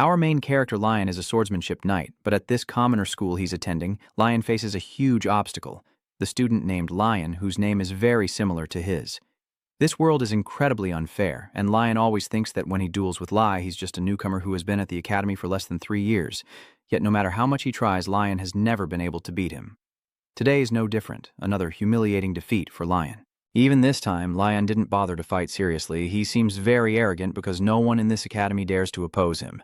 Our main character, Lion, is a swordsmanship knight, but at this commoner school he's attending, Lion faces a huge obstacle, the student named Lion, whose name is very similar to his. This world is incredibly unfair, and Lion always thinks that when he duels with Lai, he's just a newcomer who has been at the academy for less than 3 years. Yet no matter how much he tries, Lion has never been able to beat him. Today is no different, another humiliating defeat for Lion. Even this time, Lion didn't bother to fight seriously. He seems very arrogant because no one in this academy dares to oppose him.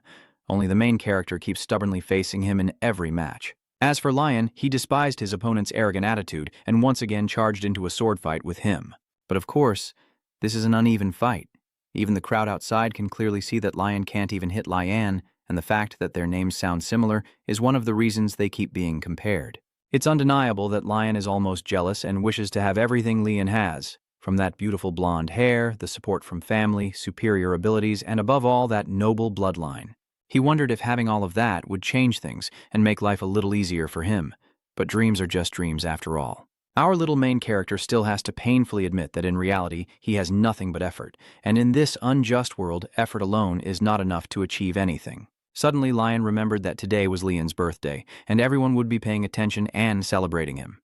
Only the main character keeps stubbornly facing him in every match. As for Lion, he despised his opponent's arrogant attitude and once again charged into a sword fight with him. But of course, this is an uneven fight. Even the crowd outside can clearly see that Lion can't even hit Lian, and the fact that their names sound similar is one of the reasons they keep being compared. It's undeniable that Lion is almost jealous and wishes to have everything Lian has, from that beautiful blonde hair, the support from family, superior abilities, and above all, that noble bloodline. He wondered if having all of that would change things and make life a little easier for him, but dreams are just dreams after all. Our little main character still has to painfully admit that in reality, he has nothing but effort, and in this unjust world, effort alone is not enough to achieve anything. Suddenly, Lion remembered that today was Lian's birthday, and everyone would be paying attention and celebrating him.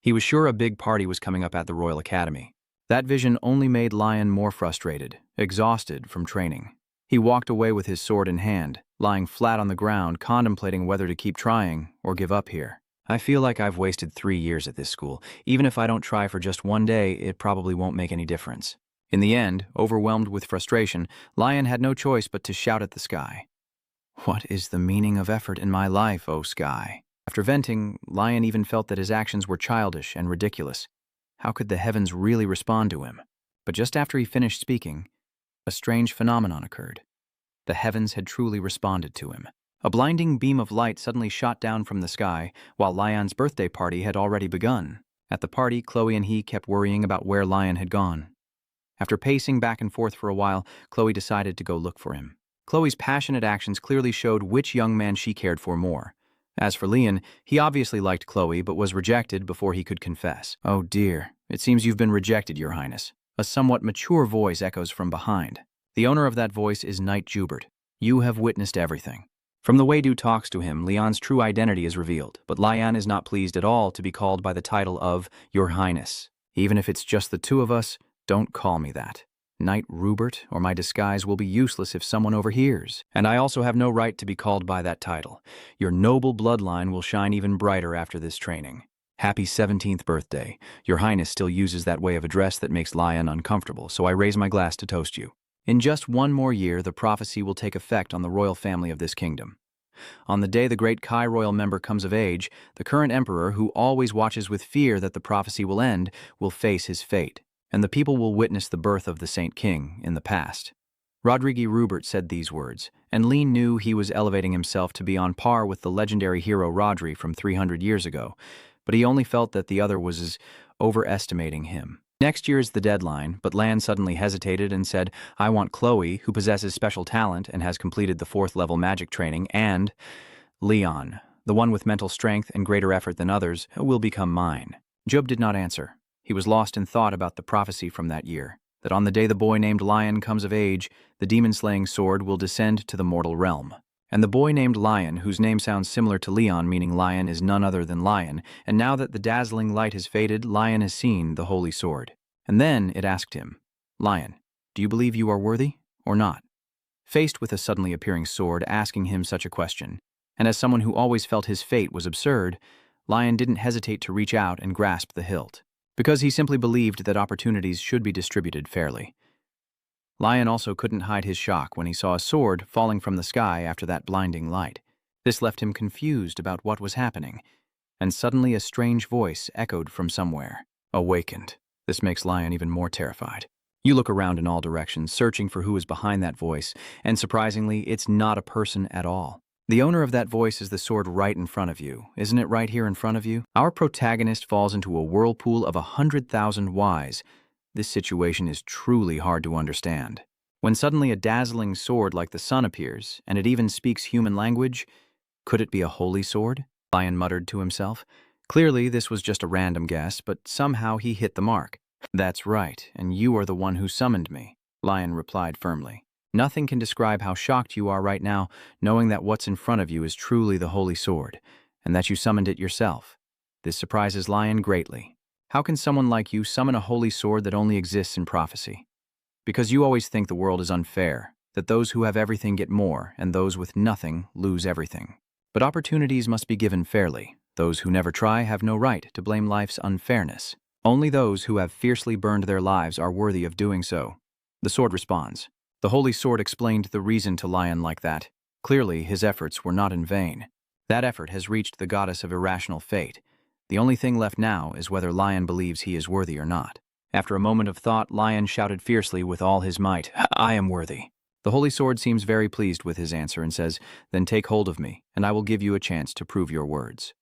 He was sure a big party was coming up at the Royal Academy. That vision only made Lion more frustrated, exhausted from training. He walked away with his sword in hand, lying flat on the ground, contemplating whether to keep trying or give up here. I feel like I've wasted 3 years at this school. Even if I don't try for just one day, it probably won't make any difference. In the end, overwhelmed with frustration, Lion had no choice but to shout at the sky. What is the meaning of effort in my life, O sky? After venting, Lion even felt that his actions were childish and ridiculous. How could the heavens really respond to him? But just after he finished speaking, a strange phenomenon occurred. The heavens had truly responded to him. A blinding beam of light suddenly shot down from the sky, while Lion's birthday party had already begun. At the party, Chloe and he kept worrying about where Lion had gone. After pacing back and forth for a while, Chloe decided to go look for him. Chloe's passionate actions clearly showed which young man she cared for more. As for Lian, he obviously liked Chloe, but was rejected before he could confess. "Oh dear, it seems you've been rejected, Your Highness." A somewhat mature voice echoes from behind. The owner of that voice is Knight Jubert. You have witnessed everything. From the way Du talks to him, Lian's true identity is revealed, but Lian is not pleased at all to be called by the title of Your Highness. Even if it's just the two of us, don't call me that. Knight Rupert or my disguise will be useless if someone overhears, and I also have no right to be called by that title. Your noble bloodline will shine even brighter after this training. Happy 17th birthday. Your Highness still uses that way of address that makes Lian uncomfortable, so I raise my glass to toast you. In just one more year, the prophecy will take effect on the royal family of this kingdom. On the day the great Kai royal member comes of age, the current emperor, who always watches with fear that the prophecy will end, will face his fate, and the people will witness the birth of the Saint King in the past. Rodrigue Rupert said these words, and Lean knew he was elevating himself to be on par with the legendary hero Rodri from 300 years ago, but he only felt that the other was overestimating him. Next year is the deadline, but Lan suddenly hesitated and said, I want Chloe, who possesses special talent and has completed the 4th level magic training, and Leon, the one with mental strength and greater effort than others, will become mine. Job did not answer. He was lost in thought about the prophecy from that year, that on the day the boy named Lion comes of age, the demon-slaying sword will descend to the mortal realm. And the boy named Lion, whose name sounds similar to Leon, meaning lion, is none other than Lion, and now that the dazzling light has faded, Lion has seen the holy sword. And then it asked him, Lion, do you believe you are worthy, or not? Faced with a suddenly appearing sword asking him such a question, and as someone who always felt his fate was absurd, Lion didn't hesitate to reach out and grasp the hilt, because he simply believed that opportunities should be distributed fairly. Lion also couldn't hide his shock when he saw a sword falling from the sky after that blinding light. This left him confused about what was happening, and suddenly a strange voice echoed from somewhere. Awakened. This makes Lion even more terrified. You look around in all directions, searching for who is behind that voice, and surprisingly, it's not a person at all. The owner of that voice is the sword right in front of you. Isn't it right here in front of you? Our protagonist falls into a whirlpool of 100,000 whys. This situation is truly hard to understand. When suddenly a dazzling sword like the sun appears, and it even speaks human language, could it be a holy sword? Lion muttered to himself. Clearly, this was just a random guess, but somehow he hit the mark. That's right, and you are the one who summoned me, Lion replied firmly. Nothing can describe how shocked you are right now, knowing that what's in front of you is truly the holy sword, and that you summoned it yourself. This surprises Lion greatly. How can someone like you summon a holy sword that only exists in prophecy? Because you always think the world is unfair, that those who have everything get more, and those with nothing lose everything. But opportunities must be given fairly. Those who never try have no right to blame life's unfairness. Only those who have fiercely burned their lives are worthy of doing so. The sword responds. The holy sword explained the reason to Lion like that. Clearly, his efforts were not in vain. That effort has reached the goddess of irrational fate. The only thing left now is whether Lion believes he is worthy or not. After a moment of thought, Lion shouted fiercely with all his might, "I am worthy." The holy sword seems very pleased with his answer and says, "Then take hold of me, and I will give you a chance to prove your words."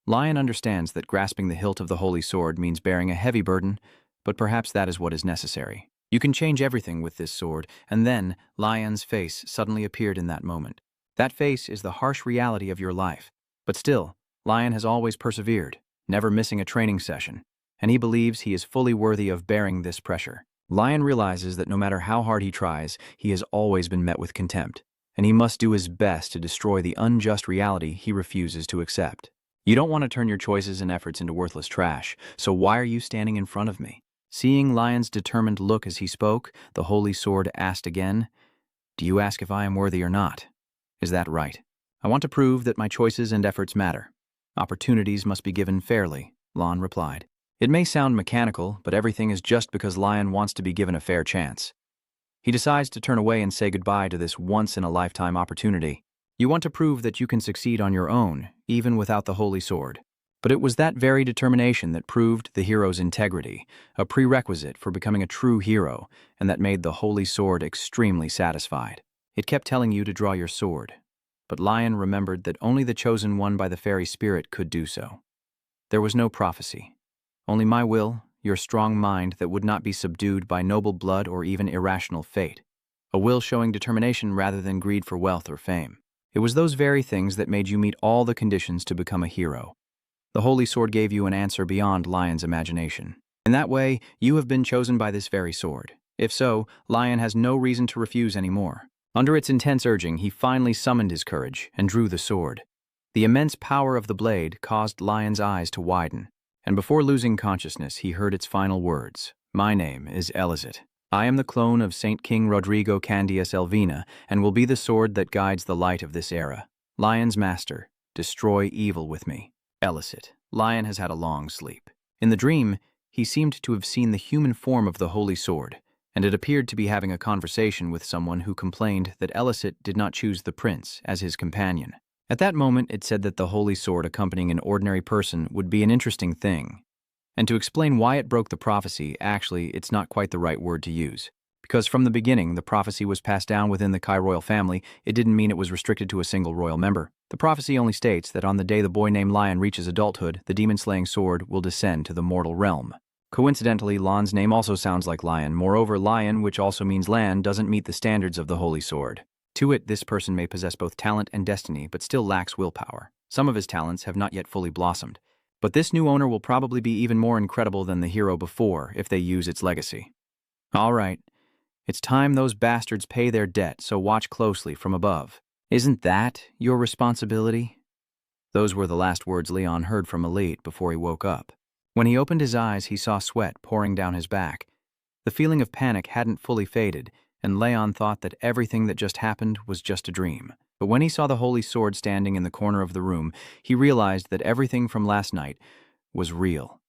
Lion understands that grasping the hilt of the holy sword means bearing a heavy burden, but perhaps that is what is necessary. You can change everything with this sword, and then Lion's face suddenly appeared in that moment. That face is the harsh reality of your life. But still, Lion has always persevered, never missing a training session, and he believes he is fully worthy of bearing this pressure. Lion realizes that no matter how hard he tries, he has always been met with contempt, and he must do his best to destroy the unjust reality he refuses to accept. You don't want to turn your choices and efforts into worthless trash, so why are you standing in front of me? Seeing Lion's determined look as he spoke, the holy sword asked again, "Do you ask if I am worthy or not? Is that right? I want to prove that my choices and efforts matter. Opportunities must be given fairly," Lon replied. It may sound mechanical, but everything is just because Lion wants to be given a fair chance. He decides to turn away and say goodbye to this once-in-a-lifetime opportunity. You want to prove that you can succeed on your own, even without the holy sword. But it was that very determination that proved the hero's integrity, a prerequisite for becoming a true hero, and that made the holy sword extremely satisfied. It kept telling you to draw your sword, but Lion remembered that only the chosen one by the fairy spirit could do so. There was no prophecy, only my will, your strong mind that would not be subdued by noble blood or even irrational fate, a will showing determination rather than greed for wealth or fame. It was those very things that made you meet all the conditions to become a hero. The holy sword gave you an answer beyond Lion's imagination. In that way, you have been chosen by this very sword. If so, Lion has no reason to refuse anymore. Under its intense urging, he finally summoned his courage and drew the sword. The immense power of the blade caused Lion's eyes to widen, and before losing consciousness, he heard its final words. "My name is Elicit. I am the clone of Saint King Rodrigo Candias Elvina, and will be the sword that guides the light of this era. Lion's master, destroy evil with me." Elicit. Lion has had a long sleep. In the dream, he seemed to have seen the human form of the holy sword, and it appeared to be having a conversation with someone who complained that Elicit did not choose the prince as his companion. At that moment, it said that the holy sword accompanying an ordinary person would be an interesting thing. And to explain why it broke the prophecy, actually, it's not quite the right word to use. Because from the beginning, the prophecy was passed down within the Kai royal family, it didn't mean it was restricted to a single royal member. The prophecy only states that on the day the boy named Lion reaches adulthood, the demon-slaying sword will descend to the mortal realm. Coincidentally, Lon's name also sounds like Lion. Moreover, Lion, which also means land, doesn't meet the standards of the holy sword. To it, this person may possess both talent and destiny, but still lacks willpower. Some of his talents have not yet fully blossomed. But this new owner will probably be even more incredible than the hero before if they use its legacy. All right. It's time those bastards pay their debt, so watch closely from above. Isn't that your responsibility? Those were the last words Leon heard from Elite before he woke up. When he opened his eyes, he saw sweat pouring down his back. The feeling of panic hadn't fully faded, and Leon thought that everything that just happened was just a dream. But when he saw the holy sword standing in the corner of the room, he realized that everything from last night was real.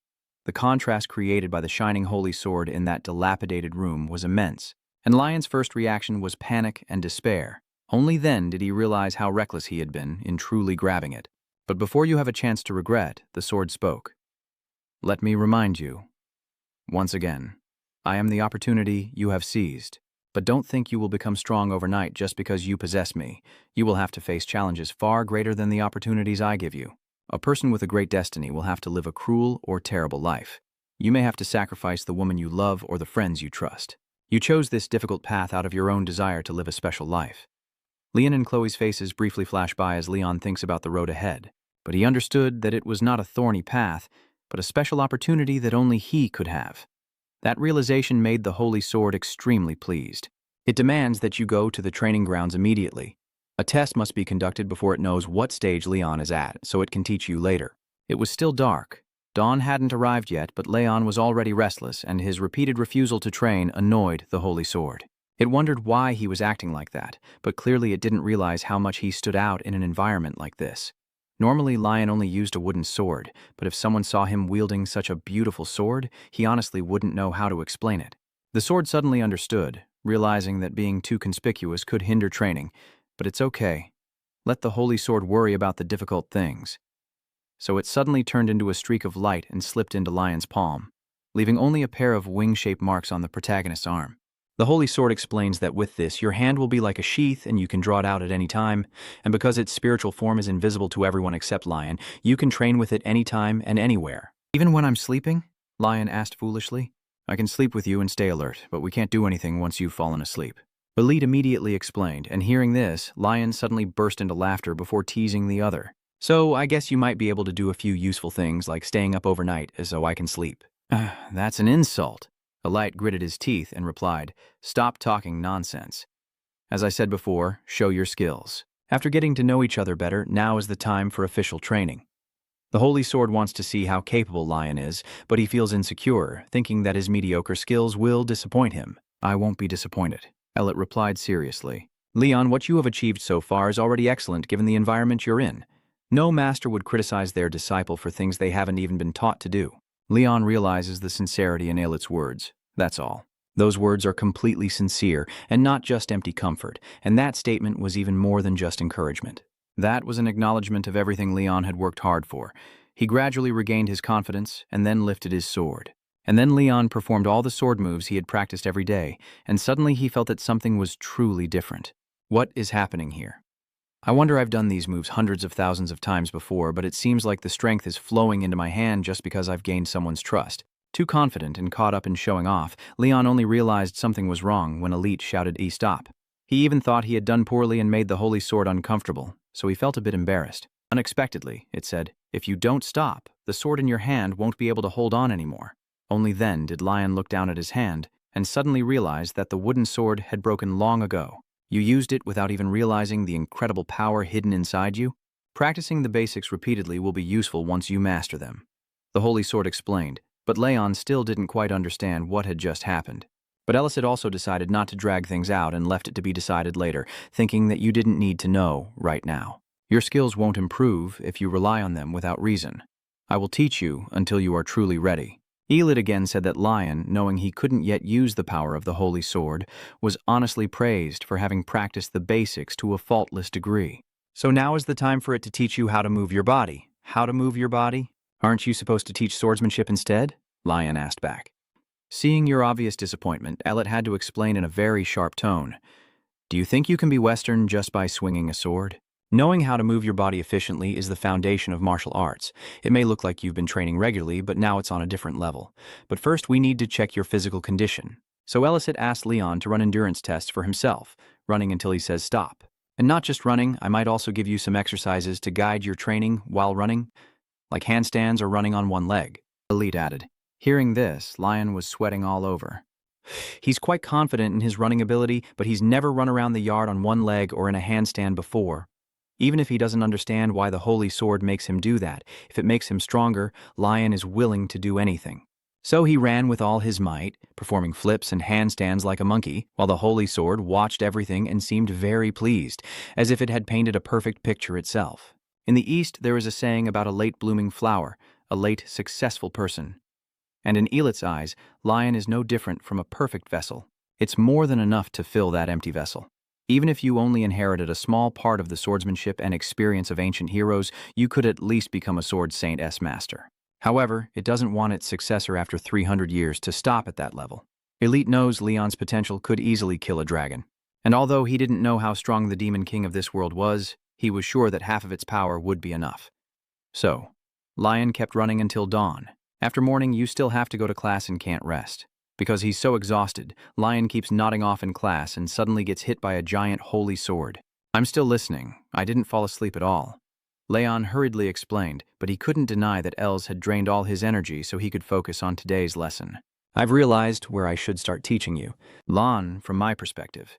The contrast created by the shining holy sword in that dilapidated room was immense, and Lion's first reaction was panic and despair. Only then did he realize how reckless he had been in truly grabbing it. But before you have a chance to regret, the sword spoke. "Let me remind you, once again, I am the opportunity you have seized. But don't think you will become strong overnight just because you possess me. You will have to face challenges far greater than the opportunities I give you. A person with a great destiny will have to live a cruel or terrible life. You may have to sacrifice the woman you love or the friends you trust. You chose this difficult path out of your own desire to live a special life." Leon and Chloe's faces briefly flash by as Leon thinks about the road ahead, but he understood that it was not a thorny path, but a special opportunity that only he could have. That realization made the holy sword extremely pleased. It demands that you go to the training grounds immediately. A test must be conducted before it knows what stage Leon is at, so it can teach you later. It was still dark. Dawn hadn't arrived yet, but Leon was already restless, and his repeated refusal to train annoyed the Holy Sword. It wondered why he was acting like that, but clearly it didn't realize how much he stood out in an environment like this. Normally, Lion only used a wooden sword, but if someone saw him wielding such a beautiful sword, he honestly wouldn't know how to explain it. The sword suddenly understood, realizing that being too conspicuous could hinder training, but it's okay. Let the Holy Sword worry about the difficult things. So it suddenly turned into a streak of light and slipped into Lion's palm, leaving only a pair of wing-shaped marks on the protagonist's arm. The Holy Sword explains that with this, your hand will be like a sheath and you can draw it out at any time, and because its spiritual form is invisible to everyone except Lion, you can train with it anytime and anywhere. Even when I'm sleeping? Lion asked foolishly. I can sleep with you and stay alert, but we can't do anything once you've fallen asleep. Elite immediately explained, and hearing this, Lion suddenly burst into laughter before teasing the other. So I guess you might be able to do a few useful things like staying up overnight so I can sleep. That's an insult. Elite gritted his teeth and replied, Stop talking nonsense. As I said before, show your skills. After getting to know each other better, now is the time for official training. The Holy Sword wants to see how capable Lion is, but he feels insecure, thinking that his mediocre skills will disappoint him. I won't be disappointed. Elliot replied seriously. Leon, what you have achieved so far is already excellent given the environment you're in. No master would criticize their disciple for things they haven't even been taught to do. Leon realizes the sincerity in Elliot's words. That's all. Those words are completely sincere and not just empty comfort, and that statement was even more than just encouragement. That was an acknowledgement of everything Leon had worked hard for. He gradually regained his confidence and then lifted his sword. And then Leon performed all the sword moves he had practiced every day, and suddenly he felt that something was truly different. What is happening here? I wonder, I've done these moves hundreds of thousands of times before, but it seems like the strength is flowing into my hand just because I've gained someone's trust. Too confident and caught up in showing off, Leon only realized something was wrong when Elite shouted, Stop. He even thought he had done poorly and made the Holy Sword uncomfortable, so he felt a bit embarrassed. Unexpectedly, it said, If you don't stop, the sword in your hand won't be able to hold on anymore. Only then did Lion look down at his hand and suddenly realized that the wooden sword had broken long ago. You used it without even realizing the incredible power hidden inside you? Practicing the basics repeatedly will be useful once you master them. The Holy Sword explained, but Leon still didn't quite understand what had just happened. But Ellis had also decided not to drag things out and left it to be decided later, thinking that you didn't need to know right now. Your skills won't improve if you rely on them without reason. I will teach you until you are truly ready. Elid again said that Lion, knowing he couldn't yet use the power of the Holy Sword, was honestly praised for having practiced the basics to a faultless degree. So now is the time for it to teach you how to move your body. How to move your body? Aren't you supposed to teach swordsmanship instead? Lion asked back. Seeing your obvious disappointment, Elliot had to explain in a very sharp tone. Do you think you can be Western just by swinging a sword? Knowing how to move your body efficiently is the foundation of martial arts. It may look like you've been training regularly, but now it's on a different level. But first, we need to check your physical condition. So Ellis had asked Leon to run endurance tests for himself, running until he says stop. And not just running, I might also give you some exercises to guide your training while running, like handstands or running on one leg, Elite added. Hearing this, Lion was sweating all over. He's quite confident in his running ability, but he's never run around the yard on one leg or in a handstand before. Even if he doesn't understand why the Holy Sword makes him do that, if it makes him stronger, Lion is willing to do anything. So he ran with all his might, performing flips and handstands like a monkey, while the Holy Sword watched everything and seemed very pleased, as if it had painted a perfect picture itself. In the East, there is a saying about a late blooming flower, a late successful person. And in Elit's eyes, Lion is no different from a perfect vessel. It's more than enough to fill that empty vessel. Even if you only inherited a small part of the swordsmanship and experience of ancient heroes, you could at least become a sword saintess master. However, it doesn't want its successor after 300 years to stop at that level. Elite knows Leon's potential could easily kill a dragon. And although he didn't know how strong the demon king of this world was, he was sure that half of its power would be enough. So, Lion kept running until dawn. After morning, you still have to go to class and can't rest. Because he's so exhausted, Lion keeps nodding off in class and suddenly gets hit by a giant holy sword. I'm still listening. I didn't fall asleep at all. Leon hurriedly explained, but he couldn't deny that Els had drained all his energy so he could focus on today's lesson. I've realized where I should start teaching you. Lon, from my perspective,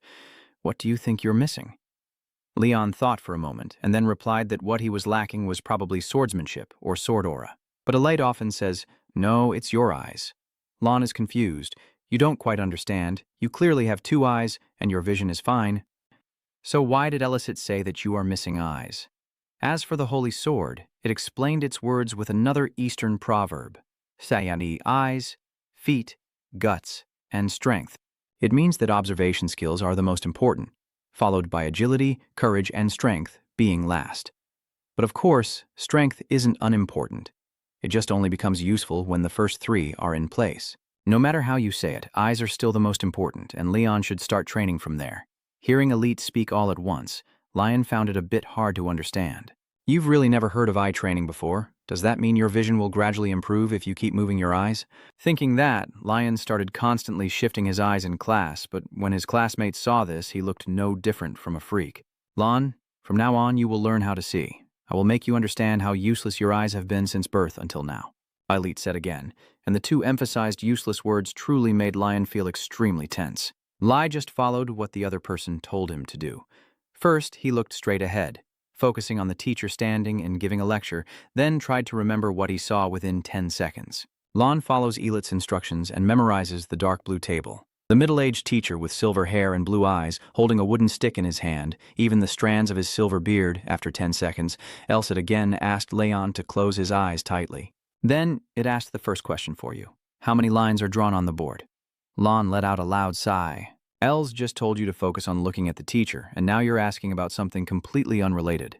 what do you think you're missing? Leon thought for a moment and then replied that what he was lacking was probably swordsmanship or sword aura. But a light often says, no, it's your eyes. Lon is confused. You don't quite understand. You clearly have two eyes and your vision is fine. So why did Elicit say that you are missing eyes? As for the holy sword, it explained its words with another Eastern proverb. Sayani eyes, feet, guts, and strength. It means that observation skills are the most important, followed by agility, courage, and strength being last. But of course, strength isn't unimportant. It just only becomes useful when the first three are in place. No matter how you say it, eyes are still the most important, and Leon should start training from there. Hearing Elite speak all at once, Lion found it a bit hard to understand. You've really never heard of eye training before. Does that mean your vision will gradually improve if you keep moving your eyes? Thinking that, Lion started constantly shifting his eyes in class, but when his classmates saw this, he looked no different from a freak. Lon, from now on you will learn how to see. I will make you understand how useless your eyes have been since birth until now, Elite said again, and the two emphasized useless words truly made Lion feel extremely tense. Lai just followed what the other person told him to do. First, he looked straight ahead, focusing on the teacher standing and giving a lecture, then tried to remember what he saw within 10 seconds. Lon follows Elit's instructions and memorizes the dark blue table. The middle-aged teacher with silver hair and blue eyes, holding a wooden stick in his hand, even the strands of his silver beard, after 10 seconds, Elsit again asked Leon to close his eyes tightly. Then it asked the first question for you. How many lines are drawn on the board? Lon let out a loud sigh. Els just told you to focus on looking at the teacher, and now you're asking about something completely unrelated.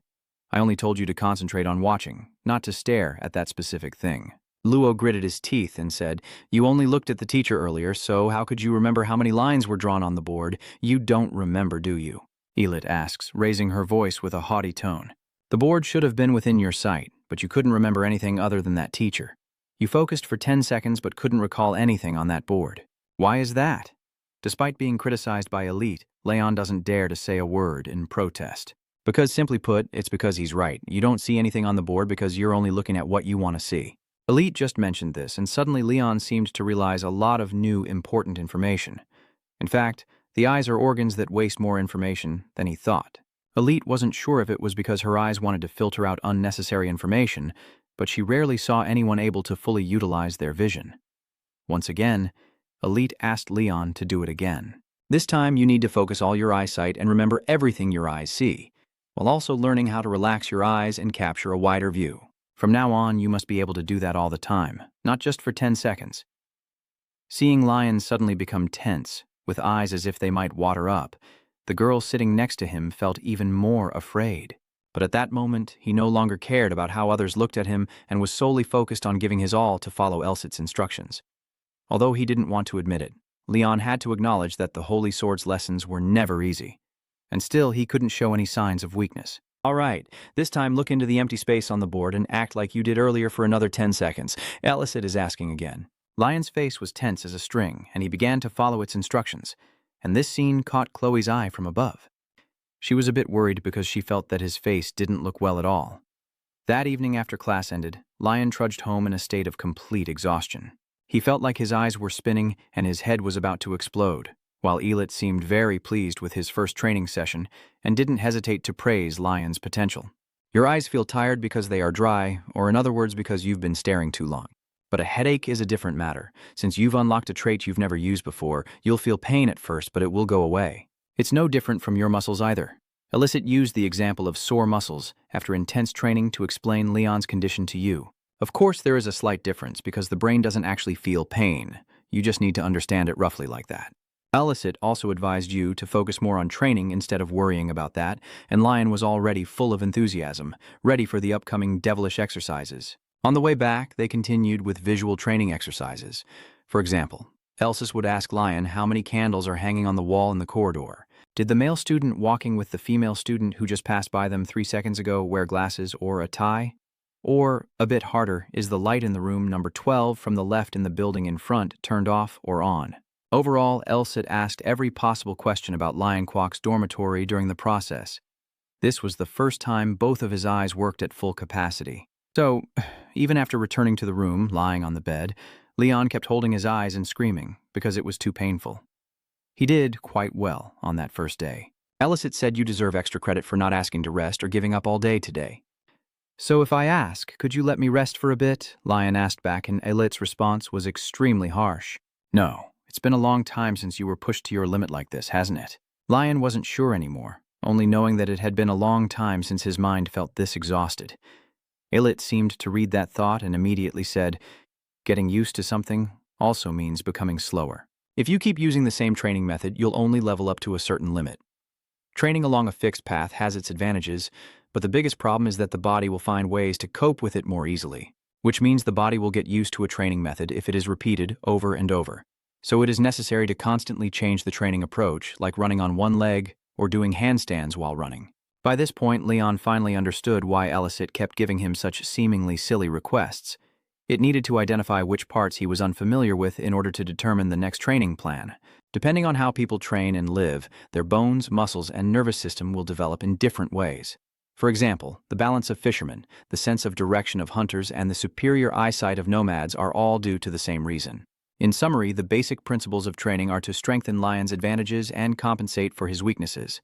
I only told you to concentrate on watching, not to stare at that specific thing. Luo gritted his teeth and said, You only looked at the teacher earlier, so how could you remember how many lines were drawn on the board? You don't remember, do you? Elit asks, raising her voice with a haughty tone. The board should have been within your sight, but you couldn't remember anything other than that teacher. You focused for 10 seconds but couldn't recall anything on that board. Why is that? Despite being criticized by Elite, Leon doesn't dare to say a word in protest. Because simply put, it's because he's right. You don't see anything on the board because you're only looking at what you want to see. Elite just mentioned this, and suddenly Leon seemed to realize a lot of new, important information. In fact, the eyes are organs that waste more information than he thought. Elite wasn't sure if it was because her eyes wanted to filter out unnecessary information, but she rarely saw anyone able to fully utilize their vision. Once again, Elite asked Leon to do it again. This time, you need to focus all your eyesight and remember everything your eyes see, while also learning how to relax your eyes and capture a wider view. From now on, you must be able to do that all the time, not just for 10 seconds. Seeing Lion suddenly become tense, with eyes as if they might water up, the girl sitting next to him felt even more afraid. But at that moment, he no longer cared about how others looked at him and was solely focused on giving his all to follow Elsit's instructions. Although he didn't want to admit it, Leon had to acknowledge that the Holy Sword's lessons were never easy. And still, he couldn't show any signs of weakness. All right, this time look into the empty space on the board and act like you did earlier for another 10 seconds. Elicit is asking again. Lion's face was tense as a string, and he began to follow its instructions. And this scene caught Chloe's eye from above. She was a bit worried because she felt that his face didn't look well at all. That evening after class ended, Lion trudged home in a state of complete exhaustion. He felt like his eyes were spinning and his head was about to explode, while Elit seemed very pleased with his first training session and didn't hesitate to praise Lion's potential. Your eyes feel tired because they are dry, or in other words because you've been staring too long. But a headache is a different matter. Since you've unlocked a trait you've never used before, you'll feel pain at first, but it will go away. It's no different from your muscles either. Elicit used the example of sore muscles after intense training to explain Leon's condition to you. Of course, there is a slight difference because the brain doesn't actually feel pain. You just need to understand it roughly like that. Elicit also advised you to focus more on training instead of worrying about that, and Lion was already full of enthusiasm, ready for the upcoming devilish exercises. On the way back, they continued with visual training exercises. For example, Elsis would ask Lion how many candles are hanging on the wall in the corridor. Did the male student walking with the female student who just passed by them 3 seconds ago wear glasses or a tie? Or, a bit harder, is the light in the room number 12 from the left in the building in front turned off or on? Overall, Elsit asked every possible question about Lion Kwok's dormitory during the process. This was the first time both of his eyes worked at full capacity. So, even after returning to the room, lying on the bed, Leon kept holding his eyes and screaming because it was too painful. He did quite well on that first day. Elicit said you deserve extra credit for not asking to rest or giving up all day today. So if I ask, could you let me rest for a bit? Lion asked back, and Elit's response was extremely harsh. No, it's been a long time since you were pushed to your limit like this, hasn't it? Lion wasn't sure anymore, only knowing that it had been a long time since his mind felt this exhausted. Ilit seemed to read that thought and immediately said, getting used to something also means becoming slower. If you keep using the same training method, you'll only level up to a certain limit. Training along a fixed path has its advantages, but the biggest problem is that the body will find ways to cope with it more easily, which means the body will get used to a training method if it is repeated over and over. So it is necessary to constantly change the training approach, like running on one leg or doing handstands while running. By this point, Leon finally understood why Elicit kept giving him such seemingly silly requests. It needed to identify which parts he was unfamiliar with in order to determine the next training plan. Depending on how people train and live, their bones, muscles, and nervous system will develop in different ways. For example, the balance of fishermen, the sense of direction of hunters, and the superior eyesight of nomads are all due to the same reason. In summary, the basic principles of training are to strengthen Lion's advantages and compensate for his weaknesses.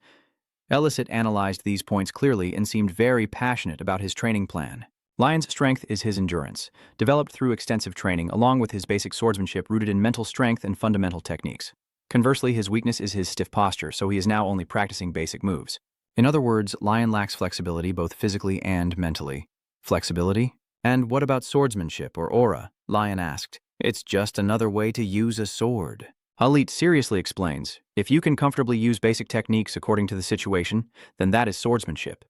Elicit analyzed these points clearly and seemed very passionate about his training plan. Lion's strength is his endurance, developed through extensive training along with his basic swordsmanship rooted in mental strength and fundamental techniques. Conversely, his weakness is his stiff posture, so he is now only practicing basic moves. In other words, Lion lacks flexibility both physically and mentally. Flexibility? And what about swordsmanship or aura? Lion asked. It's just another way to use a sword. Halit seriously explains, if you can comfortably use basic techniques according to the situation, then that is swordsmanship.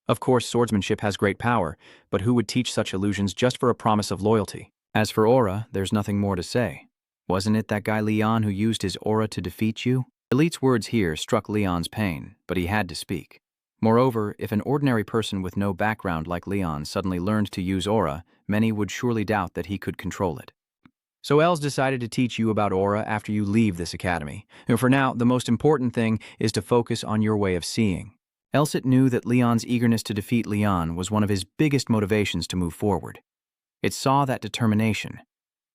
Of course, swordsmanship has great power, but who would teach such illusions just for a promise of loyalty? As for aura, there's nothing more to say. Wasn't it that guy Leon who used his aura to defeat you? Elite's words here struck Leon's pain, but he had to speak. Moreover, if an ordinary person with no background like Leon suddenly learned to use aura, many would surely doubt that he could control it. So Els decided to teach you about aura after you leave this academy. And for now, the most important thing is to focus on your way of seeing. Elsit knew that Leon's eagerness to defeat Leon was one of his biggest motivations to move forward. It saw that determination.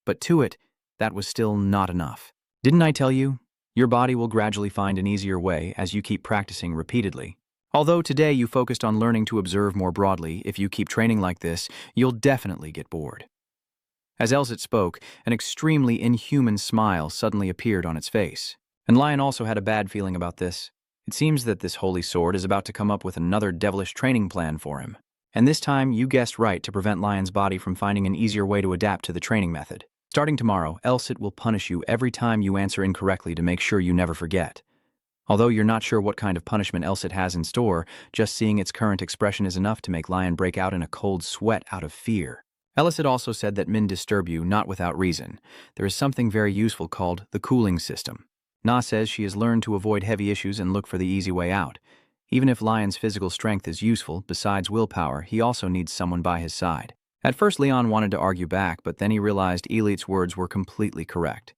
But to it, that was still not enough. Didn't I tell you? Your body will gradually find an easier way as you keep practicing repeatedly. Although today you focused on learning to observe more broadly, if you keep training like this, you'll definitely get bored. As Elsit spoke, an extremely inhuman smile suddenly appeared on its face. And Lion also had a bad feeling about this. It seems that this holy sword is about to come up with another devilish training plan for him. And this time, you guessed right to prevent Lion's body from finding an easier way to adapt to the training method. Starting tomorrow, Elsit will punish you every time you answer incorrectly to make sure you never forget. Although you're not sure what kind of punishment Elsit has in store, just seeing its current expression is enough to make Lion break out in a cold sweat out of fear. Elicit also said that men disturb you not without reason. There is something very useful called the cooling system. Na says she has learned to avoid heavy issues and look for the easy way out. Even if Lion's physical strength is useful, besides willpower, he also needs someone by his side. At first, Leon wanted to argue back, but then he realized Elite's words were completely correct.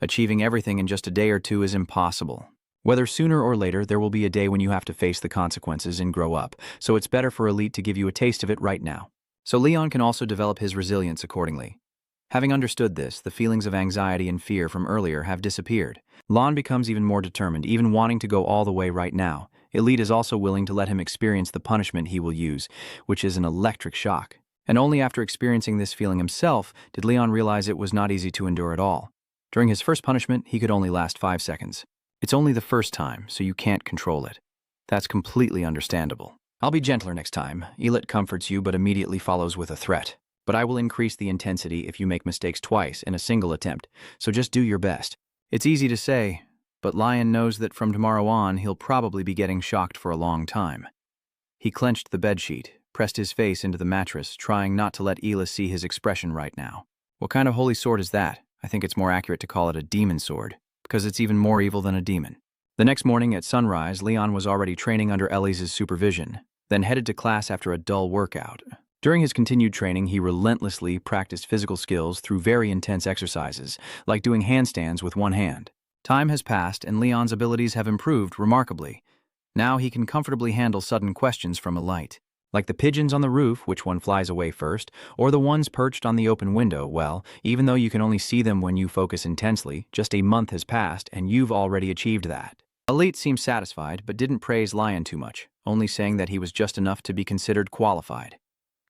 Achieving everything in just a day or two is impossible. Whether sooner or later, there will be a day when you have to face the consequences and grow up, so it's better for Elite to give you a taste of it right now. So Leon can also develop his resilience accordingly. Having understood this, the feelings of anxiety and fear from earlier have disappeared. Lon becomes even more determined, even wanting to go all the way right now. Elite is also willing to let him experience the punishment he will use, which is an electric shock. And only after experiencing this feeling himself did Leon realize it was not easy to endure at all. During his first punishment, he could only last 5 seconds. It's only the first time, so you can't control it. That's completely understandable. I'll be gentler next time. Elite comforts you but immediately follows with a threat. But I will increase the intensity if you make mistakes twice in a single attempt, so just do your best. It's easy to say, but Lion knows that from tomorrow on he'll probably be getting shocked for a long time. He clenched the bedsheet, pressed his face into the mattress, trying not to let Ela see his expression right now. What kind of holy sword is that? I think it's more accurate to call it a demon sword, because it's even more evil than a demon. The next morning at sunrise, Leon was already training under Ellie's supervision, then headed to class after a dull workout. During his continued training, he relentlessly practiced physical skills through very intense exercises, like doing handstands with one hand. Time has passed, and Leon's abilities have improved remarkably. Now he can comfortably handle sudden questions from Elite. Like the pigeons on the roof, which one flies away first, or the ones perched on the open window, well, even though you can only see them when you focus intensely, just a month has passed and you've already achieved that. Elite seemed satisfied, but didn't praise Lion too much, only saying that he was just enough to be considered qualified.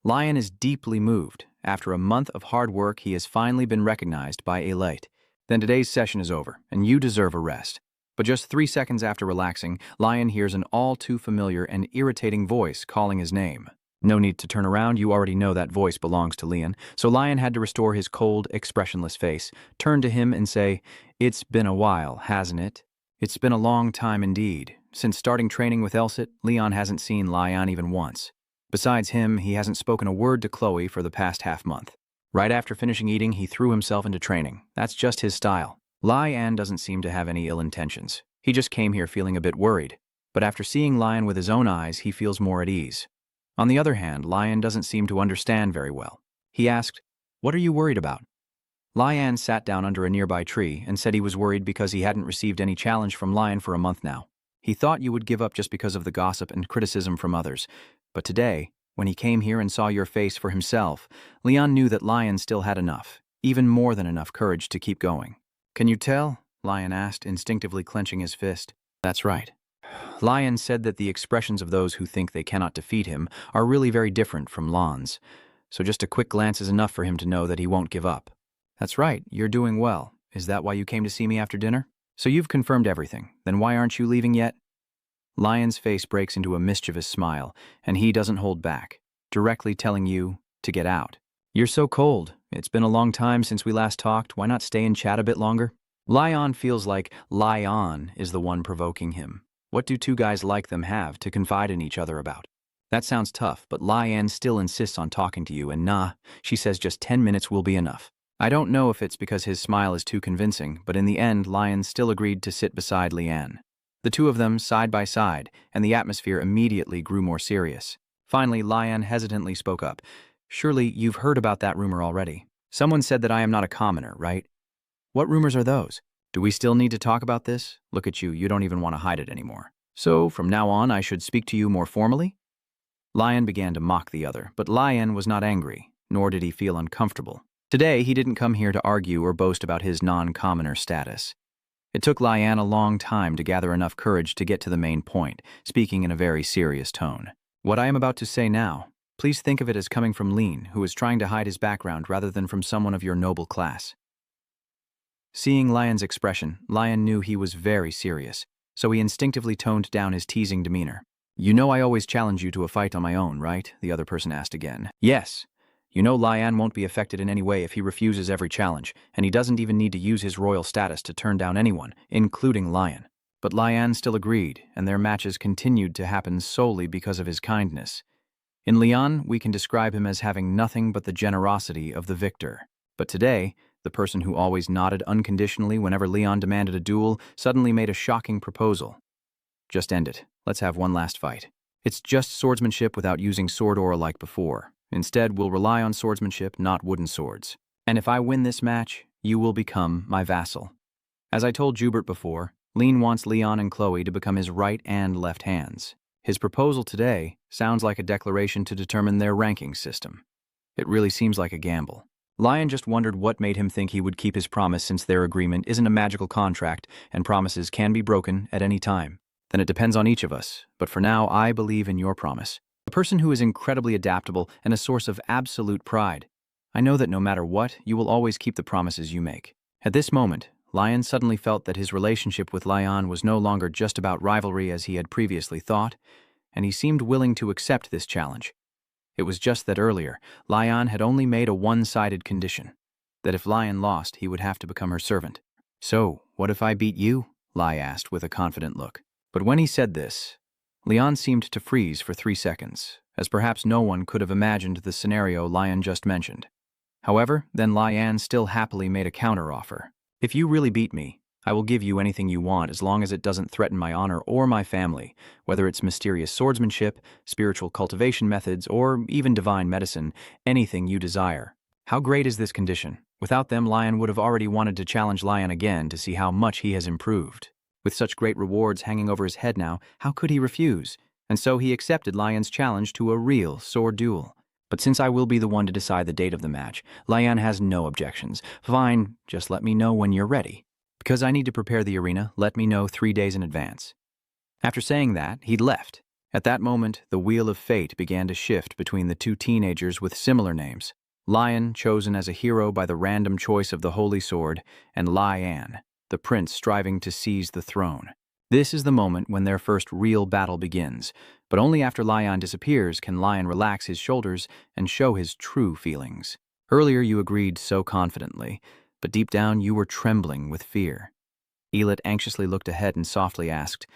Lion is deeply moved. After a month of hard work, he has finally been recognized by Elite. Then today's session is over, and you deserve a rest. But just 3 seconds after relaxing, Lion hears an all-too-familiar and irritating voice calling his name. No need to turn around, you already know that voice belongs to Lion, so Lion had to restore his cold, expressionless face, turn to him and say, "It's been a while, hasn't it?" It's been a long time indeed. Since starting training with Elsit, Leon hasn't seen Lion even once. Besides him, he hasn't spoken a word to Chloe for the past half-month. Right after finishing eating, he threw himself into training. That's just his style. Lion doesn't seem to have any ill intentions. He just came here feeling a bit worried. But after seeing Lion with his own eyes, he feels more at ease. On the other hand, Lion doesn't seem to understand very well. He asked, "What are you worried about?" Lion sat down under a nearby tree and said he was worried because he hadn't received any challenge from Lion for a month now. He thought you would give up just because of the gossip and criticism from others. But today, when he came here and saw your face for himself, Leon knew that Lion still had enough, even more than enough courage to keep going. "Can you tell?" Lion asked, instinctively clenching his fist. "That's right." Lion said that the expressions of those who think they cannot defeat him are really very different from Lon's. So just a quick glance is enough for him to know that he won't give up. "That's right, you're doing well. Is that why you came to see me after dinner? So you've confirmed everything. Then why aren't you leaving yet?" Lion's face breaks into a mischievous smile, and he doesn't hold back, directly telling you to get out. "You're so cold. It's been a long time since we last talked. Why not stay and chat a bit longer?" Lion feels like Lion is the one provoking him. What do two guys like them have to confide in each other about? That sounds tough, but Lion still insists on talking to you, and nah, she says just 10 minutes will be enough. I don't know if it's because his smile is too convincing, but in the end, Lion still agreed to sit beside Lian. The two of them side by side, and the atmosphere immediately grew more serious. Finally, Lion hesitantly spoke up. "Surely you've heard about that rumor already. Someone said that I am not a commoner, right?" "What rumors are those? Do we still need to talk about this? Look at you, you don't even want to hide it anymore. So, from now on, I should speak to you more formally?" Lion began to mock the other, but Lion was not angry, nor did he feel uncomfortable. Today, he didn't come here to argue or boast about his non-commoner status. It took Lion a long time to gather enough courage to get to the main point, speaking in a very serious tone. "What I am about to say now, please think of it as coming from Lean, who is trying to hide his background rather than from someone of your noble class." Seeing Lion's expression, Lion knew he was very serious, so he instinctively toned down his teasing demeanor. "You know I always challenge you to a fight on my own, right?" the other person asked again. "Yes. You know Lion won't be affected in any way if he refuses every challenge, and he doesn't even need to use his royal status to turn down anyone, including Lion." But Lion still agreed, and their matches continued to happen solely because of his kindness. In Lian, we can describe him as having nothing but the generosity of the victor. But today, the person who always nodded unconditionally whenever Leon demanded a duel suddenly made a shocking proposal. "Just end it. Let's have one last fight. It's just swordsmanship without using sword aura like before. Instead, we'll rely on swordsmanship, not wooden swords. And if I win this match, you will become my vassal." As I told Jubert before, Lean wants Leon and Chloe to become his right and left hands. His proposal today sounds like a declaration to determine their ranking system. It really seems like a gamble. Lion just wondered what made him think he would keep his promise, since their agreement isn't a magical contract and promises can be broken at any time. Then it depends on each of us, but for now I believe in your promise. A person who is incredibly adaptable and a source of absolute pride. I know that no matter what, you will always keep the promises you make. At this moment, Lion suddenly felt that his relationship with Lion was no longer just about rivalry as he had previously thought, and he seemed willing to accept this challenge. It was just that earlier, Lion had only made a one-sided condition, that if Lion lost, he would have to become her servant. "So, what if I beat you?" Lai asked with a confident look. But when he said this, Leon seemed to freeze for 3 seconds, as perhaps no one could have imagined the scenario Lion just mentioned. However, then Lion still happily made a counteroffer. "If you really beat me, I will give you anything you want as long as it doesn't threaten my honor or my family, whether it's mysterious swordsmanship, spiritual cultivation methods, or even divine medicine, anything you desire." How great is this condition? Without them, Lion would have already wanted to challenge Lion again to see how much he has improved. With such great rewards hanging over his head now, how could he refuse? and so he accepted Lian's challenge to a real sword duel. But since I will be the one to decide the date of the match, Lian has no objections. Fine, just let me know when you're ready. Because I need to prepare the arena, let me know 3 days in advance. After saying that, he'd left. At that moment, the wheel of fate began to shift between the two teenagers with similar names. Lion, chosen as a hero by the random choice of the Holy Sword, and Lian, the prince striving to seize the throne. This is the moment when their first real battle begins, but only after Lion disappears can Lion relax his shoulders and show his true feelings. Earlier you agreed so confidently, but deep down you were trembling with fear. Elit anxiously looked ahead and softly asked,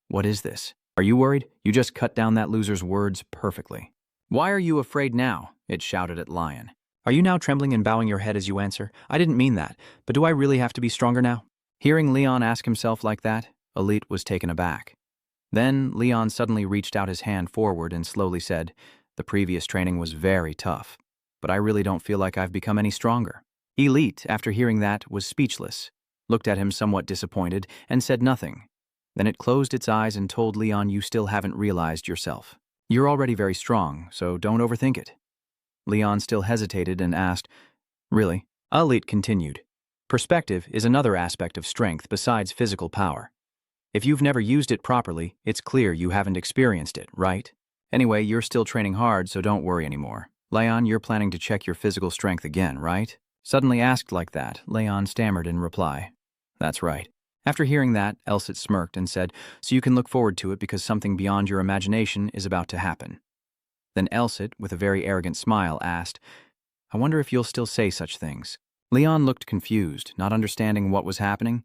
"What is this? Are you worried? You just cut down that loser's words perfectly." "Why are you afraid now?" it shouted at Lion. "Are you now trembling and bowing your head as you answer? I didn't mean that, but do I really have to be stronger now?" Hearing Leon ask himself like that, Elit was taken aback. Then Leon suddenly reached out his hand forward and slowly said, "The previous training was very tough, but I really don't feel like I've become any stronger." Elit, after hearing that, was speechless, looked at him somewhat disappointed, and said nothing. Then it closed its eyes and told Leon, "You still haven't realized yourself. You're already very strong, so don't overthink it." Leon still hesitated and asked, "Really?" Elit continued, "Perspective is another aspect of strength besides physical power. If you've never used it properly, it's clear you haven't experienced it, right? Anyway, you're still training hard, so don't worry anymore. Leon, you're planning to check your physical strength again, right?" Suddenly asked like that, Leon stammered in reply, "That's right." After hearing that, Elsit smirked and said, "So you can look forward to it because something beyond your imagination is about to happen." Then Elsit, with a very arrogant smile, asked, "I wonder if you'll still say such things." Leon looked confused, not understanding what was happening.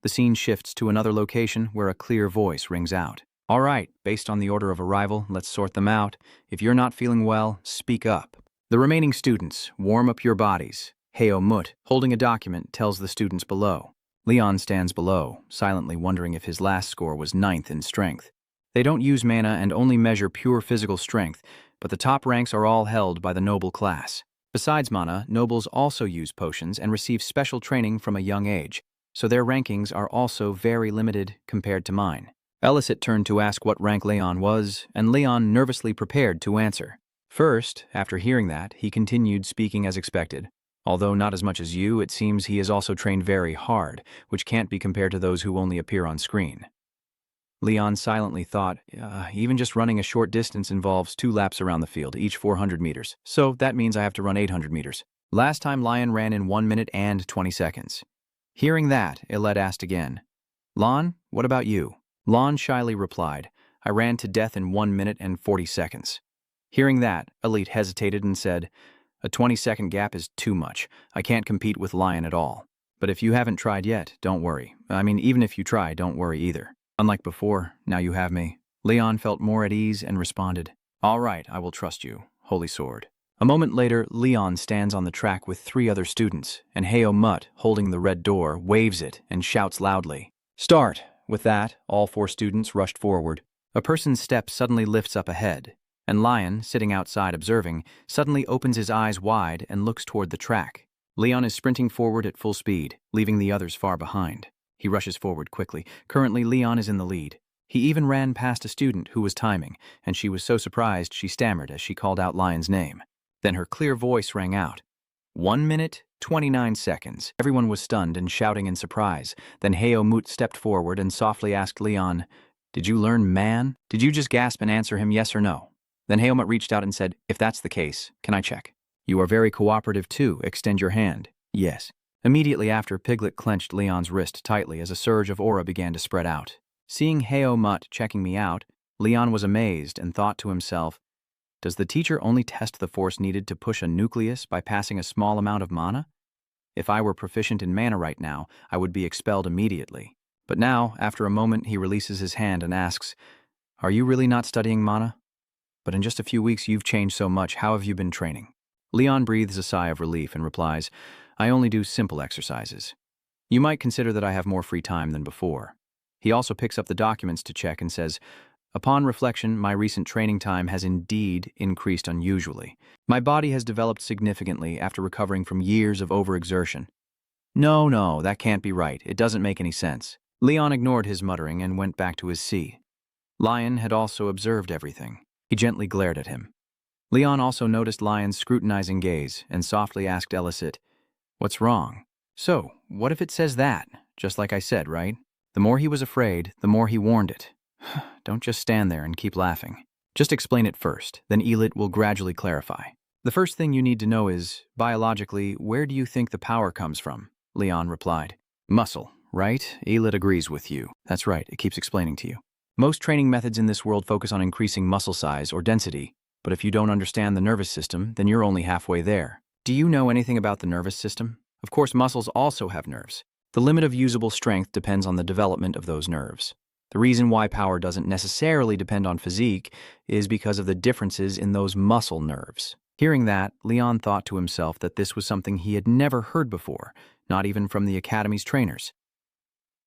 The scene shifts to another location where a clear voice rings out. "All right, based on the order of arrival, let's sort them out. If you're not feeling well, speak up. The remaining students, warm up your bodies." Heo Mut, holding a document, tells the students below. Leon stands below, silently wondering if his last score was 9th in strength. They don't use mana and only measure pure physical strength, but the top ranks are all held by the noble class. Besides mana, nobles also use potions and receive special training from a young age, so their rankings are also very limited compared to mine. Elicit turned to ask what rank Leon was, and Leon nervously prepared to answer. First, after hearing that, he continued speaking as expected. "Although not as much as you, it seems he is also trained very hard, which can't be compared to those who only appear on screen." Leon silently thought, even just running a short distance involves 2 laps around the field, each 400 meters. So that means I have to run 800 meters. Last time Lion ran in 1 minute and 20 seconds. Hearing that, Elet asked again, "Lon, what about you?" Lon shyly replied, "I ran to death in 1 minute and 40 seconds. Hearing that, Elit hesitated and said, "A 20-second gap is too much. I can't compete with Lion at all. But if you haven't tried yet, don't worry. Even if you try, don't worry either. Unlike before, now you have me." Leon felt more at ease and responded, "All right, I will trust you, Holy Sword." A moment later, Leon stands on the track with 3 other students, and Heo Mut, holding the red door, waves it and shouts loudly, "Start!" With that, all 4 students rushed forward. A person's step suddenly lifts up ahead, and Lion, sitting outside observing, suddenly opens his eyes wide and looks toward the track. Leon is sprinting forward at full speed, leaving the others far behind. He rushes forward quickly. Currently, Leon is in the lead. He even ran past a student who was timing, and she was so surprised she stammered as she called out Lion's name. Then her clear voice rang out. 1 minute, 29 seconds. Everyone was stunned and shouting in surprise. Then Heo Mut stepped forward and softly asked Leon, "Did you learn man?" Did you just gasp and answer him yes or no? Then Heo Mut reached out and said, "If that's the case, can I check?" "You are very cooperative too. Extend your hand." "Yes." Immediately after, Piglet clenched Leon's wrist tightly as a surge of aura began to spread out. Seeing Heo Mut checking me out, Leon was amazed and thought to himself, "Does the teacher only test the force needed to push a nucleus by passing a small amount of mana? If I were proficient in mana right now, I would be expelled immediately." But now, after a moment, he releases his hand and asks, "Are you really not studying mana? But in just a few weeks you've changed so much. How have you been training?" Leon breathes a sigh of relief and replies, "I only do simple exercises. You might consider that I have more free time than before." He also picks up the documents to check and says, "Upon reflection, my recent training time has indeed increased unusually. My body has developed significantly after recovering from years of overexertion." No, that can't be right. It doesn't make any sense." Leon ignored his muttering and went back to his seat. Lion had also observed everything. He gently glared at him. Leon also noticed Lion's scrutinizing gaze and softly asked Elicit, "What's wrong?" "So, what if it says that? Just like I said, right?" The more he was afraid, the more he warned it. "Don't just stand there and keep laughing. Just explain it first, then Elit will gradually clarify. The first thing you need to know is, biologically, where do you think the power comes from?" Leon replied. "Muscle, right?" Elit agrees with you. "That's right," it keeps explaining to you. "Most training methods in this world focus on increasing muscle size or density, but if you don't understand the nervous system, then you're only halfway there. Do you know anything about the nervous system? Of course, muscles also have nerves. The limit of usable strength depends on the development of those nerves. The reason why power doesn't necessarily depend on physique is because of the differences in those muscle nerves." Hearing that, Leon thought to himself that this was something he had never heard before, not even from the Academy's trainers.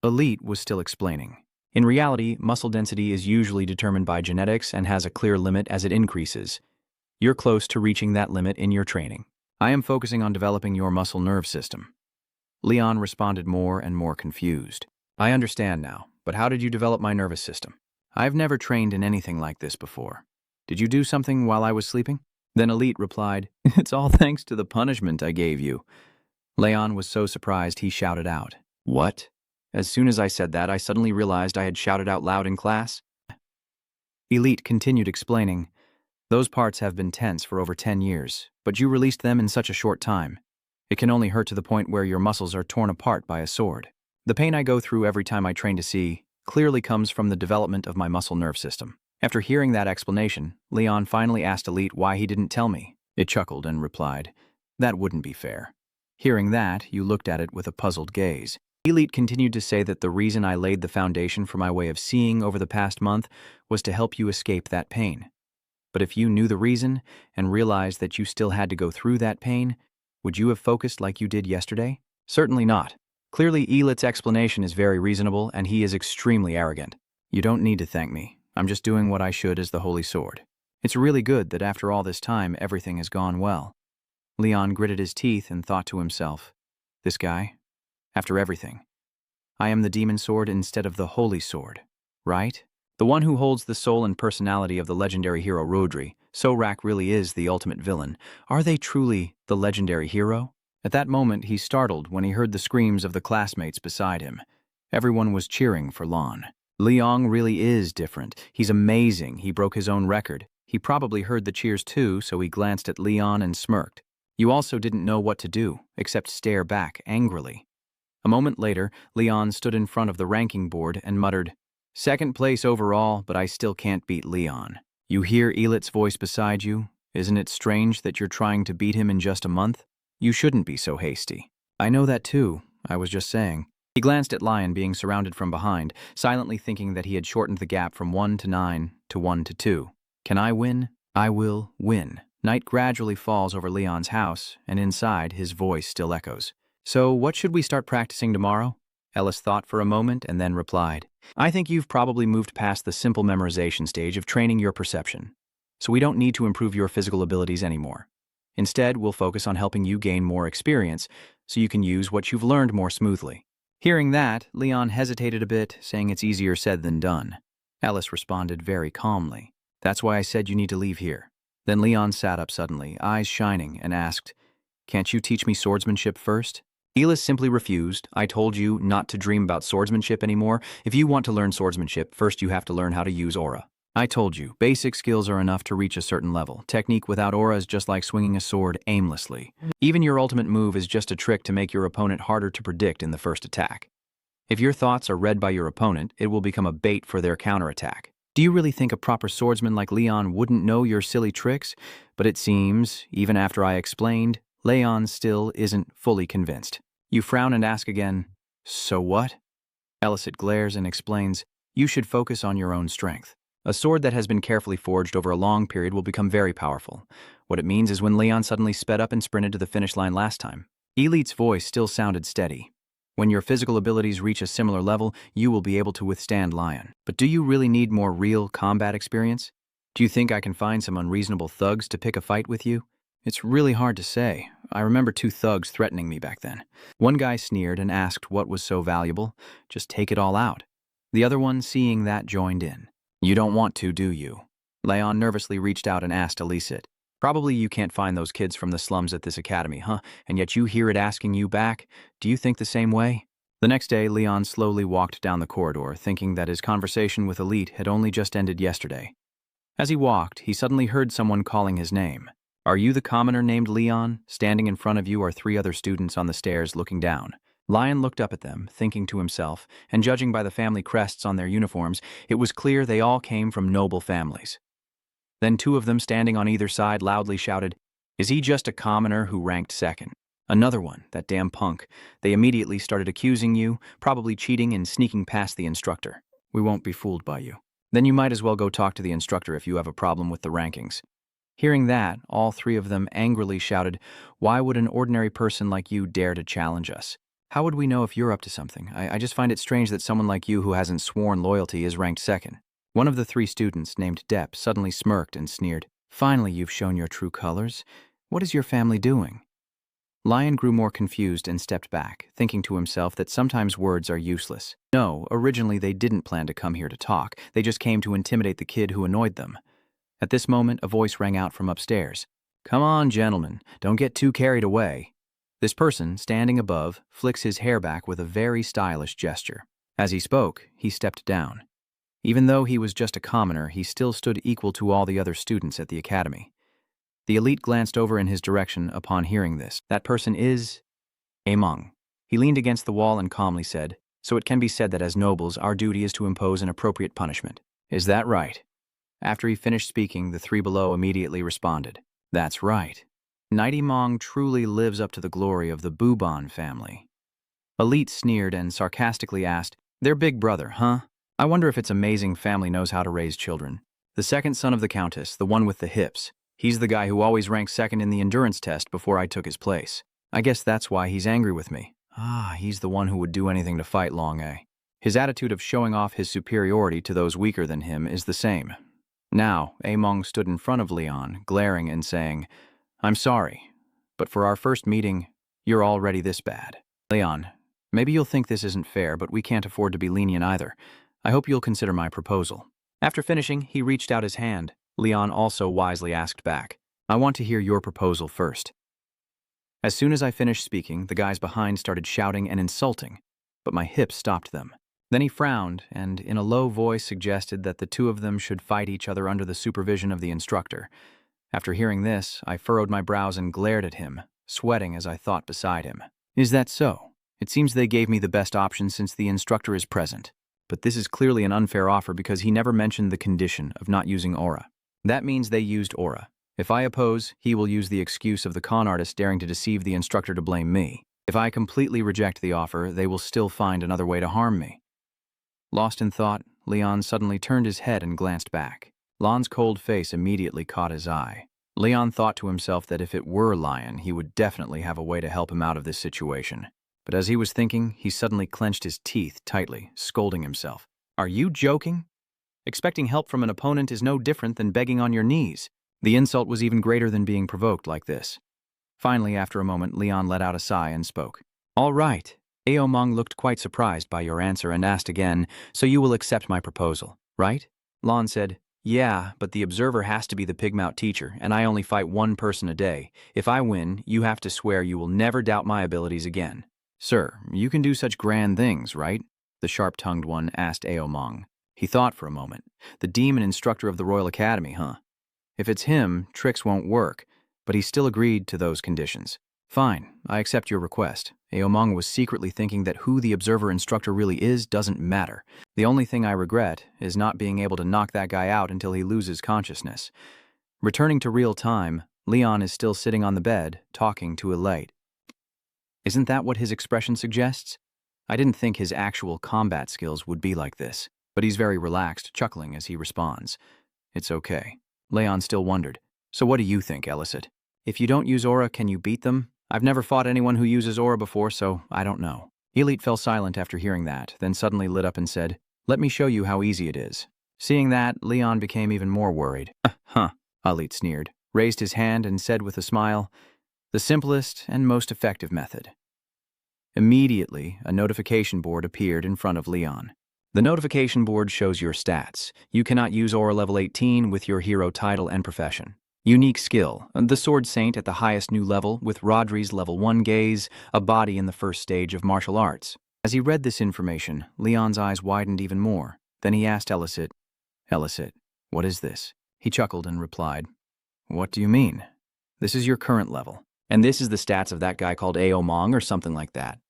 Elite was still explaining. In reality, muscle density is usually determined by genetics and has a clear limit as it increases. You're close to reaching that limit in your training. I am focusing on developing your muscle nerve system. Leon responded more and more confused. "I understand now, but how did you develop my nervous system? I've never trained in anything like this before. Did you do something while I was sleeping?" Then Elite replied, "It's all thanks to the punishment I gave you." Leon was so surprised he shouted out, "What?" As soon as I said that, I suddenly realized I had shouted out loud in class. Elite continued explaining, "Those parts have been tense for over 10 years, but you released them in such a short time. It can only hurt to the point where your muscles are torn apart by a sword. The pain I go through every time I train to see clearly comes from the development of my muscle nerve system." After hearing that explanation, Leon finally asked Elite why he didn't tell me. It chuckled and replied, "That wouldn't be fair." Hearing that, you looked at it with a puzzled gaze. Elite continued to say that the reason I laid the foundation for my way of seeing over the past month was to help you escape that pain. But if you knew the reason and realized that you still had to go through that pain, would you have focused like you did yesterday? Certainly not. Clearly, Elit's explanation is very reasonable and he is extremely arrogant. "You don't need to thank me. I'm just doing what I should as the Holy Sword. It's really good that after all this time, everything has gone well." Leon gritted his teeth and thought to himself, "This guy? After everything. I am the demon sword instead of the holy sword, right? The one who holds the soul and personality of the legendary hero Rodri. Sorak really is the ultimate villain. Are they truly the legendary hero?" At that moment, he startled when he heard the screams of the classmates beside him. Everyone was cheering for Lon. Iong really is different. He's amazing. He broke his own record. He probably heard the cheers too, so he glanced at Leon and smirked. You also didn't know what to do, except stare back angrily. A moment later, Leon stood in front of the ranking board and muttered, "Second place overall, but I still can't beat Leon." You hear Elit's voice beside you? Isn't it strange that you're trying to beat him in just a month? You shouldn't be so hasty. I know that too. I was just saying. He glanced at Lion being surrounded from behind, silently thinking that he had shortened the gap from 1 to 9 to 1 to 2. Can I win? I will win. Night gradually falls over Leon's house, and inside, his voice still echoes. "So, what should we start practicing tomorrow?" Ellis thought for a moment and then replied, "I think you've probably moved past the simple memorization stage of training your perception. So we don't need to improve your physical abilities anymore. Instead, we'll focus on helping you gain more experience so you can use what you've learned more smoothly." Hearing that, Leon hesitated a bit, saying it's easier said than done. Ellis responded very calmly, "That's why I said you need to leave here." Then Leon sat up suddenly, eyes shining, and asked, "Can't you teach me swordsmanship first?" Ellis simply refused. "I told you not to dream about swordsmanship anymore. If you want to learn swordsmanship, first you have to learn how to use aura. I told you, basic skills are enough to reach a certain level. Technique without aura is just like swinging a sword aimlessly. Even your ultimate move is just a trick to make your opponent harder to predict in the first attack. If your thoughts are read by your opponent, it will become a bait for their counterattack. Do you really think a proper swordsman like Leon wouldn't know your silly tricks? But it seems, even after I explained, Leon still isn't fully convinced. You frown and ask again, "So what?" Elicit glares and explains, "You should focus on your own strength. A sword that has been carefully forged over a long period will become very powerful." What it means is when Leon suddenly sped up and sprinted to the finish line last time. Elite's voice still sounded steady. "When your physical abilities reach a similar level, you will be able to withstand Lion. But do you really need more real combat experience? Do you think I can find some unreasonable thugs to pick a fight with you? It's really hard to say. I remember 2 thugs threatening me back then. One guy sneered and asked what was so valuable. Just take it all out. The other one, seeing that, joined in. You don't want to, do you? Leon nervously reached out and asked Elicit. Probably you can't find those kids from the slums at this academy, huh? And yet you hear it asking you back? Do you think the same way? The next day, Leon slowly walked down the corridor, thinking that his conversation with Elite had only just ended yesterday. As he walked, he suddenly heard someone calling his name. Are you the commoner named Leon? Standing in front of you are 3 other students on the stairs looking down. Lion looked up at them, thinking to himself, and judging by the family crests on their uniforms, it was clear they all came from noble families. Then 2 of them standing on either side loudly shouted, Is he just a commoner who ranked second? Another one, that damn punk. They immediately started accusing you, probably cheating and sneaking past the instructor. We won't be fooled by you. Then you might as well go talk to the instructor if you have a problem with the rankings. Hearing that, all 3 of them angrily shouted, Why would an ordinary person like you dare to challenge us? How would we know if you're up to something? I just find it strange that someone like you who hasn't sworn loyalty is ranked second. One of the 3 students, named Depp, suddenly smirked and sneered. Finally, you've shown your true colors. What is your family doing? Lion grew more confused and stepped back, thinking to himself that sometimes words are useless. No, originally they didn't plan to come here to talk. They just came to intimidate the kid who annoyed them. At this moment, a voice rang out from upstairs. Come on, gentlemen, don't get too carried away. This person, standing above, flicks his hair back with a very stylish gesture. As he spoke, he stepped down. Even though he was just a commoner, he still stood equal to all the other students at the academy. The elite glanced over in his direction upon hearing this. That person is Iong. He leaned against the wall and calmly said, So it can be said that as nobles, our duty is to impose an appropriate punishment. Is that right? After he finished speaking, the 3 below immediately responded. That's right. Knight Iong truly lives up to the glory of the Bubon family. Elite sneered and sarcastically asked, Their big brother, huh? I wonder if its amazing family knows how to raise children. The second son of the Countess, the one with the hips. He's the guy who always ranked second in the endurance test before I took his place. I guess that's why he's angry with me. He's the one who would do anything to fight Long A. His attitude of showing off his superiority to those weaker than him is the same. Now, Iong stood in front of Leon, glaring and saying, I'm sorry, but for our first meeting, you're already this bad. Leon, maybe you'll think this isn't fair, but we can't afford to be lenient either. I hope you'll consider my proposal. After finishing, he reached out his hand. Leon also wisely asked back, I want to hear your proposal first. As soon as I finished speaking, the guys behind started shouting and insulting, but my hips stopped them. Then he frowned and, in a low voice, suggested that the 2 of them should fight each other under the supervision of the instructor. After hearing this, I furrowed my brows and glared at him, sweating as I thought beside him. Is that so? It seems they gave me the best option since the instructor is present. But this is clearly an unfair offer because he never mentioned the condition of not using aura. That means they used aura. If I oppose, he will use the excuse of the con artist daring to deceive the instructor to blame me. If I completely reject the offer, they will still find another way to harm me. Lost in thought, Leon suddenly turned his head and glanced back. Lon's cold face immediately caught his eye. Leon thought to himself that if it were Lion, he would definitely have a way to help him out of this situation. But as he was thinking, he suddenly clenched his teeth tightly, scolding himself. Are you joking? Expecting help from an opponent is no different than begging on your knees. The insult was even greater than being provoked like this. Finally, after a moment, Leon let out a sigh and spoke. All right. Iong looked quite surprised by your answer and asked again, so you will accept my proposal, right? Lon said, Yeah, but the observer has to be the Pigmout teacher, and I only fight 1 person a day. If I win, you have to swear you will never doubt my abilities again. Sir, you can do such grand things, right? The sharp-tongued one asked Iong. He thought for a moment. The demon instructor of the Royal Academy, huh? If it's him, tricks won't work, but he still agreed to those conditions. Fine, I accept your request. Iong was secretly thinking that who the observer instructor really is doesn't matter. The only thing I regret is not being able to knock that guy out until he loses consciousness. Returning to real time, Leon is still sitting on the bed, talking to Elite. Isn't that what his expression suggests? I didn't think his actual combat skills would be like this. But he's very relaxed, chuckling as he responds. It's okay. Leon still wondered. So what do you think, Elicit? If you don't use aura, can you beat them? I've never fought anyone who uses aura before, so I don't know. Elite fell silent after hearing that, then suddenly lit up and said, Let me show you how easy it is. Seeing that, Leon became even more worried. Huh, Elite sneered, raised his hand and said with a smile, The simplest and most effective method. Immediately, a notification board appeared in front of Leon. The notification board shows your stats. You cannot use aura level 18 with your hero title and profession. Unique skill, the Sword Saint at the highest new level with Rodri's level 1 gaze, a body in the first stage of martial arts. As he read this information, Leon's eyes widened even more. Then he asked Elicit, what is this? He chuckled and replied, what do you mean? This is your current level. And this is the stats of that guy called Iong or something like that.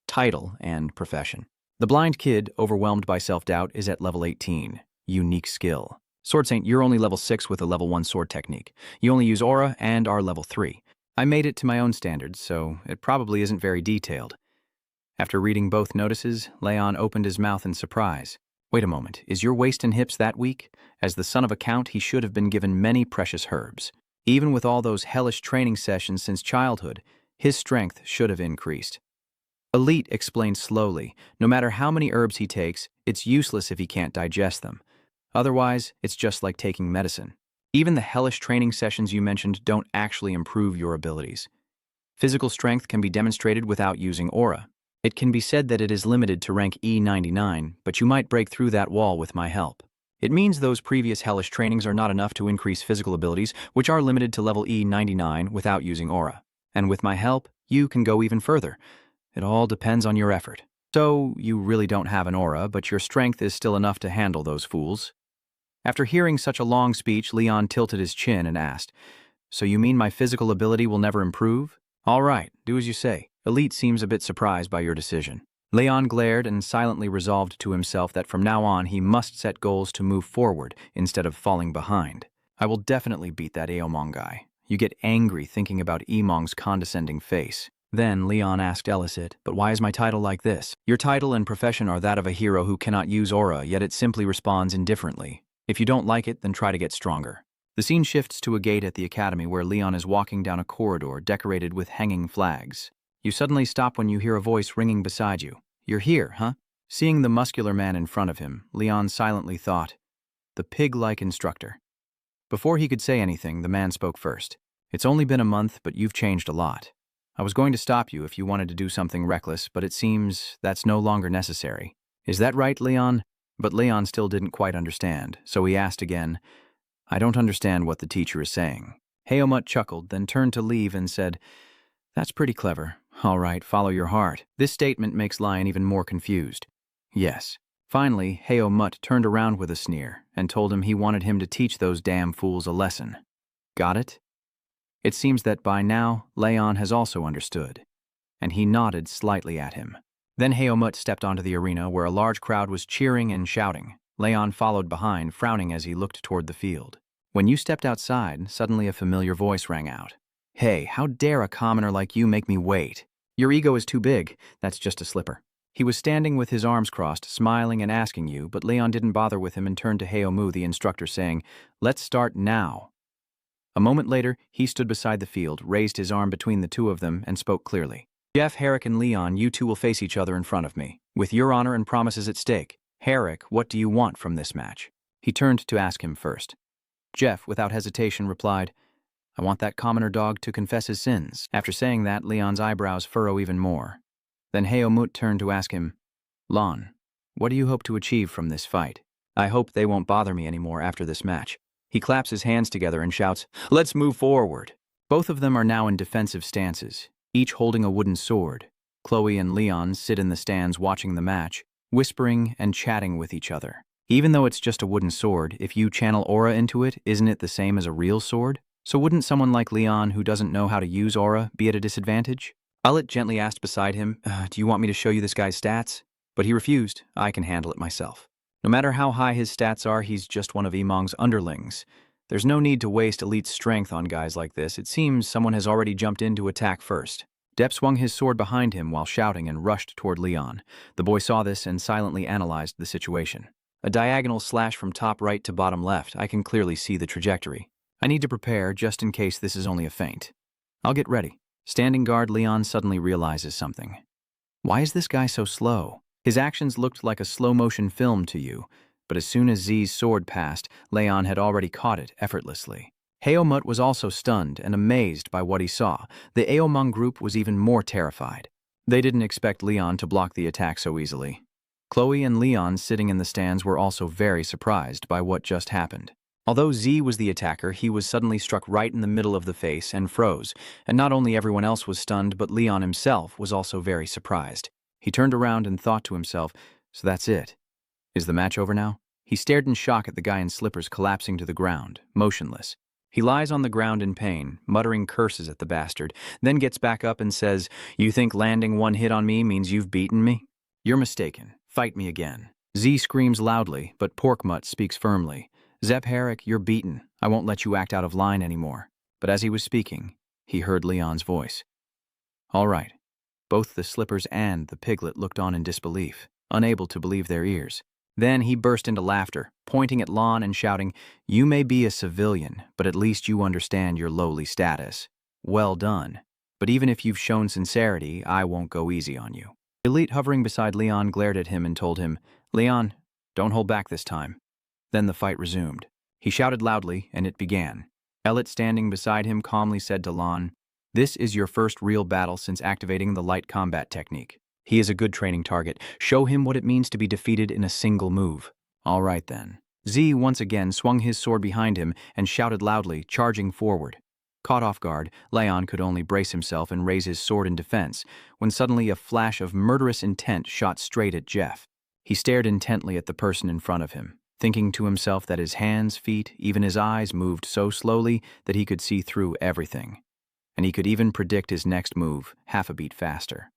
Title and profession. The blind kid, overwhelmed by self-doubt, is at level 18. Unique skill. Sword Saint, you're only level 6 with a level 1 sword technique. You only use aura and are level 3. I made it to my own standards, so it probably isn't very detailed. After reading both notices, Leon opened his mouth in surprise. Wait a moment, is your waist and hips that weak? As the son of a count, he should have been given many precious herbs. Even with all those hellish training sessions since childhood, his strength should have increased. Elite explained slowly, no matter how many herbs he takes, it's useless if he can't digest them. Otherwise, it's just like taking medicine. Even the hellish training sessions you mentioned don't actually improve your abilities. Physical strength can be demonstrated without using aura. It can be said that it is limited to rank E99, but you might break through that wall with my help. It means those previous hellish trainings are not enough to increase physical abilities, which are limited to level E99 without using aura. And with my help, you can go even further. It all depends on your effort. So, you really don't have an aura, but your strength is still enough to handle those fools. After hearing such a long speech, Leon tilted his chin and asked, so you mean my physical ability will never improve? All right, do as you say. Elite seems a bit surprised by your decision. Leon glared and silently resolved to himself that from now on he must set goals to move forward instead of falling behind. I will definitely beat that Iong guy. You get angry thinking about Iong's condescending face. Then Leon asked Elicit, but why is my title like this? Your title and profession are that of a hero who cannot use aura, yet it simply responds indifferently. If you don't like it, then try to get stronger. The scene shifts to a gate at the academy where Leon is walking down a corridor decorated with hanging flags. You suddenly stop when you hear a voice ringing beside you. You're here, huh? Seeing the muscular man in front of him, Leon silently thought, the pig-like instructor. Before he could say anything, the man spoke first. It's only been a month, but you've changed a lot. I was going to stop you if you wanted to do something reckless, but it seems that's no longer necessary. Is that right, Leon? But Leon still didn't quite understand, so he asked again, I don't understand what the teacher is saying. Hayomut chuckled, then turned to leave and said, that's pretty clever. All right, follow your heart. This statement makes Lion even more confused. Yes. Finally, Hayomut turned around with a sneer and told him he wanted him to teach those damn fools a lesson. Got it? It seems that by now, Leon has also understood, and he nodded slightly at him. Then Hayomut stepped onto the arena where a large crowd was cheering and shouting. Leon followed behind, frowning as he looked toward the field. When you stepped outside, suddenly a familiar voice rang out. Hey, how dare a commoner like you make me wait? Your ego is too big. That's just a slipper. He was standing with his arms crossed, smiling and asking you, but Leon didn't bother with him and turned to Hayomu, the instructor, saying, let's start now. A moment later, he stood beside the field, raised his arm between the two of them, and spoke clearly. Jeff, Herrick, and Leon, you two will face each other in front of me. With your honor and promises at stake. Herrick, what do you want from this match? He turned to ask him first. Jeff, without hesitation, replied, I want that commoner dog to confess his sins. After saying that, Leon's eyebrows furrow even more. Then Hayomut turned to ask him, Lon, what do you hope to achieve from this fight? I hope they won't bother me anymore after this match. He claps his hands together and shouts, let's move forward. Both of them are now in defensive stances, each holding a wooden sword. Chloe and Leon sit in the stands watching the match, whispering and chatting with each other. Even though it's just a wooden sword, if you channel aura into it, isn't it the same as a real sword? So wouldn't someone like Leon who doesn't know how to use aura be at a disadvantage? Ullet gently asked beside him, do you want me to show you this guy's stats? But he refused. I can handle it myself. No matter how high his stats are, he's just one of Imong's underlings. There's no need to waste Elite's strength on guys like this. It seems someone has already jumped in to attack first. Depp swung his sword behind him while shouting and rushed toward Leon. The boy saw this and silently analyzed the situation. A diagonal slash from top right to bottom left. I can clearly see the trajectory. I need to prepare just in case this is only a feint. I'll get ready. Standing guard Leon suddenly realizes something. Why is this guy so slow? His actions looked like a slow-motion film to you, but as soon as Z's sword passed, Leon had already caught it effortlessly. Hayomut was also stunned and amazed by what he saw. The Aomung group was even more terrified. They didn't expect Leon to block the attack so easily. Chloe and Leon, sitting in the stands, were also very surprised by what just happened. Although Z was the attacker, he was suddenly struck right in the middle of the face and froze, and not only everyone else was stunned, but Leon himself was also very surprised. He turned around and thought to himself, so that's it. Is the match over now? He stared in shock at the guy in slippers collapsing to the ground, motionless. He lies on the ground in pain, muttering curses at the bastard, then gets back up and says, "You think landing one hit on me means you've beaten me? You're mistaken. Fight me again." Z screams loudly, but Porkmutt speaks firmly. "Zep Herrick, you're beaten. I won't let you act out of line anymore." But as he was speaking, he heard Leon's voice. "All right." Both the slippers and the piglet looked on in disbelief, unable to believe their ears. Then he burst into laughter, pointing at Lon and shouting, "You may be a civilian, but at least you understand your lowly status. Well done. But even if you've shown sincerity, I won't go easy on you." Elite, hovering beside Leon, glared at him and told him, "Leon, don't hold back this time." Then the fight resumed. He shouted loudly, and it began. Elliot, standing beside him, calmly said to Lon, "This is your first real battle since activating the light combat technique. He is a good training target. Show him what it means to be defeated in a single move." "All right, then." Z once again swung his sword behind him and shouted loudly, charging forward. Caught off guard, Leon could only brace himself and raise his sword in defense, when suddenly a flash of murderous intent shot straight at Jeff. He stared intently at the person in front of him, thinking to himself that his hands, feet, even his eyes moved so slowly that he could see through everything. And he could even predict his next move half a beat faster.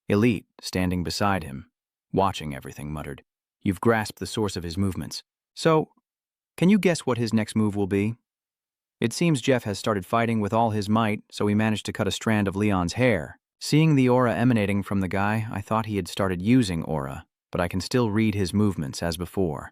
Elite, standing beside him, watching everything, muttered, "You've grasped the source of his movements. So, can you guess what his next move will be?" It seems Jeff has started fighting with all his might, so he managed to cut a strand of Leon's hair. Seeing the aura emanating from the guy, I thought he had started using aura, but I can still read his movements as before.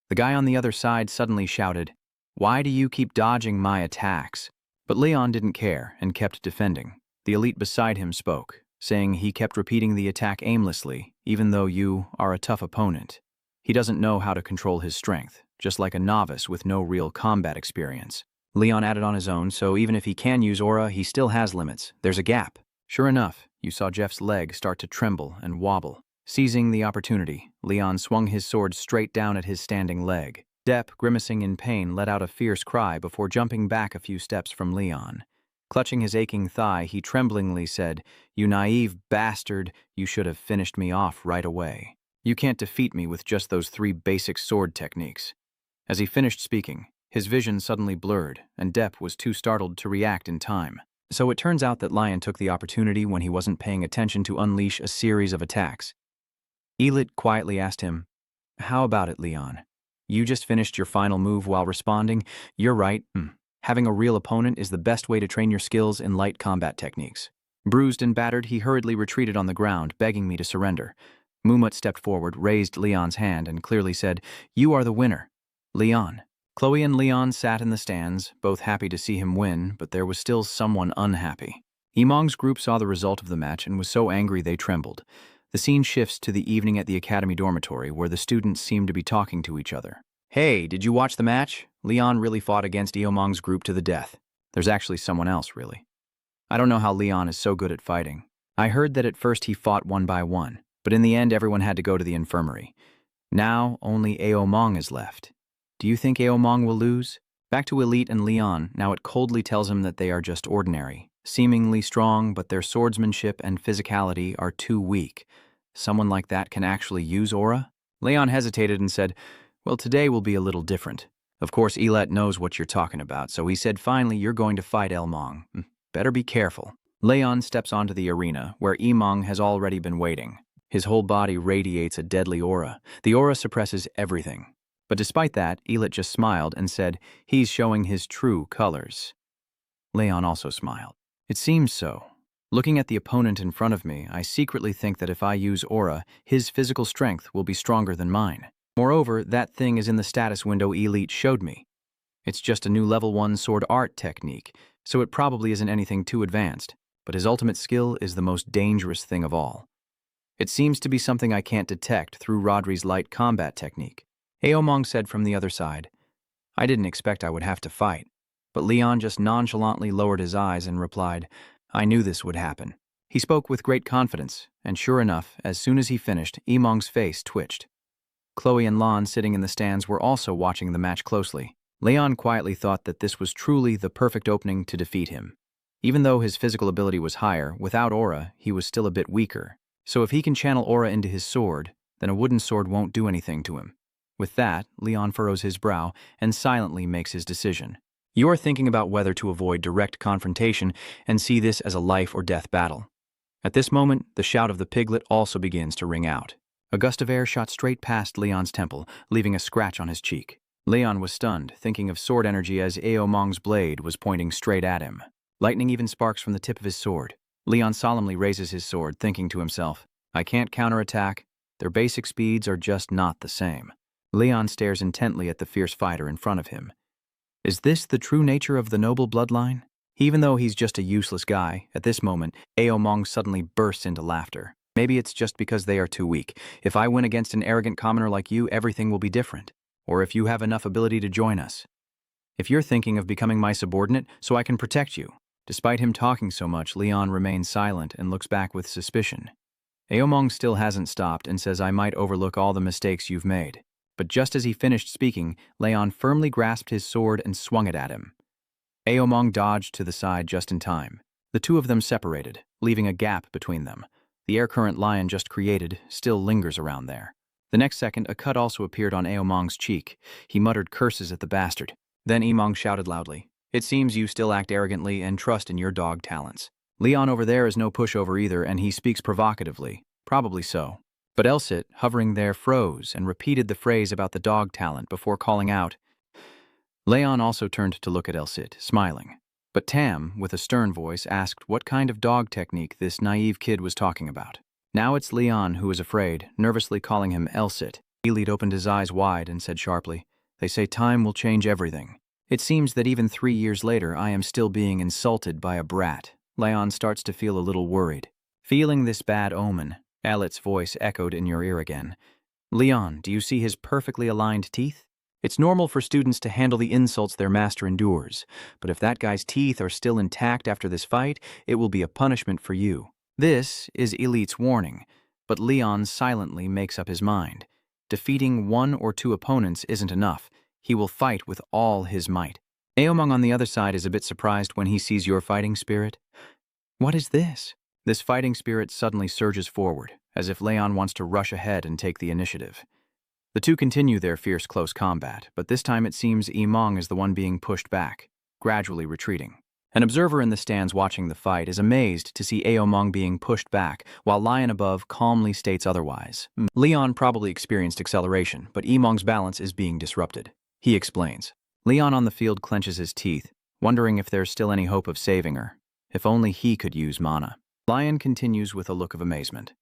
The guy on the other side suddenly shouted, "Why do you keep dodging my attacks?" But Leon didn't care and kept defending. The elite beside him spoke, saying he kept repeating the attack aimlessly, even though you are a tough opponent. He doesn't know how to control his strength, just like a novice with no real combat experience. Leon added on his own, so even if he can use aura, he still has limits. There's a gap. Sure enough, you saw Jeff's leg start to tremble and wobble. Seizing the opportunity, Leon swung his sword straight down at his standing leg. Depp, grimacing in pain, let out a fierce cry before jumping back a few steps from Leon. Clutching his aching thigh, he tremblingly said, "You naive bastard, you should have finished me off right away. You can't defeat me with just those 3 basic sword techniques." As he finished speaking, his vision suddenly blurred, and Depp was too startled to react in time. So it turns out that Lion took the opportunity when he wasn't paying attention to unleash a series of attacks. Elite quietly asked him, "How about it, Leon? You just finished your final move while responding. You're right. Having a real opponent is the best way to train your skills in light combat techniques." Bruised and battered, he hurriedly retreated on the ground, begging me to surrender. Mumut stepped forward, raised Leon's hand, and clearly said, "You are the winner, Leon." Chloe and Leon sat in the stands, both happy to see him win, but there was still someone unhappy. Iong's group saw the result of the match and was so angry they trembled. The scene shifts to the evening at the academy dormitory, where the students seem to be talking to each other. "Hey, did you watch the match? Leon really fought against Iong's group to the death. There's actually someone else, really. I don't know how Leon is so good at fighting. I heard that at first he fought one by one, but in the end everyone had to go to the infirmary. Now only Iong is left. Do you think Iong will lose?" Back to Elite and Leon, now it coldly tells him that they are just ordinary, seemingly strong, but their swordsmanship and physicality are too weak. Someone like that can actually use aura? Leon hesitated and said, "Well, today will be a little different. Of course, Elat knows what you're talking about, so he said, finally, you're going to fight Elmong. Better be careful." Leon steps onto the arena, where Iong has already been waiting. His whole body radiates a deadly aura. The aura suppresses everything. But despite that, Elat just smiled and said, "He's showing his true colors." Leon also smiled. "It seems so. Looking at the opponent in front of me, I secretly think that if I use aura, his physical strength will be stronger than mine. Moreover, that thing is in the status window Elite showed me. It's just a new level 1 sword art technique, so it probably isn't anything too advanced, but his ultimate skill is the most dangerous thing of all. It seems to be something I can't detect through Rodri's light combat technique." Aomong said from the other side, "I didn't expect I would have to fight." But Leon just nonchalantly lowered his eyes and replied, "I knew this would happen." He spoke with great confidence, and sure enough, as soon as he finished, Imong's face twitched. Chloe and Lon, sitting in the stands, were also watching the match closely. Leon quietly thought that this was truly the perfect opening to defeat him. Even though his physical ability was higher, without aura, he was still a bit weaker. So if he can channel aura into his sword, then a wooden sword won't do anything to him. With that, Leon furrows his brow and silently makes his decision. You are thinking about whether to avoid direct confrontation and see this as a life or death battle. At this moment, the shout of the piglet also begins to ring out. A gust of air shot straight past Leon's temple, leaving a scratch on his cheek. Leon was stunned, thinking of sword energy as Aomong's blade was pointing straight at him. Lightning even sparks from the tip of his sword. Leon solemnly raises his sword, thinking to himself, I can't counterattack. Their basic speeds are just not the same. Leon stares intently at the fierce fighter in front of him. Is this the true nature of the noble bloodline? Even though he's just a useless guy, at this moment, Aomong suddenly bursts into laughter. Maybe it's just because they are too weak. If I win against an arrogant commoner like you, everything will be different. Or if you have enough ability to join us. If you're thinking of becoming my subordinate, so I can protect you. Despite him talking so much, Leon remains silent and looks back with suspicion. Aomong still hasn't stopped and says I might overlook all the mistakes you've made. But just as he finished speaking, Leon firmly grasped his sword and swung it at him. Aomong dodged to the side just in time. The two of them separated, leaving a gap between them. The air current Lion just created still lingers around there. The next second, a cut also appeared on Aomong's cheek. He muttered curses at the bastard. Then Imong shouted loudly, It seems you still act arrogantly and trust in your dog talents. Leon over there is no pushover either, and he speaks provocatively. Probably so. But Elsit, hovering there, froze and repeated the phrase about the dog talent before calling out. Leon also turned to look at Elsit, smiling. But Tam, with a stern voice, asked what kind of dog technique this naive kid was talking about. Now it's Leon who is afraid, nervously calling him Elsit. Elite opened his eyes wide and said sharply, They say time will change everything. It seems that even 3 years later I am still being insulted by a brat. Leon starts to feel a little worried. Feeling this bad omen, Elit's voice echoed in your ear again. Leon, do you see his perfectly aligned teeth? It's normal for students to handle the insults their master endures, but if that guy's teeth are still intact after this fight, it will be a punishment for you. This is Elite's warning, but Leon silently makes up his mind. Defeating 1 or 2 opponents isn't enough. He will fight with all his might. Aomong on the other side is a bit surprised when he sees your fighting spirit. What is this? This fighting spirit suddenly surges forward, as if Leon wants to rush ahead and take the initiative. The two continue their fierce close combat, but this time it seems Imong is the one being pushed back, gradually retreating. An observer in the stands watching the fight is amazed to see Aomong being pushed back, while Lion above calmly states otherwise. Leon probably experienced acceleration, but Imong's balance is being disrupted. He explains. Leon on the field clenches his teeth, wondering if there's still any hope of saving her. If only he could use mana. Lion continues with a look of amazement.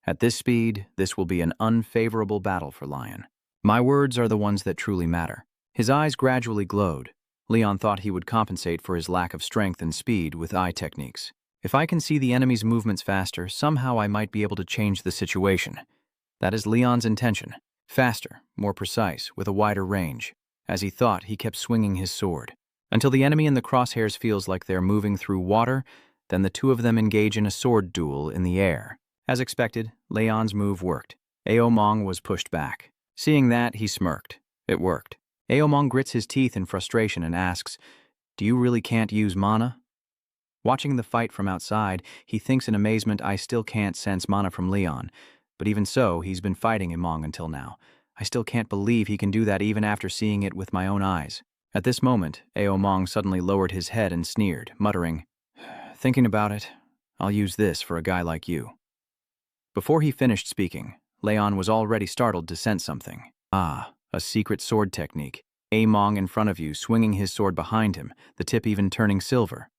At this speed, this will be an unfavorable battle for Lion. My words are the ones that truly matter. His eyes gradually glowed. Leon thought he would compensate for his lack of strength and speed with eye techniques. If I can see the enemy's movements faster, somehow I might be able to change the situation. That is Leon's intention. Faster, more precise, with a wider range. As he thought, he kept swinging his sword. Until the enemy in the crosshairs feels like they're moving through water, then the two of them engage in a sword duel in the air. As expected, Leon's move worked. Aomong was pushed back. Seeing that, he smirked. It worked. Aomong grits his teeth in frustration and asks, Do you really can't use mana? Watching the fight from outside, he thinks in amazement I still can't sense mana from Leon. But even so, he's been fighting Imong until now. I still can't believe he can do that even after seeing it with my own eyes. At this moment, Aomong suddenly lowered his head and sneered, muttering, Thinking about it, I'll use this for a guy like you. Before he finished speaking, Leon was already startled to sense something. Ah, a secret sword technique. Aomong in front of you, swinging his sword behind him, the tip even turning silver.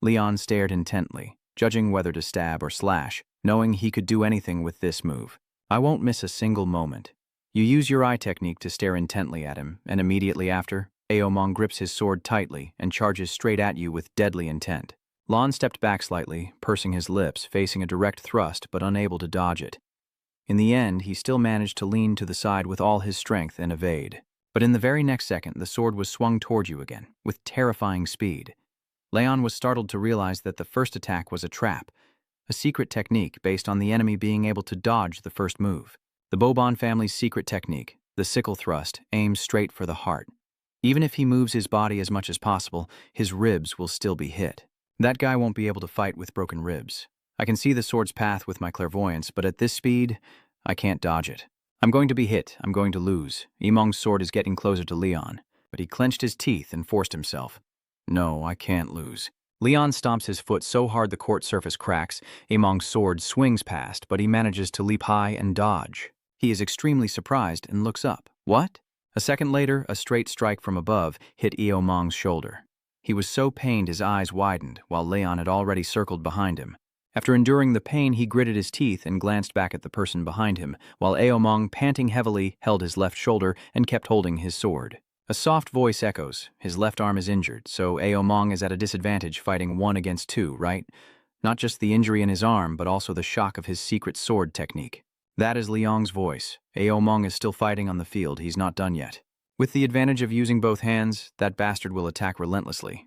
Leon stared intently, judging whether to stab or slash, knowing he could do anything with this move. I won't miss a single moment. You use your eye technique to stare intently at him, and immediately after, Aomong grips his sword tightly and charges straight at you with deadly intent. Lon stepped back slightly, pursing his lips, facing a direct thrust but unable to dodge it. In the end, he still managed to lean to the side with all his strength and evade. But in the very next second, the sword was swung toward you again, with terrifying speed. Leon was startled to realize that the first attack was a trap. a secret technique based on the enemy being able to dodge the first move. The Bobon family's secret technique, the sickle thrust, aims straight for the heart. Even if he moves his body as much as possible, his ribs will still be hit. That guy won't be able to fight with broken ribs. I can see the sword's path with my clairvoyance, but at this speed, I can't dodge it. I'm going to be hit. I'm going to lose. Iong's sword is getting closer to Leon, but he clenched his teeth and forced himself. No, I can't lose. Leon stomps his foot so hard the court surface cracks. Iong's sword swings past, but he manages to leap high and dodge. He is extremely surprised and looks up. What? A second later, a straight strike from above hit Iong's shoulder. He was so pained his eyes widened, while Leon had already circled behind him. After enduring the pain, he gritted his teeth and glanced back at the person behind him, while Iong, panting heavily, held his left shoulder and kept holding his sword. A soft voice echoes. His left arm is injured, so Iong is at a disadvantage fighting 1 against 2, right? Not just the injury in his arm, but also the shock of his secret sword technique. That is Liang's voice. Iong is still fighting on the field. He's not done yet. With the advantage of using both hands, that bastard will attack relentlessly.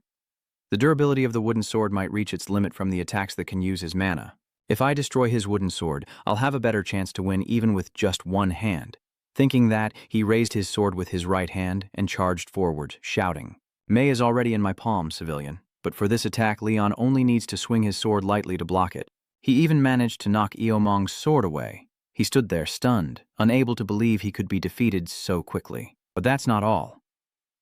The durability of the wooden sword might reach its limit from the attacks that can use his mana. If I destroy his wooden sword, I'll have a better chance to win even with just one hand. Thinking that, he raised his sword with his right hand and charged forward, shouting, "May is already in my palm, civilian." But for this attack, Leon only needs to swing his sword lightly to block it. He even managed to knock Iong's sword away. He stood there stunned, unable to believe he could be defeated so quickly. But that's not all.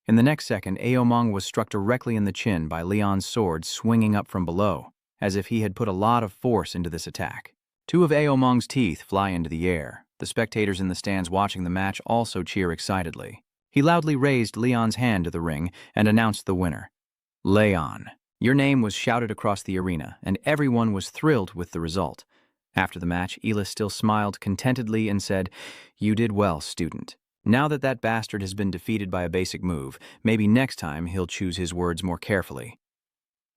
In the next second, Iong was struck directly in the chin by Leon's sword swinging up from below, as if he had put a lot of force into this attack. 2 of Iong's teeth fly into the air. The spectators in the stands watching the match also cheer excitedly. He loudly raised Leon's hand to the ring and announced the winner. Leon. Your name was shouted across the arena, and everyone was thrilled with the result. After the match, Elis still smiled contentedly and said, "You did well, student. Now that bastard has been defeated by a basic move, maybe next time he'll choose his words more carefully."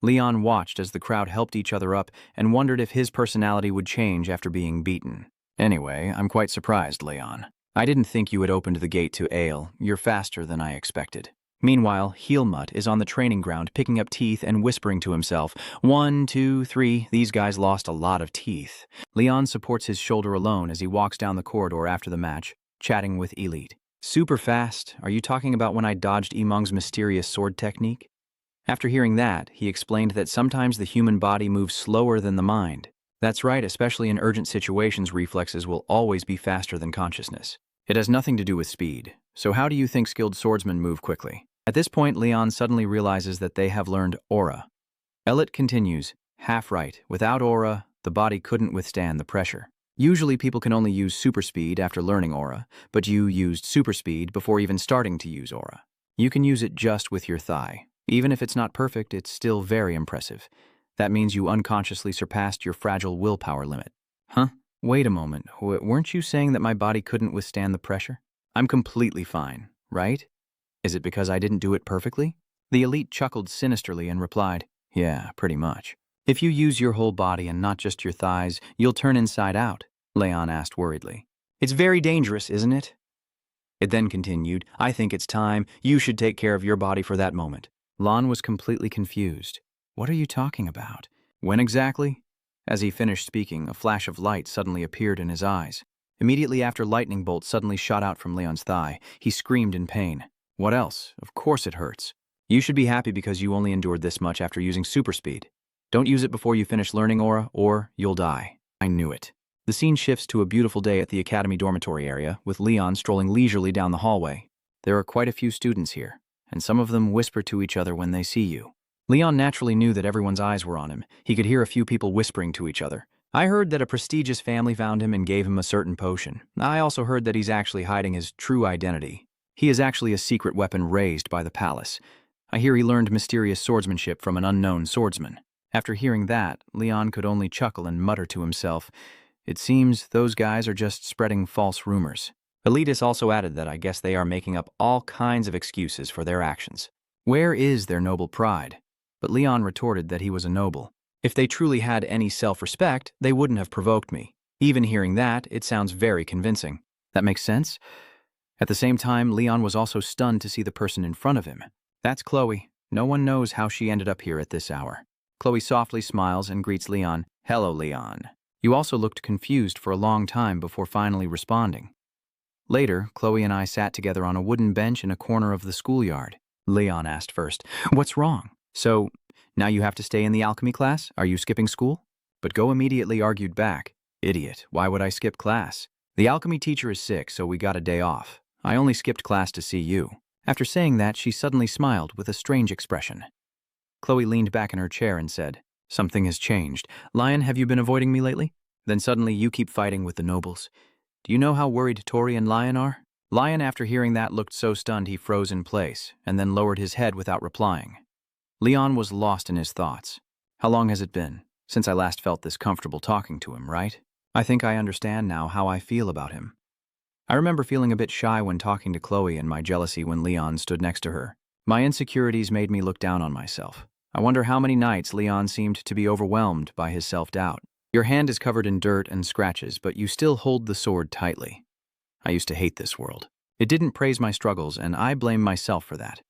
Leon watched as the crowd helped each other up and wondered if his personality would change after being beaten. Anyway, I'm quite surprised, Leon. I didn't think you had opened the gate to Ale. You're faster than I expected. Meanwhile, Heelmutt is on the training ground picking up teeth and whispering to himself, 1, 2, 3, these guys lost a lot of teeth. Leon supports his shoulder alone as he walks down the corridor after the match, chatting with Elite. Super fast? Are you talking about when I dodged Iong's mysterious sword technique? After hearing that, he explained that sometimes the human body moves slower than the mind. That's right, especially in urgent situations, reflexes will always be faster than consciousness. It has nothing to do with speed. So how do you think skilled swordsmen move quickly? At this point, Leon suddenly realizes that they have learned aura. Elliot continues, half right. Without aura, the body couldn't withstand the pressure. Usually people can only use super speed after learning aura, but you used super speed before even starting to use aura. You can use it just with your thigh. Even if it's not perfect, it's still very impressive. That means you unconsciously surpassed your fragile willpower limit. Huh? Wait a moment, weren't you saying that my body couldn't withstand the pressure? I'm completely fine, right? Is it because I didn't do it perfectly? The elite chuckled sinisterly and replied, yeah, pretty much. If you use your whole body and not just your thighs, you'll turn inside out, Leon asked worriedly. It's very dangerous, isn't it? It then continued, I think it's time. You should take care of your body for that moment. Lon was completely confused. What are you talking about? When exactly? As he finished speaking, a flash of light suddenly appeared in his eyes. Immediately after, lightning bolt suddenly shot out from Leon's thigh. He screamed in pain. What else? Of course it hurts. You should be happy because you only endured this much after using super speed. Don't use it before you finish learning aura, or you'll die. I knew it. The scene shifts to a beautiful day at the academy dormitory area, with Leon strolling leisurely down the hallway. There are quite a few students here, and some of them whisper to each other when they see you. Leon naturally knew that everyone's eyes were on him. He could hear a few people whispering to each other. I heard that a prestigious family found him and gave him a certain potion. I also heard that he's actually hiding his true identity. He is actually a secret weapon raised by the palace. I hear he learned mysterious swordsmanship from an unknown swordsman. After hearing that, Leon could only chuckle and mutter to himself, it seems those guys are just spreading false rumors. Elitis also added that I guess they are making up all kinds of excuses for their actions. Where is their noble pride? But Leon retorted that he was a noble. If they truly had any self-respect, they wouldn't have provoked me. Even hearing that, it sounds very convincing. That makes sense? At the same time, Leon was also stunned to see the person in front of him. That's Chloe. No one knows how she ended up here at this hour. Chloe softly smiles and greets Leon. Hello, Leon. You also looked confused for a long time before finally responding. Later, Chloe and I sat together on a wooden bench in a corner of the schoolyard. Leon asked first, "What's wrong? So, now you have to stay in the alchemy class? Are you skipping school?" But Go immediately argued back, "Idiot, why would I skip class? The alchemy teacher is sick, so we got a day off. I only skipped class to see you." After saying that, she suddenly smiled with a strange expression. Chloe leaned back in her chair and said, "Something has changed. Lion, have you been avoiding me lately? Then suddenly you keep fighting with the nobles. Do you know how worried Tori and Lion are?" Lion, after hearing that, looked so stunned he froze in place, and then lowered his head without replying. Leon was lost in his thoughts. How long has it been since I last felt this comfortable talking to him, right? I think I understand now how I feel about him. I remember feeling a bit shy when talking to Chloe and my jealousy when Leon stood next to her. My insecurities made me look down on myself. I wonder how many nights Leon seemed to be overwhelmed by his self-doubt. Your hand is covered in dirt and scratches, but you still hold the sword tightly. I used to hate this world. It didn't praise my struggles, and I blame myself for that.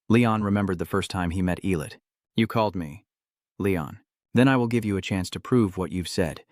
Leon remembered the first time he met Elit. You called me, Leon. Then I will give you a chance to prove what you've said.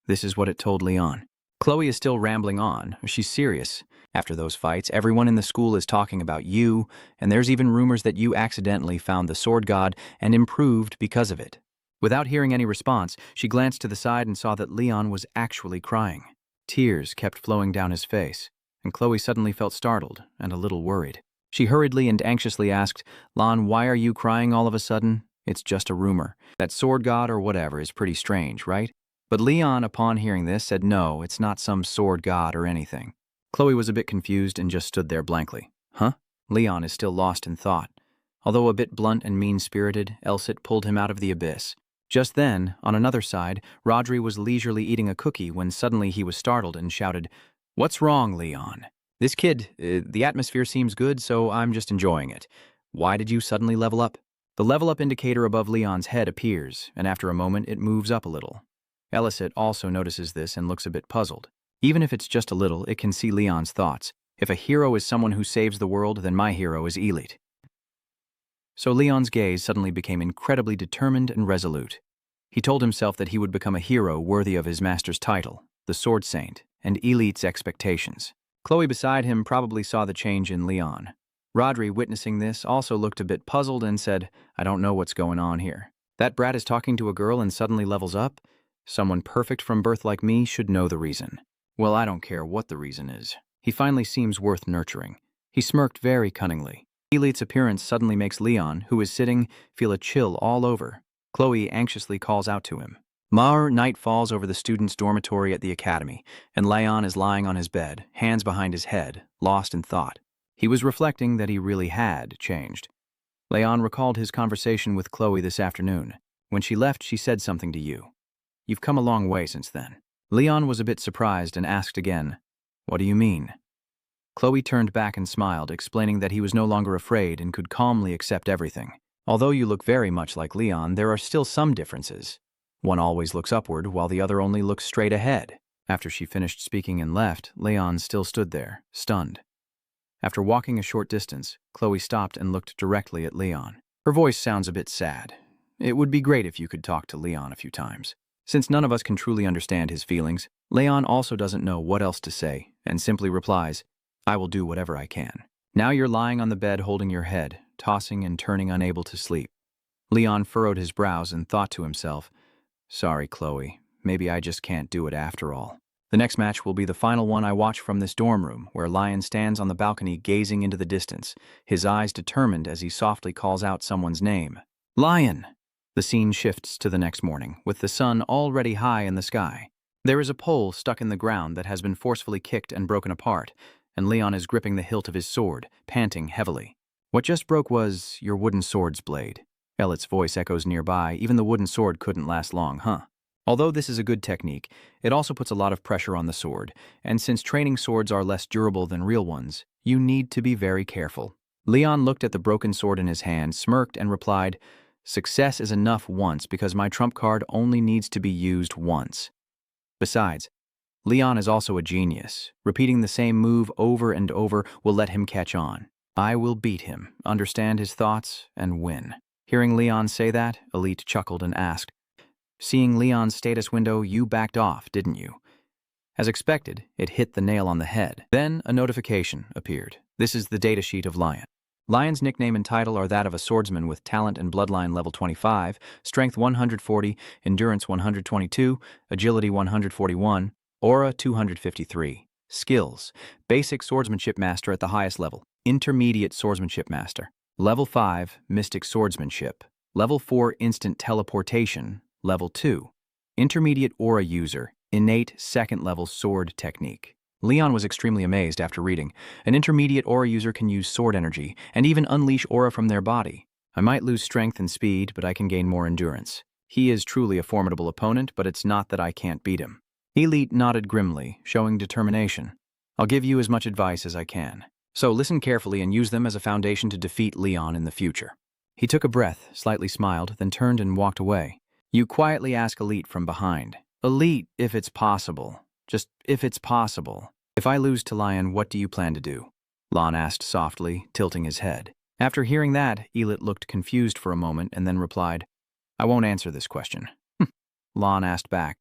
This is what it told Leon. Chloe is still rambling on. She's serious. After those fights, everyone in the school is talking about you, and there's even rumors that you accidentally found the sword god and improved because of it. Without hearing any response, she glanced to the side and saw that Leon was actually crying. Tears kept flowing down his face, and Chloe suddenly felt startled and a little worried. She hurriedly and anxiously asked, "Lon, why are you crying all of a sudden? It's just a rumor. That sword god or whatever is pretty strange, right?" But Leon, upon hearing this, said no, it's not some sword god or anything. Chloe was a bit confused and just stood there blankly. Huh? Leon is still lost in thought. Although a bit blunt and mean-spirited, Elsit pulled him out of the abyss. Just then, on another side, Rodri was leisurely eating a cookie when suddenly he was startled and shouted, "What's wrong, Leon? This kid, the atmosphere seems good, so I'm just enjoying it. Why did you suddenly level up?" The level up indicator above Leon's head appears, and after a moment it moves up a little. Ellicott also notices this and looks a bit puzzled. Even if it's just a little, it can see Leon's thoughts. If a hero is someone who saves the world, then my hero is Elit. So Leon's gaze suddenly became incredibly determined and resolute. He told himself that he would become a hero worthy of his master's title, the Sword Saint, and Elit's expectations. Chloe beside him probably saw the change in Leon. Rodri, witnessing this, also looked a bit puzzled and said, "I don't know what's going on here. That brat is talking to a girl and suddenly levels up? Someone perfect from birth like me should know the reason. Well, I don't care what the reason is. He finally seems worth nurturing." He smirked very cunningly. Elit's appearance suddenly makes Leon, who is sitting, feel a chill all over. Chloe anxiously calls out to him. Night falls over the students' dormitory at the academy, and Leon is lying on his bed, hands behind his head, lost in thought. He was reflecting that he really had changed. Leon recalled his conversation with Chloe this afternoon. When she left, she said something to you. You've come a long way since then. Leon was a bit surprised and asked again, "What do you mean?" Chloe turned back and smiled, explaining that he was no longer afraid and could calmly accept everything. Although you look very much like Leon, there are still some differences. One always looks upward, while the other only looks straight ahead. After she finished speaking and left, Leon still stood there, stunned. After walking a short distance, Chloe stopped and looked directly at Leon. Her voice sounds a bit sad. It would be great if you could talk to Leon a few times. Since none of us can truly understand his feelings, Leon also doesn't know what else to say, and simply replies, "I will do whatever I can." Now you're lying on the bed holding your head, tossing and turning unable to sleep. Leon furrowed his brows and thought to himself, "Sorry, Chloe, maybe I just can't do it after all." The next match will be the final one I watch from this dorm room, where Lion stands on the balcony gazing into the distance, his eyes determined as he softly calls out someone's name. "Lion!" The scene shifts to the next morning, with the sun already high in the sky. There is a pole stuck in the ground that has been forcefully kicked and broken apart, and Leon is gripping the hilt of his sword, panting heavily. What just broke was your wooden sword's blade. Elliot's voice echoes nearby. Even the wooden sword couldn't last long, huh? Although this is a good technique, it also puts a lot of pressure on the sword, and since training swords are less durable than real ones, you need to be very careful. Leon looked at the broken sword in his hand, smirked, and replied, "Success is enough once because my trump card only needs to be used once." Besides, Leon is also a genius. Repeating the same move over and over will let him catch on. I will beat him, understand his thoughts, and win. Hearing Leon say that, Elite chuckled and asked, "Seeing Leon's status window, you backed off, didn't you?" As expected, it hit the nail on the head. Then a notification appeared. This is the datasheet of Lion. Lion's nickname and title are that of a swordsman with talent and bloodline level 25, strength 140, endurance 122, agility 141, aura 253. Skills: basic swordsmanship master at the highest level, intermediate swordsmanship master, level 5, mystic swordsmanship, level 4, instant teleportation, level 2, intermediate aura user, innate second-level sword technique. Leon was extremely amazed after reading. An intermediate aura user can use sword energy and even unleash aura from their body. I might lose strength and speed, but I can gain more endurance. He is truly a formidable opponent, but it's not that I can't beat him. Elite nodded grimly, showing determination. I'll give you as much advice as I can. So listen carefully and use them as a foundation to defeat Leon in the future. He took a breath, slightly smiled, then turned and walked away. You quietly ask Elite from behind. Elite, if it's possible. Just if it's possible. If I lose to Lion, what do you plan to do? Lon asked softly, tilting his head. After hearing that, Elite looked confused for a moment and then replied, I won't answer this question. Lon asked back,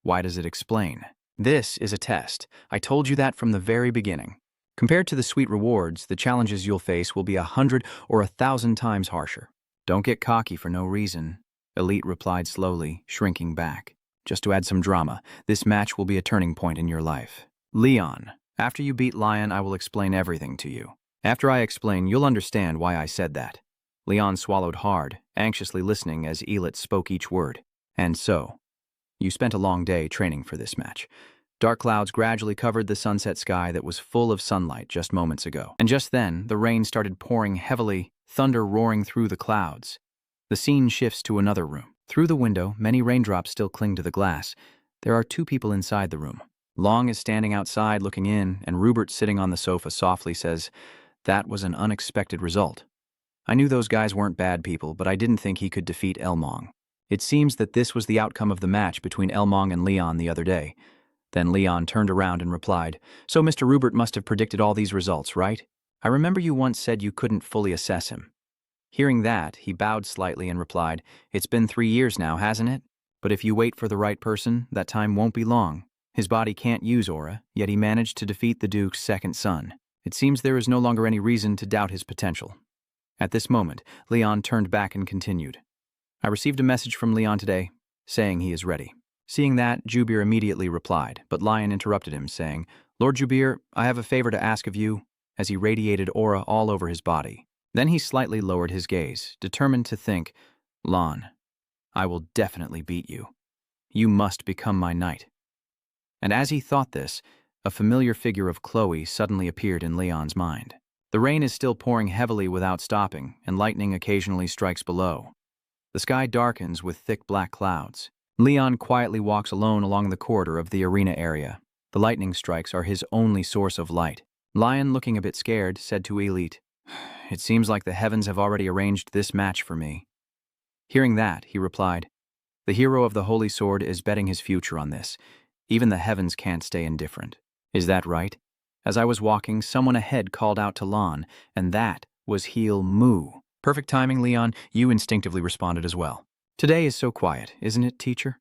why does it explain? This is a test. I told you that from the very beginning. Compared to the sweet rewards, the challenges you'll face will be 100 or 1,000 times harsher. Don't get cocky for no reason, Elite replied slowly, shrinking back. Just to add some drama, this match will be a turning point in your life. Leon, after you beat Lion, I will explain everything to you. After I explain, you'll understand why I said that. Leon swallowed hard, anxiously listening as Elite spoke each word. And so, you spent a long day training for this match. Dark clouds gradually covered the sunset sky that was full of sunlight just moments ago. And just then, the rain started pouring heavily, thunder roaring through the clouds. The scene shifts to another room. Through the window, many raindrops still cling to the glass. There are two people inside the room. Long is standing outside looking in, and Rupert sitting on the sofa softly says, that was an unexpected result. I knew those guys weren't bad people, but I didn't think he could defeat Elmong. It seems that this was the outcome of the match between Elmong and Leon the other day. Then Leon turned around and replied, so Mr. Rupert must have predicted all these results, right? I remember you once said you couldn't fully assess him. Hearing that, he bowed slightly and replied, it's been 3 years now, hasn't it? But if you wait for the right person, that time won't be long. His body can't use aura, yet he managed to defeat the Duke's second son. It seems there is no longer any reason to doubt his potential. At this moment, Leon turned back and continued. I received a message from Leon today, saying he is ready. Seeing that, Jubir immediately replied, but Lion interrupted him, saying, Lord Jubir, I have a favor to ask of you, as he radiated aura all over his body. Then he slightly lowered his gaze, determined to think, Lon, I will definitely beat you. You must become my knight. And as he thought this, a familiar figure of Chloe suddenly appeared in Leon's mind. The rain is still pouring heavily without stopping, and lightning occasionally strikes below. The sky darkens with thick black clouds. Leon quietly walks alone along the corridor of the arena area. The lightning strikes are his only source of light. Lion, looking a bit scared, said to Elite, It seems like the heavens have already arranged this match for me. Hearing that, he replied, The hero of the Holy Sword is betting his future on this. Even the heavens can't stay indifferent. Is that right? As I was walking, someone ahead called out to Lon, and that was Heel Moo. Perfect timing, Leon. You instinctively responded as well. Today is so quiet, isn't it, teacher?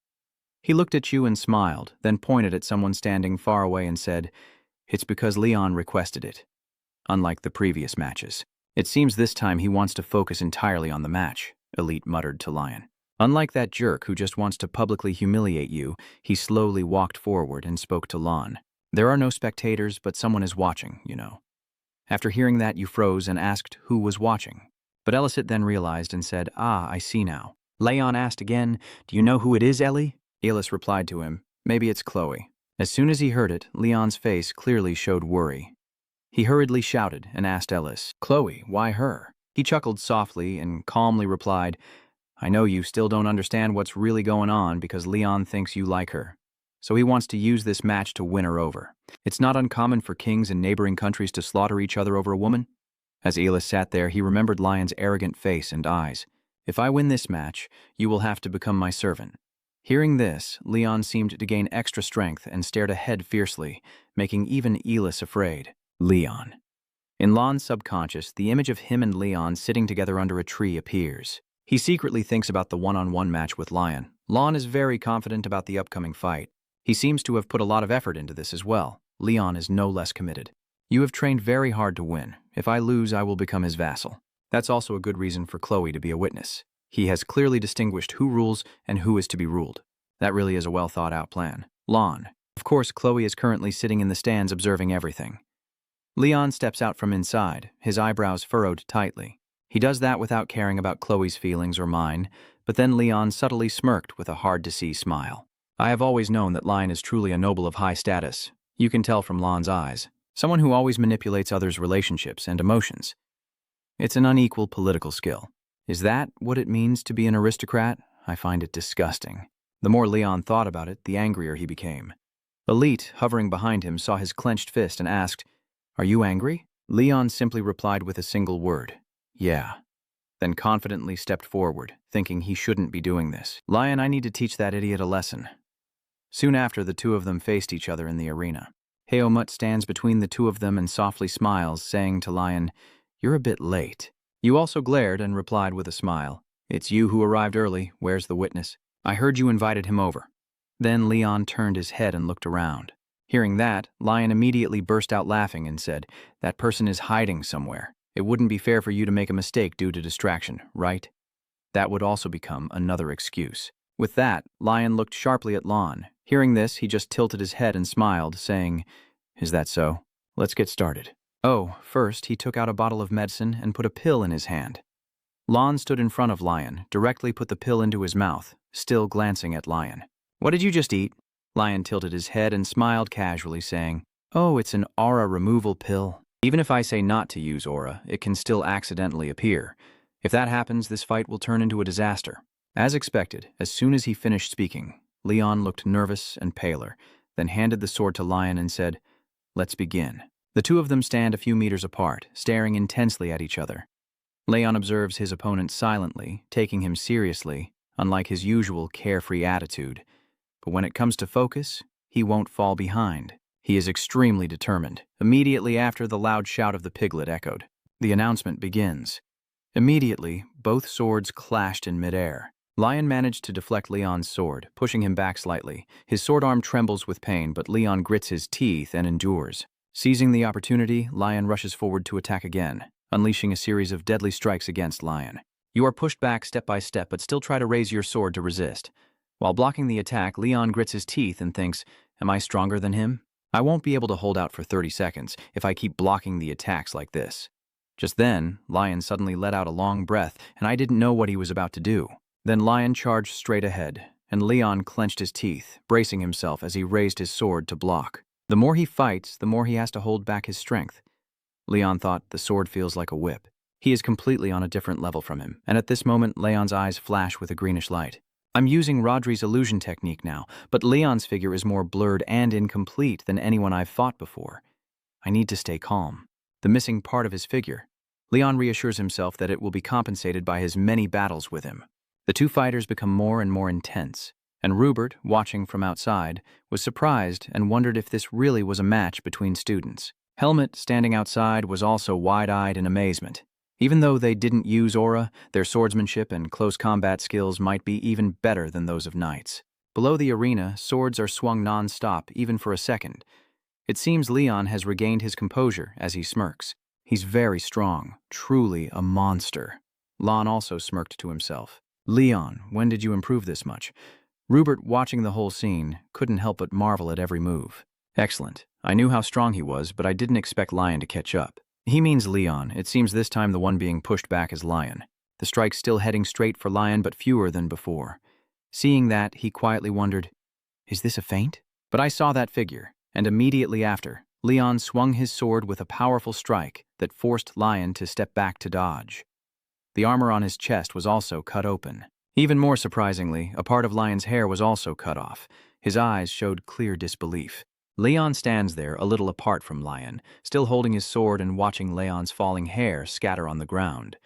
He looked at you and smiled, then pointed at someone standing far away and said, It's because Leon requested it. Unlike the previous matches. It seems this time he wants to focus entirely on the match, Elite muttered to Lion. Unlike that jerk who just wants to publicly humiliate you, he slowly walked forward and spoke to Lon. There are no spectators, but someone is watching, you know. After hearing that, you froze and asked who was watching. But Elicit then realized and said, I see now. Leon asked again, Do you know who it is, Ellie? Elis replied to him, Maybe it's Chloe. As soon as he heard it, Leon's face clearly showed worry. He hurriedly shouted and asked Ellis, Chloe, why her? He chuckled softly and calmly replied, I know you still don't understand what's really going on because Leon thinks you like her. So he wants to use this match to win her over. It's not uncommon for kings in neighboring countries to slaughter each other over a woman. As Elis sat there, he remembered Lion's arrogant face and eyes. If I win this match, you will have to become my servant. Hearing this, Leon seemed to gain extra strength and stared ahead fiercely, making even Elis afraid. Leon. In Lon's subconscious, the image of him and Leon sitting together under a tree appears. He secretly thinks about the one-on-one match with Lion. Lon is very confident about the upcoming fight. He seems to have put a lot of effort into this as well. Leon is no less committed. You have trained very hard to win. If I lose, I will become his vassal. That's also a good reason for Chloe to be a witness. He has clearly distinguished who rules and who is to be ruled. That really is a well-thought-out plan. Lon. Of course, Chloe is currently sitting in the stands observing everything. Leon steps out from inside, his eyebrows furrowed tightly. He does that without caring about Chloe's feelings or mine, but then Leon subtly smirked with a hard-to-see smile. I have always known that Lion is truly a noble of high status. You can tell from Lon's eyes. Someone who always manipulates others' relationships and emotions. It's an unequal political skill. Is that what it means to be an aristocrat? I find it disgusting. The more Leon thought about it, the angrier he became. Elite, hovering behind him, saw his clenched fist and asked, "Are you angry?" Leon simply replied with a single word, "Yeah." Then confidently stepped forward, thinking he shouldn't be doing this. "Lion, I need to teach that idiot a lesson." Soon after, the two of them faced each other in the arena. Heomut stands between the two of them and softly smiles, saying to Lion, "You're a bit late." You also glared and replied with a smile, "It's you who arrived early. Where's the witness? I heard you invited him over." Then Leon turned his head and looked around. Hearing that, Lion immediately burst out laughing and said, "That person is hiding somewhere. It wouldn't be fair for you to make a mistake due to distraction, right?" That would also become another excuse. With that, Lion looked sharply at Lon. Hearing this, he just tilted his head and smiled, saying, "Is that so? Let's get started." Oh, first he took out a bottle of medicine and put a pill in his hand. Lon stood in front of Lion, directly put the pill into his mouth, still glancing at Lion. "What did you just eat?" Lion tilted his head and smiled casually, saying, "Oh, it's an aura removal pill. Even if I say not to use aura, it can still accidentally appear. If that happens, this fight will turn into a disaster." As expected, as soon as he finished speaking, Leon looked nervous and paler, then handed the sword to Lion and said, "Let's begin." The two of them stand a few meters apart, staring intensely at each other. Leon observes his opponent silently, taking him seriously, unlike his usual carefree attitude. But when it comes to focus, he won't fall behind. He is extremely determined. Immediately after, the loud shout of the piglet echoed. The announcement begins. Immediately, both swords clashed in midair. Lion managed to deflect Leon's sword, pushing him back slightly. His sword arm trembles with pain, but Leon grits his teeth and endures. Seizing the opportunity, Lion rushes forward to attack again, unleashing a series of deadly strikes against Lion. You are pushed back step by step, but still try to raise your sword to resist. While blocking the attack, Leon grits his teeth and thinks, "Am I stronger than him? I won't be able to hold out for 30 seconds if I keep blocking the attacks like this." Just then, Lion suddenly let out a long breath, and I didn't know what he was about to do. Then Lion charged straight ahead, and Leon clenched his teeth, bracing himself as he raised his sword to block. The more he fights, the more he has to hold back his strength. Leon thought, the sword feels like a whip. He is completely on a different level from him, and at this moment, Leon's eyes flash with a greenish light. I'm using Rodri's illusion technique now, but Leon's figure is more blurred and incomplete than anyone I've fought before. I need to stay calm. The missing part of his figure. Leon reassures himself that it will be compensated by his many battles with him. The two fighters become more and more intense, and Rupert, watching from outside, was surprised and wondered if this really was a match between students. Helmet, standing outside, was also wide-eyed in amazement. Even though they didn't use aura, their swordsmanship and close combat skills might be even better than those of knights. Below the arena, swords are swung non-stop, even for a second. It seems Leon has regained his composure as he smirks. He's very strong, truly a monster. Lon also smirked to himself. Leon, when did you improve this much? Rupert, watching the whole scene, couldn't help but marvel at every move. Excellent. I knew how strong he was, but I didn't expect Lion to catch up. He means Leon. It seems this time the one being pushed back is Lion. The strike's still heading straight for Lion, but fewer than before. Seeing that, he quietly wondered, is this a feint? But I saw that figure, and immediately after, Leon swung his sword with a powerful strike that forced Lion to step back to dodge. The armor on his chest was also cut open. Even more surprisingly, a part of Lion's hair was also cut off. His eyes showed clear disbelief. Leon stands there, a little apart from Lion, still holding his sword and watching Leon's falling hair scatter on the ground.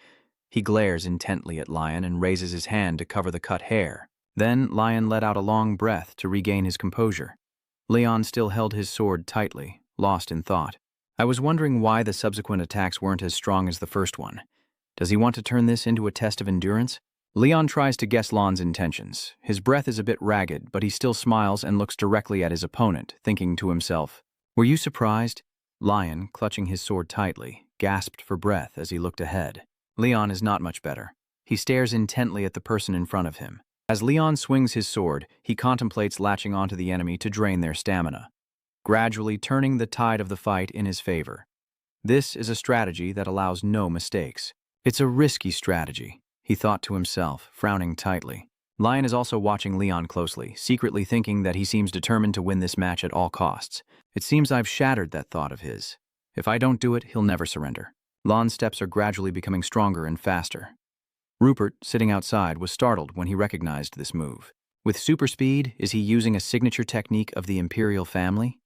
He glares intently at Lion and raises his hand to cover the cut hair. Then Lion let out a long breath to regain his composure. Leon still held his sword tightly, lost in thought. I was wondering why the subsequent attacks weren't as strong as the first one. Does he want to turn this into a test of endurance? Leon tries to guess Lan's intentions. His breath is a bit ragged, but he still smiles and looks directly at his opponent, thinking to himself, "Were you surprised?" Lion, clutching his sword tightly, gasped for breath as he looked ahead. Leon is not much better. He stares intently at the person in front of him. As Leon swings his sword, he contemplates latching onto the enemy to drain their stamina, gradually turning the tide of the fight in his favor. This is a strategy that allows no mistakes. It's a risky strategy, he thought to himself, frowning tightly. Lion is also watching Leon closely, secretly thinking that he seems determined to win this match at all costs. It seems I've shattered that thought of his. If I don't do it, he'll never surrender. Lan's steps are gradually becoming stronger and faster. Rupert, sitting outside, was startled when he recognized this move. With super speed, is he using a signature technique of the Imperial family?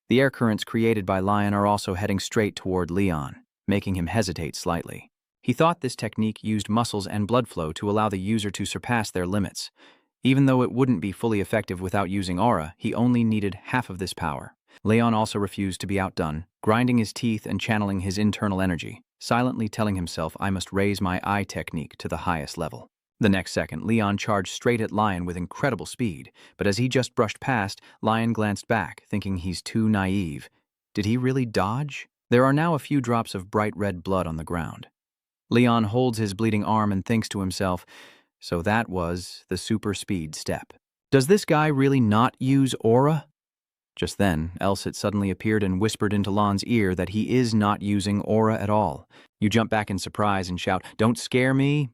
The air currents created by Lion are also heading straight toward Leon, making him hesitate slightly. He thought this technique used muscles and blood flow to allow the user to surpass their limits. Even though it wouldn't be fully effective without using aura, he only needed half of this power. Leon also refused to be outdone, grinding his teeth and channeling his internal energy, silently telling himself, "I must raise my eye technique to the highest level." The next second, Leon charged straight at Lion with incredible speed, but as he just brushed past, Lion glanced back, thinking he's too naive. Did he really dodge? There are now a few drops of bright red blood on the ground. Leon holds his bleeding arm and thinks to himself, so that was the super speed step. Does this guy really not use aura? Just then, Elsit suddenly appeared and whispered into Lan's ear that he is not using aura at all. You jump back in surprise and shout, "Don't scare me!"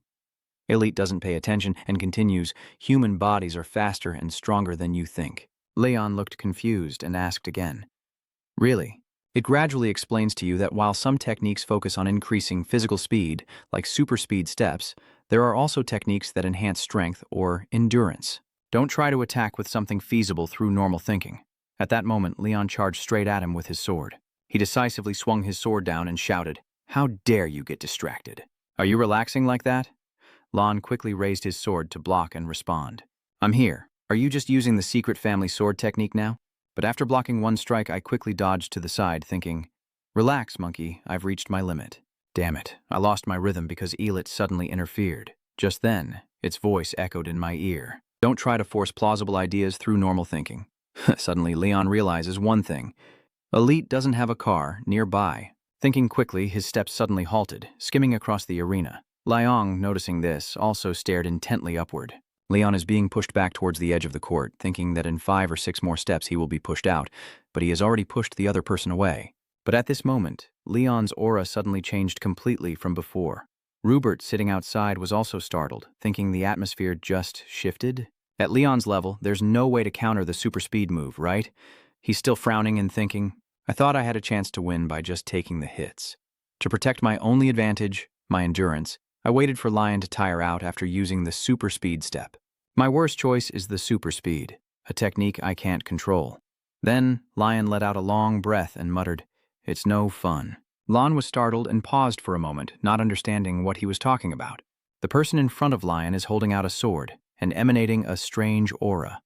Elite doesn't pay attention and continues, "Human bodies are faster and stronger than you think." Leon looked confused and asked again, "Really?" It gradually explains to you that while some techniques focus on increasing physical speed, like super speed steps, there are also techniques that enhance strength or endurance. Don't try to attack with something feasible through normal thinking. At that moment, Leon charged straight at him with his sword. He decisively swung his sword down and shouted, "How dare you get distracted? Are you relaxing like that?" Lon quickly raised his sword to block and respond. "I'm here. Are you just using the secret family sword technique now?" But after blocking one strike, I quickly dodged to the side, thinking, "Relax, monkey, I've reached my limit." Damn it, I lost my rhythm because Elit suddenly interfered. Just then, its voice echoed in my ear. Don't try to force plausible ideas through normal thinking. Suddenly, Leon realizes one thing. Elite doesn't have a car nearby. Thinking quickly, his steps suddenly halted, skimming across the arena. Iong, noticing this, also stared intently upward. Leon is being pushed back towards the edge of the court, thinking that in 5 or 6 more steps he will be pushed out, but he has already pushed the other person away. But at this moment, Leon's aura suddenly changed completely from before. Rupert, sitting outside, was also startled, thinking the atmosphere just shifted. At Leon's level, there's no way to counter the super speed move, right? He's still frowning and thinking, I thought I had a chance to win by just taking the hits. To protect my only advantage, my endurance, I waited for Lion to tire out after using the super speed step. My worst choice is the super speed, a technique I can't control. Then, Lion let out a long breath and muttered, "It's no fun." Lon was startled and paused for a moment, not understanding what he was talking about. The person in front of Lion is holding out a sword and emanating a strange aura.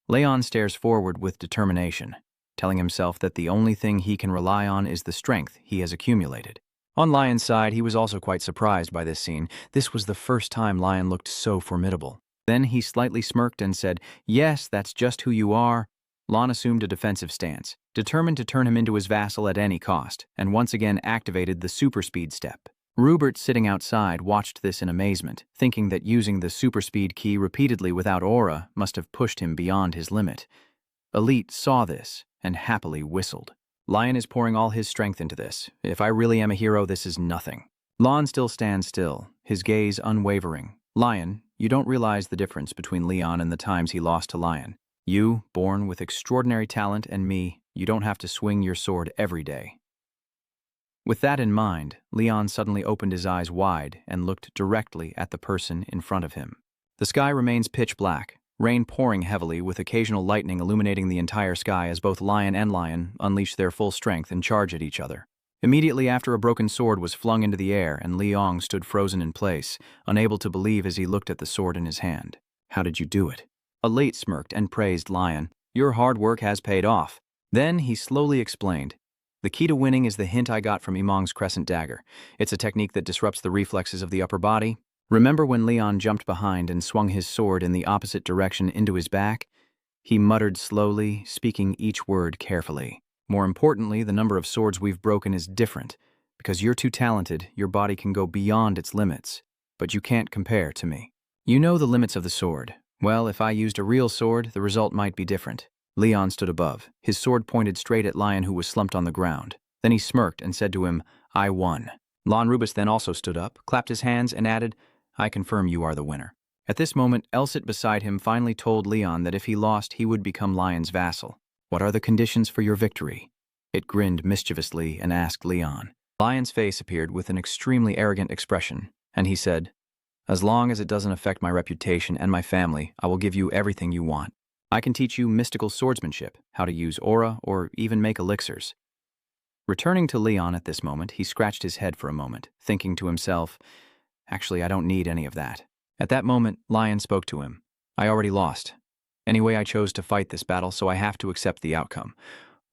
Leon stares forward with determination, telling himself that the only thing he can rely on is the strength he has accumulated. On Lion's side, he was also quite surprised by this scene. This was the first time Lion looked so formidable. Then he slightly smirked and said, "Yes, that's just who you are." Lon assumed a defensive stance, determined to turn him into his vassal at any cost, and once again activated the super speed step. Rupert, sitting outside, watched this in amazement, thinking that using the super speed key repeatedly without aura must have pushed him beyond his limit. Elite saw this and happily whistled. Lion is pouring all his strength into this. If I really am a hero, this is nothing. Lon still stands still, his gaze unwavering. Lion, you don't realize the difference between Leon and the times he lost to Lion. You, born with extraordinary talent, and me, you don't have to swing your sword every day. With that in mind, Leon suddenly opened his eyes wide and looked directly at the person in front of him. The sky remains pitch black, rain pouring heavily with occasional lightning illuminating the entire sky as both Lion and Lion unleash their full strength and charge at each other. Immediately after, a broken sword was flung into the air and Iong stood frozen in place, unable to believe as he looked at the sword in his hand. "How did you do it?" Elate smirked and praised Lion. "Your hard work has paid off." Then he slowly explained, "The key to winning is the hint I got from Iong's crescent dagger. It's a technique that disrupts the reflexes of the upper body. Remember when Leon jumped behind and swung his sword in the opposite direction into his back? He muttered slowly, speaking each word carefully. More importantly, the number of swords we've broken is different. Because you're too talented, your body can go beyond its limits. But you can't compare to me. You know the limits of the sword. Well, if I used a real sword, the result might be different. Leon stood above, his sword pointed straight at Lion, who was slumped on the ground. Then he smirked and said to him, "I won." Lon Rubus then also stood up, clapped his hands, and added, "I confirm you are the winner." At this moment, Elsit beside him finally told Leon that if he lost, he would become Lion's vassal. "What are the conditions for your victory?" It grinned mischievously and asked Leon. Lion's face appeared with an extremely arrogant expression, and he said, "As long as it doesn't affect my reputation and my family, I will give you everything you want. I can teach you mystical swordsmanship, how to use aura, or even make elixirs." Returning to Leon at this moment, he scratched his head for a moment, thinking to himself, "Actually, I don't need any of that." At that moment, Lion spoke to him. "I already lost. Anyway, I chose to fight this battle, so I have to accept the outcome.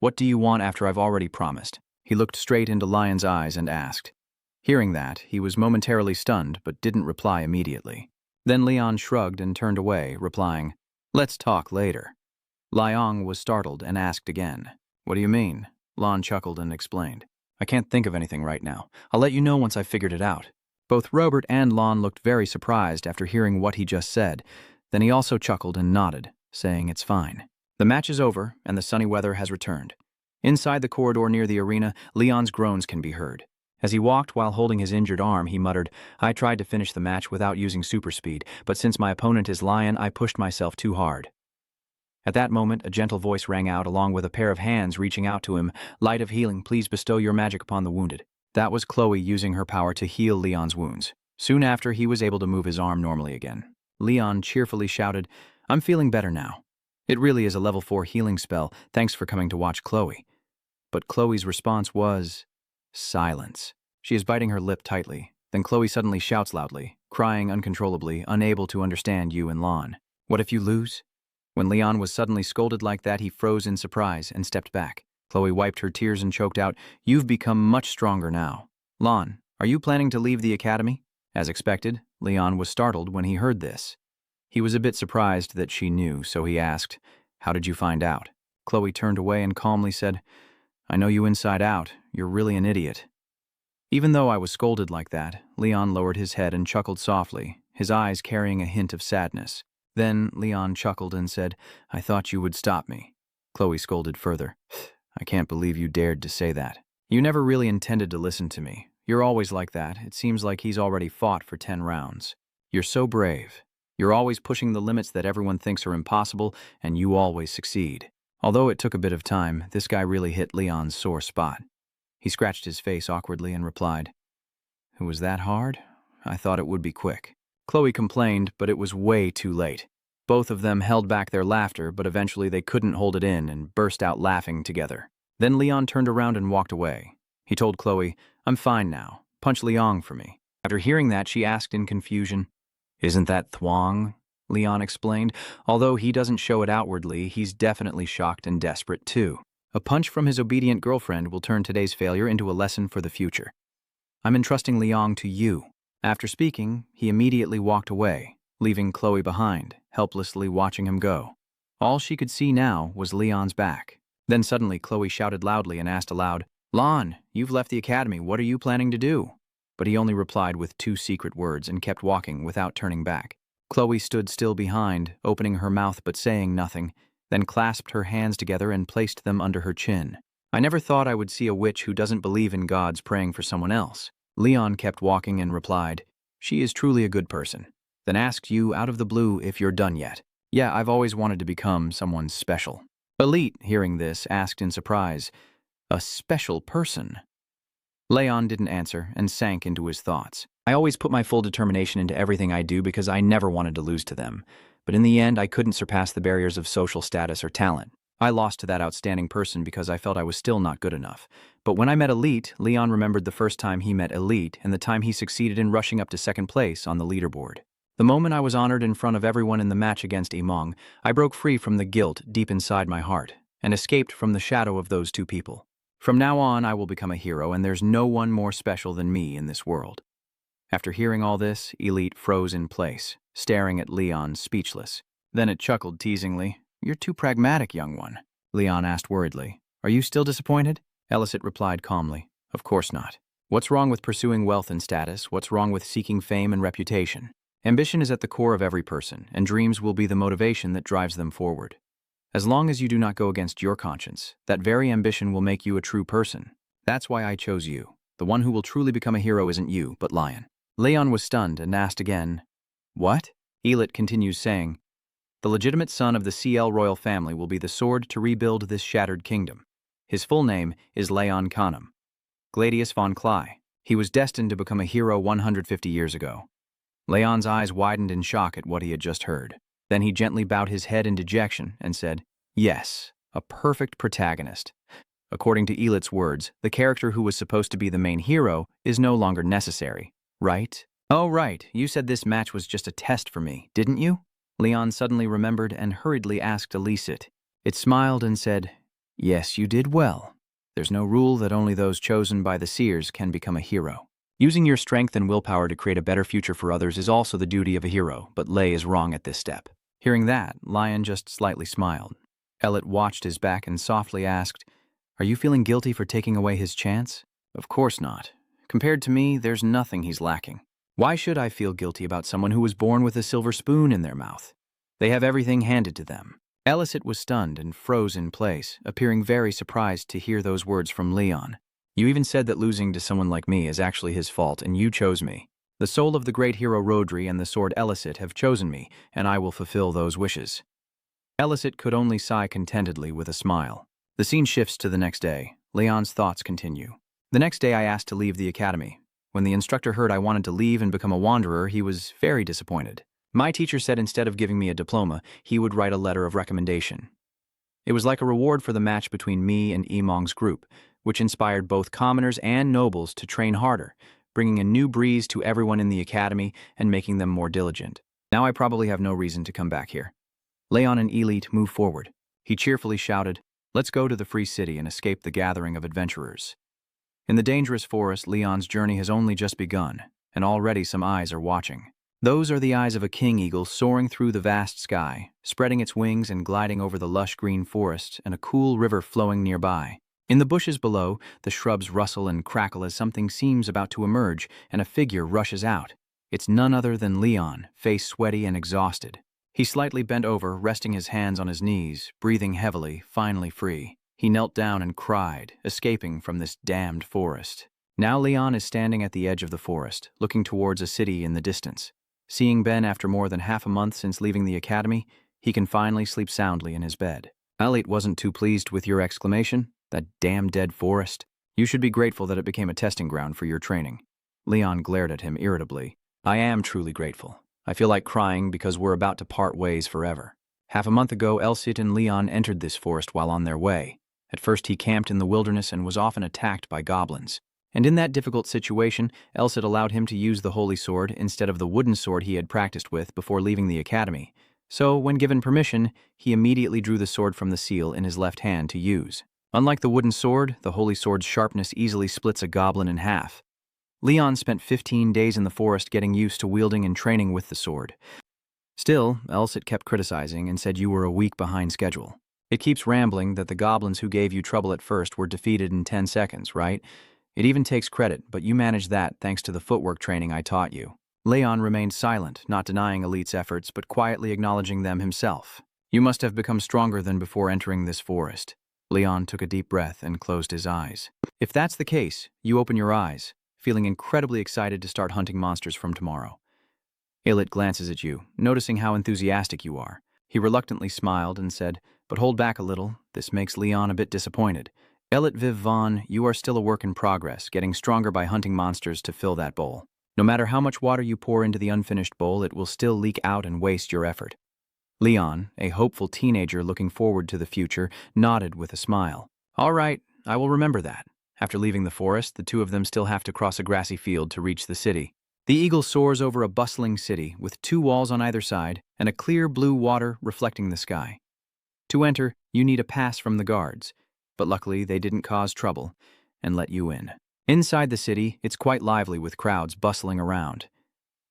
What do you want after I've already promised?" He looked straight into Lion's eyes and asked. Hearing that, he was momentarily stunned, but didn't reply immediately. Then Leon shrugged and turned away, replying, "Let's talk later." Iong was startled and asked again. "What do you mean?" Lon chuckled and explained. "I can't think of anything right now. I'll let you know once I've figured it out." Both Robert and Lon looked very surprised after hearing what he just said. Then he also chuckled and nodded, saying it's fine. The match is over, and the sunny weather has returned. Inside the corridor near the arena, Leon's groans can be heard. As he walked while holding his injured arm, he muttered, "I tried to finish the match without using super speed, but since my opponent is Lion, I pushed myself too hard." At that moment, a gentle voice rang out along with a pair of hands reaching out to him. "Light of healing, please bestow your magic upon the wounded." That was Chloe using her power to heal Leon's wounds. Soon after, he was able to move his arm normally again. Leon cheerfully shouted, "I'm feeling better now." It really is a level 4 healing spell, thanks for coming to watch Chloe. But Chloe's response was silence. She is biting her lip tightly. Then Chloe suddenly shouts loudly, crying uncontrollably, unable to understand you and Lon. "What if you lose?" When Leon was suddenly scolded like that, he froze in surprise and stepped back. Chloe wiped her tears and choked out, "You've become much stronger now. Lon, are you planning to leave the academy?" As expected, Leon was startled when he heard this. He was a bit surprised that she knew, so he asked, "How did you find out?" Chloe turned away and calmly said, "I know you inside out. You're really an idiot." Even though I was scolded like that, Leon lowered his head and chuckled softly, his eyes carrying a hint of sadness. Then Leon chuckled and said, "I thought you would stop me." Chloe scolded further, "I can't believe you dared to say that. You never really intended to listen to me. You're always like that. It seems like he's already fought for 10 rounds. You're so brave. You're always pushing the limits that everyone thinks are impossible, and you always succeed." Although it took a bit of time, this guy really hit Leon's sore spot. He scratched his face awkwardly and replied, "It was that hard? I thought it would be quick." Chloe complained, but it was way too late. Both of them held back their laughter, but eventually they couldn't hold it in and burst out laughing together. Then Leon turned around and walked away. He told Chloe, "I'm fine now. Punch Leon for me." After hearing that, she asked in confusion, "Isn't that Thwong?" Leon explained. Although he doesn't show it outwardly, he's definitely shocked and desperate too. A punch from his obedient girlfriend will turn today's failure into a lesson for the future. "I'm entrusting Leon to you." After speaking, he immediately walked away, leaving Chloe behind, helplessly watching him go. All she could see now was Leon's back. Then suddenly Chloe shouted loudly and asked aloud, "Lon, you've left the academy. What are you planning to do?" But he only replied with 2 secret words and kept walking without turning back. Chloe stood still behind, opening her mouth but saying nothing, then clasped her hands together and placed them under her chin. "I never thought I would see a witch who doesn't believe in gods praying for someone else." Leon kept walking and replied, "She is truly a good person." Then asked you out of the blue if you're done yet. "Yeah, I've always wanted to become someone special." Elite, hearing this, asked in surprise, "A special person?" Leon didn't answer and sank into his thoughts. "I always put my full determination into everything I do because I never wanted to lose to them. But in the end, I couldn't surpass the barriers of social status or talent. I lost to that outstanding person because I felt I was still not good enough. But when I met Elite, Leon remembered the first time he met Elite and the time he succeeded in rushing up to 2nd place on the leaderboard. The moment I was honored in front of everyone in the match against Iong, I broke free from the guilt deep inside my heart and escaped from the shadow of those 2 people. From now on, I will become a hero, and there's no one more special than me in this world." After hearing all this, Elite froze in place, staring at Leon, speechless. Then it chuckled teasingly. "You're too pragmatic, young one." Leon asked worriedly. "Are you still disappointed?" Elicit replied calmly. "Of course not. What's wrong with pursuing wealth and status? What's wrong with seeking fame and reputation? Ambition is at the core of every person, and dreams will be the motivation that drives them forward. As long as you do not go against your conscience, that very ambition will make you a true person. That's why I chose you. The one who will truly become a hero isn't you, but Lion." Leon was stunned and asked again, "What?" Elit continues saying, "The legitimate son of the CL royal family will be the sword to rebuild this shattered kingdom. His full name is Leon Khanum, Gladius von Klei. He was destined to become a hero 150 years ago." Leon's eyes widened in shock at what he had just heard. Then he gently bowed his head in dejection and said, "Yes, a perfect protagonist. According to Elit's words, the character who was supposed to be the main hero is no longer necessary, right?" "Oh, right. You said this match was just a test for me, didn't you?" Leon suddenly remembered and hurriedly asked Elicit. It smiled and said, "Yes, you did well. There's no rule that only those chosen by the seers can become a hero. Using your strength and willpower to create a better future for others is also the duty of a hero, but Lei is wrong at this step." Hearing that, Lion just slightly smiled. Elit watched his back and softly asked, "Are you feeling guilty for taking away his chance?" "Of course not. Compared to me, there's nothing he's lacking. Why should I feel guilty about someone who was born with a silver spoon in their mouth? They have everything handed to them." Elicit was stunned and froze in place, appearing very surprised to hear those words from Leon. "You even said that losing to someone like me is actually his fault, and you chose me. The soul of the great hero Rodri and the sword Elicit have chosen me, and I will fulfill those wishes." Elicit could only sigh contentedly with a smile. The scene shifts to the next day. Leon's thoughts continue. "The next day I asked to leave the academy. When the instructor heard I wanted to leave and become a wanderer, he was very disappointed. My teacher said instead of giving me a diploma, he would write a letter of recommendation. It was like a reward for the match between me and Iong's group, which inspired both commoners and nobles to train harder, bringing a new breeze to everyone in the academy and making them more diligent. Now I probably have no reason to come back here." Leon and Elite moved forward. He cheerfully shouted, "Let's go to the free city and escape the gathering of adventurers." In the dangerous forest, Leon's journey has only just begun, and already some eyes are watching. Those are the eyes of a king eagle soaring through the vast sky, spreading its wings and gliding over the lush green forest and a cool river flowing nearby. In the bushes below, the shrubs rustle and crackle as something seems about to emerge and a figure rushes out. It's none other than Leon, face sweaty and exhausted. He slightly bent over, resting his hands on his knees, breathing heavily, finally free. He knelt down and cried, escaping from this damned forest. Now Leon is standing at the edge of the forest, looking towards a city in the distance. Seeing Ben after more than half a month since leaving the academy, he can finally sleep soundly in his bed. Elite wasn't too pleased with your exclamation, "That damn dead forest." "You should be grateful that it became a testing ground for your training." Leon glared at him irritably. "I am truly grateful. I feel like crying because we're about to part ways forever. Half a month ago, Elicit and Leon entered this forest while on their way. At first he camped in the wilderness and was often attacked by goblins. And in that difficult situation, Elicit allowed him to use the holy sword instead of the wooden sword he had practiced with before leaving the academy. So, when given permission, he immediately drew the sword from the seal in his left hand to use. Unlike the wooden sword, the holy sword's sharpness easily splits a goblin in half. Leon spent 15 days in the forest getting used to wielding and training with the sword. Still, Elicit kept criticizing and said you were a week behind schedule. It keeps rambling that the goblins who gave you trouble at first were defeated in 10 seconds, right? It even takes credit, but you managed that thanks to the footwork training I taught you." Leon remained silent, not denying Elite's efforts, but quietly acknowledging them himself. "You must have become stronger than before entering this forest." Leon took a deep breath and closed his eyes. "If that's the case, you open your eyes, feeling incredibly excited to start hunting monsters from tomorrow." Elite glances at you, noticing how enthusiastic you are. He reluctantly smiled and said, "But hold back a little. This makes Leon a bit disappointed. Elite Viv Vaughn, you are still a work in progress, getting stronger by hunting monsters to fill that bowl. No matter how much water you pour into the unfinished bowl, it will still leak out and waste your effort." Leon, a hopeful teenager looking forward to the future, nodded with a smile. "All right, I will remember that." After leaving the forest, the two of them still have to cross a grassy field to reach the city. The eagle soars over a bustling city with 2 walls on either side and a clear blue water reflecting the sky. To enter, you need a pass from the guards, but luckily they didn't cause trouble and let you in. Inside the city, it's quite lively with crowds bustling around.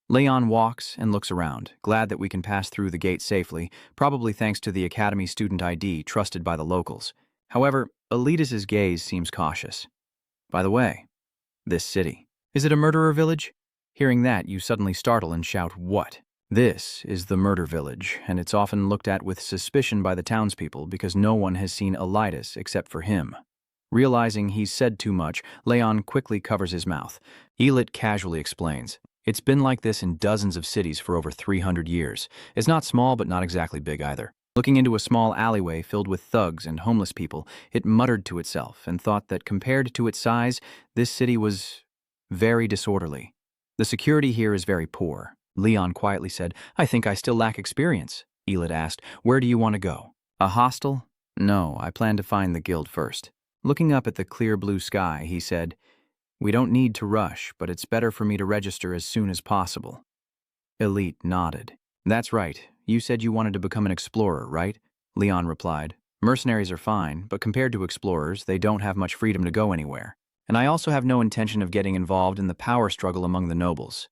Leon walks and looks around, glad that we can pass through the gate safely, probably thanks to the Academy student ID trusted by the locals. However, Elitus's gaze seems cautious. By the way, this city. Is it a murderer village? Hearing that, you suddenly startle and shout, "What?" This is the murder village, and it's often looked at with suspicion by the townspeople because no one has seen Elitus except for him. Realizing he's said too much, Leon quickly covers his mouth. Elit casually explains, "It's been like this in dozens of cities for over 300 years. It's not small, but not exactly big either." Looking into a small alleyway filled with thugs and homeless people, it muttered to itself and thought that compared to its size, this city was very disorderly. The security here is very poor. Leon quietly said, "I think I still lack experience." Elit asked, "Where do you want to go? A hostel?" "No, I plan to find the guild first." Looking up at the clear blue sky, he said, "We don't need to rush, but it's better for me to register as soon as possible." Elite nodded. "That's right. You said you wanted to become an explorer, right?" Leon replied. "Mercenaries are fine, but compared to explorers, they don't have much freedom to go anywhere. And I also have no intention of getting involved in the power struggle among the nobles.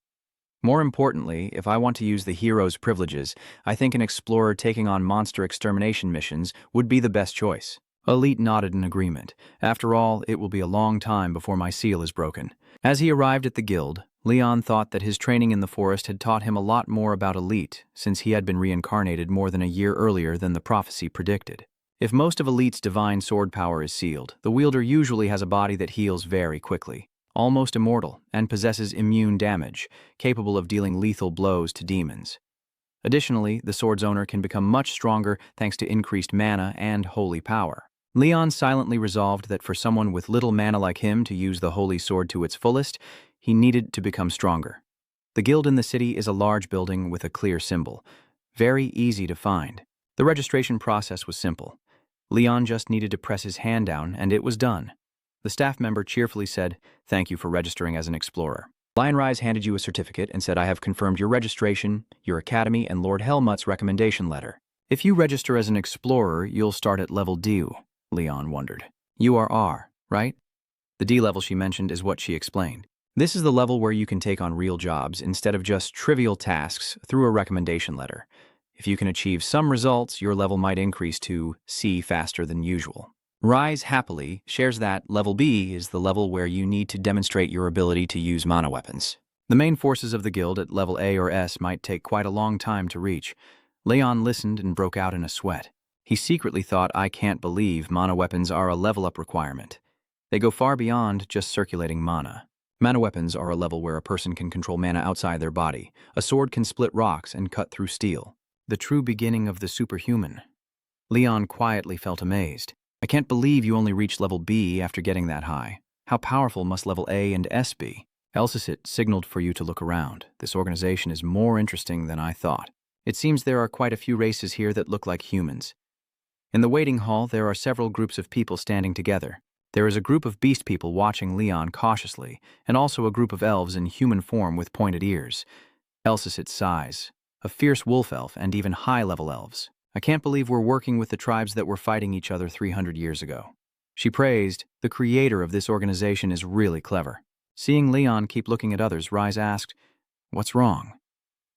More importantly, if I want to use the hero's privileges, I think an explorer taking on monster extermination missions would be the best choice." Elite nodded in agreement. "After all, it will be a long time before my seal is broken." As he arrived at the guild, Leon thought that his training in the forest had taught him a lot more about Elite, since he had been reincarnated more than a year earlier than the prophecy predicted. If most of Elite's divine sword power is sealed, the wielder usually has a body that heals very quickly, almost immortal, and possesses immune damage, capable of dealing lethal blows to demons. Additionally, the sword's owner can become much stronger thanks to increased mana and holy power. Leon silently resolved that for someone with little mana like him to use the holy sword to its fullest, he needed to become stronger. The guild in the city is a large building with a clear symbol, very easy to find. The registration process was simple. Leon just needed to press his hand down, and it was done. The staff member cheerfully said, "Thank you for registering as an explorer." Lionrise handed you a certificate and said, "I have confirmed your registration, your academy, and Lord Helmut's recommendation letter. If you register as an explorer, you'll start at level D," Leon wondered. "You are R, right?" The D level she mentioned is what she explained. This is the level where you can take on real jobs instead of just trivial tasks through a recommendation letter. If you can achieve some results, your level might increase to C faster than usual. Rise happily shares that level B is the level where you need to demonstrate your ability to use mana weapons. The main forces of the guild at level A or S might take quite a long time to reach. Leon listened and broke out in a sweat. He secretly thought, "I can't believe mana weapons are a level-up requirement. They go far beyond just circulating mana." Mana weapons are a level where a person can control mana outside their body. A sword can split rocks and cut through steel. The true beginning of the superhuman. Leon quietly felt amazed. "I can't believe you only reached level B after getting that high. How powerful must level A and S be?" Elsisit signaled for you to look around. "This organization is more interesting than I thought. It seems there are quite a few races here that look like humans." In the waiting hall, there are several groups of people standing together. There is a group of beast people watching Leon cautiously, and also a group of elves in human form with pointed ears. Elsisit sighs. A fierce wolf elf and even high-level elves. "I can't believe we're working with the tribes that were fighting each other 300 years ago." She praised, "The creator of this organization is really clever." Seeing Leon keep looking at others, Rise asked, "What's wrong?"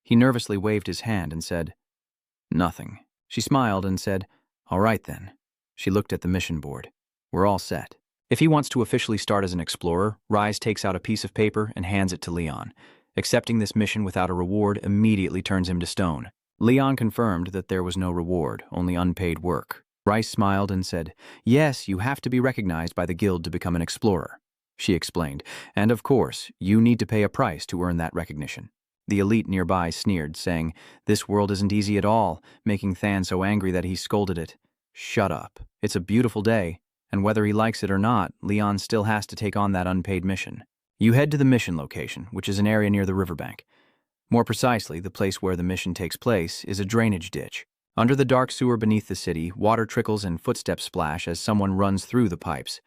He nervously waved his hand and said, "Nothing." She smiled and said, "All right then." She looked at the mission board. "We're all set." If he wants to officially start as an explorer, Rise takes out a piece of paper and hands it to Leon. Accepting this mission without a reward immediately turns him to stone. Leon confirmed that there was no reward, only unpaid work. Rise smiled and said, "Yes, you have to be recognized by the guild to become an explorer." She explained, "And of course, you need to pay a price to earn that recognition." The elite nearby sneered, saying, "This world isn't easy at all," making Than so angry that he scolded it. "Shut up. It's a beautiful day. And whether he likes it or not, Leon still has to take on that unpaid mission. You head to the mission location, which is an area near the riverbank. More precisely, the place where the mission takes place is a drainage ditch. Under the dark sewer beneath the city, water trickles and footsteps splash as someone runs through the pipes.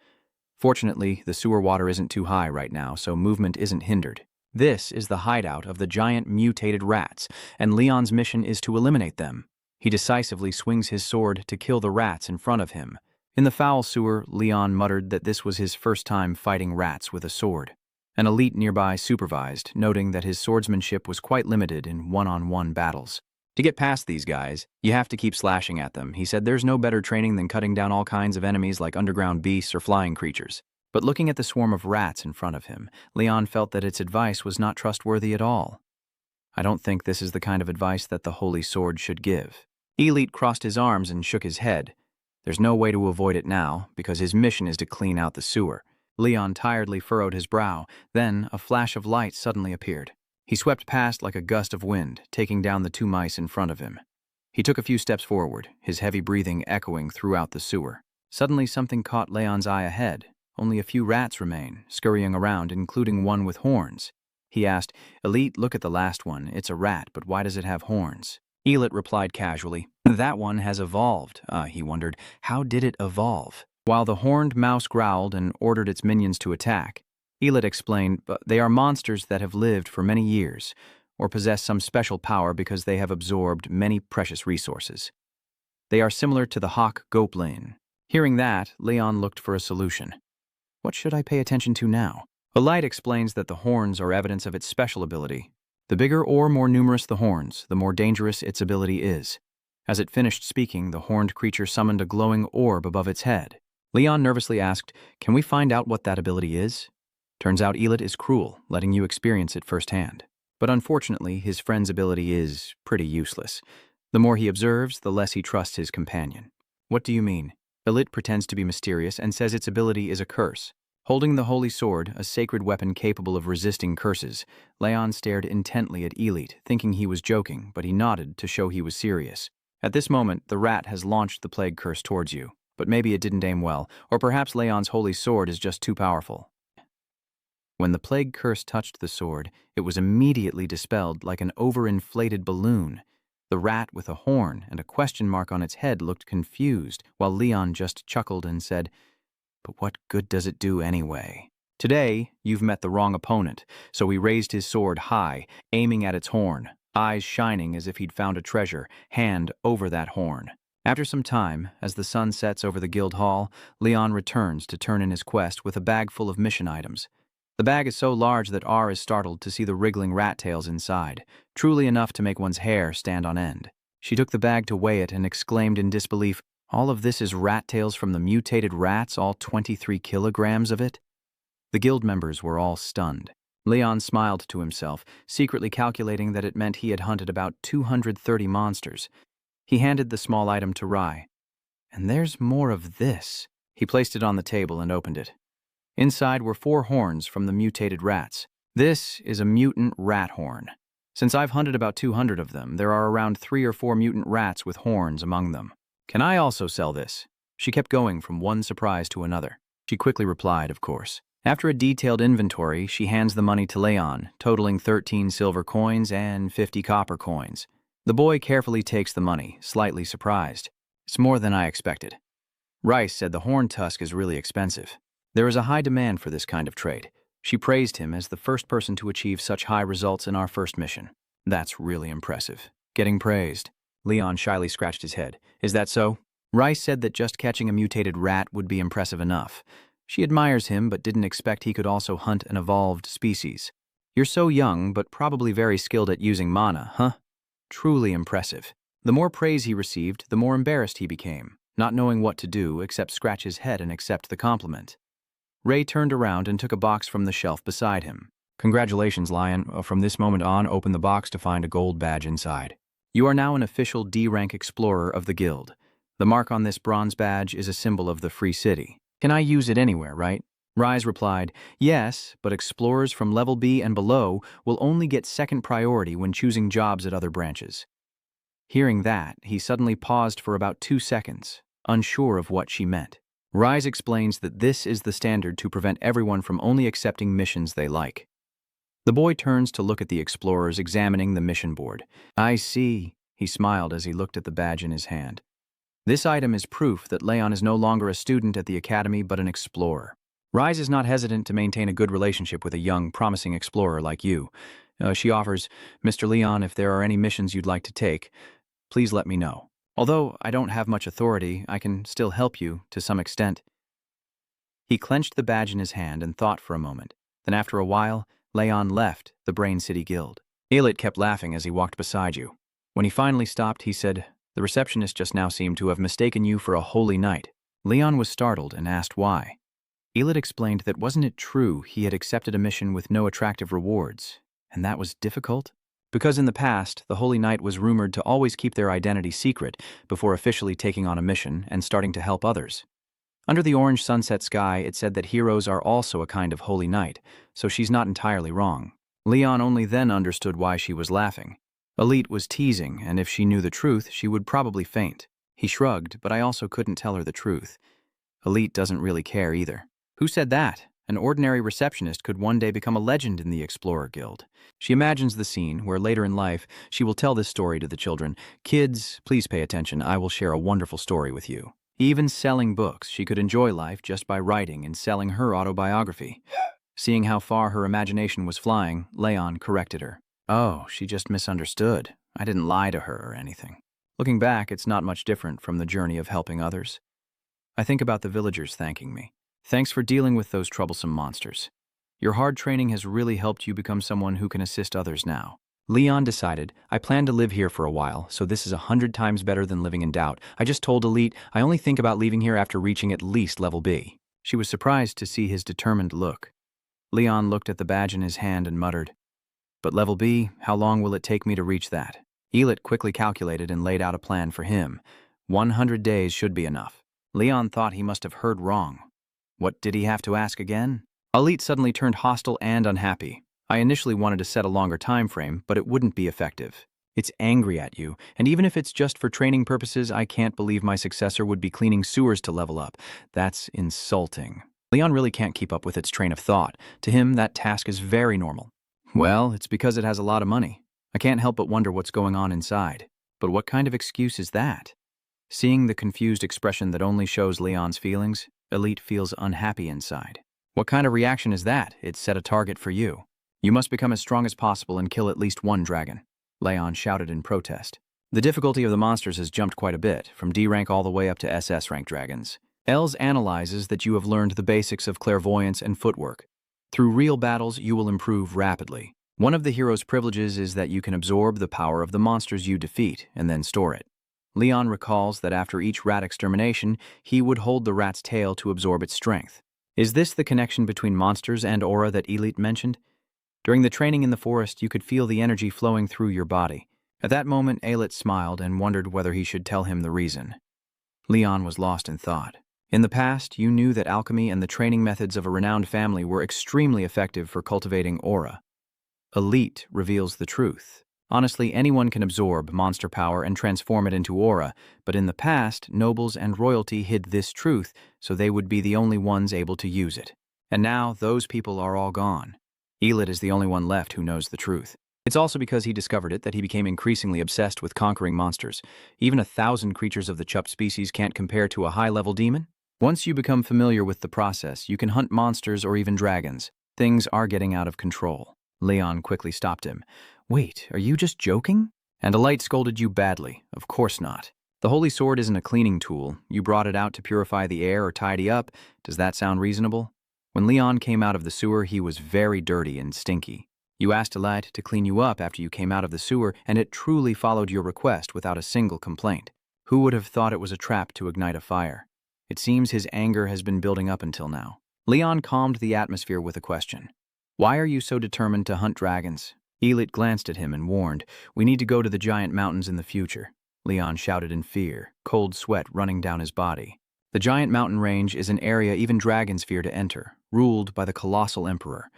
Fortunately, the sewer water isn't too high right now, so movement isn't hindered. This is the hideout of the giant mutated rats, and Leon's mission is to eliminate them. He decisively swings his sword to kill the rats in front of him. In the foul sewer, Leon muttered that this was his first time fighting rats with a sword. An elite nearby supervised, noting that his swordsmanship was quite limited in one-on-one battles. To get past these guys, you have to keep slashing at them. He said there's no better training than cutting down all kinds of enemies like underground beasts or flying creatures. But looking at the swarm of rats in front of him, Leon felt that its advice was not trustworthy at all. I don't think this is the kind of advice that the Holy Sword should give. Elite crossed his arms and shook his head. There's no way to avoid it now, because his mission is to clean out the sewer. Leon tiredly furrowed his brow. Then a flash of light suddenly appeared. He swept past like a gust of wind, taking down the two mice in front of him. He took a few steps forward, his heavy breathing echoing throughout the sewer. Suddenly something caught Leon's eye ahead. Only a few rats remain, scurrying around, including one with horns. He asked, "Elite, look at the last one. It's a rat, but why does it have horns?" Elite replied casually, "That one has evolved." He wondered, how did it evolve? While the horned mouse growled and ordered its minions to attack, Elite explained, they are monsters that have lived for many years, or possess some special power because they have absorbed many precious resources. They are similar to the hawk goblin. Hearing that, Leon looked for a solution. What should I pay attention to now? Elite explains that the horns are evidence of its special ability. The bigger or more numerous the horns, the more dangerous its ability is. As it finished speaking, the horned creature summoned a glowing orb above its head. Leon nervously asked, "Can we find out what that ability is?" Turns out Elite is cruel, letting you experience it firsthand. But unfortunately, his friend's ability is pretty useless. The more he observes, the less he trusts his companion. What do you mean? Elite pretends to be mysterious and says its ability is a curse. Holding the holy sword, a sacred weapon capable of resisting curses, Leon stared intently at Elite, thinking he was joking, but he nodded to show he was serious. At this moment, the rat has launched the plague curse towards you. But maybe it didn't aim well, or perhaps Leon's holy sword is just too powerful. When the plague curse touched the sword, it was immediately dispelled like an overinflated balloon. The rat with a horn and a question mark on its head looked confused, while Leon just chuckled and said, "But what good does it do anyway?" "Today, you've met the wrong opponent," so he raised his sword high, aiming at its horn, eyes shining as if he'd found a treasure, hand over that horn. After some time, as the sun sets over the guild hall, Leon returns to turn in his quest with a bag full of mission items. The bag is so large that R is startled to see the wriggling rat tails inside, truly enough to make one's hair stand on end. She took the bag to weigh it and exclaimed in disbelief, "All of this is rat tails from the mutated rats, all 23 kilograms of it?" The guild members were all stunned. Leon smiled to himself, secretly calculating that it meant he had hunted about 230 monsters. He handed the small item to Rai. "And there's more of this." He placed it on the table and opened it. Inside were 4 horns from the mutated rats. This is a mutant rat horn. Since I've hunted about 200 of them, there are around 3 or 4 mutant rats with horns among them. "Can I also sell this?" She kept going from one surprise to another. She quickly replied, of course. After a detailed inventory, she hands the money to Leon, totaling 13 silver coins and 50 copper coins. The boy carefully takes the money, slightly surprised. "It's more than I expected." Rice said the horn tusk is really expensive. There is a high demand for this kind of trade. She praised him as the first person to achieve such high results in our first mission. "That's really impressive." Getting praised. Leon shyly scratched his head. "Is that so?" Rice said that just catching a mutated rat would be impressive enough. She admires him but didn't expect he could also hunt an evolved species. "You're so young but probably very skilled at using mana, huh?" Truly impressive. The more praise he received, the more embarrassed he became, not knowing what to do except scratch his head and accept the compliment. Ray turned around and took a box from the shelf beside him. "Congratulations, Lion. From this moment on, open the box to find a gold badge inside. You are now an official D-rank explorer of the guild. The mark on this bronze badge is a symbol of the Free City. Can I use it anywhere, right?" Rise replied, "Yes, but explorers from level B and below will only get second priority when choosing jobs at other branches." Hearing that, he suddenly paused for about 2 seconds, unsure of what she meant. Rise explains that this is the standard to prevent everyone from only accepting missions they like. The boy turns to look at the explorers examining the mission board. "I see," he smiled as he looked at the badge in his hand. "This item is proof that Leon is no longer a student at the academy but an explorer. Rise is not hesitant to maintain a good relationship with a young, promising explorer like you. She offers, 'Mr. Leon, if there are any missions you'd like to take, please let me know.'" Although I don't have much authority, I can still help you, to some extent. He clenched the badge in his hand and thought for a moment. Then after a while, Leon left the Brain City Guild. Alit kept laughing as he walked beside you. When he finally stopped, he said, "The receptionist just now seemed to have mistaken you for a holy knight." Leon was startled and asked why. Alit explained that wasn't it true he had accepted a mission with no attractive rewards, and that was difficult? Because in the past, the Holy Knight was rumored to always keep their identity secret before officially taking on a mission and starting to help others. Under the orange sunset sky, it said that heroes are also a kind of Holy Knight, so she's not entirely wrong. Leon only then understood why she was laughing. Elite was teasing, and if she knew the truth, she would probably faint. He shrugged, but I also couldn't tell her the truth. Elite doesn't really care either. Who said that? An ordinary receptionist could one day become a legend in the Explorer Guild. She imagines the scene where later in life she will tell this story to the children. "Kids, please pay attention. I will share a wonderful story with you." Even selling books, she could enjoy life just by writing and selling her autobiography. Seeing how far her imagination was flying, Leon corrected her. "Oh, she just misunderstood. I didn't lie to her or anything." Looking back, it's not much different from the journey of helping others. I think about the villagers thanking me. "Thanks for dealing with those troublesome monsters. Your hard training has really helped you become someone who can assist others now." Leon decided, "I plan to live here for a while, so this is 100 times better than living in doubt. I just told Elite I only think about leaving here after reaching at least level B." She was surprised to see his determined look. Leon looked at the badge in his hand and muttered, "But level B, how long will it take me to reach that?" Elit quickly calculated and laid out a plan for him. 100 days should be enough. Leon thought he must have heard wrong. What did he have to ask again? Elite suddenly turned hostile and unhappy. "I initially wanted to set a longer time frame, but it wouldn't be effective. It's angry at you, and even if it's just for training purposes, I can't believe my successor would be cleaning sewers to level up. That's insulting." Leon really can't keep up with its train of thought. To him, that task is very normal. "Well, it's because it has a lot of money. I can't help but wonder what's going on inside." But what kind of excuse is that? Seeing the confused expression that only shows Leon's feelings, Elite feels unhappy inside. "What kind of reaction is that? It's set a target for you. You must become as strong as possible and kill at least one dragon," Leon shouted in protest. The difficulty of the monsters has jumped quite a bit, from D rank all the way up to SS rank dragons. Els analyzes that you have learned the basics of clairvoyance and footwork. Through real battles, you will improve rapidly. One of the hero's privileges is that you can absorb the power of the monsters you defeat and then store it. Leon recalls that after each rat extermination, he would hold the rat's tail to absorb its strength. Is this the connection between monsters and aura that Elite mentioned? During the training in the forest, you could feel the energy flowing through your body. At that moment, Alit smiled and wondered whether he should tell him the reason. Leon was lost in thought. In the past, you knew that alchemy and the training methods of a renowned family were extremely effective for cultivating aura. Elite reveals the truth. Honestly, anyone can absorb monster power and transform it into aura, but in the past, nobles and royalty hid this truth, so they would be the only ones able to use it. And now, those people are all gone. Elit is the only one left who knows the truth. It's also because he discovered it that he became increasingly obsessed with conquering monsters. Even 1,000 creatures of the chup species can't compare to a high-level demon. Once you become familiar with the process, you can hunt monsters or even dragons. Things are getting out of control. Leon quickly stopped him. "Wait, are you just joking?" And a light scolded you badly. "Of course not. The holy sword isn't a cleaning tool. You brought it out to purify the air or tidy up. Does that sound reasonable?" When Leon came out of the sewer, he was very dirty and stinky. You asked a light to clean you up after you came out of the sewer, and it truly followed your request without a single complaint. Who would have thought it was a trap to ignite a fire? It seems his anger has been building up until now. Leon calmed the atmosphere with a question. "Why are you so determined to hunt dragons?" Elit glanced at him and warned, "We need to go to the giant mountains in the future." Leon shouted in fear, cold sweat running down his body. The giant mountain range is an area even dragons fear to enter, ruled by the colossal emperor.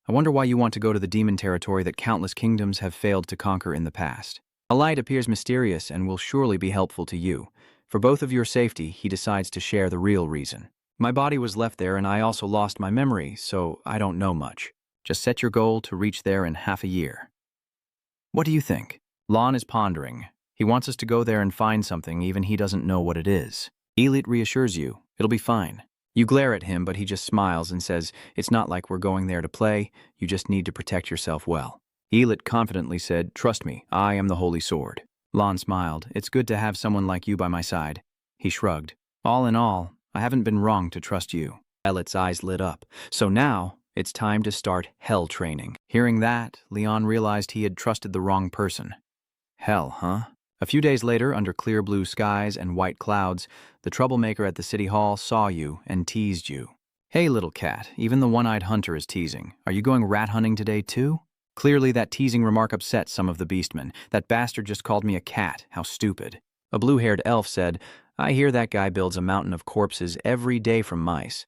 I wonder why you want to go to the demon territory that countless kingdoms have failed to conquer in the past. A light appears mysterious and will surely be helpful to you. For both of your safety, he decides to share the real reason. "My body was left there and I also lost my memory, so I don't know much. Just set your goal to reach there in half a year." What do you think? Lon is pondering. He wants us to go there and find something, even he doesn't know what it is. Elit reassures you, it'll be fine. You glare at him, but he just smiles and says, "It's not like we're going there to play, you just need to protect yourself well." Elit confidently said, "Trust me, I am the Holy Sword." Lon smiled. It's good to have someone like you by my side. He shrugged. All in all, I haven't been wrong to trust you. Elliot's eyes lit up. So now, it's time to start hell training. Hearing that, Leon realized he had trusted the wrong person. Hell, huh? A few days later, under clear blue skies and white clouds, the troublemaker at the city hall saw you and teased you. Hey, little cat, even the one-eyed hunter is teasing. Are you going rat hunting today, too? Clearly, that teasing remark upset some of the beastmen. That bastard just called me a cat. How stupid. A blue-haired elf said, I hear that guy builds a mountain of corpses every day from mice.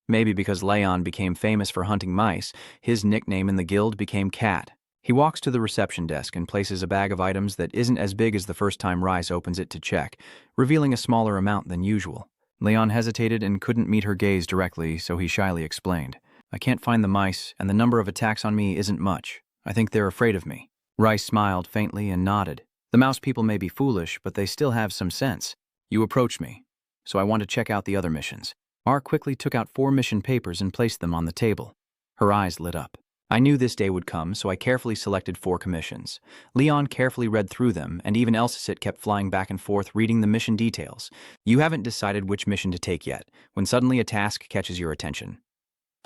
Maybe because Leon became famous for hunting mice, his nickname in the guild became Cat. He walks to the reception desk and places a bag of items that isn't as big as the first time Rice opens it to check, revealing a smaller amount than usual. Leon hesitated and couldn't meet her gaze directly, so he shyly explained, I can't find the mice, and the number of attacks on me isn't much. I think they're afraid of me. Rice smiled faintly and nodded. The mouse people may be foolish, but they still have some sense. You approached me, so I want to check out the other missions. Mar quickly took out 4 mission papers and placed them on the table. Her eyes lit up. I knew this day would come, so I carefully selected 4 commissions. Leon carefully read through them, and even Elsasit kept flying back and forth reading the mission details. You haven't decided which mission to take yet, when suddenly a task catches your attention.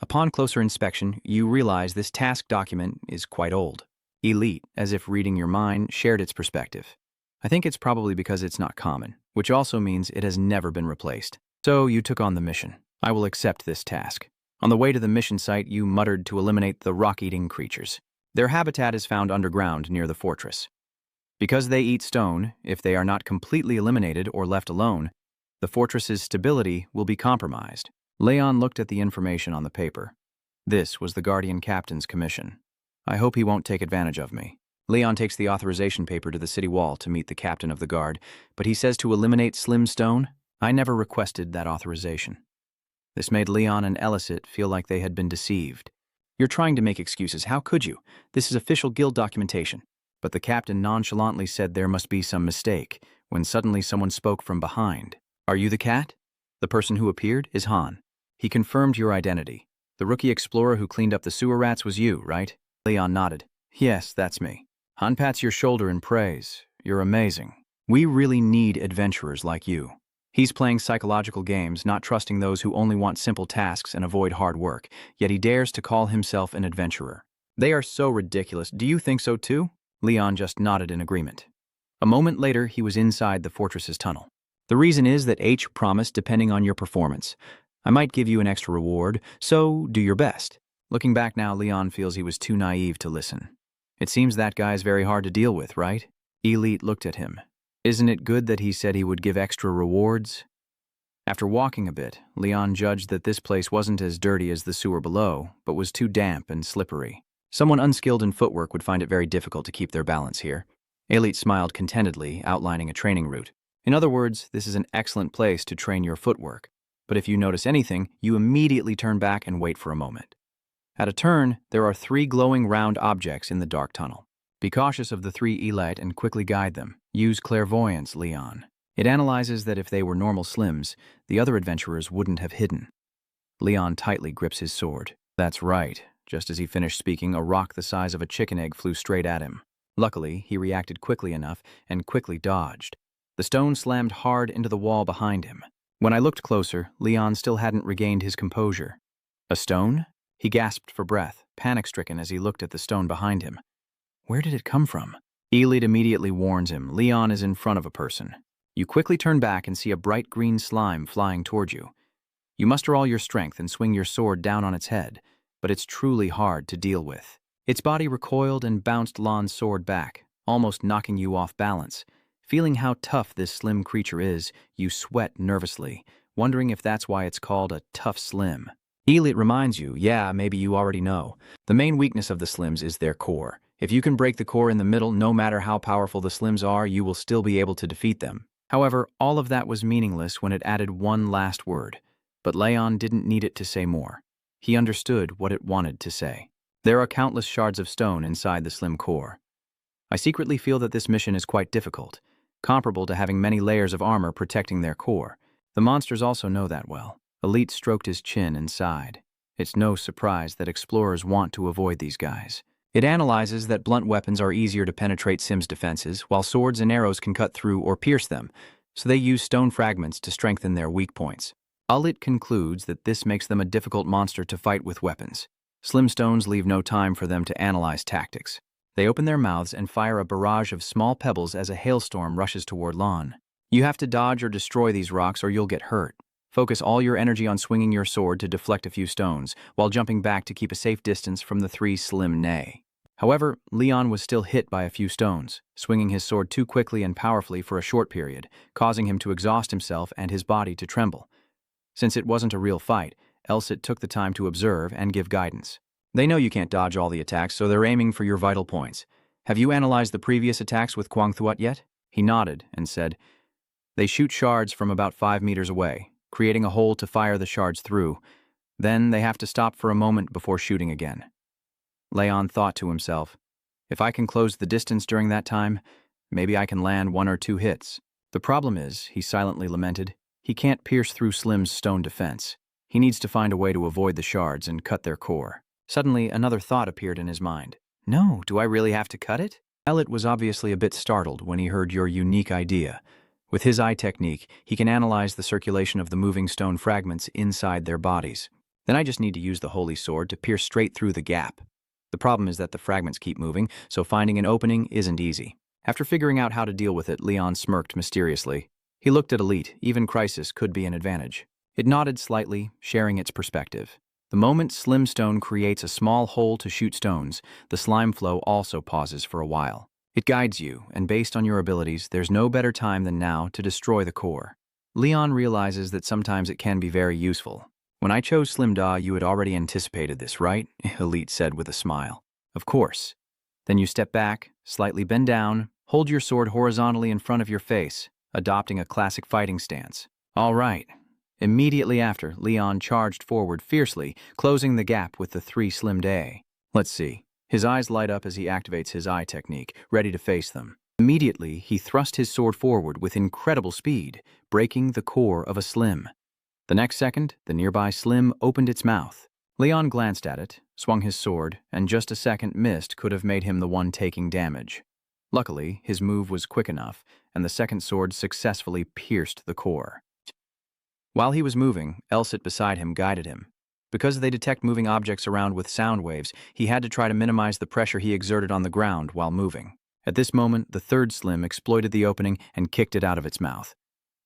Upon closer inspection, you realize this task document is quite old. Elite, as if reading your mind, shared its perspective. I think it's probably because it's not common, which also means it has never been replaced. So you took on the mission. I will accept this task. On the way to the mission site, you muttered to eliminate the rock-eating creatures. Their habitat is found underground near the fortress. Because they eat stone, if they are not completely eliminated or left alone, the fortress's stability will be compromised. Leon looked at the information on the paper. This was the Guardian Captain's commission. I hope he won't take advantage of me. Leon takes the authorization paper to the city wall to meet the captain of the guard, but he says to eliminate Slim Stone. I never requested that authorization. This made Leon and Ellicit feel like they had been deceived. You're trying to make excuses. How could you? This is official guild documentation. But the captain nonchalantly said there must be some mistake, when suddenly someone spoke from behind. Are you the cat? The person who appeared is Han. He confirmed your identity. The rookie explorer who cleaned up the sewer rats was you, right? Leon nodded. Yes, that's me. Han pats your shoulder in praise. You're amazing. We really need adventurers like you. He's playing psychological games, not trusting those who only want simple tasks and avoid hard work, yet he dares to call himself an adventurer. They are so ridiculous. Do you think so too? Leon just nodded in agreement. A moment later, he was inside the fortress's tunnel. The reason is that H promised depending on your performance. I might give you an extra reward, so do your best. Looking back now, Leon feels he was too naive to listen. It seems that guy is very hard to deal with, right? Elite looked at him. Isn't it good that he said he would give extra rewards? After walking a bit, Leon judged that this place wasn't as dirty as the sewer below, but was too damp and slippery. Someone unskilled in footwork would find it very difficult to keep their balance here. Elite smiled contentedly, outlining a training route. In other words, this is an excellent place to train your footwork. But if you notice anything, you immediately turn back and wait for a moment. At a turn, there are 3 glowing round objects in the dark tunnel. Be cautious of the 3 elite and quickly guide them. Use clairvoyance, Leon. It analyzes that if they were normal slims, the other adventurers wouldn't have hidden. Leon tightly grips his sword. That's right. Just as he finished speaking, a rock the size of a chicken egg flew straight at him. Luckily, he reacted quickly enough and quickly dodged. The stone slammed hard into the wall behind him. When I looked closer, Leon still hadn't regained his composure. A stone? He gasped for breath, panic-stricken as he looked at the stone behind him. Where did it come from? Elite immediately warns him, Leon is in front of a person. You quickly turn back and see a bright green slime flying toward you. You muster all your strength and swing your sword down on its head, but it's truly hard to deal with. Its body recoiled and bounced Lon's sword back, almost knocking you off balance. Feeling how tough this slim creature is, you sweat nervously, wondering if that's why it's called a tough slim. Elite reminds you, yeah, maybe you already know. The main weakness of the slims is their core. If you can break the core in the middle, no matter how powerful the slims are, you will still be able to defeat them. However, all of that was meaningless when it added one last word. But Leon didn't need it to say more. He understood what it wanted to say. There are countless shards of stone inside the slim core. I secretly feel that this mission is quite difficult, comparable to having many layers of armor protecting their core. The monsters also know that well. Elite stroked his chin and sighed. It's no surprise that explorers want to avoid these guys. It analyzes that blunt weapons are easier to penetrate Sim's defenses, while swords and arrows can cut through or pierce them, so they use stone fragments to strengthen their weak points. Ulit concludes that this makes them a difficult monster to fight with weapons. Slim stones leave no time for them to analyze tactics. They open their mouths and fire a barrage of small pebbles as a hailstorm rushes toward Lon. You have to dodge or destroy these rocks or you'll get hurt. Focus all your energy on swinging your sword to deflect a few stones, while jumping back to keep a safe distance from the three slim nay. However, Leon was still hit by a few stones, swinging his sword too quickly and powerfully for a short period, causing him to exhaust himself and his body to tremble. Since it wasn't a real fight, Elsit took the time to observe and give guidance. They know you can't dodge all the attacks, so they're aiming for your vital points. Have you analyzed the previous attacks with Quang Thuat yet? He nodded and said, They shoot shards from about 5 meters away, creating a hole to fire the shards through. Then they have to stop for a moment before shooting again. Leon thought to himself, if I can close the distance during that time, maybe I can land 1 or 2 hits. The problem is, he silently lamented, he can't pierce through Slim's stone defense. He needs to find a way to avoid the shards and cut their core. Suddenly, another thought appeared in his mind. No, do I really have to cut it? Elliot was obviously a bit startled when he heard your unique idea. With his eye technique, he can analyze the circulation of the moving stone fragments inside their bodies. Then I just need to use the holy sword to pierce straight through the gap. The problem is that the fragments keep moving, so finding an opening isn't easy. After figuring out how to deal with it, Leon smirked mysteriously. He looked at Elite. Even crisis could be an advantage. It nodded slightly, sharing its perspective. The moment Slim Stone creates a small hole to shoot stones, the slime flow also pauses for a while. It guides you, and based on your abilities, there's no better time than now to destroy the core. Leon realizes that sometimes it can be very useful. When I chose Slim Da, you had already anticipated this, right? Elite said with a smile. Of course. Then you step back, slightly bend down, hold your sword horizontally in front of your face, adopting a classic fighting stance. All right. Immediately after, Leon charged forward fiercely, closing the gap with the 3 Slim Day. Let's see. His eyes light up as he activates his eye technique, ready to face them. Immediately, he thrust his sword forward with incredible speed, breaking the core of a Slim. The next second, the nearby Slim opened its mouth. Leon glanced at it, swung his sword, and just a second missed could have made him the one taking damage. Luckily, his move was quick enough, and the second sword successfully pierced the core. While he was moving, Elsit beside him guided him. Because they detect moving objects around with sound waves, he had to try to minimize the pressure he exerted on the ground while moving. At this moment, the third Slim exploited the opening and kicked it out of its mouth.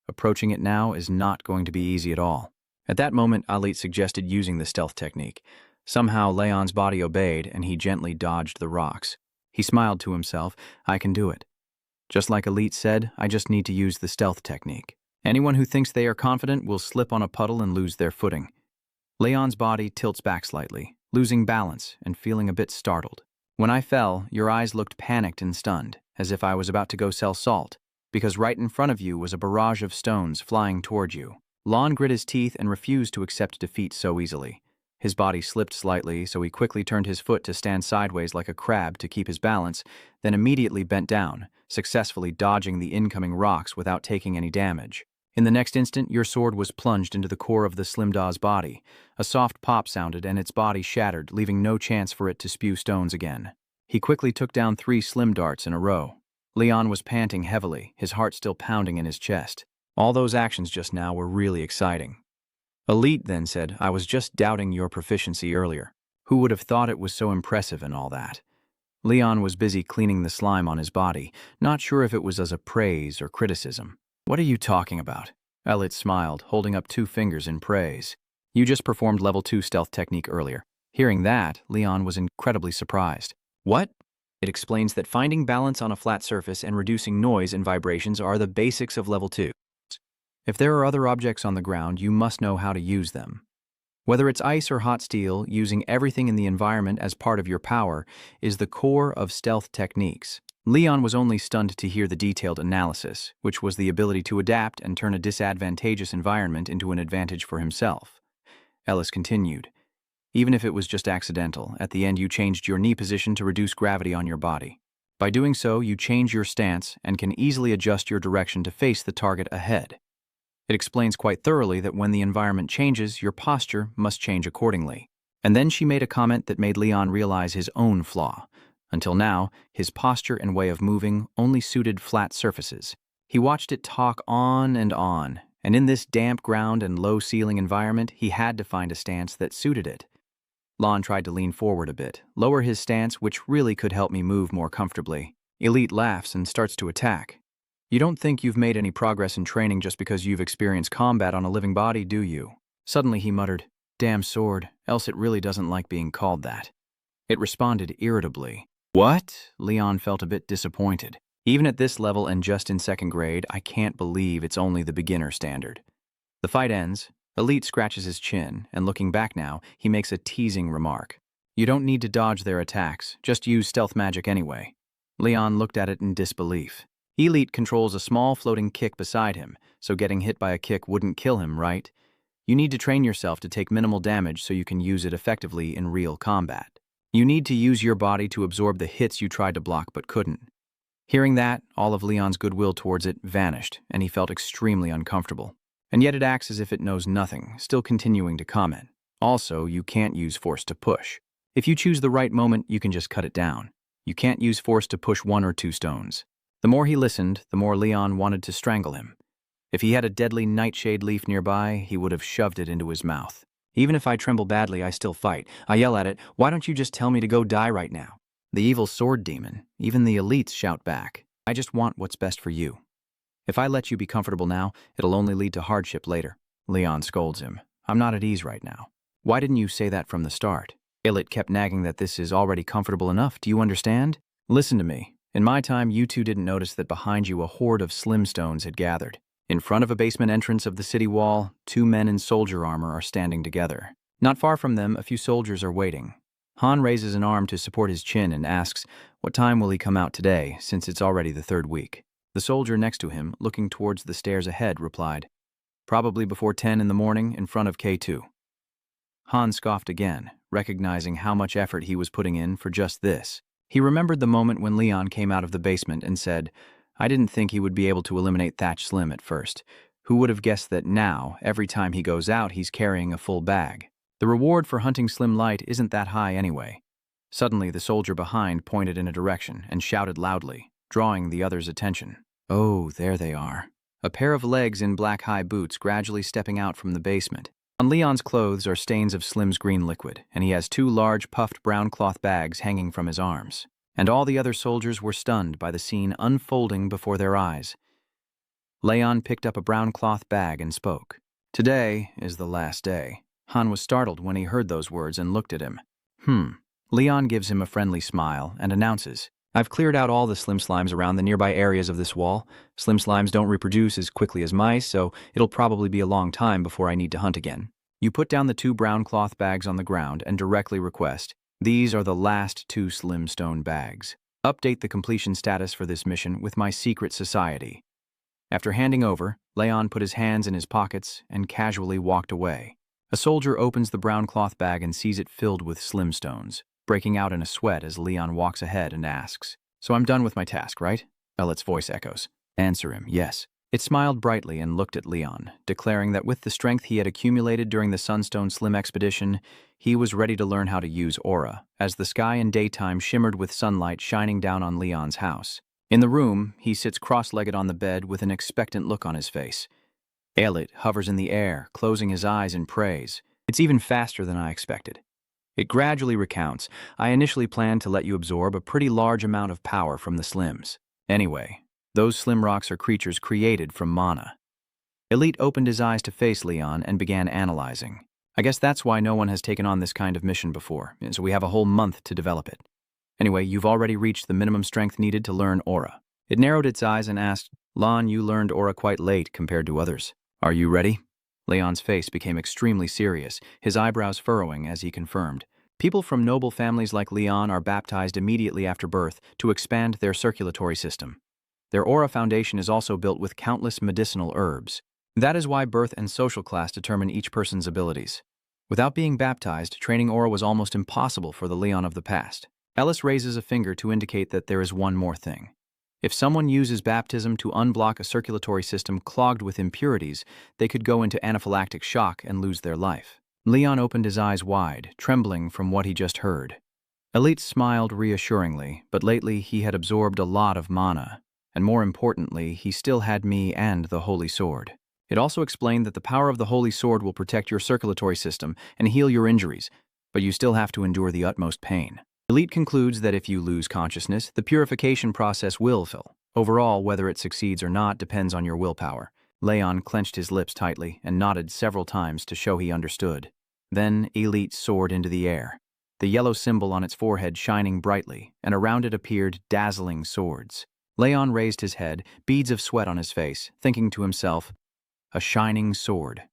Approaching it now is not going to be easy at all. At that moment, Alit suggested using the stealth technique. Somehow, Leon's body obeyed, and he gently dodged the rocks. He smiled to himself, I can do it. Just like Alit said, I just need to use the stealth technique. Anyone who thinks they are confident will slip on a puddle and lose their footing. Leon's body tilts back slightly, losing balance and feeling a bit startled. When I fell, your eyes looked panicked and stunned, as if I was about to go sell salt, because right in front of you was a barrage of stones flying toward you. Lon grit his teeth and refused to accept defeat so easily. His body slipped slightly, so he quickly turned his foot to stand sideways like a crab to keep his balance, then immediately bent down, successfully dodging the incoming rocks without taking any damage. In the next instant, your sword was plunged into the core of the Slim Da's body. A soft pop sounded and its body shattered, leaving no chance for it to spew stones again. He quickly took down 3 Slim darts in a row. Leon was panting heavily, his heart still pounding in his chest. All those actions just now were really exciting. Elite then said, I was just doubting your proficiency earlier. Who would have thought it was so impressive and all that? Leon was busy cleaning the slime on his body, not sure if it was as a praise or criticism. What are you talking about? Elliot smiled, holding up 2 fingers in praise. You just performed level 2 stealth technique earlier. Hearing that, Leon was incredibly surprised. What? It explains that finding balance on a flat surface and reducing noise and vibrations are the basics of level 2. If there are other objects on the ground, you must know how to use them. Whether it's ice or hot steel, using everything in the environment as part of your power is the core of stealth techniques. Leon was only stunned to hear the detailed analysis, which was the ability to adapt and turn a disadvantageous environment into an advantage for himself. Ellis continued, even if it was just accidental, at the end you changed your knee position to reduce gravity on your body. By doing so, you change your stance and can easily adjust your direction to face the target ahead. It explains quite thoroughly that when the environment changes, your posture must change accordingly. And then she made a comment that made Leon realize his own flaw. Until now, his posture and way of moving only suited flat surfaces. He watched it talk on, and in this damp ground and low-ceiling environment, he had to find a stance that suited it. Lon tried to lean forward a bit, lower his stance, which really could help me move more comfortably. Elite laughs and starts to attack. You don't think you've made any progress in training just because you've experienced combat on a living body, do you? Suddenly he muttered, "Damn sword, else it really doesn't like being called that." It responded irritably. What? Leon felt a bit disappointed. Even at this level and just in second grade, I can't believe it's only the beginner standard. The fight ends. Elite scratches his chin, and looking back now, he makes a teasing remark. You don't need to dodge their attacks, just use stealth magic anyway. Leon looked at it in disbelief. Elite controls a small floating kick beside him, so getting hit by a kick wouldn't kill him, right? You need to train yourself to take minimal damage so you can use it effectively in real combat. You need to use your body to absorb the hits you tried to block but couldn't. Hearing that, all of Leon's goodwill towards it vanished, and he felt extremely uncomfortable. And yet it acts as if it knows nothing, still continuing to comment. Also, you can't use force to push. If you choose the right moment, you can just cut it down. You can't use force to push 1 or 2 stones. The more he listened, the more Leon wanted to strangle him. If he had a deadly nightshade leaf nearby, he would have shoved it into his mouth. Even if I tremble badly, I still fight. I yell at it, "Why don't you just tell me to go die right now?" The evil sword demon, even the elites shout back, "I just want what's best for you. If I let you be comfortable now, it'll only lead to hardship later." Leon scolds him. "I'm not at ease right now. Why didn't you say that from the start?" Elite kept nagging that this is already comfortable enough. Do you understand? Listen to me. In my time, you two didn't notice that behind you a horde of slim stones had gathered. In front of a basement entrance of the city wall, 2 men in soldier armor are standing together. Not far from them, a few soldiers are waiting. Han raises an arm to support his chin and asks, "What time will he come out today, since it's already the 3rd week?" The soldier next to him, looking towards the stairs ahead, replied, "Probably before 10 in the morning, in front of K2. Han scoffed again, recognizing how much effort he was putting in for just this. He remembered the moment when Leon came out of the basement and said, "I didn't think he would be able to eliminate Thatch Slim at first. Who would have guessed that now, every time he goes out, he's carrying a full bag? The reward for hunting Slim Light isn't that high anyway." Suddenly, the soldier behind pointed in a direction and shouted loudly, drawing the others' attention. Oh, there they are. A pair of legs in black high boots gradually stepping out from the basement. On Leon's clothes are stains of Slim's green liquid, and he has 2 large puffed brown cloth bags hanging from his arms. And all the other soldiers were stunned by the scene unfolding before their eyes. Leon picked up a brown cloth bag and spoke. "Today is the last day." Han was startled when he heard those words and looked at him. Leon gives him a friendly smile and announces, "I've cleared out all the slim slimes around the nearby areas of this wall. Slim slimes don't reproduce as quickly as mice, so it'll probably be a long time before I need to hunt again." You put down the 2 brown cloth bags on the ground and directly request, "These are the last 2 slim stone bags. Update the completion status for this mission with my secret society." After handing over, Leon put his hands in his pockets and casually walked away. A soldier opens the brown cloth bag and sees it filled with slim stones, breaking out in a sweat as Leon walks ahead and asks, "So I'm done with my task, right?" Elliot's voice echoes. "Answer him, yes." It smiled brightly and looked at Leon, declaring that with the strength he had accumulated during the Sunstone Slim expedition, he was ready to learn how to use aura, as the sky in daytime shimmered with sunlight shining down on Leon's house. In the room, he sits cross-legged on the bed with an expectant look on his face. Elliot hovers in the air, closing his eyes in praise. It's even faster than I expected. It gradually recounts, "I initially planned to let you absorb a pretty large amount of power from the Slims. Anyway, those Slim rocks are creatures created from mana." Elite opened his eyes to face Leon and began analyzing. "I guess that's why no one has taken on this kind of mission before, so we have a whole month to develop it. Anyway, you've already reached the minimum strength needed to learn aura." It narrowed its eyes and asked, "Lon, you learned aura quite late compared to others. Are you ready?" Leon's face became extremely serious, his eyebrows furrowing as he confirmed. "People from noble families like Leon are baptized immediately after birth to expand their circulatory system. Their aura foundation is also built with countless medicinal herbs. That is why birth and social class determine each person's abilities. Without being baptized, training aura was almost impossible for the Leon of the past." Ellis raises a finger to indicate that there is one more thing. If someone uses baptism to unblock a circulatory system clogged with impurities, they could go into anaphylactic shock and lose their life. Leon opened his eyes wide, trembling from what he just heard. Elite smiled reassuringly, but lately he had absorbed a lot of mana, and more importantly, he still had me and the Holy Sword. It also explained that the power of the Holy Sword will protect your circulatory system and heal your injuries, but you still have to endure the utmost pain. Elite concludes that if you lose consciousness, the purification process will fill. Overall, whether it succeeds or not depends on your willpower. Leon clenched his lips tightly and nodded several times to show he understood. Then Elite soared into the air, the yellow symbol on its forehead shining brightly, and around it appeared dazzling swords. Leon raised his head, beads of sweat on his face, thinking to himself, a shining sword.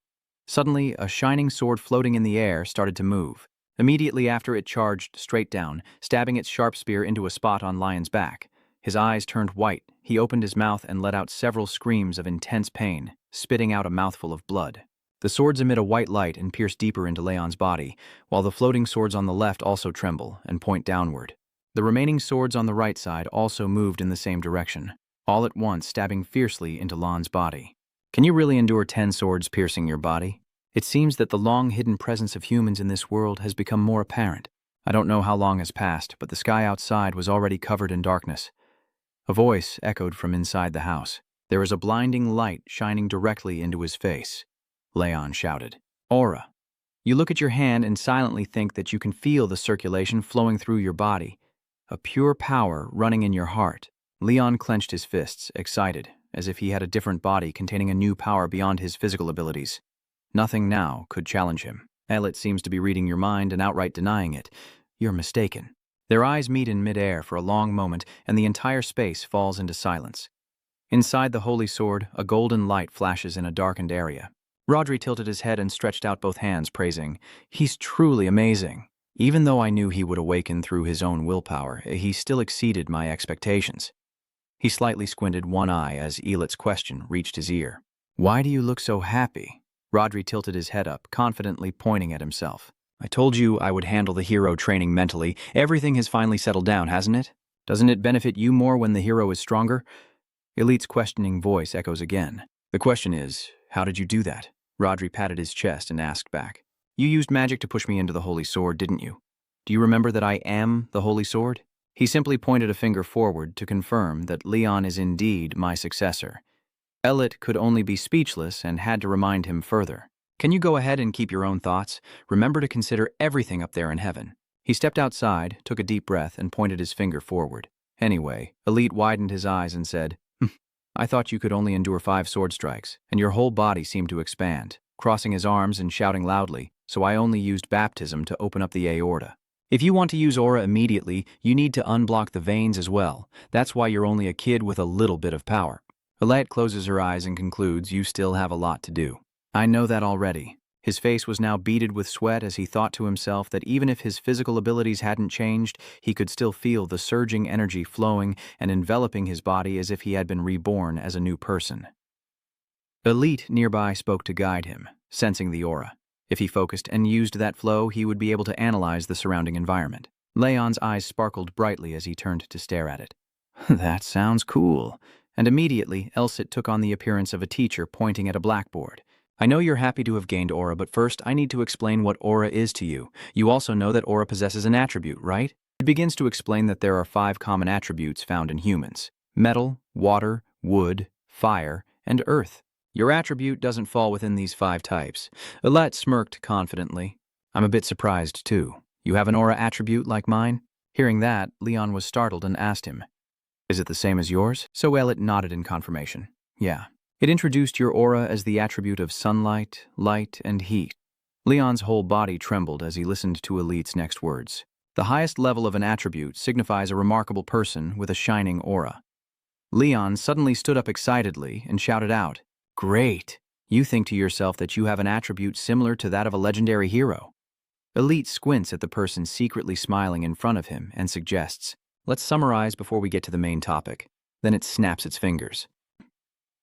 Suddenly, a shining sword floating in the air started to move. Immediately after, it charged straight down, stabbing its sharp spear into a spot on Lion's back. His eyes turned white. He opened his mouth and let out several screams of intense pain, spitting out a mouthful of blood. The swords emit a white light and pierce deeper into Leon's body, while the floating swords on the left also tremble and point downward. The remaining swords on the right side also moved in the same direction, all at once stabbing fiercely into Lan's body. Can you really endure 10 swords piercing your body? It seems that the long-hidden presence of humans in this world has become more apparent. I don't know how long has passed, but the sky outside was already covered in darkness. A voice echoed from inside the house. There is a blinding light shining directly into his face. Leon shouted. Aura. You look at your hand and silently think that you can feel the circulation flowing through your body, a pure power running in your heart. Leon clenched his fists, excited, as if he had a different body containing a new power beyond his physical abilities. Nothing now could challenge him. Elliot seems to be reading your mind and outright denying it. You're mistaken. Their eyes meet in midair for a long moment, and the entire space falls into silence. Inside the Holy Sword, a golden light flashes in a darkened area. Rodri tilted his head and stretched out both hands, praising, He's truly amazing. Even though I knew he would awaken through his own willpower, he still exceeded my expectations. He slightly squinted one eye as Elit's question reached his ear. Why do you look so happy? Rodri tilted his head up, confidently pointing at himself. I told you I would handle the hero training mentally. Everything has finally settled down, hasn't it? Doesn't it benefit you more when the hero is stronger? Elite's questioning voice echoes again. The question is, how did you do that? Rodri patted his chest and asked back. You used magic to push me into the Holy Sword, didn't you? Do you remember that I am the Holy Sword? He simply pointed a finger forward to confirm that Leon is indeed my successor. Elliot could only be speechless and had to remind him further. Can you go ahead and keep your own thoughts? Remember to consider everything up there in heaven. He stepped outside, took a deep breath, and pointed his finger forward. Anyway, Elite widened his eyes and said, I thought you could only endure 5 sword strikes, and your whole body seemed to expand, crossing his arms and shouting loudly, so I only used baptism to open up the aorta. If you want to use aura immediately, you need to unblock the veins as well. That's why you're only a kid with a little bit of power. Elite closes her eyes and concludes, you still have a lot to do. I know that already. His face was now beaded with sweat as he thought to himself that even if his physical abilities hadn't changed, he could still feel the surging energy flowing and enveloping his body as if he had been reborn as a new person. Elite nearby spoke to guide him, sensing the aura. If he focused and used that flow, he would be able to analyze the surrounding environment. Leon's eyes sparkled brightly as he turned to stare at it. That sounds cool. And immediately, Elsit took on the appearance of a teacher pointing at a blackboard. I know you're happy to have gained aura, but first I need to explain what aura is to you. You also know that aura possesses an attribute, right? It begins to explain that there are 5 common attributes found in humans: metal, water, wood, fire, and earth. Your attribute doesn't fall within these 5 types. Elite smirked confidently. I'm a bit surprised, too. You have an aura attribute like mine? Hearing that, Leon was startled and asked him, Is it the same as yours? So Elite nodded in confirmation. Yeah. It introduced your aura as the attribute of sunlight, light, and heat. Leon's whole body trembled as he listened to Elite's next words. The highest level of an attribute signifies a remarkable person with a shining aura. Leon suddenly stood up excitedly and shouted out, Great! You think to yourself that you have an attribute similar to that of a legendary hero. Elite squints at the person secretly smiling in front of him and suggests, Let's summarize before we get to the main topic. Then it snaps its fingers.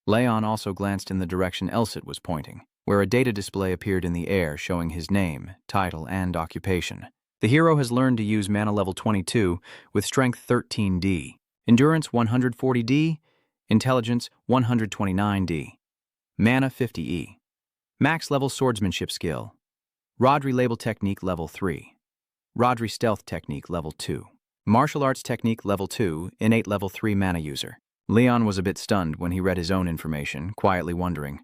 Leon also glanced in the direction Elsit was pointing, where a data display appeared in the air showing his name, title, and occupation. The hero has learned to use mana level 22 with strength 13D, endurance 140D, intelligence 129D, mana 50E, max level swordsmanship skill, rod relabel technique level 3, Rodri Stealth Technique Level 2. Martial Arts Technique Level 2, Innate Level 3 Mana User. Leon was a bit stunned when he read his own information, quietly wondering.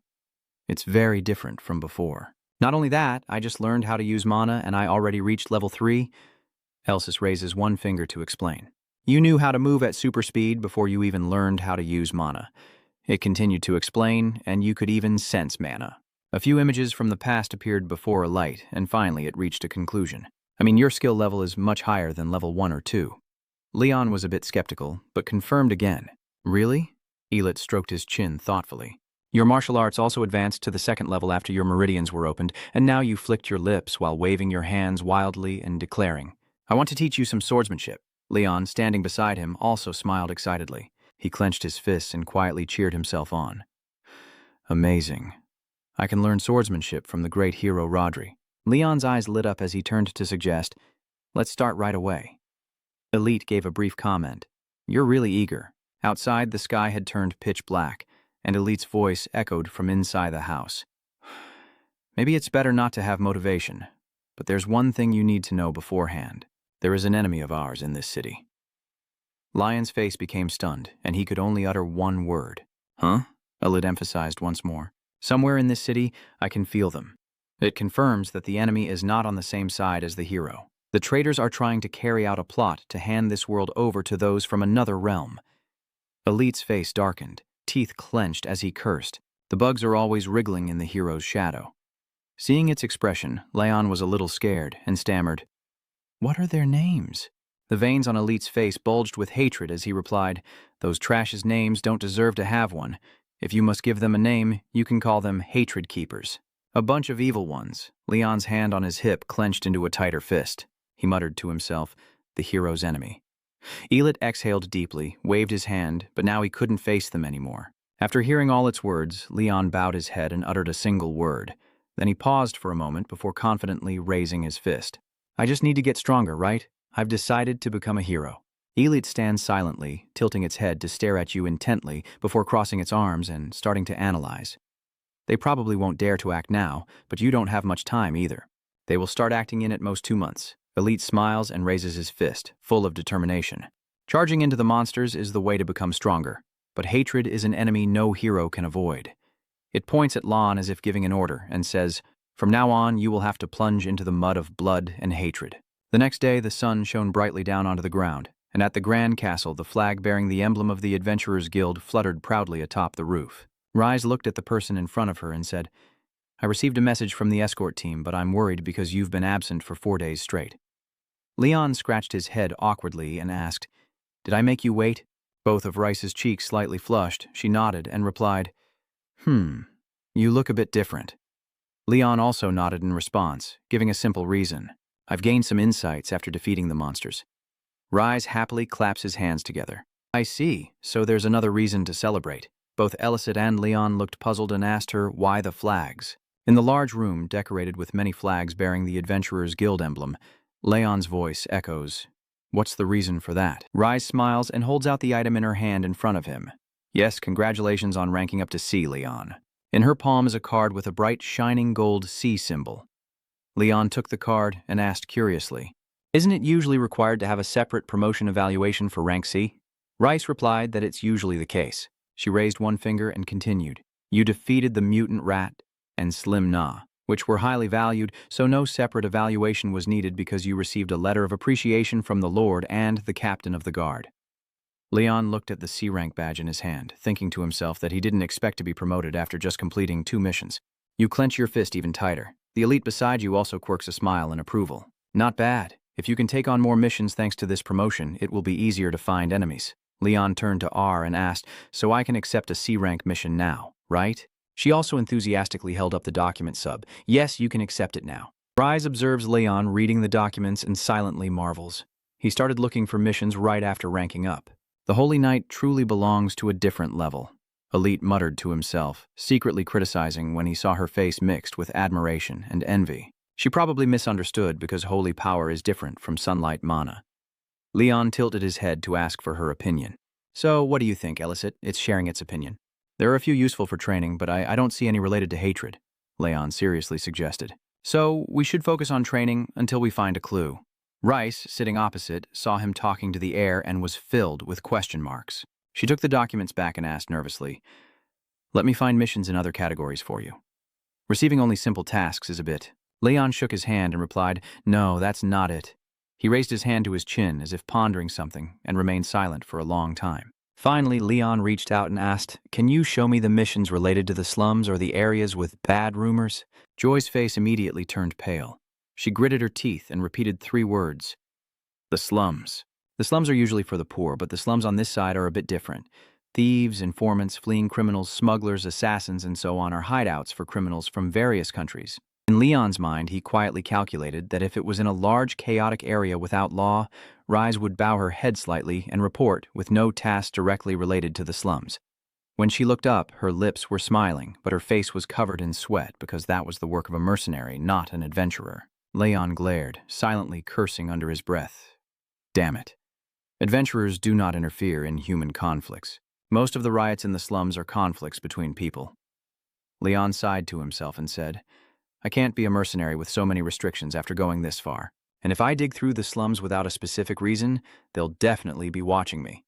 It's very different from before. Not only that, I just learned how to use mana and I already reached Level 3. Elsis raises one finger to explain. You knew how to move at super speed before you even learned how to use mana. It continued to explain, and you could even sense mana. A few images from the past appeared before a light, and finally it reached a conclusion. I mean, your skill level is much higher than level 1 or 2. Leon was a bit skeptical, but confirmed again. Really? Elit stroked his chin thoughtfully. Your martial arts also advanced to the 2nd level after your meridians were opened, and now you flicked your lips while waving your hands wildly and declaring, I want to teach you some swordsmanship. Leon, standing beside him, also smiled excitedly. He clenched his fists and quietly cheered himself on. Amazing. I can learn swordsmanship from the great hero Rodri. Leon's eyes lit up as he turned to suggest, let's start right away. Elite gave a brief comment. You're really eager. Outside, the sky had turned pitch black, and Elite's voice echoed from inside the house. Maybe it's better not to have motivation, but there's one thing you need to know beforehand. There is an enemy of ours in this city. Lion's face became stunned, and he could only utter one word. Huh? Elite emphasized once more. Somewhere in this city, I can feel them. It confirms that the enemy is not on the same side as the hero. The traitors are trying to carry out a plot to hand this world over to those from another realm. Elite's face darkened, teeth clenched as he cursed. The bugs are always wriggling in the hero's shadow. Seeing its expression, Leon was a little scared and stammered, What are their names? The veins on Elite's face bulged with hatred as he replied, Those trash's names don't deserve to have one. If you must give them a name, you can call them hatred keepers. A bunch of evil ones. Leon's hand on his hip clenched into a tighter fist. He muttered to himself, the hero's enemy. Elit exhaled deeply, waved his hand, but now he couldn't face them anymore. After hearing all its words, Leon bowed his head and uttered a single word. Then he paused for a moment before confidently raising his fist. I just need to get stronger, right? I've decided to become a hero. Elit stands silently, tilting its head to stare at you intently before crossing its arms and starting to analyze. They probably won't dare to act now, but you don't have much time either. They will start acting in at most 2 months. Elite smiles and raises his fist, full of determination. Charging into the monsters is the way to become stronger, but hatred is an enemy no hero can avoid. It points at Lon as if giving an order and says, From now on, you will have to plunge into the mud of blood and hatred. The next day, the sun shone brightly down onto the ground, and at the Grand Castle, the flag bearing the emblem of the Adventurers Guild fluttered proudly atop the roof. Rise looked at the person in front of her and said, I received a message from the escort team, but I'm worried because you've been absent for 4 days straight. Leon scratched his head awkwardly and asked, Did I make you wait? Both of Rice's cheeks slightly flushed. She nodded and replied, You look a bit different. Leon also nodded in response, giving a simple reason. I've gained some insights after defeating the monsters. Rise happily claps his hands together. I see, so there's another reason to celebrate. Both Elicit and Leon looked puzzled and asked her why the flags. In the large room, decorated with many flags bearing the Adventurers Guild emblem, Leon's voice echoes, What's the reason for that? Rise smiles and holds out the item in her hand in front of him. Yes, congratulations on ranking up to C, Leon. In her palm is a card with a bright, shining gold C symbol. Leon took the card and asked curiously, Isn't it usually required to have a separate promotion evaluation for rank C? Rice replied that it's usually the case. She raised one finger and continued, You defeated the mutant rat and Slim Na, which were highly valued, so no separate evaluation was needed because you received a letter of appreciation from the Lord and the captain of the guard. Leon looked at the C-rank badge in his hand, thinking to himself that he didn't expect to be promoted after just completing 2 missions. You clench your fist even tighter. The elite beside you also quirks a smile in approval. Not bad. If you can take on more missions thanks to this promotion, it will be easier to find enemies. Leon turned to R and asked, So I can accept a C-rank mission now, right? She also enthusiastically held up the document sub. Yes, you can accept it now. Rise observes Leon reading the documents and silently marvels. He started looking for missions right after ranking up. The Holy Knight truly belongs to a different level. Elite muttered to himself, secretly criticizing when he saw her face mixed with admiration and envy. She probably misunderstood because holy power is different from sunlight mana. Leon tilted his head to ask for her opinion. So, what do you think, Elicit? It's sharing its opinion. There are a few useful for training, but I don't see any related to hatred, Leon seriously suggested. So, we should focus on training until we find a clue. Rice, sitting opposite, saw him talking to the air and was filled with question marks. She took the documents back and asked nervously, "Let me find missions in other categories for you. Receiving only simple tasks is a bit." Leon shook his hand and replied, "No, that's not it." He raised his hand to his chin as if pondering something and remained silent for a long time. Finally, Leon reached out and asked, "Can you show me the missions related to the slums or the areas with bad rumors?" Joy's face immediately turned pale. She gritted her teeth and repeated 3 words. "The slums." The slums are usually for the poor, but the slums on this side are a bit different. Thieves, informants, fleeing criminals, smugglers, assassins, and so on are hideouts for criminals from various countries. In Leon's mind, he quietly calculated that if it was in a large, chaotic area without law, Rise would bow her head slightly and report with no task directly related to the slums. When she looked up, her lips were smiling, but her face was covered in sweat because that was the work of a mercenary, not an adventurer. Leon glared, silently cursing under his breath. Damn it. Adventurers do not interfere in human conflicts. Most of the riots in the slums are conflicts between people. Leon sighed to himself and said, "I can't be a mercenary with so many restrictions after going this far. And if I dig through the slums without a specific reason, they'll definitely be watching me."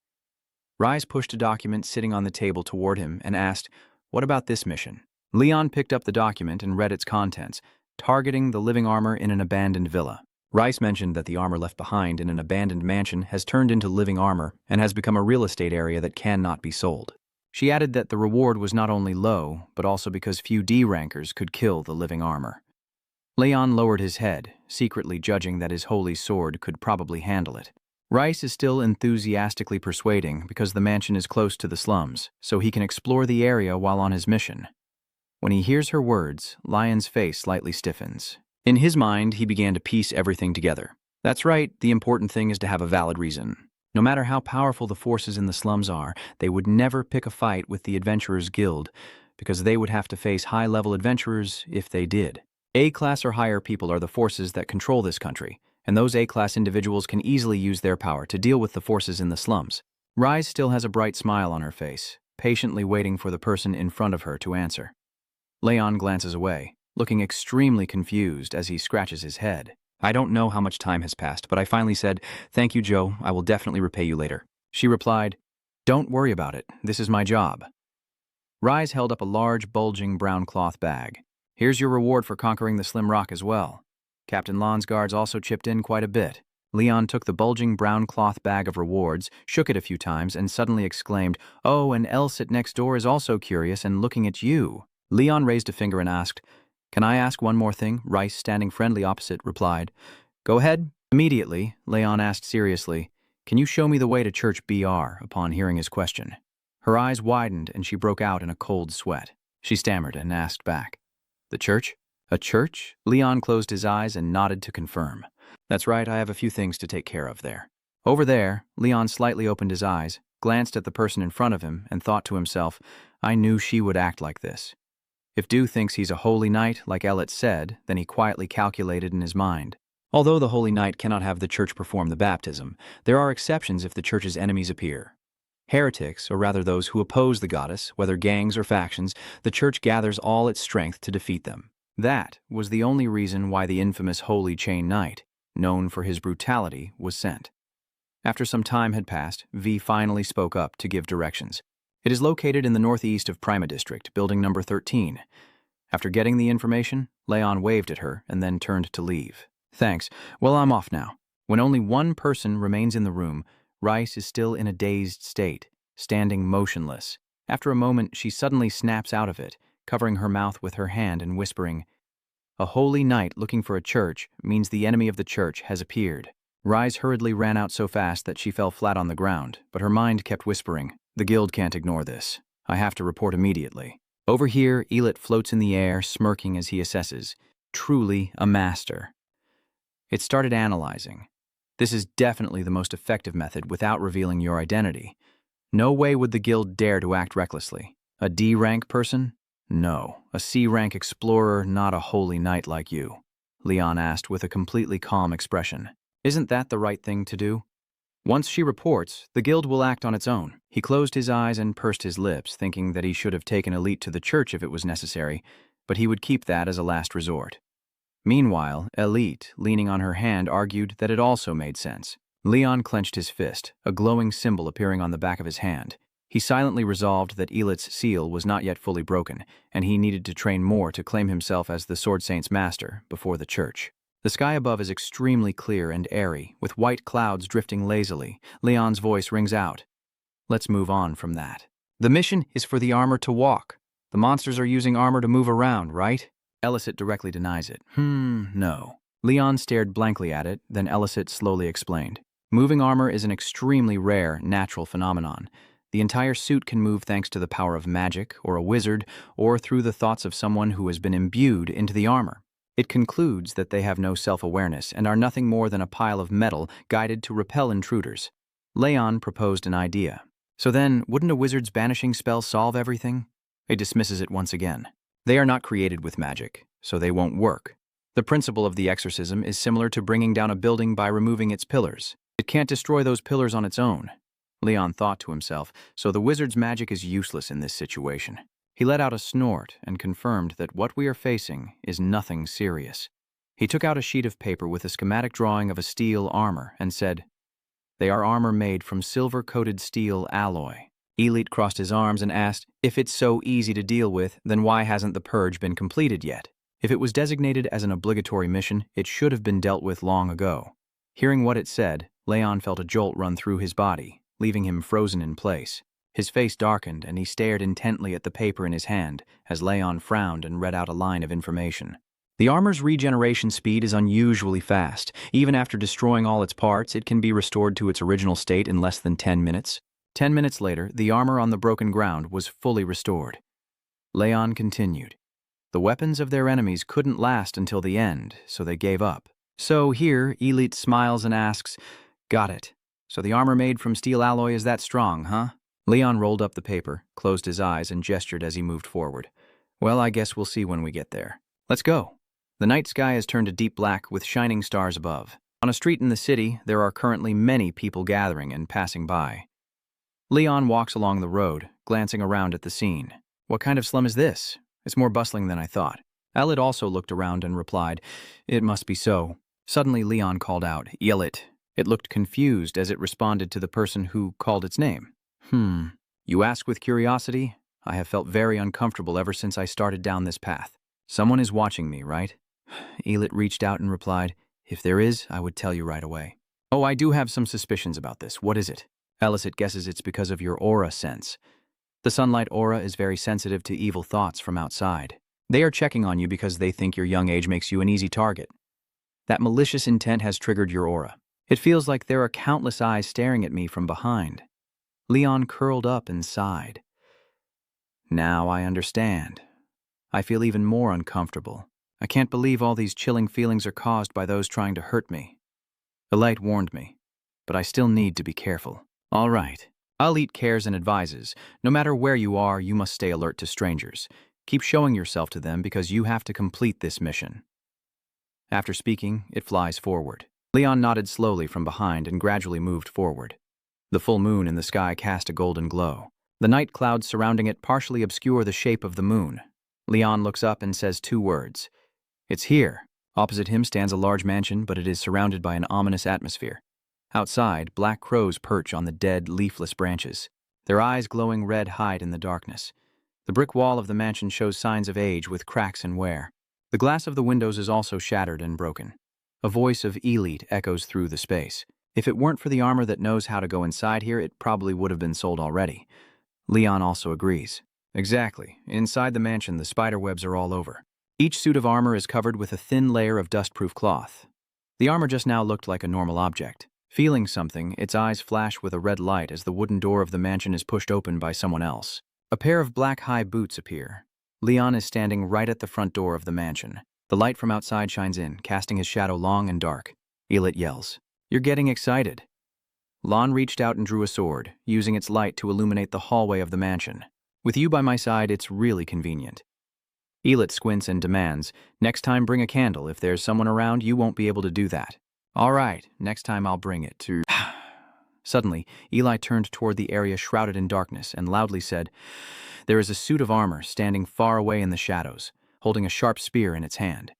Rise pushed a document sitting on the table toward him and asked, "What about this mission?" Leon picked up the document and read its contents, targeting the living armor in an abandoned villa. Rice mentioned that the armor left behind in an abandoned mansion has turned into living armor and has become a real estate area that cannot be sold. She added that the reward was not only low, but also because few D-rankers could kill the living armor. Leon lowered his head, secretly judging that his holy sword could probably handle it. Rice is still enthusiastically persuading because the mansion is close to the slums, so he can explore the area while on his mission. When he hears her words, Lion's face slightly stiffens. In his mind, he began to piece everything together. That's right, the important thing is to have a valid reason. No matter how powerful the forces in the slums are, they would never pick a fight with the Adventurers Guild, because they would have to face high-level adventurers if they did. A-class or higher people are the forces that control this country, and those A-class individuals can easily use their power to deal with the forces in the slums. Rise still has a bright smile on her face, patiently waiting for the person in front of her to answer. Leon glances away, looking extremely confused as he scratches his head. "I don't know how much time has passed, but I finally said, 'Thank you, Joe, I will definitely repay you later.'" She replied, "Don't worry about it, this is my job." Rise held up a large, bulging brown cloth bag. "Here's your reward for conquering the Slim Rock as well." Captain Lon's guards also chipped in quite a bit. Leon took the bulging brown cloth bag of rewards, shook it a few times, and suddenly exclaimed, "Oh, and Elsit next door is also curious and looking at you." Leon raised a finger and asked, "Can I ask one more thing?" Rice, standing friendly opposite, replied, "Go ahead." Immediately, Leon asked seriously, "Can you show me the way to Church BR?" upon hearing his question. Her eyes widened and she broke out in a cold sweat. She stammered and asked back, "The church?" "A church?" Leon closed his eyes and nodded to confirm. "That's right, I have a few things to take care of there." Over there, Leon slightly opened his eyes, glanced at the person in front of him, and thought to himself, "I knew she would act like this." If Dew thinks he's a holy knight, like Ellet said, then he quietly calculated in his mind. Although the holy knight cannot have the church perform the baptism, there are exceptions if the church's enemies appear. Heretics, or rather those who oppose the goddess, whether gangs or factions, the church gathers all its strength to defeat them. That was the only reason why the infamous Holy Chain Knight, known for his brutality, was sent. After some time had passed, V finally spoke up to give directions. It is located in the northeast of Prima District, building number 13. After getting the information, Leon waved at her and then turned to leave. "Thanks. Well, I'm off now." When only one person remains in the room, Rice is still in a dazed state, standing motionless. After a moment, she suddenly snaps out of it, covering her mouth with her hand and whispering, "A holy knight looking for a church means the enemy of the church has appeared." Rice hurriedly ran out so fast that she fell flat on the ground, but her mind kept whispering, "The guild can't ignore this. I have to report immediately." Over here, Elit floats in the air, smirking as he assesses. Truly a master. It started analyzing. This is definitely the most effective method without revealing your identity. No way would the guild dare to act recklessly. A D-rank person? No. A C-rank explorer, not a holy knight like you. Leon asked with a completely calm expression. Isn't that the right thing to do? Once she reports, the guild will act on its own. He closed his eyes and pursed his lips, thinking that he should have taken Elite to the church if it was necessary, but he would keep that as a last resort. Meanwhile, Elite, leaning on her hand, argued that it also made sense. Leon clenched his fist, a glowing symbol appearing on the back of his hand. He silently resolved that Elit's seal was not yet fully broken, and he needed to train more to claim himself as the Sword Saint's master before the church. The sky above is extremely clear and airy, with white clouds drifting lazily. Leon's voice rings out. Let's move on from that. The mission is for the armor to walk. The monsters are using armor to move around, right? Elicit directly denies it. No. Leon stared blankly at it, then Elicit slowly explained. Moving armor is an extremely rare, natural phenomenon. The entire suit can move thanks to the power of magic, or a wizard, or through the thoughts of someone who has been imbued into the armor. It concludes that they have no self-awareness and are nothing more than a pile of metal guided to repel intruders. Leon proposed an idea. So then, wouldn't a wizard's banishing spell solve everything? He dismisses it once again. They are not created with magic, so they won't work. The principle of the exorcism is similar to bringing down a building by removing its pillars. It can't destroy those pillars on its own. Leon thought to himself, so the wizard's magic is useless in this situation. He let out a snort and confirmed that what we are facing is nothing serious. He took out a sheet of paper with a schematic drawing of a steel armor and said, "They are armor made from silver-coated steel alloy." Elite crossed his arms and asked, if it's so easy to deal with, then why hasn't the purge been completed yet? If it was designated as an obligatory mission, it should have been dealt with long ago. Hearing what it said, Leon felt a jolt run through his body, leaving him frozen in place. His face darkened and he stared intently at the paper in his hand as Leon frowned and read out a line of information. The armor's regeneration speed is unusually fast. Even after destroying all its parts, it can be restored to its original state in less than 10 minutes. 10 minutes later, the armor on the broken ground was fully restored. Leon continued. The weapons of their enemies couldn't last until the end, so they gave up. So here, Elite smiles and asks, "Got it. So the armor made from steel alloy is that strong, huh?" Leon rolled up the paper, closed his eyes, and gestured as he moved forward. "Well, I guess we'll see when we get there. Let's go." The night sky has turned a deep black with shining stars above. On a street in the city, there are currently many people gathering and passing by. Leon walks along the road, glancing around at the scene. What kind of slum is this? It's more bustling than I thought. Elliot also looked around and replied, "It must be so." Suddenly Leon called out, "Yellit." It looked confused as it responded to the person who called its name. You ask with curiosity? I have felt very uncomfortable ever since I started down this path. Someone is watching me, right? Elliot reached out and replied, "If there is, I would tell you right away." "Oh, I do have some suspicions about this. What is it?" Elicit guesses it's because of your aura sense. The sunlight aura is very sensitive to evil thoughts from outside. They are checking on you because they think your young age makes you an easy target. That malicious intent has triggered your aura. It feels like there are countless eyes staring at me from behind. Leon curled up and sighed. Now I understand. I feel even more uncomfortable. I can't believe all these chilling feelings are caused by those trying to hurt me. The light warned me, but I still need to be careful. All right. Elite cares and advises. No matter where you are, you must stay alert to strangers. Keep showing yourself to them because you have to complete this mission. After speaking, it flies forward. Leon nodded slowly from behind and gradually moved forward. The full moon in the sky cast a golden glow. The night clouds surrounding it partially obscure the shape of the moon. Leon looks up and says 2 words. "It's here." Opposite him stands a large mansion, but it is surrounded by an ominous atmosphere. Outside, black crows perch on the dead, leafless branches. Their eyes glowing red hide in the darkness. The brick wall of the mansion shows signs of age with cracks and wear. The glass of the windows is also shattered and broken. A voice of Elite echoes through the space. If it weren't for the armor that knows how to go inside here, it probably would have been sold already. Leon also agrees. Exactly. Inside the mansion, the spider webs are all over. Each suit of armor is covered with a thin layer of dust-proof cloth. The armor just now looked like a normal object. Feeling something, its eyes flash with a red light as the wooden door of the mansion is pushed open by someone else. A pair of black high boots appear. Leon is standing right at the front door of the mansion. The light from outside shines in, casting his shadow long and dark. Elite yells, "You're getting excited." Lon reached out and drew a sword, using its light to illuminate the hallway of the mansion. "With you by my side, it's really convenient." Elite squints and demands, "Next time bring a candle. If there's someone around, you won't be able to do that." "All right, next time I'll bring it to..." Suddenly, Eli turned toward the area shrouded in darkness and loudly said, "There is a suit of armor standing far away in the shadows, holding a sharp spear in its hand."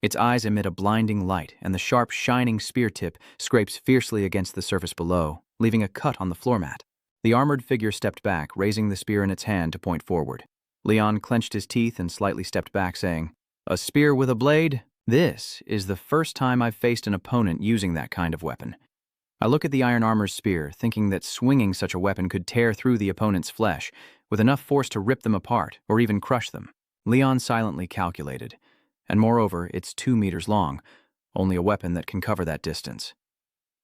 Its eyes emit a blinding light, and the sharp, shining spear tip scrapes fiercely against the surface below, leaving a cut on the floor mat. The armored figure stepped back, raising the spear in its hand to point forward. Leon clenched his teeth and slightly stepped back, saying, "A spear with a blade? This is the first time I've faced an opponent using that kind of weapon." I look at the iron armor's spear, thinking that swinging such a weapon could tear through the opponent's flesh, with enough force to rip them apart, or even crush them. Leon silently calculated. And moreover, it's 2 meters long, only a weapon that can cover that distance.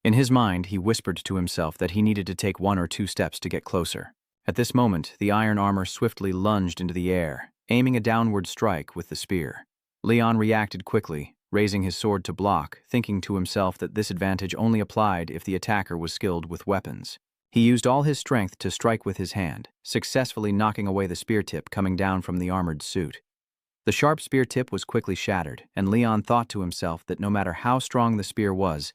In his mind, he whispered to himself that he needed to take 1 or 2 steps to get closer. At this moment, the iron armor swiftly lunged into the air, aiming a downward strike with the spear. Leon reacted quickly, raising his sword to block, thinking to himself that this advantage only applied if the attacker was skilled with weapons. He used all his strength to strike with his hand, successfully knocking away the spear tip coming down from the armored suit. The sharp spear tip was quickly shattered, and Leon thought to himself that no matter how strong the spear was,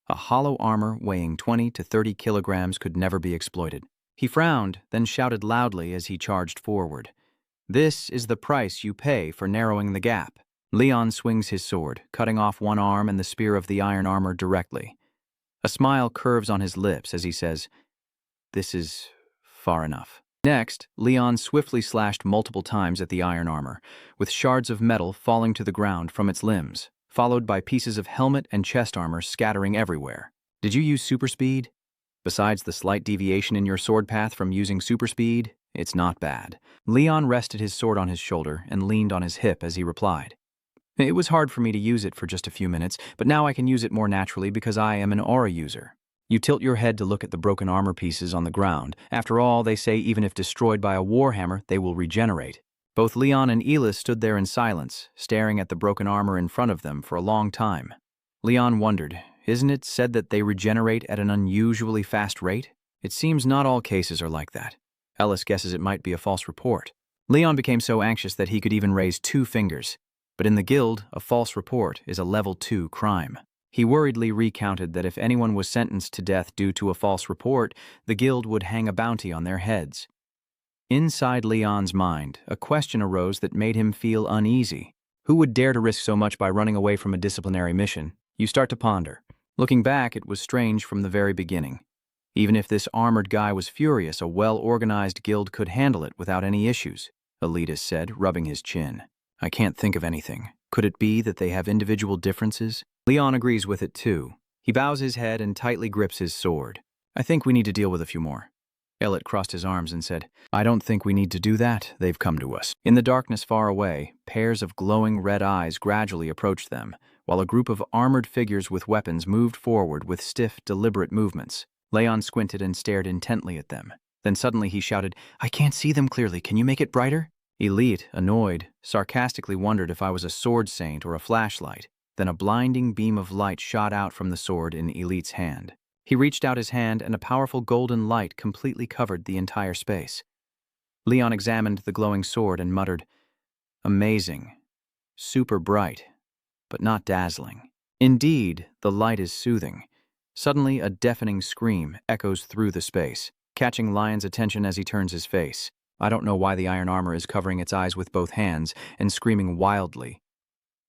a hollow armor weighing 20 to 30 kilograms could never be exploited. He frowned, then shouted loudly as he charged forward. "This is the price you pay for narrowing the gap." Leon swings his sword, cutting off one arm and the spear of the iron armor directly. A smile curves on his lips as he says, "This is far enough." Next, Leon swiftly slashed multiple times at the iron armor, with shards of metal falling to the ground from its limbs, followed by pieces of helmet and chest armor scattering everywhere. Did you use super speed? Besides the slight deviation in your sword path from using super speed, it's not bad. Leon rested his sword on his shoulder and leaned on his hip as he replied. It was hard for me to use it for just a few minutes, but now I can use it more naturally because I am an aura user. You tilt your head to look at the broken armor pieces on the ground. After all, they say even if destroyed by a warhammer, they will regenerate. Both Leon and Elis stood there in silence, staring at the broken armor in front of them for a long time. Leon wondered, isn't it said that they regenerate at an unusually fast rate? It seems not all cases are like that. Elis guesses it might be a false report. Leon became so anxious that he could even raise 2 fingers. But in the guild, a false report is a level 2 crime. He worriedly recounted that if anyone was sentenced to death due to a false report, the guild would hang a bounty on their heads. Inside Leon's mind, a question arose that made him feel uneasy. Who would dare to risk so much by running away from a disciplinary mission? You start to ponder. Looking back, it was strange from the very beginning. Even if this armored guy was furious, a well-organized guild could handle it without any issues, Elitis said, rubbing his chin. I can't think of anything. Could it be that they have individual differences? Leon agrees with it too. He bows his head and tightly grips his sword. I think we need to deal with a few more. Elliot crossed his arms and said, I don't think we need to do that. They've come to us. In the darkness far away, pairs of glowing red eyes gradually approached them, while a group of armored figures with weapons moved forward with stiff, deliberate movements. Leon squinted and stared intently at them. Then suddenly he shouted, I can't see them clearly. Can you make it brighter? Elite, annoyed, sarcastically wondered if I was a sword saint or a flashlight. Then a blinding beam of light shot out from the sword in Elite's hand. He reached out his hand and a powerful golden light completely covered the entire space. Leon examined the glowing sword and muttered, Amazing. Super bright, but not dazzling. Indeed, the light is soothing. Suddenly, a deafening scream echoes through the space, catching Lion's attention as he turns his face. I don't know why the iron armor is covering its eyes with both hands and screaming wildly.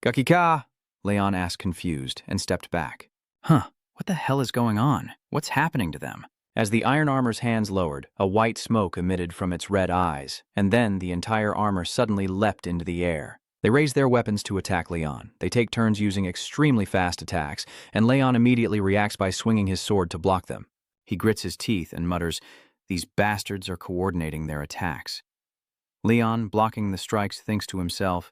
Gakika! Leon asked confused and stepped back. What the hell is going on? What's happening to them? As the iron armor's hands lowered, a white smoke emitted from its red eyes, and then the entire armor suddenly leapt into the air. They raise their weapons to attack Leon. They take turns using extremely fast attacks, and Leon immediately reacts by swinging his sword to block them. He grits his teeth and mutters, These bastards are coordinating their attacks. Leon, blocking the strikes, thinks to himself,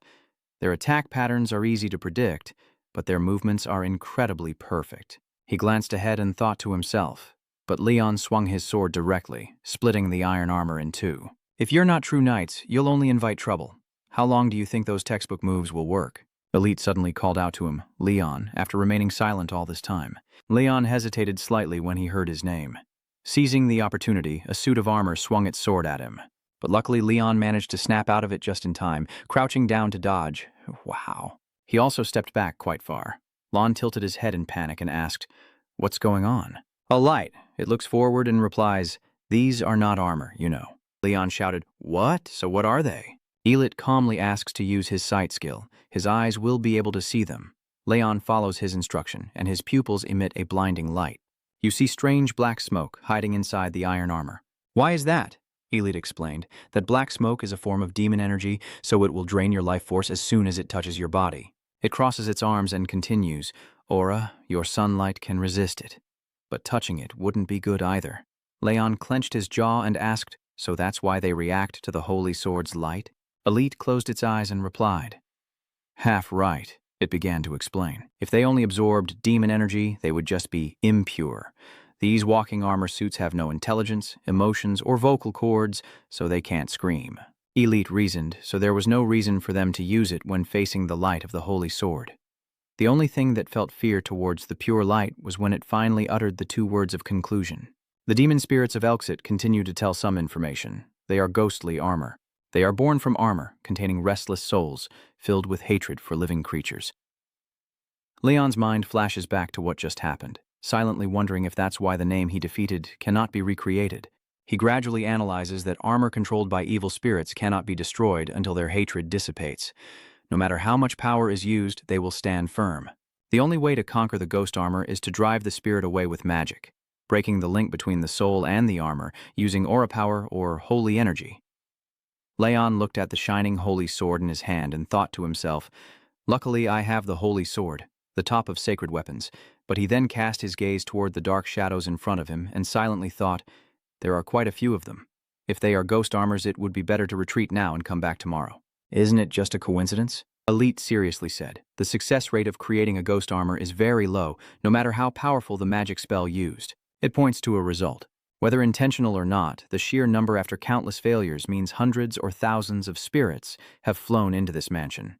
Their attack patterns are easy to predict, but their movements are incredibly perfect. He glanced ahead and thought to himself, but Leon swung his sword directly, splitting the iron armor in two. If you're not true knights, you'll only invite trouble. How long do you think those textbook moves will work? Elite suddenly called out to him, Leon, after remaining silent all this time. Leon hesitated slightly when he heard his name. Seizing the opportunity, a suit of armor swung its sword at him. But luckily Leon managed to snap out of it just in time, crouching down to dodge. Wow. He also stepped back quite far. Lon tilted his head in panic and asked, What's going on? A light. It looks forward and replies, These are not armor, you know. Leon shouted, What? So what are they? Elit calmly asks to use his sight skill. His eyes will be able to see them. Leon follows his instruction, and his pupils emit a blinding light. You see strange black smoke hiding inside the iron armor. Why is that? Elit explained that black smoke is a form of demon energy, so it will drain your life force as soon as it touches your body. It crosses its arms and continues. Aura, your sunlight can resist it. But touching it wouldn't be good either. Leon clenched his jaw and asked, so that's why they react to the holy sword's light? Elit closed its eyes and replied. Half right, it began to explain. If they only absorbed demon energy, they would just be impure. These walking armor suits have no intelligence, emotions, or vocal cords, so they can't scream. Elit reasoned, so there was no reason for them to use it when facing the light of the holy sword. The only thing that felt fear towards the pure light was when it finally uttered the 2 words of conclusion. The demon spirits of Elxit continue to tell some information. They are ghostly armor. They are born from armor, containing restless souls, filled with hatred for living creatures. Leon's mind flashes back to what just happened, silently wondering if that's why the name he defeated cannot be recreated. He gradually analyzes that armor controlled by evil spirits cannot be destroyed until their hatred dissipates. No matter how much power is used, they will stand firm. The only way to conquer the ghost armor is to drive the spirit away with magic, breaking the link between the soul and the armor using aura power or holy energy. Leon looked at the shining holy sword in his hand and thought to himself, luckily I have the holy sword, the top of sacred weapons, but he then cast his gaze toward the dark shadows in front of him and silently thought, there are quite a few of them. If they are ghost armors, it would be better to retreat now and come back tomorrow. Isn't it just a coincidence? Elit seriously said. The success rate of creating a ghost armor is very low, no matter how powerful the magic spell used. It points to a result. Whether intentional or not, the sheer number after countless failures means hundreds or thousands of spirits have flown into this mansion.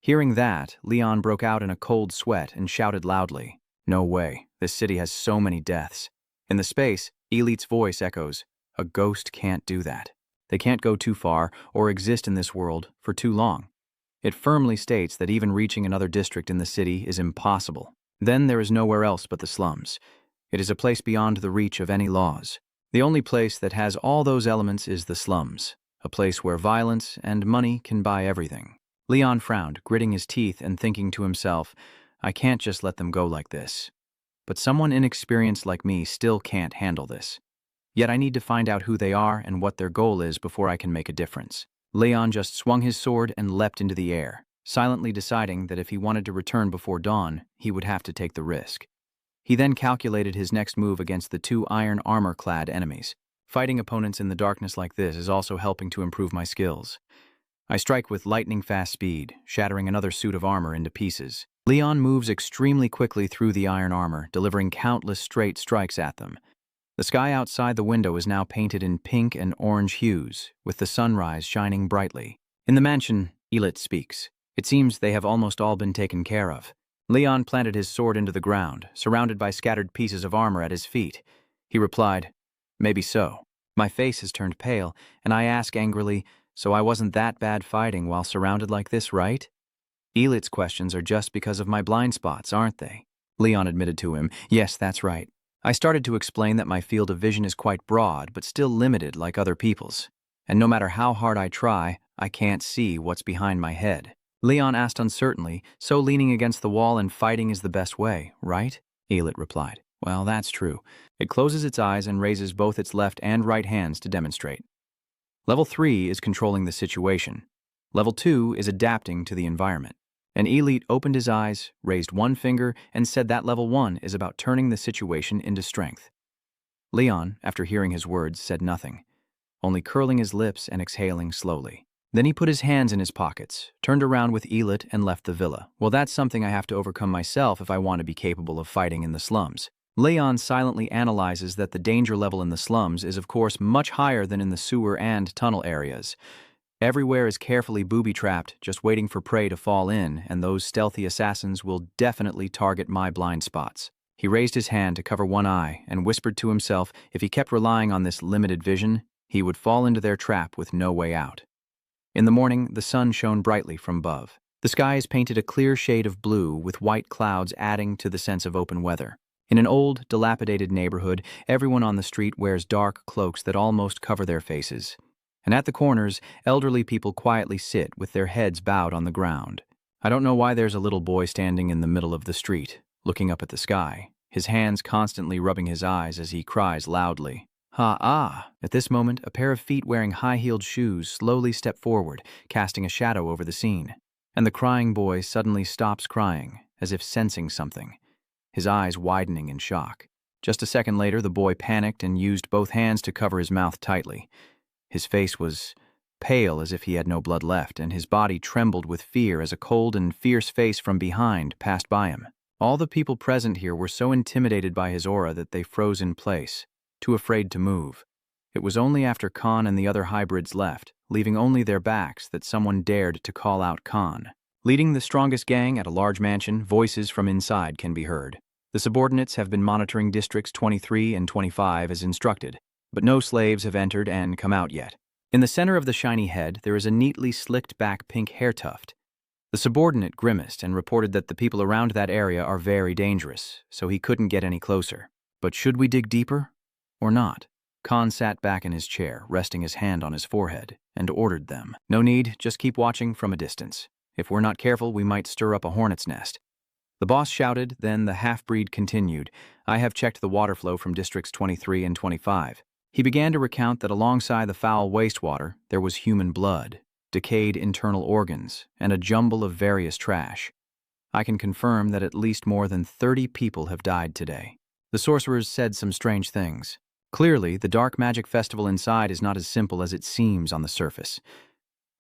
Hearing that, Leon broke out in a cold sweat and shouted loudly, no way, this city has so many deaths. In the space, Elit's voice echoes, a ghost can't do that. They can't go too far or exist in this world for too long. It firmly states that even reaching another district in the city is impossible. Then there is nowhere else but the slums. It is a place beyond the reach of any laws. The only place that has all those elements is the slums, a place where violence and money can buy everything. Leon frowned, gritting his teeth and thinking to himself, I can't just let them go like this. But someone inexperienced like me still can't handle this. Yet I need to find out who they are and what their goal is before I can make a difference. Leon just swung his sword and leapt into the air, silently deciding that if he wanted to return before dawn, he would have to take the risk. He then calculated his next move against the 2 iron armor-clad enemies. Fighting opponents in the darkness like this is also helping to improve my skills. I strike with lightning-fast speed, shattering another suit of armor into pieces. Leon moves extremely quickly through the iron armor, delivering countless straight strikes at them. The sky outside the window is now painted in pink and orange hues, with the sunrise shining brightly. In the mansion, Elit speaks. It seems they have almost all been taken care of. Leon planted his sword into the ground, surrounded by scattered pieces of armor at his feet. He replied, maybe so. My face has turned pale, and I ask angrily, so I wasn't that bad fighting while surrounded like this, right? Elit's questions are just because of my blind spots, aren't they? Leon admitted to him, yes, that's right. I started to explain that my field of vision is quite broad, but still limited like other people's. And no matter how hard I try, I can't see what's behind my head. Leon asked uncertainly, so leaning against the wall and fighting is the best way, right? Elit replied, well, that's true. It closes its eyes and raises both its left and right hands to demonstrate. Level 3 is controlling the situation. Level 2 is adapting to the environment. And Elit opened his eyes, raised one finger, and said that level 1 is about turning the situation into strength. Leon, after hearing his words, said nothing, only curling his lips and exhaling slowly. Then he put his hands in his pockets, turned around with Elit, and left the villa. Well, that's something I have to overcome myself if I want to be capable of fighting in the slums. Leon silently analyzes that the danger level in the slums is of course much higher than in the sewer and tunnel areas. Everywhere is carefully booby-trapped, just waiting for prey to fall in, and those stealthy assassins will definitely target my blind spots. He raised his hand to cover one eye and whispered to himself if he kept relying on this limited vision, he would fall into their trap with no way out. In the morning, the sun shone brightly from above. The sky is painted a clear shade of blue, with white clouds adding to the sense of open weather. In an old, dilapidated neighborhood, everyone on the street wears dark cloaks that almost cover their faces. And at the corners, elderly people quietly sit with their heads bowed on the ground. I don't know why there's a little boy standing in the middle of the street, looking up at the sky, his hands constantly rubbing his eyes as he cries loudly, "Ha-ah!" At this moment, a pair of feet wearing high-heeled shoes slowly step forward, casting a shadow over the scene. And the crying boy suddenly stops crying, as if sensing something, his eyes widening in shock. Just a second later, the boy panicked and used both hands to cover his mouth tightly. His face was pale as if he had no blood left, and his body trembled with fear as a cold and fierce face from behind passed by him. All the people present here were so intimidated by his aura that they froze in place, too afraid to move. It was only after Khan and the other hybrids left, leaving only their backs, that someone dared to call out Khan. Leading the strongest gang at a large mansion, voices from inside can be heard. The subordinates have been monitoring districts 23 and 25 as instructed, but no slaves have entered and come out yet. In the center of the shiny head, there is a neatly slicked-back pink hair tuft. The subordinate grimaced and reported that the people around that area are very dangerous, so he couldn't get any closer. But should we dig deeper? Or not? Khan sat back in his chair, resting his hand on his forehead, and ordered them. "No need, just keep watching from a distance. If we're not careful, we might stir up a hornet's nest." The boss shouted, then the half-breed continued, "I have checked the water flow from districts 23 and 25. He began to recount that alongside the foul wastewater, there was human blood, decayed internal organs, and a jumble of various trash. I can confirm that at least more than 30 people have died today." The sorcerers said some strange things. Clearly, the dark magic festival inside is not as simple as it seems on the surface.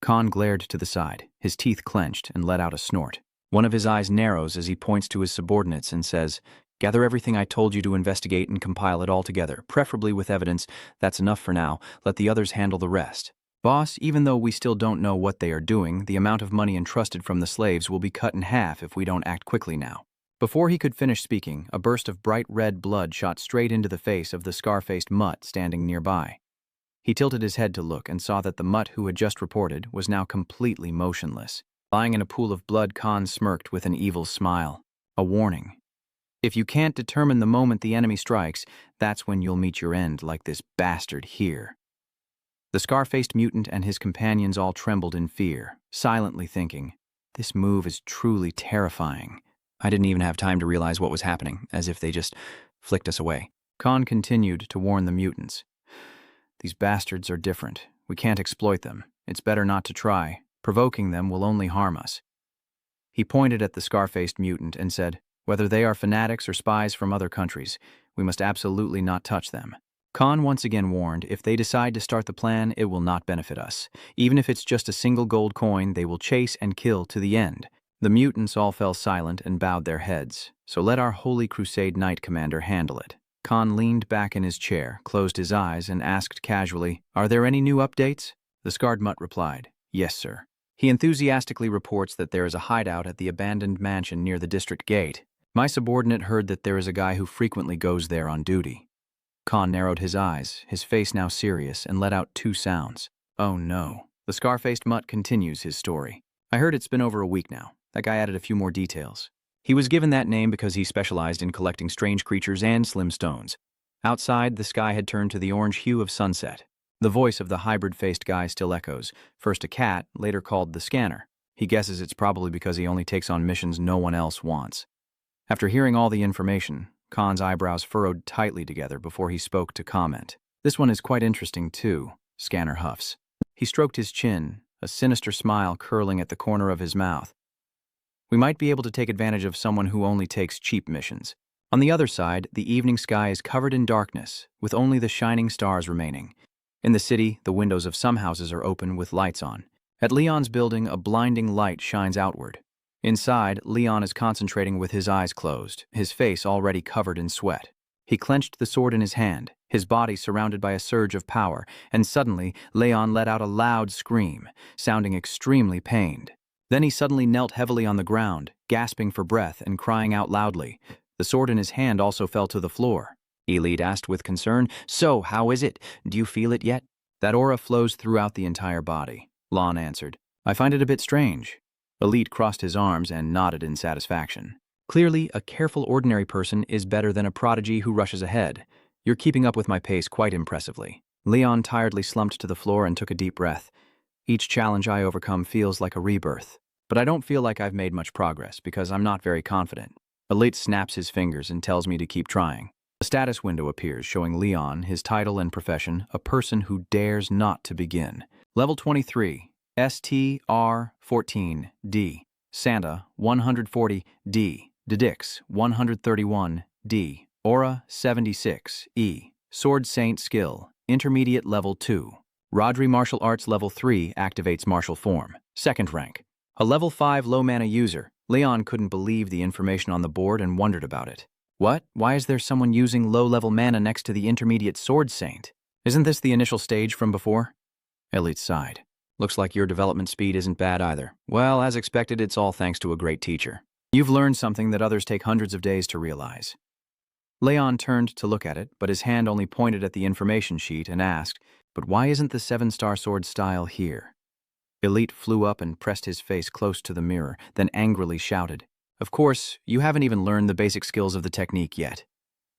Khan glared to the side, his teeth clenched, and let out a snort. One of his eyes narrows as he points to his subordinates and says, "Gather everything I told you to investigate and compile it all together, preferably with evidence. That's enough for now. Let the others handle the rest." "Boss, even though we still don't know what they are doing, the amount of money entrusted from the slaves will be cut in half if we don't act quickly now." Before he could finish speaking, a burst of bright red blood shot straight into the face of the scar-faced mutt standing nearby. He tilted his head to look and saw that the mutt who had just reported was now completely motionless. Lying in a pool of blood, Khan smirked with an evil smile. A warning. "If you can't determine the moment the enemy strikes, that's when you'll meet your end, like this bastard here." The scar-faced mutant and his companions all trembled in fear, silently thinking, "This move is truly terrifying." I didn't even have time to realize what was happening, as if they just flicked us away. Khan continued to warn the mutants. "These bastards are different. We can't exploit them. It's better not to try. Provoking them will only harm us." He pointed at the scar-faced mutant and said, "Whether they are fanatics or spies from other countries, we must absolutely not touch them." Khan once again warned, "If they decide to start the plan, it will not benefit us. Even if it's just a single gold coin, they will chase and kill to the end." The mutants all fell silent and bowed their heads. "So let our Holy Crusade Knight Commander handle it." Khan leaned back in his chair, closed his eyes, and asked casually, "Are there any new updates?" The scarred mutt replied, "Yes, sir." He enthusiastically reports that there is a hideout at the abandoned mansion near the district gate. "My subordinate heard that there is a guy who frequently goes there on duty." Khan narrowed his eyes, his face now serious, and let out two sounds. "Oh no." The scar-faced mutt continues his story. "I heard it's been over a week now. That guy added a few more details. He was given that name because he specialized in collecting strange creatures and slim stones. Outside, the sky had turned to the orange hue of sunset. The voice of the hybrid-faced guy still echoes, first a cat, later called the scanner. He guesses it's probably because he only takes on missions no one else wants." After hearing all the information, Khan's eyebrows furrowed tightly together before he spoke to comment. "This one is quite interesting, too," Scanner huffs. He stroked his chin, a sinister smile curling at the corner of his mouth. "We might be able to take advantage of someone who only takes cheap missions. On the other side, the evening sky is covered in darkness, with only the shining stars remaining. In the city, the windows of some houses are open with lights on. At Leon's building, a blinding light shines outward. Inside, Leon is concentrating with his eyes closed, his face already covered in sweat. He clenched the sword in his hand, his body surrounded by a surge of power, and suddenly, Leon let out a loud scream, sounding extremely pained. Then he suddenly knelt heavily on the ground, gasping for breath and crying out loudly. The sword in his hand also fell to the floor. Elite asked with concern, "So, how is it? Do you feel it yet?" "That aura flows throughout the entire body," Lon answered. "I find it a bit strange." Elite crossed his arms and nodded in satisfaction. "Clearly, a careful ordinary person is better than a prodigy who rushes ahead. You're keeping up with my pace quite impressively." Leon tiredly slumped to the floor and took a deep breath. Each challenge I overcome feels like a rebirth. But I don't feel like I've made much progress because I'm not very confident. Elite snaps his fingers and tells me to keep trying. A status window appears showing Leon, his title and profession, a person who dares not to begin. Level 23, STR 14, D. Santa 140, D. Dedix 131, D. Aura 76, E. Sword Saint Skill, Intermediate Level 2. Rodri Martial Arts Level 3 activates martial form, 2nd rank. A Level 5 low mana user. Leon couldn't believe the information on the board and wondered about it. What? Why is there someone using low-level mana next to the intermediate Sword Saint? Isn't this the initial stage from before? Elite sighed. Looks like your development speed isn't bad either. Well, as expected, it's all thanks to a great teacher. You've learned something that others take hundreds of days to realize. Leon turned to look at it, but his hand only pointed at the information sheet and asked, "But why isn't the 7-star sword style here?" Elite flew up and pressed his face close to the mirror, then angrily shouted, "Of course, you haven't even learned the basic skills of the technique yet.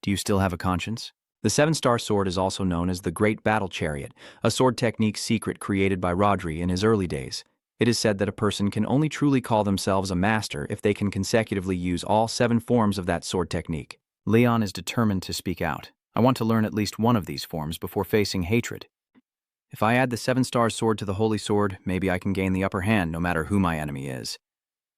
Do you still have a conscience?" The 7-star sword is also known as the Great Battle Chariot, a sword technique secret created by Rodri in his early days. It is said that a person can only truly call themselves a master if they can consecutively use all 7 forms of that sword technique. Leon is determined to speak out. I want to learn at least one of these forms before facing hatred. If I add the 7-star sword to the Holy Sword, maybe I can gain the upper hand no matter who my enemy is.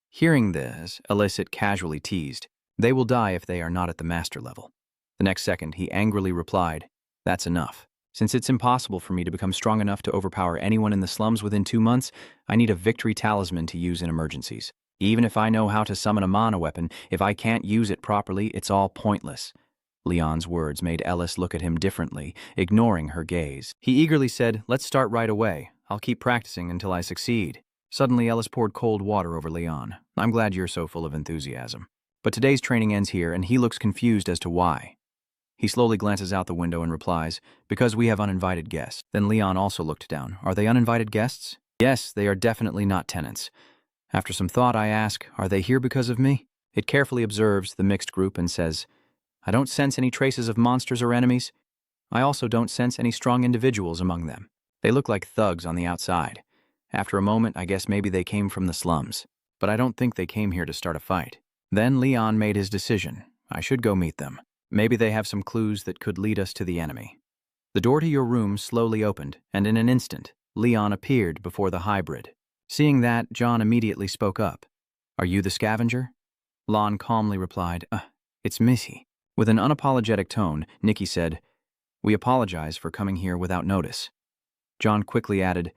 Hearing this, Illicit casually teased, "They will die if they are not at the master level." The next second, he angrily replied, "That's enough. Since it's impossible for me to become strong enough to overpower anyone in the slums within 2 months, I need a victory talisman to use in emergencies. Even if I know how to summon a mana weapon, if I can't use it properly, it's all pointless." Leon's words made Ellis look at him differently, ignoring her gaze. He eagerly said, "Let's start right away. I'll keep practicing until I succeed." Suddenly, Ellis poured cold water over Leon. "I'm glad you're so full of enthusiasm. But today's training ends here, and he looks confused as to why." He slowly glances out the window and replies, "Because we have uninvited guests." Then Leon also looked down. "Are they uninvited guests?" "Yes, they are definitely not tenants." After some thought, I ask, "Are they here because of me?" It carefully observes the mixed group and says, "I don't sense any traces of monsters or enemies. I also don't sense any strong individuals among them. They look like thugs on the outside. After a moment, I guess maybe they came from the slums. But I don't think they came here to start a fight." Then Leon made his decision. I should go meet them. Maybe they have some clues that could lead us to the enemy. The door to your room slowly opened, and in an instant, Leon appeared before the hybrid. Seeing that, John immediately spoke up. "Are you the scavenger?" Lon calmly replied, "It's Missy." With an unapologetic tone, Nikki said, "We apologize for coming here without notice." John quickly added,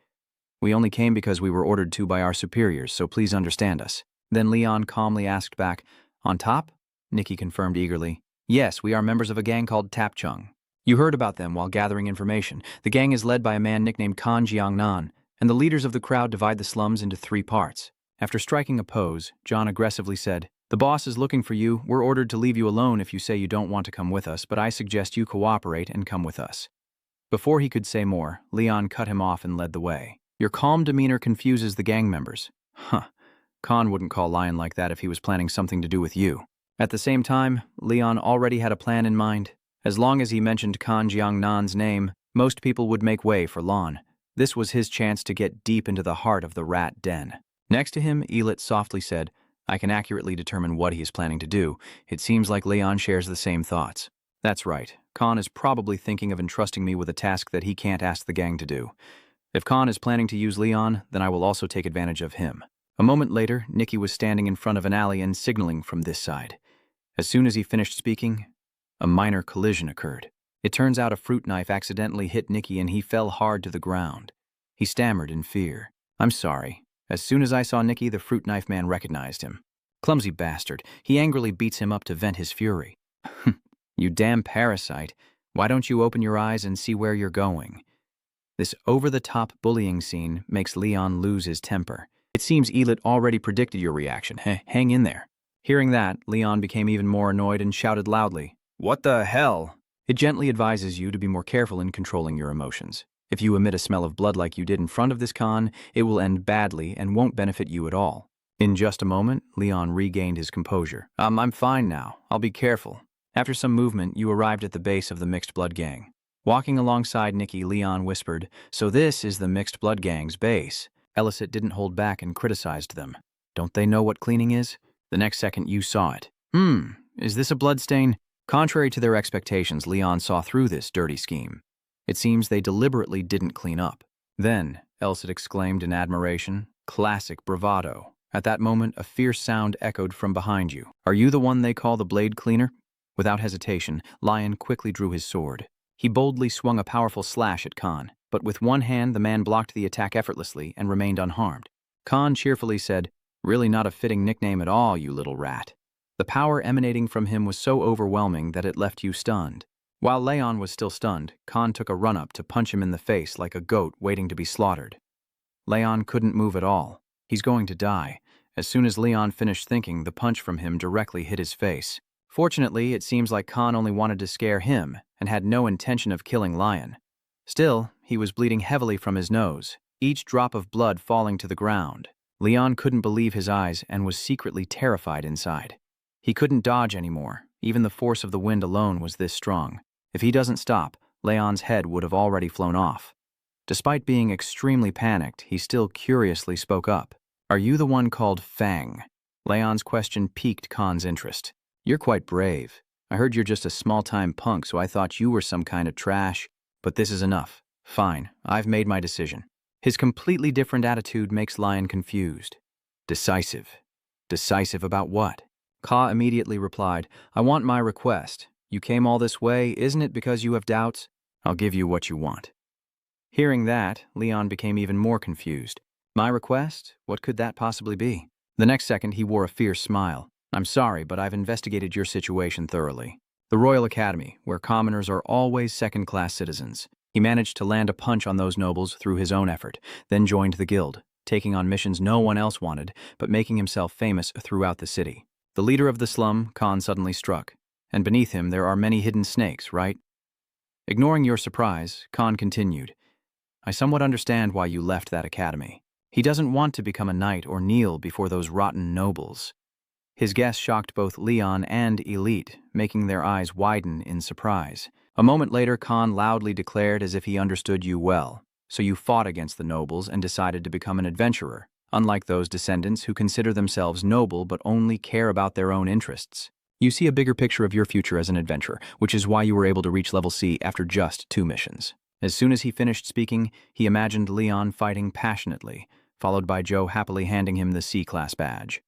"We only came because we were ordered to by our superiors, so please understand us." Then Leon calmly asked back, "On top?" Nikki confirmed eagerly, "Yes, we are members of a gang called Tap Chung. You heard about them while gathering information. The gang is led by a man nicknamed Kan Jiangnan, and the leaders of the crowd divide the slums into 3 parts. After striking a pose, John aggressively said, "The boss is looking for you. We're ordered to leave you alone if you say you don't want to come with us, but I suggest you cooperate and come with us." Before he could say more, Leon cut him off and led the way. "Your calm demeanor confuses the gang members." Huh. Khan wouldn't call Lion like that if he was planning something to do with you. At the same time, Leon already had a plan in mind. As long as he mentioned Kan Jiangnan's name, most people would make way for Lon. This was his chance to get deep into the heart of the rat den. Next to him, Elit softly said, "I can accurately determine what he is planning to do. It seems like Leon shares the same thoughts." "That's right. Khan is probably thinking of entrusting me with a task that he can't ask the gang to do. If Khan is planning to use Leon, then I will also take advantage of him." A moment later, Nikki was standing in front of an alley and signaling from this side. As soon as he finished speaking, a minor collision occurred. It turns out a fruit knife accidentally hit Nikki and he fell hard to the ground. He stammered in fear, "I'm sorry." As soon as I saw Nikki, the fruit knife man recognized him. Clumsy bastard. He angrily beats him up to vent his fury. "You damn parasite. Why don't you open your eyes and see where you're going?" This over-the-top bullying scene makes Leon lose his temper. "It seems Elit already predicted your reaction. Hang in there." Hearing that, Leon became even more annoyed and shouted loudly, "What the hell?" It gently advises you to be more careful in controlling your emotions. If you emit a smell of blood like you did in front of this Khan, it will end badly and won't benefit you at all. In just a moment, Leon regained his composure. I'm fine now. I'll be careful." After some movement, you arrived at the base of the mixed blood gang. Walking alongside Nikki, Leon whispered, "So this is the mixed blood gang's base." Elicit didn't hold back and criticized them. "Don't they know what cleaning is?" The next second you saw it. Is this a bloodstain?" Contrary to their expectations, Leon saw through this dirty scheme. It seems they deliberately didn't clean up. "Then," Elicit exclaimed in admiration, "classic bravado." At that moment, a fierce sound echoed from behind you. "Are you the one they call the blade cleaner?" Without hesitation, Lion quickly drew his sword. He boldly swung a powerful slash at Khan, but with one hand the man blocked the attack effortlessly and remained unharmed. Khan cheerfully said, "Really not a fitting nickname at all, you little rat." The power emanating from him was so overwhelming that it left you stunned. While Leon was still stunned, Khan took a run-up to punch him in the face like a goat waiting to be slaughtered. Leon couldn't move at all. He's going to die. As soon as Leon finished thinking, the punch from him directly hit his face. Fortunately, it seems like Khan only wanted to scare him and had no intention of killing Lion. Still, he was bleeding heavily from his nose, each drop of blood falling to the ground. Leon couldn't believe his eyes and was secretly terrified inside. He couldn't dodge anymore. Even the force of the wind alone was this strong. If he doesn't stop, Leon's head would have already flown off. Despite being extremely panicked, he still curiously spoke up. "Are you the one called Fang?" Leon's question piqued Khan's interest. "You're quite brave. I heard you're just a small-time punk, so I thought you were some kind of trash. But this is enough. Fine, I've made my decision." His completely different attitude makes Lion confused. Decisive. Decisive about what? Ka immediately replied, "I want my request. You came all this way, isn't it because you have doubts? I'll give you what you want." Hearing that, Leon became even more confused. My request? What could that possibly be? The next second, he wore a fierce smile. "I'm sorry, but I've investigated your situation thoroughly. The Royal Academy, where commoners are always second-class citizens. He managed to land a punch on those nobles through his own effort, then joined the guild, taking on missions no one else wanted, but making himself famous throughout the city. The leader of the slum, Khan suddenly struck, and beneath him there are many hidden snakes, right?" Ignoring your surprise, Khan continued, "I somewhat understand why you left that academy. He doesn't want to become a knight or kneel before those rotten nobles." His guess shocked both Leon and Elite, making their eyes widen in surprise. A moment later, Khan loudly declared as if he understood you well. "So you fought against the nobles and decided to become an adventurer, unlike those descendants who consider themselves noble but only care about their own interests. You see a bigger picture of your future as an adventurer, which is why you were able to reach level C after just 2 missions." As soon as he finished speaking, he imagined Leon fighting passionately, followed by Joe happily handing him the C-class badge.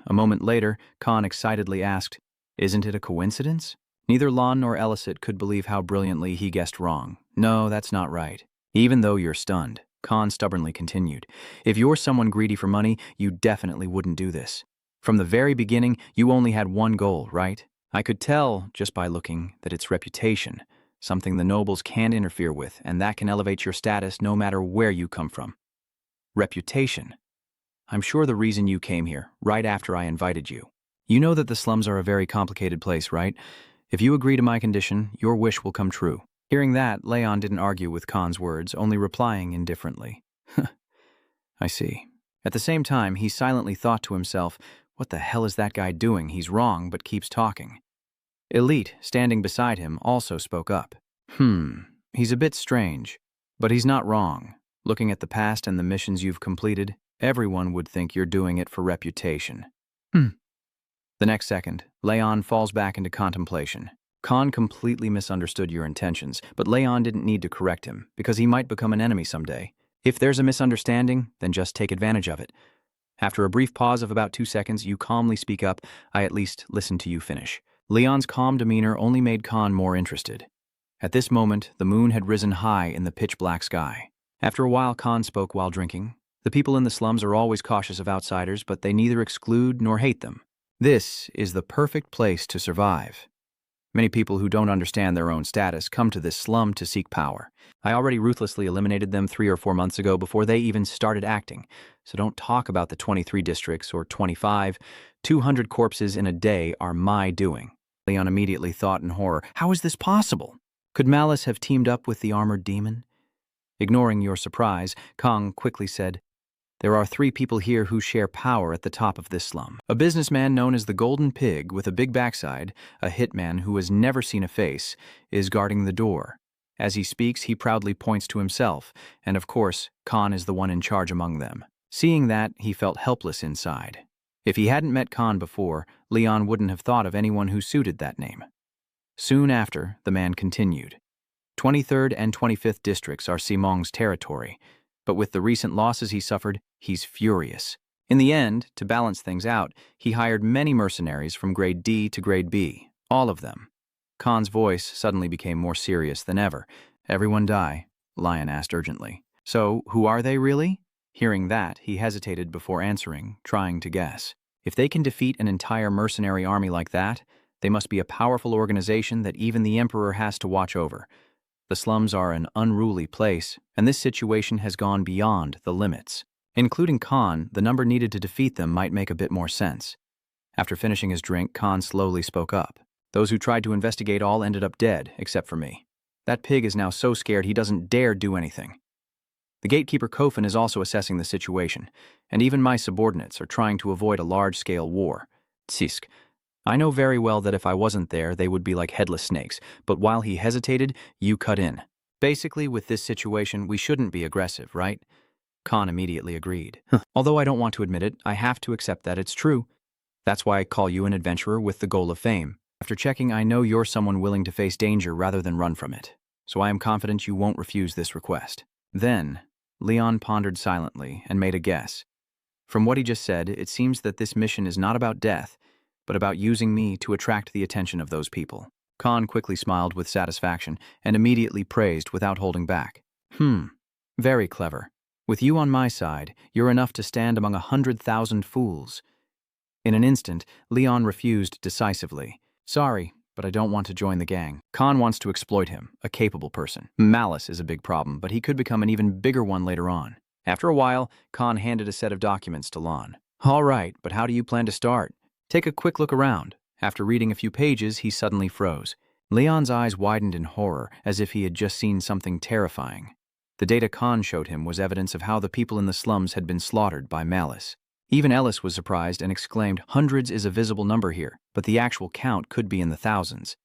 A moment later, Khan excitedly asked, "Isn't it a coincidence?" Neither Lon nor Elicit could believe how brilliantly he guessed wrong. "No, that's not right. Even though you're stunned," Khan stubbornly continued, "if you're someone greedy for money, you definitely wouldn't do this. From the very beginning, you only had one goal, right? I could tell, just by looking, that it's reputation, something the nobles can't interfere with, and that can elevate your status no matter where you come from." Reputation. I'm sure the reason you came here, right after I invited you. You know that the slums are a very complicated place, right? If you agree to my condition, your wish will come true. Hearing that, Leon didn't argue with Khan's words, only replying indifferently. I see. At the same time, he silently thought to himself, what the hell is that guy doing? He's wrong, but keeps talking. Elite, standing beside him, also spoke up. He's a bit strange, but he's not wrong. Looking at the past and the missions you've completed, everyone would think you're doing it for reputation. The next second, Leon falls back into contemplation. Khan completely misunderstood your intentions, but Leon didn't need to correct him, because he might become an enemy someday. If there's a misunderstanding, then just take advantage of it. After a brief pause of about 2 seconds, you calmly speak up. I at least listen to you finish. Leon's calm demeanor only made Khan more interested. At this moment, the moon had risen high in the pitch-black sky. After a while, Khan spoke while drinking. The people in the slums are always cautious of outsiders, but they neither exclude nor hate them. This is the perfect place to survive. Many people who don't understand their own status come to this slum to seek power. I already ruthlessly eliminated them 3 or 4 months ago before they even started acting. So don't talk about the 23 districts or 25. 200 corpses in a day are my doing. Leon immediately thought in horror, how is this possible? Could Malice have teamed up with the armored demon? Ignoring your surprise, Kong quickly said, there are 3 people here who share power at the top of this slum. A businessman known as the Golden Pig with a big backside, a hitman who has never seen a face, is guarding the door. As he speaks, he proudly points to himself, and of course, Khan is the one in charge among them. Seeing that, he felt helpless inside. If he hadn't met Khan before, Leon wouldn't have thought of anyone who suited that name. Soon after, the man continued. 23rd and 25th districts are Simong's territory, but with the recent losses he suffered, he's furious. In the end, to balance things out, he hired many mercenaries from grade D to grade B, all of them. Khan's voice suddenly became more serious than ever. Everyone die? Lion asked urgently. So, who are they really? Hearing that, he hesitated before answering, trying to guess. If they can defeat an entire mercenary army like that, they must be a powerful organization that even the emperor has to watch over. The slums are an unruly place, and this situation has gone beyond the limits. Including Khan, the number needed to defeat them might make a bit more sense. After finishing his drink, Khan slowly spoke up. Those who tried to investigate all ended up dead, except for me. That pig is now so scared he doesn't dare do anything. The gatekeeper Kofan is also assessing the situation, and even my subordinates are trying to avoid a large-scale war. Tsisk. I know very well that if I wasn't there, they would be like headless snakes, but while he hesitated, you cut in. Basically, with this situation, we shouldn't be aggressive, right? Khan immediately agreed. Although I don't want to admit it, I have to accept that it's true. That's why I call you an adventurer with the goal of fame. After checking, I know you're someone willing to face danger rather than run from it, so I am confident you won't refuse this request. Then, Leon pondered silently and made a guess. From what he just said, it seems that this mission is not about death, but about using me to attract the attention of those people. Khan quickly smiled with satisfaction and immediately praised without holding back. Very clever. With you on my side, you're enough to stand among 100,000 fools. In an instant, Leon refused decisively. Sorry, but I don't want to join the gang. Khan wants to exploit him, a capable person. Malice is a big problem, but he could become an even bigger one later on. After a while, Khan handed a set of documents to Lon. All right, but how do you plan to start? Take a quick look around. After reading a few pages, he suddenly froze. Leon's eyes widened in horror, as if he had just seen something terrifying. The data Khan showed him was evidence of how the people in the slums had been slaughtered by malice. Even Ellis was surprised and exclaimed, "Hundreds is a visible number here, but the actual count could be in the thousands."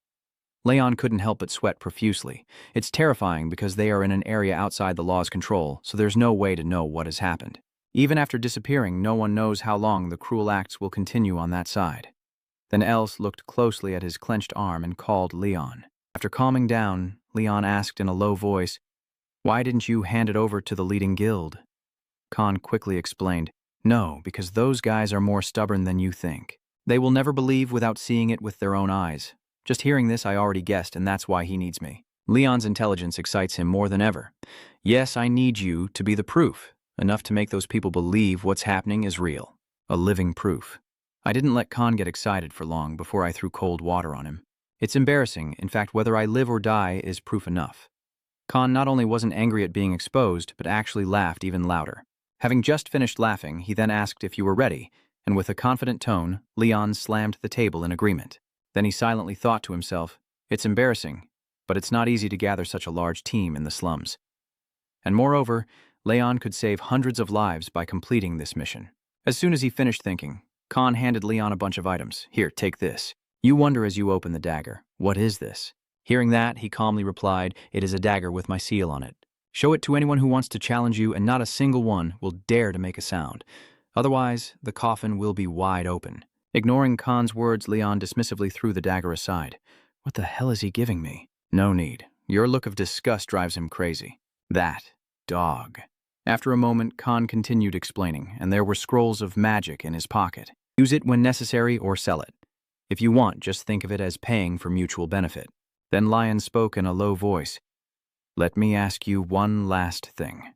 Leon couldn't help but sweat profusely. It's terrifying because they are in an area outside the law's control, so there's no way to know what has happened. Even after disappearing, no one knows how long the cruel acts will continue on that side. Then Els looked closely at his clenched arm and called Leon. After calming down, Leon asked in a low voice, "Why didn't you hand it over to the leading guild?" Khan quickly explained, "No, because those guys are more stubborn than you think. They will never believe without seeing it with their own eyes. Just hearing this, I already guessed, and that's why he needs me." Leon's intelligence excites him more than ever. "Yes, I need you to be the proof. Enough to make those people believe what's happening is real. A living proof." I didn't let Khan get excited for long before I threw cold water on him. It's embarrassing. In fact, whether I live or die is proof enough. Khan not only wasn't angry at being exposed, but actually laughed even louder. Having just finished laughing, he then asked if you were ready, and with a confident tone, Leon slammed the table in agreement. Then he silently thought to himself, "It's embarrassing, but it's not easy to gather such a large team in the slums." And moreover, Leon could save hundreds of lives by completing this mission. As soon as he finished thinking, Khan handed Leon a bunch of items. "Here, take this." You wonder as you open the dagger, "What is this?" Hearing that, he calmly replied, "It is a dagger with my seal on it. Show it to anyone who wants to challenge you, and not a single one will dare to make a sound. Otherwise, the coffin will be wide open." Ignoring Khan's words, Leon dismissively threw the dagger aside. "What the hell is he giving me?" "No need. Your look of disgust drives him crazy. That dog." After a moment, Khan continued explaining, and there were scrolls of magic in his pocket. "Use it when necessary or sell it. If you want, just think of it as paying for mutual benefit." Then Lion spoke in a low voice. "Let me ask you one last thing."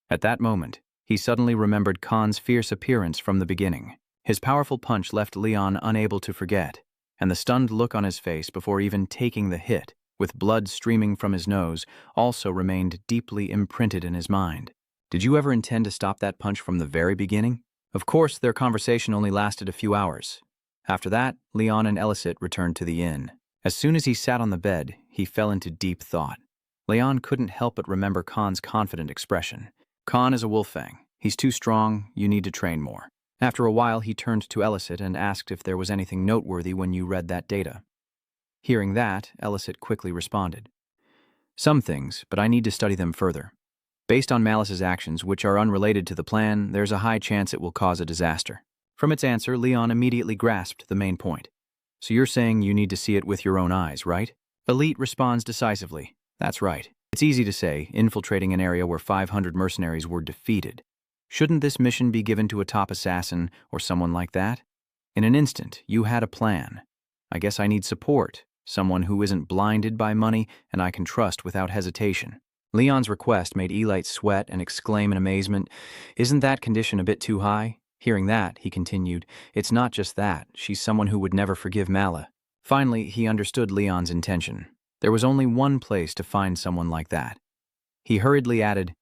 At that moment, he suddenly remembered Khan's fierce appearance from the beginning. His powerful punch left Leon unable to forget, and the stunned look on his face before even taking the hit, with blood streaming from his nose, also remained deeply imprinted in his mind. Did you ever intend to stop that punch from the very beginning? Of course, their conversation only lasted a few hours. After that, Leon and Elicit returned to the inn. As soon as he sat on the bed, he fell into deep thought. Leon couldn't help but remember Khan's confident expression. "Khan is a wolf-fang. He's too strong, you need to train more." After a while, he turned to Elicit and asked if there was anything noteworthy when you read that data. Hearing that, Elicit quickly responded. Some things, but I need to study them further. Based on Malice's actions, which are unrelated to the plan, there's a high chance it will cause a disaster. From its answer, Leon immediately grasped the main point. So you're saying you need to see it with your own eyes, right? Elite responds decisively. That's right. It's easy to say, infiltrating an area where 500 mercenaries were defeated. Shouldn't this mission be given to a top assassin or someone like that? In an instant, you had a plan. I guess I need support, someone who isn't blinded by money and I can trust without hesitation. Leon's request made Elite sweat and exclaim in amazement, "Isn't that condition a bit too high?" Hearing that, he continued, "It's not just that, she's someone who would never forgive Mala." Finally, he understood Leon's intention. There was only one place to find someone like that. He hurriedly added,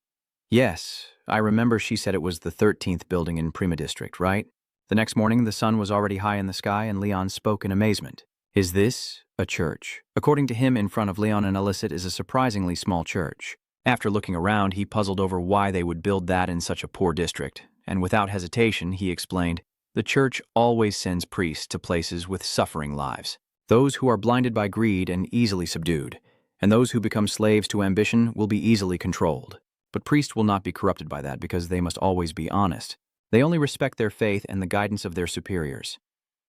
"Yes, I remember she said it was the 13th building in Prima District, right?" The next morning, the sun was already high in the sky and Leon spoke in amazement. "Is this a church?" According to him, in front of Leon and Illicit is a surprisingly small church. After looking around, he puzzled over why they would build that in such a poor district, and without hesitation, he explained, "The church always sends priests to places with suffering lives. Those who are blinded by greed and easily subdued, and those who become slaves to ambition will be easily controlled. But priests will not be corrupted by that because they must always be honest. They only respect their faith and the guidance of their superiors.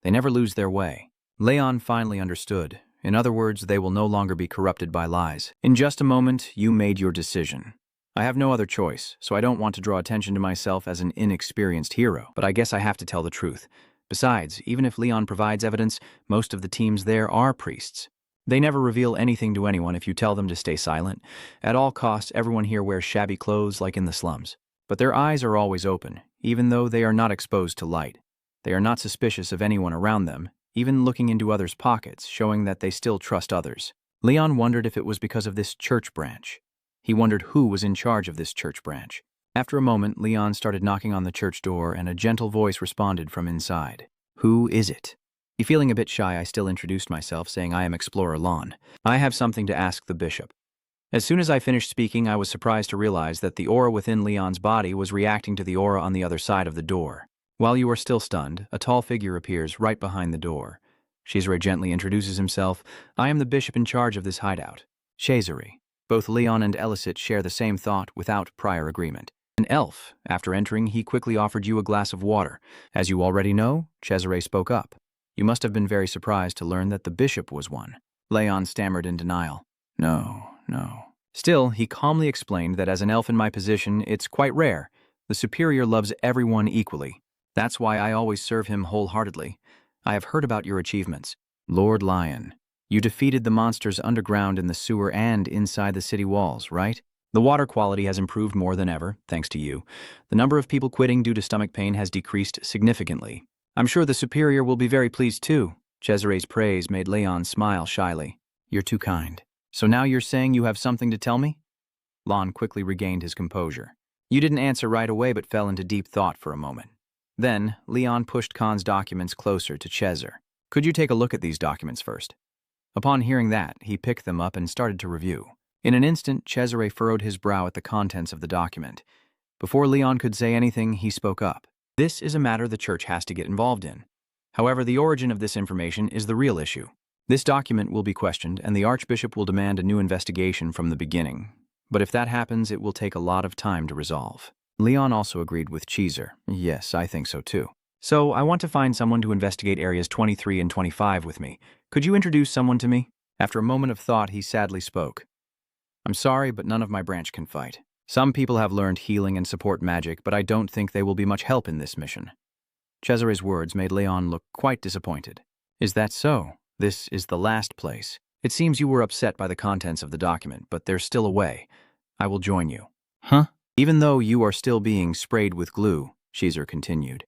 They never lose their way." Leon finally understood. In other words, they will no longer be corrupted by lies. "In just a moment, you made your decision. I have no other choice, so I don't want to draw attention to myself as an inexperienced hero, but I guess I have to tell the truth. Besides, even if Leon provides evidence, most of the teams there are priests. They never reveal anything to anyone if you tell them to stay silent. At all costs, everyone here wears shabby clothes like in the slums. But their eyes are always open, even though they are not exposed to light. They are not suspicious of anyone around them, even looking into others' pockets, showing that they still trust others." Leon wondered if it was because of this church branch. He wondered who was in charge of this church branch. After a moment, Leon started knocking on the church door and a gentle voice responded from inside. "Who is it?" Feeling a bit shy, I still introduced myself, saying I am Explorer Lon. "I have something to ask the bishop." As soon as I finished speaking, I was surprised to realize that the aura within Leon's body was reacting to the aura on the other side of the door. While you are still stunned, a tall figure appears right behind the door. Cesare gently introduces himself. "I am the bishop in charge of this hideout." Cesare. Both Leon and Illicit share the same thought without prior agreement. "An elf. After entering, he quickly offered you a glass of water. As you already know," Cesare spoke up. "You must have been very surprised to learn that the bishop was one." Leon stammered in denial. No. Still, he calmly explained that as an elf in my position, it's quite rare. The superior loves everyone equally. That's why I always serve him wholeheartedly. I have heard about your achievements. Lord Lion, you defeated the monsters underground in the sewer and inside the city walls, right? The water quality has improved more than ever, thanks to you. The number of people quitting due to stomach pain has decreased significantly. I'm sure the superior will be very pleased too." Cesare's praise made Leon smile shyly. "You're too kind. So now you're saying you have something to tell me?" Lon quickly regained his composure. You didn't answer right away but fell into deep thought for a moment. Then, Leon pushed Khan's documents closer to Cesare. "Could you take a look at these documents first?" Upon hearing that, he picked them up and started to review. In an instant, Cesare furrowed his brow at the contents of the document. Before Leon could say anything, he spoke up. "This is a matter the church has to get involved in. However, the origin of this information is the real issue. This document will be questioned, and the Archbishop will demand a new investigation from the beginning. But if that happens, it will take a lot of time to resolve." Leon also agreed with Cesare. "Yes, I think so too. So, I want to find someone to investigate areas 23 and 25 with me. Could you introduce someone to me?" After a moment of thought, he sadly spoke. "I'm sorry, but none of my branch can fight. Some people have learned healing and support magic, but I don't think they will be much help in this mission." Cesare's words made Leon look quite disappointed. "Is that so? This is the last place. It seems you were upset by the contents of the document, but there's still a way. I will join you." "Huh?" "Even though you are still being sprayed with glue," Cesare continued,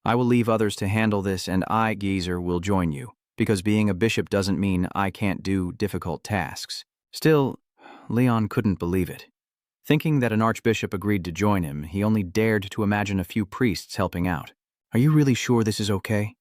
"I will leave others to handle this and I, Geezer, will join you, because being a bishop doesn't mean I can't do difficult tasks." Still, Leon couldn't believe it. Thinking that an archbishop agreed to join him, he only dared to imagine a few priests helping out. "Are you really sure this is okay?"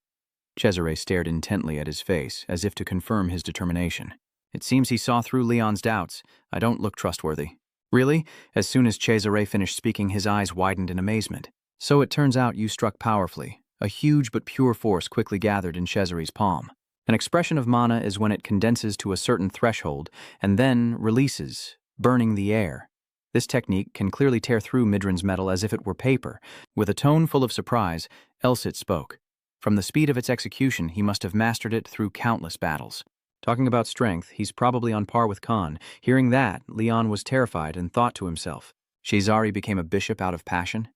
Cesare stared intently at his face, as if to confirm his determination. It seems he saw through Leon's doubts. "I don't look trustworthy." "Really?" As soon as Cesare finished speaking, his eyes widened in amazement. "So it turns out you struck powerfully." A huge but pure force quickly gathered in Cesare's palm. An expression of mana is when it condenses to a certain threshold and then releases, burning the air. This technique can clearly tear through Midran's metal as if it were paper. With a tone full of surprise, Elsit spoke. From the speed of its execution, he must have mastered it through countless battles. Talking about strength, he's probably on par with Khan. Hearing that, Leon was terrified and thought to himself, Shazari became a bishop out of passion?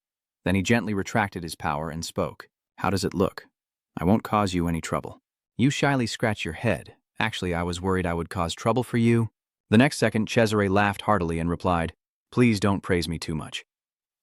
Then he gently retracted his power and spoke. How does it look? I won't cause you any trouble. You shyly scratch your head. Actually, I was worried I would cause trouble for you. The next second, Cesare laughed heartily and replied, Please don't praise me too much.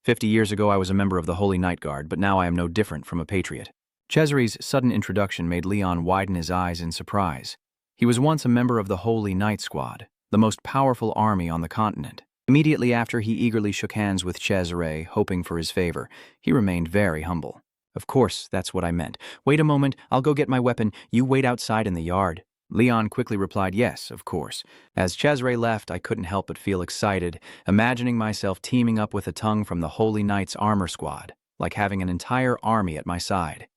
50 years ago I was a member of the Holy Night Guard, but now I am no different from a patriot. Cesare's sudden introduction made Leon widen his eyes in surprise. He was once a member of the Holy Night Squad, the most powerful army on the continent. Immediately after, he eagerly shook hands with Cesare, hoping for his favor. He remained very humble. Of course, that's what I meant. Wait a moment, I'll go get my weapon. You wait outside in the yard. Leon quickly replied, yes, of course. As Cesare left, I couldn't help but feel excited, imagining myself teaming up with a tongue from the Holy Knight's armor squad, like having an entire army at my side.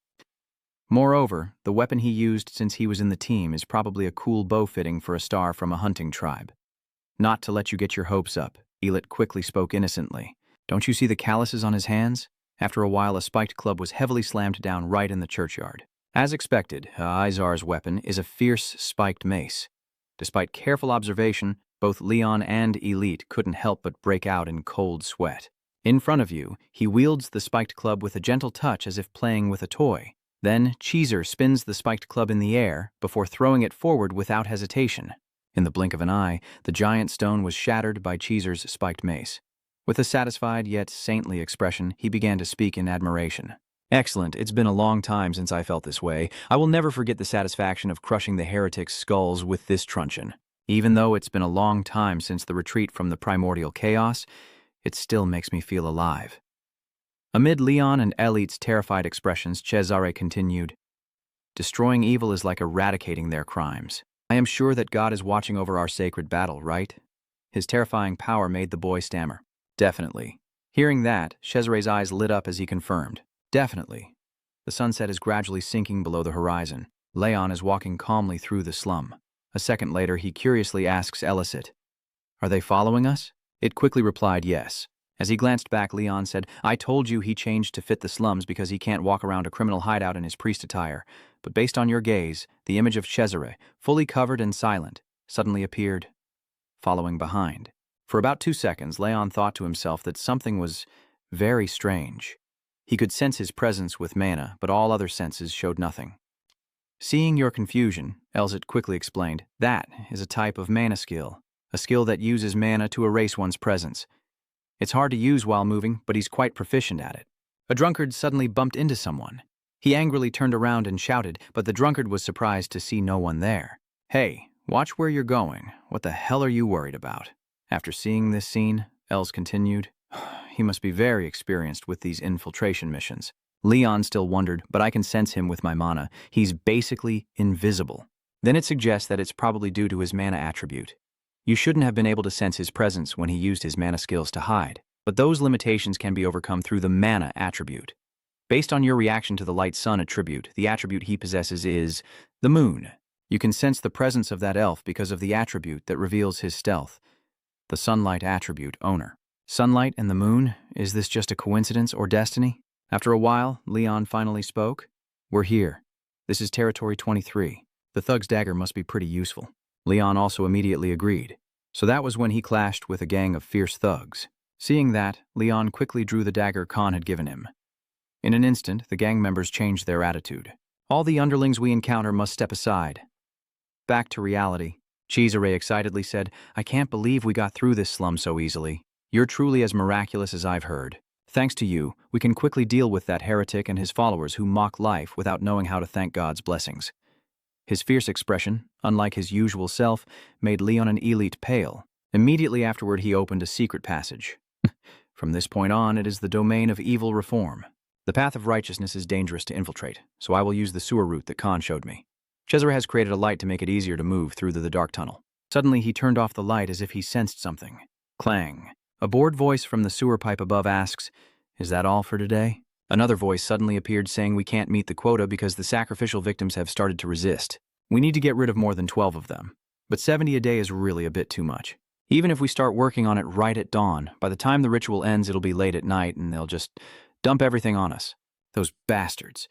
Moreover, the weapon he used since he was in the team is probably a cool bow fitting for a star from a hunting tribe. Not to let you get your hopes up, Elit quickly spoke innocently. Don't you see the calluses on his hands? After a while, a spiked club was heavily slammed down right in the churchyard. As expected, Izar's weapon is a fierce spiked mace. Despite careful observation, both Leon and Elite couldn't help but break out in cold sweat. In front of you, he wields the spiked club with a gentle touch as if playing with a toy. Then, Cheeser spins the spiked club in the air before throwing it forward without hesitation. In the blink of an eye, the giant stone was shattered by Cheeser's spiked mace. With a satisfied yet saintly expression, he began to speak in admiration. Excellent, it's been a long time since I felt this way. I will never forget the satisfaction of crushing the heretic's skulls with this truncheon. Even though it's been a long time since the retreat from the primordial chaos, it still makes me feel alive. Amid Leon and Elite's terrified expressions, Cesare continued, Destroying evil is like eradicating their crimes. I am sure that God is watching over our sacred battle, right? His terrifying power made the boy stammer. Definitely. Hearing that, Cesare's eyes lit up as he confirmed. Definitely. The sunset is gradually sinking below the horizon. Leon is walking calmly through the slum. A second later, he curiously asks Elicit, Are they following us? It quickly replied yes. As he glanced back, Leon said, I told you he changed to fit the slums because he can't walk around a criminal hideout in his priest attire. But based on your gaze, the image of Cesare, fully covered and silent, suddenly appeared, following behind. For about 2 seconds, Leon thought to himself that something was very strange. He could sense his presence with mana, but all other senses showed nothing. Seeing your confusion, Elzit quickly explained, that is a type of mana skill, a skill that uses mana to erase one's presence. It's hard to use while moving, but he's quite proficient at it. A drunkard suddenly bumped into someone. He angrily turned around and shouted, but the drunkard was surprised to see no one there. Hey, watch where you're going. What the hell are you worried about? After seeing this scene, Els continued, he must be very experienced with these infiltration missions. Leon still wondered, but I can sense him with my mana. He's basically invisible. Then it suggests that it's probably due to his mana attribute. You shouldn't have been able to sense his presence when he used his mana skills to hide, but those limitations can be overcome through the mana attribute. Based on your reaction to the light sun attribute, the attribute he possesses is the moon. You can sense the presence of that elf because of the attribute that reveals his stealth, the sunlight attribute owner. Sunlight and the moon, is this just a coincidence or destiny? After a while, Leon finally spoke. We're here. This is Territory 23. The thug's dagger must be pretty useful. Leon also immediately agreed. So that was when he clashed with a gang of fierce thugs. Seeing that, Leon quickly drew the dagger Khan had given him. In an instant, the gang members changed their attitude. All the underlings we encounter must step aside. Back to reality. Cesare excitedly said, I can't believe we got through this slum so easily. You're truly as miraculous as I've heard. Thanks to you, we can quickly deal with that heretic and his followers who mock life without knowing how to thank God's blessings. His fierce expression, unlike his usual self, made Leon and Elite pale. Immediately afterward, he opened a secret passage. From this point on, it is the domain of evil reform. The path of righteousness is dangerous to infiltrate, so I will use the sewer route that Khan showed me. Cesare has created a light to make it easier to move through the dark tunnel. Suddenly, he turned off the light as if he sensed something. Clang. A bored voice from the sewer pipe above asks, Is that all for today? Another voice suddenly appeared saying we can't meet the quota because the sacrificial victims have started to resist. We need to get rid of more than 12 of them. But 70 a day is really a bit too much. Even if we start working on it right at dawn, by the time the ritual ends it'll be late at night and they'll just dump everything on us. Those bastards.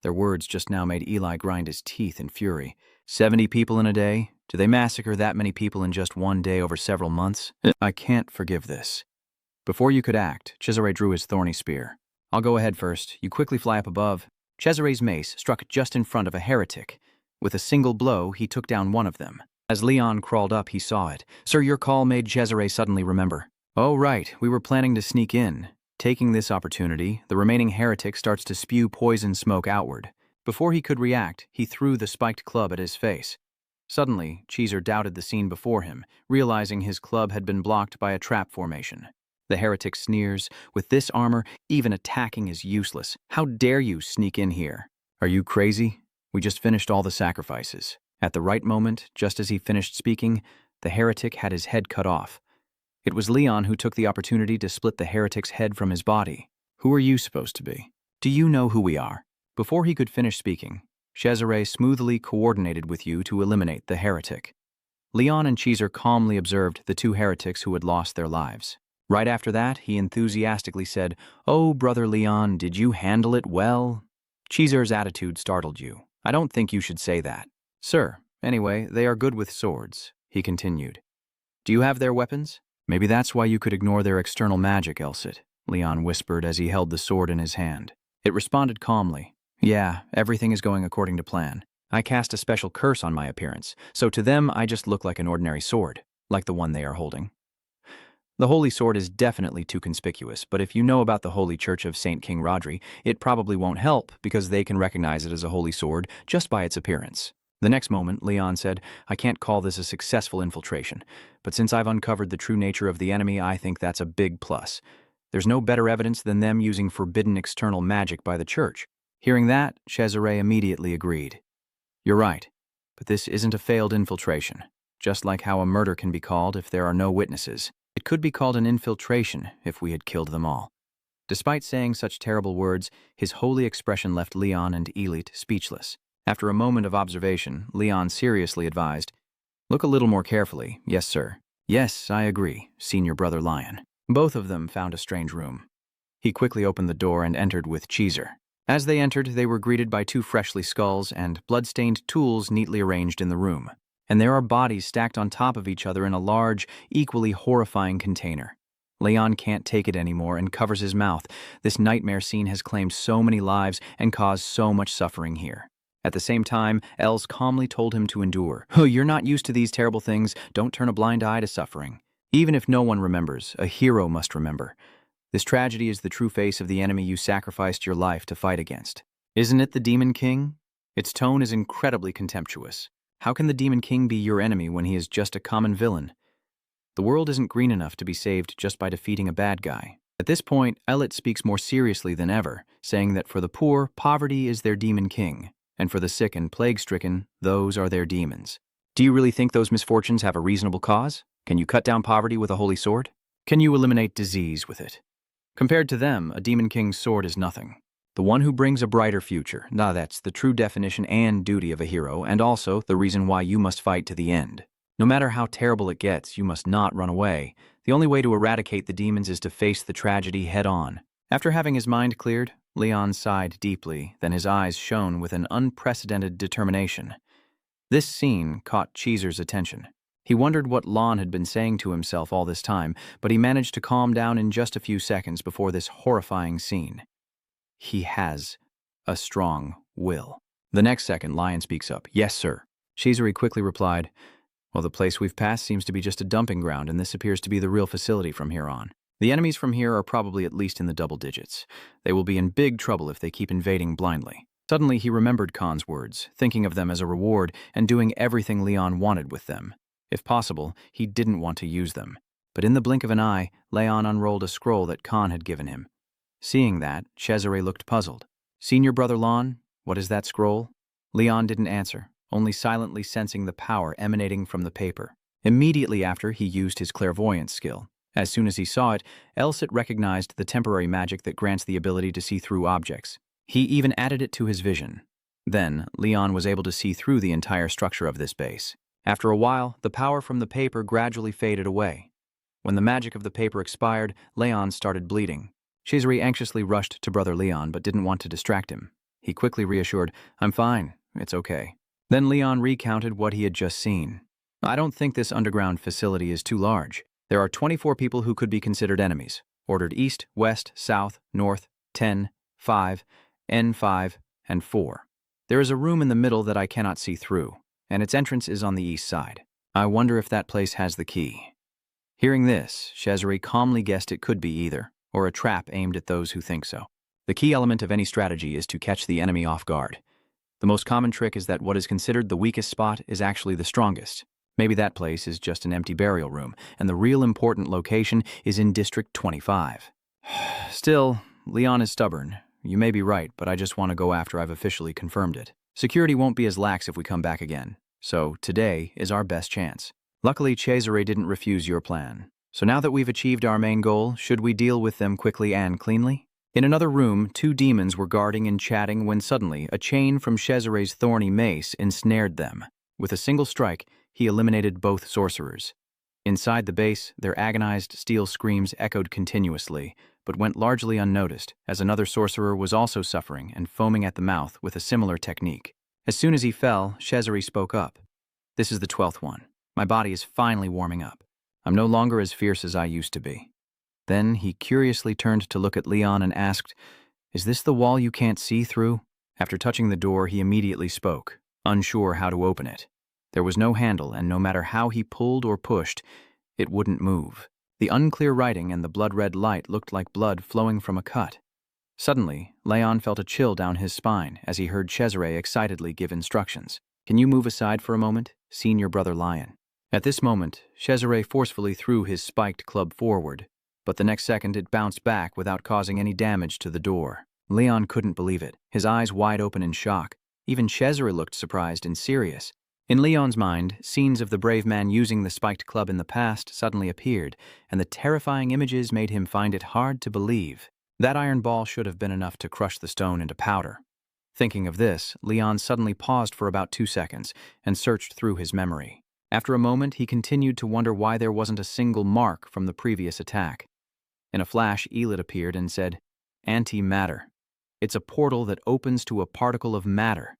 Their words just now made Eli grind his teeth in fury. 70 people in a day? Do they massacre that many people in just one day over several months? I can't forgive this. Before you could act, Cesare drew his thorny spear. I'll go ahead first. You quickly fly up above. Cesare's mace struck just in front of a heretic. With a single blow, he took down one of them. As Leon crawled up, he saw it. Sir, your call made Cesare suddenly remember. Oh, right. We were planning to sneak in. Taking this opportunity, the remaining heretic starts to spew poison smoke outward. Before he could react, he threw the spiked club at his face. Suddenly, Cheeser doubted the scene before him, realizing his club had been blocked by a trap formation. The heretic sneers, with this armor, even attacking is useless. How dare you sneak in here? Are you crazy? We just finished all the sacrifices. At the right moment, just as he finished speaking, the heretic had his head cut off. It was Leon who took the opportunity to split the heretic's head from his body. Who are you supposed to be? Do you know who we are? Before he could finish speaking, Cesare smoothly coordinated with you to eliminate the heretic. Leon and Cheeser calmly observed the two heretics who had lost their lives. Right after that, he enthusiastically said, "Oh, Brother Leon, did you handle it well?" Cheeser's attitude startled you. I don't think you should say that. Sir, anyway, they are good with swords, he continued. Do you have their weapons? Maybe that's why you could ignore their external magic, Elsit, Leon whispered as he held the sword in his hand. It responded calmly. Yeah, everything is going according to plan. I cast a special curse on my appearance, so to them I just look like an ordinary sword, like the one they are holding. The Holy Sword is definitely too conspicuous, but if you know about the Holy Church of St. King Rodri, it probably won't help because they can recognize it as a holy sword just by its appearance. The next moment, Leon said, I can't call this a successful infiltration, but since I've uncovered the true nature of the enemy, I think that's a big plus. There's no better evidence than them using forbidden external magic by the church. Hearing that, Cesare immediately agreed. You're right, but this isn't a failed infiltration. Just like how a murder can be called if there are no witnesses. It could be called an infiltration if we had killed them all. Despite saying such terrible words, his holy expression left Leon and Elite speechless. After a moment of observation, Leon seriously advised, Look a little more carefully, yes, sir. Yes, I agree, Senior Brother Lion. Both of them found a strange room. He quickly opened the door and entered with Cheeser. As they entered, they were greeted by two freshly skulls and blood-stained tools neatly arranged in the room. And there are bodies stacked on top of each other in a large, equally horrifying container. Leon can't take it anymore and covers his mouth. This nightmare scene has claimed so many lives and caused so much suffering here. At the same time, Els calmly told him to endure. Oh, you're not used to these terrible things. Don't turn a blind eye to suffering. Even if no one remembers, a hero must remember. This tragedy is the true face of the enemy you sacrificed your life to fight against. Isn't it the Demon King? Its tone is incredibly contemptuous. How can the Demon King be your enemy when he is just a common villain? The world isn't green enough to be saved just by defeating a bad guy. At this point, Elit speaks more seriously than ever, saying that for the poor, poverty is their Demon King, and for the sick and plague-stricken, those are their demons. Do you really think those misfortunes have a reasonable cause? Can you cut down poverty with a holy sword? Can you eliminate disease with it? Compared to them, a Demon King's sword is nothing. The one who brings a brighter future. Now that's the true definition and duty of a hero, and also the reason why you must fight to the end. No matter how terrible it gets, you must not run away. The only way to eradicate the demons is to face the tragedy head-on. After having his mind cleared, Leon sighed deeply, then his eyes shone with an unprecedented determination. This scene caught Cheeser's attention. He wondered what Lon had been saying to himself all this time, but he managed to calm down in just a few seconds before this horrifying scene. He has a strong will. The next second, Lion speaks up. Yes, sir. Cheesery quickly replied, Well, the place we've passed seems to be just a dumping ground, and this appears to be the real facility from here on. The enemies from here are probably at least in the double digits. They will be in big trouble if they keep invading blindly. Suddenly, he remembered Khan's words, thinking of them as a reward and doing everything Leon wanted with them. If possible, he didn't want to use them. But in the blink of an eye, Leon unrolled a scroll that Khan had given him. Seeing that, Cesare looked puzzled. Senior Brother Lon, what is that scroll? Leon didn't answer, only silently sensing the power emanating from the paper. Immediately after, he used his clairvoyance skill. As soon as he saw it, Elsit recognized the temporary magic that grants the ability to see through objects. He even added it to his vision. Then, Leon was able to see through the entire structure of this base. After a while, the power from the paper gradually faded away. When the magic of the paper expired, Leon started bleeding. Cesare anxiously rushed to Brother Leon but didn't want to distract him. He quickly reassured, "I'm fine, it's okay." Then Leon recounted what he had just seen. "I don't think this underground facility is too large. There are 24 people who could be considered enemies, ordered east, west, south, north, 10, 5, N5, and 4. There is a room in the middle that I cannot see through, and its entrance is on the east side. I wonder if that place has the key." Hearing this, Cesare calmly guessed it could be either, or a trap aimed at those who think so. The key element of any strategy is to catch the enemy off guard. The most common trick is that what is considered the weakest spot is actually the strongest. Maybe that place is just an empty burial room, and the real important location is in District 25. Still, Leon is stubborn. You may be right, but I just want to go after I've officially confirmed it. Security won't be as lax if we come back again, so today is our best chance. Luckily, Cesare didn't refuse your plan. So now that we've achieved our main goal, should we deal with them quickly and cleanly? In another room, 2 demons were guarding and chatting when suddenly a chain from Cesare's thorny mace ensnared them. With a single strike, he eliminated both sorcerers. Inside the base, their agonized steel screams echoed continuously, but went largely unnoticed, as another sorcerer was also suffering and foaming at the mouth with a similar technique. As soon as he fell, Cesare spoke up. "This is the 12th one. My body is finally warming up. I'm no longer as fierce as I used to be." Then he curiously turned to look at Leon and asked, "Is this the wall you can't see through?" After touching the door, he immediately spoke, unsure how to open it. There was no handle, and no matter how he pulled or pushed, it wouldn't move. The unclear writing and the blood-red light looked like blood flowing from a cut. Suddenly, Leon felt a chill down his spine as he heard Cesare excitedly give instructions. "Can you move aside for a moment, Senior Brother Lion?" At this moment, Cesare forcefully threw his spiked club forward, but the next second it bounced back without causing any damage to the door. Leon couldn't believe it, his eyes wide open in shock. Even Cesare looked surprised and serious. In Leon's mind, scenes of the brave man using the spiked club in the past suddenly appeared, and the terrifying images made him find it hard to believe. That iron ball should have been enough to crush the stone into powder. Thinking of this, Leon suddenly paused for about 2 seconds and searched through his memory. After a moment, he continued to wonder why there wasn't a single mark from the previous attack. In a flash, Elid appeared and said, "Antimatter. It's a portal that opens to a particle of matter,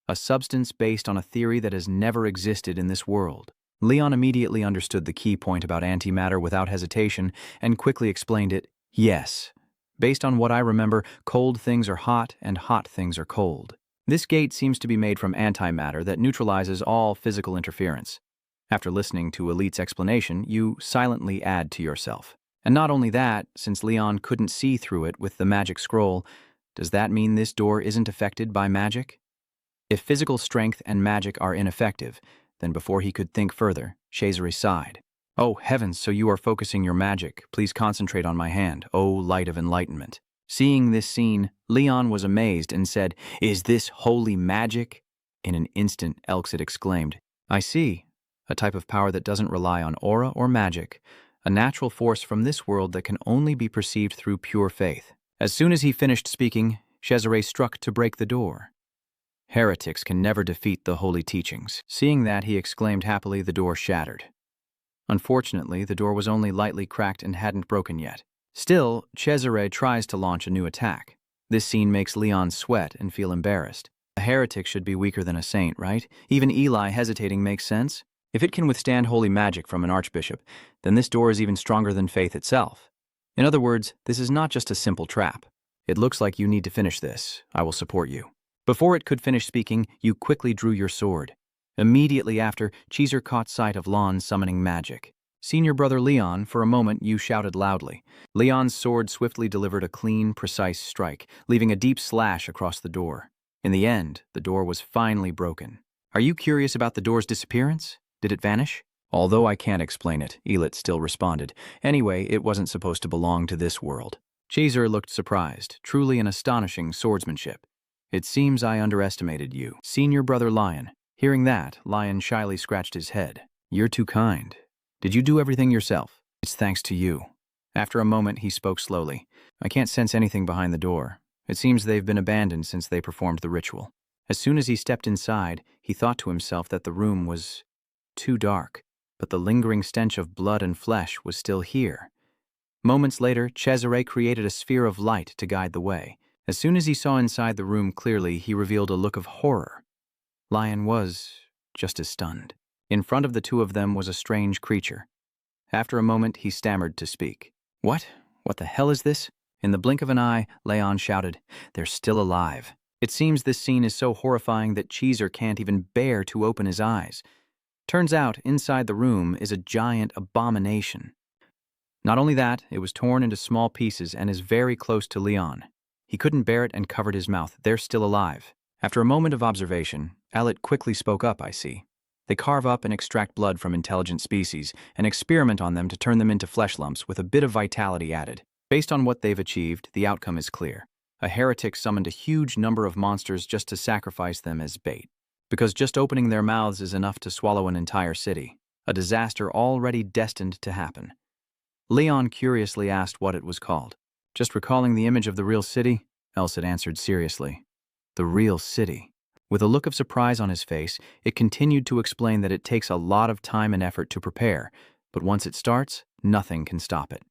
a substance based on a theory that has never existed in this world." Leon immediately understood the key point about antimatter without hesitation and quickly explained it. "Yes. Based on what I remember, cold things are hot and hot things are cold. This gate seems to be made from antimatter that neutralizes all physical interference." After listening to Elite's explanation, you silently add to yourself. "And not only that, since Leon couldn't see through it with the magic scroll, does that mean this door isn't affected by magic?" If physical strength and magic are ineffective, then before he could think further, Cesare sighed. "Oh, heavens, so you are focusing your magic. Please concentrate on my hand, oh light of enlightenment." Seeing this scene, Leon was amazed and said, "Is this holy magic?" In an instant, Elxid exclaimed, "I see. A type of power that doesn't rely on aura or magic, a natural force from this world that can only be perceived through pure faith." As soon as he finished speaking, Cesare struck to break the door. Heretics can never defeat the holy teachings. Seeing that, he exclaimed happily, the door shattered. Unfortunately, the door was only lightly cracked and hadn't broken yet. Still, Cesare tries to launch a new attack. This scene makes Leon sweat and feel embarrassed. A heretic should be weaker than a saint, right? Even Eli hesitating makes sense. If it can withstand holy magic from an archbishop, then this door is even stronger than faith itself. In other words, this is not just a simple trap. It looks like you need to finish this. I will support you. Before it could finish speaking, you quickly drew your sword. Immediately after, Cesar caught sight of Lon summoning magic. "Senior Brother Leon," for a moment you shouted loudly. Leon's sword swiftly delivered a clean, precise strike, leaving a deep slash across the door. In the end, the door was finally broken. "Are you curious about the door's disappearance? Did it vanish?" "Although I can't explain it," Elit still responded. "Anyway, it wasn't supposed to belong to this world." Cesar looked surprised, truly an astonishing swordsmanship. "It seems I underestimated you, Senior Brother Lion." Hearing that, Lion shyly scratched his head. "You're too kind. Did you do everything yourself?" "It's thanks to you." After a moment, he spoke slowly. "I can't sense anything behind the door. It seems they've been abandoned since they performed the ritual." As soon as he stepped inside, he thought to himself that the room was too dark, but the lingering stench of blood and flesh was still here. Moments later, Cesare created a sphere of light to guide the way. As soon as he saw inside the room clearly, he revealed a look of horror. Lion was just as stunned. In front of the two of them was a strange creature. After a moment, he stammered to speak. What? What the hell is this? In the blink of an eye, Leon shouted, "They're still alive." It seems this scene is so horrifying that Cheeser can't even bear to open his eyes. Turns out, inside the room is a giant abomination. Not only that, it was torn into small pieces and is very close to Leon. He couldn't bear it and covered his mouth. They're still alive. After a moment of observation, Elliot quickly spoke up, I see. They carve up and extract blood from intelligent species and experiment on them to turn them into flesh lumps with a bit of vitality added. Based on what they've achieved, the outcome is clear. A heretic summoned a huge number of monsters just to sacrifice them as bait. Because just opening their mouths is enough to swallow an entire city. A disaster already destined to happen. Leon curiously asked what it was called. Just recalling the image of the real city, Elsit answered seriously. The real city. With a look of surprise on his face, it continued to explain that it takes a lot of time and effort to prepare, but once it starts, nothing can stop it.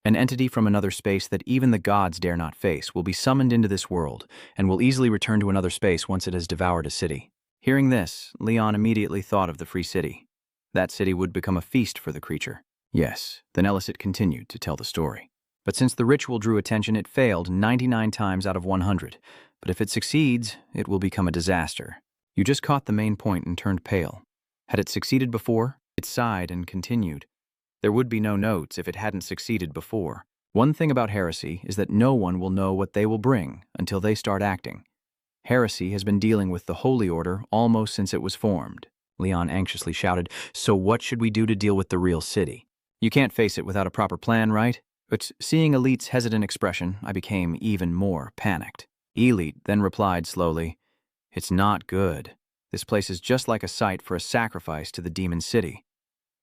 An entity from another space that even the gods dare not face will be summoned into this world and will easily return to another space once it has devoured a city. Hearing this, Leon immediately thought of the free city. That city would become a feast for the creature. Yes, then Ellicott continued to tell the story. But since the ritual drew attention, it failed 99 times out of 100. But if it succeeds, it will become a disaster. You just caught the main point and turned pale. Had it succeeded before? It sighed and continued. There would be no notes if it hadn't succeeded before. One thing about heresy is that no one will know what they will bring until they start acting. Heresy has been dealing with the Holy Order almost since it was formed. Leon anxiously shouted, "So what should we do to deal with the real city?" You can't face it without a proper plan, right? But seeing Elite's hesitant expression, I became even more panicked. Elite then replied slowly, "It's not good. This place is just like a site for a sacrifice to the demon city.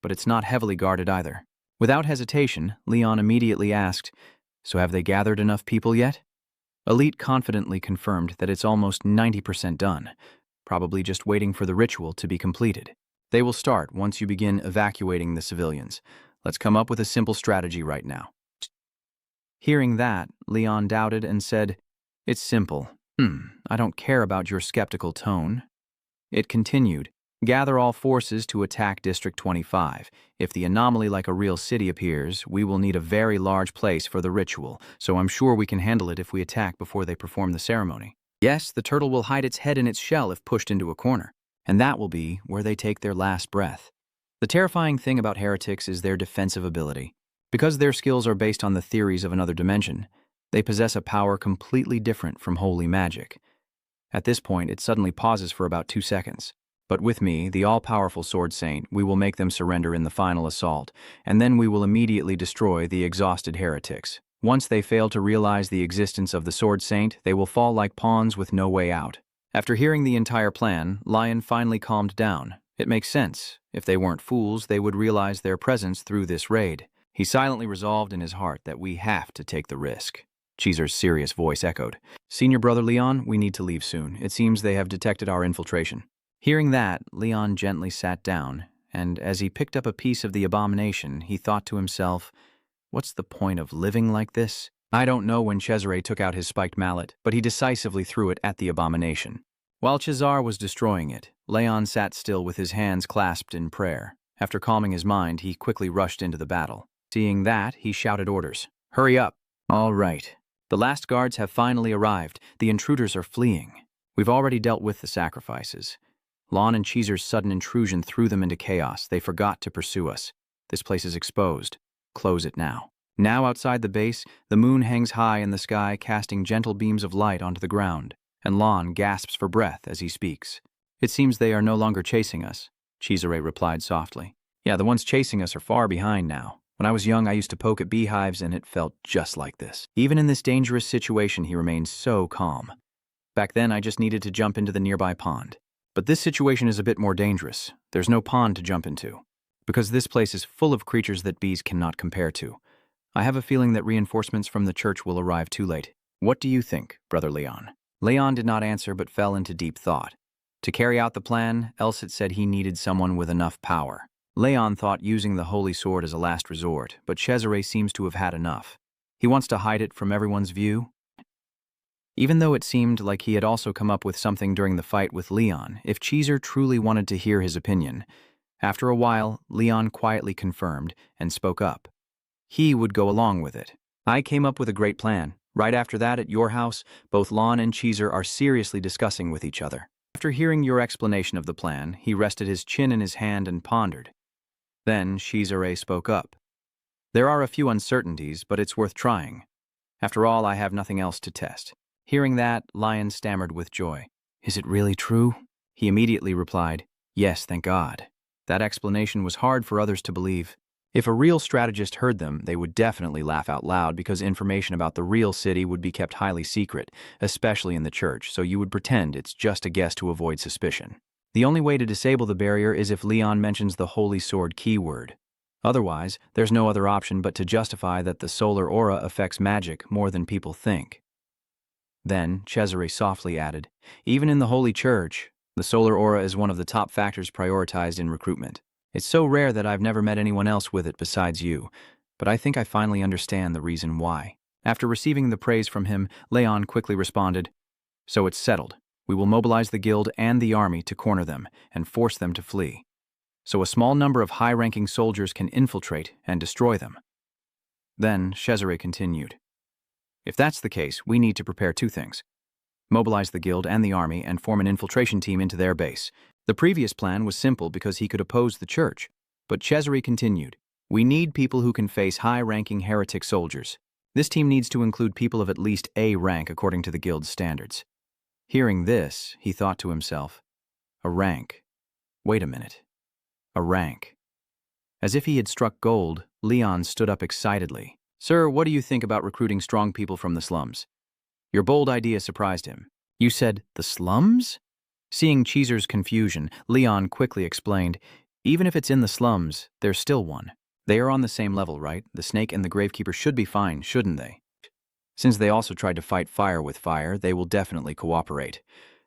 But it's not heavily guarded either." Without hesitation, Leon immediately asked, "So have they gathered enough people yet?" Elite confidently confirmed that it's almost 90% done, probably just waiting for the ritual to be completed. They will start once you begin evacuating the civilians. Let's come up with a simple strategy right now. Hearing that, Leon doubted and said, "It's simple. I don't care about your skeptical tone." It continued, "Gather all forces to attack District 25. If the anomaly like a real city appears, we will need a very large place for the ritual, so I'm sure we can handle it if we attack before they perform the ceremony. Yes, the turtle will hide its head in its shell if pushed into a corner, and that will be where they take their last breath." The terrifying thing about heretics is their defensive ability. Because their skills are based on the theories of another dimension, they possess a power completely different from holy magic. At this point, it suddenly pauses for about 2 seconds. But with me, the all-powerful Sword Saint, we will make them surrender in the final assault, and then we will immediately destroy the exhausted heretics. Once they fail to realize the existence of the Sword Saint, they will fall like pawns with no way out. After hearing the entire plan, Lion finally calmed down. It makes sense. If they weren't fools, they would realize their presence through this raid. He silently resolved in his heart that we have to take the risk. Cheezer's serious voice echoed, "Senior Brother Leon, we need to leave soon. It seems they have detected our infiltration." Hearing that, Leon gently sat down, and as he picked up a piece of the abomination, he thought to himself, "What's the point of living like this?" I don't know when Cesare took out his spiked mallet, but he decisively threw it at the abomination. While Cesare was destroying it, Leon sat still with his hands clasped in prayer. After calming his mind, he quickly rushed into the battle. Seeing that, he shouted orders. "Hurry up." "All right. The last guards have finally arrived. The intruders are fleeing. We've already dealt with the sacrifices. Lon and Cheezer's sudden intrusion threw them into chaos. They forgot to pursue us. This place is exposed. Close it now." Now outside the base, the moon hangs high in the sky, casting gentle beams of light onto the ground, and Lon gasps for breath as he speaks. "It seems they are no longer chasing us," Cesare replied softly. "Yeah, the ones chasing us are far behind now. When I was young, I used to poke at beehives, and it felt just like this." Even in this dangerous situation, he remained so calm. "Back then, I just needed to jump into the nearby pond. But this situation is a bit more dangerous. There's no pond to jump into, because this place is full of creatures that bees cannot compare to. I have a feeling that reinforcements from the church will arrive too late. What do you think, Brother Leon?" Leon did not answer but fell into deep thought. To carry out the plan, Elsit said he needed someone with enough power. Leon thought using the holy sword as a last resort, but Cesare seems to have had enough. He wants to hide it from everyone's view. Even though it seemed like he had also come up with something during the fight with Leon, if Caesar truly wanted to hear his opinion. After a while, Leon quietly confirmed and spoke up. He would go along with it. I came up with a great plan. Right after that, at your house, both Lon and Caesar are seriously discussing with each other. After hearing your explanation of the plan, he rested his chin in his hand and pondered. Then Cesare spoke up. There are a few uncertainties, but it's worth trying. After all, I have nothing else to test. Hearing that, Lion stammered with joy. Is it really true? He immediately replied, yes, thank God. That explanation was hard for others to believe. If a real strategist heard them, they would definitely laugh out loud because information about the real city would be kept highly secret, especially in the church, so you would pretend it's just a guess to avoid suspicion. The only way to disable the barrier is if Leon mentions the Holy Sword keyword. Otherwise, there's no other option but to justify that the solar aura affects magic more than people think. Then, Cesare softly added, even in the Holy Church, the solar aura is one of the top factors prioritized in recruitment. It's so rare that I've never met anyone else with it besides you, but I think I finally understand the reason why. After receiving the praise from him, Leon quickly responded, so it's settled. We will mobilize the guild and the army to corner them and force them to flee. So a small number of high-ranking soldiers can infiltrate and destroy them. Then Cesare continued. If that's the case, we need to prepare two things. Mobilize the guild and the army and form an infiltration team into their base. The previous plan was simple because he could oppose the church, but Cesare continued. We need people who can face high-ranking heretic soldiers. This team needs to include people of at least A rank according to the guild's standards. Hearing this, he thought to himself, a rank. Wait a minute. A rank. As if he had struck gold, Leon stood up excitedly. Sir, what do you think about recruiting strong people from the slums? Your bold idea surprised him. You said, the slums? Seeing Caesar's confusion, Leon quickly explained, even if it's in the slums, there's still one. They are on the same level, right? The snake and the gravekeeper should be fine, shouldn't they? Since they also tried to fight fire with fire, they will definitely cooperate.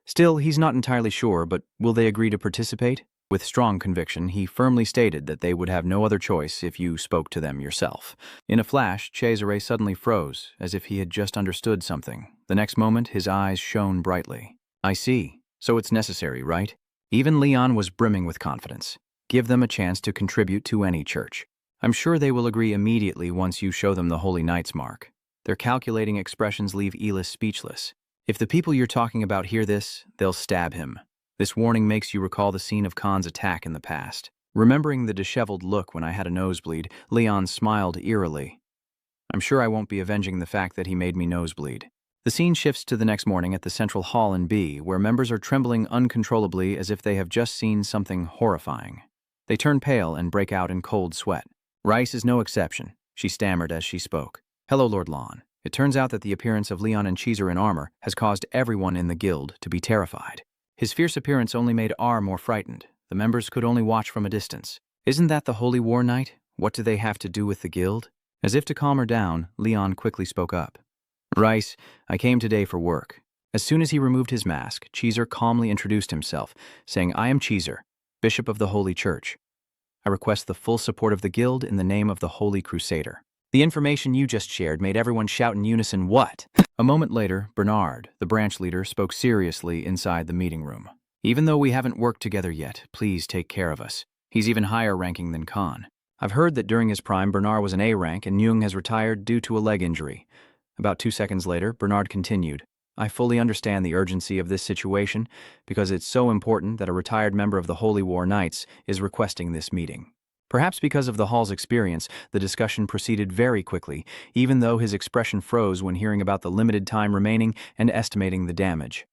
Still, he's not entirely sure, but will they agree to participate? With strong conviction, he firmly stated that they would have no other choice if you spoke to them yourself. In a flash, Cesare suddenly froze, as if he had just understood something. The next moment, his eyes shone brightly. I see. So it's necessary, right? Even Leon was brimming with confidence. Give them a chance to contribute to any church. I'm sure they will agree immediately once you show them the Holy Knight's mark. Their calculating expressions leave Elis speechless. If the people you're talking about hear this, they'll stab him. This warning makes you recall the scene of Khan's attack in the past. Remembering the disheveled look when I had a nosebleed, Leon smiled eerily. I'm sure I won't be avenging the fact that he made me nosebleed. The scene shifts to the next morning at the central hall in B, where members are trembling uncontrollably as if they have just seen something horrifying. They turn pale and break out in cold sweat. Rice is no exception, she stammered as she spoke. Hello, Lord Lon. It turns out that the appearance of Leon and Caesar in armor has caused everyone in the guild to be terrified. His fierce appearance only made R more frightened. The members could only watch from a distance. Isn't that the Holy War Knight? What do they have to do with the guild? As if to calm her down, Leon quickly spoke up. Rice, I came today for work. As soon as he removed his mask, Caesar calmly introduced himself, saying, I am Caesar, Bishop of the Holy Church. I request the full support of the guild in the name of the Holy Crusader. The information you just shared made everyone shout in unison, what? A moment later, Bernard, the branch leader, spoke seriously inside the meeting room. Even though we haven't worked together yet, please take care of us. He's even higher ranking than Khan. I've heard that during his prime, Bernard was an A rank and Iong has retired due to a leg injury. About 2 seconds later, Bernard continued, I fully understand the urgency of this situation because it's so important that a retired member of the Holy War Knights is requesting this meeting. Perhaps because of the hall's experience, the discussion proceeded very quickly, even though his expression froze when hearing about the limited time remaining and estimating the damage.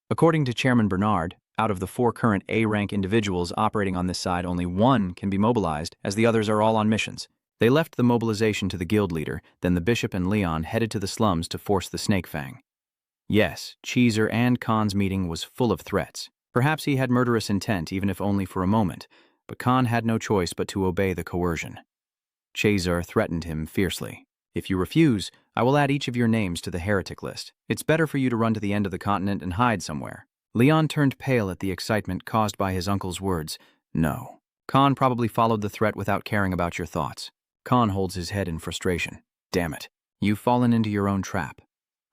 According to Chairman Bernard, out of the 4 current A-rank individuals operating on this side, only 1 can be mobilized, as the others are all on missions. They left the mobilization to the guild leader, then the bishop and Leon headed to the slums to force the Snake Fang. Yes, Caesar and Khan's meeting was full of threats. Perhaps he had murderous intent, even if only for a moment, but Khan had no choice but to obey the coercion. Caesar threatened him fiercely. If you refuse, I will add each of your names to the heretic list. It's better for you to run to the end of the continent and hide somewhere." Leon turned pale at the excitement caused by his uncle's words. "No." Khan probably followed the threat without caring about your thoughts. Khan holds his head in frustration. "Damn it. You've fallen into your own trap.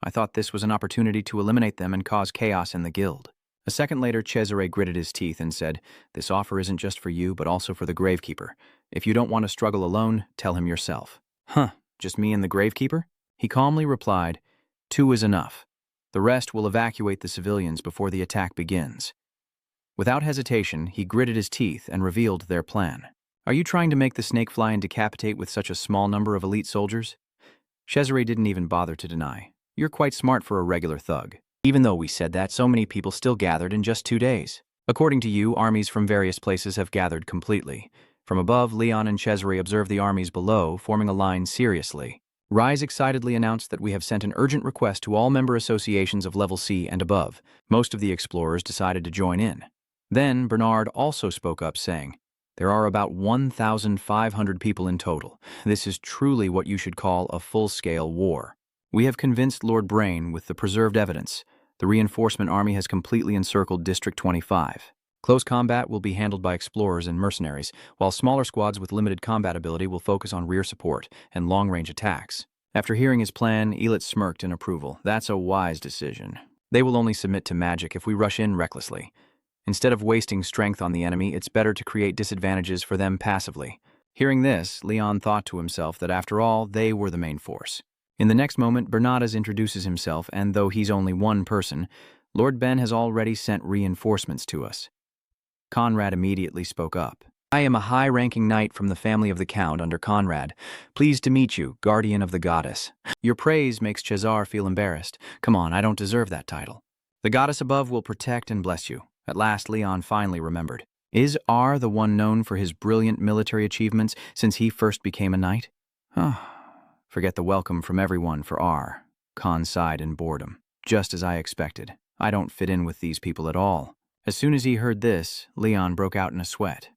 I thought this was an opportunity to eliminate them and cause chaos in the guild." A second later, Cesare gritted his teeth and said, "This offer isn't just for you, but also for the Gravekeeper. If you don't want to struggle alone, tell him yourself." "Huh, just me and the Gravekeeper?" He calmly replied, "Two is enough. The rest will evacuate the civilians before the attack begins." Without hesitation, he gritted his teeth and revealed their plan. "Are you trying to make the snake fly and decapitate with such a small number of elite soldiers?" Cesare didn't even bother to deny. "You're quite smart for a regular thug. Even though we said that, so many people still gathered in just 2 days. According to you, armies from various places have gathered completely. From above, Leon and Cesare observed the armies below, forming a line seriously. Rise excitedly announced that we have sent an urgent request to all member associations of level C and above. Most of the explorers decided to join in. Then Bernard also spoke up, saying, "There are about 1,500 people in total. This is truly what you should call a full-scale war. We have convinced Lord Brain with the preserved evidence. The reinforcement army has completely encircled District 25. Close combat will be handled by explorers and mercenaries, while smaller squads with limited combat ability will focus on rear support and long-range attacks." After hearing his plan, Elit smirked in approval. "That's a wise decision. They will only submit to magic if we rush in recklessly. Instead of wasting strength on the enemy, it's better to create disadvantages for them passively." Hearing this, Leon thought to himself that after all, they were the main force. In the next moment, Bernardes introduces himself, and though he's only one person, Lord Ben has already sent reinforcements to us. Conrad immediately spoke up. "I am a high-ranking knight from the family of the Count under Conrad. Pleased to meet you, guardian of the goddess." Your praise makes Cesare feel embarrassed. "Come on, I don't deserve that title. The goddess above will protect and bless you." At last, Leon finally remembered. Is R the one known for his brilliant military achievements since he first became a knight? Forget the welcome from everyone for R. Khan sighed in boredom. "Just as I expected. I don't fit in with these people at all." As soon as he heard this, Leon broke out in a sweat.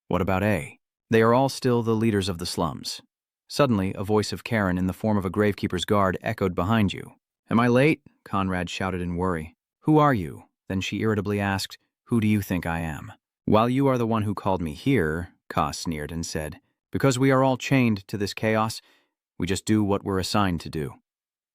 "What about A? They are all still the leaders of the slums." Suddenly, a voice of Karen in the form of a gravekeeper's guard echoed behind you. "Am I late?" Conrad shouted in worry. "Who are you?" Then she irritably asked, "Who do you think I am?" "While you are the one who called me here," Ka sneered and said, "because we are all chained to this chaos, we just do what we're assigned to do.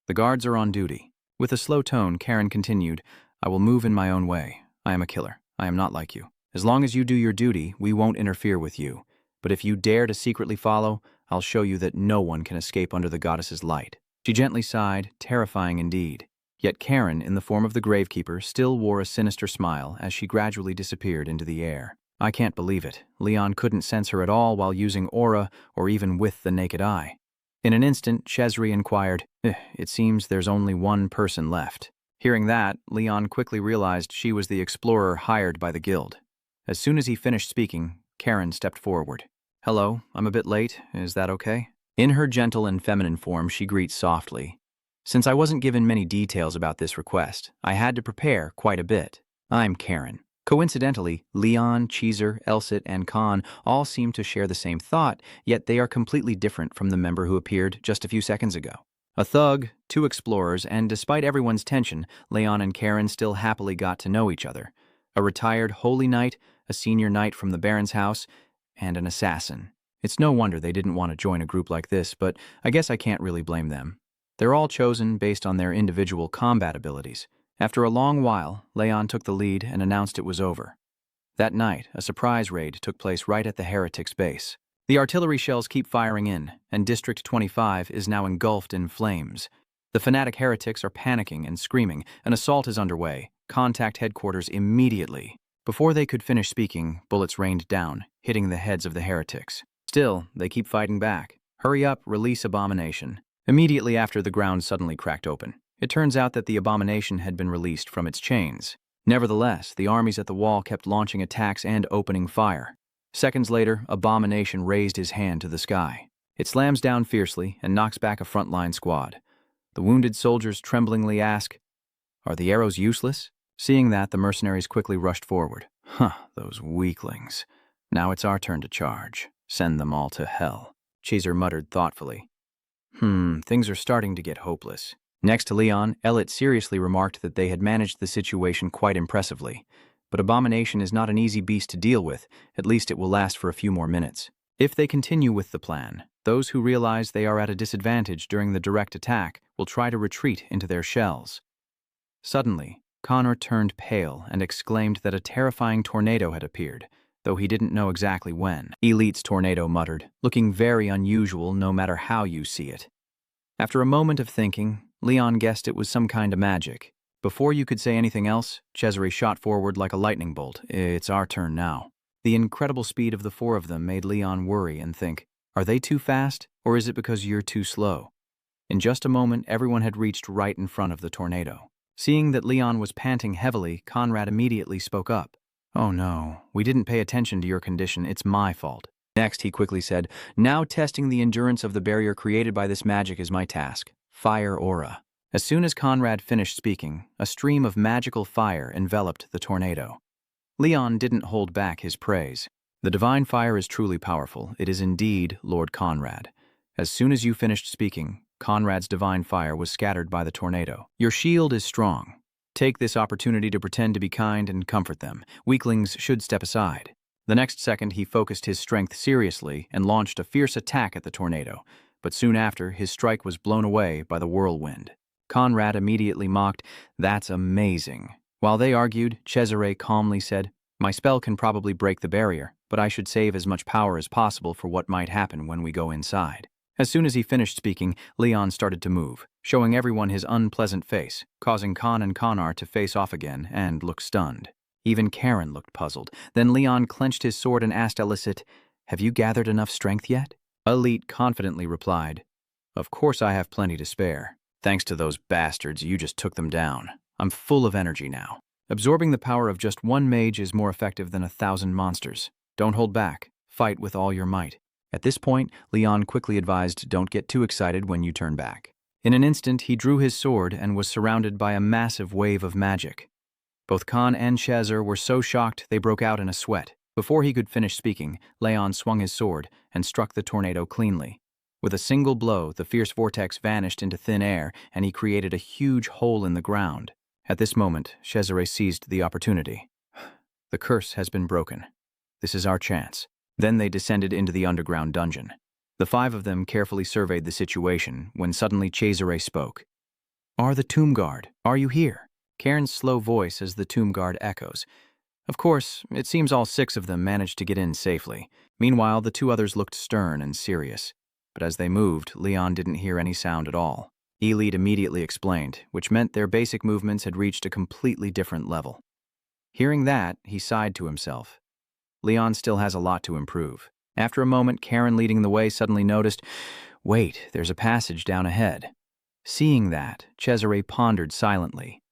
The guards are on duty." With a slow tone, Karen continued, "I will move in my own way. I am a killer. I am not like you. As long as you do your duty, we won't interfere with you. But if you dare to secretly follow, I'll show you that no one can escape under the goddess's light." She gently sighed, terrifying indeed. Yet Karen, in the form of the gravekeeper, still wore a sinister smile as she gradually disappeared into the air. I can't believe it. Leon couldn't sense her at all while using aura or even with the naked eye. In an instant, Cesare inquired, "It seems there's only one person left." Hearing that, Leon quickly realized she was the explorer hired by the guild. As soon as he finished speaking, Karen stepped forward. "Hello, I'm a bit late. Is that okay?" In her gentle and feminine form, she greets softly. Since I wasn't given many details about this request, I had to prepare quite a bit. I'm Karen. Coincidentally, Leon, Cheezer, Elsit, and Khan all seem to share the same thought, yet they are completely different from the member who appeared just a few seconds ago. A thug, 2 explorers, and despite everyone's tension, Leon and Karen still happily got to know each other. A retired holy knight, a senior knight from the Baron's house, and an assassin. It's no wonder they didn't want to join a group like this, but I guess I can't really blame them. They're all chosen based on their individual combat abilities. After a long while, Leon took the lead and announced it was over. That night, a surprise raid took place right at the heretic's base. The artillery shells keep firing in, and District 25 is now engulfed in flames. The fanatic heretics are panicking and screaming. An assault is underway. Contact headquarters immediately. Before they could finish speaking, bullets rained down, hitting the heads of the heretics. Still, they keep fighting back. Hurry up, release Abomination. Immediately after, the ground suddenly cracked open. It turns out that the Abomination had been released from its chains. Nevertheless, the armies at the wall kept launching attacks and opening fire. Seconds later, Abomination raised his hand to the sky. It slams down fiercely and knocks back a frontline squad. The wounded soldiers tremblingly ask, "Are the arrows useless?" Seeing that, the mercenaries quickly rushed forward. Those weaklings. Now it's our turn to charge. Send them all to hell," Cheezer muttered thoughtfully. Things are starting to get hopeless. Next to Leon, Elliot seriously remarked that they had managed the situation quite impressively. But Abomination is not an easy beast to deal with, at least it will last for a few more minutes. If they continue with the plan, those who realize they are at a disadvantage during the direct attack will try to retreat into their shells. Suddenly, Connor turned pale and exclaimed that a terrifying tornado had appeared, though he didn't know exactly when. Elite's tornado muttered, looking very unusual no matter how you see it. After a moment of thinking, Leon guessed it was some kind of magic. Before you could say anything else, Cesare shot forward like a lightning bolt. It's our turn now. The incredible speed of the four of them made Leon worry and think, are they too fast, or is it because you're too slow? In just a moment, everyone had reached right in front of the tornado. Seeing that Leon was panting heavily, Conrad immediately spoke up. Oh no, we didn't pay attention to your condition, it's my fault. Next, he quickly said, now testing the endurance of the barrier created by this magic is my task. Fire aura. As soon as Conrad finished speaking, a stream of magical fire enveloped the tornado. Leon didn't hold back his praise. The divine fire is truly powerful. It is indeed Lord Conrad. As soon as you finished speaking, Conrad's divine fire was scattered by the tornado. Your shield is strong. Take this opportunity to pretend to be kind and comfort them. Weaklings should step aside. The next second, he focused his strength seriously and launched a fierce attack at the tornado, but soon after, his strike was blown away by the whirlwind. Conrad immediately mocked, that's amazing. While they argued, Cesare calmly said, my spell can probably break the barrier, but I should save as much power as possible for what might happen when we go inside. As soon as he finished speaking, Leon started to move, showing everyone his unpleasant face, causing Con and Connor to face off again and look stunned. Even Karen looked puzzled. Then Leon clenched his sword and asked Elicit, have you gathered enough strength yet? Elite confidently replied, of course I have plenty to spare. Thanks to those bastards, you just took them down. I'm full of energy now. Absorbing the power of just one mage is more effective than 1,000 monsters. Don't hold back. Fight with all your might. At this point, Leon quickly advised don't get too excited when you turn back. In an instant, he drew his sword and was surrounded by a massive wave of magic. Both Khan and Cesare were so shocked they broke out in a sweat. Before he could finish speaking, Leon swung his sword and struck the tornado cleanly. With a single blow, the fierce vortex vanished into thin air, and he created a huge hole in the ground. At this moment, Cesare seized the opportunity. The curse has been broken. This is our chance. Then they descended into the underground dungeon. The five of them carefully surveyed the situation when suddenly Cesare spoke. Are the tomb guard? Are you here? Karen's slow voice as the tomb guard echoes. Of course, it seems all 6 of them managed to get in safely. Meanwhile, the 2 others looked stern and serious. But as they moved, Leon didn't hear any sound at all. Elite immediately explained, which meant their basic movements had reached a completely different level. Hearing that, he sighed to himself. Leon still has a lot to improve. After a moment, Karen leading the way suddenly noticed, wait, there's a passage down ahead. Seeing that, Cesare pondered silently.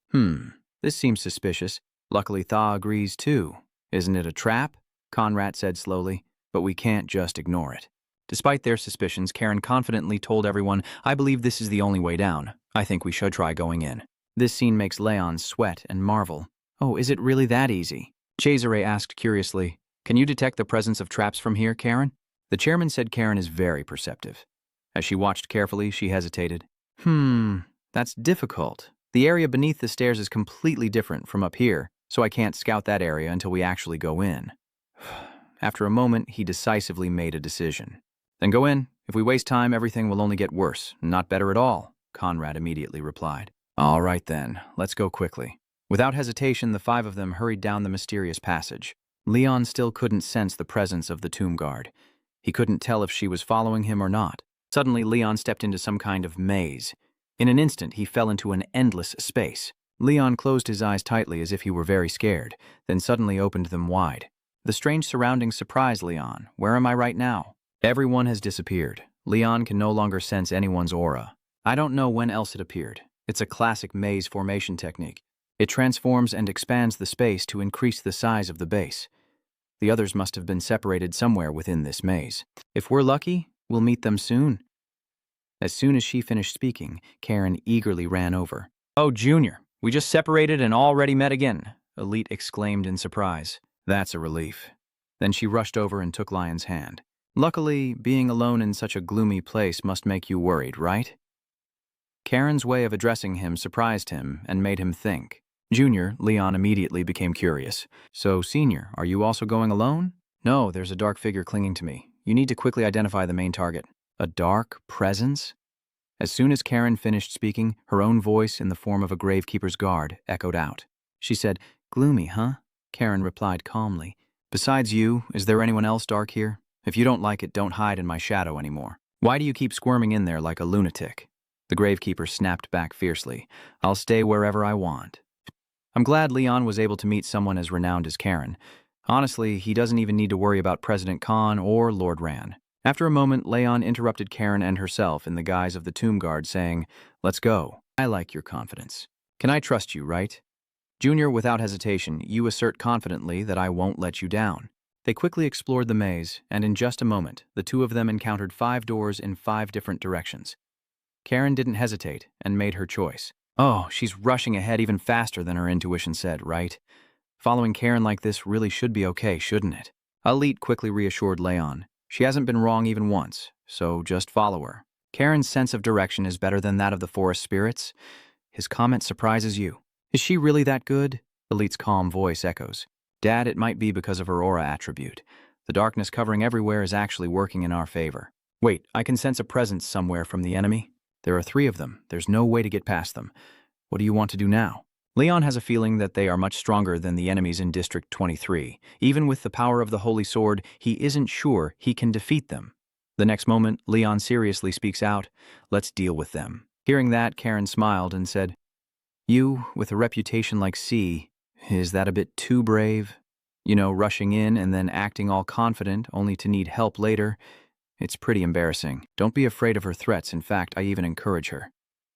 This seems suspicious. Luckily, Tha agrees too. Isn't it a trap? Conrad said slowly, but we can't just ignore it. Despite their suspicions, Karen confidently told everyone, I believe this is the only way down. I think we should try going in. This scene makes Leon sweat and marvel. Oh, is it really that easy? Cesare asked curiously, can you detect the presence of traps from here, Karen? The chairman said Karen is very perceptive. As she watched carefully, she hesitated. That's difficult. The area beneath the stairs is completely different from up here, so I can't scout that area until we actually go in. After a moment, he decisively made a decision. Then go in. If we waste time, everything will only get worse, not better at all, Conrad immediately replied. All right then, let's go quickly. Without hesitation, the 5 of them hurried down the mysterious passage. Leon still couldn't sense the presence of the tomb guard. He couldn't tell if she was following him or not. Suddenly, Leon stepped into some kind of maze. In an instant, he fell into an endless space. Leon closed his eyes tightly as if he were very scared, then suddenly opened them wide. The strange surroundings surprised Leon. Where am I right now? Everyone has disappeared. Leon can no longer sense anyone's aura. I don't know when else it appeared. It's a classic maze formation technique. It transforms and expands the space to increase the size of the base. The others must have been separated somewhere within this maze. If we're lucky, we'll meet them soon. As soon as she finished speaking, Karen eagerly ran over. Oh, Junior, we just separated and already met again, Elite exclaimed in surprise. That's a relief. Then she rushed over and took Lion's hand. Luckily, being alone in such a gloomy place must make you worried, right? Karen's way of addressing him surprised him and made him think. Junior, Leon immediately became curious. So, Senior, are you also going alone? No, there's a dark figure clinging to me. You need to quickly identify the main target. A dark presence? As soon as Karen finished speaking, her own voice in the form of a gravekeeper's guard echoed out. She said, "Gloomy, huh?" Karen replied calmly. "Besides you, is there anyone else dark here? If you don't like it, don't hide in my shadow anymore. Why do you keep squirming in there like a lunatic?" The gravekeeper snapped back fiercely. "I'll stay wherever I want." I'm glad Leon was able to meet someone as renowned as Karen. Honestly, he doesn't even need to worry about President Khan or Lord Ran. After a moment, Leon interrupted Karen and herself in the guise of the tomb guard, saying, "Let's go. I like your confidence. Can I trust you, right?" Junior, without hesitation, you assert confidently that I won't let you down. They quickly explored the maze, and in just a moment, the two of them encountered 5 doors in 5 different directions. Karen didn't hesitate and made her choice. Oh, she's rushing ahead even faster than her intuition said, right? Following Karen like this really should be okay, shouldn't it? Alit quickly reassured Leon. She hasn't been wrong even once, so just follow her. Karen's sense of direction is better than that of the forest spirits. His comment surprises you. Is she really that good? Elite's calm voice echoes. Dad, it might be because of her aura attribute. The darkness covering everywhere is actually working in our favor. Wait, I can sense a presence somewhere from the enemy. There are 3 of them. There's no way to get past them. What do you want to do now? Leon has a feeling that they are much stronger than the enemies in District 23. Even with the power of the Holy Sword, he isn't sure he can defeat them. The next moment, Leon seriously speaks out, "Let's deal with them." Hearing that, Karen smiled and said, "You, with a reputation like C, is that a bit too brave? You know, rushing in and then acting all confident only to need help later. It's pretty embarrassing. Don't be afraid of her threats. In fact, I even encourage her.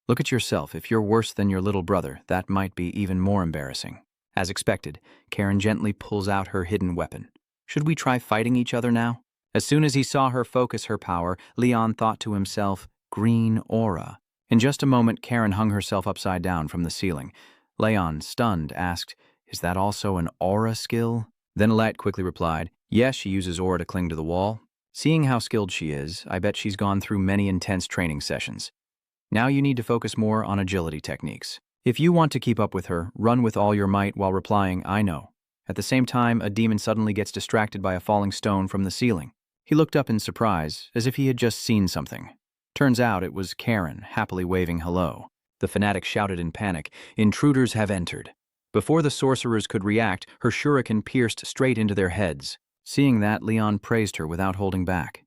Look at yourself. If you're worse than your little brother, that might be even more embarrassing." As expected, Karen gently pulls out her hidden weapon. Should we try fighting each other now? As soon as he saw her focus her power, Leon thought to himself, green aura. In just a moment, Karen hung herself upside down from the ceiling. Leon, stunned, asked, "Is that also an aura skill?" Then Alette quickly replied, "Yes, she uses aura to cling to the wall. Seeing how skilled she is, I bet she's gone through many intense training sessions. Now you need to focus more on agility techniques. If you want to keep up with her, run with all your might while replying, 'I know.'" At the same time, a demon suddenly gets distracted by a falling stone from the ceiling. He looked up in surprise, as if he had just seen something. Turns out it was Karen, happily waving hello. The fanatic shouted in panic, "Intruders have entered." Before the sorcerers could react, her shuriken pierced straight into their heads. Seeing that, Leon praised her without holding back.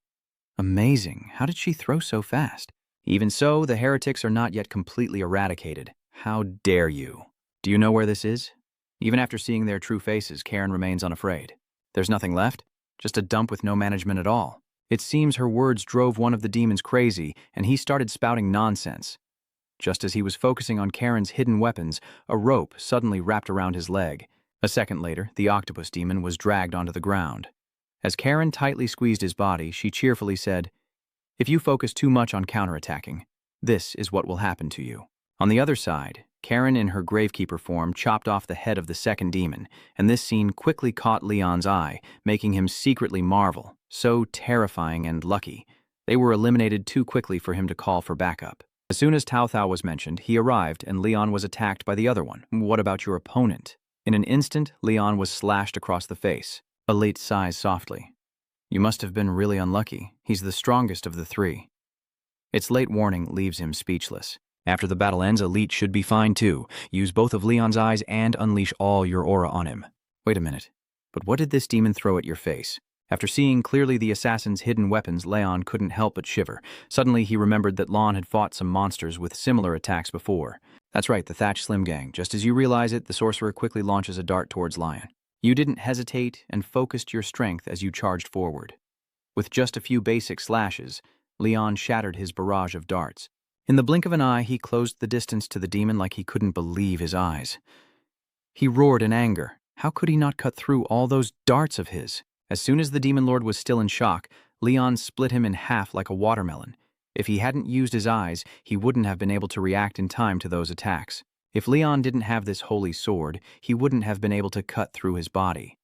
Amazing. How did she throw so fast? Even so, the heretics are not yet completely eradicated. How dare you? Do you know where this is? Even after seeing their true faces, Karen remains unafraid. There's nothing left? Just a dump with no management at all. It seems her words drove one of the demons crazy, and he started spouting nonsense. Just as he was focusing on Karen's hidden weapons, a rope suddenly wrapped around his leg. A second later, the octopus demon was dragged onto the ground. As Karen tightly squeezed his body, she cheerfully said, "If you focus too much on counterattacking, this is what will happen to you." On the other side, Karen in her gravekeeper form chopped off the head of the second demon, and this scene quickly caught Leon's eye, making him secretly marvel. So terrifying and lucky. They were eliminated too quickly for him to call for backup. As soon as Tao Thao was mentioned, he arrived and Leon was attacked by the other one. "What about your opponent?" In an instant, Leon was slashed across the face. Elite sighs softly. "You must have been really unlucky. He's the strongest of the 3. Its late warning leaves him speechless. After the battle ends, Elite should be fine too. Use both of Leon's eyes and unleash all your aura on him. Wait a minute. But what did this demon throw at your face? After seeing clearly the assassin's hidden weapons, Leon couldn't help but shiver. Suddenly, he remembered that Lon had fought some monsters with similar attacks before. That's right, the Thatch Slim Gang. Just as you realize it, the sorcerer quickly launches a dart towards Lion. You didn't hesitate and focused your strength as you charged forward. With just a few basic slashes, Leon shattered his barrage of darts. In the blink of an eye, he closed the distance to the demon like he couldn't believe his eyes. He roared in anger. How could he not cut through all those darts of his? As soon as the demon lord was still in shock, Leon split him in half like a watermelon. If he hadn't used his eyes, he wouldn't have been able to react in time to those attacks. If Leon didn't have this holy sword, he wouldn't have been able to cut through his body.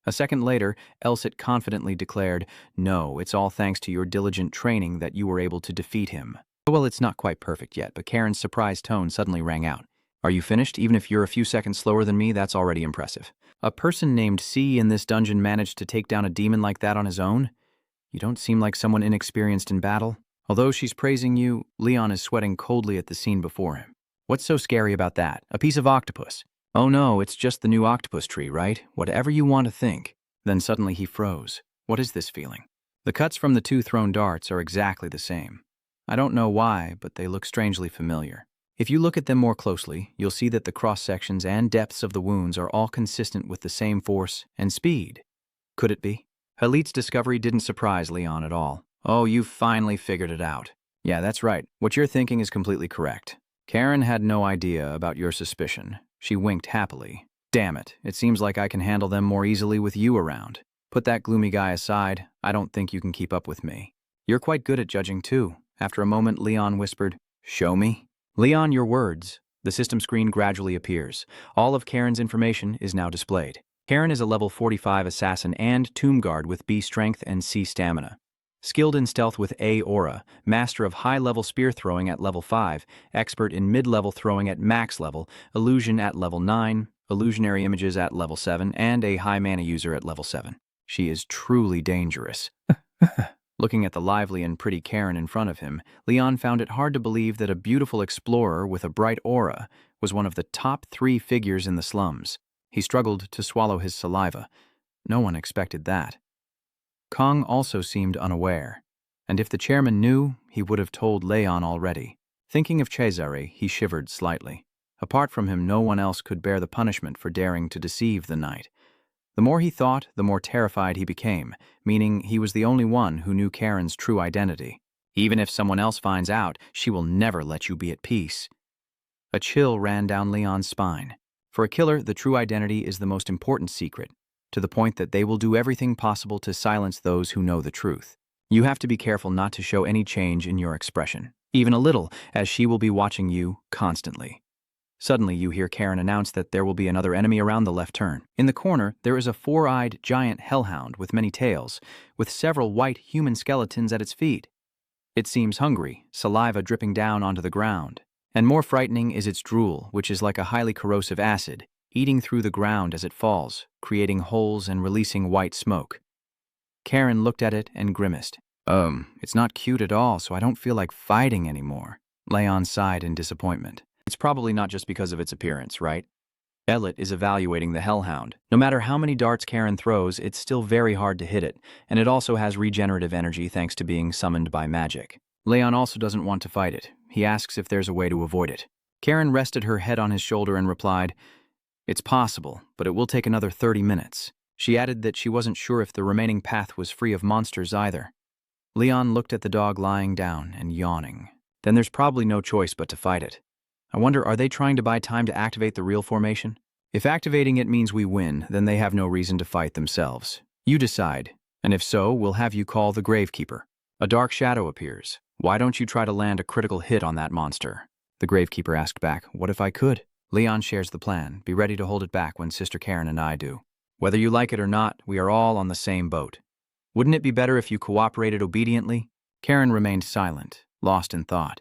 A second later, Elsit confidently declared, "No, it's all thanks to your diligent training that you were able to defeat him." Well, it's not quite perfect yet, but Karen's surprised tone suddenly rang out. "Are you finished? Even if you're a few seconds slower than me, that's already impressive. A person named C in this dungeon managed to take down a demon like that on his own? You don't seem like someone inexperienced in battle." Although she's praising you, Leon is sweating coldly at the scene before him. "What's so scary about that? A piece of octopus." "Oh no, it's just the new octopus tree, right? Whatever you want to think." Then suddenly he froze. What is this feeling? The cuts from the two thrown darts are exactly the same. I don't know why, but they look strangely familiar. If you look at them more closely, you'll see that the cross-sections and depths of the wounds are all consistent with the same force and speed. Could it be? Halit's discovery didn't surprise Leon at all. "Oh, you've finally figured it out." "Yeah, that's right. What you're thinking is completely correct. Karen had no idea about your suspicion." She winked happily. "Damn it, it seems like I can handle them more easily with you around. Put that gloomy guy aside, I don't think you can keep up with me." "You're quite good at judging too." After a moment, Leon whispered, "Show me." "Leon, your words." The system screen gradually appears. All of Karen's information is now displayed. Karen is a level 45 assassin and tomb guard with B strength and C stamina. Skilled in stealth with A aura, master of high-level spear throwing at level 5, expert in mid-level throwing at max level, illusion at level 9, illusionary images at level 7, and a high mana user at level 7. She is truly dangerous. Looking at the lively and pretty Karen in front of him, Leon found it hard to believe that a beautiful explorer with a bright aura was one of the top 3 figures in the slums. He struggled to swallow his saliva. No one expected that. Kong also seemed unaware, and if the chairman knew, he would have told Leon already. Thinking of Cesare, he shivered slightly. Apart from him, no one else could bear the punishment for daring to deceive the knight. The more he thought, the more terrified he became, meaning he was the only one who knew Karen's true identity. Even if someone else finds out, she will never let you be at peace. A chill ran down Leon's spine. For a killer, the true identity is the most important secret, to the point that they will do everything possible to silence those who know the truth. You have to be careful not to show any change in your expression, even a little, as she will be watching you constantly. Suddenly, you hear Karen announce that there will be another enemy around the left turn. In the corner, there is a 4-eyed giant hellhound with many tails, with several white human skeletons at its feet. It seems hungry, saliva dripping down onto the ground. And more frightening is its drool, which is like a highly corrosive acid, eating through the ground as it falls, creating holes and releasing white smoke. Karen looked at it and grimaced. It's not cute at all, so I don't feel like fighting anymore." Leon sighed in disappointment. "It's probably not just because of its appearance, right?" Elliot is evaluating the hellhound. No matter how many darts Karen throws, it's still very hard to hit it, and it also has regenerative energy thanks to being summoned by magic. Leon also doesn't want to fight it. He asks if there's a way to avoid it. Karen rested her head on his shoulder and replied, "It's possible, but it will take another 30 minutes. She added that she wasn't sure if the remaining path was free of monsters either. Leon looked at the dog lying down and yawning. "Then there's probably no choice but to fight it. I wonder, are they trying to buy time to activate the real formation? If activating it means we win, then they have no reason to fight themselves. You decide, and if so, we'll have you call the Gravekeeper." A dark shadow appears. "Why don't you try to land a critical hit on that monster?" The Gravekeeper asked back, "What if I could?" Leon shares the plan. "Be ready to hold it back when Sister Karen and I do. Whether you like it or not, we are all on the same boat. Wouldn't it be better if you cooperated obediently?" Karen remained silent, lost in thought.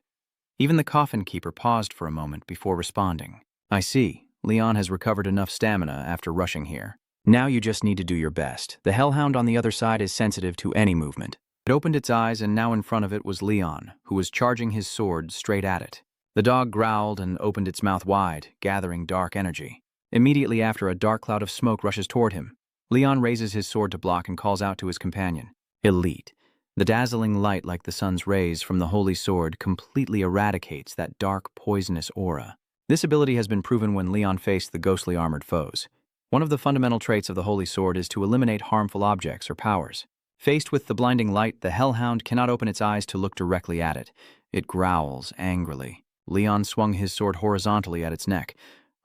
Even the Coffin Keeper paused for a moment before responding. "I see. Leon has recovered enough stamina after rushing here. Now you just need to do your best. The Hellhound on the other side is sensitive to any movement." It opened its eyes, and now in front of it was Leon, who was charging his sword straight at it. The dog growled and opened its mouth wide, gathering dark energy. Immediately after, a dark cloud of smoke rushes toward him. Leon raises his sword to block and calls out to his companion. Elite. The dazzling light like the sun's rays from the holy sword completely eradicates that dark, poisonous aura. This ability has been proven when Leon faced the ghostly armored foes. One of the fundamental traits of the holy sword is to eliminate harmful objects or powers. Faced with the blinding light, the Hellhound cannot open its eyes to look directly at it. It growls angrily. Leon swung his sword horizontally at its neck.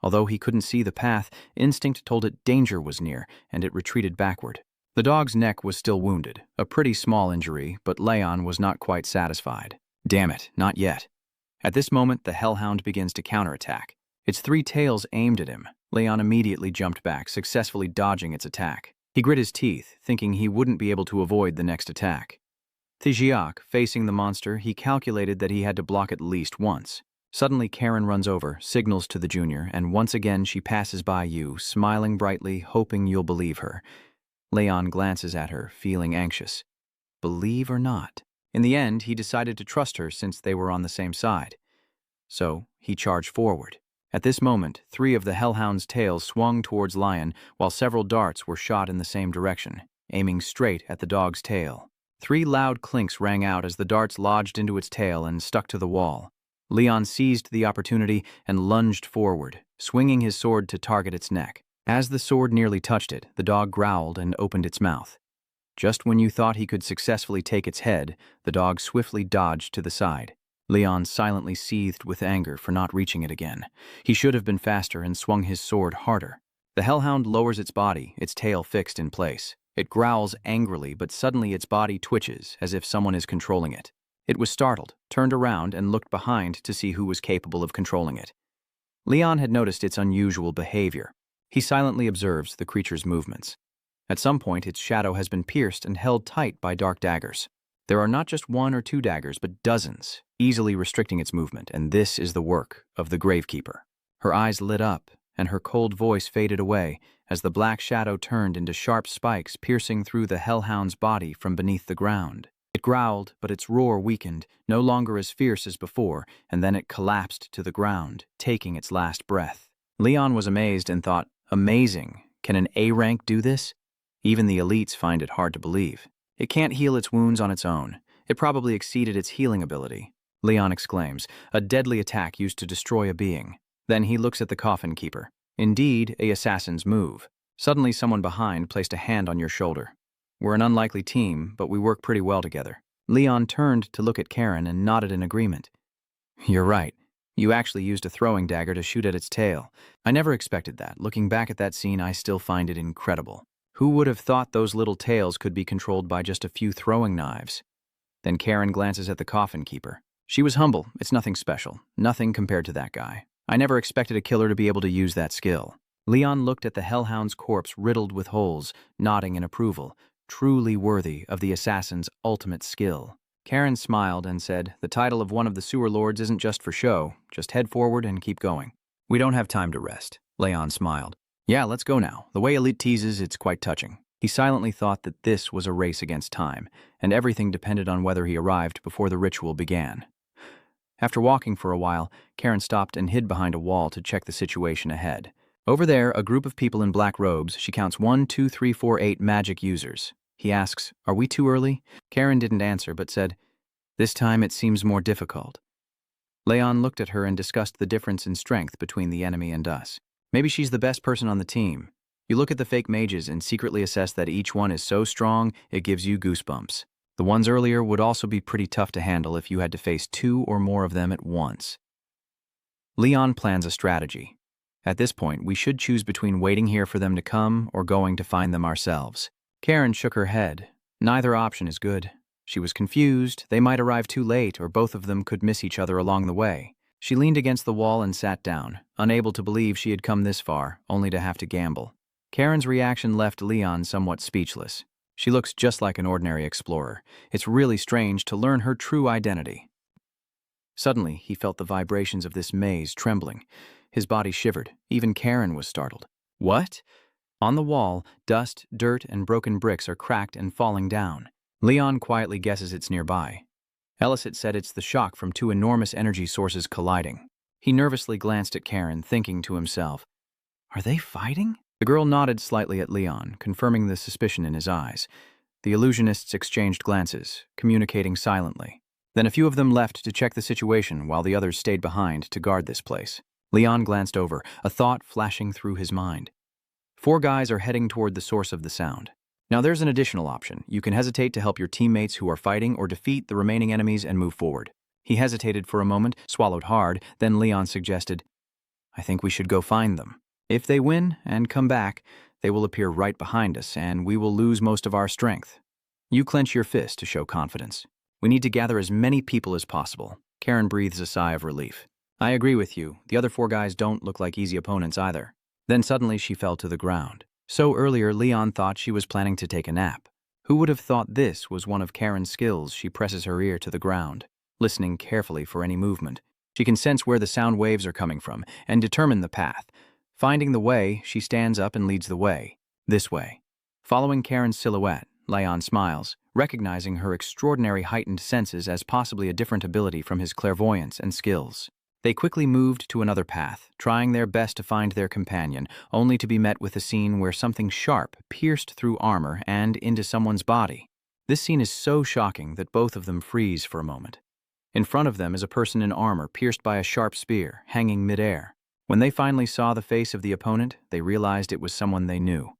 Although he couldn't see the path, instinct told it danger was near, and it retreated backward. The dog's neck was still wounded, a pretty small injury, but Leon was not quite satisfied. Damn it, not yet. At this moment, the Hellhound begins to counterattack. Its 3 tails aimed at him. Leon immediately jumped back, successfully dodging its attack. He grit his teeth, thinking he wouldn't be able to avoid the next attack. Thijiak, facing the monster, he calculated that he had to block at least once. Suddenly, Karen runs over, signals to the junior, and once again she passes by you, smiling brightly, hoping you'll believe her. Leon glances at her, feeling anxious. Believe or not? In the end, he decided to trust her since they were on the same side. So, he charged forward. At this moment, 3 of the hellhound's tails swung towards Lion, while several darts were shot in the same direction, aiming straight at the dog's tail. 3 loud clinks rang out as the darts lodged into its tail and stuck to the wall. Leon seized the opportunity and lunged forward, swinging his sword to target its neck. As the sword nearly touched it, the dog growled and opened its mouth. Just when you thought he could successfully take its head, the dog swiftly dodged to the side. Leon silently seethed with anger for not reaching it again. He should have been faster and swung his sword harder. The hellhound lowers its body, its tail fixed in place. It growls angrily, but suddenly its body twitches, as if someone is controlling it. It was startled, turned around, and looked behind to see who was capable of controlling it. Leon had noticed its unusual behavior. He silently observes the creature's movements. At some point, its shadow has been pierced and held tight by dark daggers. There are not just 1 or 2 daggers, but dozens, easily restricting its movement, and this is the work of the Gravekeeper. Her eyes lit up, and her cold voice faded away as the black shadow turned into sharp spikes piercing through the hellhound's body from beneath the ground. It growled, but its roar weakened, no longer as fierce as before, and then it collapsed to the ground, taking its last breath. Leon was amazed and thought, amazing, can an A rank do this? Even the elites find it hard to believe. It can't heal its wounds on its own. It probably exceeded its healing ability. Leon exclaims, a deadly attack used to destroy a being. Then he looks at the coffin keeper. Indeed, a assassin's move. Suddenly someone behind placed a hand on your shoulder. We're an unlikely team, but we work pretty well together. Leon turned to look at Karen and nodded in agreement. You're right. You actually used a throwing dagger to shoot at its tail. I never expected that. Looking back at that scene, I still find it incredible. Who would have thought those little tails could be controlled by just a few throwing knives? Then Karen glances at the coffin keeper. She was humble. It's nothing special. Nothing compared to that guy. I never expected a killer to be able to use that skill. Leon looked at the hellhound's corpse riddled with holes, nodding in approval, truly worthy of the assassin's ultimate skill. Karen smiled and said, the title of one of the sewer lords isn't just for show. Just head forward and keep going. We don't have time to rest. Leon smiled. Yeah, let's go now. The way Elite teases, it's quite touching. He silently thought that this was a race against time, and everything depended on whether he arrived before the ritual began. After walking for a while, Karen stopped and hid behind a wall to check the situation ahead. Over there, a group of people in black robes. She counts 1, 2, 3, 4, 8 magic users. He asks, are we too early? Karen didn't answer, but said, this time it seems more difficult. Leon looked at her and discussed the difference in strength between the enemy and us. Maybe she's the best person on the team. You look at the fake mages and secretly assess that each one is so strong, it gives you goosebumps. The ones earlier would also be pretty tough to handle if you had to face 2 or more of them at once. Leon plans a strategy. At this point, we should choose between waiting here for them to come or going to find them ourselves. Karen shook her head. Neither option is good. She was confused. They might arrive too late, or both of them could miss each other along the way. She leaned against the wall and sat down, unable to believe she had come this far, only to have to gamble. Karen's reaction left Leon somewhat speechless. She looks just like an ordinary explorer. It's really strange to learn her true identity. Suddenly, he felt the vibrations of this maze trembling. His body shivered. Even Karen was startled. What? On the wall, dust, dirt, and broken bricks are cracked and falling down. Leon quietly guesses it's nearby. Elicit said it's the shock from 2 enormous energy sources colliding. He nervously glanced at Karen, thinking to himself, are they fighting? The girl nodded slightly at Leon, confirming the suspicion in his eyes. The illusionists exchanged glances, communicating silently. Then a few of them left to check the situation while the others stayed behind to guard this place. Leon glanced over, a thought flashing through his mind. 4 guys are heading toward the source of the sound. Now there's an additional option. You can hesitate to help your teammates who are fighting or defeat the remaining enemies and move forward. He hesitated for a moment, swallowed hard, then Leon suggested, I think we should go find them. If they win and come back, they will appear right behind us and we will lose most of our strength. You clench your fist to show confidence. We need to gather as many people as possible. Karen breathes a sigh of relief. I agree with you. The other 4 guys don't look like easy opponents either. Then suddenly she fell to the ground. So earlier, Leon thought she was planning to take a nap. Who would have thought this was one of Karen's skills? She presses her ear to the ground, listening carefully for any movement. She can sense where the sound waves are coming from and determine the path. Finding the way, she stands up and leads the way. This way. Following Karen's silhouette, Leon smiles, recognizing her extraordinary heightened senses as possibly a different ability from his clairvoyance and skills. They quickly moved to another path, trying their best to find their companion, only to be met with a scene where something sharp pierced through armor and into someone's body. This scene is so shocking that both of them freeze for a moment. In front of them is a person in armor pierced by a sharp spear, hanging midair. When they finally saw the face of the opponent, they realized it was someone they knew.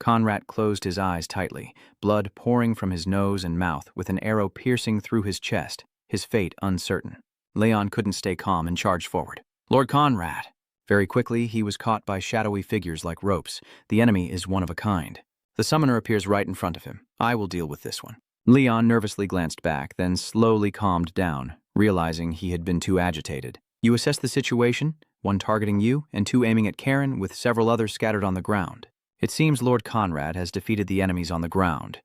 Conrad closed his eyes tightly, blood pouring from his nose and mouth with an arrow piercing through his chest, his fate uncertain. Leon couldn't stay calm and charged forward. Lord Conrad! Very quickly, he was caught by shadowy figures like ropes. The enemy is one of a kind. The summoner appears right in front of him. I will deal with this one. Leon nervously glanced back, then slowly calmed down, realizing he had been too agitated. You assess the situation, one targeting you, and two aiming at Karen, with several others scattered on the ground. It seems Lord Conrad has defeated the enemies on the ground.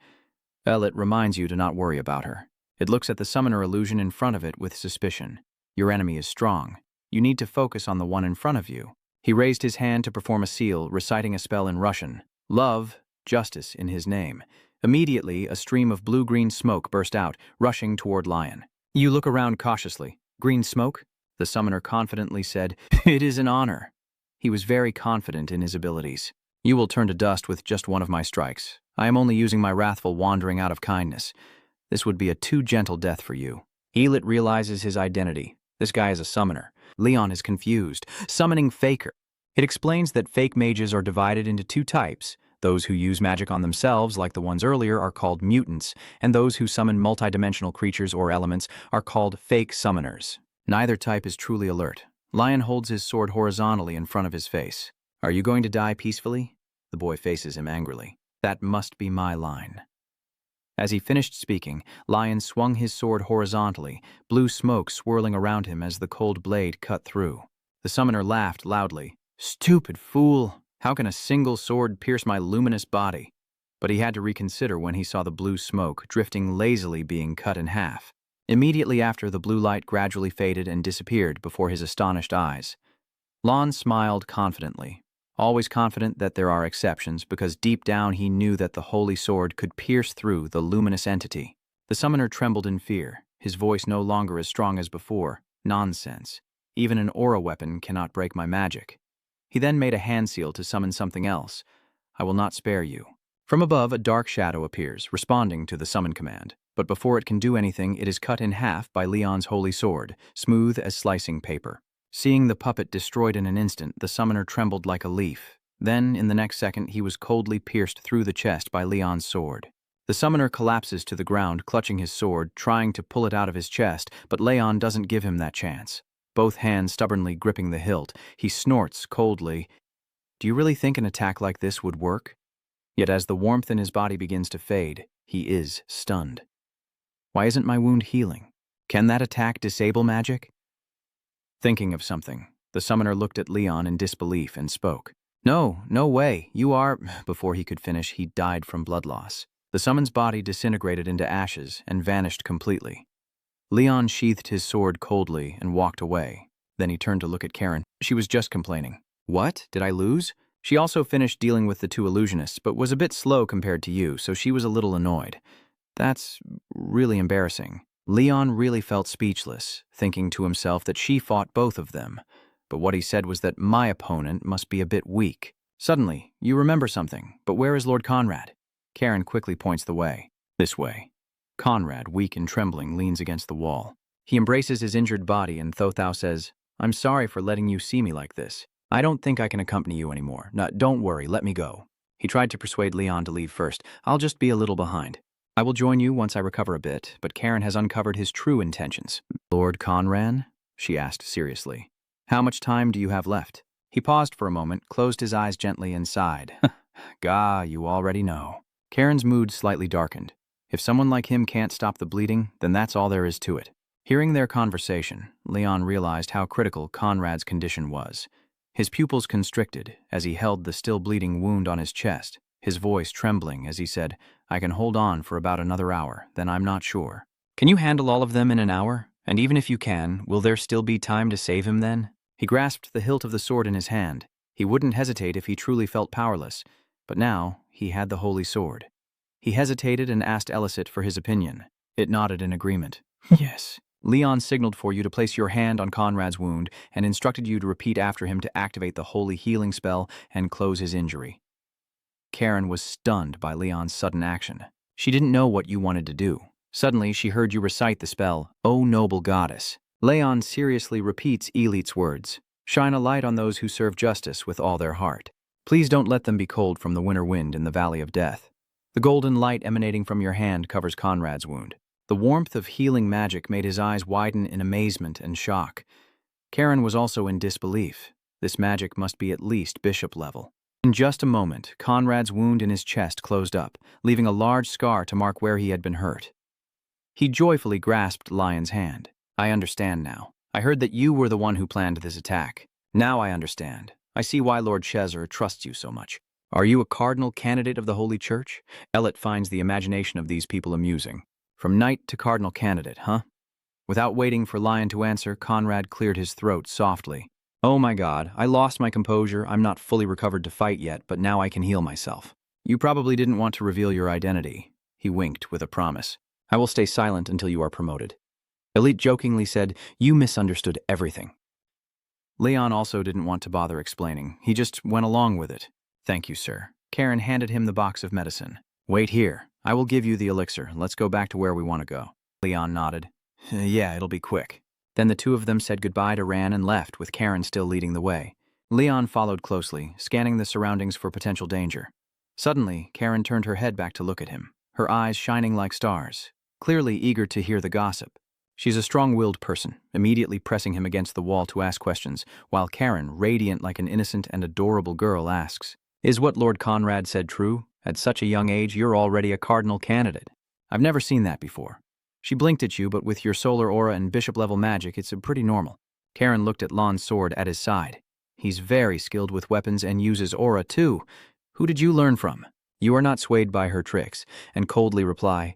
It reminds you to not worry about her. It looks at the summoner illusion in front of it with suspicion. Your enemy is strong. You need to focus on the one in front of you. He raised his hand to perform a seal, reciting a spell in Russian. Love, justice in his name. Immediately, a stream of blue-green smoke burst out, rushing toward Lion. You look around cautiously. Green smoke? The summoner confidently said, It is an honor. He was very confident in his abilities. You will turn to dust with just one of my strikes. I am only using my wrathful wandering out of kindness. This would be a too gentle death for you. Elit realizes his identity. This guy is a summoner. Leon is confused. Summoning faker. It explains that fake mages are divided into two types. Those who use magic on themselves, like the ones earlier, are called mutants, and those who summon multidimensional creatures or elements are called fake summoners. Neither type is truly alert. Lion holds his sword horizontally in front of his face. Are you going to die peacefully? The boy faces him angrily. That must be my line. As he finished speaking, Lion swung his sword horizontally, blue smoke swirling around him as the cold blade cut through. The summoner laughed loudly. Stupid fool! How can a single sword pierce my luminous body? But he had to reconsider when he saw the blue smoke drifting lazily being cut in half. Immediately after, the blue light gradually faded and disappeared before his astonished eyes. Lon smiled confidently. Always confident that there are exceptions, because deep down he knew that the holy sword could pierce through the luminous entity. The summoner trembled in fear, his voice no longer as strong as before. Nonsense. Even an aura weapon cannot break my magic. He then made a hand seal to summon something else. I will not spare you. From above, a dark shadow appears, responding to the summon command. But before it can do anything, it is cut in half by Leon's holy sword, smooth as slicing paper. Seeing the puppet destroyed in an instant, the summoner trembled like a leaf. Then, in the next second, he was coldly pierced through the chest by Leon's sword. The summoner collapses to the ground, clutching his sword, trying to pull it out of his chest, but Leon doesn't give him that chance. Both hands stubbornly gripping the hilt, he snorts coldly. Do you really think an attack like this would work? Yet as the warmth in his body begins to fade, he is stunned. Why isn't my wound healing? Can that attack disable magic? Thinking of something, the summoner looked at Leon in disbelief and spoke. No way, you are… Before he could finish, he died from blood loss. The summon's body disintegrated into ashes and vanished completely. Leon sheathed his sword coldly and walked away. Then he turned to look at Karen. She was just complaining. What? Did I lose? She also finished dealing with the two illusionists, but was a bit slow compared to you, so she was a little annoyed. That's really embarrassing. Leon really felt speechless, thinking to himself that she fought both of them. But what he said was that my opponent must be a bit weak. Suddenly, you remember something, but where is Lord Conrad? Karen quickly points the way. This way. Conrad, weak and trembling, leans against the wall. He embraces his injured body and Thothau says, I'm sorry for letting you see me like this. I don't think I can accompany you anymore. No, don't worry, let me go. He tried to persuade Leon to leave first. I'll just be a little behind. I will join you once I recover a bit, but Karen has uncovered his true intentions. Lord Conrad? She asked seriously. How much time do you have left? He paused for a moment, closed his eyes gently and sighed. Gah, you already know. Karen's mood slightly darkened. If someone like him can't stop the bleeding, then that's all there is to it. Hearing their conversation, Leon realized how critical Conrad's condition was. His pupils constricted as he held the still bleeding wound on his chest, his voice trembling as he said, "I can hold on for about another hour, then I'm not sure." "Can you handle all of them in an hour? And even if you can, will there still be time to save him then?" He grasped the hilt of the sword in his hand. He wouldn't hesitate if he truly felt powerless, but now he had the holy sword. He hesitated and asked Elicit for his opinion. It nodded in agreement. "Yes." Leon signaled for you to place your hand on Conrad's wound and instructed you to repeat after him to activate the holy healing spell and close his injury. Karen was stunned by Leon's sudden action. She didn't know what you wanted to do. Suddenly, she heard you recite the spell, "O noble goddess." Leon seriously repeats Elite's words. "Shine a light on those who serve justice with all their heart. Please don't let them be cold from the winter wind in the valley of death." The golden light emanating from your hand covers Conrad's wound. The warmth of healing magic made his eyes widen in amazement and shock. Karen was also in disbelief. This magic must be at least bishop level. In just a moment, Conrad's wound in his chest closed up, leaving a large scar to mark where he had been hurt. He joyfully grasped Lion's hand. "I understand now. I heard that you were the one who planned this attack. Now I understand. I see why Lord Cesar trusts you so much. Are you a cardinal candidate of the Holy Church?" Elit finds the imagination of these people amusing. From knight to cardinal candidate, huh? Without waiting for Lion to answer, Conrad cleared his throat softly. "Oh my God, I lost my composure. I'm not fully recovered to fight yet, but now I can heal myself. You probably didn't want to reveal your identity." He winked with a promise. "I will stay silent until you are promoted." Elite jokingly said, "You misunderstood everything." Leon also didn't want to bother explaining. He just went along with it. "Thank you, sir." Karen handed him the box of medicine. "Wait here. I will give you the elixir. Let's go back to where we want to go." Leon nodded. "Yeah, it'll be quick." Then the two of them said goodbye to Ran and left, with Karen still leading the way. Leon followed closely, scanning the surroundings for potential danger. Suddenly, Karen turned her head back to look at him, her eyes shining like stars, clearly eager to hear the gossip. She's a strong-willed person, immediately pressing him against the wall to ask questions, while Karen, radiant like an innocent and adorable girl, asks, "Is what Lord Conrad said true? At such a young age, you're already a cardinal candidate. I've never seen that before." She blinked at you, but with your solar aura and bishop-level magic, it's pretty normal. Karen looked at Lon's sword at his side. "He's very skilled with weapons and uses aura, too. Who did you learn from?" You are not swayed by her tricks, and coldly reply,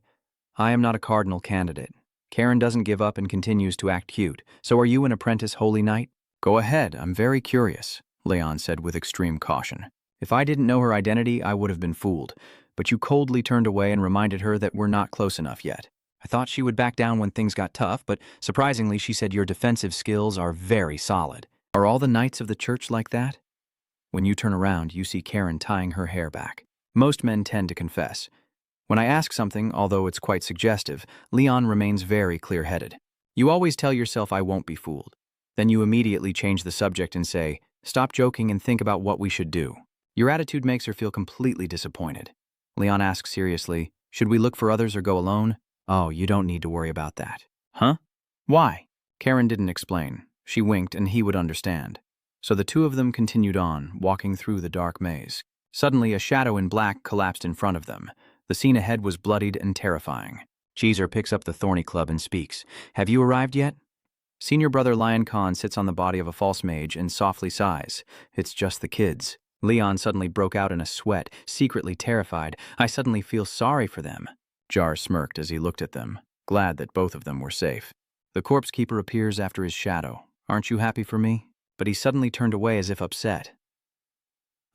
"I am not a cardinal candidate." Karen doesn't give up and continues to act cute. "So are you an apprentice holy knight?" "Go ahead, I'm very curious," Leon said with extreme caution. "If I didn't know her identity, I would have been fooled. But you coldly turned away and reminded her that we're not close enough yet. I thought she would back down when things got tough, but surprisingly she said your defensive skills are very solid. Are all the knights of the church like that?" When you turn around, you see Karen tying her hair back. Most men tend to confess. When I ask something, although it's quite suggestive, Leon remains very clear-headed. You always tell yourself I won't be fooled. Then you immediately change the subject and say, "Stop joking and think about what we should do." Your attitude makes her feel completely disappointed. Leon asks seriously, "Should we look for others or go alone?" "Oh, you don't need to worry about that." "Huh? Why?" Karen didn't explain. She winked and he would understand. So the two of them continued on, walking through the dark maze. Suddenly, a shadow in black collapsed in front of them. The scene ahead was bloodied and terrifying. Cheezer picks up the thorny club and speaks. "Have you arrived yet?" Senior brother Lion Khan sits on the body of a false mage and softly sighs. "It's just the kids." Leon suddenly broke out in a sweat, secretly terrified. "I suddenly feel sorry for them." Jar smirked as he looked at them, glad that both of them were safe. The corpse keeper appears after his shadow. "Aren't you happy for me?" But he suddenly turned away as if upset.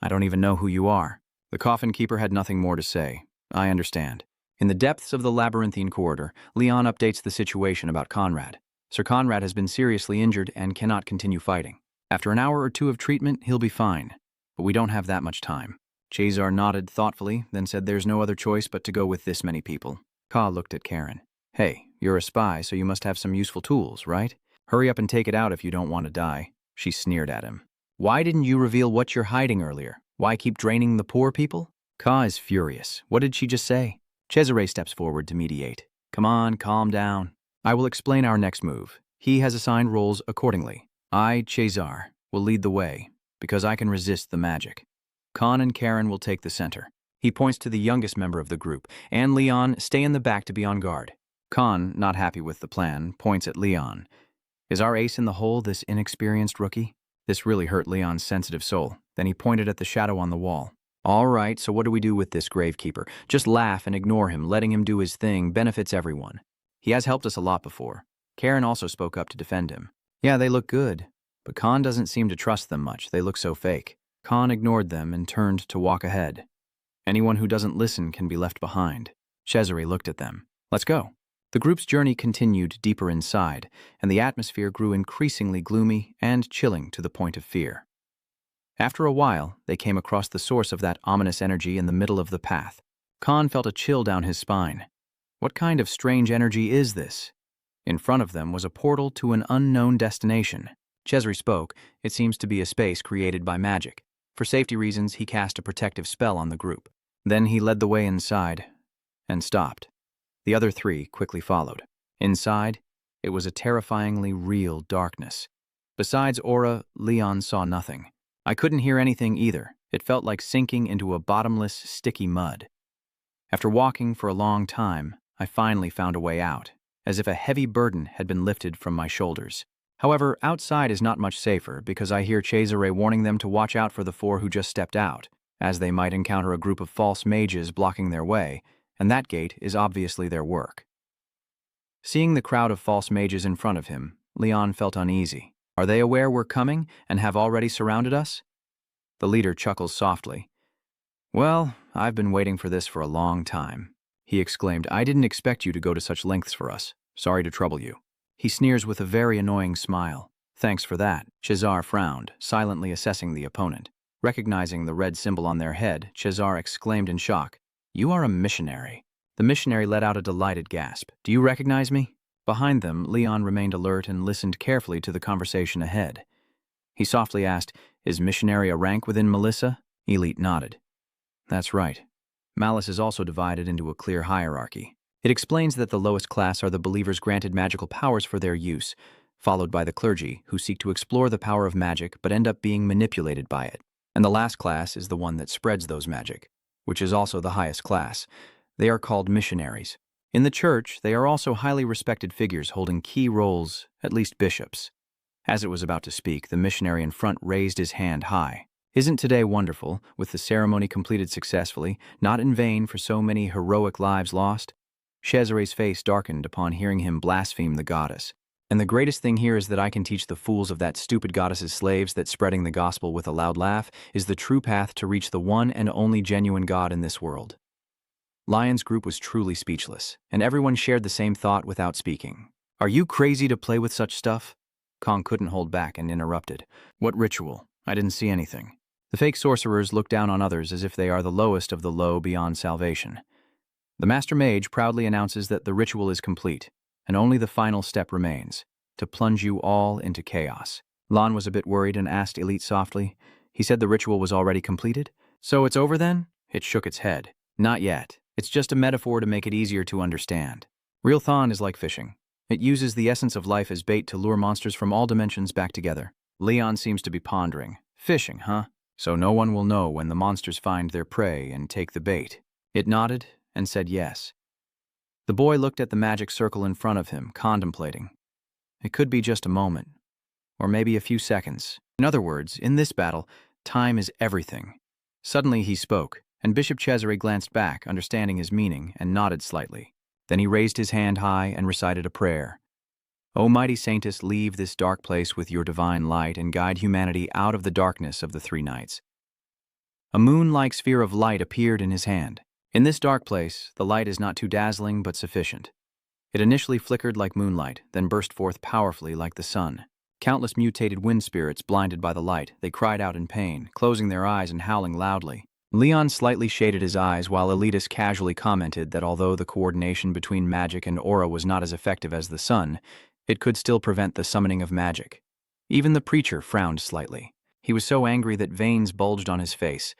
"I don't even know who you are." The coffin keeper had nothing more to say. "I understand." In the depths of the labyrinthine corridor, Leon updates the situation about Conrad. Sir Conrad has been seriously injured and cannot continue fighting. After an hour or two of treatment, he'll be fine. But we don't have that much time. Chazar nodded thoughtfully, then said there's no other choice but to go with this many people. Ka looked at Karen. "Hey, you're a spy, so you must have some useful tools, right? Hurry up and take it out if you don't want to die." She sneered at him. "Why didn't you reveal what you're hiding earlier? Why keep draining the poor people?" Ka is furious. What did she just say? Cesare steps forward to mediate. "Come on, calm down. I will explain our next move. He has assigned roles accordingly. I, Cesar, will lead the way, because I can resist the magic. Khan and Karen will take the center." He points to the youngest member of the group, and Leon, stay in the back to be on guard. Khan, not happy with the plan, points at Leon. "Is our ace in the hole this inexperienced rookie?" This really hurt Leon's sensitive soul. Then he pointed at the shadow on the wall. All right, so what do we do with this gravekeeper? Just laugh and ignore him. Letting him do his thing benefits everyone. He has helped us a lot before. Karen also spoke up to defend him. Yeah, they look good, but Khan doesn't seem to trust them much. They look so fake. Khan ignored them and turned to walk ahead. Anyone who doesn't listen can be left behind. Cesare looked at them. Let's go. The group's journey continued deeper inside, and the atmosphere grew increasingly gloomy and chilling to the point of fear. After a while, they came across the source of that ominous energy in the middle of the path. Khan felt a chill down his spine. What kind of strange energy is this? In front of them was a portal to an unknown destination. Cesare spoke. It seems to be a space created by magic. For safety reasons, he cast a protective spell on the group. Then he led the way inside and stopped. The other three quickly followed. Inside, it was a terrifyingly real darkness. Besides aura, Leon saw nothing. I couldn't hear anything either. It felt like sinking into a bottomless, sticky mud. After walking for a long time, I finally found a way out, as if a heavy burden had been lifted from my shoulders. However, outside is not much safer because I hear Cesare warning them to watch out for the four who just stepped out, as they might encounter a group of false mages blocking their way, and that gate is obviously their work. Seeing the crowd of false mages in front of him, Leon felt uneasy. Are they aware we're coming and have already surrounded us? The leader chuckles softly. Well, I've been waiting for this for a long time. He exclaimed, I didn't expect you to go to such lengths for us. Sorry to trouble you. He sneers with a very annoying smile. Thanks for that. Cesare frowned, silently assessing the opponent. Recognizing the red symbol on their head, Cesare exclaimed in shock, You are a missionary. The missionary let out a delighted gasp. Do you recognize me? Behind them, Leon remained alert and listened carefully to the conversation ahead. He softly asked, Is missionary a rank within Melissa? Elite nodded. That's right. Malice is also divided into a clear hierarchy. It explains that the lowest class are the believers granted magical powers for their use, followed by the clergy, who seek to explore the power of magic but end up being manipulated by it. And the last class is the one that spreads those magic, which is also the highest class. They are called missionaries. In the church, they are also highly respected figures holding key roles, at least bishops. As it was about to speak, the missionary in front raised his hand high. Isn't today wonderful, with the ceremony completed successfully, not in vain for so many heroic lives lost? Cesare's face darkened upon hearing him blaspheme the goddess. And the greatest thing here is that I can teach the fools of that stupid goddess's slaves that spreading the gospel with a loud laugh is the true path to reach the one and only genuine God in this world. Lion's group was truly speechless, and everyone shared the same thought without speaking. Are you crazy to play with such stuff? Kong couldn't hold back and interrupted. What ritual? I didn't see anything. The fake sorcerers look down on others as if they are the lowest of the low beyond salvation. The Master Mage proudly announces that the ritual is complete, and only the final step remains, to plunge you all into chaos. Lon was a bit worried and asked Elite softly. He said the ritual was already completed? So it's over then? It shook its head. Not yet. It's just a metaphor to make it easier to understand. Real Thon is like fishing. It uses the essence of life as bait to lure monsters from all dimensions back together. Leon seems to be pondering. Fishing, huh? So no one will know when the monsters find their prey and take the bait. It nodded and said yes. The boy looked at the magic circle in front of him, contemplating. It could be just a moment, or maybe a few seconds. In other words, in this battle, time is everything. Suddenly he spoke, and Bishop Cesare glanced back, understanding his meaning, and nodded slightly. Then he raised his hand high and recited a prayer. O mighty saintess, leave this dark place with your divine light and guide humanity out of the darkness of the three nights. A moon-like sphere of light appeared in his hand. In this dark place, the light is not too dazzling but sufficient. It initially flickered like moonlight, then burst forth powerfully like the sun. Countless mutated wind spirits blinded by the light, they cried out in pain, closing their eyes and howling loudly. Leon slightly shaded his eyes while Elitis casually commented that although the coordination between magic and aura was not as effective as the sun, it could still prevent the summoning of magic. Even the preacher frowned slightly. He was so angry that veins bulged on his face.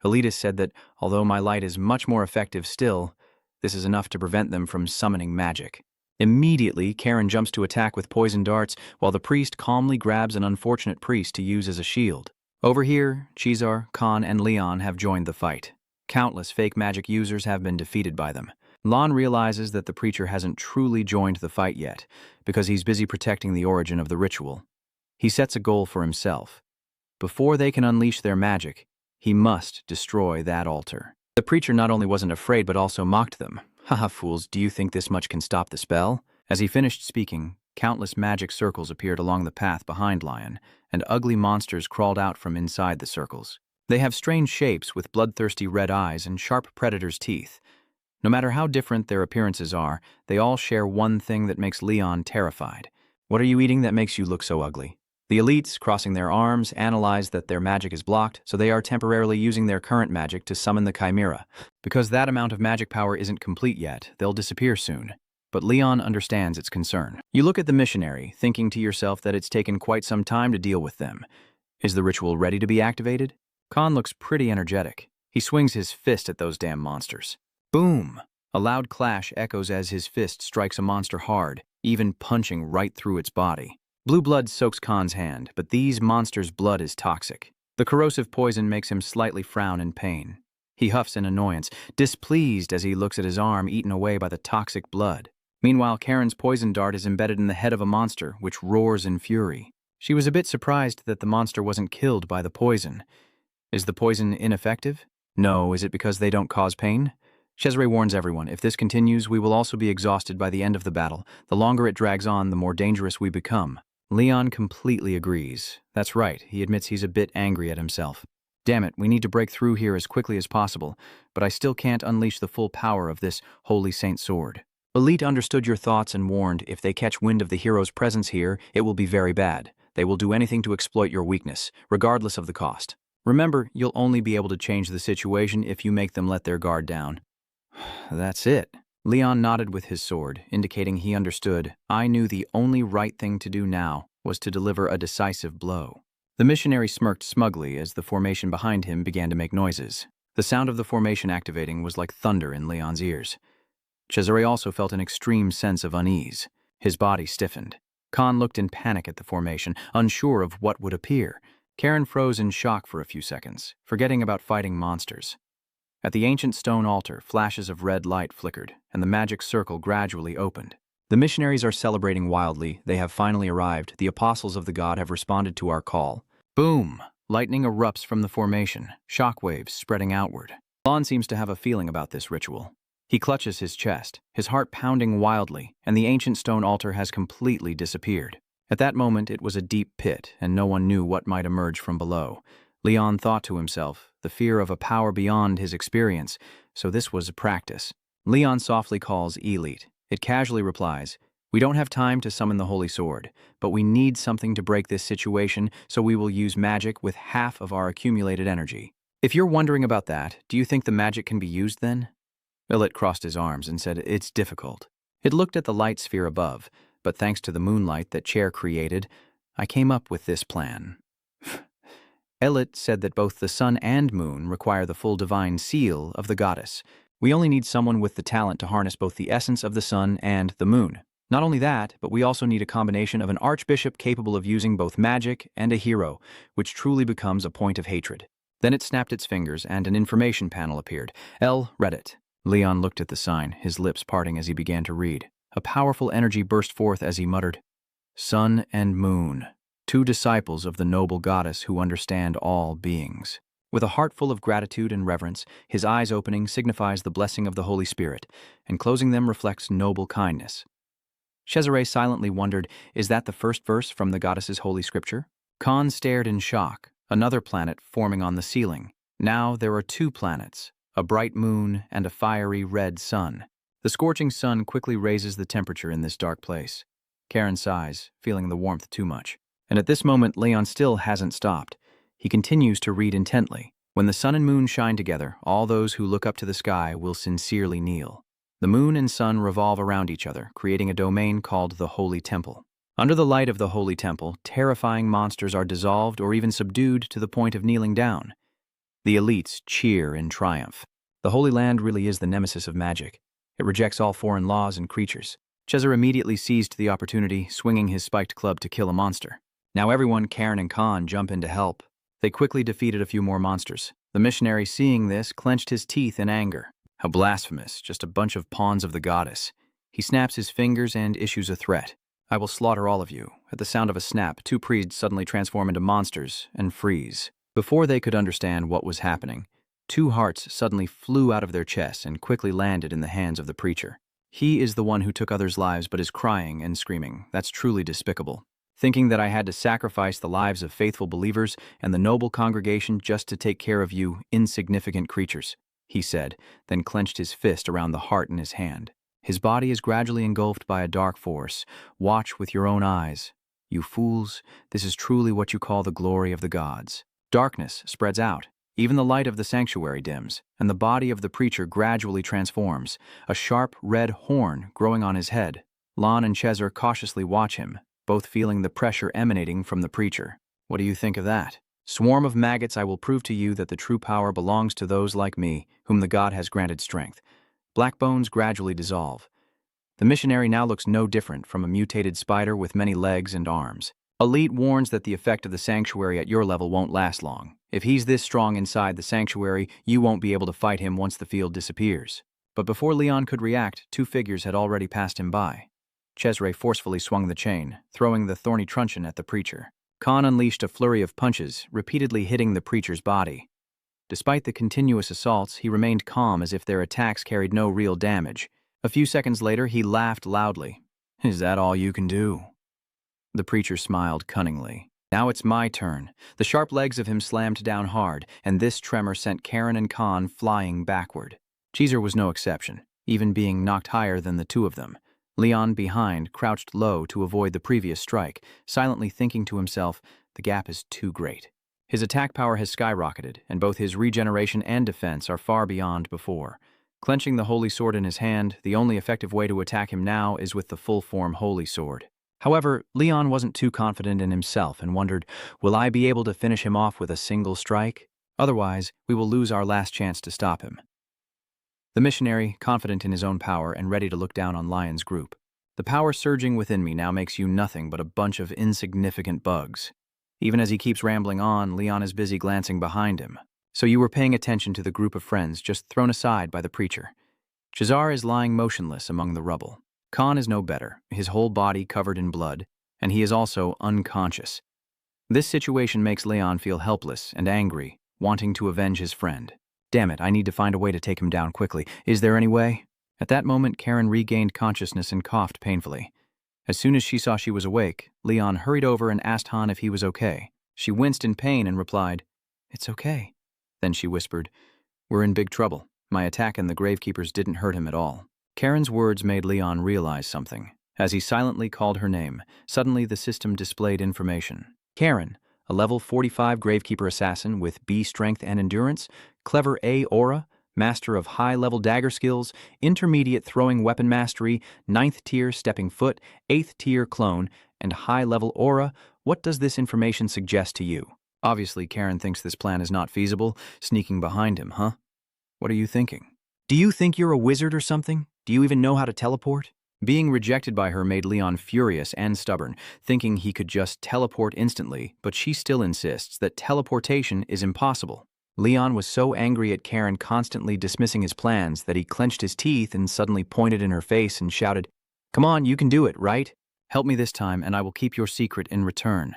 Elitis said that although my light is much more effective still, this is enough to prevent them from summoning magic. Immediately, Karen jumps to attack with poison darts, while the priest calmly grabs an unfortunate priest to use as a shield. Over here, Cesar, Khan, and Leon have joined the fight. Countless fake magic users have been defeated by them. Lon realizes that the preacher hasn't truly joined the fight yet, because he's busy protecting the origin of the ritual. He sets a goal for himself. Before they can unleash their magic, he must destroy that altar. The preacher not only wasn't afraid but also mocked them. Haha, fools, do you think this much can stop the spell? As he finished speaking, countless magic circles appeared along the path behind Lion, and ugly monsters crawled out from inside the circles. They have strange shapes with bloodthirsty red eyes and sharp predator's teeth. No matter how different their appearances are, they all share one thing that makes Leon terrified. What are you eating that makes you look so ugly? The elites, crossing their arms, analyze that their magic is blocked, so they are temporarily using their current magic to summon the chimera. Because that amount of magic power isn't complete yet, they'll disappear soon. But Leon understands its concern. You look at the missionary, thinking to yourself that it's taken quite some time to deal with them. Is the ritual ready to be activated? Khan looks pretty energetic. He swings his fist at those damn monsters. Boom! A loud clash echoes as his fist strikes a monster hard, even punching right through its body. Blue blood soaks Khan's hand, but these monsters' blood is toxic. The corrosive poison makes him slightly frown in pain. He huffs in annoyance, displeased as he looks at his arm eaten away by the toxic blood. Meanwhile, Karen's poison dart is embedded in the head of a monster, which roars in fury. She was a bit surprised that the monster wasn't killed by the poison. Is the poison ineffective? No, is it because they don't cause pain? Cesare warns everyone, if this continues, we will also be exhausted by the end of the battle. The longer it drags on, the more dangerous we become. Leon completely agrees. That's right, he admits he's a bit angry at himself. Damn it, we need to break through here as quickly as possible, but I still can't unleash the full power of this Holy Saint sword. Elite understood your thoughts and warned, if they catch wind of the hero's presence here, it will be very bad. They will do anything to exploit your weakness, regardless of the cost. Remember, you'll only be able to change the situation if you make them let their guard down. That's it. Leon nodded with his sword, indicating he understood. I knew the only right thing to do now was to deliver a decisive blow. The missionary smirked smugly as the formation behind him began to make noises. The sound of the formation activating was like thunder in Leon's ears. Cesare also felt an extreme sense of unease. His body stiffened. Khan looked in panic at the formation, unsure of what would appear. Karen froze in shock for a few seconds, forgetting about fighting monsters. At the ancient stone altar, flashes of red light flickered, and the magic circle gradually opened. The missionaries are celebrating wildly. They have finally arrived. The apostles of the god have responded to our call. Boom! Lightning erupts from the formation, shockwaves spreading outward. Lon seems to have a feeling about this ritual. He clutches his chest, his heart pounding wildly, and the ancient stone altar has completely disappeared. At that moment, it was a deep pit, and no one knew what might emerge from below. Leon thought to himself, the fear of a power beyond his experience, so this was a practice. Leon softly calls Elite. It casually replies, we don't have time to summon the Holy Sword, but we need something to break this situation, so we will use magic with half of our accumulated energy. If you're wondering about that, do you think the magic can be used then? Elite crossed his arms and said, it's difficult. It looked at the light sphere above, but thanks to the moonlight that Chair created, I came up with this plan. Elite said that both the sun and moon require the full divine seal of the goddess. We only need someone with the talent to harness both the essence of the sun and the moon. Not only that, but we also need a combination of an archbishop capable of using both magic and a hero, which truly becomes a point of hatred. Then it snapped its fingers and an information panel appeared. L. Reddit. Leon looked at the sign, his lips parting as he began to read. A powerful energy burst forth as he muttered, Sun and Moon, two disciples of the noble goddess who understand all beings. With a heart full of gratitude and reverence, his eyes opening signifies the blessing of the Holy Spirit, and closing them reflects noble kindness. Cesare silently wondered, is that the first verse from the goddess's holy scripture? Khan stared in shock, another planet forming on the ceiling. Now there are two planets, a bright moon and a fiery red sun. The scorching sun quickly raises the temperature in this dark place. Karen sighs, feeling the warmth too much. And at this moment, Leon still hasn't stopped. He continues to read intently. When the sun and moon shine together, all those who look up to the sky will sincerely kneel. The moon and sun revolve around each other, creating a domain called the Holy Temple. Under the light of the Holy Temple, terrifying monsters are dissolved or even subdued to the point of kneeling down. The elites cheer in triumph. The Holy Land really is the nemesis of magic. It rejects all foreign laws and creatures. Cesare immediately seized the opportunity, swinging his spiked club to kill a monster. Now everyone, Karen and Khan, jump in to help. They quickly defeated a few more monsters. The missionary, seeing this, clenched his teeth in anger. How blasphemous, just a bunch of pawns of the goddess. He snaps his fingers and issues a threat. I will slaughter all of you, At the sound of a snap, two priests suddenly transform into monsters and freeze. Before they could understand what was happening, two hearts suddenly flew out of their chests and quickly landed in the hands of the preacher. He is the one who took others' lives but is crying and screaming. That's truly despicable. Thinking that I had to sacrifice the lives of faithful believers and the noble congregation just to take care of you insignificant creatures, he said, then clenched his fist around the heart in his hand. His body is gradually engulfed by a dark force. Watch with your own eyes. You fools, this is truly what you call the glory of the gods. Darkness spreads out. Even the light of the sanctuary dims, and the body of the preacher gradually transforms, a sharp red horn growing on his head. Lon and Cesar cautiously watch him, both feeling the pressure emanating from the preacher. What do you think of that? Swarm of maggots, I will prove to you that the true power belongs to those like me, whom the god has granted strength. Black bones gradually dissolve. The missionary now looks no different from a mutated spider with many legs and arms. Elite warns that the effect of the sanctuary at your level won't last long. If he's this strong inside the sanctuary, you won't be able to fight him once the field disappears. But before Leon could react, two figures had already passed him by. Cesare forcefully swung the chain, throwing the thorny truncheon at the preacher. Khan unleashed a flurry of punches, repeatedly hitting the preacher's body. Despite the continuous assaults, he remained calm as if their attacks carried no real damage. A few seconds later, he laughed loudly. "Is that all you can do?" The preacher smiled cunningly. Now it's my turn. The sharp legs of him slammed down hard, and this tremor sent Karen and Khan flying backward. Cesar was no exception, even being knocked higher than the two of them. Leon, behind, crouched low to avoid the previous strike, silently thinking to himself, the gap is too great. His attack power has skyrocketed, and both his regeneration and defense are far beyond before. Clenching the holy sword in his hand, the only effective way to attack him now is with the full-form holy sword. However, Leon wasn't too confident in himself and wondered, will I be able to finish him off with a single strike? Otherwise, we will lose our last chance to stop him. The missionary, confident in his own power and ready to look down on Lion's group. The power surging within me now makes you nothing but a bunch of insignificant bugs. Even as he keeps rambling on, Leon is busy glancing behind him. So you were paying attention to the group of friends just thrown aside by the preacher. Cesar is lying motionless among the rubble. Khan is no better, his whole body covered in blood, and he is also unconscious. This situation makes Leon feel helpless and angry, wanting to avenge his friend. Damn it, I need to find a way to take him down quickly. Is there any way? At that moment, Karen regained consciousness and coughed painfully. As soon as she saw she was awake, Leon hurried over and asked Han if he was okay. She winced in pain and replied, "It's okay." Then she whispered, "We're in big trouble. My attack and the Gravekeepers didn't hurt him at all." Karen's words made Leon realize something. As he silently called her name, suddenly the system displayed information. Karen, a level 45 Gravekeeper assassin with B strength and endurance, clever A aura, master of high-level dagger skills, intermediate throwing weapon mastery, 9th tier stepping foot, 8th tier clone, and high-level aura. What does this information suggest to you? Obviously, Karen thinks this plan is not feasible, sneaking behind him, huh? What are you thinking? Do you think you're a wizard or something? Do you even know how to teleport? Being rejected by her made Leon furious and stubborn, thinking he could just teleport instantly, but she still insists that teleportation is impossible. Leon was so angry at Karen constantly dismissing his plans that he clenched his teeth and suddenly pointed in her face and shouted, "Come on, you can do it, right? Help me this time and I will keep your secret in return."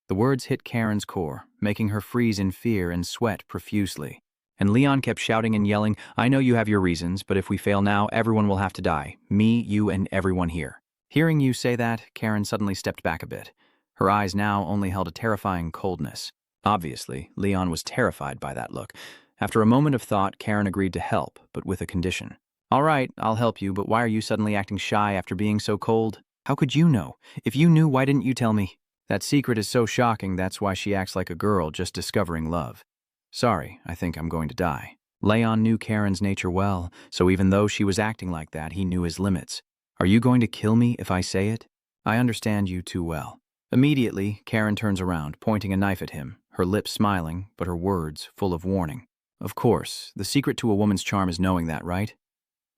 The words hit Karen's core, making her freeze in fear and sweat profusely. And Leon kept shouting and yelling, "I know you have your reasons, but if we fail now, everyone will have to die. Me, you, and everyone here." Hearing you say that, Karen suddenly stepped back a bit. Her eyes now only held a terrifying coldness. Obviously, Leon was terrified by that look. After a moment of thought, Karen agreed to help, but with a condition. "All right, I'll help you, but why are you suddenly acting shy after being so cold? How could you know? If you knew, why didn't you tell me?" That secret is so shocking, that's why she acts like a girl just discovering love. "Sorry, I think I'm going to die." Leon knew Karen's nature well, so even though she was acting like that, he knew his limits. "Are you going to kill me if I say it?" "I understand you too well." Immediately, Karen turns around, pointing a knife at him, her lips smiling, but her words full of warning. Of course, the secret to a woman's charm is knowing that, right?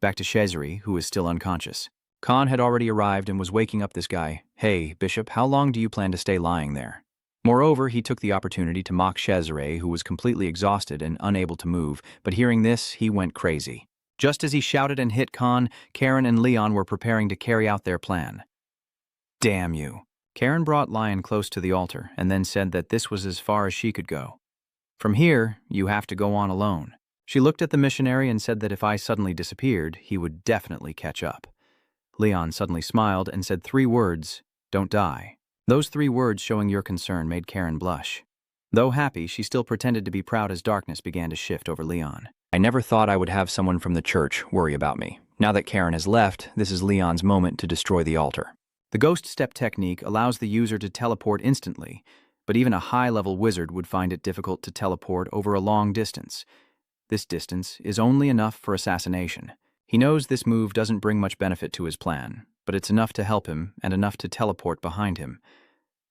Back to Cesare, who is still unconscious. Khan had already arrived and was waking up this guy. "Hey, Bishop, how long do you plan to stay lying there?" Moreover, he took the opportunity to mock Cesare, who was completely exhausted and unable to move, but hearing this, he went crazy. Just as he shouted and hit Khan, Karen and Leon were preparing to carry out their plan. "Damn you." Karen brought Lion close to the altar and then said that this was as far as she could go. From here, you have to go on alone. She looked at the missionary and said that if I suddenly disappeared, he would definitely catch up. Leon suddenly smiled and said 3 words, "Don't die." Those 3 words showing your concern made Karen blush. Though happy, she still pretended to be proud as darkness began to shift over Leon. I never thought I would have someone from the church worry about me. Now that Karen has left, this is Leon's moment to destroy the altar. The ghost step technique allows the user to teleport instantly, but even a high-level wizard would find it difficult to teleport over a long distance. This distance is only enough for assassination. He knows this move doesn't bring much benefit to his plan, but it's enough to help him and enough to teleport behind him.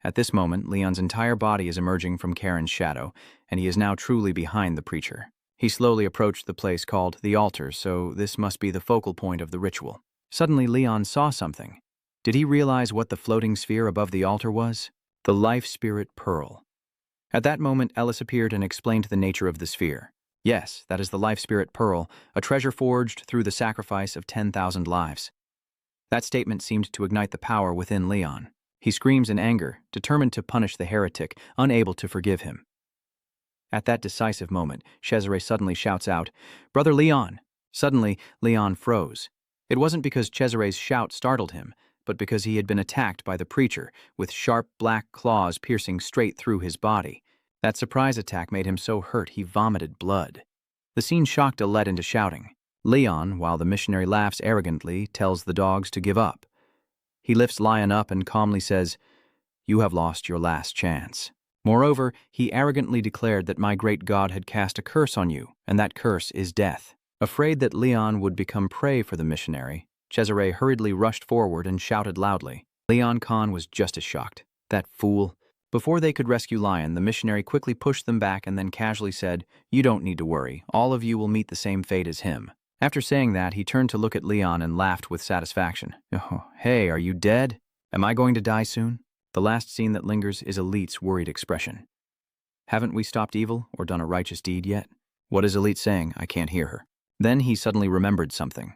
At this moment, Leon's entire body is emerging from Karen's shadow, and he is now truly behind the preacher. He slowly approached the place called the altar, so this must be the focal point of the ritual. Suddenly, Leon saw something. Did he realize what the floating sphere above the altar was? The life spirit pearl. At that moment, Ellis appeared and explained the nature of the sphere. Yes, that is the life spirit pearl, a treasure forged through the sacrifice of 10,000 lives. That statement seemed to ignite the power within Leon. He screams in anger, determined to punish the heretic, unable to forgive him. At that decisive moment, Cesare suddenly shouts out, "Brother Leon!" Suddenly, Leon froze. It wasn't because Cesare's shout startled him, but because he had been attacked by the preacher, with sharp black claws piercing straight through his body. That surprise attack made him so hurt he vomited blood. The scene shocked Alette into shouting. Leon, while the missionary laughs arrogantly, tells the dogs to give up. He lifts Lion up and calmly says, "You have lost your last chance." Moreover, he arrogantly declared that my great God had cast a curse on you, and that curse is death. Afraid that Leon would become prey for the missionary, Cesare hurriedly rushed forward and shouted loudly. Leon Khan was just as shocked. That fool. Before they could rescue Lion, the missionary quickly pushed them back and then casually said, "You don't need to worry. All of you will meet the same fate as him." After saying that, he turned to look at Leon and laughed with satisfaction. "Oh, hey, are you dead? Am I going to die soon?" The last scene that lingers is Elite's worried expression. Haven't we stopped evil or done a righteous deed yet? What is Elite saying? I can't hear her. Then he suddenly remembered something.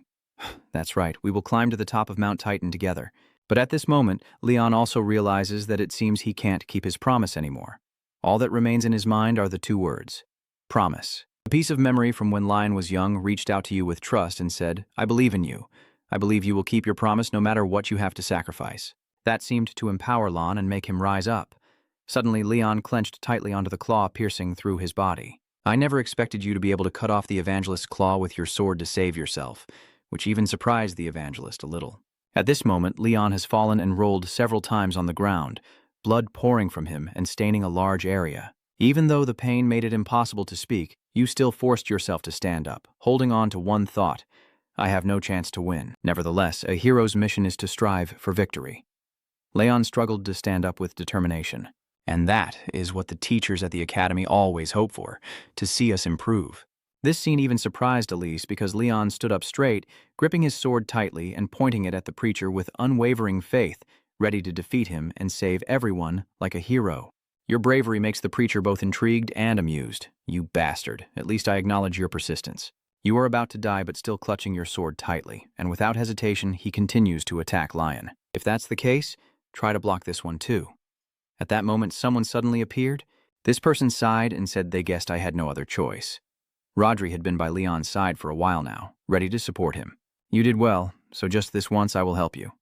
That's right, we will climb to the top of Mount Titan together. But at this moment, Leon also realizes that it seems he can't keep his promise anymore. All that remains in his mind are the 2 words. Promise. A piece of memory from when Lion was young reached out to you with trust and said, "I believe in you. I believe you will keep your promise no matter what you have to sacrifice." That seemed to empower Lon and make him rise up. Suddenly, Leon clenched tightly onto the claw piercing through his body. I never expected you to be able to cut off the evangelist's claw with your sword to save yourself, which even surprised the evangelist a little. At this moment, Leon has fallen and rolled several times on the ground, blood pouring from him and staining a large area. Even though the pain made it impossible to speak, you still forced yourself to stand up, holding on to one thought: I have no chance to win. Nevertheless, a hero's mission is to strive for victory. Leon struggled to stand up with determination. And that is what the teachers at the academy always hope for, to see us improve. This scene even surprised Elise because Leon stood up straight, gripping his sword tightly and pointing it at the preacher with unwavering faith, ready to defeat him and save everyone like a hero. Your bravery makes the preacher both intrigued and amused. You bastard. At least I acknowledge your persistence. You are about to die but still clutching your sword tightly, and without hesitation he continues to attack Lion. If that's the case, try to block this one too. At that moment someone suddenly appeared. This person sighed and said they guessed I had no other choice. Rodri had been by Leon's side for a while now, ready to support him. You did well, so just this once I will help you.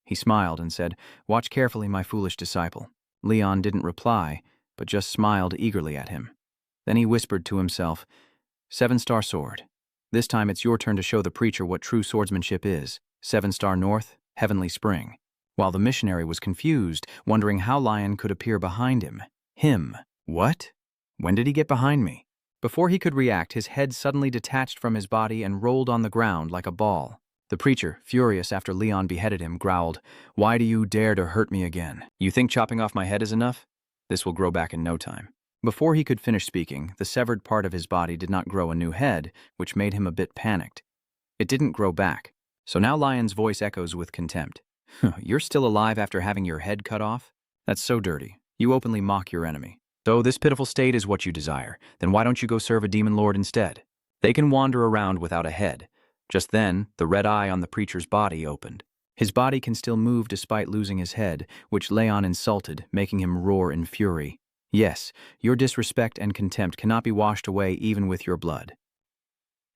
He smiled and said, "Watch carefully, my foolish disciple." Leon didn't reply, but just smiled eagerly at him. Then he whispered to himself, 7-star sword. This time it's your turn to show the preacher what true swordsmanship is. 7-star north, heavenly spring. While the missionary was confused, wondering how Lion could appear behind him. Him? What? When did he get behind me? Before he could react, his head suddenly detached from his body and rolled on the ground like a ball. The preacher, furious after Leon beheaded him, growled, "Why do you dare to hurt me again? You think chopping off my head is enough? This will grow back in no time." Before he could finish speaking, the severed part of his body did not grow a new head, which made him a bit panicked. It didn't grow back. So now Lion's voice echoes with contempt. You're still alive after having your head cut off? That's so dirty. You openly mock your enemy. So this pitiful state is what you desire. Then why don't you go serve a demon lord instead? They can wander around without a head. Just then, the red eye on the preacher's body opened. His body can still move despite losing his head, which Leon insulted, making him roar in fury. Yes, your disrespect and contempt cannot be washed away even with your blood.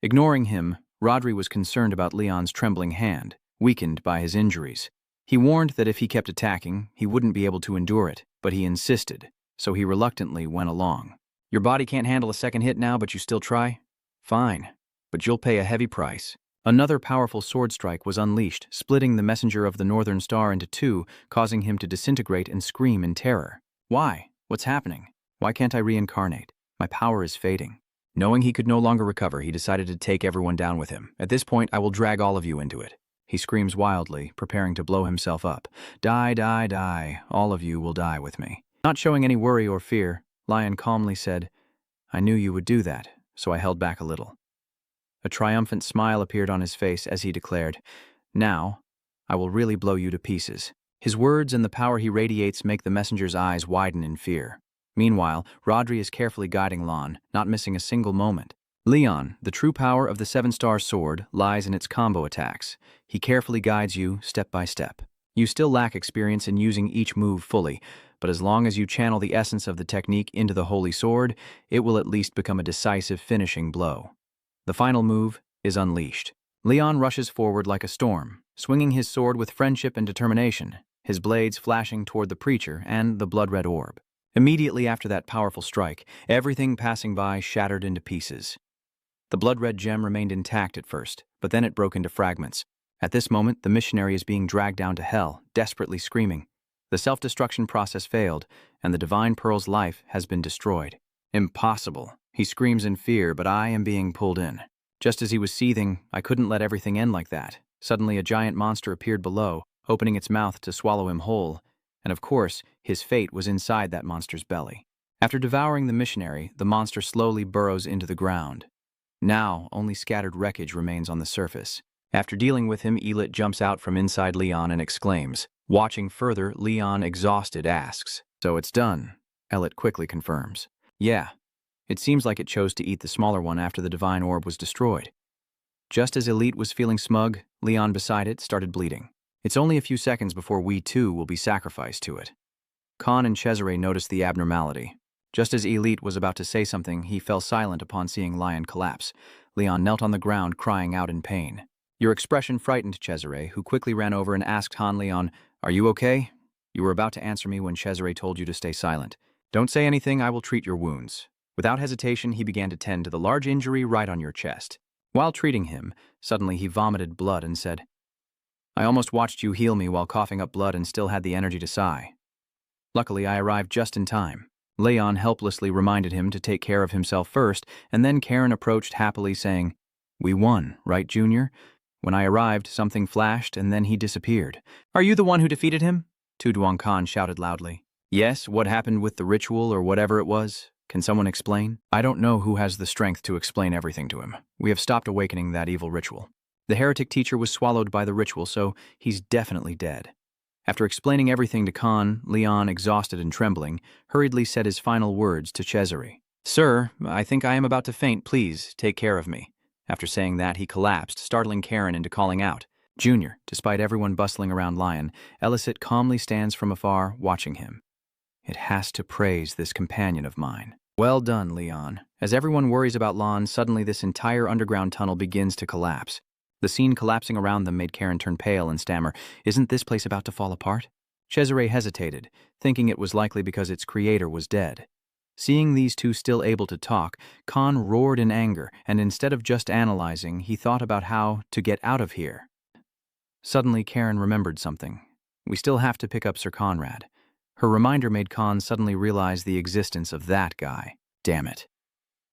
Ignoring him, Rodri was concerned about Leon's trembling hand, weakened by his injuries. He warned that if he kept attacking, he wouldn't be able to endure it, but he insisted, so he reluctantly went along. Your body can't handle a second hit now, but you still try? Fine, but you'll pay a heavy price. Another powerful sword strike was unleashed, splitting the messenger of the Northern Star into two, causing him to disintegrate and scream in terror. Why? What's happening? Why can't I reincarnate? My power is fading. Knowing he could no longer recover, he decided to take everyone down with him. At this point, I will drag all of you into it. He screams wildly, preparing to blow himself up. Die, die, die. All of you will die with me. Not showing any worry or fear, Lion calmly said, I knew you would do that, so I held back a little. A triumphant smile appeared on his face as he declared, Now, I will really blow you to pieces. His words and the power he radiates make the messenger's eyes widen in fear. Meanwhile, Rodri is carefully guiding Lon, not missing a single moment. Leon, the true power of the 7-star sword, lies in its combo attacks. He carefully guides you step by step. You still lack experience in using each move fully, but as long as you channel the essence of the technique into the holy sword, it will at least become a decisive finishing blow. The final move is unleashed. Leon rushes forward like a storm, swinging his sword with friendship and determination, his blades flashing toward the preacher and the blood-red orb. Immediately after that powerful strike, everything passing by shattered into pieces. The blood-red gem remained intact at first, but then it broke into fragments. At this moment, the missionary is being dragged down to hell, desperately screaming. The self-destruction process failed, and the divine pearl's life has been destroyed. Impossible. He screams in fear, but I am being pulled in. Just as he was seething, I couldn't let everything end like that. Suddenly, a giant monster appeared below, opening its mouth to swallow him whole, and of course, his fate was inside that monster's belly. After devouring the missionary, the monster slowly burrows into the ground. Now, only scattered wreckage remains on the surface. After dealing with him, Elit jumps out from inside Leon and exclaims. Watching further, Leon, exhausted, asks, So it's done? Elit quickly confirms. Yeah. It seems like it chose to eat the smaller one after the divine orb was destroyed. Just as Elite was feeling smug, Leon beside it started bleeding. It's only a few seconds before we too will be sacrificed to it. Khan and Cesare noticed the abnormality. Just as Elite was about to say something, he fell silent upon seeing Lion collapse. Leon knelt on the ground, crying out in pain. Your expression frightened Cesare, who quickly ran over and asked Han Leon, Are you okay? You were about to answer me when Cesare told you to stay silent. Don't say anything, I will treat your wounds. Without hesitation, he began to tend to the large injury right on your chest. While treating him, suddenly he vomited blood and said, I almost watched you heal me while coughing up blood and still had the energy to sigh. Luckily, I arrived just in time. Leon helplessly reminded him to take care of himself first, and then Karen approached happily saying, We won, right, Junior? When I arrived, something flashed and then he disappeared. Are you the one who defeated him? Tuduang Khan shouted loudly. Yes, what happened with the ritual or whatever it was? Can someone explain? I don't know who has the strength to explain everything to him. We have stopped awakening that evil ritual. The heretic teacher was swallowed by the ritual, so he's definitely dead. After explaining everything to Khan, Leon, exhausted and trembling, hurriedly said his final words to Cesare. Sir, I think I am about to faint. Please, take care of me. After saying that, he collapsed, startling Karen into calling out. Junior, despite everyone bustling around Lion, Elicit calmly stands from afar, watching him. It has to praise this companion of mine. Well done, Leon. As everyone worries about Lon, suddenly this entire underground tunnel begins to collapse. The scene collapsing around them made Karen turn pale and stammer, Isn't this place about to fall apart? Cesare hesitated, thinking it was likely because its creator was dead. Seeing these two still able to talk, Khan roared in anger, and instead of just analyzing, he thought about how to get out of here. Suddenly, Karen remembered something. We still have to pick up Sir Conrad. Her reminder made Khan suddenly realize the existence of that guy. Damn it.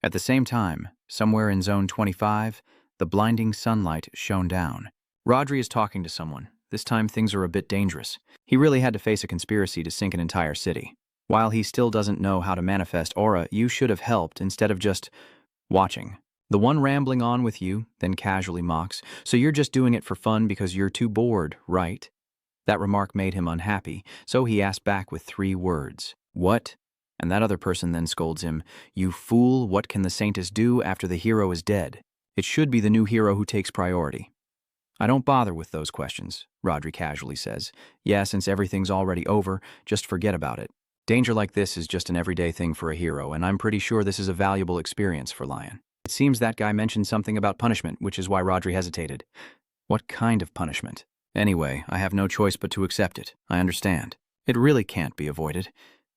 At the same time, somewhere in Zone 25, the blinding sunlight shone down. Rodri is talking to someone. This time things are a bit dangerous. He really had to face a conspiracy to sink an entire city. While he still doesn't know how to manifest aura, you should have helped instead of just watching. The one rambling on with you, then casually mocks, so you're just doing it for fun because you're too bored, right? That remark made him unhappy, so he asked back with 3 words. What? And that other person then scolds him, You fool, what can the saintess do after the hero is dead? It should be the new hero who takes priority. I don't bother with those questions, Rodri casually says. Yeah, since everything's already over, just forget about it. Danger like this is just an everyday thing for a hero, and I'm pretty sure this is a valuable experience for Lion. It seems that guy mentioned something about punishment, which is why Rodri hesitated. What kind of punishment? Anyway, I have no choice but to accept it. I understand. It really can't be avoided.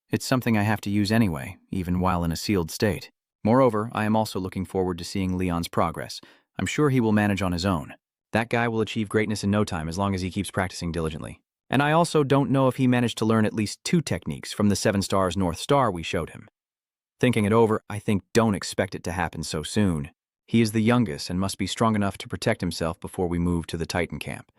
It's something I have to use anyway, even while in a sealed state. Moreover, I am also looking forward to seeing Leon's progress. I'm sure he will manage on his own. That guy will achieve greatness in no time as long as he keeps practicing diligently. And I also don't know if he managed to learn at least 2 techniques from the 7 stars North Star we showed him. Thinking it over, I think don't expect it to happen so soon. He is the youngest and must be strong enough to protect himself before we move to the Titan camp.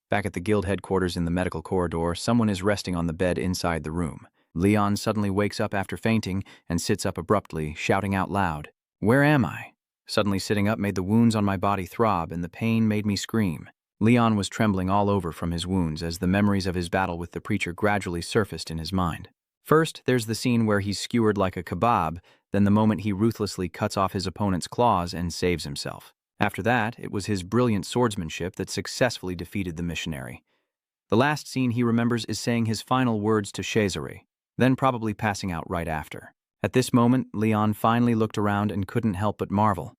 Back at the guild headquarters in the medical corridor, someone is resting on the bed inside the room. Leon suddenly wakes up after fainting and sits up abruptly, shouting out loud, "Where am I?" Suddenly sitting up made the wounds on my body throb and the pain made me scream. Leon was trembling all over from his wounds as the memories of his battle with the preacher gradually surfaced in his mind. First, there's the scene where he's skewered like a kebab, then the moment he ruthlessly cuts off his opponent's claws and saves himself. After that, it was his brilliant swordsmanship that successfully defeated the missionary. The last scene he remembers is saying his final words to Cesare, then probably passing out right after. At this moment, Leon finally looked around and couldn't help but marvel.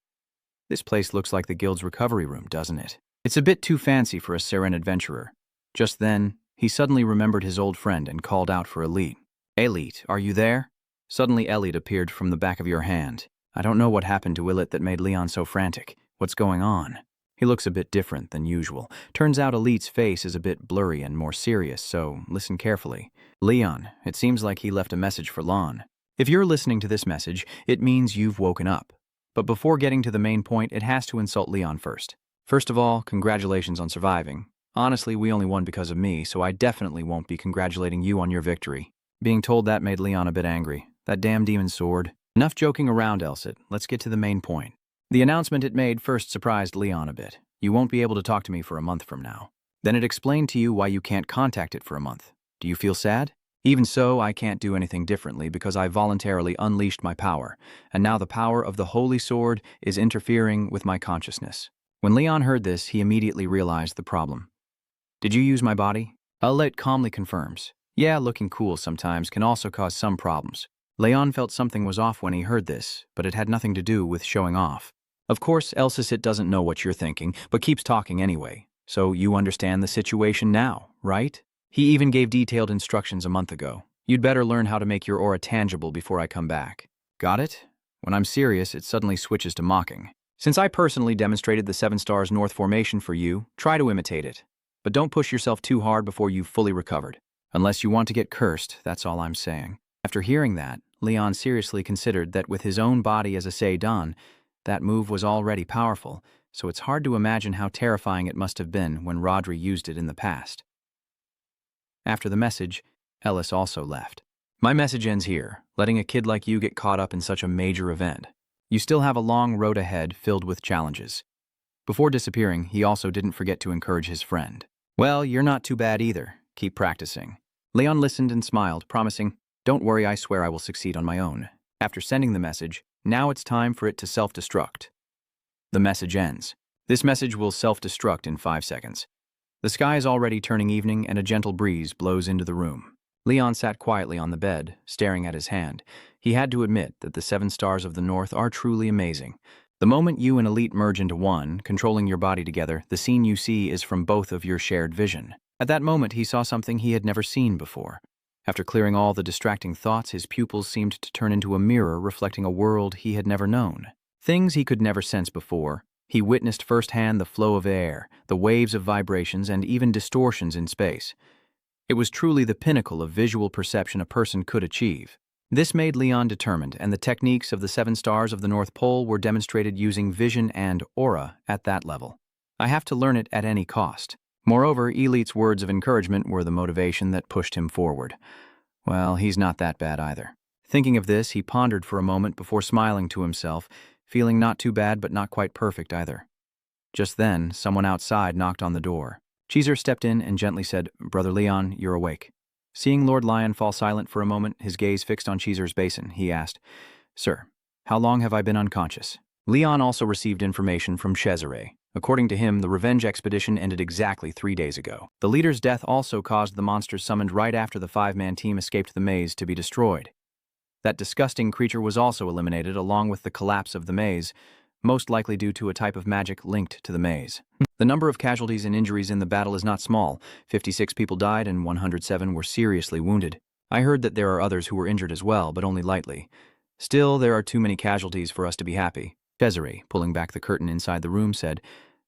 This place looks like the guild's recovery room, doesn't it? It's a bit too fancy for a Seren adventurer. Just then, he suddenly remembered his old friend and called out for Elite. "Elite, are you there?" Suddenly Elite appeared from the back of your hand. I don't know what happened to Elite that made Leon so frantic. What's going on? He looks a bit different than usual. Turns out Elite's face is a bit blurry and more serious, so listen carefully. Leon, it seems like he left a message for Lon. If you're listening to this message, it means you've woken up. But before getting to the main point, it has to insult Leon first. First of all, congratulations on surviving. Honestly, we only won because of me, so I definitely won't be congratulating you on your victory. Being told that made Leon a bit angry. That damn demon sword. Enough joking around, Elsit. Let's get to the main point. The announcement it made first surprised Leon a bit. You won't be able to talk to me for a month from now. Then it explained to you why you can't contact it for a month. Do you feel sad? Even so, I can't do anything differently because I voluntarily unleashed my power, and now the power of the Holy Sword is interfering with my consciousness. When Leon heard this, he immediately realized the problem. Did you use my body? Elite calmly confirms. Yeah, looking cool sometimes can also cause some problems. Leon felt something was off when he heard this, but it had nothing to do with showing off. Of course, Elsisit doesn't know what you're thinking, but keeps talking anyway. So you understand the situation now, right? He even gave detailed instructions a month ago. You'd better learn how to make your aura tangible before I come back. Got it? When I'm serious, it suddenly switches to mocking. Since I personally demonstrated the 7 stars North formation for you, try to imitate it. But don't push yourself too hard before you've fully recovered. Unless you want to get cursed, that's all I'm saying. After hearing that, Leon seriously considered that with his own body as a Seidan, that move was already powerful, so it's hard to imagine how terrifying it must have been when Rodri used it in the past. After the message, Ellis also left. My message ends here, letting a kid like you get caught up in such a major event. You still have a long road ahead filled with challenges. Before disappearing, he also didn't forget to encourage his friend. Well, you're not too bad either. Keep practicing. Leon listened and smiled, promising, "Don't worry, I swear I will succeed on my own." After sending the message, now it's time for it to self-destruct. The message ends. This message will self-destruct in 5 seconds. The sky is already turning evening and a gentle breeze blows into the room. Leon sat quietly on the bed, staring at his hand. He had to admit that the 7 stars of the North are truly amazing. The moment you and Elite merge into one, controlling your body together, the scene you see is from both of your shared vision. At that moment, he saw something he had never seen before. After clearing all the distracting thoughts, his pupils seemed to turn into a mirror reflecting a world he had never known. Things he could never sense before. He witnessed firsthand the flow of air, the waves of vibrations, and even distortions in space. It was truly the pinnacle of visual perception a person could achieve. This made Leon determined, and the techniques of the 7 stars of the North Pole were demonstrated using vision and aura at that level. I have to learn it at any cost. Moreover, Elite's words of encouragement were the motivation that pushed him forward. Well, he's not that bad either. Thinking of this, he pondered for a moment before smiling to himself, feeling not too bad but not quite perfect either. Just then, someone outside knocked on the door. Cheeser stepped in and gently said, "Brother Leon, you're awake." Seeing Lord Lion fall silent for a moment, his gaze fixed on Cheeser's basin, he asked, "Sir, how long have I been unconscious?" Leon also received information from Cesare. According to him, the revenge expedition ended exactly 3 days ago. The leader's death also caused the monsters summoned right after the 5-man team escaped the maze to be destroyed. That disgusting creature was also eliminated along with the collapse of the maze, most likely due to a type of magic linked to the maze. The number of casualties and injuries in the battle is not small. 56 people died and 107 were seriously wounded. I heard that there are others who were injured as well, but only lightly. Still, there are too many casualties for us to be happy. Cesare, pulling back the curtain inside the room, said,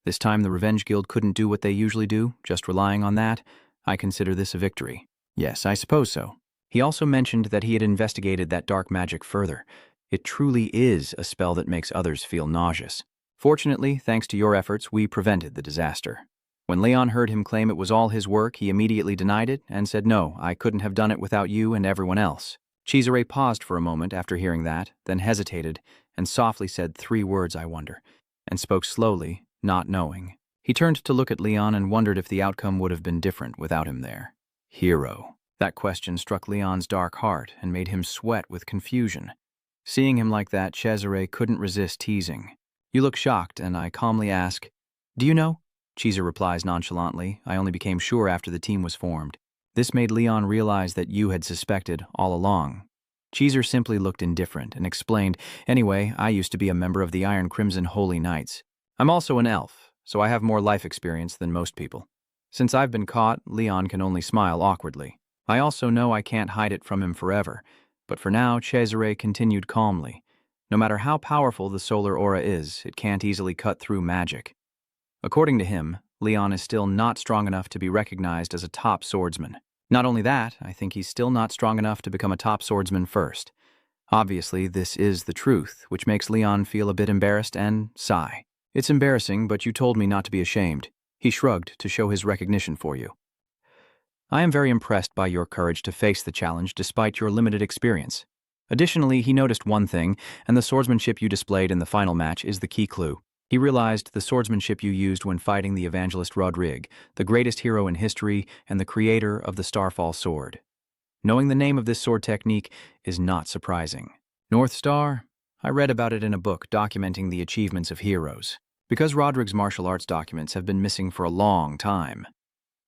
"This time the Revenge Guild couldn't do what they usually do, just relying on that. I consider this a victory." "Yes, I suppose so." He also mentioned that he had investigated that dark magic further. It truly is a spell that makes others feel nauseous. Fortunately, thanks to your efforts, we prevented the disaster. When Leon heard him claim it was all his work, he immediately denied it and said, "No, I couldn't have done it without you and everyone else." Cesare paused for a moment after hearing that, then hesitated, and softly said 3 words, "I wonder," and spoke slowly, not knowing. He turned to look at Leon and wondered if the outcome would have been different without him there. Hero. That question struck Leon's dark heart and made him sweat with confusion. Seeing him like that, Cesare couldn't resist teasing. "You look shocked," and I calmly ask, "Do you know?" Cesare replies nonchalantly, "I only became sure after the team was formed." This made Leon realize that you had suspected all along. Cesare simply looked indifferent and explained, "Anyway, I used to be a member of the Iron Crimson Holy Knights. I'm also an elf, so I have more life experience than most people." Since I've been caught, Leon can only smile awkwardly. I also know I can't hide it from him forever, but for now, Cesare continued calmly. No matter how powerful the solar aura is, it can't easily cut through magic. According to him, Leon is still not strong enough to be recognized as a top swordsman. Not only that, I think he's still not strong enough to become a top swordsman first. Obviously, this is the truth, which makes Leon feel a bit embarrassed and sigh. "It's embarrassing, but you told me not to be ashamed." He shrugged to show his recognition for you. "I am very impressed by your courage to face the challenge despite your limited experience." Additionally, he noticed one thing, and the swordsmanship you displayed in the final match is the key clue. He realized the swordsmanship you used when fighting the evangelist Rodrigue, the greatest hero in history and the creator of the Starfall sword. Knowing the name of this sword technique is not surprising. North Star? I read about it in a book documenting the achievements of heroes. Because Rodrigue's martial arts documents have been missing for a long time,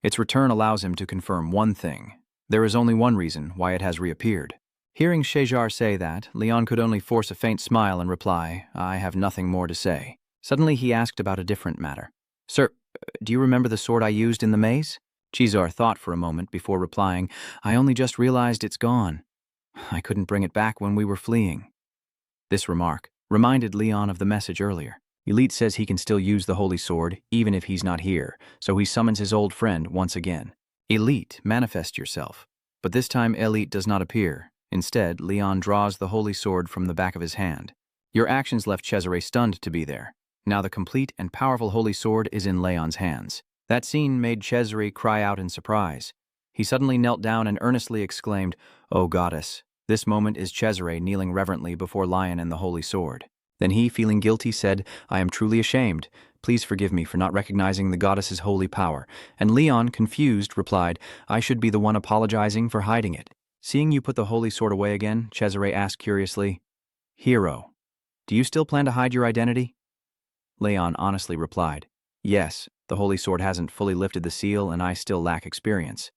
its return allows him to confirm one thing. There is only one reason why it has reappeared. Hearing Cesare say that, Leon could only force a faint smile and reply, "I have nothing more to say." Suddenly he asked about a different matter. "Sir, do you remember the sword I used in the maze?" Cesare thought for a moment before replying, "I only just realized it's gone. I couldn't bring it back when we were fleeing." This remark reminded Leon of the message earlier. Elite says he can still use the holy sword, even if he's not here, so he summons his old friend once again. "Elite, manifest yourself." But this time Elite does not appear. Instead, Leon draws the holy sword from the back of his hand. Your actions left Cesare stunned to be there. Now the complete and powerful holy sword is in Leon's hands. That scene made Cesare cry out in surprise. He suddenly knelt down and earnestly exclaimed, "O goddess." This moment is Cesare kneeling reverently before Lion and the holy sword. Then he, feeling guilty, said, "I am truly ashamed. Please forgive me for not recognizing the goddess's holy power." And Leon, confused, replied, "I should be the one apologizing for hiding it." Seeing you put the holy sword away again, Cesare asked curiously, "Hero, do you still plan to hide your identity?" Leon honestly replied, "Yes, the holy sword hasn't fully lifted the seal and I still lack experience.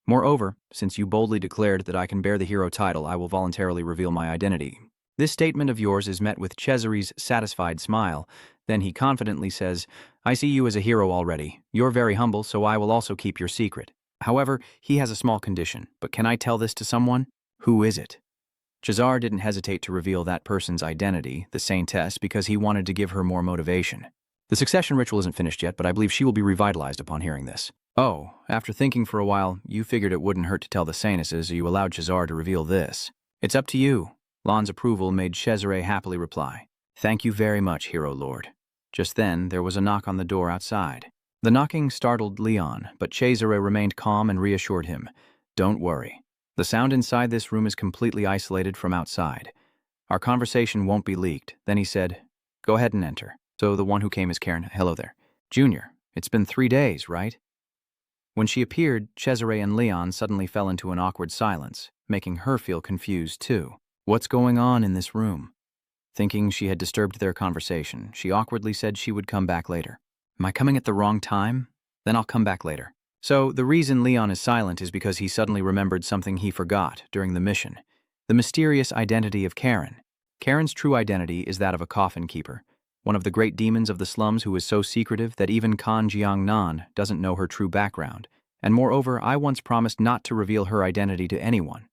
Moreover, since you boldly declared that I can bear the hero title, I will voluntarily reveal my identity." This statement of yours is met with Cesare's satisfied smile. Then he confidently says, "I see you as a hero already. You're very humble, so I will also keep your secret. However, he has a small condition, but can I tell this to someone?" "Who is it?" Cesare didn't hesitate to reveal that person's identity, the saintess, because he wanted to give her more motivation. "The succession ritual isn't finished yet, but I believe she will be revitalized upon hearing this." "Oh, after thinking for a while, you figured it wouldn't hurt to tell the saintesses, so you allowed Cesare to reveal this." "It's up to you." Lon's approval made Cesare happily reply, "Thank you very much, Hero Lord." Just then, there was a knock on the door outside. The knocking startled Leon, but Cesare remained calm and reassured him, "Don't worry. The sound inside this room is completely isolated from outside. Our conversation won't be leaked." Then he said, "Go ahead and enter." So the one who came is Karen. "Hello there. Junior, it's been 3 days, right?" When she appeared, Cesare and Leon suddenly fell into an awkward silence, making her feel confused too. What's going on in this room? Thinking she had disturbed their conversation, she awkwardly said she would come back later. Am I coming at the wrong time? Then I'll come back later. So, the reason Leon is silent is because he suddenly remembered something he forgot during the mission. The mysterious identity of Karen. Karen's true identity is that of a coffin keeper, one of the great demons of the slums who is so secretive that even Kan Jiang-nan doesn't know her true background. And moreover, I once promised not to reveal her identity to anyone.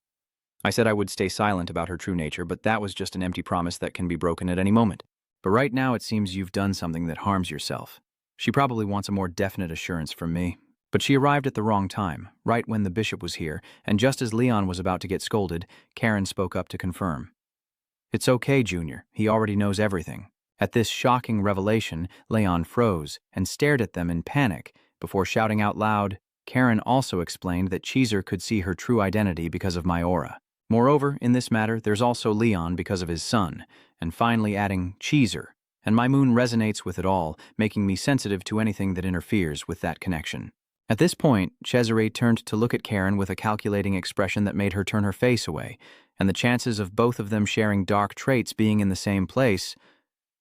I said I would stay silent about her true nature, but that was just an empty promise that can be broken at any moment. But right now it seems you've done something that harms yourself. She probably wants a more definite assurance from me. But she arrived at the wrong time, right when the bishop was here, and just as Leon was about to get scolded, Karen spoke up to confirm. It's okay, Junior. He already knows everything. At this shocking revelation, Leon froze and stared at them in panic before shouting out loud. Karen also explained that Cheezer could see her true identity because of my aura. Moreover, in this matter, there's also Leon because of his son, and finally adding Cheezer, and my moon resonates with it all, making me sensitive to anything that interferes with that connection. At this point, Cesare turned to look at Karen with a calculating expression that made her turn her face away, and the chances of both of them sharing dark traits being in the same place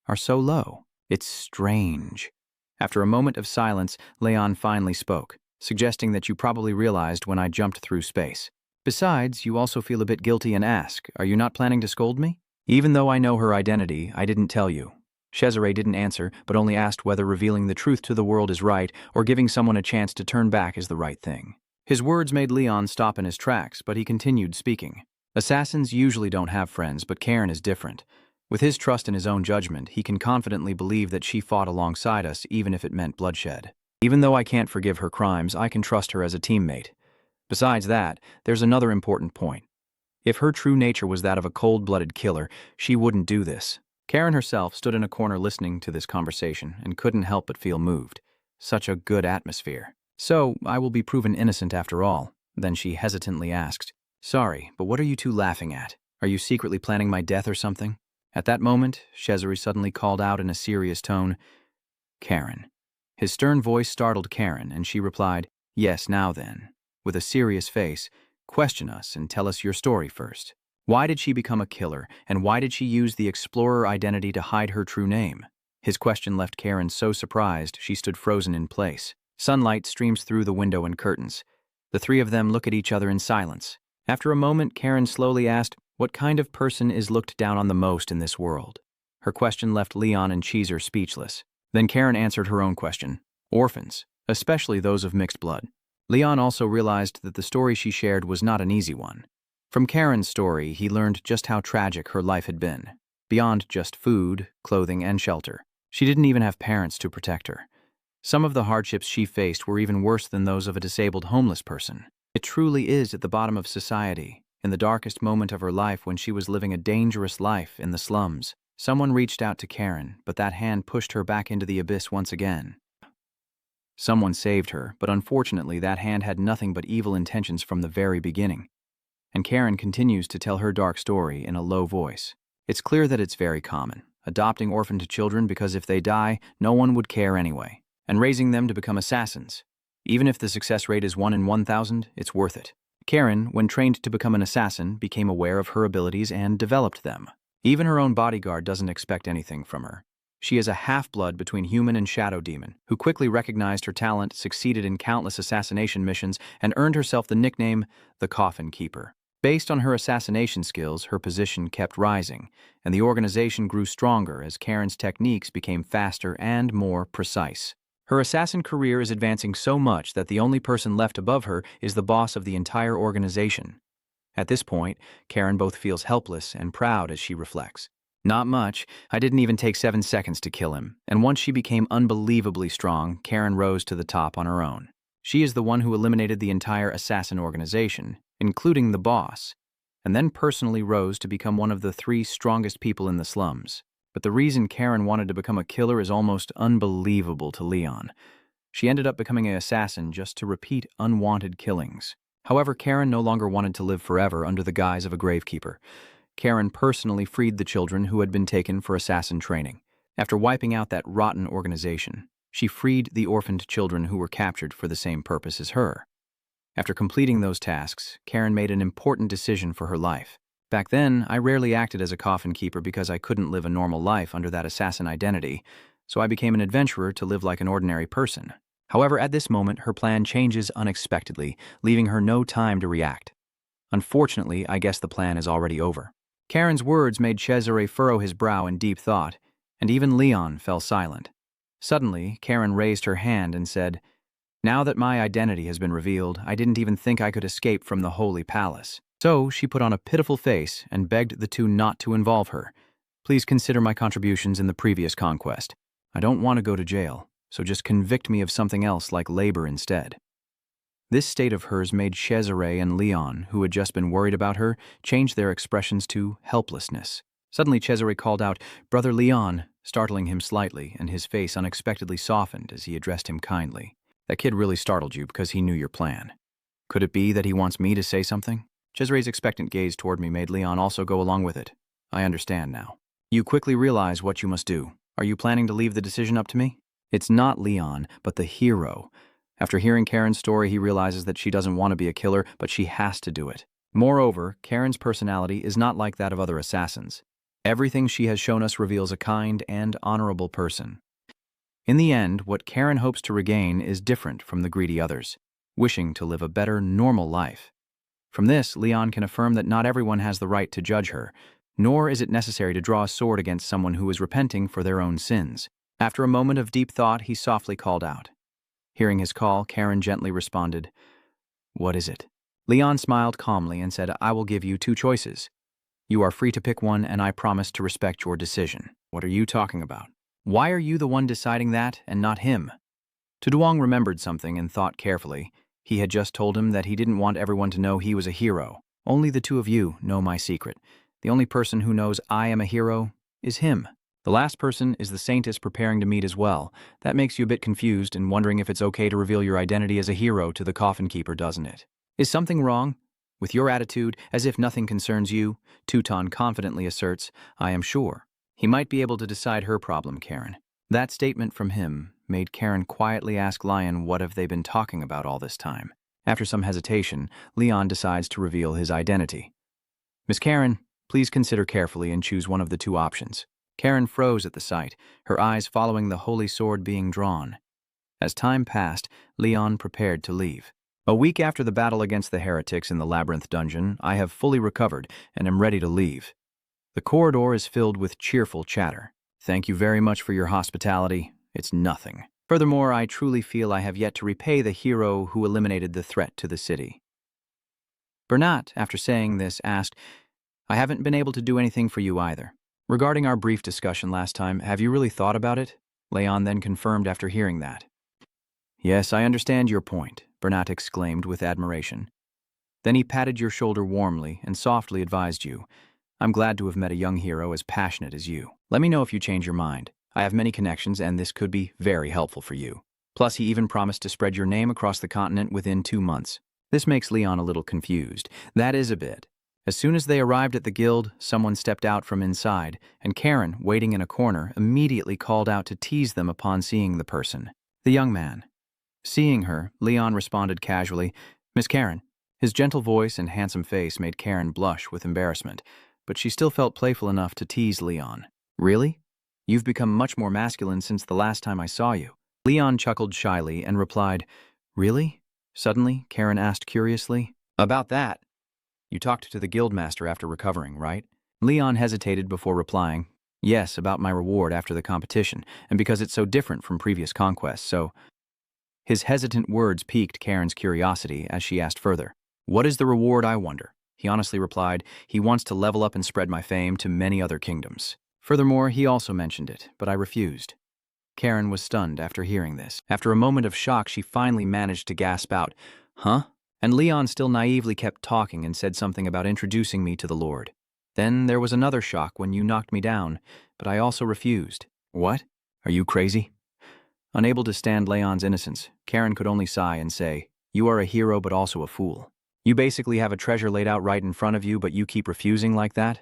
are so low. It's strange. After a moment of silence, Leon finally spoke, suggesting that you probably realized when I jumped through space. Besides, you also feel a bit guilty and ask, are you not planning to scold me? Even though I know her identity, I didn't tell you. Cesare didn't answer, but only asked whether revealing the truth to the world is right or giving someone a chance to turn back is the right thing. His words made Leon stop in his tracks, but he continued speaking. Assassins usually don't have friends, but Karen is different. With his trust in his own judgment, he can confidently believe that she fought alongside us even if it meant bloodshed. Even though I can't forgive her crimes, I can trust her as a teammate. Besides that, there's another important point. If her true nature was that of a cold-blooded killer, she wouldn't do this. Karen herself stood in a corner listening to this conversation and couldn't help but feel moved. Such a good atmosphere. So, I will be proven innocent after all. Then she hesitantly asked, sorry, but what are you two laughing at? Are you secretly planning my death or something? At that moment, Cesare suddenly called out in a serious tone, Karen. His stern voice startled Karen, and she replied, yes, now then. With a serious face, question us and tell us your story first. Why did she become a killer, and why did she use the explorer identity to hide her true name? His question left Karen so surprised she stood frozen in place. Sunlight streams through the window and curtains. The three of them look at each other in silence. After a moment, Karen slowly asked, what kind of person is looked down on the most in this world? Her question left Leon and Cheezer speechless. Then Karen answered her own question. Orphans, especially those of mixed blood. Leon also realized that the story she shared was not an easy one. From Karen's story, he learned just how tragic her life had been. Beyond just food, clothing, and shelter, she didn't even have parents to protect her. Some of the hardships she faced were even worse than those of a disabled homeless person. It truly is at the bottom of society, in the darkest moment of her life when she was living a dangerous life in the slums. Someone reached out to Karen, but that hand pushed her back into the abyss once again. Someone saved her, but unfortunately that hand had nothing but evil intentions from the very beginning. And Karen continues to tell her dark story in a low voice. It's clear that it's very common, adopting orphaned children because if they die, no one would care anyway, and raising them to become assassins. Even if the success rate is 1 in 1,000, it's worth it. Karen, when trained to become an assassin, became aware of her abilities and developed them. Even her own bodyguard doesn't expect anything from her. She is a half-blood between human and shadow demon, who quickly recognized her talent, succeeded in countless assassination missions, and earned herself the nickname, the Coffin Keeper. Based on her assassination skills, her position kept rising, and the organization grew stronger as Karen's techniques became faster and more precise. Her assassin career is advancing so much that the only person left above her is the boss of the entire organization. At this point, Karen both feels helpless and proud as she reflects. Not much. I didn't even take 7 seconds to kill him, and once she became unbelievably strong, Karen rose to the top on her own. She is the one who eliminated the entire assassin organization, including the boss, and then personally rose to become one of the 3 strongest people in the slums. But the reason Karen wanted to become a killer is almost unbelievable to Leon. She ended up becoming an assassin just to repeat unwanted killings. However, Karen no longer wanted to live forever under the guise of a gravekeeper. Karen personally freed the children who had been taken for assassin training. After wiping out that rotten organization, she freed the orphaned children who were captured for the same purpose as her. After completing those tasks, Karen made an important decision for her life. Back then, I rarely acted as a coffin keeper because I couldn't live a normal life under that assassin identity, so I became an adventurer to live like an ordinary person. However, at this moment, her plan changes unexpectedly, leaving her no time to react. Unfortunately, I guess the plan is already over. Karen's words made Cesare furrow his brow in deep thought, and even Leon fell silent. Suddenly, Karen raised her hand and said, "Now that my identity has been revealed, I didn't even think I could escape from the Holy Palace." So she put on a pitiful face and begged the two not to involve her. "Please consider my contributions in the previous conquest. I don't want to go to jail, so just convict me of something else like labor instead." This state of hers made Cesare and Leon, who had just been worried about her, change their expressions to helplessness. Suddenly Cesare called out, "Brother Leon," startling him slightly, and his face unexpectedly softened as he addressed him kindly. "That kid really startled you because he knew your plan. Could it be that he wants me to say something?" Cesare's expectant gaze toward me made Leon also go along with it. "I understand now. You quickly realize what you must do. Are you planning to leave the decision up to me?" It's not Leon, but the hero. After hearing Karen's story, he realizes that she doesn't want to be a killer, but she has to do it. Moreover, Karen's personality is not like that of other assassins. Everything she has shown us reveals a kind and honorable person. In the end, what Karen hopes to regain is different from the greedy others, wishing to live a better, normal life. From this, Leon can affirm that not everyone has the right to judge her, nor is it necessary to draw a sword against someone who is repenting for their own sins. After a moment of deep thought, he softly called out. Hearing his call, Karen gently responded, "What is it?" Leon smiled calmly and said, "I will give you two choices. You are free to pick one, and I promise to respect your decision." "What are you talking about? Why are you the one deciding that and not him?" Duel remembered something and thought carefully. He had just told him that he didn't want everyone to know he was a hero. "Only the two of you know my secret. The only person who knows I am a hero is him. The last person is the saintess preparing to meet as well. That makes you a bit confused and wondering if it's okay to reveal your identity as a hero to the coffin keeper, doesn't it? Is something wrong? With your attitude, as if nothing concerns you, Teuton confidently asserts, I am sure. He might be able to decide her problem, Karen. That statement from him made Karen quietly ask Lion what have they been talking about all this time. After some hesitation, Leon decides to reveal his identity. "Miss Karen, please consider carefully and choose one of the two options." Karen froze at the sight, her eyes following the holy sword being drawn. As time passed, Leon prepared to leave. "A week after the battle against the heretics in the labyrinth dungeon, I have fully recovered and am ready to leave. The corridor is filled with cheerful chatter. Thank you very much for your hospitality. It's nothing. Furthermore, I truly feel I have yet to repay the hero who eliminated the threat to the city." Bernat, after saying this, asked, "I haven't been able to do anything for you either. Regarding our brief discussion last time, have you really thought about it?" Leon then confirmed after hearing that. "Yes, I understand your point," Bernat exclaimed with admiration. Then he patted your shoulder warmly and softly advised you, "I'm glad to have met a young hero as passionate as you. Let me know if you change your mind. I have many connections and this could be very helpful for you." Plus, he even promised to spread your name across the continent within 2 months. This makes Leon a little confused. That is a bit. As soon as they arrived at the guild, someone stepped out from inside, and Karen, waiting in a corner, immediately called out to tease them upon seeing the person. The young man. Seeing her, Leon responded casually, "Miss Karen." His gentle voice and handsome face made Karen blush with embarrassment, but she still felt playful enough to tease Leon. "Really? You've become much more masculine since the last time I saw you." Leon chuckled shyly and replied, "Really?" Suddenly, Karen asked curiously, "About that. You talked to the guildmaster after recovering, right?" Leon hesitated before replying, "Yes, about my reward after the competition, and because it's so different from previous conquests, so..." His hesitant words piqued Karen's curiosity as she asked further, "What is the reward, I wonder?" He honestly replied, "He wants to level up and spread my fame to many other kingdoms. Furthermore, he also mentioned it, but I refused." Karen was stunned after hearing this. After a moment of shock, she finally managed to gasp out, "Huh?" And Leon still naively kept talking and said something about introducing me to the Lord. "Then there was another shock when you knocked me down, but I also refused." "What? Are you crazy?" Unable to stand Leon's innocence, Karen could only sigh and say, "You are a hero but also a fool. You basically have a treasure laid out right in front of you, but you keep refusing like that?"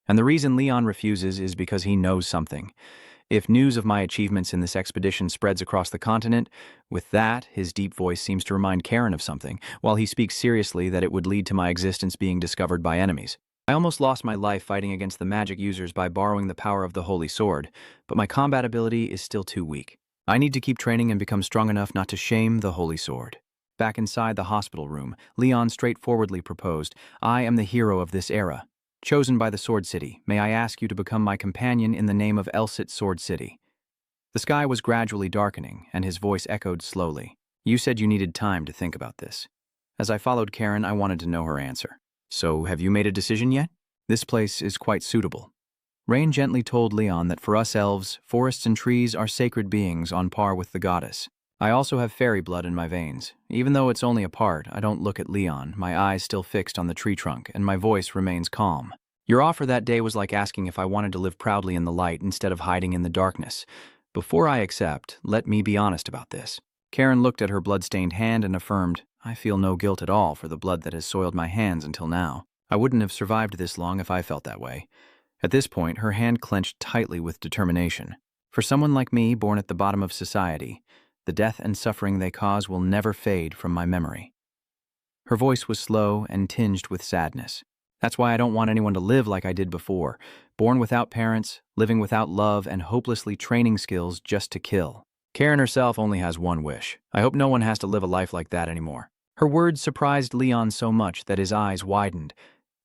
And the reason Leon refuses is because he knows something. If news of my achievements in this expedition spreads across the continent, with that, his deep voice seems to remind Karen of something, while he speaks seriously that it would lead to my existence being discovered by enemies. I almost lost my life fighting against the magic users by borrowing the power of the Holy Sword, but my combat ability is still too weak. I need to keep training and become strong enough not to shame the Holy Sword. Back inside the hospital room, Leon straightforwardly proposed, I am the hero of this era. Chosen by the Sword City, may I ask you to become my companion in the name of Elsit Sword City. The sky was gradually darkening, and his voice echoed slowly. You said you needed time to think about this. As I followed Karen, I wanted to know her answer. So, have you made a decision yet? This place is quite suitable. Rain gently told Leon that for us elves, forests and trees are sacred beings on par with the goddess. I also have fairy blood in my veins. Even though it's only a part, I don't look at Leon, my eyes still fixed on the tree trunk, and my voice remains calm. Your offer that day was like asking if I wanted to live proudly in the light instead of hiding in the darkness. Before I accept, let me be honest about this. Karen looked at her blood-stained hand and affirmed, I feel no guilt at all for the blood that has soiled my hands until now. I wouldn't have survived this long if I felt that way. At this point, her hand clenched tightly with determination. For someone like me, born at the bottom of society, the death and suffering they cause will never fade from my memory. Her voice was slow and tinged with sadness. That's why I don't want anyone to live like I did before, born without parents, living without love, and hopelessly training skills just to kill. Karen herself only has one wish. I hope no one has to live a life like that anymore. Her words surprised Leon so much that his eyes widened.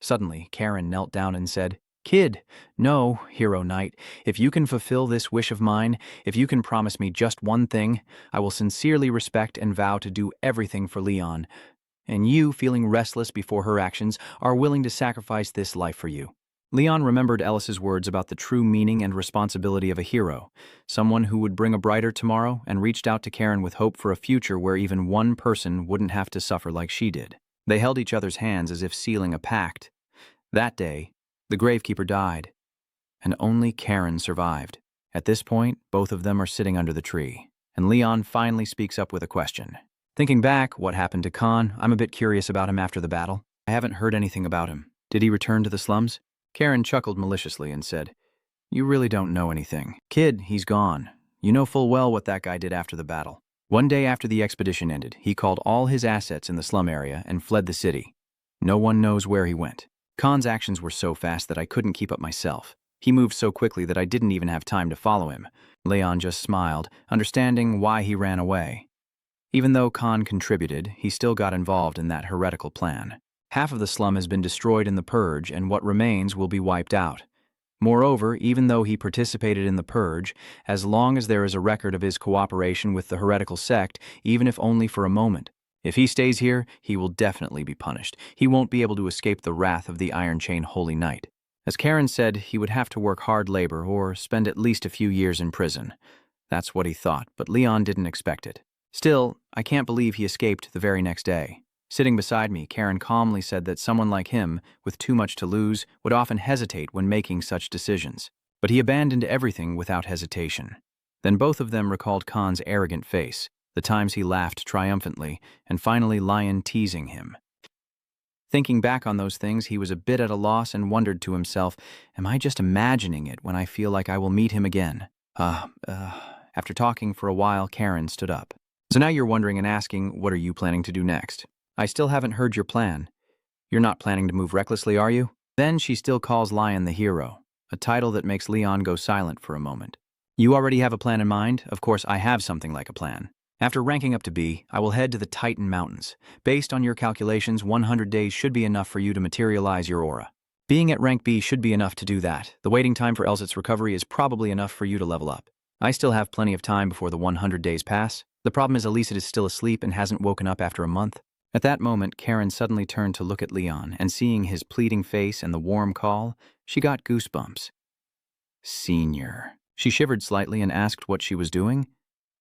Suddenly, Karen knelt down and said, Kid, no, Hero Knight, if you can fulfill this wish of mine, if you can promise me just one thing, I will sincerely respect and vow to do everything for Leon. And you, feeling restless before her actions, are willing to sacrifice this life for you. Leon remembered Ellis's words about the true meaning and responsibility of a hero, someone who would bring a brighter tomorrow, and reached out to Karen with hope for a future where even one person wouldn't have to suffer like she did. They held each other's hands as if sealing a pact. That day, the gravekeeper died, and only Karen survived. At this point, both of them are sitting under the tree, and Leon finally speaks up with a question. Thinking back, what happened to Khan, I'm a bit curious about him after the battle. I haven't heard anything about him. Did he return to the slums? Karen chuckled maliciously and said, You really don't know anything. Kid, he's gone. You know full well what that guy did after the battle. One day after the expedition ended, he called all his assets in the slum area and fled the city. No one knows where he went. Khan's actions were so fast that I couldn't keep up myself. He moved so quickly that I didn't even have time to follow him. Leon just smiled, understanding why he ran away. Even though Khan contributed, he still got involved in that heretical plan. Half of the slum has been destroyed in the purge, and what remains will be wiped out. Moreover, even though he participated in the purge, as long as there is a record of his cooperation with the heretical sect, even if only for a moment, if he stays here, he will definitely be punished. He won't be able to escape the wrath of the Iron Chain Holy Knight. As Karen said, he would have to work hard labor or spend at least a few years in prison. That's what he thought, but Leon didn't expect it. Still, I can't believe he escaped the very next day. Sitting beside me, Karen calmly said that someone like him, with too much to lose, would often hesitate when making such decisions. But he abandoned everything without hesitation. Then both of them recalled Khan's arrogant face, the times he laughed triumphantly, and finally Lion teasing him. Thinking back on those things, he was a bit at a loss and wondered to himself, am I just imagining it when I feel like I will meet him again? After talking for a while, Karen stood up. So now you're wondering and asking, what are you planning to do next? I still haven't heard your plan. You're not planning to move recklessly, are you? Then she still calls Lion the hero, a title that makes Leon go silent for a moment. You already have a plan in mind? Of course, I have something like a plan. After ranking up to B, I will head to the Titan Mountains. Based on your calculations, 100 days should be enough for you to materialize your aura. Being at rank B should be enough to do that. The waiting time for Elsit's recovery is probably enough for you to level up. I still have plenty of time before the 100 days pass. The problem is Elisa is still asleep and hasn't woken up after a month. At that moment, Karen suddenly turned to look at Leon, and seeing his pleading face and the warm call, she got goosebumps. Senior. She shivered slightly and asked what she was doing.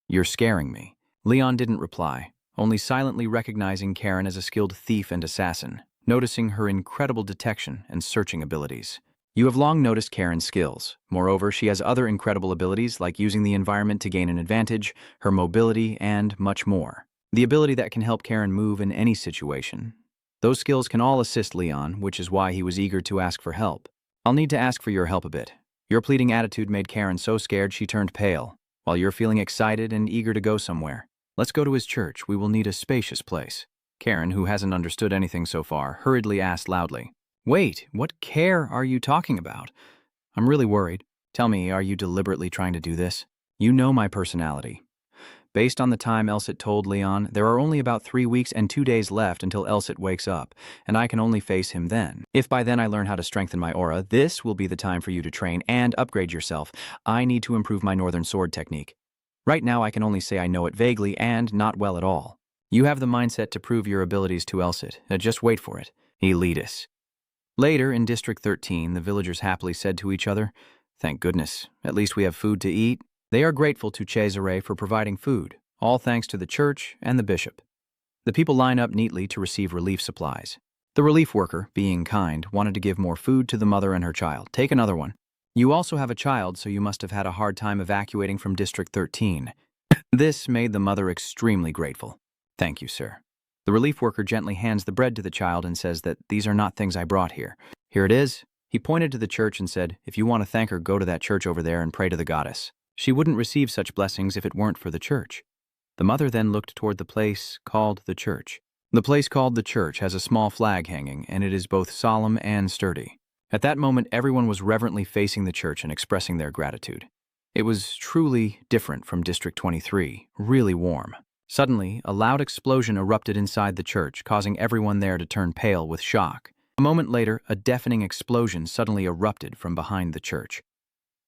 You're scaring me. Leon didn't reply, only silently recognizing Karen as a skilled thief and assassin, noticing her incredible detection and searching abilities. You have long noticed Karen's skills. Moreover, she has other incredible abilities like using the environment to gain an advantage, her mobility, and much more. The ability that can help Karen move in any situation. Those skills can all assist Leon, which is why he was eager to ask for help. I'll need to ask for your help a bit. Your pleading attitude made Karen so scared she turned pale, while you're feeling excited and eager to go somewhere. Let's go to his church. We will need a spacious place. Karen, who hasn't understood anything so far, hurriedly asked loudly. Wait, what care are you talking about? I'm really worried. Tell me, are you deliberately trying to do this? You know my personality. Based on the time Elsit told Leon, there are only about 3 weeks and 2 days left until Elsit wakes up, and I can only face him then. If by then I learn how to strengthen my aura, this will be the time for you to train and upgrade yourself. I need to improve my northern sword technique. Right now I can only say I know it vaguely and not well at all. You have the mindset to prove your abilities to Elsit. Just wait for it. Elitist. Later, in District 13, the villagers happily said to each other, "Thank goodness, at least we have food to eat." They are grateful to Cesare for providing food, all thanks to the church and the bishop. The people line up neatly to receive relief supplies. The relief worker, being kind, wanted to give more food to the mother and her child. Take another one. You also have a child, so you must have had a hard time evacuating from District 13. This made the mother extremely grateful. Thank you, sir. The relief worker gently hands the bread to the child and says that these are not things I brought here. Here it is. He pointed to the church and said, if you want to thank her, go to that church over there and pray to the goddess. She wouldn't receive such blessings if it weren't for the church. The mother then looked toward the place called the church. The place called the church has a small flag hanging, and it is both solemn and sturdy. At that moment, everyone was reverently facing the church and expressing their gratitude. It was truly different from District 23, really warm. Suddenly, a loud explosion erupted inside the church, causing everyone there to turn pale with shock. A moment later, a deafening explosion suddenly erupted from behind the church.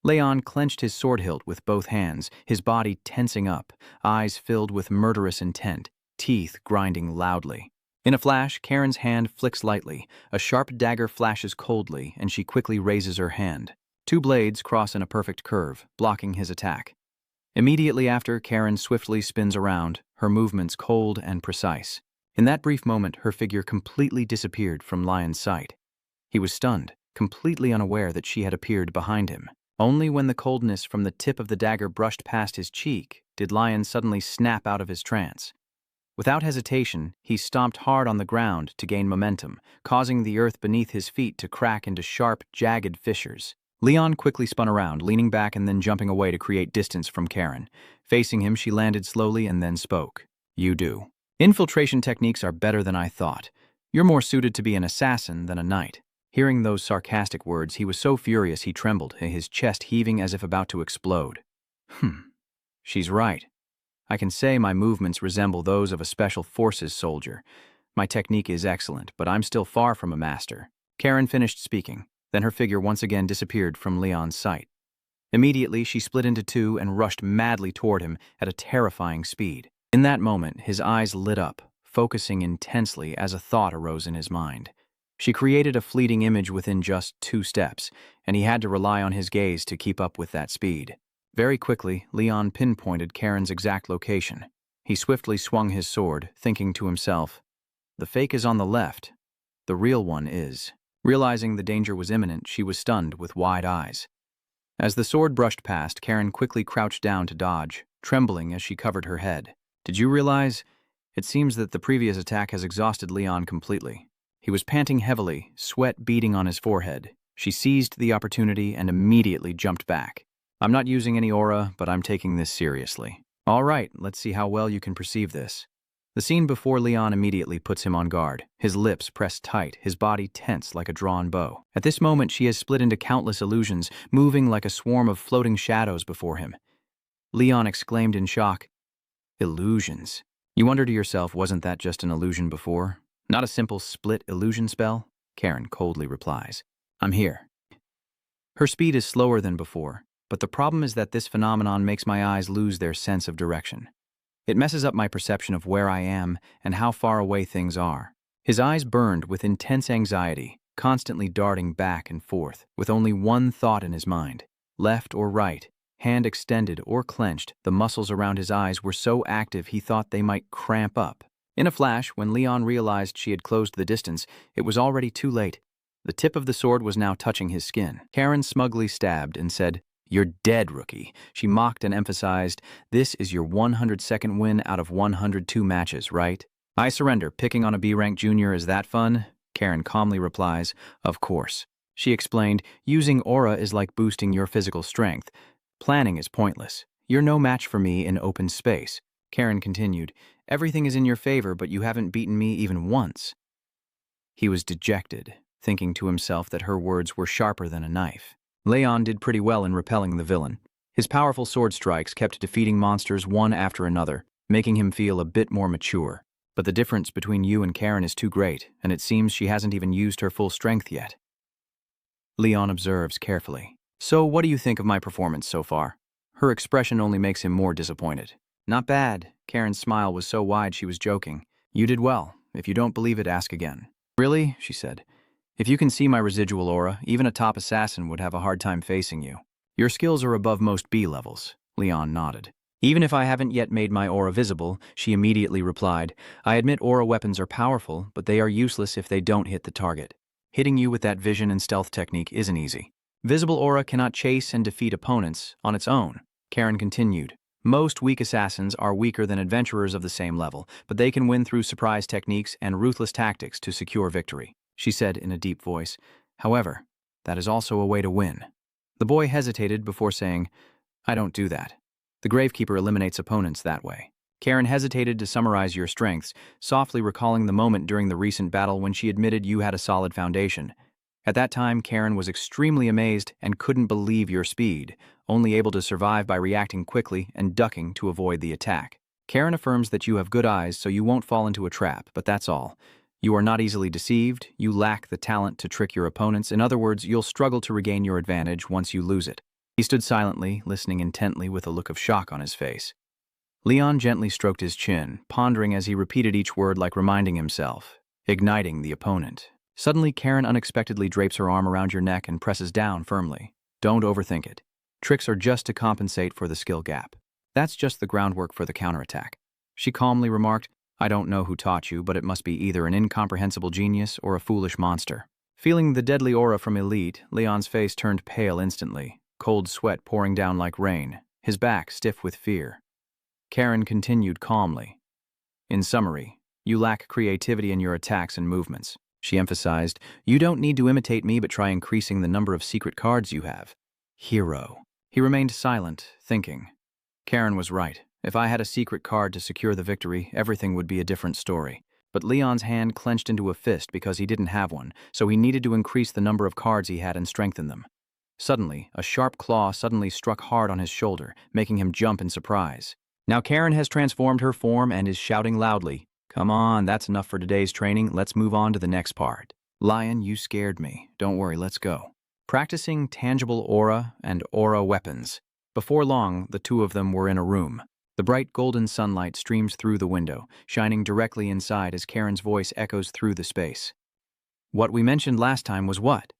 Leon clenched his sword hilt with both hands, his body tensing up, eyes filled with murderous intent, teeth grinding loudly. In a flash, Karen's hand flicks lightly, a sharp dagger flashes coldly, and she quickly raises her hand. 2 blades cross in a perfect curve, blocking his attack. Immediately after, Karen swiftly spins around, her movements cold and precise. In that brief moment, her figure completely disappeared from Lion's sight. He was stunned, completely unaware that she had appeared behind him. Only when the coldness from the tip of the dagger brushed past his cheek did Lion suddenly snap out of his trance. Without hesitation, he stomped hard on the ground to gain momentum, causing the earth beneath his feet to crack into sharp, jagged fissures. Leon quickly spun around, leaning back and then jumping away to create distance from Karen. Facing him, she landed slowly and then spoke. You do. Infiltration techniques are better than I thought. You're more suited to be an assassin than a knight. Hearing those sarcastic words, he was so furious he trembled, his chest heaving as if about to explode. She's right. I can say my movements resemble those of a special forces soldier. My technique is excellent, but I'm still far from a master. Karen finished speaking. Then her figure once again disappeared from Leon's sight. Immediately, she split into 2 and rushed madly toward him at a terrifying speed. In that moment, his eyes lit up, focusing intensely as a thought arose in his mind. She created a fleeting image within just 2 steps, and he had to rely on his gaze to keep up with that speed. Very quickly, Leon pinpointed Karen's exact location. He swiftly swung his sword, thinking to himself, the fake is on the left, the real one is. Realizing the danger was imminent, she was stunned with wide eyes. As the sword brushed past, Karen quickly crouched down to dodge, trembling as she covered her head. Did you realize? It seems that the previous attack has exhausted Leon completely. He was panting heavily, sweat beading on his forehead. She seized the opportunity and immediately jumped back. I'm not using any aura, but I'm taking this seriously. All right, let's see how well you can perceive this. The scene before Leon immediately puts him on guard, his lips pressed tight, his body tense like a drawn bow. At this moment, she has split into countless illusions, moving like a swarm of floating shadows before him. Leon exclaimed in shock, illusions. You wonder to yourself, wasn't that just an illusion before? Not a simple split illusion spell? Karen coldly replies, I'm here. Her speed is slower than before, but the problem is that this phenomenon makes my eyes lose their sense of direction. It messes up my perception of where I am and how far away things are. His eyes burned with intense anxiety, constantly darting back and forth, with only one thought in his mind. Left or right, hand extended or clenched, the muscles around his eyes were so active he thought they might cramp up. In a flash, when Leon realized she had closed the distance, it was already too late. The tip of the sword was now touching his skin. Karen smugly stabbed and said, You're dead, rookie. She mocked and emphasized, this is your 102nd win out of 102 matches, right? I surrender. Picking on a B-rank junior, is that fun? Karen calmly replies, of course. She explained, using aura is like boosting your physical strength. Planning is pointless. You're no match for me in open space. Karen continued, everything is in your favor, but you haven't beaten me even once. He was dejected, thinking to himself that her words were sharper than a knife. Leon did pretty well in repelling the villain. His powerful sword strikes kept defeating monsters one after another, making him feel a bit more mature. But the difference between you and Karen is too great, and it seems she hasn't even used her full strength yet. Leon observes carefully. So what do you think of my performance so far? Her expression only makes him more disappointed. Not bad. Karen's smile was so wide she was joking. You did well. If you don't believe it, ask again. Really? She said. If you can see my residual aura, even a top assassin would have a hard time facing you. Your skills are above most B levels. Leon nodded. Even if I haven't yet made my aura visible, she immediately replied, I admit aura weapons are powerful, but they are useless if they don't hit the target. Hitting you with that vision and stealth technique isn't easy. Visible aura cannot chase and defeat opponents on its own. Karen continued. Most weak assassins are weaker than adventurers of the same level, but they can win through surprise techniques and ruthless tactics to secure victory, she said in a deep voice. However, that is also a way to win. The boy hesitated before saying, I don't do that. The Gravekeeper eliminates opponents that way. Karen hesitated to summarize your strengths, softly recalling the moment during the recent battle when she admitted you had a solid foundation. At that time, Karen was extremely amazed and couldn't believe your speed, only able to survive by reacting quickly and ducking to avoid the attack. Karen affirms that you have good eyes so you won't fall into a trap, but that's all. You are not easily deceived, you lack the talent to trick your opponents. In other words, you'll struggle to regain your advantage once you lose it. He stood silently, listening intently with a look of shock on his face. Leon gently stroked his chin, pondering as he repeated each word like reminding himself, igniting the opponent. Suddenly, Karen unexpectedly drapes her arm around your neck and presses down firmly. Don't overthink it. Tricks are just to compensate for the skill gap. That's just the groundwork for the counterattack. She calmly remarked, I don't know who taught you, but it must be either an incomprehensible genius or a foolish monster. Feeling the deadly aura from Elite, Leon's face turned pale instantly, cold sweat pouring down like rain, his back stiff with fear. Karen continued calmly. In summary, you lack creativity in your attacks and movements. She emphasized, you don't need to imitate me but try increasing the number of secret cards you have. Hero. He remained silent, thinking. Karen was right. If I had a secret card to secure the victory, everything would be a different story. But Leon's hand clenched into a fist because he didn't have one, so he needed to increase the number of cards he had and strengthen them. Suddenly, a sharp claw suddenly struck hard on his shoulder, making him jump in surprise. Now Karen has transformed her form and is shouting loudly, Come on, that's enough for today's training, let's move on to the next part. Lion, you scared me. Don't worry, let's go. Practicing tangible aura and aura weapons. Before long, the two of them were in a room. The bright golden sunlight streams through the window, shining directly inside as Karen's voice echoes through the space. What we mentioned last time was what?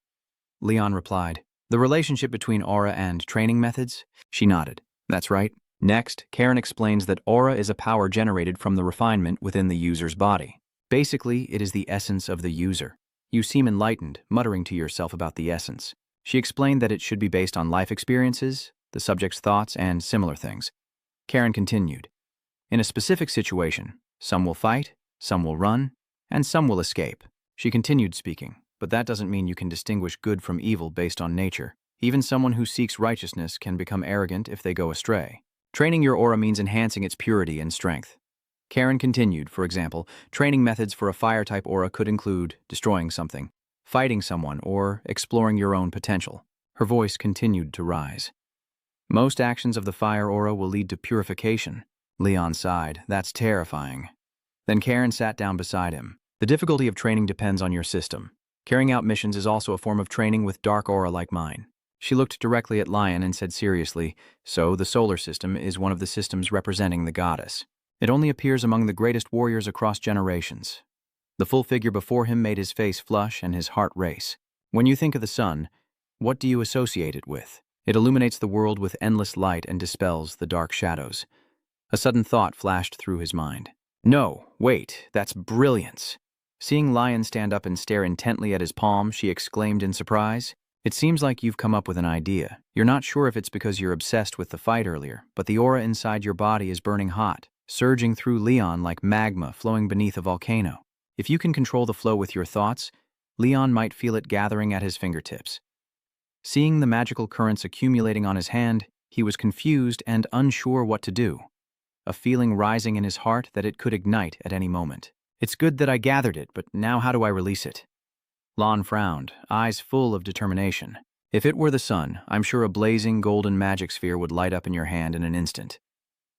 Leon replied, the relationship between aura and training methods? She nodded. That's right. Next, Karen explains that aura is a power generated from the refinement within the user's body. Basically, it is the essence of the user. You seem enlightened, muttering to yourself about the essence. She explained that it should be based on life experiences, the subject's thoughts, and similar things. Karen continued, in a specific situation, some will fight, some will run, and some will escape. She continued speaking, but that doesn't mean you can distinguish good from evil based on nature. Even someone who seeks righteousness can become arrogant if they go astray. Training your aura means enhancing its purity and strength. Karen continued, for example, training methods for a fire-type aura could include destroying something, fighting someone, or exploring your own potential. Her voice continued to rise. Most actions of the fire aura will lead to purification. Leon sighed. That's terrifying. Then Karen sat down beside him. The difficulty of training depends on your system. Carrying out missions is also a form of training with dark aura like mine. She looked directly at Lion and said seriously, so the solar system is one of the systems representing the goddess. It only appears among the greatest warriors across generations. The full figure before him made his face flush and his heart race. When you think of the sun, what do you associate it with? It illuminates the world with endless light and dispels the dark shadows. A sudden thought flashed through his mind. No, wait, that's brilliance. Seeing Lion stand up and stare intently at his palm, she exclaimed in surprise. It seems like you've come up with an idea. You're not sure if it's because you're obsessed with the fight earlier, but the aura inside your body is burning hot, surging through Leon like magma flowing beneath a volcano. If you can control the flow with your thoughts, Leon might feel it gathering at his fingertips. Seeing the magical currents accumulating on his hand, he was confused and unsure what to do. A feeling rising in his heart that it could ignite at any moment. It's good that I gathered it, but now how do I release it? Lon frowned, eyes full of determination. If it were the sun, I'm sure a blazing golden magic sphere would light up in your hand in an instant.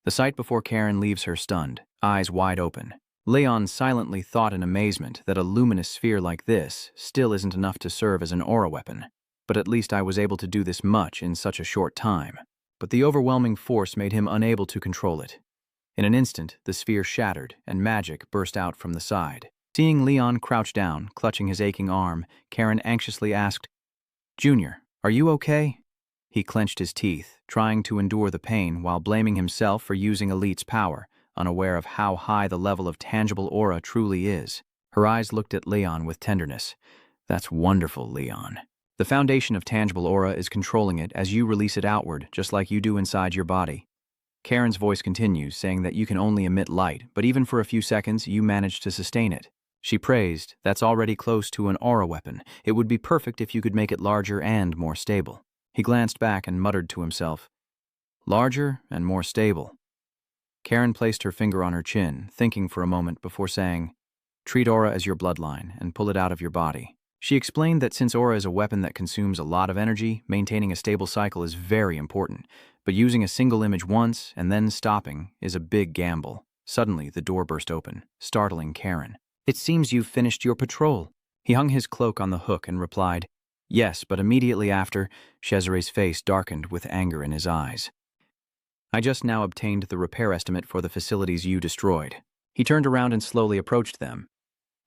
The sight before Karen leaves her stunned, eyes wide open. Leon silently thought in amazement that a luminous sphere like this still isn't enough to serve as an aura weapon. But at least I was able to do this much in such a short time. But the overwhelming force made him unable to control it. In an instant, the sphere shattered and magic burst out from the side. Seeing Leon crouch down, clutching his aching arm, Karen anxiously asked, "Junior, are you okay?" He clenched his teeth, trying to endure the pain while blaming himself for using Elite's power, unaware of how high the level of tangible aura truly is. Her eyes looked at Leon with tenderness. "That's wonderful, Leon. The foundation of tangible aura is controlling it as you release it outward, just like you do inside your body." Karen's voice continues, saying that you can only emit light, but even for a few seconds, you manage to sustain it. She praised, "That's already close to an aura weapon. It would be perfect if you could make it larger and more stable." He glanced back and muttered to himself, "Larger and more stable." Karen placed her finger on her chin, thinking for a moment before saying, "Treat aura as your bloodline and pull it out of your body." She explained that since aura is a weapon that consumes a lot of energy, maintaining a stable cycle is very important, but using a single image once and then stopping is a big gamble. Suddenly, the door burst open, startling Karen. "It seems you've finished your patrol." He hung his cloak on the hook and replied, "Yes, but immediately after," Cesare's face darkened with anger in his eyes. "I just now obtained the repair estimate for the facilities you destroyed." He turned around and slowly approached them.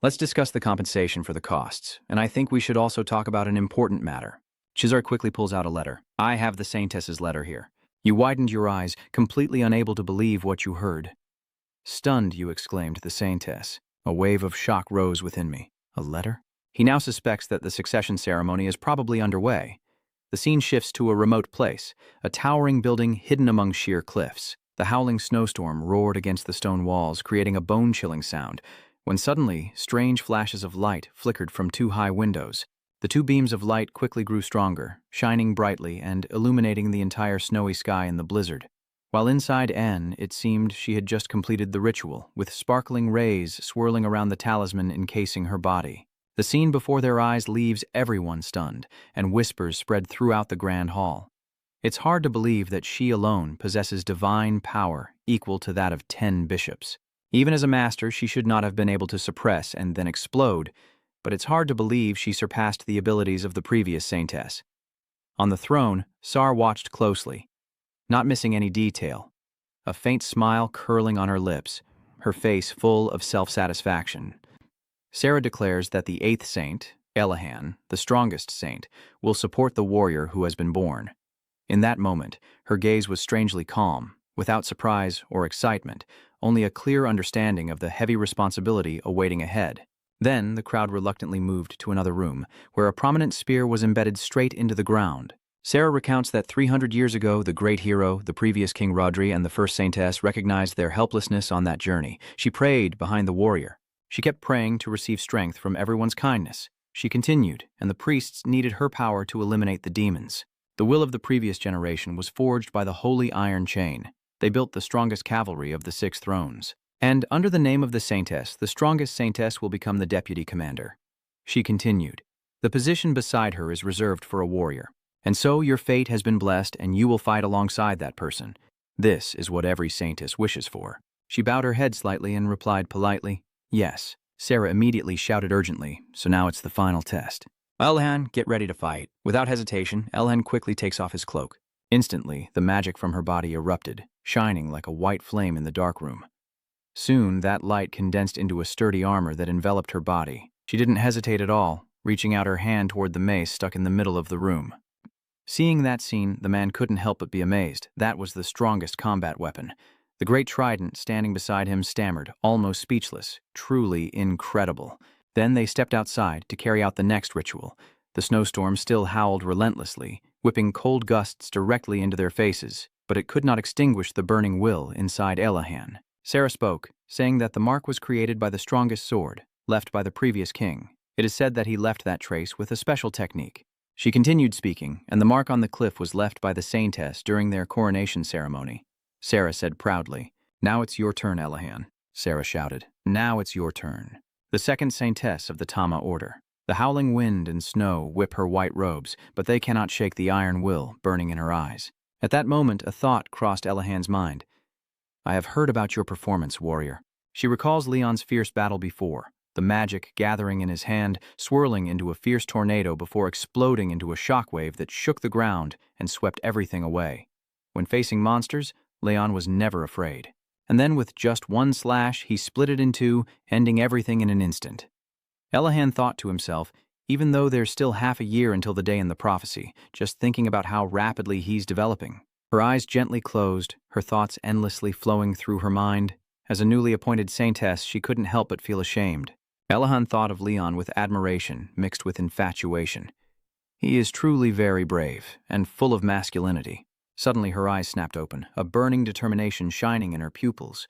"Let's discuss the compensation for the costs, and I think we should also talk about an important matter." Cesare quickly pulls out a letter. "I have the saintess's letter here." You widened your eyes, completely unable to believe what you heard. "Stunned," you exclaimed, "the saintess." A wave of shock rose within me. A letter? He now suspects that the succession ceremony is probably underway. The scene shifts to a remote place, a towering building hidden among sheer cliffs. The howling snowstorm roared against the stone walls, creating a bone-chilling sound, when suddenly, strange flashes of light flickered from two high windows. The two beams of light quickly grew stronger, shining brightly and illuminating the entire snowy sky in the blizzard. While inside Anne, it seemed she had just completed the ritual, with sparkling rays swirling around the talisman encasing her body. The scene before their eyes leaves everyone stunned, and whispers spread throughout the grand hall. It's hard to believe that she alone possesses divine power equal to that of 10 bishops. Even as a master, she should not have been able to suppress and then explode, but it's hard to believe she surpassed the abilities of the previous saintess. On the throne, Sar watched closely, not missing any detail, a faint smile curling on her lips, her face full of self-satisfaction. Sarah declares that the 8th saint, Elahan, the strongest saint, will support the warrior who has been born. In that moment, her gaze was strangely calm, without surprise or excitement, only a clear understanding of the heavy responsibility awaiting ahead. Then, the crowd reluctantly moved to another room, where a prominent spear was embedded straight into the ground. Sarah recounts that 300 years ago, the great hero, the previous King Rodri, and the first saintess recognized their helplessness on that journey. She prayed behind the warrior. She kept praying to receive strength from everyone's kindness. She continued, and the priests needed her power to eliminate the demons. The will of the previous generation was forged by the holy iron chain. They built the strongest cavalry of the 6 thrones. And under the name of the saintess, the strongest saintess will become the deputy commander. She continued, "The position beside her is reserved for a warrior. And so your fate has been blessed and you will fight alongside that person. This is what every saintess wishes for." She bowed her head slightly and replied politely, "Yes." Sarah immediately shouted urgently, "So now it's the final test. Elhan, get ready to fight." Without hesitation, Elhan quickly takes off his cloak. Instantly, the magic from her body erupted, shining like a white flame in the dark room. Soon, that light condensed into a sturdy armor that enveloped her body. She didn't hesitate at all, reaching out her hand toward the mace stuck in the middle of the room. Seeing that scene, the man couldn't help but be amazed. That was the strongest combat weapon. The great trident standing beside him stammered, almost speechless. Truly incredible. Then they stepped outside to carry out the next ritual. The snowstorm still howled relentlessly, whipping cold gusts directly into their faces, but it could not extinguish the burning will inside Elahan. Sarah spoke, saying that the mark was created by the strongest sword, left by the previous king. It is said that he left that trace with a special technique. She continued speaking, and the mark on the cliff was left by the saintess during their coronation ceremony. Sarah said proudly, "Now it's your turn, Elahan." Sarah shouted, "Now it's your turn." The second saintess of the Tama order. The howling wind and snow whip her white robes, but they cannot shake the iron will burning in her eyes. At that moment, a thought crossed Elahan's mind. I have heard about your performance, warrior. She recalls Leon's fierce battle before, the magic gathering in his hand, swirling into a fierce tornado before exploding into a shockwave that shook the ground and swept everything away. When facing monsters, Leon was never afraid. And then with just one slash, he split it in two, ending everything in an instant. Elahan thought to himself, even though there's still half a year until the day in the prophecy, just thinking about how rapidly he's developing. Her eyes gently closed, her thoughts endlessly flowing through her mind. As a newly appointed saintess, she couldn't help but feel ashamed. Elahan thought of Leon with admiration mixed with infatuation. He is truly very brave and full of masculinity. Suddenly her eyes snapped open, a burning determination shining in her pupils.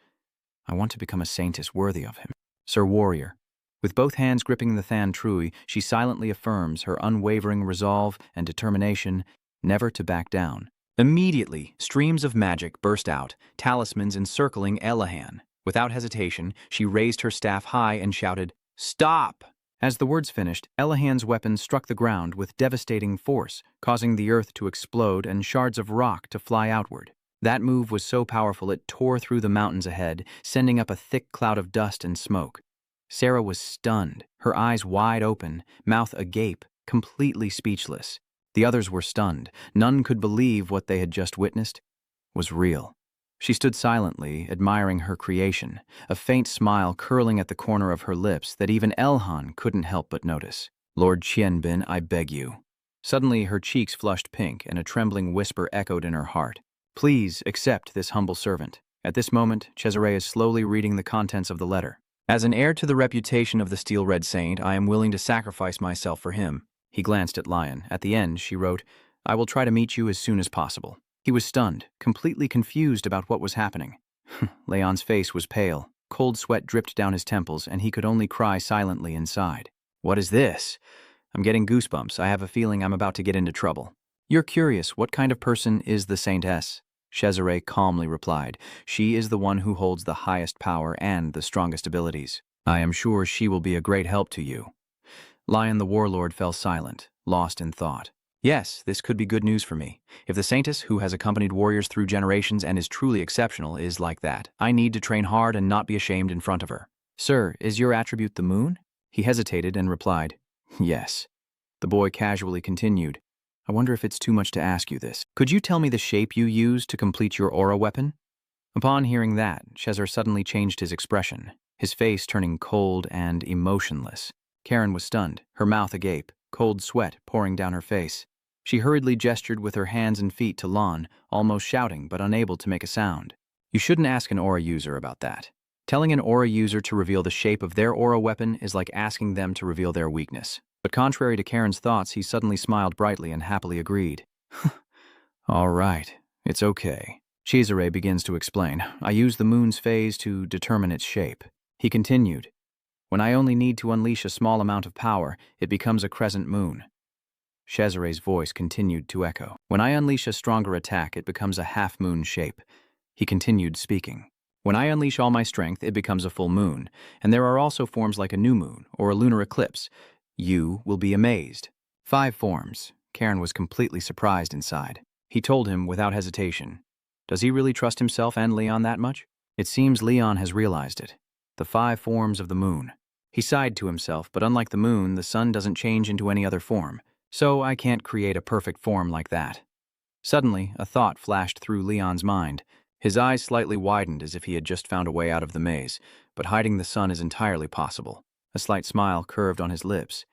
I want to become a saintess worthy of him. Sir Warrior. With both hands gripping the Than Trui, she silently affirms her unwavering resolve and determination never to back down. Immediately, streams of magic burst out, talismans encircling Elahan. Without hesitation, she raised her staff high and shouted, "Stop!" As the words finished, Elahan's weapon struck the ground with devastating force, causing the earth to explode and shards of rock to fly outward. That move was so powerful it tore through the mountains ahead, sending up a thick cloud of dust and smoke. Sarah was stunned, her eyes wide open, mouth agape, completely speechless. The others were stunned. None could believe what they had just witnessed was real. She stood silently, admiring her creation, a faint smile curling at the corner of her lips that even Elhan couldn't help but notice. Lord Qianbin, I beg you. Suddenly her cheeks flushed pink and a trembling whisper echoed in her heart. Please accept this humble servant. At this moment, Cesare is slowly reading the contents of the letter. As an heir to the reputation of the Steel-Red Saint, I am willing to sacrifice myself for him. He glanced at Lion. At the end, she wrote, I will try to meet you as soon as possible. He was stunned, completely confused about what was happening. Leon's face was pale. Cold sweat dripped down his temples, and he could only cry silently inside. What is this? I'm getting goosebumps. I have a feeling I'm about to get into trouble. You're curious, what kind of person is the Saintess? Cesare calmly replied. She is the one who holds the highest power and the strongest abilities. I am sure she will be a great help to you. Lion the warlord fell silent, lost in thought. Yes, this could be good news for me. If the Saintess, who has accompanied warriors through generations and is truly exceptional, is like that, I need to train hard and not be ashamed in front of her. Sir, is your attribute the moon? He hesitated and replied, Yes. The boy casually continued, I wonder if it's too much to ask you this. Could you tell me the shape you use to complete your aura weapon? Upon hearing that, Cesar suddenly changed his expression, his face turning cold and emotionless. Karen was stunned, her mouth agape, cold sweat pouring down her face. She hurriedly gestured with her hands and feet to Lon, almost shouting but unable to make a sound. You shouldn't ask an aura user about that. Telling an aura user to reveal the shape of their aura weapon is like asking them to reveal their weakness. But contrary to Karen's thoughts, he suddenly smiled brightly and happily agreed. All right, it's okay. Cesare begins to explain. I use the moon's phase to determine its shape. He continued. When I only need to unleash a small amount of power, it becomes a crescent moon. Cesare's voice continued to echo. When I unleash a stronger attack, it becomes a half-moon shape. He continued speaking. When I unleash all my strength, it becomes a full moon, and there are also forms like a new moon or a lunar eclipse. You will be amazed. 5 forms. Karen was completely surprised inside. He told him without hesitation. Does he really trust himself and Leon that much? It seems Leon has realized it. The 5 forms of the moon. He sighed to himself, but unlike the moon, the sun doesn't change into any other form, so I can't create a perfect form like that. Suddenly, a thought flashed through Leon's mind. His eyes slightly widened as if he had just found a way out of the maze, but hiding the sun is entirely possible. A slight smile curved on his lips.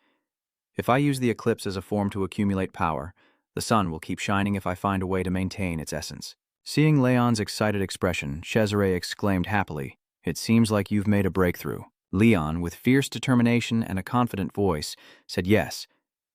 If I use the eclipse as a form to accumulate power, the sun will keep shining if I find a way to maintain its essence. Seeing Leon's excited expression, Cesare exclaimed happily, It seems like you've made a breakthrough. Leon, with fierce determination and a confident voice, said yes.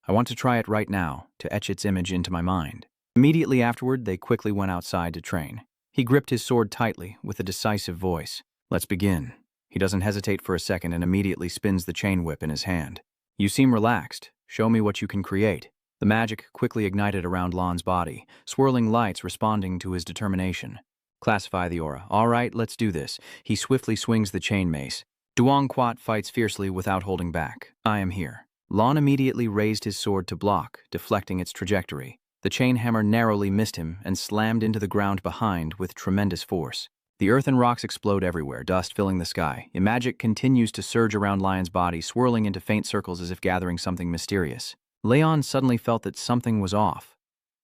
I want to try it right now, to etch its image into my mind. Immediately afterward, they quickly went outside to train. He gripped his sword tightly, with a decisive voice. Let's begin. He doesn't hesitate for a second and immediately spins the chain whip in his hand. You seem relaxed. Show me what you can create. The magic quickly ignited around Lon's body, swirling lights responding to his determination. Classify the aura. All right, let's do this. He swiftly swings the chain mace. Duong Quat fights fiercely without holding back. I am here. Lon immediately raised his sword to block, deflecting its trajectory. The chain hammer narrowly missed him and slammed into the ground behind with tremendous force. The earth and rocks explode everywhere, dust filling the sky. Magic continues to surge around Lion's body, swirling into faint circles as if gathering something mysterious. Leon suddenly felt that something was off,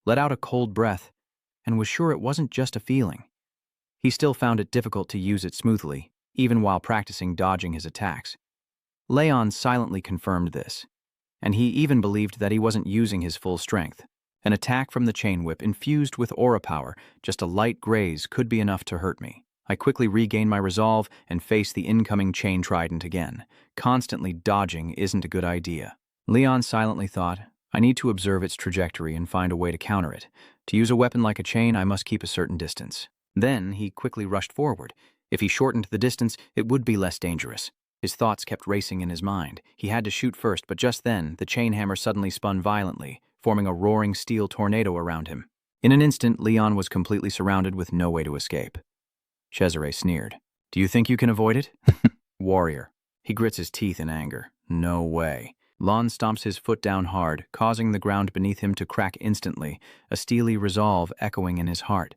let out a cold breath, and was sure it wasn't just a feeling. He still found it difficult to use it smoothly, even while practicing dodging his attacks. Leon silently confirmed this, and he even believed that he wasn't using his full strength. An attack from the chain whip infused with aura power, just a light graze, could be enough to hurt me. I quickly regained my resolve and faced the incoming chain trident again. Constantly dodging isn't a good idea. Leon silently thought, I need to observe its trajectory and find a way to counter it. To use a weapon like a chain, I must keep a certain distance. Then he quickly rushed forward. If he shortened the distance, it would be less dangerous. His thoughts kept racing in his mind. He had to shoot first, but just then, the chain hammer suddenly spun violently, forming a roaring steel tornado around him. In an instant, Leon was completely surrounded with no way to escape. Cesare sneered. Do you think you can avoid it? Warrior. He grits his teeth in anger. No way. Lon stomps his foot down hard, causing the ground beneath him to crack instantly, a steely resolve echoing in his heart.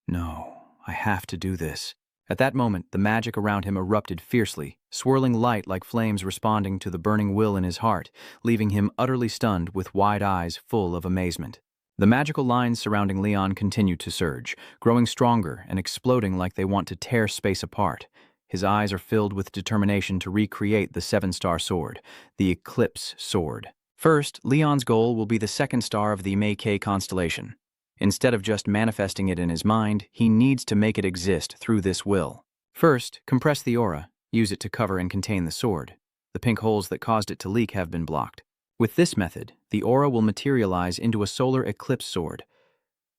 No, I have to do this. At that moment, the magic around him erupted fiercely, swirling light like flames responding to the burning will in his heart, leaving him utterly stunned with wide eyes full of amazement. The magical lines surrounding Leon continued to surge, growing stronger and exploding like they want to tear space apart. His eyes are filled with determination to recreate the 7-star sword, the Eclipse Sword. First, Leon's goal will be the 2nd star of the Manga constellation. Instead of just manifesting it in his mind, he needs to make it exist through this will. First, compress the aura. Use it to cover and contain the sword. The pink holes that caused it to leak have been blocked. With this method, the aura will materialize into a solar eclipse sword.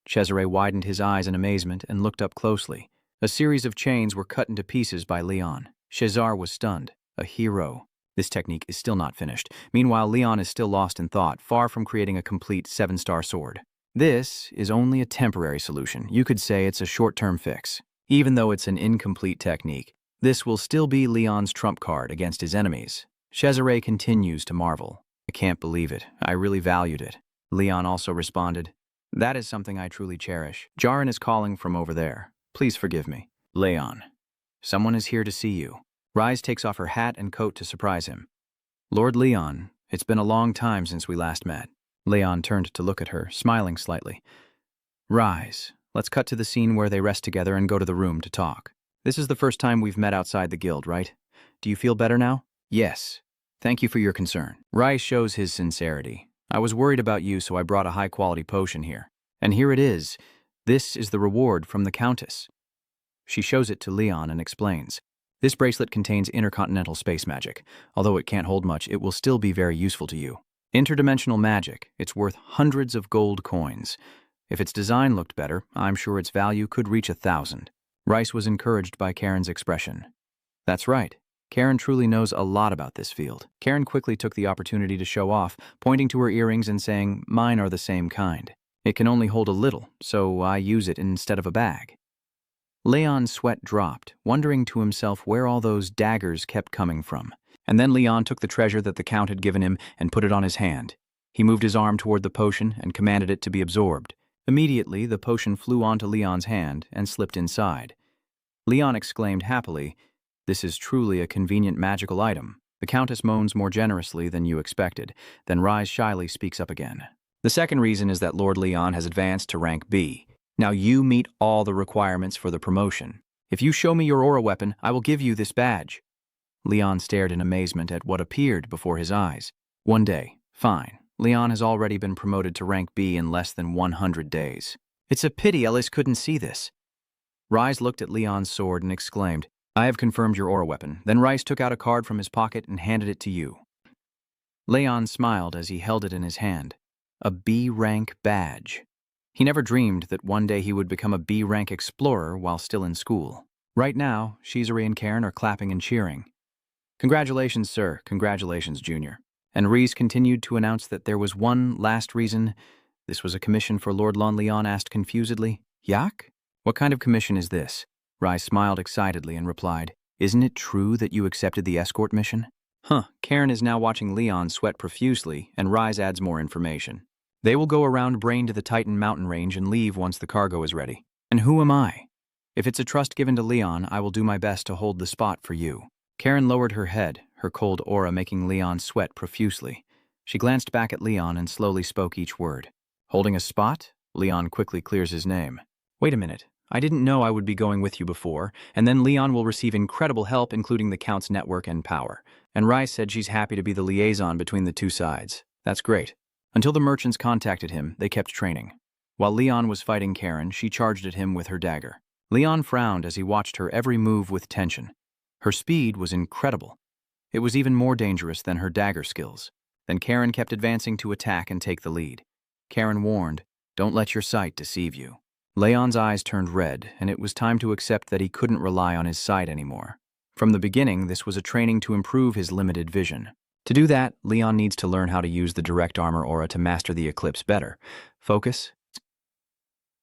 Cesare widened his eyes in amazement and looked up closely. A series of chains were cut into pieces by Leon. Cesare was stunned. A hero. This technique is still not finished. Meanwhile, Leon is still lost in thought, far from creating a complete 7-star sword. This is only a temporary solution. You could say it's a short-term fix. Even though it's an incomplete technique, this will still be Leon's trump card against his enemies. Cesare continues to marvel. I can't believe it. I really valued it. Leon also responded, That is something I truly cherish. Jaren is calling from over there. Please forgive me. Leon, someone is here to see you. Rise takes off her hat and coat to surprise him. Lord Leon, it's been a long time since we last met. Leon turned to look at her, smiling slightly. Rise, let's cut to the scene where they rest together and go to the room to talk. This is the first time we've met outside the guild, right? Do you feel better now? Yes. Thank you for your concern. Rise shows his sincerity. I was worried about you, so I brought a high-quality potion here. And here it is. This is the reward from the Countess. She shows it to Leon and explains. This bracelet contains intercontinental space magic. Although it can't hold much, it will still be very useful to you. Interdimensional magic. It's worth hundreds of gold coins. If its design looked better, I'm sure its value could reach 1,000. Rice was encouraged by Karen's expression. That's right. Karen truly knows a lot about this field. Karen quickly took the opportunity to show off, pointing to her earrings and saying, Mine are the same kind. It can only hold a little, so I use it instead of a bag. Leon's sweat dropped, wondering to himself where all those daggers kept coming from. And then Leon took the treasure that the Count had given him and put it on his hand. He moved his arm toward the potion and commanded it to be absorbed. Immediately, the potion flew onto Leon's hand and slipped inside. Leon exclaimed happily, This is truly a convenient magical item. The Countess moans more generously than you expected. Then Rise shyly speaks up again. The second reason is that Lord Leon has advanced to rank B. Now you meet all the requirements for the promotion. If you show me your aura weapon, I will give you this badge. Leon stared in amazement at what appeared before his eyes. One day. Fine. Leon has already been promoted to rank B in less than 100 days. It's a pity Ellis couldn't see this. Rise looked at Leon's sword and exclaimed, I have confirmed your aura weapon. Then Rice took out a card from his pocket and handed it to you. Leon smiled as he held it in his hand. A B-rank badge. He never dreamed that one day he would become a B-rank explorer while still in school. Right now, Cesare and Karen are clapping and cheering. Congratulations, sir. Congratulations, Junior. And Reese continued to announce that there was one last reason. This was a commission for Lord Lon. Leon asked confusedly. Yak? What kind of commission is this? Rise smiled excitedly and replied, Isn't it true that you accepted the escort mission? Karen is now watching Leon sweat profusely, and Rise adds more information. They will go around Brain to the Titan mountain range and leave once the cargo is ready. And who am I? If it's a trust given to Leon, I will do my best to hold the spot for you. Karen lowered her head, her cold aura making Leon sweat profusely. She glanced back at Leon and slowly spoke each word. Holding a spot? Leon quickly clears his name. Wait a minute. I didn't know I would be going with you before, and then Leon will receive incredible help, including the Count's network and power. And Rise said she's happy to be the liaison between the two sides. That's great. Until the merchants contacted him, they kept training. While Leon was fighting Karen, she charged at him with her dagger. Leon frowned as he watched her every move with tension. Her speed was incredible. It was even more dangerous than her dagger skills. Then Karen kept advancing to attack and take the lead. Karen warned, "Don't let your sight deceive you." Leon's eyes turned red, and it was time to accept that he couldn't rely on his sight anymore. From the beginning, this was a training to improve his limited vision. To do that, Leon needs to learn how to use the direct armor aura to master the eclipse better. Focus.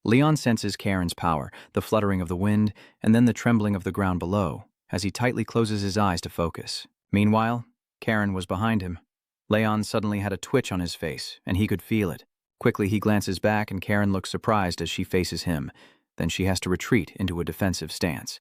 Leon senses Karen's power, the fluttering of the wind, and then the trembling of the ground below, as he tightly closes his eyes to focus. Meanwhile, Karen was behind him. Leon suddenly had a twitch on his face, and he could feel it. Quickly, he glances back, and Karen looks surprised as she faces him. Then she has to retreat into a defensive stance.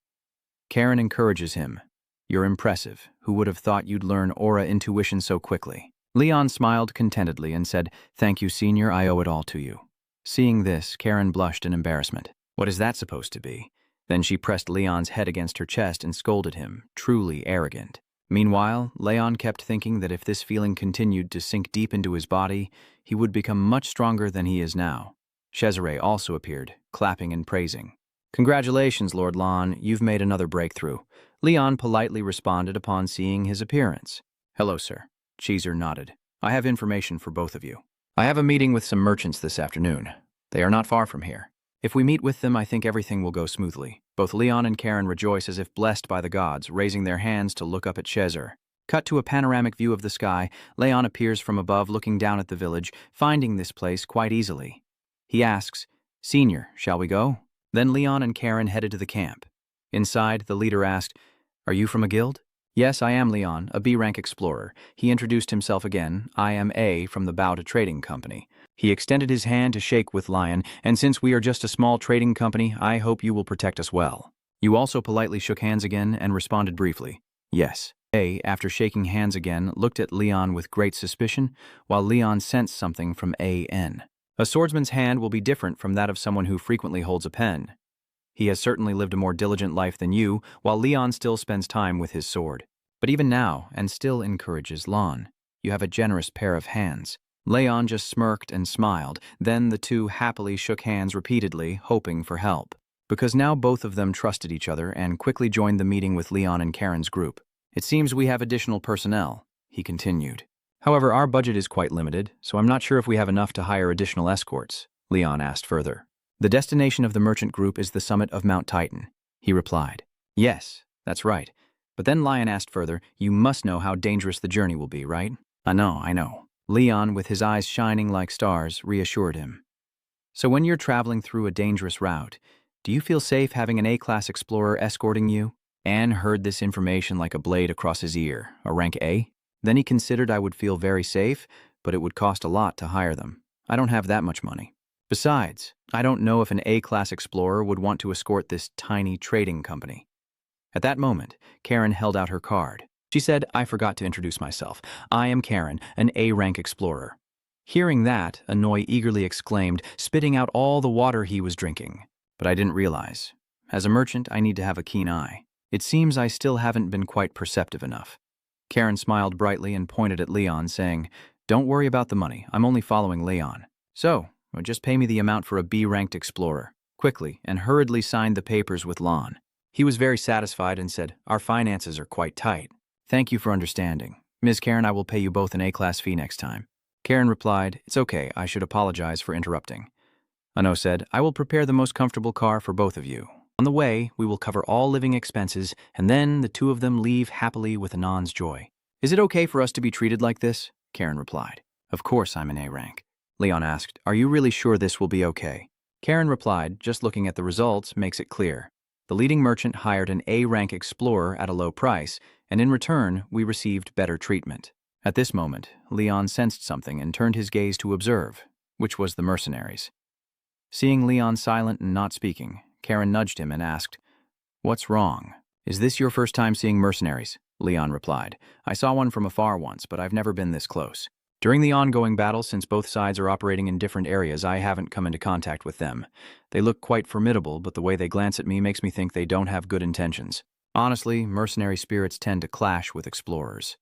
Karen encourages him. "You're impressive. Who would have thought you'd learn aura intuition so quickly?" Leon smiled contentedly and said, "Thank you, Senior. I owe it all to you." Seeing this, Karen blushed in embarrassment. What is that supposed to be? Then she pressed Leon's head against her chest and scolded him, truly arrogant. Meanwhile, Leon kept thinking that if this feeling continued to sink deep into his body, he would become much stronger than he is now. Cesare also appeared, clapping and praising. "Congratulations, Lord Lon, you've made another breakthrough." Leon politely responded upon seeing his appearance. "Hello, sir." Cheeser nodded. "I have information for both of you. I have a meeting with some merchants this afternoon. They are not far from here. If we meet with them, I think everything will go smoothly." Both Leon and Karen rejoice as if blessed by the gods, raising their hands to look up at Cesare. Cut to a panoramic view of the sky, Leon appears from above looking down at the village, finding this place quite easily. He asks, "Senior, shall we go?" Then Leon and Karen headed to the camp. Inside, the leader asked, "Are you from a guild?" "Yes, I am Leon, a B-rank explorer." He introduced himself again. "I am A from the Bow to Trading Company." He extended his hand to shake with Lion, "And since we are just a small trading company, I hope you will protect us well." You also politely shook hands again and responded briefly, "Yes." A, after shaking hands again, looked at Leon with great suspicion, while Leon sensed something from A.N. A swordsman's hand will be different from that of someone who frequently holds a pen. He has certainly lived a more diligent life than you, while Leon still spends time with his sword. But even now, and still encourages Lon, "You have a generous pair of hands." Leon just smirked and smiled, then the two happily shook hands repeatedly, hoping for help. Because now both of them trusted each other and quickly joined the meeting with Leon and Karen's group. "It seems we have additional personnel," he continued. "However, our budget is quite limited, so I'm not sure if we have enough to hire additional escorts," Leon asked further. "The destination of the merchant group is the summit of Mount Titan," he replied. "Yes, that's right." But then Lion asked further, "You must know how dangerous the journey will be, right?" I know. Leon, with his eyes shining like stars, reassured him. "So when you're traveling through a dangerous route, do you feel safe having an A-class explorer escorting you?" Anne heard this information like a blade across his ear. A rank A? Then he considered, "I would feel very safe, but it would cost a lot to hire them. I don't have that much money. Besides, I don't know if an A-class explorer would want to escort this tiny trading company." At that moment, Karen held out her card. She said, "I forgot to introduce myself. I am Karen, an A-rank explorer." Hearing that, Annoy eagerly exclaimed, spitting out all the water he was drinking. "But I didn't realize. As a merchant, I need to have a keen eye. It seems I still haven't been quite perceptive enough." Karen smiled brightly and pointed at Leon, saying, "Don't worry about the money. I'm only following Leon. So, just pay me the amount for a B-ranked explorer." Quickly, and hurriedly signed the papers with Lon. He was very satisfied and said, "Our finances are quite tight. Thank you for understanding. Ms. Karen, I will pay you both an A-class fee next time." Karen replied, "It's okay, I should apologize for interrupting." Ano said, "I will prepare the most comfortable car for both of you. On the way, we will cover all living expenses, and then the two of them leave happily with Anon's joy." "Is it okay for us to be treated like this?" Karen replied. "Of course I'm an A rank." Leon asked, "Are you really sure this will be okay?" Karen replied, "Just looking at the results makes it clear. The leading merchant hired an A-rank explorer at a low price, and in return, we received better treatment. At this moment, Leon sensed something and turned his gaze to observe, which was the mercenaries. Seeing Leon silent and not speaking, Karen nudged him and asked, "What's wrong?" "Is this your first time seeing mercenaries?" Leon replied. "I saw one from afar once, but I've never been this close. During the ongoing battle, since both sides are operating in different areas, I haven't come into contact with them. They look quite formidable, but the way they glance at me makes me think they don't have good intentions. Honestly, mercenary spirits tend to clash with explorers.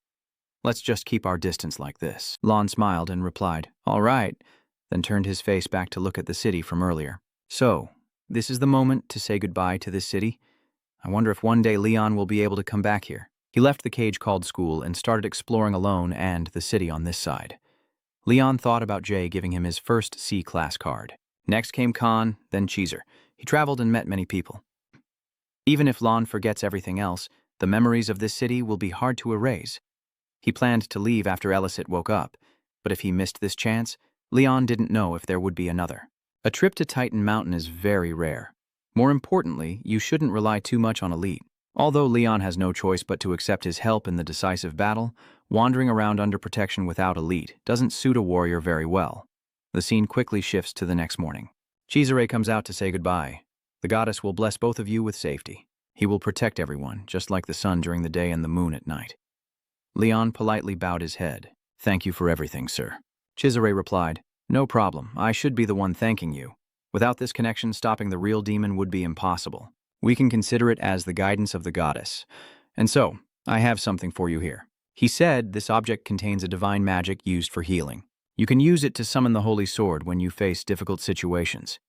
Let's just keep our distance like this." Lon smiled and replied, "All right," then turned his face back to look at the city from earlier. "So, this is the moment to say goodbye to this city? I wonder if one day Leon will be able to come back here." He left the cage called school and started exploring alone and the city on this side. Leon thought about Jay giving him his first C-class card. Next came Khan, then Cheezer. He traveled and met many people. Even if Lon forgets everything else, the memories of this city will be hard to erase. He planned to leave after Elicit woke up, but if he missed this chance, Leon didn't know if there would be another. A trip to Titan Mountain is very rare. More importantly, you shouldn't rely too much on Elite. Although Leon has no choice but to accept his help in the decisive battle, wandering around under protection without Elite doesn't suit a warrior very well. The scene quickly shifts to the next morning. Cesare comes out to say goodbye. The goddess will bless both of you with safety. He will protect everyone, just like the sun during the day and the moon at night. Leon politely bowed his head. "Thank you for everything, sir." Cesare replied, "No problem. I should be the one thanking you. Without this connection, stopping the real demon would be impossible. We can consider it as the guidance of the goddess. And so, I have something for you here." He said this object contains a divine magic used for healing. You can use it to summon the holy sword when you face difficult situations.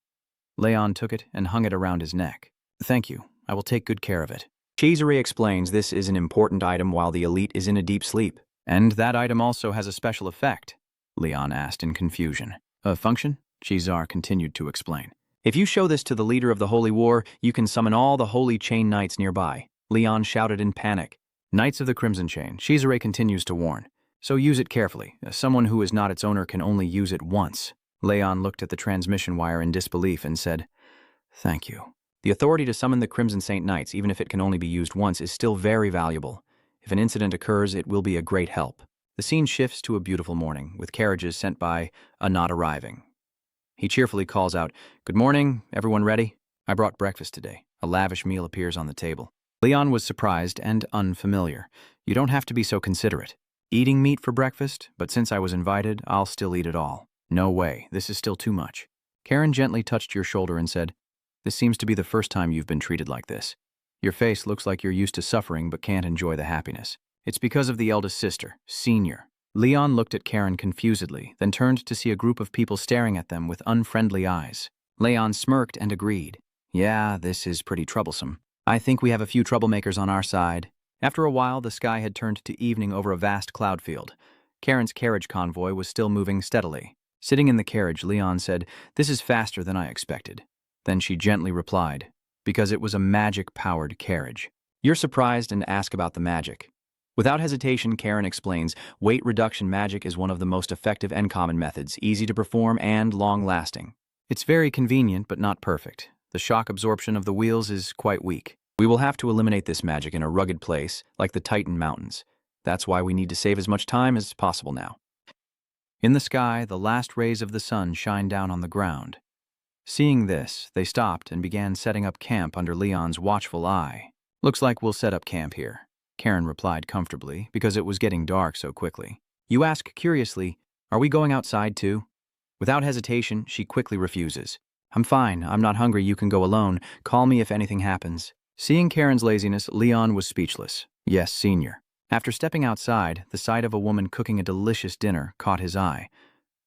Leon took it and hung it around his neck. "Thank you. I will take good care of it." Cesare explains this is an important item while the elite is in a deep sleep. "And that item also has a special effect?" Leon asked in confusion. "A function?" Cesare continued to explain. "If you show this to the leader of the Holy War, you can summon all the Holy Chain Knights nearby." Leon shouted in panic. "Knights of the Crimson Chain," Cesare continues to warn. "So use it carefully. Someone who is not its owner can only use it once." Leon looked at the transmission wire in disbelief and said, "Thank you." The authority to summon the Crimson Saint Knights, even if it can only be used once, is still very valuable. If an incident occurs, it will be a great help. The scene shifts to a beautiful morning, with carriages sent by a not arriving. He cheerfully calls out, "Good morning, everyone ready? I brought breakfast today." A lavish meal appears on the table. Leon was surprised and unfamiliar. "You don't have to be so considerate. Eating meat for breakfast, but since I was invited, I'll still eat it all." "No way, this is still too much." Karen gently touched your shoulder and said, "This seems to be the first time you've been treated like this. Your face looks like you're used to suffering but can't enjoy the happiness. It's because of the eldest sister, Senior." Leon looked at Karen confusedly, then turned to see a group of people staring at them with unfriendly eyes. Leon smirked and agreed. "Yeah, this is pretty troublesome. I think we have a few troublemakers on our side." After a while, the sky had turned to evening over a vast cloud field. Karen's carriage convoy was still moving steadily. Sitting in the carriage, Leon said, "This is faster than I expected." Then she gently replied, "Because it was a magic-powered carriage." You're surprised and ask about the magic. Without hesitation, Karen explains, weight reduction magic is one of the most effective and common methods, easy to perform and long-lasting. It's very convenient, but not perfect. The shock absorption of the wheels is quite weak. We will have to eliminate this magic in a rugged place, like the Titan Mountains. That's why we need to save as much time as possible now. In the sky, the last rays of the sun shine down on the ground. Seeing this, they stopped and began setting up camp under Leon's watchful eye. "Looks like we'll set up camp here," Karen replied comfortably, because it was getting dark so quickly. You ask curiously, "Are we going outside too?" Without hesitation, she quickly refuses. "I'm fine. I'm not hungry. You can go alone. Call me if anything happens." Seeing Karen's laziness, Leon was speechless. Yes, Senior. After stepping outside, the sight of a woman cooking a delicious dinner caught his eye.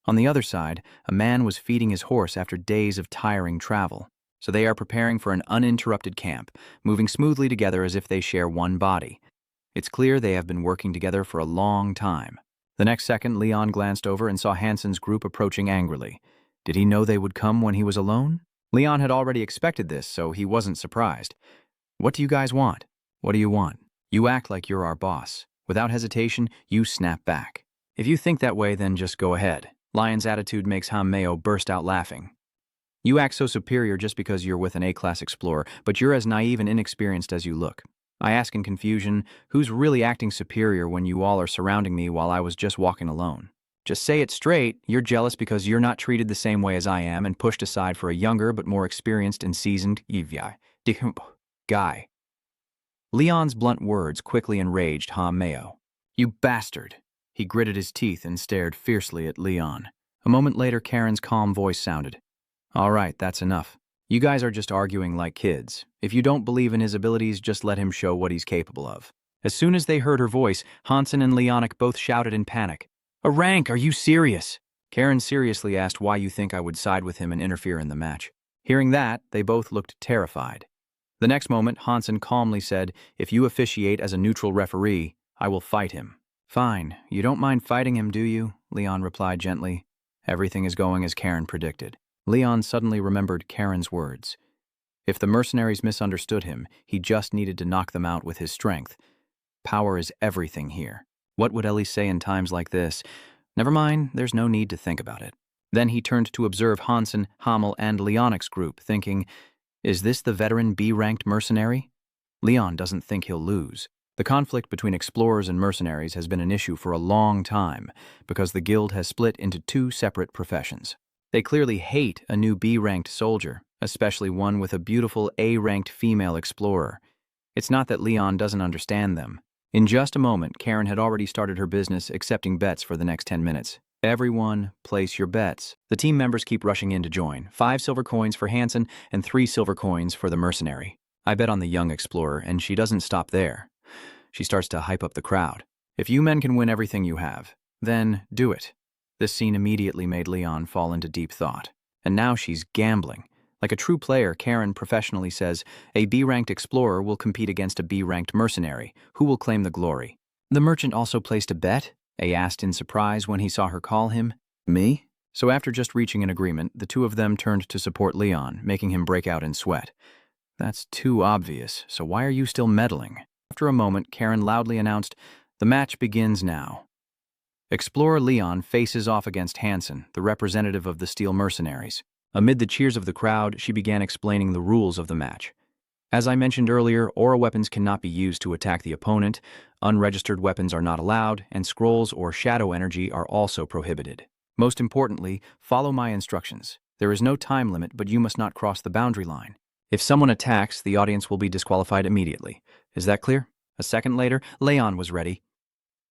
On the other side, a man was feeding his horse after days of tiring travel. So they are preparing for an uninterrupted camp, moving smoothly together as if they share one body. It's clear they have been working together for a long time. The next second, Leon glanced over and saw Hansen's group approaching angrily. Did he know they would come when he was alone? Leon had already expected this, so he wasn't surprised. "What do you guys want?" "What do you want?" "You act like you're our boss." Without hesitation, you snap back. "If you think that way, then just go ahead." Lion's attitude makes Mayo burst out laughing. "You act so superior just because you're with an A-class explorer, but you're as naive and inexperienced as you look. I ask in confusion, who's really acting superior when you all are surrounding me while I was just walking alone? Just say it straight, you're jealous because you're not treated the same way as I am and pushed aside for a younger but more experienced and seasoned guy. Leon's blunt words quickly enraged Meo. You bastard! He gritted his teeth and stared fiercely at Leon. A moment later, Karen's calm voice sounded. All right, that's enough. You guys are just arguing like kids. If you don't believe in his abilities, just let him show what he's capable of. As soon as they heard her voice, Hansen and Leonic both shouted in panic. A rank, are you serious? Karen seriously asked why you think I would side with him and interfere in the match. Hearing that, they both looked terrified. The next moment, Hansen calmly said, if you officiate as a neutral referee, I will fight him. Fine, you don't mind fighting him, do you? Leon replied gently. Everything is going as Karen predicted. Leon suddenly remembered Karen's words. If the mercenaries misunderstood him, he just needed to knock them out with his strength. Power is everything here. What would Ellie say in times like this? Never mind, there's no need to think about it. Then he turned to observe Hansen, Hamel, and Leonic's group, thinking, is this the veteran B-ranked mercenary? Leon doesn't think he'll lose. The conflict between explorers and mercenaries has been an issue for a long time because the guild has split into two separate professions. They clearly hate a new B-ranked soldier, especially one with a beautiful A-ranked female explorer. It's not that Leon doesn't understand them. In just a moment, Karen had already started her business accepting bets for the next 10 minutes. Everyone, place your bets. The team members keep rushing in to join. 5 silver coins for Hansen and 3 silver coins for the mercenary. I bet on the young explorer, and she doesn't stop there. She starts to hype up the crowd. If you men can win everything you have, then do it. This scene immediately made Leon fall into deep thought. And now she's gambling. Like a true player, Karen professionally says, a B-ranked explorer will compete against a B-ranked mercenary. Who will claim the glory? The merchant also placed a bet? A asked in surprise when he saw her call him. Me? So after just reaching an agreement, the two of them turned to support Leon, making him break out in sweat. That's too obvious, so why are you still meddling? After a moment, Karen loudly announced, the match begins now. Explorer Leon faces off against Hansen, the representative of the Steel Mercenaries. Amid the cheers of the crowd, she began explaining the rules of the match. As I mentioned earlier, aura weapons cannot be used to attack the opponent, unregistered weapons are not allowed, and scrolls or shadow energy are also prohibited. Most importantly, follow my instructions. There is no time limit, but you must not cross the boundary line. If someone attacks, the audience will be disqualified immediately. Is that clear? A second later, Leon was ready.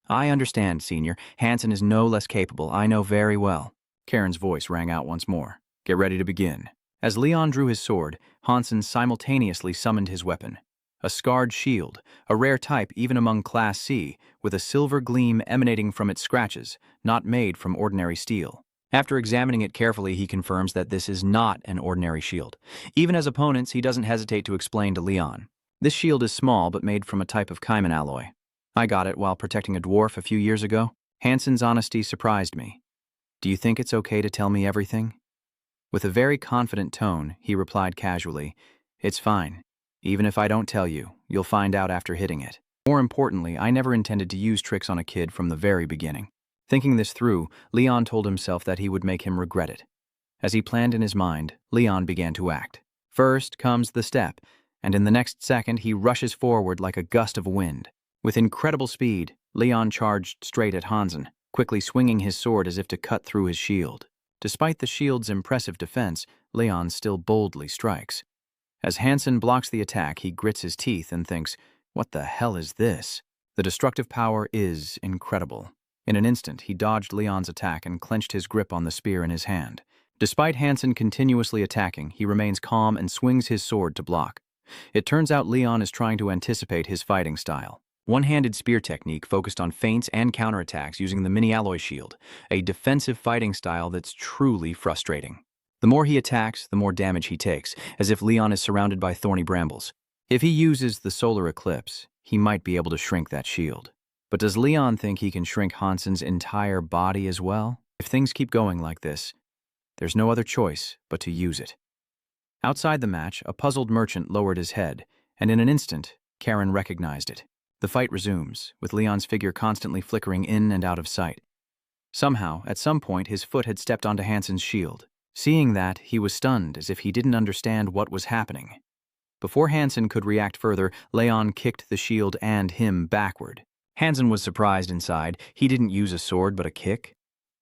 I understand, Senior. Hansen is no less capable. I know very well. Karen's voice rang out once more. Get ready to begin. As Leon drew his sword, Hansen simultaneously summoned his weapon. A scarred shield, a rare type even among Class C, with a silver gleam emanating from its scratches, not made from ordinary steel. After examining it carefully, he confirms that this is not an ordinary shield. Even as opponents, he doesn't hesitate to explain to Leon. This shield is small but made from a type of Kaiman alloy. I got it while protecting a dwarf a few years ago. Hansen's honesty surprised me. Do you think it's okay to tell me everything? With a very confident tone, he replied casually, it's fine. Even if I don't tell you, you'll find out after hitting it. More importantly, I never intended to use tricks on a kid from the very beginning. Thinking this through, Leon told himself that he would make him regret it. As he planned in his mind, Leon began to act. First comes the step, and in the next second he rushes forward like a gust of wind. With incredible speed, Leon charged straight at Hansen, quickly swinging his sword as if to cut through his shield. Despite the shield's impressive defense, Leon still boldly strikes. As Hansen blocks the attack, he grits his teeth and thinks, what the hell is this? The destructive power is incredible. In an instant, he dodged Leon's attack and clenched his grip on the spear in his hand. Despite Hansen continuously attacking, he remains calm and swings his sword to block. It turns out Leon is trying to anticipate his fighting style. One-handed spear technique focused on feints and counterattacks using the mini-alloy shield, a defensive fighting style that's truly frustrating. The more he attacks, the more damage he takes, as if Leon is surrounded by thorny brambles. If he uses the solar eclipse, he might be able to shrink that shield. But does Leon think he can shrink Hansen's entire body as well? If things keep going like this, there's no other choice but to use it. Outside the match, a puzzled merchant lowered his head, and in an instant, Karen recognized it. The fight resumes, with Leon's figure constantly flickering in and out of sight. Somehow, at some point, his foot had stepped onto Hansen's shield. Seeing that, he was stunned as if he didn't understand what was happening. Before Hansen could react further, Leon kicked the shield and him backward. Hansen was surprised inside. He didn't use a sword but a kick.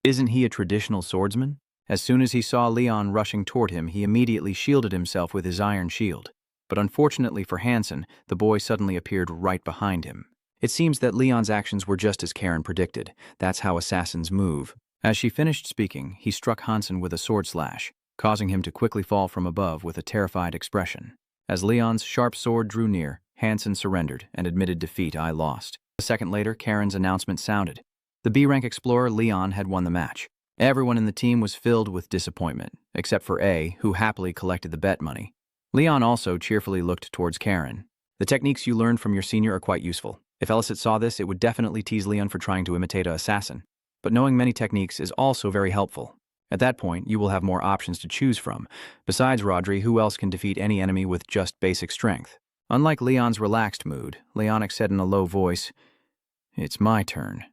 Isn't he a traditional swordsman? As soon as he saw Leon rushing toward him, he immediately shielded himself with his iron shield. But unfortunately for Hansen, the boy suddenly appeared right behind him. It seems that Leon's actions were just as Karen predicted. That's how assassins move. As she finished speaking, he struck Hansen with a sword slash, causing him to quickly fall from above with a terrified expression. As Leon's sharp sword drew near, Hansen surrendered and admitted defeat. I lost. A second later, Karen's announcement sounded. The B-rank explorer, Leon, had won the match. Everyone in the team was filled with disappointment, except for A, who happily collected the bet money. Leon also cheerfully looked towards Karen. The techniques you learned from your senior are quite useful. If Elicit saw this, it would definitely tease Leon for trying to imitate an assassin. But knowing many techniques is also very helpful. At that point, you will have more options to choose from. Besides Rodri, who else can defeat any enemy with just basic strength? Unlike Leon's relaxed mood, Leonic said in a low voice, "It's my turn."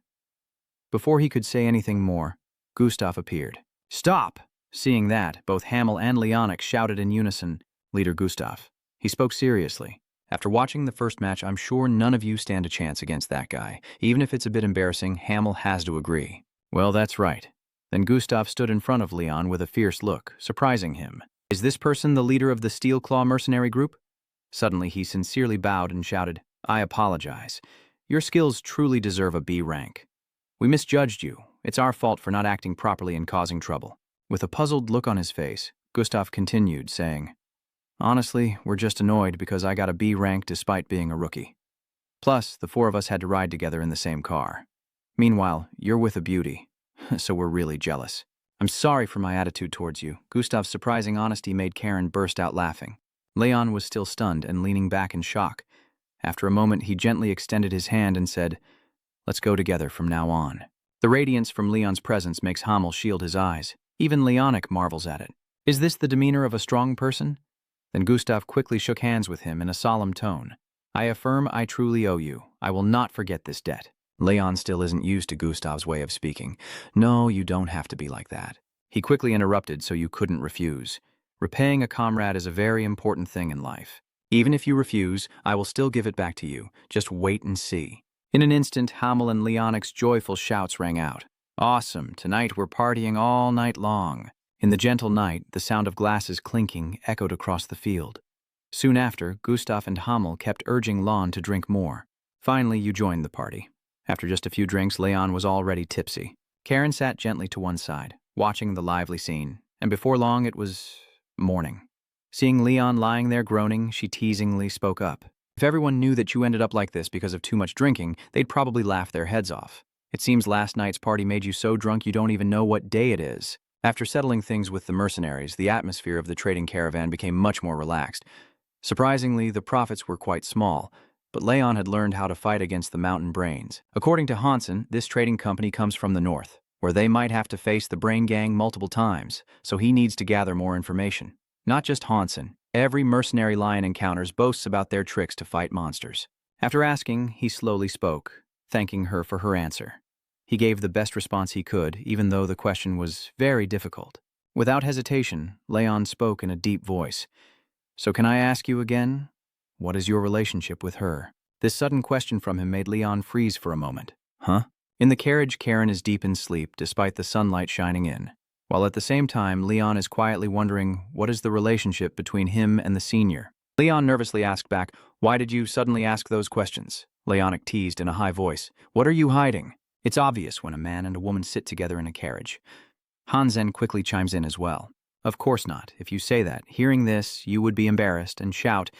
Before he could say anything more, Gustav appeared. "Stop!" Seeing that, both Hamel and Leonic shouted in unison, "Leader Gustav." He spoke seriously. "After watching the first match, I'm sure none of you stand a chance against that guy. Even if it's a bit embarrassing, Hamel has to agree." "Well, that's right." Then Gustav stood in front of Leon with a fierce look, surprising him. "Is this person the leader of the Steel Claw mercenary group?" Suddenly, he sincerely bowed and shouted, "I apologize. Your skills truly deserve a B rank. We misjudged you. It's our fault for not acting properly and causing trouble." With a puzzled look on his face, Gustav continued, saying, "Honestly, we're just annoyed because I got a B rank despite being a rookie. Plus, the four of us had to ride together in the same car. Meanwhile, you're with a beauty, so we're really jealous. I'm sorry for my attitude towards you." Gustav's surprising honesty made Karen burst out laughing. Leon was still stunned and leaning back in shock. After a moment, he gently extended his hand and said, "Let's go together from now on." The radiance from Leon's presence makes Hamel shield his eyes. Even Leonic marvels at it. Is this the demeanor of a strong person? Then Gustav quickly shook hands with him in a solemn tone. "I affirm I truly owe you. I will not forget this debt." Leon still isn't used to Gustav's way of speaking. "No, you don't have to be like that." He quickly interrupted so you couldn't refuse. "Repaying a comrade is a very important thing in life. Even if you refuse, I will still give it back to you. Just wait and see." In an instant, Hamel and Leonic's joyful shouts rang out. "Awesome, tonight we're partying all night long." In the gentle night, the sound of glasses clinking echoed across the field. Soon after, Gustav and Hamel kept urging Lon to drink more. Finally, you joined the party. After just a few drinks, Leon was already tipsy. Karen sat gently to one side, watching the lively scene, and before long it was morning. Seeing Leon lying there groaning, she teasingly spoke up. "If everyone knew that you ended up like this because of too much drinking, they'd probably laugh their heads off. It seems last night's party made you so drunk you don't even know what day it is." After settling things with the mercenaries, the atmosphere of the trading caravan became much more relaxed. Surprisingly, the profits were quite small, but Leon had learned how to fight against the mountain brains. According to Hansen, this trading company comes from the north, where they might have to face the brain gang multiple times, so he needs to gather more information. Not just Hansen, every mercenary lion encounters boasts about their tricks to fight monsters. After asking, he slowly spoke, thanking her for her answer. He gave the best response he could, even though the question was very difficult. Without hesitation, Leon spoke in a deep voice. "So can I ask you again? What is your relationship with her?" This sudden question from him made Leon freeze for a moment. "Huh?" In the carriage, Karen is deep in sleep despite the sunlight shining in, while at the same time, Leon is quietly wondering what is the relationship between him and the senior. Leon nervously asked back, "Why did you suddenly ask those questions?" Leonic teased in a high voice. "What are you hiding?" It's obvious when a man and a woman sit together in a carriage. Hansen quickly chimes in as well. "Of course not. If you say that, hearing this, you would be embarrassed and shout,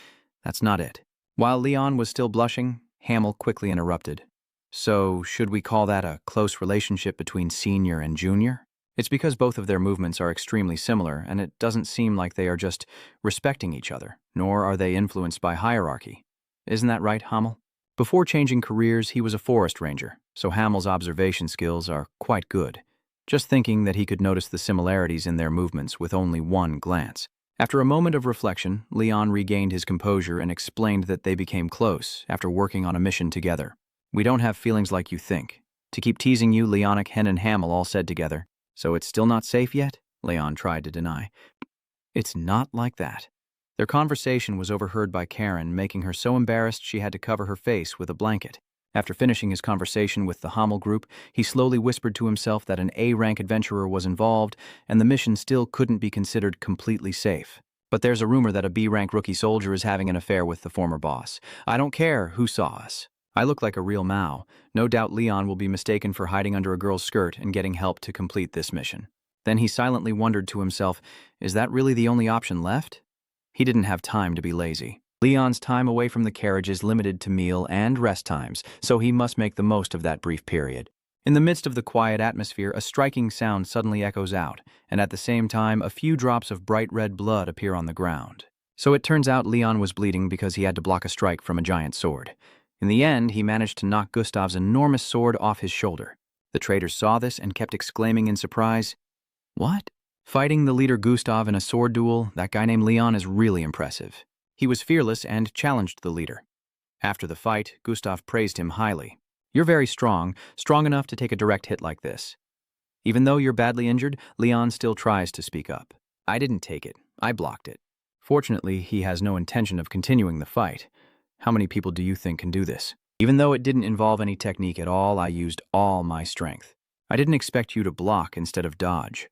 'That's not it.'" While Leon was still blushing, Hamel quickly interrupted. "So, should we call that a close relationship between senior and junior?" It's because both of their movements are extremely similar, and it doesn't seem like they are just respecting each other, nor are they influenced by hierarchy. Isn't that right, Hamel? Before changing careers, he was a forest ranger, so Hamel's observation skills are quite good. Just thinking that he could notice the similarities in their movements with only one glance. After a moment of reflection, Leon regained his composure and explained that they became close after working on a mission together. "We don't have feelings like you think. To keep teasing you, Leonic, Hen, and Hamel all said together. So it's still not safe yet?" Leon tried to deny. "It's not like that. Their conversation was overheard by Karen, making her so embarrassed she had to cover her face with a blanket. After finishing his conversation with the Hummel group, he slowly whispered to himself that an A-rank adventurer was involved, and the mission still couldn't be considered completely safe. But there's a rumor that a B-rank rookie soldier is having an affair with the former boss. I don't care who saw us. I look like a real Mao. No doubt Leon will be mistaken for hiding under a girl's skirt and getting help to complete this mission. Then he silently wondered to himself, is that really the only option left? He didn't have time to be lazy. Leon's time away from the carriage is limited to meal and rest times, so he must make the most of that brief period. In the midst of the quiet atmosphere, a striking sound suddenly echoes out, and at the same time, a few drops of bright red blood appear on the ground. So it turns out Leon was bleeding because he had to block a strike from a giant sword. In the end, he managed to knock Gustav's enormous sword off his shoulder. The traitors saw this and kept exclaiming in surprise, "What? Fighting the leader Gustav in a sword duel, that guy named Leon is really impressive." He was fearless and challenged the leader. After the fight, Gustav praised him highly. "You're very strong enough to take a direct hit like this." Even though you're badly injured, Leon still tries to speak up. "I didn't take it, I blocked it." Fortunately, he has no intention of continuing the fight. How many people do you think can do this? "Even though it didn't involve any technique at all, I used all my strength. I didn't expect you to block instead of dodge."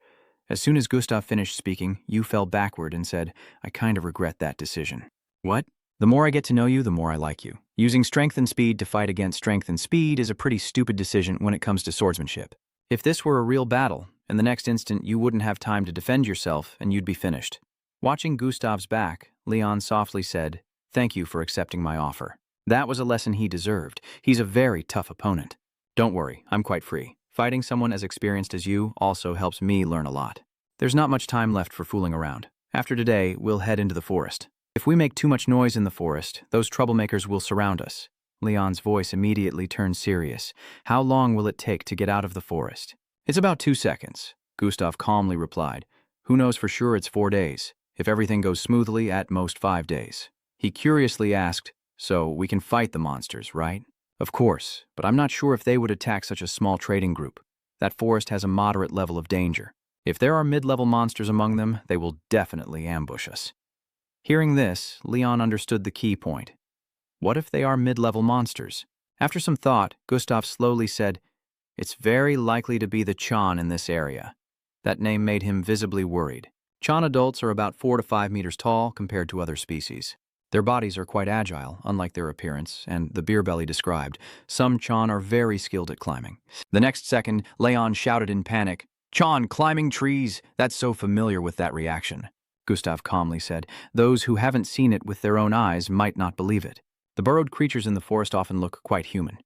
As soon as Gustav finished speaking, you fell backward and said, "I kind of regret that decision." "What? The more I get to know you, the more I like you. Using strength and speed to fight against strength and speed is a pretty stupid decision when it comes to swordsmanship. If this were a real battle, in the next instant you wouldn't have time to defend yourself and you'd be finished." Watching Gustav's back, Leon softly said, "Thank you for accepting my offer. That was a lesson he deserved. He's a very tough opponent. Don't worry, I'm quite free. Fighting someone as experienced as you also helps me learn a lot. There's not much time left for fooling around. After today, we'll head into the forest. If we make too much noise in the forest, those troublemakers will surround us." Leon's voice immediately turned serious. "How long will it take to get out of the forest?" "It's about 2 seconds," Gustav calmly replied. "Who knows for sure it's 4 days. If everything goes smoothly, at most 5 days. He curiously asked, "So we can fight the monsters, right?" "Of course, but I'm not sure if they would attack such a small trading group. That forest has a moderate level of danger. If there are mid-level monsters among them, they will definitely ambush us." Hearing this, Leon understood the key point. What if they are mid-level monsters? After some thought, Gustav slowly said, "It's very likely to be the Chan in this area." That name made him visibly worried. Chan adults are about 4 to 5 meters tall compared to other species. Their bodies are quite agile, unlike their appearance, and the beer belly described. Some Chan are very skilled at climbing. The next second, Leon shouted in panic, "Chan climbing trees! That's so familiar with that reaction." Gustav calmly said, "Those who haven't seen it with their own eyes might not believe it. The burrowed creatures in the forest often look quite human."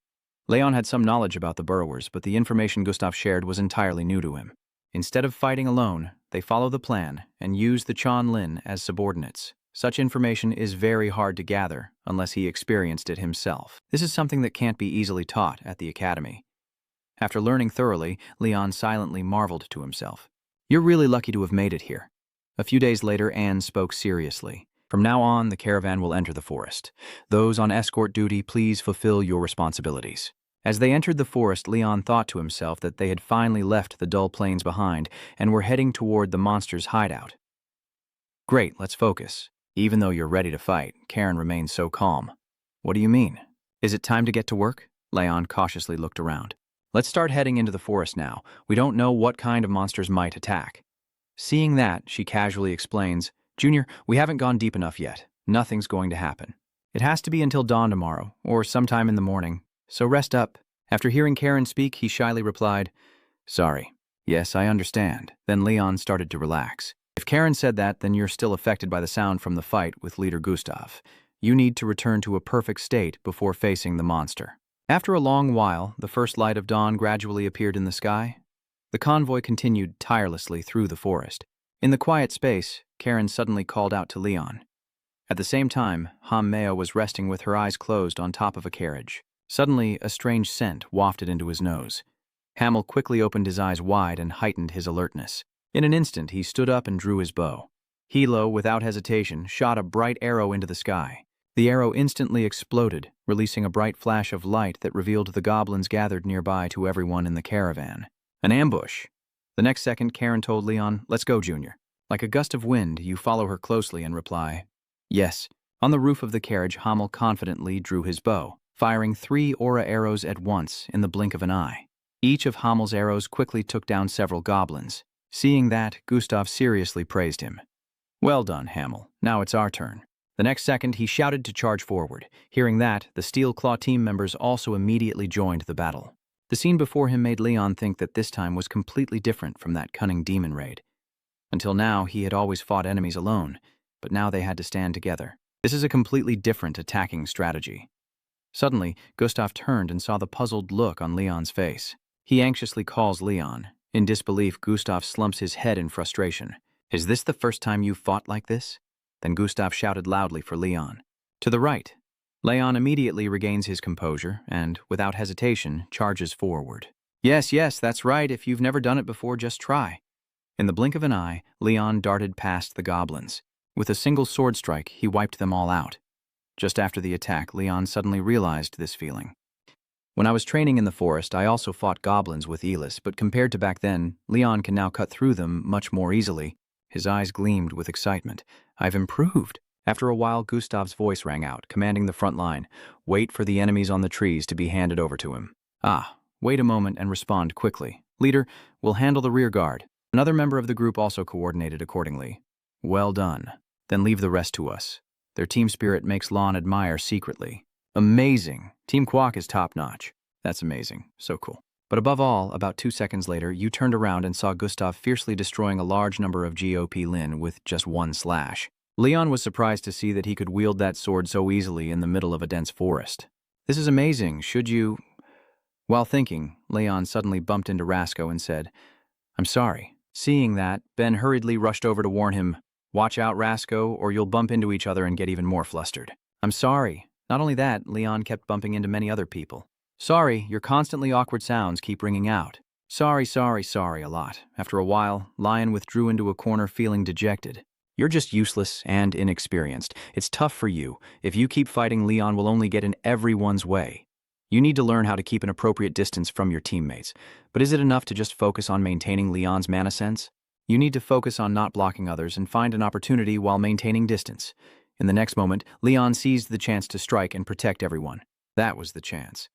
Leon had some knowledge about the burrowers, but the information Gustav shared was entirely new to him. Instead of fighting alone, they follow the plan and use the Chan Lin as subordinates. Such information is very hard to gather unless he experienced it himself. This is something that can't be easily taught at the academy. After learning thoroughly, Leon silently marveled to himself. "You're really lucky to have made it here." A few days later, Anne spoke seriously. "From now on, the caravan will enter the forest. Those on escort duty, please fulfill your responsibilities." As they entered the forest, Leon thought to himself that they had finally left the dull plains behind and were heading toward the monster's hideout. "Great, let's focus." Even though you're ready to fight, Karen remains so calm. "What do you mean? Is it time to get to work?" Leon cautiously looked around. "Let's start heading into the forest now. We don't know what kind of monsters might attack." Seeing that, she casually explains, "Junior, we haven't gone deep enough yet. Nothing's going to happen. It has to be until dawn tomorrow, or sometime in the morning, so rest up." After hearing Karen speak, he shyly replied, "Sorry. Yes, I understand." Then Leon started to relax. "If Karen said that, then you're still affected by the sound from the fight with leader Gustav. You need to return to a perfect state before facing the monster." After a long while, the first light of dawn gradually appeared in the sky. The convoy continued tirelessly through the forest. In the quiet space, Karen suddenly called out to Leon. At the same time, Meo was resting with her eyes closed on top of a carriage. Suddenly, a strange scent wafted into his nose. Hamel quickly opened his eyes wide and heightened his alertness. In an instant, he stood up and drew his bow. Hilo, without hesitation, shot a bright arrow into the sky. The arrow instantly exploded, releasing a bright flash of light that revealed the goblins gathered nearby to everyone in the caravan. An ambush. The next second, Karen told Leon, "Let's go, Junior." Like a gust of wind, you follow her closely and reply, Yes. On the roof of the carriage, Hamel confidently drew his bow, firing 3 aura arrows at once in the blink of an eye. Each of Hamel's arrows quickly took down several goblins. Seeing that, Gustav seriously praised him. Well done, Hamel. Now it's our turn. The next second, he shouted to charge forward. Hearing that, the Steel Claw team members also immediately joined the battle. The scene before him made Leon think that this time was completely different from that cunning demon raid. Until now, he had always fought enemies alone, but now they had to stand together. This is a completely different attacking strategy. Suddenly, Gustav turned and saw the puzzled look on Leon's face. He anxiously calls Leon. In disbelief, Gustav slumps his head in frustration. Is this the first time you've fought like this? Then Gustav shouted loudly for Leon. To the right. Leon immediately regains his composure and, without hesitation, charges forward. Yes, that's right. If you've never done it before, just try. In the blink of an eye, Leon darted past the goblins. With a single sword strike, he wiped them all out. Just after the attack, Leon suddenly realized this feeling. When I was training in the forest, I also fought goblins with Elis, but compared to back then, Leon can now cut through them much more easily. His eyes gleamed with excitement. I've improved. After a while, Gustav's voice rang out, commanding the front line. Wait for the enemies on the trees to be handed over to him. Wait a moment and respond quickly. Leader, we'll handle the rear guard. Another member of the group also coordinated accordingly. Well done. Then leave the rest to us. Their team spirit makes Lon admire secretly. Amazing. Team Quack is top-notch. That's amazing. So cool. But above all, about 2 seconds later, you turned around and saw Gustav fiercely destroying a large number of GOP Lin with just one slash. Leon was surprised to see that he could wield that sword so easily in the middle of a dense forest. This is amazing. Should you... While thinking, Leon suddenly bumped into Rasco and said, I'm sorry. Seeing that, Ben hurriedly rushed over to warn him, Watch out, Rasco, or you'll bump into each other and get even more flustered. I'm sorry. Not only that, Leon kept bumping into many other people. Sorry, your constantly awkward sounds keep ringing out. Sorry a lot. After a while, Lion withdrew into a corner feeling dejected. You're just useless and inexperienced. It's tough for you. If you keep fighting, Leon will only get in everyone's way. You need to learn how to keep an appropriate distance from your teammates. But is it enough to just focus on maintaining Leon's mana sense? You need to focus on not blocking others and find an opportunity while maintaining distance. In the next moment, Leon seized the chance to strike and protect everyone. That was the chance.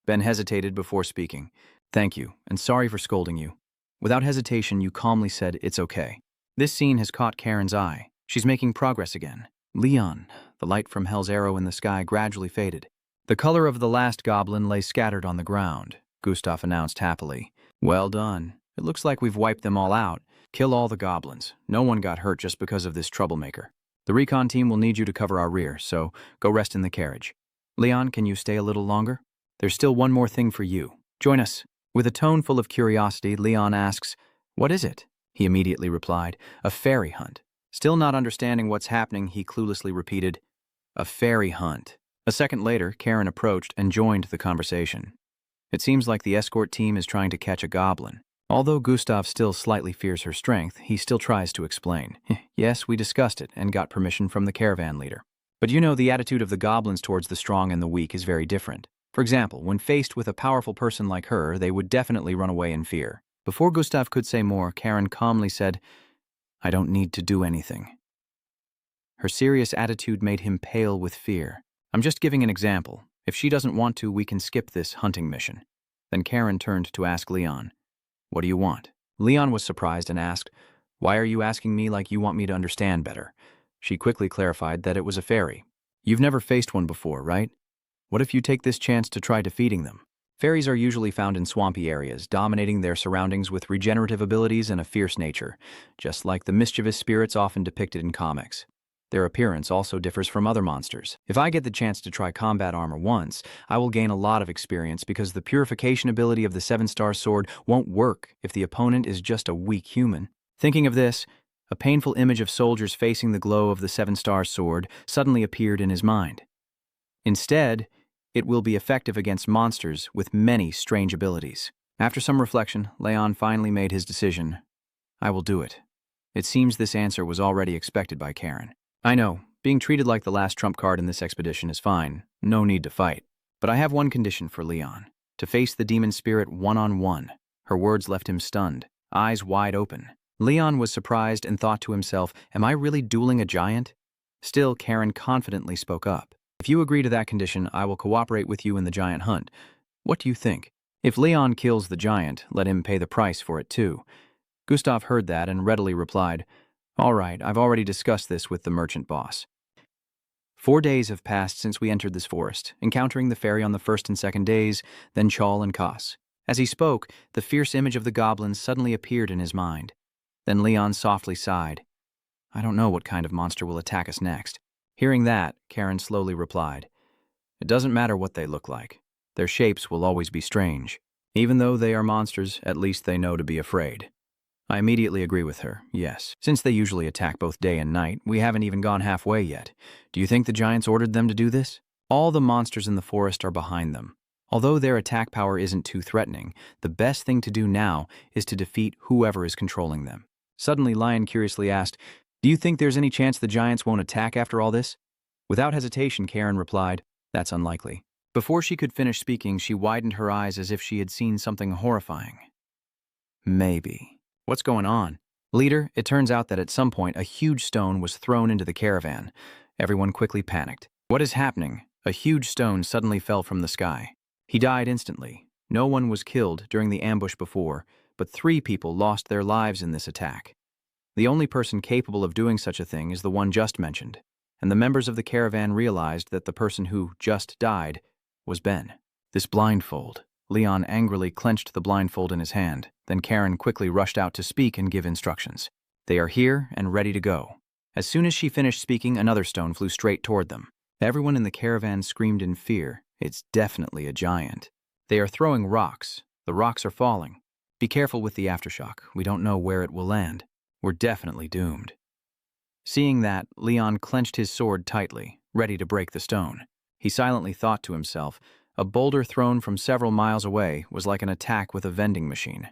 Ben hesitated before speaking. Thank you, and sorry for scolding you. Without hesitation, you calmly said, it's okay. This scene has caught Karen's eye. She's making progress again. Leon, the light from Hell's arrow in the sky gradually faded. The color of the last goblin lay scattered on the ground, Gustav announced happily. Well done. It looks like we've wiped them all out. Kill all the goblins. No one got hurt just because of this troublemaker. The recon team will need you to cover our rear, so go rest in the carriage. Leon, can you stay a little longer? There's still one more thing for you. Join us. With a tone full of curiosity, Leon asks, What is it? He immediately replied, A fairy hunt. Still not understanding what's happening, he cluelessly repeated, A fairy hunt. A second later, Karen approached and joined the conversation. It seems like the escort team is trying to catch a goblin. Although Gustav still slightly fears her strength, he still tries to explain. Yes, we discussed it and got permission from the caravan leader. But you know, the attitude of the goblins towards the strong and the weak is very different. For example, when faced with a powerful person like her, they would definitely run away in fear. Before Gustav could say more, Karen calmly said, I don't need to do anything. Her serious attitude made him pale with fear. I'm just giving an example. If she doesn't want to, we can skip this hunting mission. Then Karen turned to ask Leon, What do you want? Leon was surprised and asked, Why are you asking me like you want me to understand better? She quickly clarified that it was a fairy. You've never faced one before, right? What if you take this chance to try defeating them? Fairies are usually found in swampy areas, dominating their surroundings with regenerative abilities and a fierce nature, just like the mischievous spirits often depicted in comics. Their appearance also differs from other monsters. If I get the chance to try combat armor once, I will gain a lot of experience because the purification ability of the 7-star sword won't work if the opponent is just a weak human. Thinking of this, a painful image of soldiers facing the glow of the 7-star sword suddenly appeared in his mind. Instead, it will be effective against monsters with many strange abilities. After some reflection, Leon finally made his decision. I will do it. It seems this answer was already expected by Karen. I know, being treated like the last trump card in this expedition is fine. No need to fight. But I have one condition for Leon. To face the demon spirit one-on-one. Her words left him stunned, eyes wide open. Leon was surprised and thought to himself, am I really dueling a giant? Still, Karen confidently spoke up. If you agree to that condition, I will cooperate with you in the giant hunt. What do you think? If Leon kills the giant, let him pay the price for it too. Gustav heard that and readily replied, All right, I've already discussed this with the merchant boss. 4 days have passed since we entered this forest, encountering the fairy on the first and second days, then Chal and Kas. As he spoke, the fierce image of the goblins suddenly appeared in his mind. Then Leon softly sighed. I don't know what kind of monster will attack us next. Hearing that, Karen slowly replied, It doesn't matter what they look like. Their shapes will always be strange. Even though they are monsters, at least they know to be afraid. I immediately agree with her, yes. Since they usually attack both day and night, we haven't even gone halfway yet. Do you think the giants ordered them to do this? All the monsters in the forest are behind them. Although their attack power isn't too threatening, the best thing to do now is to defeat whoever is controlling them. Suddenly, Lion curiously asked, Do you think there's any chance the giants won't attack after all this? Without hesitation, Karen replied, That's unlikely. Before she could finish speaking, she widened her eyes as if she had seen something horrifying. Maybe. What's going on? Leader, it turns out that at some point a huge stone was thrown into the caravan. Everyone quickly panicked. What is happening? A huge stone suddenly fell from the sky. He died instantly. No one was killed during the ambush before, but 3 people lost their lives in this attack. The only person capable of doing such a thing is the one just mentioned, and the members of the caravan realized that the person who just died was Ben. This blindfold. Leon angrily clenched the blindfold in his hand. Then Karen quickly rushed out to speak and give instructions. They are here and ready to go. As soon as she finished speaking, another stone flew straight toward them. Everyone in the caravan screamed in fear. It's definitely a giant. They are throwing rocks. The rocks are falling. Be careful with the aftershock. We don't know where it will land. We're definitely doomed. Seeing that, Leon clenched his sword tightly, ready to break the stone. He silently thought to himself, a boulder thrown from several miles away was like an attack with a vending machine.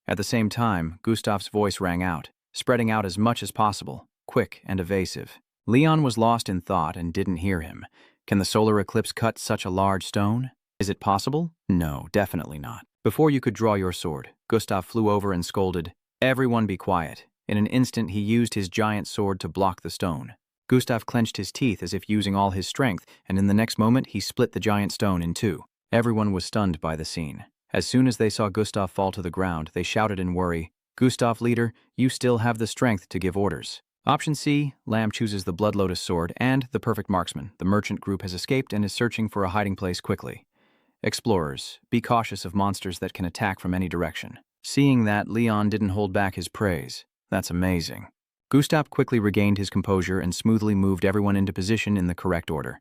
At the same time, Gustav's voice rang out, spreading out as much as possible, quick and evasive. Leon was lost in thought and didn't hear him. Can the solar eclipse cut such a large stone? Is it possible? No, definitely not. Before you could draw your sword, Gustav flew over and scolded, Everyone be quiet. In an instant, he used his giant sword to block the stone. Gustav clenched his teeth as if using all his strength, and in the next moment he split the giant stone in 2. Everyone was stunned by the scene. As soon as they saw Gustav fall to the ground, they shouted in worry, Gustav, leader, you still have the strength to give orders. Option C, Lamb chooses the Blood Lotus sword and the perfect marksman. The merchant group has escaped and is searching for a hiding place quickly. Explorers, be cautious of monsters that can attack from any direction. Seeing that, Leon didn't hold back his praise. That's amazing. Gustav quickly regained his composure and smoothly moved everyone into position in the correct order.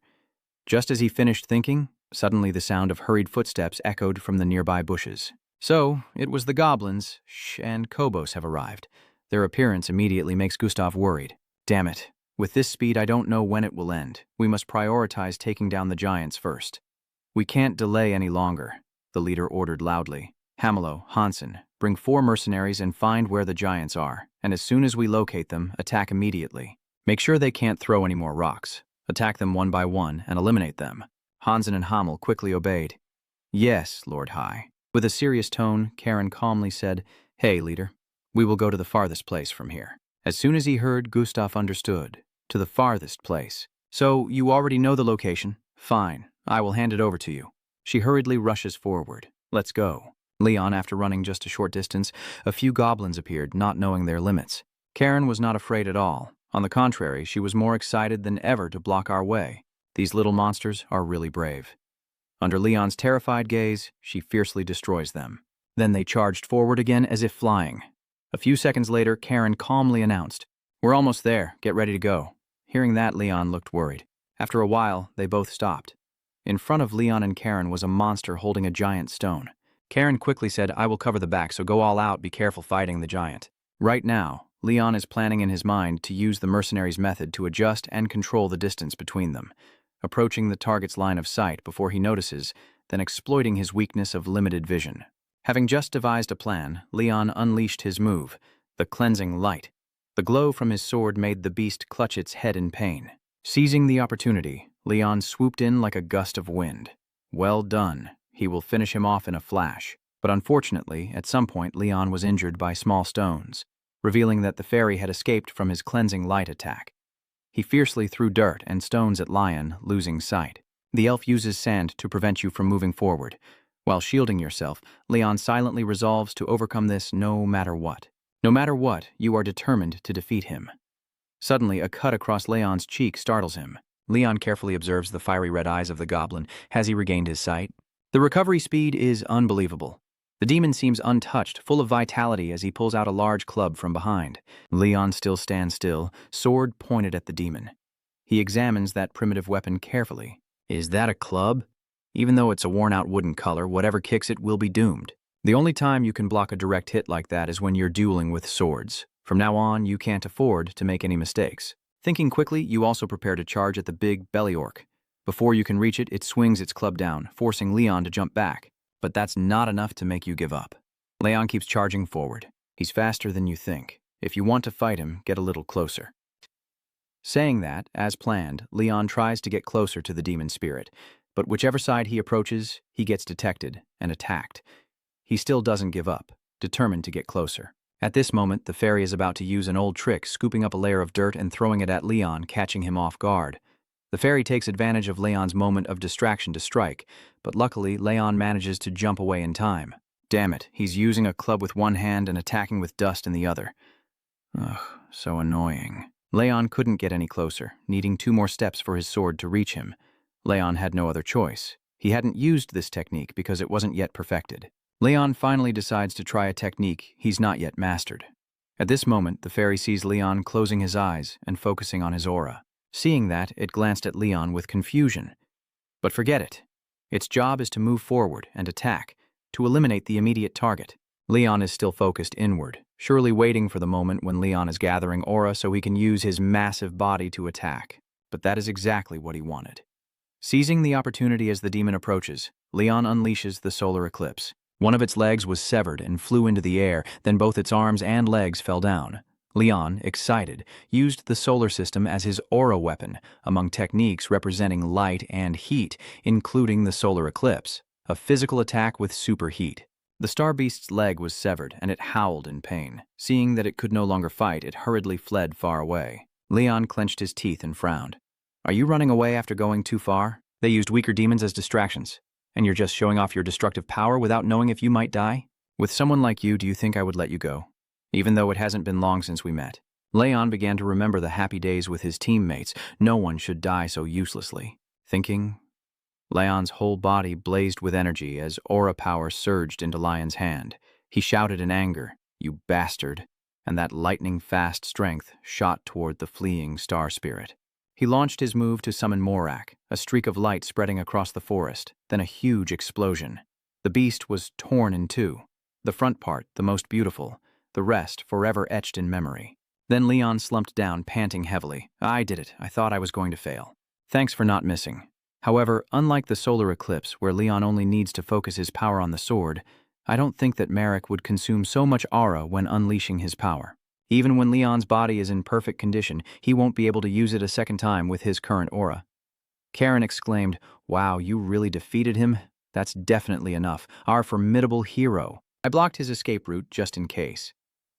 Just as he finished thinking, suddenly the sound of hurried footsteps echoed from the nearby bushes. So, it was the goblins, Shh and Kobos have arrived. Their appearance immediately makes Gustav worried. Damn it. With this speed, I don't know when it will end. We must prioritize taking down the giants first. We can't delay any longer, the leader ordered loudly. Hamelo, Hansen, bring 4 mercenaries and find where the giants are, and as soon as we locate them, attack immediately. Make sure they can't throw any more rocks. Attack them one by one and eliminate them. Hansen and Hamel quickly obeyed. Yes, Lord High. With a serious tone, Karen calmly said, Hey, leader, we will go to the farthest place from here. As soon as he heard, Gustav understood. To the farthest place. So, you already know the location? Fine, I will hand it over to you. She hurriedly rushes forward. Let's go. Leon, after running just a short distance, a few goblins appeared, not knowing their limits. Karen was not afraid at all. On the contrary, she was more excited than ever to block our way. These little monsters are really brave. Under Leon's terrified gaze, she fiercely destroys them. Then they charged forward again as if flying. A few seconds later, Karen calmly announced, We're almost there. Get ready to go. Hearing that, Leon looked worried. After a while, they both stopped. In front of Leon and Karen was a monster holding a giant stone. Karen quickly said, I will cover the back, so go all out, be careful fighting the giant. Right now, Leon is planning in his mind to use the mercenaries' method to adjust and control the distance between them, approaching the target's line of sight before he notices, then exploiting his weakness of limited vision. Having just devised a plan, Leon unleashed his move, the cleansing light. The glow from his sword made the beast clutch its head in pain. Seizing the opportunity, Leon swooped in like a gust of wind. Well done. He will finish him off in a flash. But unfortunately, at some point, Leon was injured by small stones, revealing that the fairy had escaped from his cleansing light attack. He fiercely threw dirt and stones at Lion, losing sight. The elf uses sand to prevent you from moving forward. While shielding yourself, Leon silently resolves to overcome this no matter what. No matter what, you are determined to defeat him. Suddenly, a cut across Leon's cheek startles him. Leon carefully observes the fiery red eyes of the goblin. Has he regained his sight? The recovery speed is unbelievable. The demon seems untouched, full of vitality as he pulls out a large club from behind. Leon still stands still, sword pointed at the demon. He examines that primitive weapon carefully. Is that a club? Even though it's a worn-out wooden color, whatever kicks it will be doomed. The only time you can block a direct hit like that is when you're dueling with swords. From now on, you can't afford to make any mistakes. Thinking quickly, you also prepare to charge at the big belly orc. Before you can reach it, it swings its club down, forcing Leon to jump back. But that's not enough to make you give up. Leon keeps charging forward. He's faster than you think. If you want to fight him, get a little closer. Saying that, as planned, Leon tries to get closer to the demon spirit, but whichever side he approaches, he gets detected and attacked. He still doesn't give up, determined to get closer. At this moment, the fairy is about to use an old trick, scooping up a layer of dirt and throwing it at Leon, catching him off guard. The fairy takes advantage of Leon's moment of distraction to strike, but luckily, Leon manages to jump away in time. Damn it, he's using a club with one hand and attacking with dust in the other. Ugh, so annoying. Leon couldn't get any closer, needing 2 more steps for his sword to reach him. Leon had no other choice. He hadn't used this technique because it wasn't yet perfected. Leon finally decides to try a technique he's not yet mastered. At this moment, the fairy sees Leon closing his eyes and focusing on his aura. Seeing that, it glanced at Leon with confusion. But forget it. Its job is to move forward and attack, to eliminate the immediate target. Leon is still focused inward, surely waiting for the moment when Leon is gathering aura so he can use his massive body to attack. But that is exactly what he wanted. Seizing the opportunity as the demon approaches, Leon unleashes the solar eclipse. One of its legs was severed and flew into the air, then both its arms and legs fell down. Leon, excited, used the solar system as his aura weapon, among techniques representing light and heat, including the solar eclipse, a physical attack with superheat. The star beast's leg was severed, and it howled in pain. Seeing that it could no longer fight, it hurriedly fled far away. Leon clenched his teeth and frowned. Are you running away after going too far? They used weaker demons as distractions, and you're just showing off your destructive power without knowing if you might die? With someone like you, do you think I would let you go? Even though it hasn't been long since we met. Leon began to remember the happy days with his teammates. No one should die so uselessly. Thinking, Leon's whole body blazed with energy as aura power surged into Lion's hand. He shouted in anger, "You bastard," and that lightning-fast strength shot toward the fleeing star spirit. He launched his move to summon Morak, a streak of light spreading across the forest, then a huge explosion. The beast was torn in two, the front part the most beautiful, the rest forever etched in memory. Then Leon slumped down, panting heavily. I did it. I thought I was going to fail. Thanks for not missing. However, unlike the solar eclipse, where Leon only needs to focus his power on the sword, I don't think that Merrick would consume so much aura when unleashing his power. Even when Leon's body is in perfect condition, he won't be able to use it a second time with his current aura. Karen exclaimed, "Wow, you really defeated him? That's definitely enough. Our formidable hero." I blocked his escape route just in case.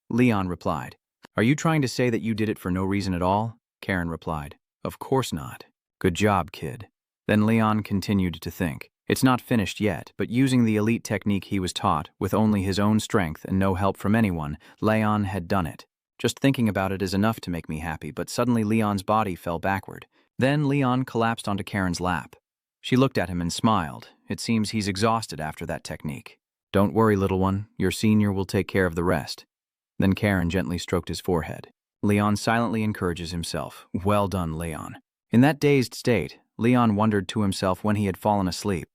Leon replied, "Are you trying to say that you did it for no reason at all?" Karen replied, "Of course not. Good job, kid." Then Leon continued to think. It's not finished yet, but using the elite technique he was taught, with only his own strength and no help from anyone, Leon had done it. Just thinking about it is enough to make me happy, but suddenly Leon's body fell backward. Then Leon collapsed onto Karen's lap. She looked at him and smiled. It seems he's exhausted after that technique. "Don't worry, little one. Your senior will take care of the rest." Then Karen gently stroked his forehead. Leon silently encourages himself. Well done, Leon. In that dazed state, Leon wondered to himself when he had fallen asleep.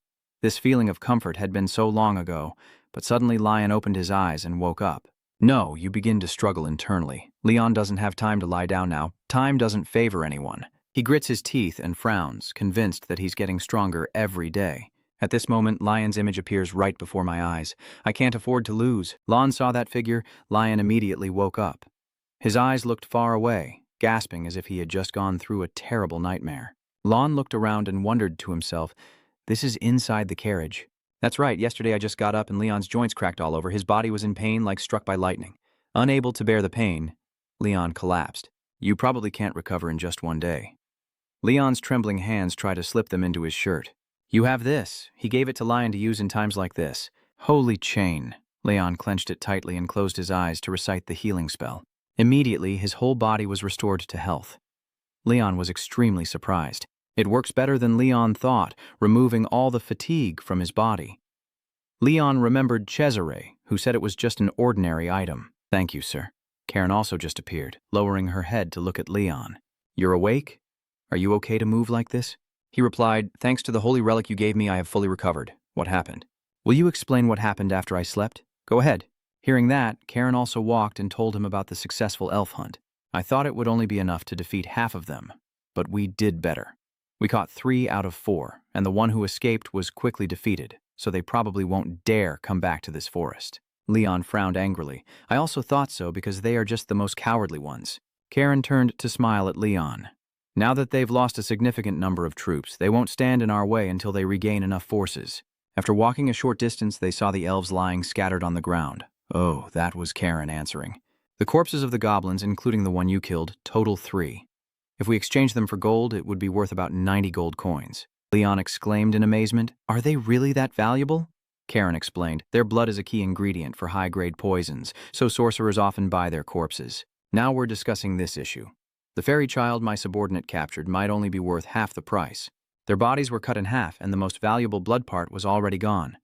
This feeling of comfort had been so long ago, but suddenly Lion opened his eyes and woke up. No, you begin to struggle internally. Leon doesn't have time to lie down now. Time doesn't favor anyone. He grits his teeth and frowns, convinced that he's getting stronger every day. At this moment, Lion's image appears right before my eyes. I can't afford to lose. Lon saw that figure. Lion immediately woke up. His eyes looked far away, gasping as if he had just gone through a terrible nightmare. Lon looked around and wondered to himself, this is inside the carriage. That's right, yesterday I just got up and Leon's joints cracked all over. His body was in pain like struck by lightning. Unable to bear the pain, Leon collapsed. You probably can't recover in just one day. Leon's trembling hands try to slip them into his shirt. You have this. He gave it to Lion to use in times like this. Holy chain. Leon clenched it tightly and closed his eyes to recite the healing spell. Immediately, his whole body was restored to health. Leon was extremely surprised. It works better than Leon thought, removing all the fatigue from his body. Leon remembered Cesare, who said it was just an ordinary item. Thank you, sir. Karen also just appeared, lowering her head to look at Leon. You're awake? Are you okay to move like this? He replied, thanks to the holy relic you gave me, I have fully recovered. What happened? Will you explain what happened after I slept? Go ahead. Hearing that, Karen also walked and told him about the successful elf hunt. I thought it would only be enough to defeat half of them, but we did better. We caught 3 out of 4, and the one who escaped was quickly defeated, so they probably won't dare come back to this forest. Leon frowned angrily. I also thought so because they are just the most cowardly ones. Karen turned to smile at Leon. Now that they've lost a significant number of troops, they won't stand in our way until they regain enough forces. After walking a short distance, they saw the elves lying scattered on the ground. Oh, that was Karen answering. The corpses of the goblins, including the one you killed, total 3. If we exchange them for gold, it would be worth about 90 gold coins. Leon exclaimed in amazement. Are they really that valuable? Karen explained. Their blood is a key ingredient for high-grade poisons, so sorcerers often buy their corpses. Now we're discussing this issue. The fairy child my subordinate captured might only be worth half the price. Their bodies were cut in half, and the most valuable blood part was already gone.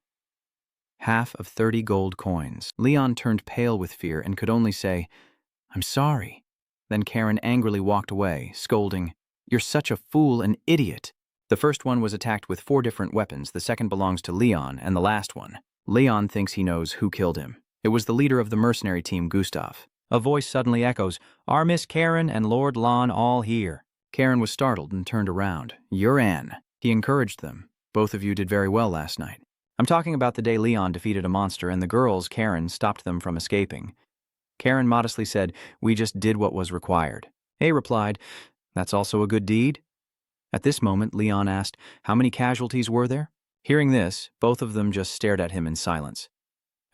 Half of 30 gold coins. Leon turned pale with fear and could only say, I'm sorry. Then Karen angrily walked away, scolding, You're such a fool and idiot. The first one was attacked with 4 different weapons, the second belongs to Leon, and the last one. Leon thinks he knows who killed him. It was the leader of the mercenary team, Gustav. A voice suddenly echoes, Are Miss Karen and Lord Lon all here? Karen was startled and turned around. You're Anne. He encouraged them. Both of you did very well last night. I'm talking about the day Leon defeated a monster and the girls, Karen, stopped them from escaping. Karen modestly said, We just did what was required. A replied, That's also a good deed? At this moment, Leon asked, How many casualties were there? Hearing this, both of them just stared at him in silence.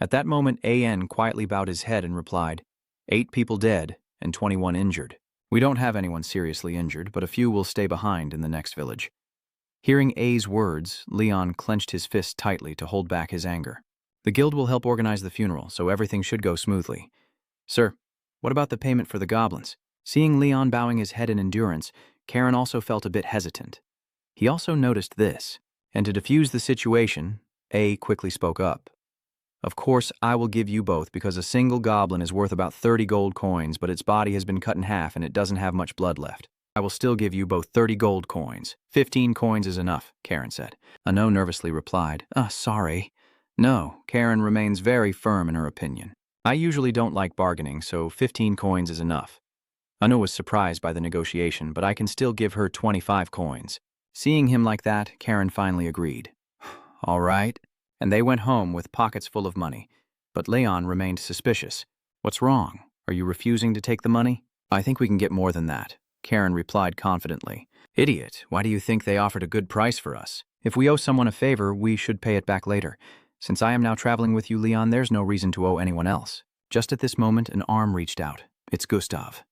At that moment, A.N. quietly bowed his head and replied, 8 people dead and 21 injured. We don't have anyone seriously injured, but a few will stay behind in the next village. Hearing A's words, Leon clenched his fist tightly to hold back his anger. The guild will help organize the funeral, so everything should go smoothly. Sir, what about the payment for the goblins? Seeing Leon bowing his head in endurance, Karen also felt a bit hesitant. He also noticed this, and to defuse the situation, A quickly spoke up. Of course, I will give you both because a single goblin is worth about 30 gold coins, but its body has been cut in half and it doesn't have much blood left. I will still give you both 30 gold coins. 15 coins is enough, Karen said. Ano nervously replied, sorry. No, Karen remains very firm in her opinion. I usually don't like bargaining, so 15 coins is enough. Ano was surprised by the negotiation, but I can still give her 25 coins. Seeing him like that, Karen finally agreed. All right. And they went home with pockets full of money. But Leon remained suspicious. What's wrong? Are you refusing to take the money? I think we can get more than that, Karen replied confidently. Idiot, why do you think they offered a good price for us? If we owe someone a favor, we should pay it back later. Since I am now traveling with you, Leon, there's no reason to owe anyone else. Just at this moment, an arm reached out. It's Gustav.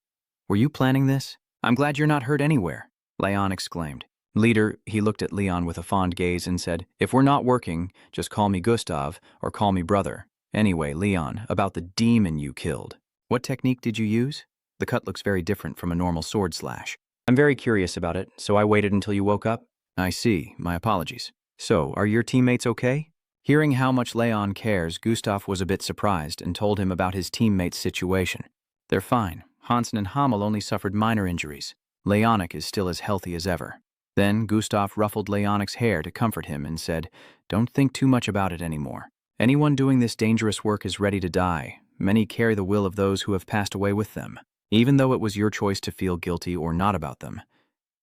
Were you planning this? I'm glad you're not hurt anywhere, Leon exclaimed. Leader, he looked at Leon with a fond gaze and said, If we're not working, just call me Gustav or call me brother. Anyway, Leon, about the demon you killed. What technique did you use? The cut looks very different from a normal sword slash. I'm very curious about it, so I waited until you woke up. I see, my apologies. So, are your teammates okay? Hearing how much Leon cares, Gustav was a bit surprised and told him about his teammates' situation. They're fine. Hansen and Hamel only suffered minor injuries. Leonic is still as healthy as ever. Then Gustav ruffled Leonic's hair to comfort him and said, Don't think too much about it anymore. Anyone doing this dangerous work is ready to die. Many carry the will of those who have passed away with them. Even though it was your choice to feel guilty or not about them,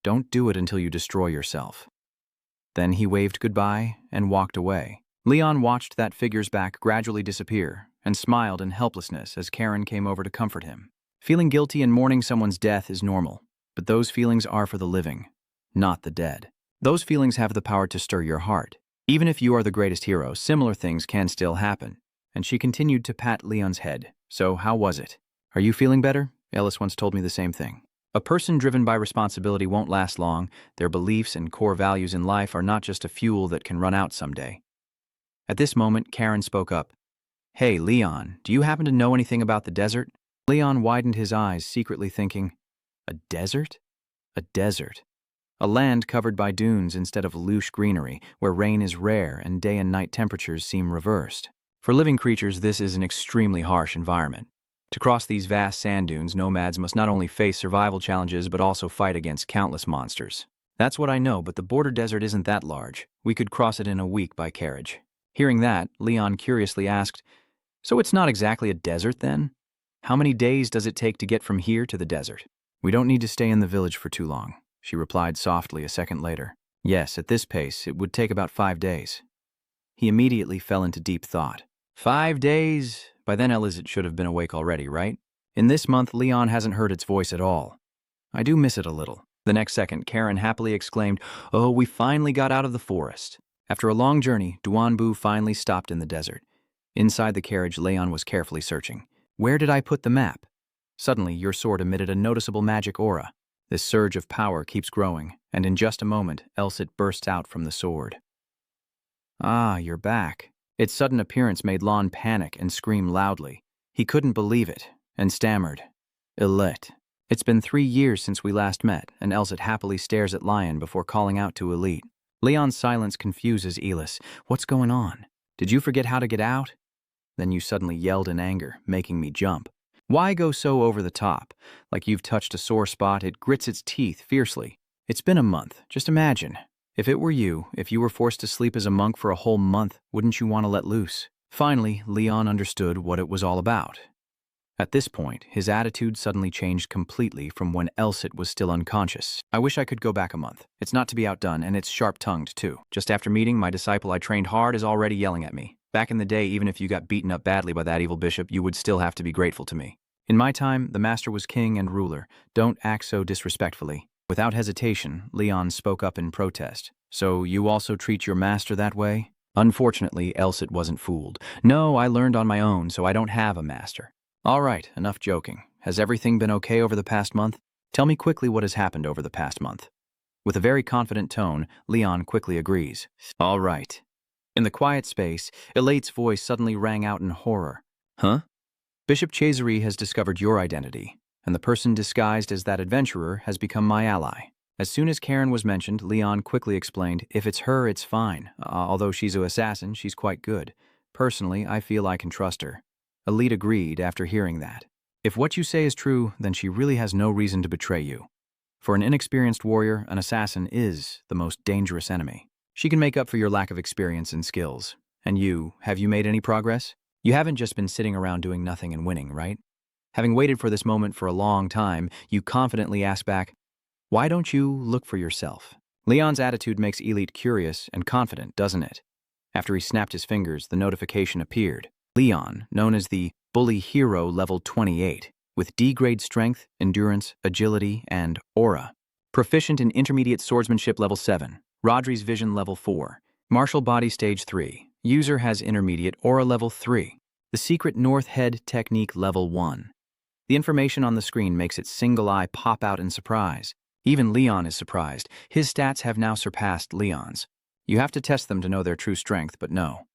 don't do it until you destroy yourself. Then he waved goodbye and walked away. Leon watched that figure's back gradually disappear and smiled in helplessness as Karen came over to comfort him. Feeling guilty and mourning someone's death is normal, but those feelings are for the living, not the dead. Those feelings have the power to stir your heart. Even if you are the greatest hero, similar things can still happen. And she continued to pat Leon's head. So how was it? Are you feeling better? Ellis once told me the same thing. A person driven by responsibility won't last long. Their beliefs and core values in life are not just a fuel that can run out someday. At this moment, Karen spoke up. Hey, Leon, do you happen to know anything about the desert? Leon widened his eyes, secretly thinking, a desert? A desert. A land covered by dunes instead of lush greenery, where rain is rare and day and night temperatures seem reversed. For living creatures, this is an extremely harsh environment. To cross these vast sand dunes, nomads must not only face survival challenges but also fight against countless monsters. That's what I know, but the border desert isn't that large. We could cross it in a week by carriage. Hearing that, Leon curiously asked, so it's not exactly a desert then? How many days does it take to get from here to the desert? We don't need to stay in the village for too long, she replied softly a second later. Yes, at this pace, it would take about 5 days. He immediately fell into deep thought. 5 days? By then Elizabeth should have been awake already, right? In this month, Leon hasn't heard its voice at all. I do miss it a little. The next second, Karen happily exclaimed, oh, we finally got out of the forest. After a long journey, Duanbu finally stopped in the desert. Inside the carriage, Leon was carefully searching. Where did I put the map? Suddenly, your sword emitted a noticeable magic aura. This surge of power keeps growing, and in just a moment, else it bursts out from the sword. Ah, you're back. Its sudden appearance made Lon panic and scream loudly. He couldn't believe it, and stammered, Elite. It's been 3 years since we last met, and Elsit happily stares at Lion before calling out to Elite. Leon's silence confuses Elis. What's going on? Did you forget how to get out? Then you suddenly yelled in anger, making me jump. Why go so over the top? Like you've touched a sore spot, it grits its teeth fiercely. It's been a month. Just imagine. If it were you, if you were forced to sleep as a monk for a whole month, wouldn't you want to let loose? Finally, Leon understood what it was all about. At this point, his attitude suddenly changed completely from when Elsit was still unconscious. I wish I could go back a month. It's not to be outdone, and it's sharp-tongued, too. Just after meeting, my disciple I trained hard is already yelling at me. Back in the day, even if you got beaten up badly by that evil bishop, you would still have to be grateful to me. In my time, the master was king and ruler. Don't act so disrespectfully. Without hesitation, Leon spoke up in protest. So you also treat your master that way? Unfortunately, Elsit wasn't fooled. No, I learned on my own, so I don't have a master. All right, enough joking. Has everything been okay over the past month? Tell me quickly what has happened over the past month. With a very confident tone, Leon quickly agrees. All right. In the quiet space, Elate's voice suddenly rang out in horror. Huh? Bishop Cesare has discovered your identity, and the person disguised as that adventurer has become my ally. As soon as Karen was mentioned, Leon quickly explained, if it's her, it's fine. Although she's an assassin, she's quite good. Personally, I feel I can trust her. Elite agreed after hearing that. If what you say is true, then she really has no reason to betray you. For an inexperienced warrior, an assassin is the most dangerous enemy. She can make up for your lack of experience and skills. And you, have you made any progress? You haven't just been sitting around doing nothing and winning, right? Having waited for this moment for a long time, you confidently ask back, why don't you look for yourself? Leon's attitude makes Elite curious and confident, doesn't it? After he snapped his fingers, the notification appeared. Leon, known as the Bully Hero level 28, with D-grade strength, endurance, agility, and aura. Proficient in intermediate swordsmanship level 7. Rodri's vision level 4. Martial body stage 3. User has intermediate aura level 3. The secret north head technique level 1. The information on the screen makes its single eye pop out in surprise. Even Leon is surprised. His stats have now surpassed Leon's. You have to test them to know their true strength, but no.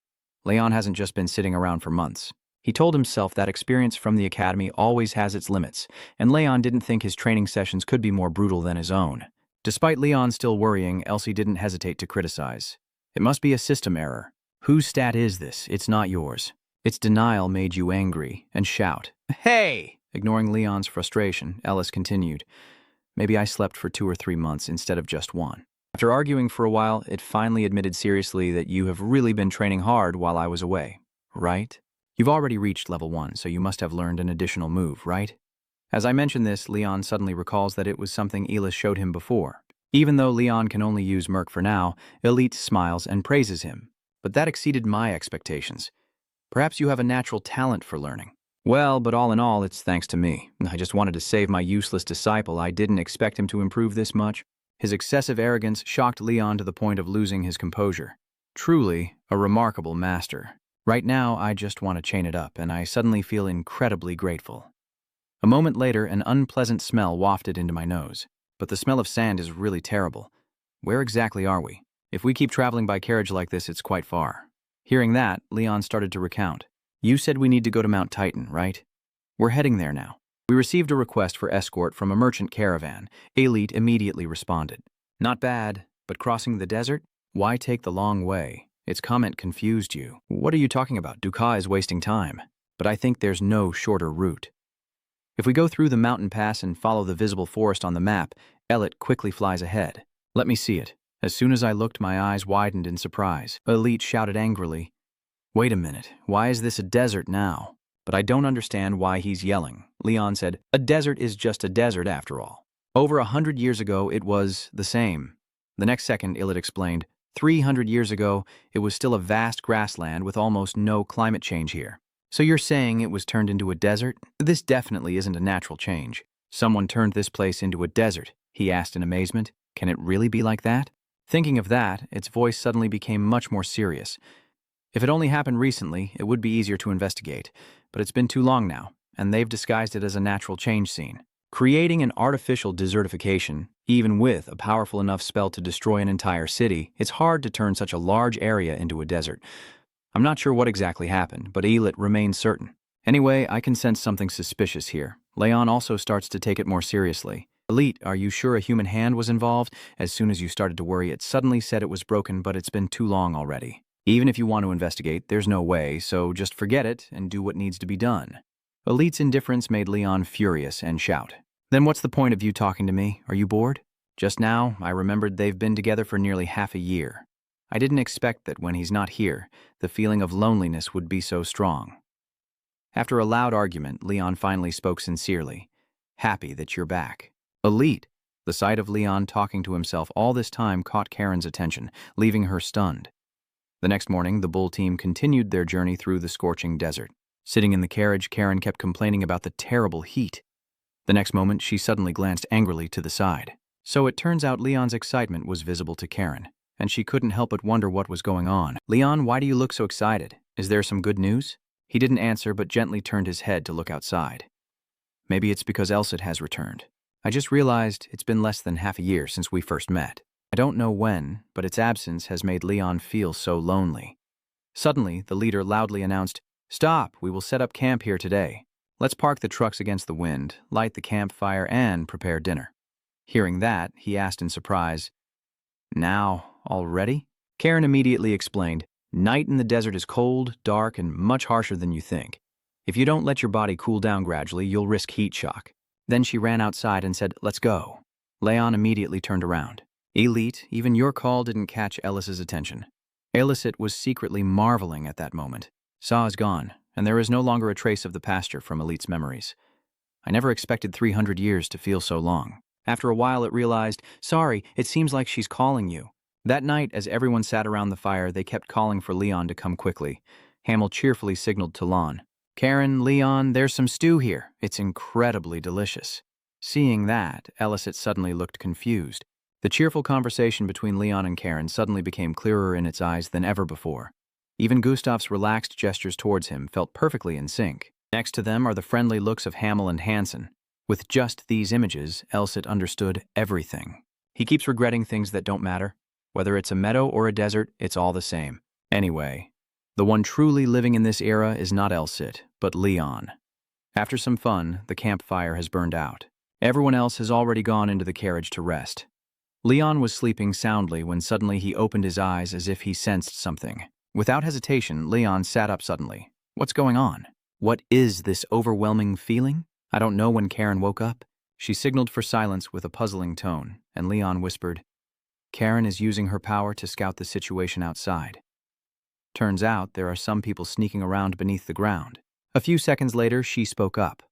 Leon hasn't just been sitting around for months. He told himself that experience from the academy always has its limits, and Leon didn't think his training sessions could be more brutal than his own. Despite Leon still worrying, Elsie didn't hesitate to criticize. It must be a system error. Whose stat is this? It's not yours. Its denial made you angry and shout, Hey! Ignoring Leon's frustration, Ellis continued, Maybe I slept for 2 or 3 months instead of just 1. After arguing for a while, it finally admitted seriously that you have really been training hard while I was away, right? You've already reached level 1, so you must have learned an additional move, right? As I mention this, Leon suddenly recalls that it was something Elis showed him before. Even though Leon can only use Merc for now, Elite smiles and praises him. But that exceeded my expectations. Perhaps you have a natural talent for learning. Well, but all in all, it's thanks to me. I just wanted to save my useless disciple. I didn't expect him to improve this much. His excessive arrogance shocked Leon to the point of losing his composure. Truly, a remarkable master. Right now, I just want to chain it up, and I suddenly feel incredibly grateful. A moment later, an unpleasant smell wafted into my nose. But the smell of sand is really terrible. Where exactly are we? If we keep traveling by carriage like this, it's quite far. Hearing that, Leon started to recount. You said we need to go to Mount Titan, right? We're heading there now. We received a request for escort from a merchant caravan. Elite immediately responded. Not bad, but crossing the desert? Why take the long way? Its comment confused you. What are you talking about? Duka is wasting time. But I think there's no shorter route. If we go through the mountain pass and follow the visible forest on the map, Elliot quickly flies ahead. Let me see it. As soon as I looked, my eyes widened in surprise. Elite shouted angrily, Wait a minute, why is this a desert now? But I don't understand why he's yelling. Leon said, A desert is just a desert after all. Over 100 years ago, it was the same. The next second, Elliot explained, 300 years ago, it was still a vast grassland with almost no climate change here. So you're saying it was turned into a desert? This definitely isn't a natural change. Someone turned this place into a desert, he asked in amazement. Can it really be like that? Thinking of that, its voice suddenly became much more serious. If it only happened recently, it would be easier to investigate. But it's been too long now, and they've disguised it as a natural change scene. Creating an artificial desertification, even with a powerful enough spell to destroy an entire city, it's hard to turn such a large area into a desert. I'm not sure what exactly happened, but Elite remains certain. Anyway, I can sense something suspicious here. Leon also starts to take it more seriously. Elite, are you sure a human hand was involved? As soon as you started to worry, it suddenly said it was broken, but it's been too long already. Even if you want to investigate, there's no way, so just forget it and do what needs to be done. Elite's indifference made Leon furious and shout. Then what's the point of you talking to me? Are you bored? Just now, I remembered they've been together for nearly half a year. I didn't expect that when he's not here, the feeling of loneliness would be so strong. After a loud argument, Leon finally spoke sincerely. Happy that you're back. Elite. The sight of Leon talking to himself all this time caught Karen's attention, leaving her stunned. The next morning, the bull team continued their journey through the scorching desert. Sitting in the carriage, Karen kept complaining about the terrible heat. The next moment, she suddenly glanced angrily to the side. So it turns out Leon's excitement was visible to Karen, and she couldn't help but wonder what was going on. Leon, why do you look so excited? Is there some good news? He didn't answer, but gently turned his head to look outside. Maybe it's because Elsit has returned. I just realized it's been less than half a year since we first met. I don't know when, but its absence has made Leon feel so lonely. Suddenly, the leader loudly announced, Stop, we will set up camp here today. Let's park the trucks against the wind, light the campfire, and prepare dinner. Hearing that, he asked in surprise, Now, already? Karen immediately explained, Night in the desert is cold, dark, and much harsher than you think. If you don't let your body cool down gradually, you'll risk heat shock. Then she ran outside and said, Let's go. Leon immediately turned around. Elite, even your call didn't catch Ellis's attention. Elicit was secretly marveling at that moment. Sa is gone, and there is no longer a trace of the pasture from Elite's memories. I never expected 300 years to feel so long. After a while, it realized, Sorry, it seems like she's calling you. That night, as everyone sat around the fire, they kept calling for Leon to come quickly. Hamill cheerfully signaled to Lon. Karen, Leon, there's some stew here. It's incredibly delicious. Seeing that, Elicit suddenly looked confused. The cheerful conversation between Leon and Karen suddenly became clearer in its eyes than ever before. Even Gustav's relaxed gestures towards him felt perfectly in sync. Next to them are the friendly looks of Hamill and Hansen. With just these images, Elsit understood everything. He keeps regretting things that don't matter. Whether it's a meadow or a desert, it's all the same. Anyway, the one truly living in this era is not Elsit, but Leon. After some fun, the campfire has burned out. Everyone else has already gone into the carriage to rest. Leon was sleeping soundly when suddenly he opened his eyes as if he sensed something. Without hesitation, Leon sat up suddenly. What's going on? What is this overwhelming feeling? I don't know when Karen woke up. She signaled for silence with a puzzling tone, and Leon whispered, Karen is using her power to scout the situation outside. Turns out there are some people sneaking around beneath the ground. A few seconds later, she spoke up.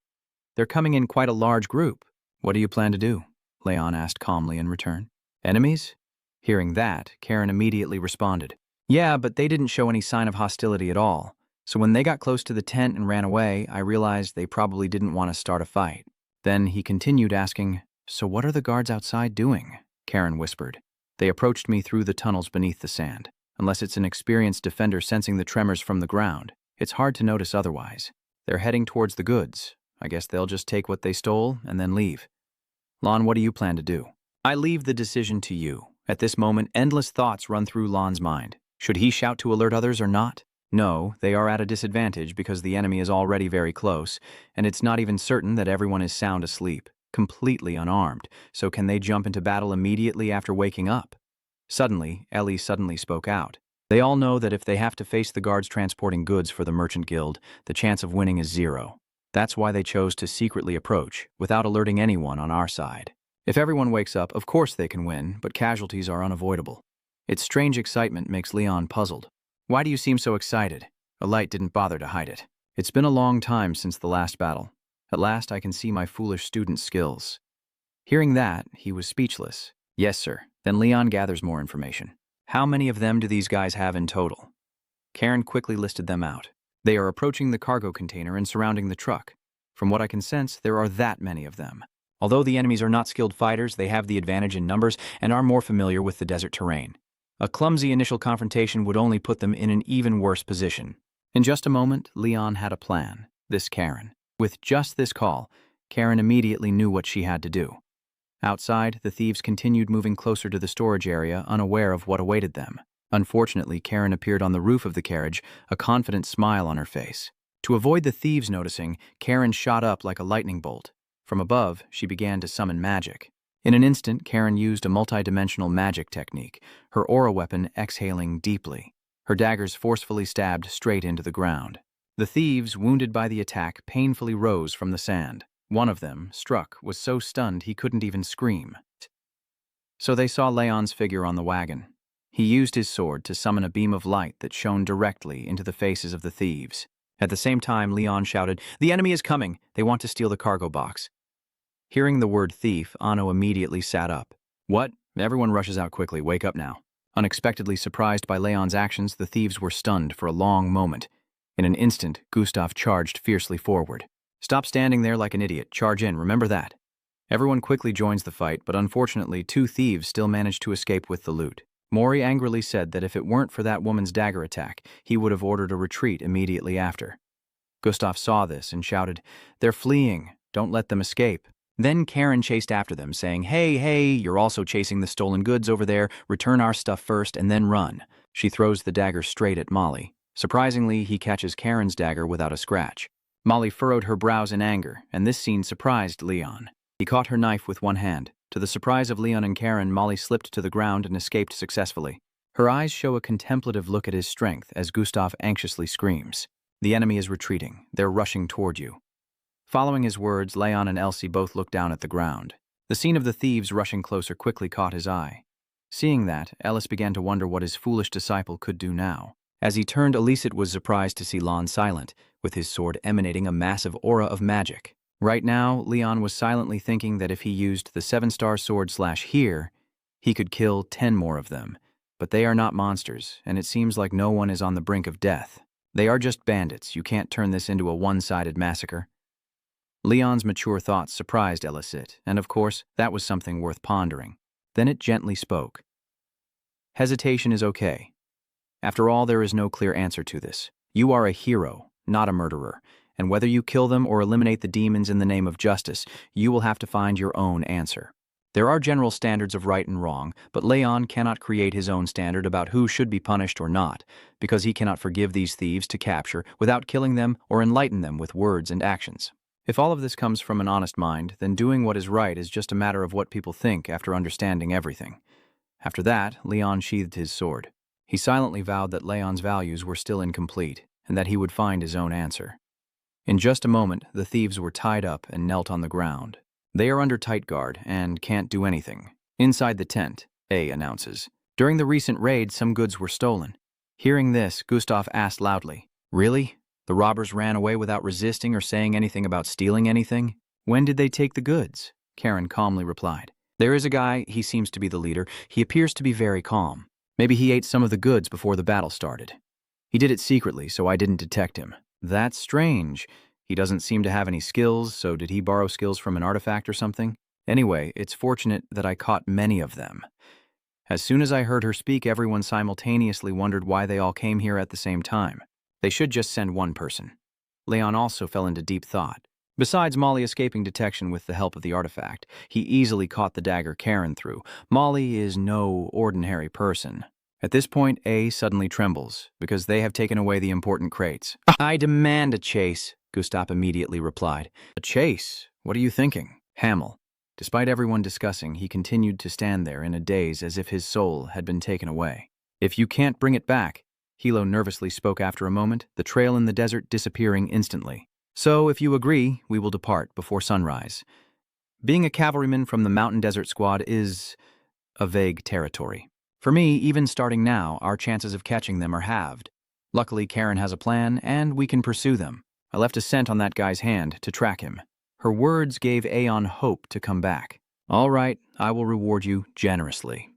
They're coming in quite a large group. What do you plan to do? Leon asked calmly in return. Enemies? Hearing that, Karen immediately responded. Yeah, but they didn't show any sign of hostility at all. So when they got close to the tent and ran away, I realized they probably didn't want to start a fight. Then he continued asking, So what are the guards outside doing? Karen whispered. They approached me through the tunnels beneath the sand. Unless it's an experienced defender sensing the tremors from the ground, it's hard to notice otherwise. They're heading towards the goods. I guess they'll just take what they stole and then leave. Lon, what do you plan to do? I leave the decision to you. At this moment, endless thoughts run through Lon's mind. Should he shout to alert others or not? No, they are at a disadvantage because the enemy is already very close, and it's not even certain that everyone is sound asleep, completely unarmed, so can they jump into battle immediately after waking up? Suddenly, Ellie spoke out. They all know that if they have to face the guards transporting goods for the Merchant Guild, the chance of winning is 0. That's why they chose to secretly approach, without alerting anyone on our side. If everyone wakes up, of course they can win, but casualties are unavoidable. Its strange excitement makes Leon puzzled. Why do you seem so excited? A light didn't bother to hide it. It's been a long time since the last battle. At last I can see my foolish student's skills. Hearing that, he was speechless. Yes, sir. Then Leon gathers more information. How many of them do these guys have in total? Karen quickly listed them out. They are approaching the cargo container and surrounding the truck. From what I can sense, there are that many of them. Although the enemies are not skilled fighters, they have the advantage in numbers and are more familiar with the desert terrain. A clumsy initial confrontation would only put them in an even worse position. In just a moment, Leon had a plan. This Karen. With just this call, Karen immediately knew what she had to do. Outside, the thieves continued moving closer to the storage area, unaware of what awaited them. Unfortunately, Karen appeared on the roof of the carriage, a confident smile on her face. To avoid the thieves noticing, Karen shot up like a lightning bolt. From above, she began to summon magic. In an instant, Karen used a multi-dimensional magic technique, her aura weapon exhaling deeply. Her daggers forcefully stabbed straight into the ground. The thieves, wounded by the attack, painfully rose from the sand. One of them, struck, was so stunned he couldn't even scream. So they saw Leon's figure on the wagon. He used his sword to summon a beam of light that shone directly into the faces of the thieves. At the same time, Leon shouted, "The enemy is coming! They want to steal the cargo box." Hearing the word thief, Anno immediately sat up. What? Everyone rushes out quickly. Wake up now. Unexpectedly surprised by Leon's actions, the thieves were stunned for a long moment. In an instant, Gustav charged fiercely forward. Stop standing there like an idiot. Charge in, remember that. Everyone quickly joins the fight, but unfortunately 2 thieves still manage to escape with the loot. Mori angrily said that if it weren't for that woman's dagger attack, he would have ordered a retreat immediately after. Gustav saw this and shouted, "They're fleeing. Don't let them escape." Then Karen chased after them, saying, Hey, you're also chasing the stolen goods over there. Return our stuff first and then run." She throws the dagger straight at Molly. Surprisingly, he catches Karen's dagger without a scratch. Molly furrowed her brows in anger, and this scene surprised Leon. He caught her knife with one hand. To the surprise of Leon and Karen, Molly slipped to the ground and escaped successfully. Her eyes show a contemplative look at his strength as Gustav anxiously screams. "The enemy is retreating. They're rushing toward you." Following his words, Leon and Elsie both looked down at the ground. The scene of the thieves rushing closer quickly caught his eye. Seeing that, Ellis began to wonder what his foolish disciple could do now. As he turned, Elicit was surprised to see Lon silent, with his sword emanating a massive aura of magic. Right now, Leon was silently thinking that if he used the 7-star sword /here, he could kill 10 more of them. But they are not monsters, and it seems like no one is on the brink of death. They are just bandits. You can't turn this into a one-sided massacre. Leon's mature thoughts surprised Elicit, and of course, that was something worth pondering. Then it gently spoke. "Hesitation is okay. After all, there is no clear answer to this. You are a hero, not a murderer, and whether you kill them or eliminate the demons in the name of justice, you will have to find your own answer. There are general standards of right and wrong, but Leon cannot create his own standard about who should be punished or not, because he cannot forgive these thieves to capture without killing them or enlighten them with words and actions. If all of this comes from an honest mind, then doing what is right is just a matter of what people think after understanding everything." After that, Leon sheathed his sword. He silently vowed that Leon's values were still incomplete, and that he would find his own answer. In just a moment, the thieves were tied up and knelt on the ground. They are under tight guard and can't do anything. Inside the tent, A announces, "During the recent raid, some goods were stolen." Hearing this, Gustav asked loudly, "Really? The robbers ran away without resisting or saying anything about stealing anything? When did they take the goods?" Karen calmly replied. "There is a guy, he seems to be the leader. He appears to be very calm. Maybe he ate some of the goods before the battle started. He did it secretly, so I didn't detect him." "That's strange. He doesn't seem to have any skills, so did he borrow skills from an artifact or something? Anyway, it's fortunate that I caught many of them." As soon as I heard her speak, everyone simultaneously wondered why they all came here at the same time. They should just send one person. Leon also fell into deep thought. Besides Molly escaping detection with the help of the artifact, he easily caught the dagger Karen threw. Molly is no ordinary person. At this point, A suddenly trembles, because they have taken away the important crates. I demand a chase, Gustav immediately replied. A chase? What are you thinking? Hamel. Despite everyone discussing, he continued to stand there in a daze as if his soul had been taken away. If you can't bring it back, Hilo nervously spoke after a moment, the trail in the desert disappearing instantly. So, if you agree, we will depart before sunrise. Being a cavalryman from the Mountain Desert Squad is a vague territory. For me, even starting now, our chances of catching them are halved. Luckily, Karen has a plan, and we can pursue them. I left a scent on that guy's hand to track him. Her words gave Aeon hope to come back. All right, I will reward you generously.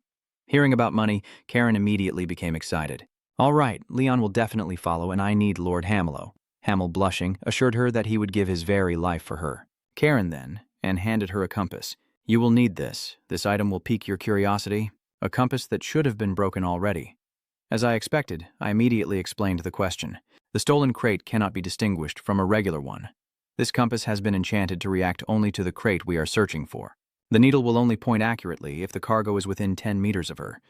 Hearing about money, Karen immediately became excited. All right, Leon will definitely follow, and I need Lord Hamelo. Hamel, blushing, assured her that he would give his very life for her. Karen then, and handed her a compass. You will need this. This item will pique your curiosity. A compass that should have been broken already. As I expected, I immediately explained the question. The stolen crate cannot be distinguished from a regular one. This compass has been enchanted to react only to the crate we are searching for. The needle will only point accurately if the cargo is within 10 meters of her.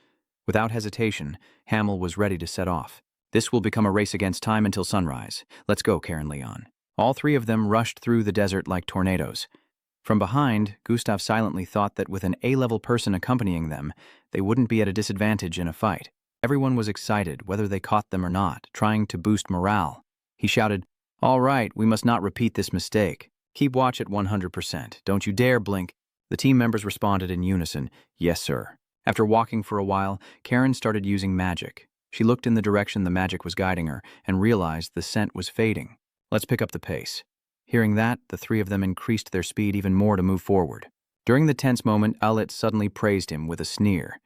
Without hesitation, Hamel was ready to set off. This will become a race against time until sunrise. Let's go, Karen Leon. All three of them rushed through the desert like tornadoes. From behind, Gustav silently thought that with an A-level person accompanying them, they wouldn't be at a disadvantage in a fight. Everyone was excited, whether they caught them or not, trying to boost morale. He shouted, All right, we must not repeat this mistake. Keep watch at 100%. Don't you dare blink. The team members responded in unison, Yes, sir. After walking for a while, Karen started using magic. She looked in the direction the magic was guiding her and realized the scent was fading. Let's pick up the pace. Hearing that, the three of them increased their speed even more to move forward. During the tense moment, Alit suddenly praised him with a sneer.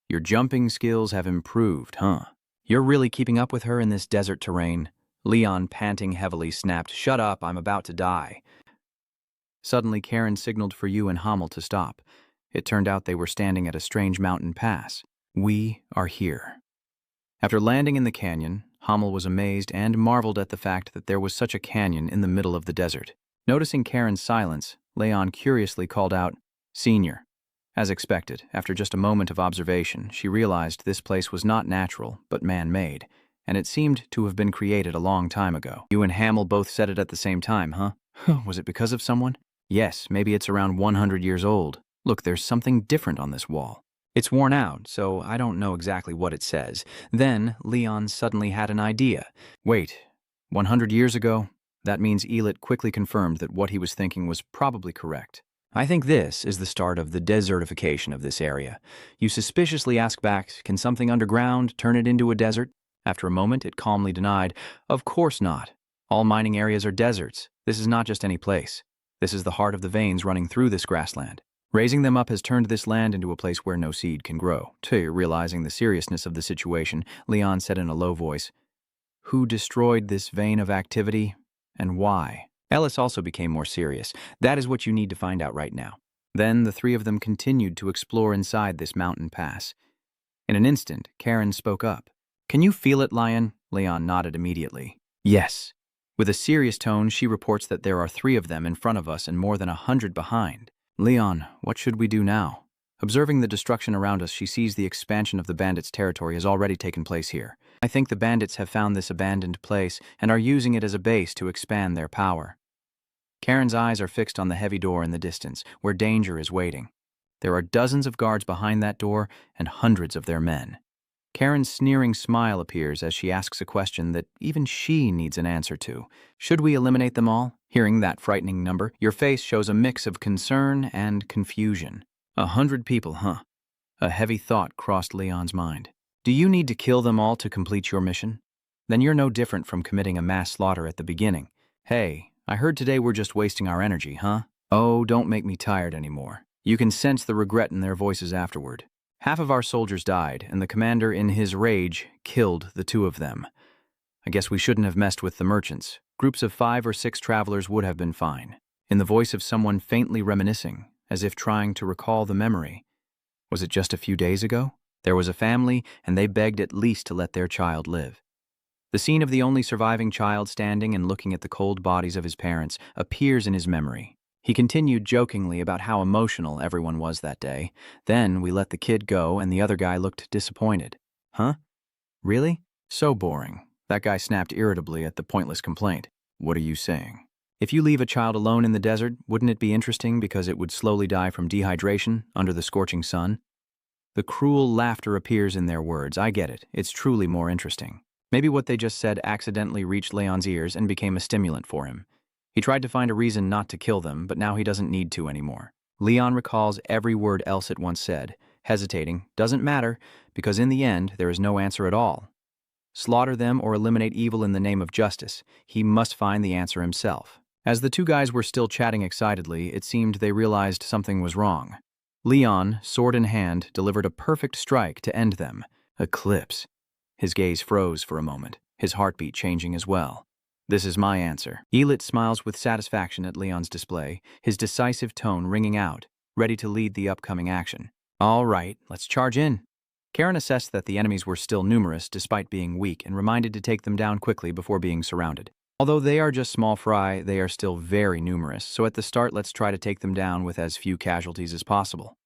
Your jumping skills have improved, huh? You're really keeping up with her in this desert terrain? Leon, panting heavily, snapped, Shut up, I'm about to die. Suddenly, Karen signaled for you and Hamel to stop. It turned out they were standing at a strange mountain pass. We are here. After landing in the canyon, Hamel was amazed and marveled at the fact that there was such a canyon in the middle of the desert. Noticing Karen's silence, Leon curiously called out, Senior. As expected, after just a moment of observation, she realized this place was not natural, but man-made, and it seemed to have been created a long time ago. You and Hamel both said it at the same time, huh? Was it because of someone? Yes, maybe it's around 100 years old. Look, there's something different on this wall. It's worn out, so I don't know exactly what it says. Then, Leon suddenly had an idea. Wait, 100 years ago? That means Elit quickly confirmed that what he was thinking was probably correct. I think this is the start of the desertification of this area. You suspiciously ask back, can something underground turn it into a desert? After a moment, it calmly denied, Of course not. All mining areas are deserts. This is not just any place. This is the heart of the veins running through this grassland. Raising them up has turned this land into a place where no seed can grow. Realizing the seriousness of the situation, Leon said in a low voice, Who destroyed this vein of activity, and why? Ellis also became more serious. That is what you need to find out right now. Then the three of them continued to explore inside this mountain pass. In an instant, Karen spoke up. Can you feel it, Lion? Leon nodded immediately. Yes. With a serious tone, she reports that there are 3 of them in front of us and more than 100 behind. Leon, what should we do now? Observing the destruction around us, she sees the expansion of the bandits' territory has already taken place here. I think the bandits have found this abandoned place and are using it as a base to expand their power. Karen's eyes are fixed on the heavy door in the distance, where danger is waiting. There are dozens of guards behind that door and hundreds of their men. Karen's sneering smile appears as she asks a question that even she needs an answer to. Should we eliminate them all? Hearing that frightening number, your face shows a mix of concern and confusion. 100 people, huh? A heavy thought crossed Leon's mind. Do you need to kill them all to complete your mission? Then you're no different from committing a mass slaughter at the beginning. Hey, I heard today we're just wasting our energy, huh? Oh, don't make me tired anymore. You can sense the regret in their voices afterward. Half of our soldiers died, and the commander, in his rage, killed the 2 of them. I guess we shouldn't have messed with the merchants. Groups of 5 or 6 travelers would have been fine. In the voice of someone faintly reminiscing, as if trying to recall the memory. Was it just a few days ago? There was a family, and they begged at least to let their child live. The scene of the only surviving child standing and looking at the cold bodies of his parents appears in his memory. He continued jokingly about how emotional everyone was that day. Then we let the kid go and the other guy looked disappointed. Huh? Really? So boring. That guy snapped irritably at the pointless complaint. What are you saying? If you leave a child alone in the desert, wouldn't it be interesting because it would slowly die from dehydration under the scorching sun? The cruel laughter appears in their words. I get it. It's truly more interesting. Maybe what they just said accidentally reached Leon's ears and became a stimulant for him. He tried to find a reason not to kill them, but now he doesn't need to anymore. Leon recalls every word Elsit once said, hesitating, doesn't matter, because in the end, there is no answer at all. Slaughter them or eliminate evil in the name of justice. He must find the answer himself. As the two guys were still chatting excitedly, it seemed they realized something was wrong. Leon, sword in hand, delivered a perfect strike to end them. Eclipse. His gaze froze for a moment, his heartbeat changing as well. This is my answer. Elit smiles with satisfaction at Leon's display, his decisive tone ringing out, ready to lead the upcoming action. All right, let's charge in. Karen assessed that the enemies were still numerous despite being weak and reminded to take them down quickly before being surrounded. Although they are just small fry, they are still very numerous, so at the start let's try to take them down with as few casualties as possible.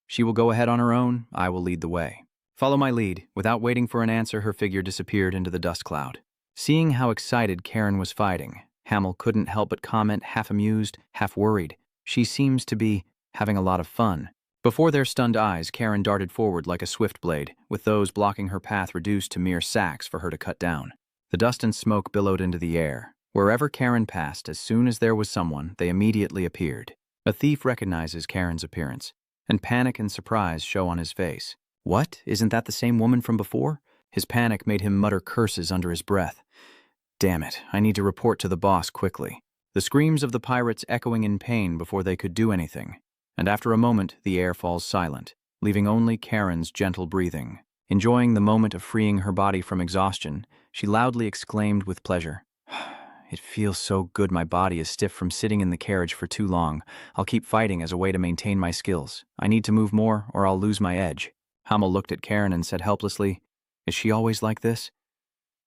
She will go ahead on her own, I will lead the way. Follow my lead. Without waiting for an answer, her figure disappeared into the dust cloud. Seeing how excited Karen was fighting, Hamel couldn't help but comment, half amused, half worried. She seems to be having a lot of fun. Before their stunned eyes, Karen darted forward like a swift blade, with those blocking her path reduced to mere sacks for her to cut down. The dust and smoke billowed into the air. Wherever Karen passed, as soon as there was someone, they immediately appeared. A thief recognizes Karen's appearance, and panic and surprise show on his face. What? Isn't that the same woman from before? His panic made him mutter curses under his breath. Damn it, I need to report to the boss quickly. The screams of the pirates echoing in pain before they could do anything. And after a moment, the air falls silent, leaving only Karen's gentle breathing. Enjoying the moment of freeing her body from exhaustion, she loudly exclaimed with pleasure, It feels so good my body is stiff from sitting in the carriage for too long. I'll keep fighting as a way to maintain my skills. I need to move more or I'll lose my edge. Hamel looked at Karen and said helplessly, Is she always like this?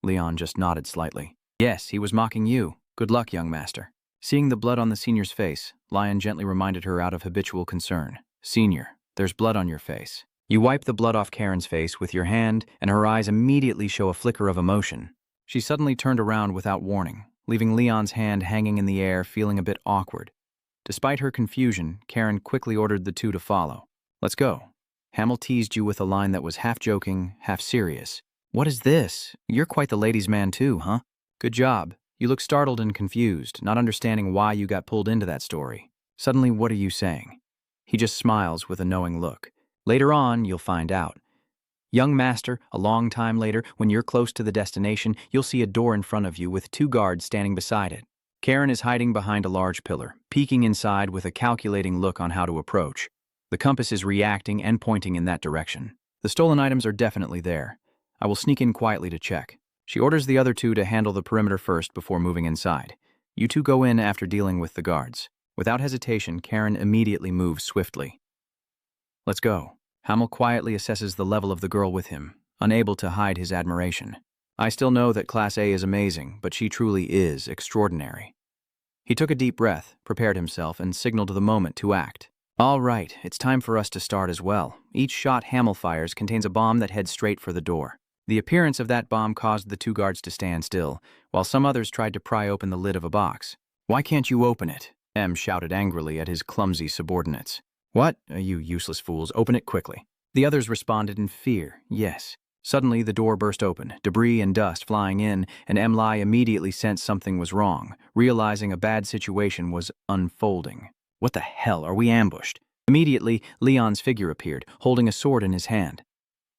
Leon just nodded slightly. Yes, he was mocking you. Good luck, young master. Seeing the blood on the senior's face, Lion gently reminded her out of habitual concern. Senior, there's blood on your face. You wipe the blood off Karen's face with your hand, and her eyes immediately show a flicker of emotion. She suddenly turned around without warning, leaving Leon's hand hanging in the air, feeling a bit awkward. Despite her confusion, Karen quickly ordered the two to follow. Let's go. Hamel teased you with a line that was half joking, half serious. What is this? You're quite the ladies' man too, huh? Good job. You look startled and confused, not understanding why you got pulled into that story. Suddenly, what are you saying? He just smiles with a knowing look. Later on, you'll find out. Young master, a long time later, when you're close to the destination, you'll see a door in front of you with two guards standing beside it. Karen is hiding behind a large pillar, peeking inside with a calculating look on how to approach. The compass is reacting and pointing in that direction. The stolen items are definitely there. I will sneak in quietly to check. She orders the other two to handle the perimeter first before moving inside. You two go in after dealing with the guards. Without hesitation, Karen immediately moves swiftly. Let's go. Hamel quietly assesses the level of the girl with him, unable to hide his admiration. I still know that Class A is amazing, but she truly is extraordinary. He took a deep breath, prepared himself, and signaled the moment to act. All right, it's time for us to start as well. Each shot Hamel fires contains a bomb that heads straight for the door. The appearance of that bomb caused the two guards to stand still, while some others tried to pry open the lid of a box. Why can't you open it? M shouted angrily at his clumsy subordinates. What? You useless fools, open it quickly. The others responded in fear, yes. Suddenly the door burst open, debris and dust flying in, and M. Lai immediately sensed something was wrong, realizing a bad situation was unfolding. What the hell, are we ambushed? Immediately, Leon's figure appeared, holding a sword in his hand.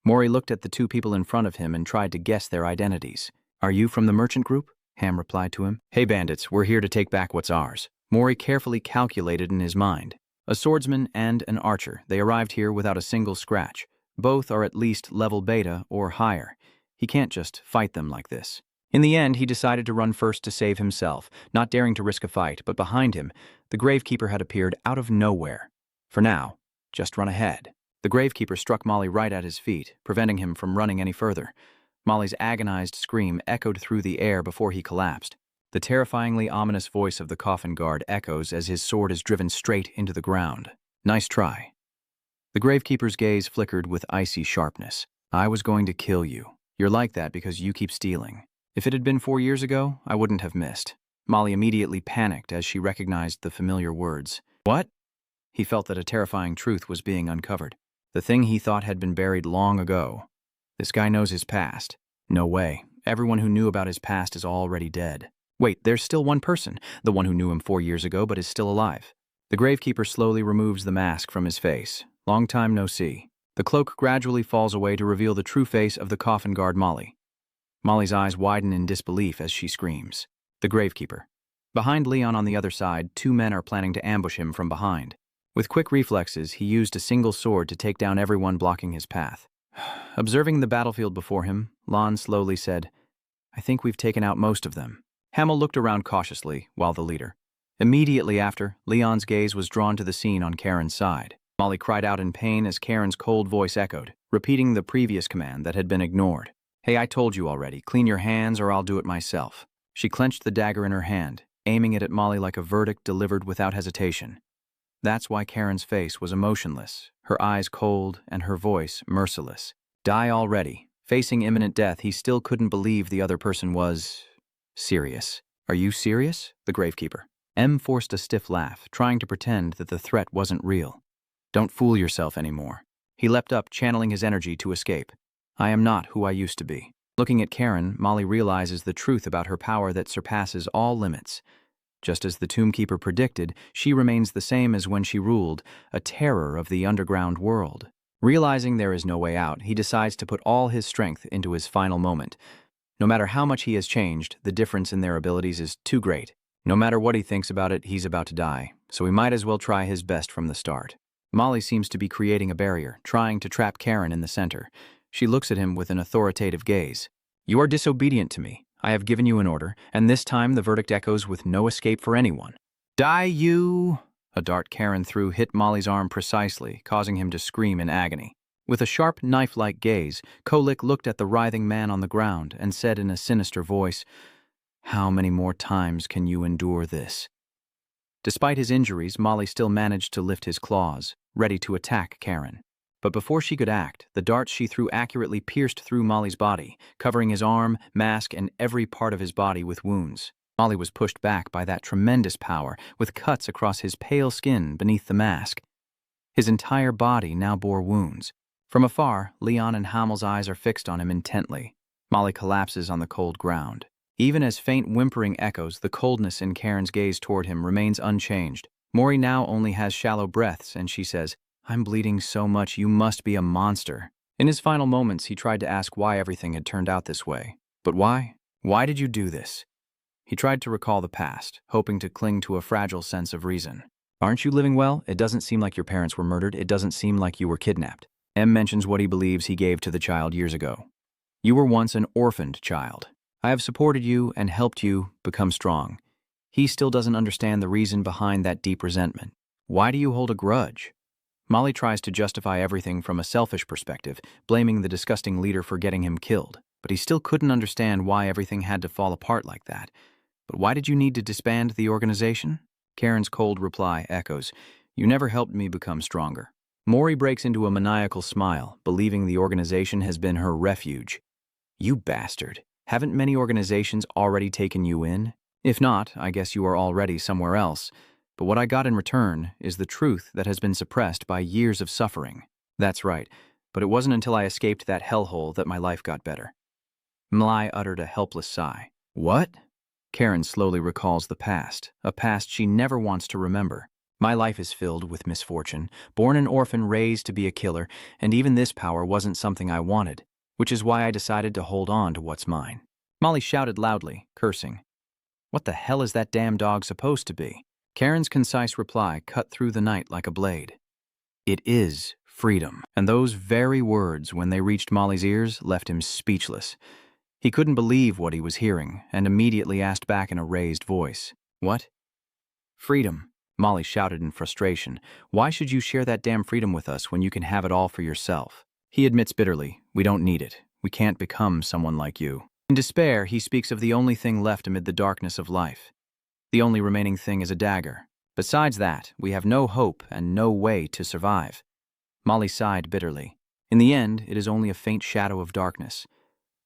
Mori looked at the two people in front of him and tried to guess their identities. Are you from the merchant group? Ham replied to him. Hey bandits, we're here to take back what's ours. Mori carefully calculated in his mind. A swordsman and an archer, they arrived here without a single scratch. Both are at least level beta or higher. He can't just fight them like this. In the end, he decided to run first to save himself, not daring to risk a fight, but behind him, the gravekeeper had appeared out of nowhere. For now, just run ahead. The gravekeeper struck Molly right at his feet, preventing him from running any further. Molly's agonized scream echoed through the air before he collapsed. The terrifyingly ominous voice of the coffin guard echoes as his sword is driven straight into the ground. Nice try. The gravekeeper's gaze flickered with icy sharpness. I was going to kill you. You're like that because you keep stealing. If it had been 4 years ago, I wouldn't have missed. Molly immediately panicked as she recognized the familiar words. What? He felt that a terrifying truth was being uncovered. The thing he thought had been buried long ago. This guy knows his past. No way. Everyone who knew about his past is already dead. Wait, there's still one person, the one who knew him 4 years ago but is still alive. The gravekeeper slowly removes the mask from his face. Long time no see. The cloak gradually falls away to reveal the true face of the coffin guard Molly. Molly's eyes widen in disbelief as she screams. The gravekeeper. Behind Leon on the other side, 2 men are planning to ambush him from behind. With quick reflexes, he used a single sword to take down everyone blocking his path. Observing the battlefield before him, Lon slowly said, I think we've taken out most of them. Hamel looked around cautiously, while the leader. Immediately after, Leon's gaze was drawn to the scene on Karen's side. Molly cried out in pain as Karen's cold voice echoed, repeating the previous command that had been ignored. Hey, I told you already, clean your hands or I'll do it myself. She clenched the dagger in her hand, aiming it at Molly like a verdict delivered without hesitation. That's why Karen's face was emotionless, her eyes cold and her voice merciless. Die already. Facing imminent death, he still couldn't believe the other person was serious. Are you serious? The gravekeeper. M forced a stiff laugh, trying to pretend that the threat wasn't real. Don't fool yourself anymore. He leapt up, channeling his energy to escape. I am not who I used to be. Looking at Karen, Molly realizes the truth about her power that surpasses all limits. Just as the Tombkeeper predicted, she remains the same as when she ruled, a terror of the underground world. Realizing there is no way out, he decides to put all his strength into his final moment. No matter how much he has changed, the difference in their abilities is too great. No matter what he thinks about it, he's about to die, so he might as well try his best from the start. Molly seems to be creating a barrier, trying to trap Karen in the center. She looks at him with an authoritative gaze. You are disobedient to me. I have given you an order, and this time the verdict echoes with no escape for anyone. Die, you! A dart Karen threw hit Molly's arm precisely, causing him to scream in agony. With a sharp, knife-like gaze, Kolik looked at the writhing man on the ground and said in a sinister voice, How many more times can you endure this? Despite his injuries, Molly still managed to lift his claws, ready to attack Karen. But before she could act, the darts she threw accurately pierced through Molly's body, covering his arm, mask, and every part of his body with wounds. Molly was pushed back by that tremendous power, with cuts across his pale skin beneath the mask. His entire body now bore wounds. From afar, Leon and Hamel's eyes are fixed on him intently. Molly collapses on the cold ground. Even as faint whimpering echoes, the coldness in Karen's gaze toward him remains unchanged. Mori now only has shallow breaths, and she says, I'm bleeding so much, you must be a monster. In his final moments, he tried to ask why everything had turned out this way. But why? Why did you do this? He tried to recall the past, hoping to cling to a fragile sense of reason. Aren't you living well? It doesn't seem like your parents were murdered. It doesn't seem like you were kidnapped. M mentions what he believes he gave to the child years ago. You were once an orphaned child. I have supported you and helped you become strong. He still doesn't understand the reason behind that deep resentment. Why do you hold a grudge? Molly tries to justify everything from a selfish perspective, blaming the disgusting leader for getting him killed. But he still couldn't understand why everything had to fall apart like that. But why did you need to disband the organization? Karen's cold reply echoes, You never helped me become stronger. Mori breaks into a maniacal smile, believing the organization has been her refuge. You bastard. Haven't many organizations already taken you in? If not, I guess you are already somewhere else. But what I got in return is the truth that has been suppressed by years of suffering. That's right, but it wasn't until I escaped that hellhole that my life got better. Mlai uttered a helpless sigh. What? Karen slowly recalls the past, a past she never wants to remember. My life is filled with misfortune, born an orphan raised to be a killer, and even this power wasn't something I wanted, which is why I decided to hold on to what's mine. Molly shouted loudly, cursing. What the hell is that damn dog supposed to be? Karen's concise reply cut through the night like a blade. It is freedom. And those very words, when they reached Molly's ears, left him speechless. He couldn't believe what he was hearing, and immediately asked back in a raised voice. What? Freedom, Molly shouted in frustration. Why should you share that damn freedom with us when you can have it all for yourself? He admits bitterly, we don't need it. We can't become someone like you. In despair, he speaks of the only thing left amid the darkness of life. The only remaining thing is a dagger. Besides that, we have no hope and no way to survive. Molly sighed bitterly. In the end, it is only a faint shadow of darkness.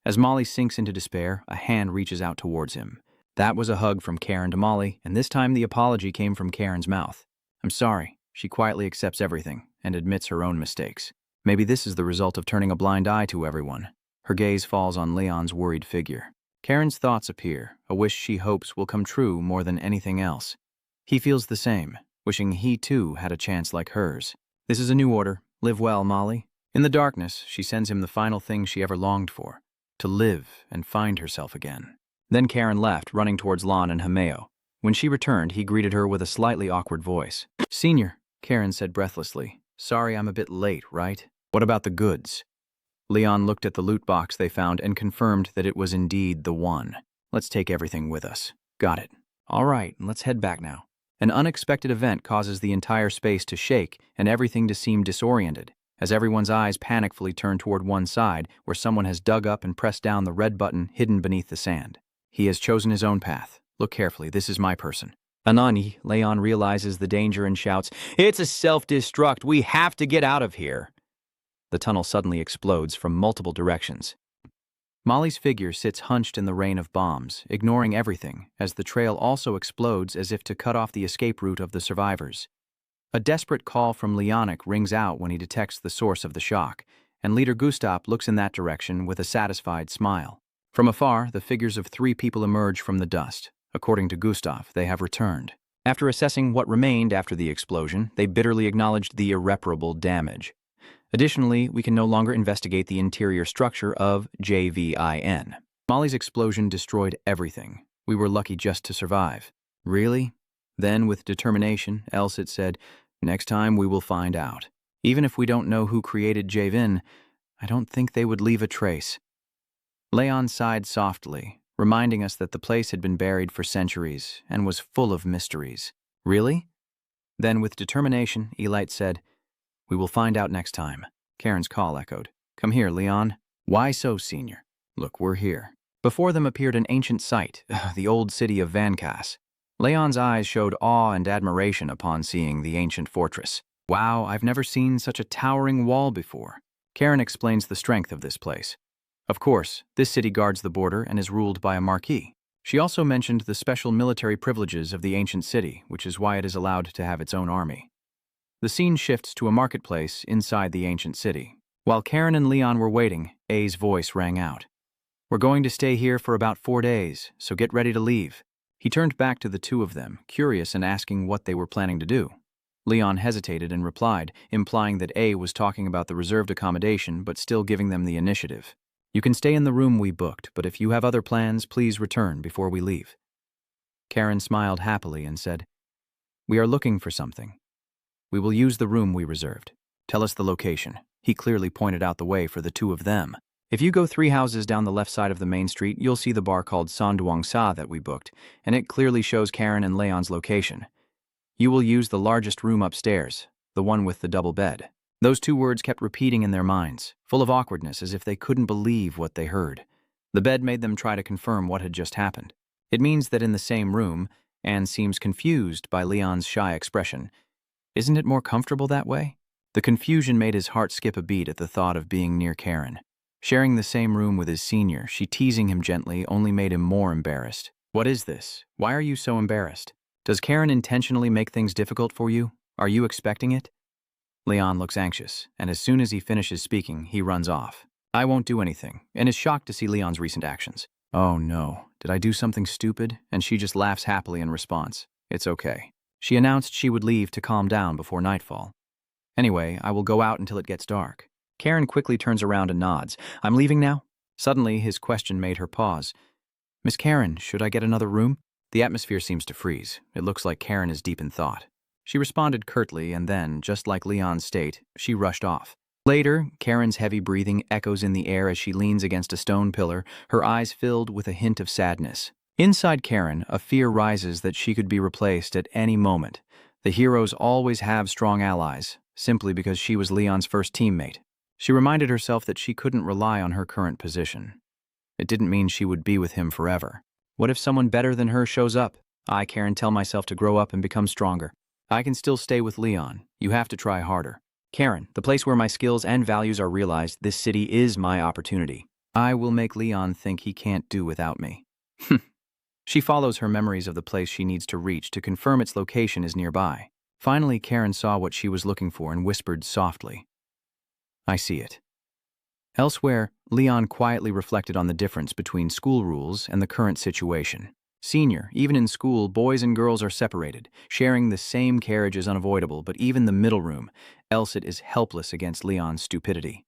As Molly sinks into despair, a hand reaches out towards him. That was a hug from Karen to Molly, and this time the apology came from Karen's mouth. I'm sorry. She quietly accepts everything and admits her own mistakes. Maybe this is the result of turning a blind eye to everyone. Her gaze falls on Leon's worried figure. Karen's thoughts appear, a wish she hopes will come true more than anything else. He feels the same, wishing he too had a chance like hers. This is a new order. Live well, Molly. In the darkness, she sends him the final thing she ever longed for, to live and find herself again. Then Karen left, running towards Lon and Hameo. When she returned, he greeted her with a slightly awkward voice. Senior, Karen said breathlessly. Sorry I'm a bit late, right? What about the goods? Leon looked at the loot box they found and confirmed that it was indeed the one. Let's take everything with us. Got it. All right, let's head back now. An unexpected event causes the entire space to shake and everything to seem disoriented, as everyone's eyes panicfully turn toward one side where someone has dug up and pressed down the red button hidden beneath the sand. He has chosen his own path. Look carefully, this is my person. Anani, Leon realizes the danger and shouts, It's a self-destruct, we have to get out of here. The tunnel suddenly explodes from multiple directions. Molly's figure sits hunched in the rain of bombs, ignoring everything, as the trail also explodes as if to cut off the escape route of the survivors. A desperate call from Leonic rings out when he detects the source of the shock, and leader Gustav looks in that direction with a satisfied smile. From afar, the figures of 3 people emerge from the dust. According to Gustav, they have returned. After assessing what remained after the explosion, they bitterly acknowledged the irreparable damage. Additionally, we can no longer investigate the interior structure of JVIN. Molly's explosion destroyed everything. We were lucky just to survive. Really? Then, with determination, Elsit said, Next time we will find out. Even if we don't know who created JVIN, I don't think they would leave a trace. Leon sighed softly, reminding us that the place had been buried for centuries and was full of mysteries. Really? Then, with determination, Elite said, We will find out next time. Karen's call echoed. Come here, Leon. Why so, Senior? Look, we're here. Before them appeared an ancient site, the old city of Vankas. Leon's eyes showed awe and admiration upon seeing the ancient fortress. Wow, I've never seen such a towering wall before. Karen explains the strength of this place. Of course, this city guards the border and is ruled by a marquis. She also mentioned the special military privileges of the ancient city, which is why it is allowed to have its own army. The scene shifts to a marketplace inside the ancient city. While Karen and Leon were waiting, A's voice rang out. We're going to stay here for about 4 days, so get ready to leave. He turned back to the 2 of them, curious and asking what they were planning to do. Leon hesitated and replied, implying that A was talking about the reserved accommodation but still giving them the initiative. You can stay in the room we booked, but if you have other plans, please return before we leave. Karen smiled happily and said, We are looking for something. We will use the room we reserved. Tell us the location. He clearly pointed out the way for the 2 of them. If you go 3 houses down the left side of the main street, you'll see the bar called Sanduang Sa that we booked, and it clearly shows Karen and Leon's location. You will use the largest room upstairs, the one with the double bed. Those 2 words kept repeating in their minds, full of awkwardness as if they couldn't believe what they heard. The bed made them try to confirm what had just happened. It means that in the same room, Anne seems confused by Leon's shy expression. Isn't it more comfortable that way? The confusion made his heart skip a beat at the thought of being near Karen. Sharing the same room with his senior, she teasing him gently only made him more embarrassed. What is this? Why are you so embarrassed? Does Karen intentionally make things difficult for you? Are you expecting it? Leon looks anxious, and as soon as he finishes speaking, he runs off. I won't do anything, and is shocked to see Leon's recent actions. Oh no, did I do something stupid? And she just laughs happily in response. It's okay. She announced she would leave to calm down before nightfall. Anyway, I will go out until it gets dark. Karen quickly turns around and nods. I'm leaving now? Suddenly, his question made her pause. Miss Karen, should I get another room? The atmosphere seems to freeze. It looks like Karen is deep in thought. She responded curtly, and then, just like Leon's state, she rushed off. Later, Karen's heavy breathing echoes in the air as she leans against a stone pillar, her eyes filled with a hint of sadness. Inside Karen, a fear rises that she could be replaced at any moment. The heroes always have strong allies, simply because she was Leon's first teammate. She reminded herself that she couldn't rely on her current position. It didn't mean she would be with him forever. What if someone better than her shows up? I, Karen, tell myself to grow up and become stronger. I can still stay with Leon. You have to try harder. Karen, the place where my skills and values are realized, this city is my opportunity. I will make Leon think he can't do without me. She follows her memories of the place she needs to reach to confirm its location is nearby. Finally, Karen saw what she was looking for and whispered softly, I see it. Elsewhere, Leon quietly reflected on the difference between school rules and the current situation. Senior, even in school, boys and girls are separated. Sharing the same carriage is unavoidable, but even the middle room, Elsit is helpless against Leon's stupidity.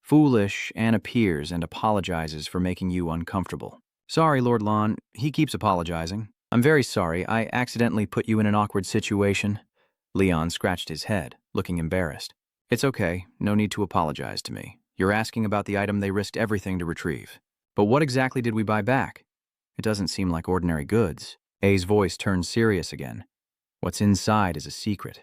Foolish, Anne appears and apologizes for making you uncomfortable. Sorry, Lord Lon, he keeps apologizing. I'm very sorry, I accidentally put you in an awkward situation. Leon scratched his head, looking embarrassed. It's okay, no need to apologize to me. You're asking about the item they risked everything to retrieve. But what exactly did we buy back? It doesn't seem like ordinary goods. A's voice turned serious again. What's inside is a secret.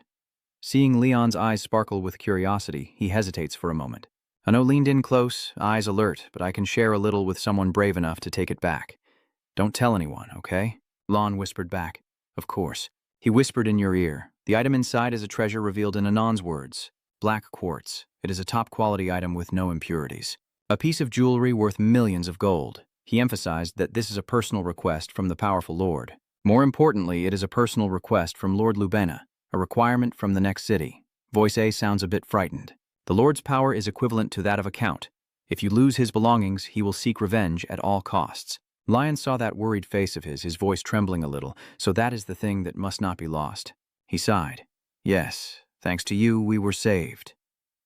Seeing Leon's eyes sparkle with curiosity, he hesitates for a moment. Ano leaned in close, eyes alert, but I can share a little with someone brave enough to take it back. Don't tell anyone, okay? Lon whispered back. Of course. He whispered in your ear. The item inside is a treasure revealed in Anon's words. Black quartz. It is a top-quality item with no impurities. A piece of jewelry worth millions of gold. He emphasized that this is a personal request from the powerful lord. More importantly, it is a personal request from Lord Lubena, a requirement from the next city. Voice A sounds a bit frightened. The lord's power is equivalent to that of a count. If you lose his belongings, he will seek revenge at all costs. Lion saw that worried face of his voice trembling a little, so that is the thing that must not be lost. He sighed. Yes, thanks to you, we were saved.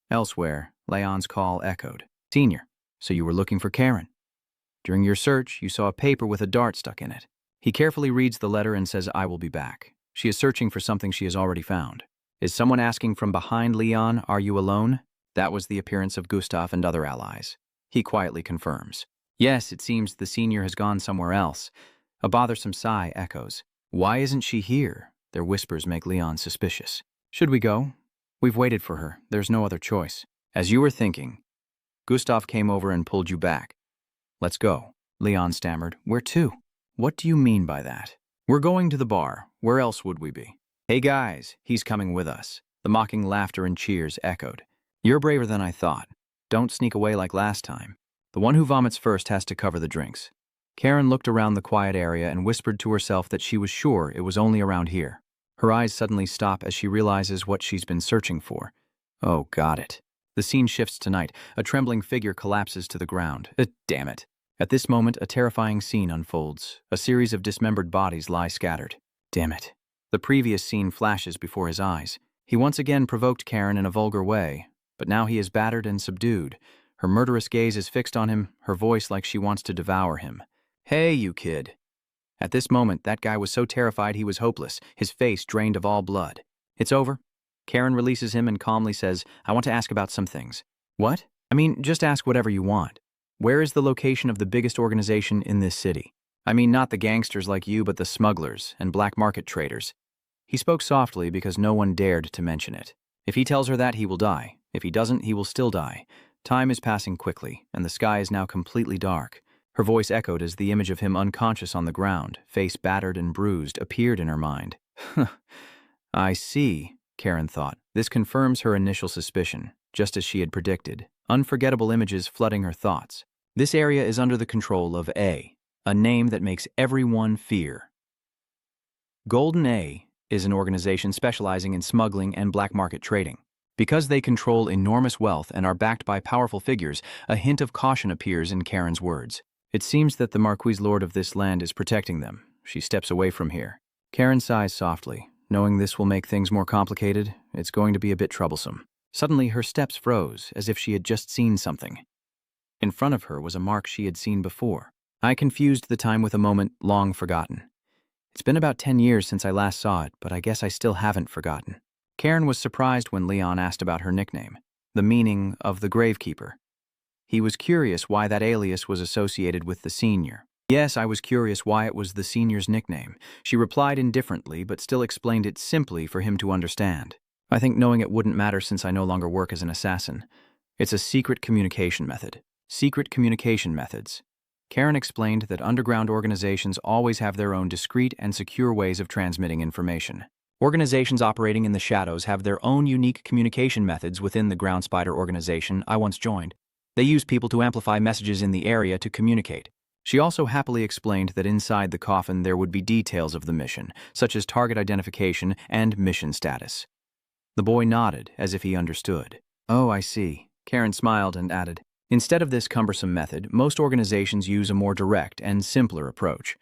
Elsewhere, Leon's call echoed. Senior, so you were looking for Karen. During your search, you saw a paper with a dart stuck in it. He carefully reads the letter and says, I will be back. She is searching for something she has already found. Is someone asking from behind Leon, are you alone? That was the appearance of Gustav and other allies. He quietly confirms. Yes, it seems the senior has gone somewhere else. A bothersome sigh echoes. Why isn't she here? Their whispers make Leon suspicious. Should we go? We've waited for her. There's no other choice. As you were thinking, Gustav came over and pulled you back. Let's go. Leon stammered. Where to? What do you mean by that? We're going to the bar. Where else would we be? Hey guys, he's coming with us. The mocking laughter and cheers echoed. You're braver than I thought. Don't sneak away like last time. The one who vomits first has to cover the drinks. Karen looked around the quiet area and whispered to herself that she was sure it was only around here. Her eyes suddenly stop as she realizes what she's been searching for. Oh, got it. The scene shifts tonight. A trembling figure collapses to the ground. Damn it. At this moment, a terrifying scene unfolds. A series of dismembered bodies lie scattered. Damn it. The previous scene flashes before his eyes. He once again provoked Karen in a vulgar way, but now he is battered and subdued. Her murderous gaze is fixed on him, her voice like she wants to devour him. Hey, you kid. At this moment, that guy was so terrified he was hopeless, his face drained of all blood. It's over. Karen releases him and calmly says, I want to ask about some things. What? I mean, just ask whatever you want. Where is the location of the biggest organization in this city? I mean, not the gangsters like you, but the smugglers and black market traders. He spoke softly because no one dared to mention it. If he tells her that, he will die. If he doesn't, he will still die. Time is passing quickly, and the sky is now completely dark. Her voice echoed as the image of him unconscious on the ground, face battered and bruised, appeared in her mind. I see, Karen thought. This confirms her initial suspicion, just as she had predicted. Unforgettable images flooding her thoughts. This area is under the control of A, a name that makes everyone fear. Golden A is an organization specializing in smuggling and black market trading. Because they control enormous wealth and are backed by powerful figures, a hint of caution appears in Karen's words. It seems that the Marquis Lord of this land is protecting them. She steps away from here. Karen sighs softly. Knowing this will make things more complicated, it's going to be a bit troublesome. Suddenly, her steps froze, as if she had just seen something. In front of her was a mark she had seen before. I confused the time with a moment long forgotten. It's been about 10 years since I last saw it, but I guess I still haven't forgotten. Karen was surprised when Leon asked about her nickname, the meaning of the Gravekeeper. He was curious why that alias was associated with the senior. Yes, I was curious why it was the senior's nickname. She replied indifferently, but still explained it simply for him to understand. I think knowing it wouldn't matter since I no longer work as an assassin. It's a secret communication method. Secret communication methods. Karen explained that underground organizations always have their own discreet and secure ways of transmitting information. Organizations operating in the shadows have their own unique communication methods within the Ground Spider organization I once joined. They use people to amplify messages in the area to communicate. She also happily explained that inside the coffin there would be details of the mission, such as target identification and mission status. The boy nodded, as if he understood. Oh, I see. Karen smiled and added, instead of this cumbersome method, most organizations use a more direct and simpler approach.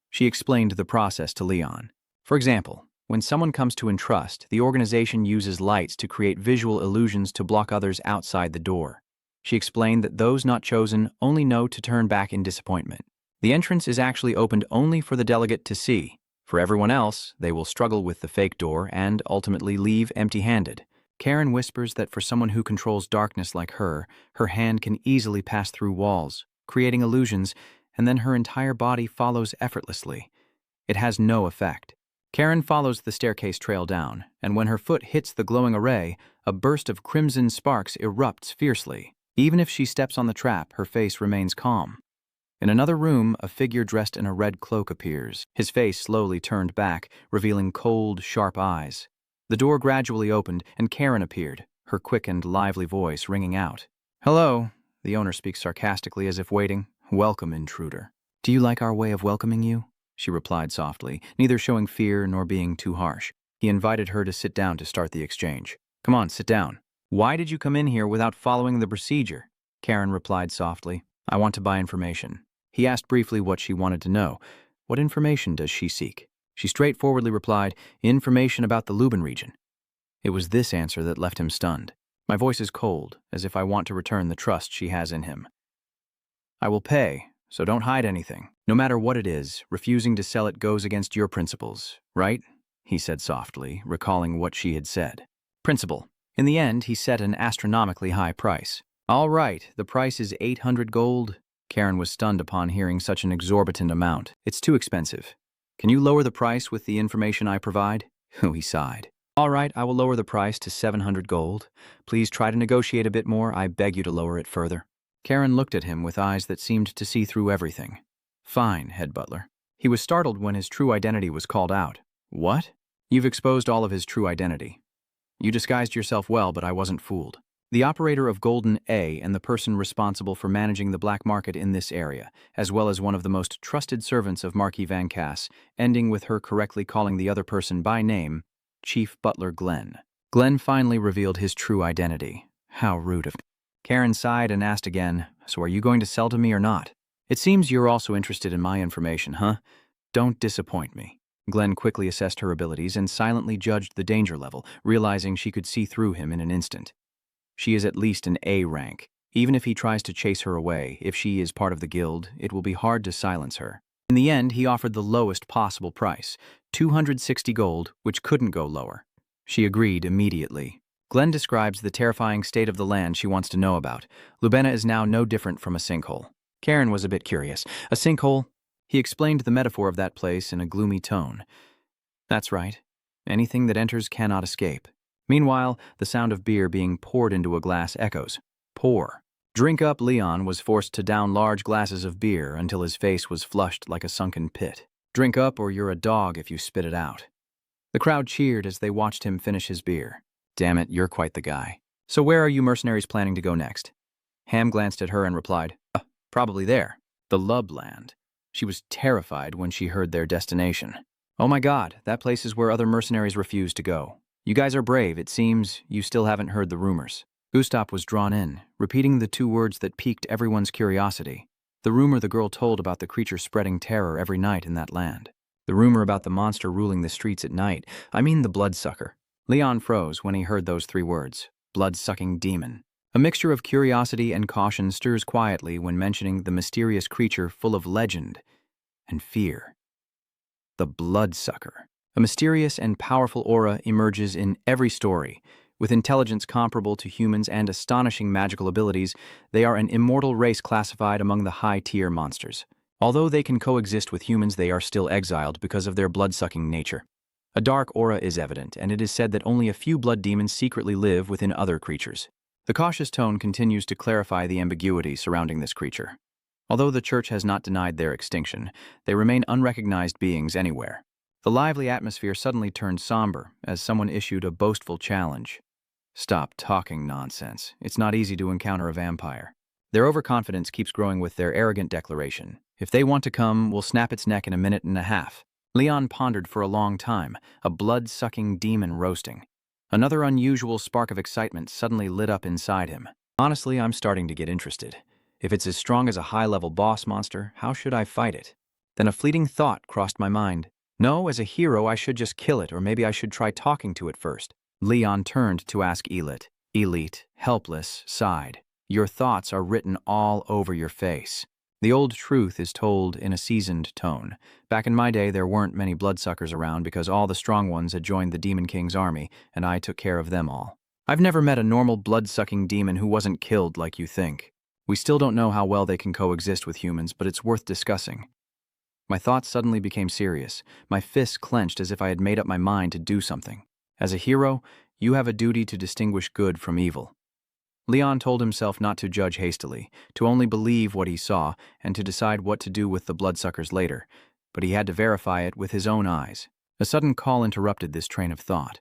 She explained the process to Leon. For example, when someone comes to entrust, the organization uses lights to create visual illusions to block others outside the door. She explained that those not chosen only know to turn back in disappointment. The entrance is actually opened only for the delegate to see. For everyone else, they will struggle with the fake door and ultimately leave empty-handed. Karen whispers that for someone who controls darkness like her hand can easily pass through walls, creating illusions, and then her entire body follows effortlessly. It has no effect. Karen follows the staircase trail down, and when her foot hits the glowing array, a burst of crimson sparks erupts fiercely. Even if she steps on the trap, her face remains calm. In another room, a figure dressed in a red cloak appears. His face slowly turned back, revealing cold, sharp eyes. The door gradually opened, and Karen appeared, her quick and lively voice ringing out. Hello, the owner speaks sarcastically as if waiting. Welcome, intruder. Do you like our way of welcoming you? She replied softly, neither showing fear nor being too harsh. He invited her to sit down to start the exchange. Come on, sit down. Why did you come in here without following the procedure? Karen replied softly. I want to buy information. He asked briefly what she wanted to know. What information does she seek? She straightforwardly replied, information about the Lubin region. It was this answer that left him stunned. My voice is cold, as if I want to return the trust she has in him. I will pay, so don't hide anything. No matter what it is, refusing to sell it goes against your principles, right? He said softly, recalling what she had said. Principle. In the end, he set an astronomically high price. All right, the price is 800 gold. Karen was stunned upon hearing such an exorbitant amount. It's too expensive. Can you lower the price with the information I provide? Oh, he sighed. All right, I will lower the price to 700 gold. Please try to negotiate a bit more. I beg you to lower it further. Karen looked at him with eyes that seemed to see through everything. Fine, head butler. He was startled when his true identity was called out. What? You've exposed all of his true identity. You disguised yourself well, but I wasn't fooled. The operator of Golden A and the person responsible for managing the black market in this area, as well as one of the most trusted servants of Marquis Van Cass, ending with her correctly calling the other person by name, Chief Butler Glenn. Glenn finally revealed his true identity. How rude of me. Karen sighed and asked again, so are you going to sell to me or not? It seems you're also interested in my information, huh? Don't disappoint me. Glenn quickly assessed her abilities and silently judged the danger level, realizing she could see through him in an instant. She is at least an A rank. Even if he tries to chase her away, if she is part of the guild, it will be hard to silence her. In the end, he offered the lowest possible price, 260 gold, which couldn't go lower. She agreed immediately. Glenn describes the terrifying state of the land she wants to know about. Lubena is now no different from a sinkhole. Karen was a bit curious. A sinkhole? He explained the metaphor of that place in a gloomy tone. That's right. Anything that enters cannot escape. Meanwhile, the sound of beer being poured into a glass echoes. Pour. Drink up. Leon was forced to down large glasses of beer until his face was flushed like a sunken pit. Drink up or you're a dog if you spit it out. The crowd cheered as they watched him finish his beer. Damn it, you're quite the guy. So where are you mercenaries planning to go next? Ham glanced at her and replied, probably there. The Lub land. She was terrified when she heard their destination. Oh my god, that place is where other mercenaries refuse to go. You guys are brave. It seems you still haven't heard the rumors. Gustav was drawn in, repeating the two words that piqued everyone's curiosity. The rumor the girl told about the creature spreading terror every night in that land. The rumor about the monster ruling the streets at night. I mean the bloodsucker. Leon froze when he heard those three words. Blood-sucking demon. A mixture of curiosity and caution stirs quietly when mentioning the mysterious creature full of legend and fear. The bloodsucker. A mysterious and powerful aura emerges in every story. With intelligence comparable to humans and astonishing magical abilities, they are an immortal race classified among the high-tier monsters. Although they can coexist with humans, they are still exiled because of their blood-sucking nature. A dark aura is evident, and it is said that only a few blood demons secretly live within other creatures. The cautious tone continues to clarify the ambiguity surrounding this creature. Although the church has not denied their extinction, they remain unrecognized beings anywhere. The lively atmosphere suddenly turned somber as someone issued a boastful challenge. Stop talking nonsense. It's not easy to encounter a vampire. Their overconfidence keeps growing with their arrogant declaration. If they want to come, we'll snap its neck in a minute and a half. Leon pondered for a long time, a blood-sucking demon roasting. Another unusual spark of excitement suddenly lit up inside him. Honestly, I'm starting to get interested. If it's as strong as a high-level boss monster, how should I fight it? Then a fleeting thought crossed my mind. No, as a hero, I should just kill it, or maybe I should try talking to it first. Leon turned to ask Elite. Elite, helpless, sighed. Your thoughts are written all over your face. The old truth is told in a seasoned tone. Back in my day, there weren't many bloodsuckers around because all the strong ones had joined the Demon King's army, and I took care of them all. I've never met a normal blood-sucking demon who wasn't killed like you think. We still don't know how well they can coexist with humans, but it's worth discussing. My thoughts suddenly became serious. My fists clenched as if I had made up my mind to do something. As a hero, you have a duty to distinguish good from evil. Leon told himself not to judge hastily, to only believe what he saw, and to decide what to do with the bloodsuckers later, but he had to verify it with his own eyes. A sudden call interrupted this train of thought.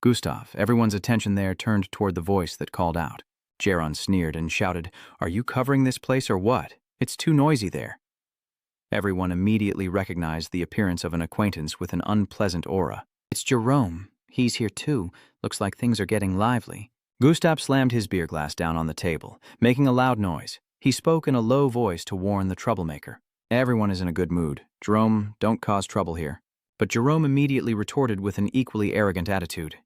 Gustav, everyone's attention there turned toward the voice that called out. Jaron sneered and shouted, "Are you covering this place or what? It's too noisy there." Everyone immediately recognized the appearance of an acquaintance with an unpleasant aura. "It's Jerome. He's here too. Looks like things are getting lively." Gustav slammed his beer glass down on the table, making a loud noise. He spoke in a low voice to warn the troublemaker. Everyone is in a good mood. Jerome, don't cause trouble here. But Jerome immediately retorted with an equally arrogant attitude.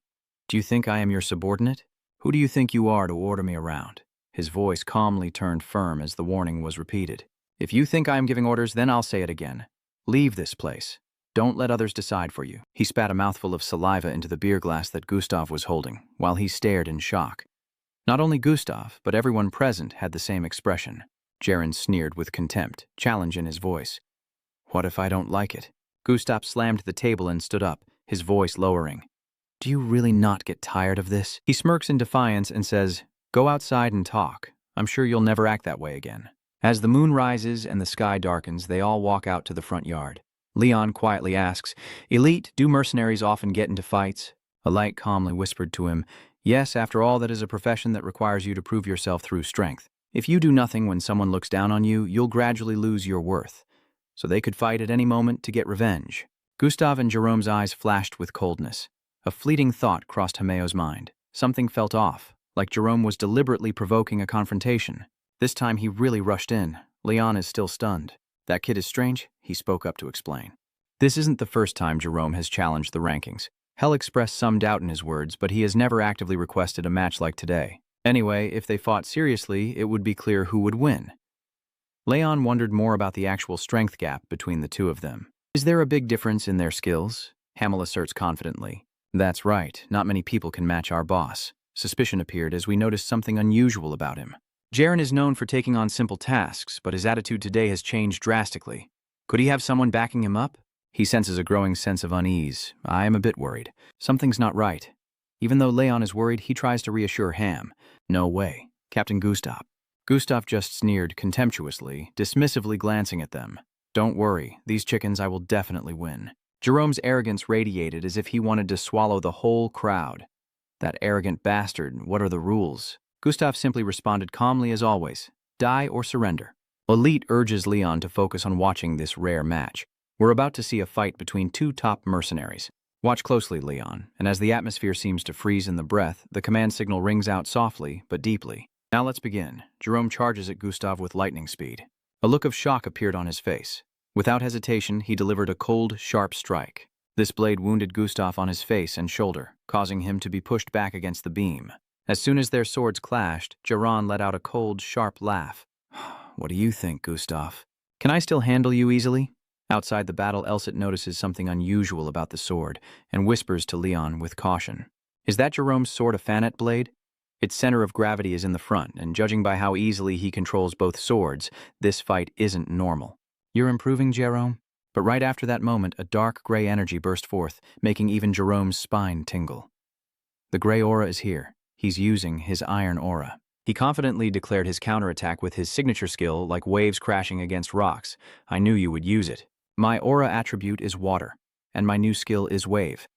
Do you think I am your subordinate? Who do you think you are to order me around? His voice calmly turned firm as the warning was repeated. If you think I am giving orders, then I'll say it again. Leave this place. Don't let others decide for you. He spat a mouthful of saliva into the beer glass that Gustav was holding, while he stared in shock. Not only Gustav, but everyone present had the same expression. Jaron sneered with contempt, challenge in his voice. What if I don't like it? Gustav slammed the table and stood up, his voice lowering. Do you really not get tired of this? He smirks in defiance and says, Go outside and talk. I'm sure you'll never act that way again. As the moon rises and the sky darkens, they all walk out to the front yard. Leon quietly asks, Elite, do mercenaries often get into fights? A light calmly whispered to him, Yes, after all, that is a profession that requires you to prove yourself through strength. If you do nothing when someone looks down on you, you'll gradually lose your worth. So they could fight at any moment to get revenge. Gustav and Jerome's eyes flashed with coldness. A fleeting thought crossed Hameo's mind. Something felt off, like Jerome was deliberately provoking a confrontation. This time he really rushed in. Leon is still stunned. That kid is strange, he spoke up to explain. This isn't the first time Jerome has challenged the rankings. Hell expressed some doubt in his words, but he has never actively requested a match like today. Anyway, if they fought seriously, it would be clear who would win. Leon wondered more about the actual strength gap between the two of them. Is there a big difference in their skills? Hamel asserts confidently. That's right, not many people can match our boss. Suspicion appeared as we noticed something unusual about him. Jaron is known for taking on simple tasks, but his attitude today has changed drastically. Could he have someone backing him up? He senses a growing sense of unease. I am a bit worried. Something's not right. Even though Leon is worried, he tries to reassure Ham. No way. Captain Gustav. Gustav just sneered contemptuously, dismissively glancing at them. Don't worry, these chickens I will definitely win. Jerome's arrogance radiated as if he wanted to swallow the whole crowd. That arrogant bastard, what are the rules? Gustav simply responded calmly as always, die or surrender. Elite urges Leon to focus on watching this rare match. We're about to see a fight between two top mercenaries. Watch closely, Leon, and as the atmosphere seems to freeze in the breath, the command signal rings out softly but deeply. Now let's begin. Jerome charges at Gustav with lightning speed. A look of shock appeared on his face. Without hesitation, he delivered a cold, sharp strike. This blade wounded Gustav on his face and shoulder, causing him to be pushed back against the beam. As soon as their swords clashed, Jaron let out a cold, sharp laugh. What do you think, Gustav? Can I still handle you easily? Outside the battle, Elsit notices something unusual about the sword and whispers to Leon with caution. Is that Jerome's sword a fanet blade? Its center of gravity is in the front, and judging by how easily he controls both swords, this fight isn't normal. You're improving, Jerome? But right after that moment, a dark gray energy burst forth, making even Jerome's spine tingle. The gray aura is here. He's using his iron aura. He confidently declared his counterattack with his signature skill, like waves crashing against rocks. I knew you would use it. My aura attribute is water, and my new skill is wave.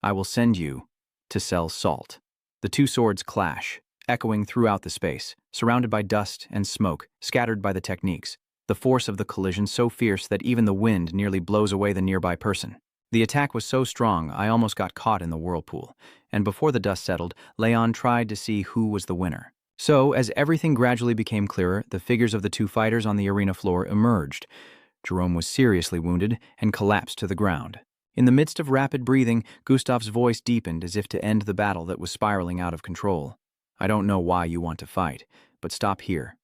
I will send you to sell salt. The two swords clash, echoing throughout the space, surrounded by dust and smoke, scattered by the techniques. The force of the collision so fierce that even the wind nearly blows away the nearby person. The attack was so strong I almost got caught in the whirlpool, and before the dust settled, Leon tried to see who was the winner. So, as everything gradually became clearer, the figures of the two fighters on the arena floor emerged. Jerome was seriously wounded and collapsed to the ground. In the midst of rapid breathing, Gustav's voice deepened as if to end the battle that was spiraling out of control. I don't know why you want to fight, but stop here,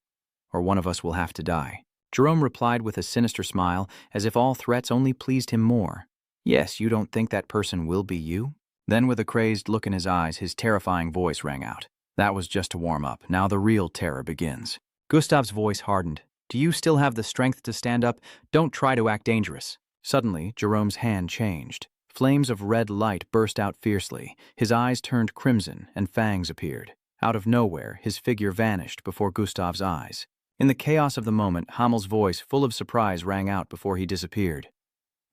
or one of us will have to die. Jerome replied with a sinister smile, as if all threats only pleased him more. Yes, you don't think that person will be you? Then with a crazed look in his eyes, his terrifying voice rang out. That was just to warm up. Now the real terror begins. Gustav's voice hardened. Do you still have the strength to stand up? Don't try to act dangerous. Suddenly, Jerome's hand changed. Flames of red light burst out fiercely. His eyes turned crimson, and fangs appeared. Out of nowhere, his figure vanished before Gustav's eyes. In the chaos of the moment, Hammel's voice, full of surprise, rang out before he disappeared.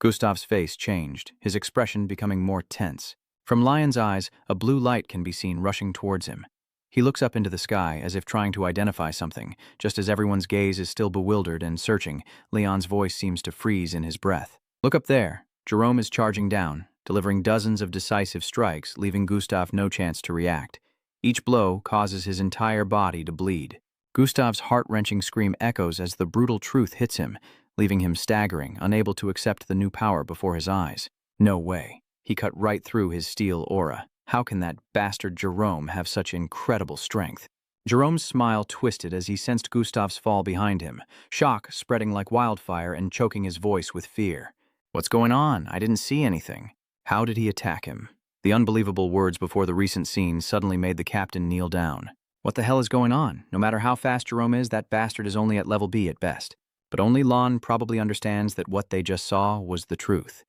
Gustav's face changed, his expression becoming more tense. From Lion's eyes, a blue light can be seen rushing towards him. He looks up into the sky as if trying to identify something. Just as everyone's gaze is still bewildered and searching, Leon's voice seems to freeze in his breath. Look up there. Jerome is charging down, delivering dozens of decisive strikes, leaving Gustav no chance to react. Each blow causes his entire body to bleed. Gustav's heart-wrenching scream echoes as the brutal truth hits him, leaving him staggering, unable to accept the new power before his eyes. No way. He cut right through his steel aura. How can that bastard Jerome have such incredible strength? Jerome's smile twisted as he sensed Gustav's fall behind him, shock spreading like wildfire and choking his voice with fear. What's going on? I didn't see anything. How did he attack him? The unbelievable words before the recent scene suddenly made the captain kneel down. What the hell is going on? No matter how fast Jerome is, that bastard is only at level B at best. But only Lon probably understands that what they just saw was the truth.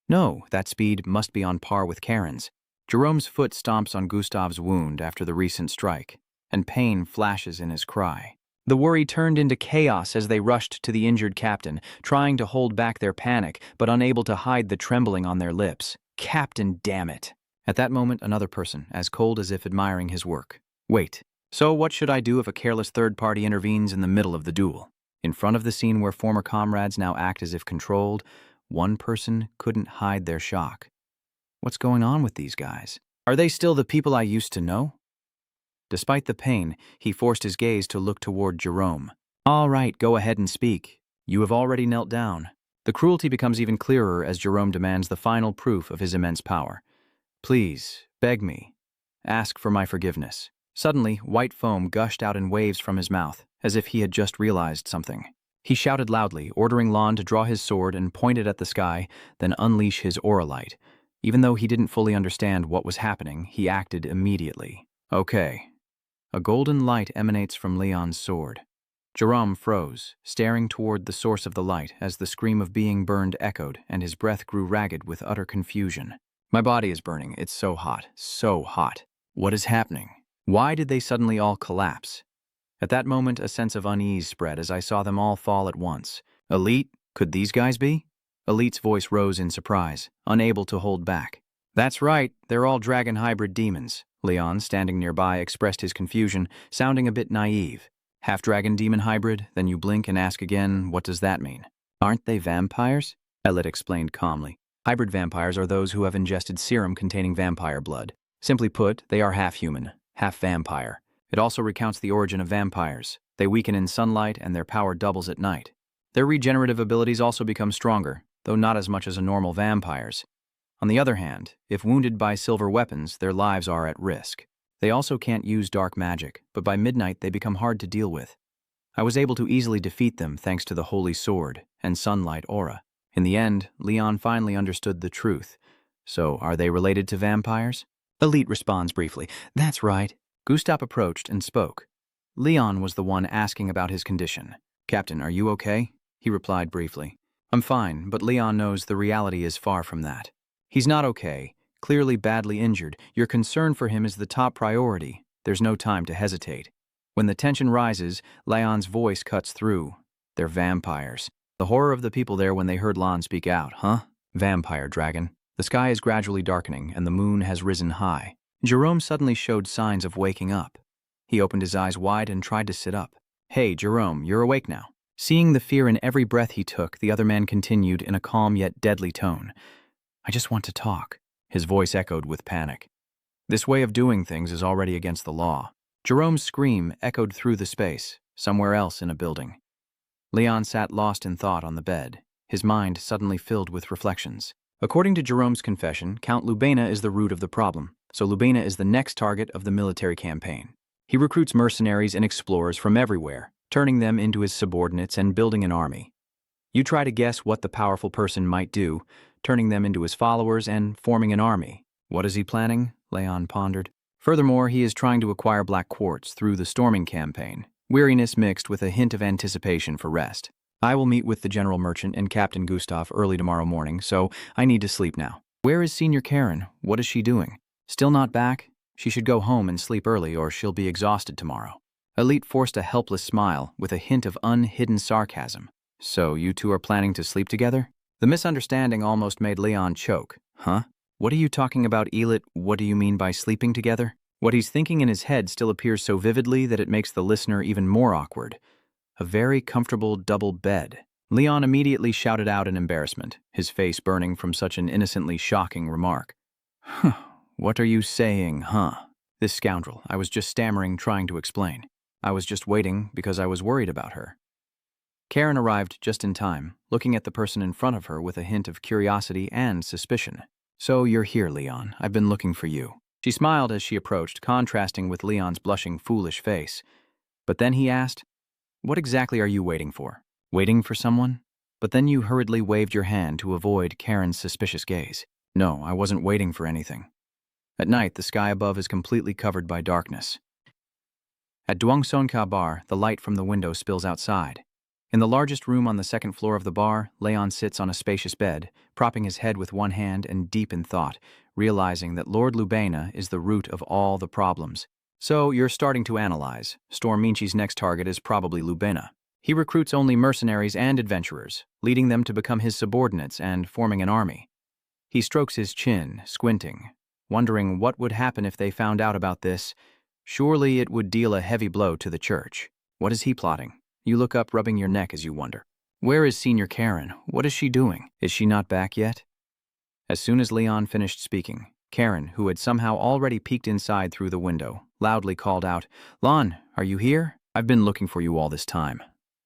No, that speed must be on par with Karen's. Jerome's foot stomps on Gustav's wound after the recent strike, and pain flashes in his cry. The worry turned into chaos as they rushed to the injured captain, trying to hold back their panic, but unable to hide the trembling on their lips. Captain, damn it! At that moment, another person, as cold as if admiring his work. Wait, so what should I do if a careless third party intervenes in the middle of the duel? In front of the scene where former comrades now act as if controlled, one person couldn't hide their shock. What's going on with these guys? Are they still the people I used to know? Despite the pain, he forced his gaze to look toward Jerome. All right, go ahead and speak. You have already knelt down. The cruelty becomes even clearer as Jerome demands the final proof of his immense power. Please, beg me. Ask for my forgiveness. Suddenly, white foam gushed out in waves from his mouth, as if he had just realized something. He shouted loudly, ordering Lon to draw his sword and point it at the sky, then unleash his aura light. Even though he didn't fully understand what was happening, he acted immediately. Okay. A golden light emanates from Leon's sword. Jerome froze, staring toward the source of the light as the scream of being burned echoed and his breath grew ragged with utter confusion. My body is burning. It's so hot. So hot. What is happening? Why did they suddenly all collapse? At that moment, a sense of unease spread as I saw them all fall at once. Elite? Could these guys be? Elite's voice rose in surprise, unable to hold back. That's right, they're all dragon hybrid demons. Leon, standing nearby, expressed his confusion, sounding a bit naive. Half-dragon demon hybrid, then you blink and ask again, what does that mean? Aren't they vampires? Elite explained calmly. Hybrid vampires are those who have ingested serum containing vampire blood. Simply put, they are half-human, half-vampire. It also recounts the origin of vampires. They weaken in sunlight and their power doubles at night. Their regenerative abilities also become stronger, though not as much as a normal vampire's. On the other hand, if wounded by silver weapons, their lives are at risk. They also can't use dark magic, but by midnight they become hard to deal with. I was able to easily defeat them thanks to the Holy Sword and Sunlight Aura. In the end, Leon finally understood the truth. So, are they related to vampires? Elite responds briefly. That's right. Gustav approached and spoke. Leon was the one asking about his condition. Captain, are you okay? He replied briefly. I'm fine, but Leon knows the reality is far from that. He's not okay. clearly badly injured. Your concern for him is the top priority. There's no time to hesitate. When the tension rises, Leon's voice cuts through. They're vampires. The horror of the people there when they heard Lan speak out, huh? Vampire dragon. The sky is gradually darkening, and the moon has risen high. Jerome suddenly showed signs of waking up. He opened his eyes wide and tried to sit up. Hey, Jerome, you're awake now. Seeing the fear in every breath he took, the other man continued in a calm yet deadly tone. I just want to talk. His voice echoed with panic. This way of doing things is already against the law. Jerome's scream echoed through the space, somewhere else in a building. Leon sat lost in thought on the bed, his mind suddenly filled with reflections. According to Jerome's confession, Count Lubena is the root of the problem, so Lubena is the next target of the military campaign. He recruits mercenaries and explorers from everywhere, turning them into his subordinates and building an army. You try to guess what the powerful person might do, turning them into his followers and forming an army. What is he planning? Leon pondered. Furthermore, he is trying to acquire black quartz through the storming campaign, weariness mixed with a hint of anticipation for rest. I will meet with the general merchant and Captain Gustav early tomorrow morning, so I need to sleep now. Where is Senior Karen? What is she doing? Still not back? She should go home and sleep early or she'll be exhausted tomorrow. Elite forced a helpless smile with a hint of unhidden sarcasm. So you two are planning to sleep together? The misunderstanding almost made Leon choke. Huh? What are you talking about, Elit? What do you mean by sleeping together? What he's thinking in his head still appears so vividly that it makes the listener even more awkward. A very comfortable double bed. Leon immediately shouted out in embarrassment, his face burning from such an innocently shocking remark. Huh, what are you saying, huh? This scoundrel, I was just stammering, trying to explain. I was just waiting because I was worried about her. Karen arrived just in time, looking at the person in front of her with a hint of curiosity and suspicion. So you're here, Leon. I've been looking for you. She smiled as she approached, contrasting with Leon's blushing, foolish face. But then he asked, what exactly are you waiting for? Waiting for someone? But then you hurriedly waved your hand to avoid Karen's suspicious gaze. No, I wasn't waiting for anything. At night, the sky above is completely covered by darkness. At Duangsonka Bar, the light from the window spills outside. In the largest room on the second floor of the bar, Leon sits on a spacious bed, propping his head with one hand and deep in thought, realizing that Lord Lubena is the root of all the problems. So you're starting to analyze. Storm Minchi's next target is probably Lubena. He recruits only mercenaries and adventurers, leading them to become his subordinates and forming an army. He strokes his chin, squinting, wondering what would happen if they found out about this. Surely it would deal a heavy blow to the church. What is he plotting? You look up, rubbing your neck as you wonder. Where is Senior Karen? What is she doing? Is she not back yet? As soon as Leon finished speaking, Karen, who had somehow already peeked inside through the window, loudly called out, Lon, are you here? I've been looking for you all this time.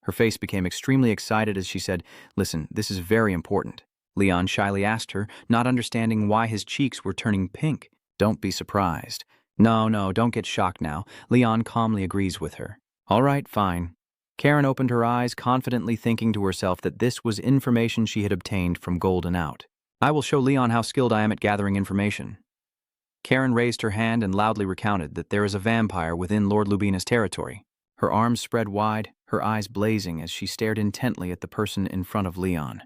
Her face became extremely excited as she said, listen, this is very important. Leon shyly asked her, not understanding why his cheeks were turning pink. Don't be surprised. No, don't get shocked now. Leon calmly agrees with her. All right, fine. Karen opened her eyes, confidently thinking to herself that this was information she had obtained from Golden Out. I will show Leon how skilled I am at gathering information. Karen raised her hand and loudly recounted that there is a vampire within Lord Lubena's territory. Her arms spread wide, her eyes blazing as she stared intently at the person in front of Leon.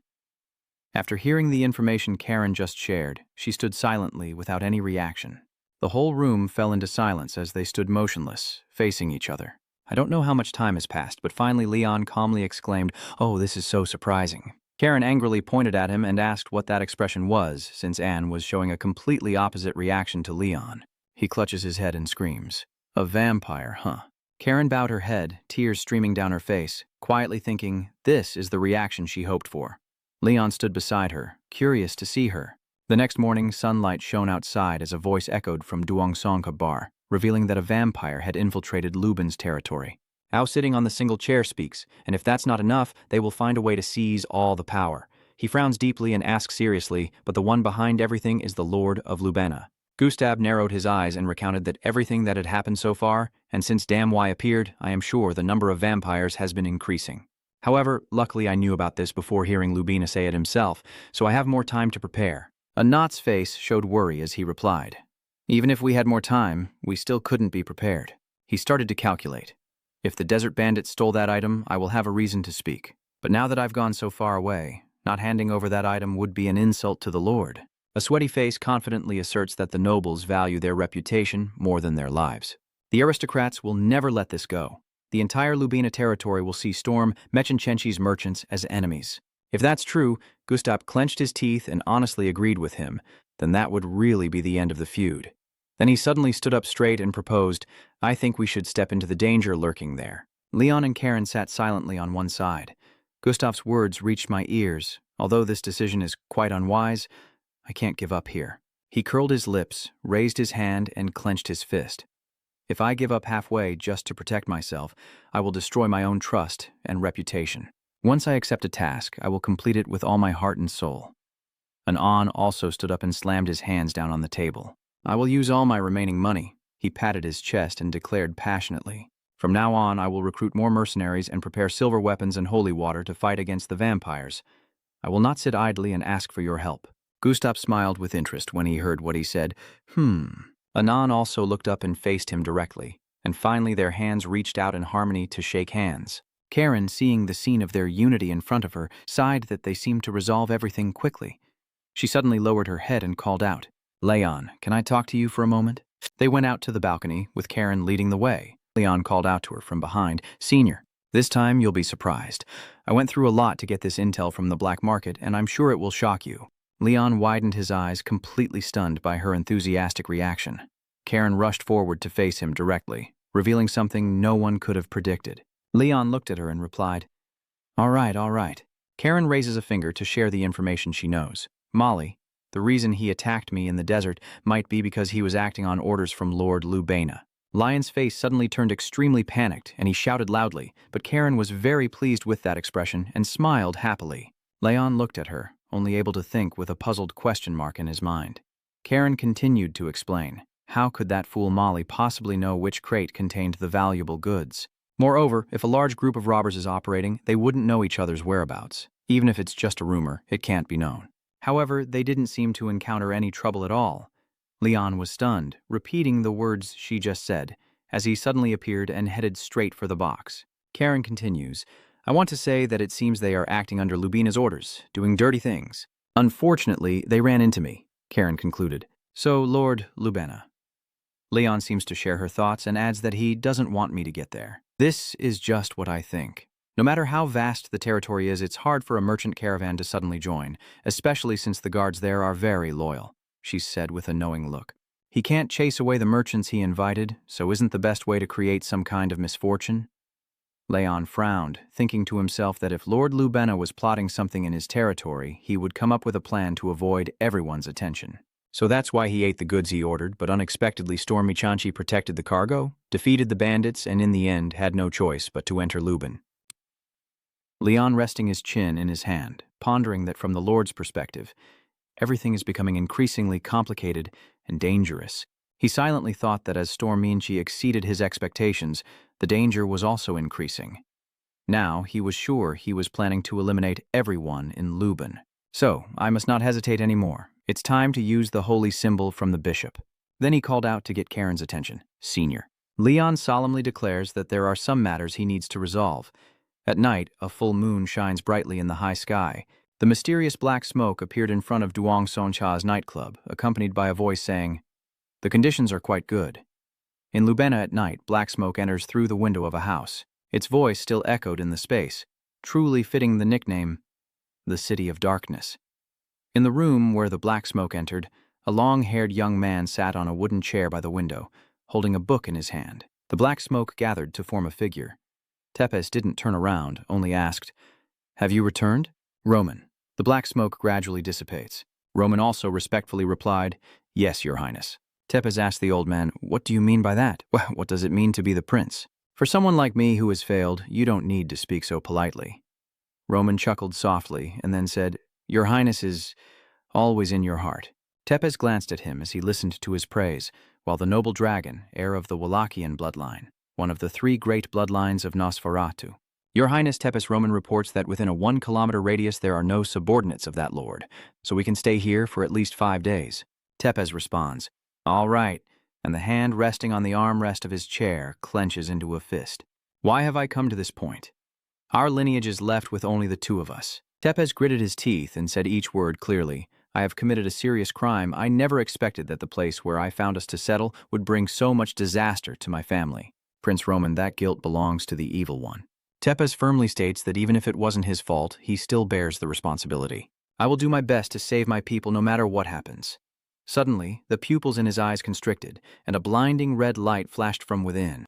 After hearing the information Karen just shared, she stood silently without any reaction. The whole room fell into silence as they stood motionless, facing each other. I don't know how much time has passed, but finally Leon calmly exclaimed, "Oh, this is so surprising." Karen angrily pointed at him and asked what that expression was, since Anne was showing a completely opposite reaction to Leon. He clutches his head and screams. A vampire, huh? Karen bowed her head, tears streaming down her face, quietly thinking, this is the reaction she hoped for. Leon stood beside her, curious to see her. The next morning, sunlight shone outside as a voice echoed from Duangsonka Bar, revealing that a vampire had infiltrated Lubin's territory. Ao sitting on the single chair speaks, and if that's not enough, they will find a way to seize all the power. He frowns deeply and asks seriously, but the one behind everything is the Lord of Lubena. Gustav narrowed his eyes and recounted that everything that had happened so far, and since Damwai appeared, I am sure the number of vampires has been increasing. However, luckily I knew about this before hearing Lubena say it himself, so I have more time to prepare. A Knot's face showed worry as he replied. Even if we had more time, we still couldn't be prepared. He started to calculate. If the desert bandit stole that item, I will have a reason to speak. But now that I've gone so far away, not handing over that item would be an insult to the Lord. A sweaty face confidently asserts that the nobles value their reputation more than their lives. The aristocrats will never let this go. The entire Lubina territory will see Storm Mechenchenchi's merchants as enemies. If that's true, Gustav clenched his teeth and honestly agreed with him, then that would really be the end of the feud. Then he suddenly stood up straight and proposed, "I think we should step into the danger lurking there." Leon and Karen sat silently on one side. Gustav's words reached my ears. Although this decision is quite unwise, I can't give up here. He curled his lips, raised his hand, and clenched his fist. If I give up halfway just to protect myself, I will destroy my own trust and reputation. Once I accept a task, I will complete it with all my heart and soul. An On also stood up and slammed his hands down on the table. I will use all my remaining money. He patted his chest and declared passionately, "From now on, I will recruit more mercenaries and prepare silver weapons and holy water to fight against the vampires. I will not sit idly and ask for your help." Gustav smiled with interest when he heard what he said. Anon also looked up and faced him directly, and finally their hands reached out in harmony to shake hands. Karen, seeing the scene of their unity in front of her, sighed that they seemed to resolve everything quickly. She suddenly lowered her head and called out, "Leon, can I talk to you for a moment?" They went out to the balcony, with Karen leading the way. Leon called out to her from behind, "Senior, this time you'll be surprised. I went through a lot to get this intel from the black market, and I'm sure it will shock you." Leon widened his eyes, completely stunned by her enthusiastic reaction. Karen rushed forward to face him directly, revealing something no one could have predicted. Leon looked at her and replied, All right. Karen raises a finger to share the information she knows. "Molly, the reason he attacked me in the desert might be because he was acting on orders from Lord Lubena." Lion's face suddenly turned extremely panicked, and he shouted loudly, but Karen was very pleased with that expression and smiled happily. Leon looked at her, only able to think with a puzzled question mark in his mind. Karen continued to explain. How could that fool Molly possibly know which crate contained the valuable goods? Moreover, if a large group of robbers is operating, they wouldn't know each other's whereabouts. Even if it's just a rumor, it can't be known. However, they didn't seem to encounter any trouble at all. Leon was stunned, repeating the words she just said, as he suddenly appeared and headed straight for the box. Karen continues, "I want to say that it seems they are acting under Lubina's orders, doing dirty things. Unfortunately, they ran into me," Karen concluded. "So, Lord Lubena." Leon seems to share her thoughts and adds that he doesn't want me to get there. "This is just what I think. No matter how vast the territory is, it's hard for a merchant caravan to suddenly join, especially since the guards there are very loyal," she said with a knowing look. "He can't chase away the merchants he invited, so isn't the best way to create some kind of misfortune?" Leon frowned, thinking to himself that if Lord Lubena was plotting something in his territory, he would come up with a plan to avoid everyone's attention. So that's why he ate the goods he ordered, but unexpectedly Stormy Chanchi protected the cargo, defeated the bandits, and in the end had no choice but to enter Lubin. Leon resting his chin in his hand, pondering that from the Lord's perspective, everything is becoming increasingly complicated and dangerous. He silently thought that as Storm Minchi exceeded his expectations, the danger was also increasing. Now he was sure he was planning to eliminate everyone in Lubin. So, I must not hesitate anymore. It's time to use the holy symbol from the bishop. Then he called out to get Karen's attention. "Senior." Leon solemnly declares that there are some matters he needs to resolve. At night, a full moon shines brightly in the high sky. The mysterious black smoke appeared in front of Duong Soncha's nightclub, accompanied by a voice saying, "The conditions are quite good." In Lubena at night, black smoke enters through the window of a house. Its voice still echoed in the space, truly fitting the nickname, the City of Darkness. In the room where the black smoke entered, a long-haired young man sat on a wooden chair by the window, holding a book in his hand. The black smoke gathered to form a figure. Tepes didn't turn around, only asked, "Have you returned?" "Roman." The black smoke gradually dissipates. Roman also respectfully replied, "Yes, Your Highness." Tepes asked the old man, "What do you mean by that? What does it mean to be the prince? For someone like me who has failed, you don't need to speak so politely." Roman chuckled softly and then said, "Your Highness is always in your heart." Tepes glanced at him as he listened to his praise, while the noble dragon, heir of the Wallachian bloodline, one of the 3 great bloodlines of Nosferatu. "Your Highness, Tepes Roman reports that within a 1-kilometer radius there are no subordinates of that lord, so we can stay here for at least 5 days. Tepes responds, "All right," and the hand resting on the armrest of his chair clenches into a fist. "Why have I come to this point? Our lineage is left with only the 2 of us." Tepes gritted his teeth and said each word clearly, I have committed a serious crime. I never expected that the place where I found us to settle would bring so much disaster to my family. Prince Roman, that guilt belongs to the evil one. Tepes firmly states that even if it wasn't his fault, he still bears the responsibility. I will do my best to save my people no matter what happens. Suddenly, the pupils in his eyes constricted, and a blinding red light flashed from within.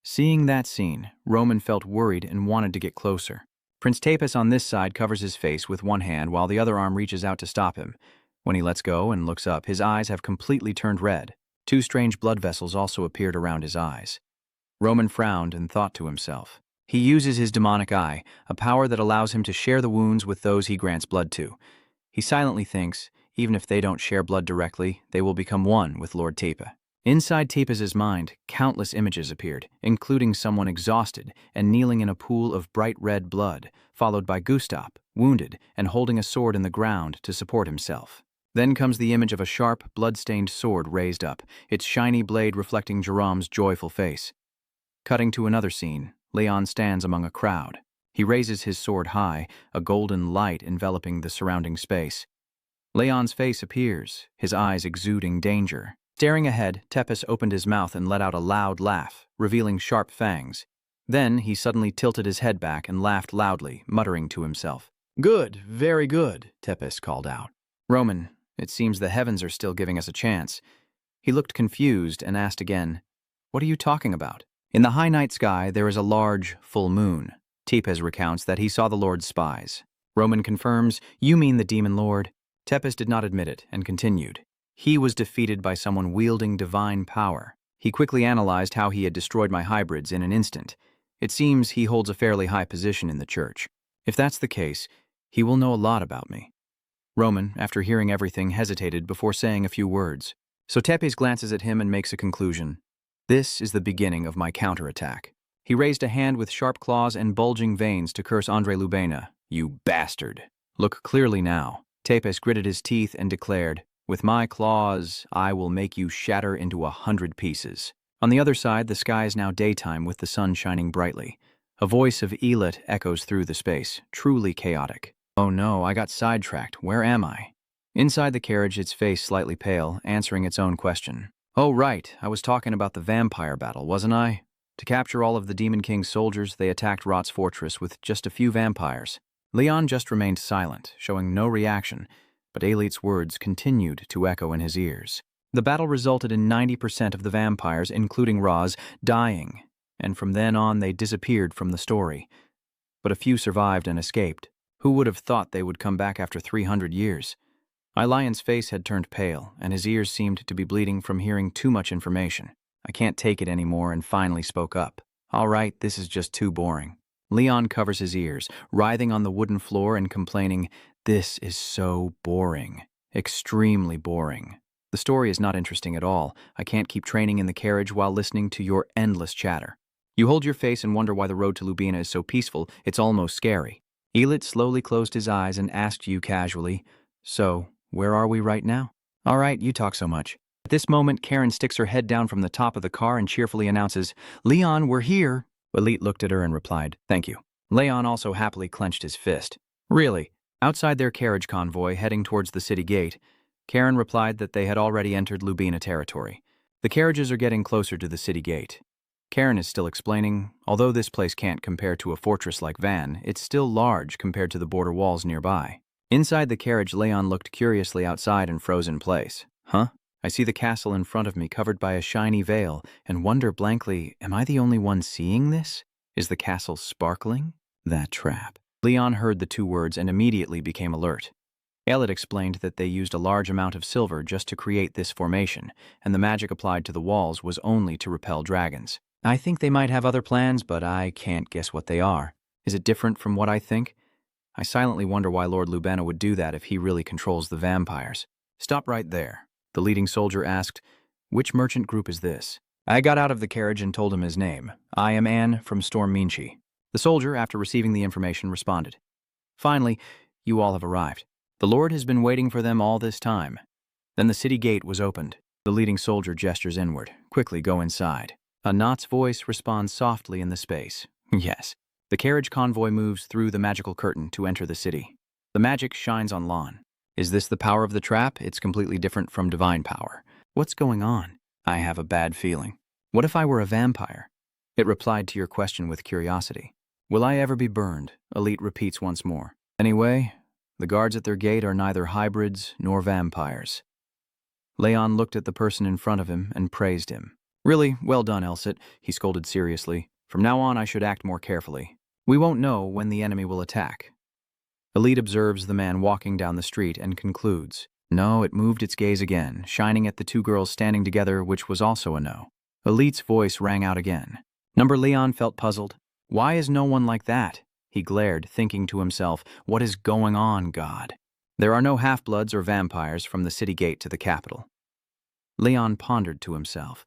Seeing that scene, Roman felt worried and wanted to get closer. Prince Tepes on this side covers his face with one hand while the other arm reaches out to stop him. When he lets go and looks up, his eyes have completely turned red. Two strange blood vessels also appeared around his eyes. Roman frowned and thought to himself. He uses his demonic eye, a power that allows him to share the wounds with those he grants blood to. He silently thinks, even if they don't share blood directly, they will become one with Lord Tepe. Inside Tepes's mind, countless images appeared, including someone exhausted and kneeling in a pool of bright red blood, followed by Gustav, wounded and holding a sword in the ground to support himself. Then comes the image of a sharp, blood-stained sword raised up, its shiny blade reflecting Jerome's joyful face. Cutting to another scene, Leon stands among a crowd. He raises his sword high, a golden light enveloping the surrounding space. Leon's face appears, his eyes exuding danger. Staring ahead, Tepes opened his mouth and let out a loud laugh, revealing sharp fangs. Then he suddenly tilted his head back and laughed loudly, muttering to himself. "Good, very good," Tepes called out. "Roman, it seems the heavens are still giving us a chance." He looked confused and asked again, "What are you talking about?" In the high night sky, there is a large, full moon. Tepes recounts that he saw the Lord's spies. Roman confirms, "You mean the demon lord?" Tepes did not admit it and continued. He was defeated by someone wielding divine power. He quickly analyzed how he had destroyed my hybrids in an instant. It seems he holds a fairly high position in the church. If that's the case, he will know a lot about me. Roman, after hearing everything, hesitated before saying a few words. So Tepes glances at him and makes a conclusion. "This is the beginning of my counterattack." He raised a hand with sharp claws and bulging veins to curse Andre Lubena. "You bastard. Look clearly now." Tepes gritted his teeth and declared, "With my claws, I will make you shatter into 100 pieces." On the other side, the sky is now daytime with the sun shining brightly. A voice of Elit echoes through the space, truly chaotic. "Oh no, I got sidetracked. Where am I?" Inside the carriage, its face slightly pale, answering its own question. "Oh right, I was talking about the vampire battle, wasn't I? To capture all of the Demon King's soldiers, they attacked Rot's fortress with just a few vampires." Leon just remained silent, showing no reaction, but Elit's words continued to echo in his ears. The battle resulted in 90% of the vampires, including Roz, dying, and from then on they disappeared from the story. But a few survived and escaped. Who would have thought they would come back after 300 years? My lion's face had turned pale, and his ears seemed to be bleeding from hearing too much information. I can't take it anymore and finally spoke up. "All right, this is just too boring." Leon covers his ears, writhing on the wooden floor and complaining, "This is so boring. Extremely boring. The story is not interesting at all. I can't keep training in the carriage while listening to your endless chatter. You hold your face and wonder why the road to Lubina is so peaceful, it's almost scary." Elit slowly closed his eyes and asked you casually, "So, where are we right now?" "All right, you talk so much." At this moment, Karen sticks her head down from the top of the car and cheerfully announces, "Leon, we're here." Elit looked at her and replied, "Thank you." Leon also happily clenched his fist. "Really?" Outside their carriage convoy, heading towards the city gate, Karen replied that they had already entered Lubina territory. The carriages are getting closer to the city gate. Karen is still explaining, although this place can't compare to a fortress like Van, it's still large compared to the border walls nearby. Inside the carriage, Leon looked curiously outside and froze in place. "Huh? I see the castle in front of me covered by a shiny veil and wonder blankly, am I the only one seeing this? Is the castle sparkling? That trap." Leon heard the two words and immediately became alert. Elit explained that they used a large amount of silver just to create this formation, and the magic applied to the walls was only to repel dragons. "I think they might have other plans, but I can't guess what they are. Is it different from what I think? I silently wonder why Lord Lubena would do that if he really controls the vampires." "Stop right there." The leading soldier asked, "Which merchant group is this?" I got out of the carriage and told him his name. "I am Anne from Storm Minchi." The soldier, after receiving the information, responded, "Finally, you all have arrived. The Lord has been waiting for them all this time." Then the city gate was opened. The leading soldier gestures inward. "Quickly go inside." A Knot's voice responds softly in the space. "Yes." The carriage convoy moves through the magical curtain to enter the city. The magic shines on Lon. Is this the power of the trap? It's completely different from divine power. What's going on? I have a bad feeling. What if I were a vampire? It replied to your question with curiosity. Will I ever be burned? Elite repeats once more. Anyway, the guards at their gate are neither hybrids nor vampires. Leon looked at the person in front of him and praised him. Really, well done, Elsit, he scolded seriously. From now on, I should act more carefully. We won't know when the enemy will attack. Elite observes the man walking down the street and concludes. No, it moved its gaze again, shining at the two girls standing together, which was also a no. Elite's voice rang out again. Number Leon felt puzzled. Why is no one like that? He glared, thinking to himself, what is going on, God? There are no half-bloods or vampires from the city gate to the capital. Leon pondered to himself.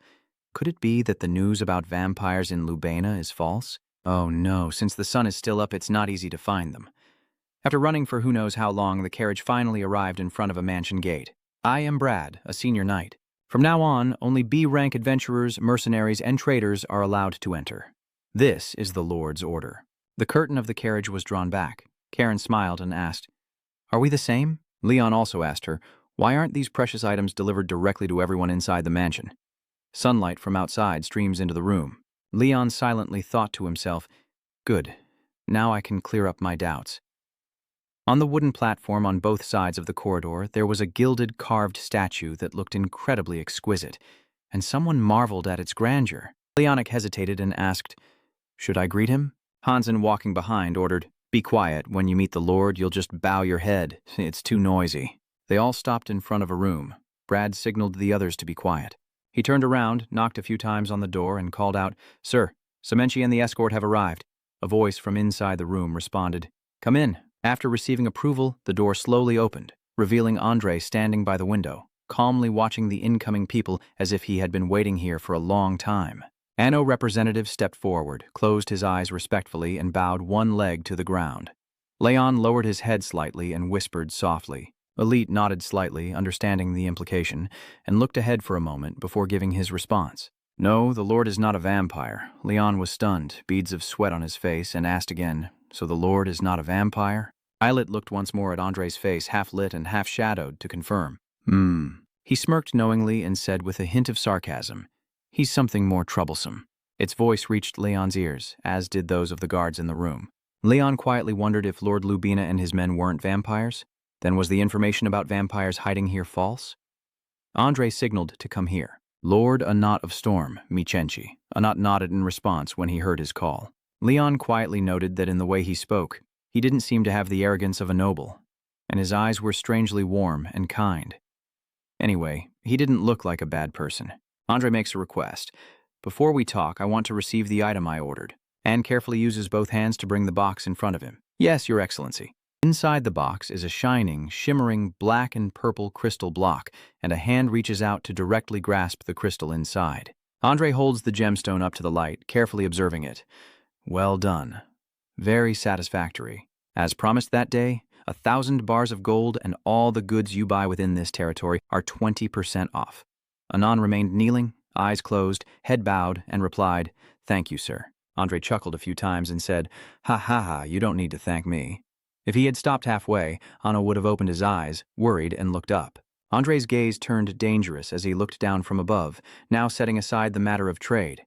Could it be that the news about vampires in Lubena is false? Oh no, since the sun is still up, it's not easy to find them. After running for who knows how long, the carriage finally arrived in front of a mansion gate. I am Brad, a senior knight. From now on, only B-rank adventurers, mercenaries, and traders are allowed to enter. This is the Lord's order. The curtain of the carriage was drawn back. Karen smiled and asked, Are we the same? Leon also asked her, Why aren't these precious items delivered directly to everyone inside the mansion? Sunlight from outside streams into the room. Leon silently thought to himself, Good, now I can clear up my doubts. On the wooden platform on both sides of the corridor, there was a gilded carved statue that looked incredibly exquisite, and someone marveled at its grandeur. Leonic hesitated and asked, Should I greet him? Hansen, walking behind, ordered, Be quiet. When you meet the Lord, you'll just bow your head. It's too noisy. They all stopped in front of a room. Brad signaled the others to be quiet. He turned around, knocked a few times on the door, and called out, Sir, Semenchi and the escort have arrived. A voice from inside the room responded, Come in. After receiving approval, the door slowly opened, revealing Andre standing by the window, calmly watching the incoming people as if he had been waiting here for a long time. Anno representative stepped forward, closed his eyes respectfully, and bowed one leg to the ground. Leon lowered his head slightly and whispered softly. Elite nodded slightly, understanding the implication, and looked ahead for a moment before giving his response. No, the Lord is not a vampire. Leon was stunned, beads of sweat on his face, and asked again, So the Lord is not a vampire? Eilert looked once more at Andre's face, half-lit and half-shadowed, to confirm. He smirked knowingly and said with a hint of sarcasm, He's something more troublesome. Its voice reached Leon's ears, as did those of the guards in the room. Leon quietly wondered if Lord Lubina and his men weren't vampires. Then was the information about vampires hiding here false? Andre signaled to come here. Lord Anat of Storm, Michenchi. Anat nodded in response when he heard his call. Leon quietly noted that in the way he spoke, he didn't seem to have the arrogance of a noble, and his eyes were strangely warm and kind. Anyway, he didn't look like a bad person. Andre makes a request. Before we talk, I want to receive the item I ordered. Anne carefully uses both hands to bring the box in front of him. Yes, Your Excellency. Inside the box is a shining, shimmering black and purple crystal block, and a hand reaches out to directly grasp the crystal inside. Andre holds the gemstone up to the light, carefully observing it. Well done. Very satisfactory. As promised that day, 1,000 bars of gold and all the goods you buy within this territory are 20% off. Anon remained kneeling, eyes closed, head bowed, and replied, Thank you, sir. Andre chuckled a few times and said, Ha ha ha, you don't need to thank me. If he had stopped halfway, Anno would have opened his eyes, worried, and looked up. Andre's gaze turned dangerous as he looked down from above, now setting aside the matter of trade.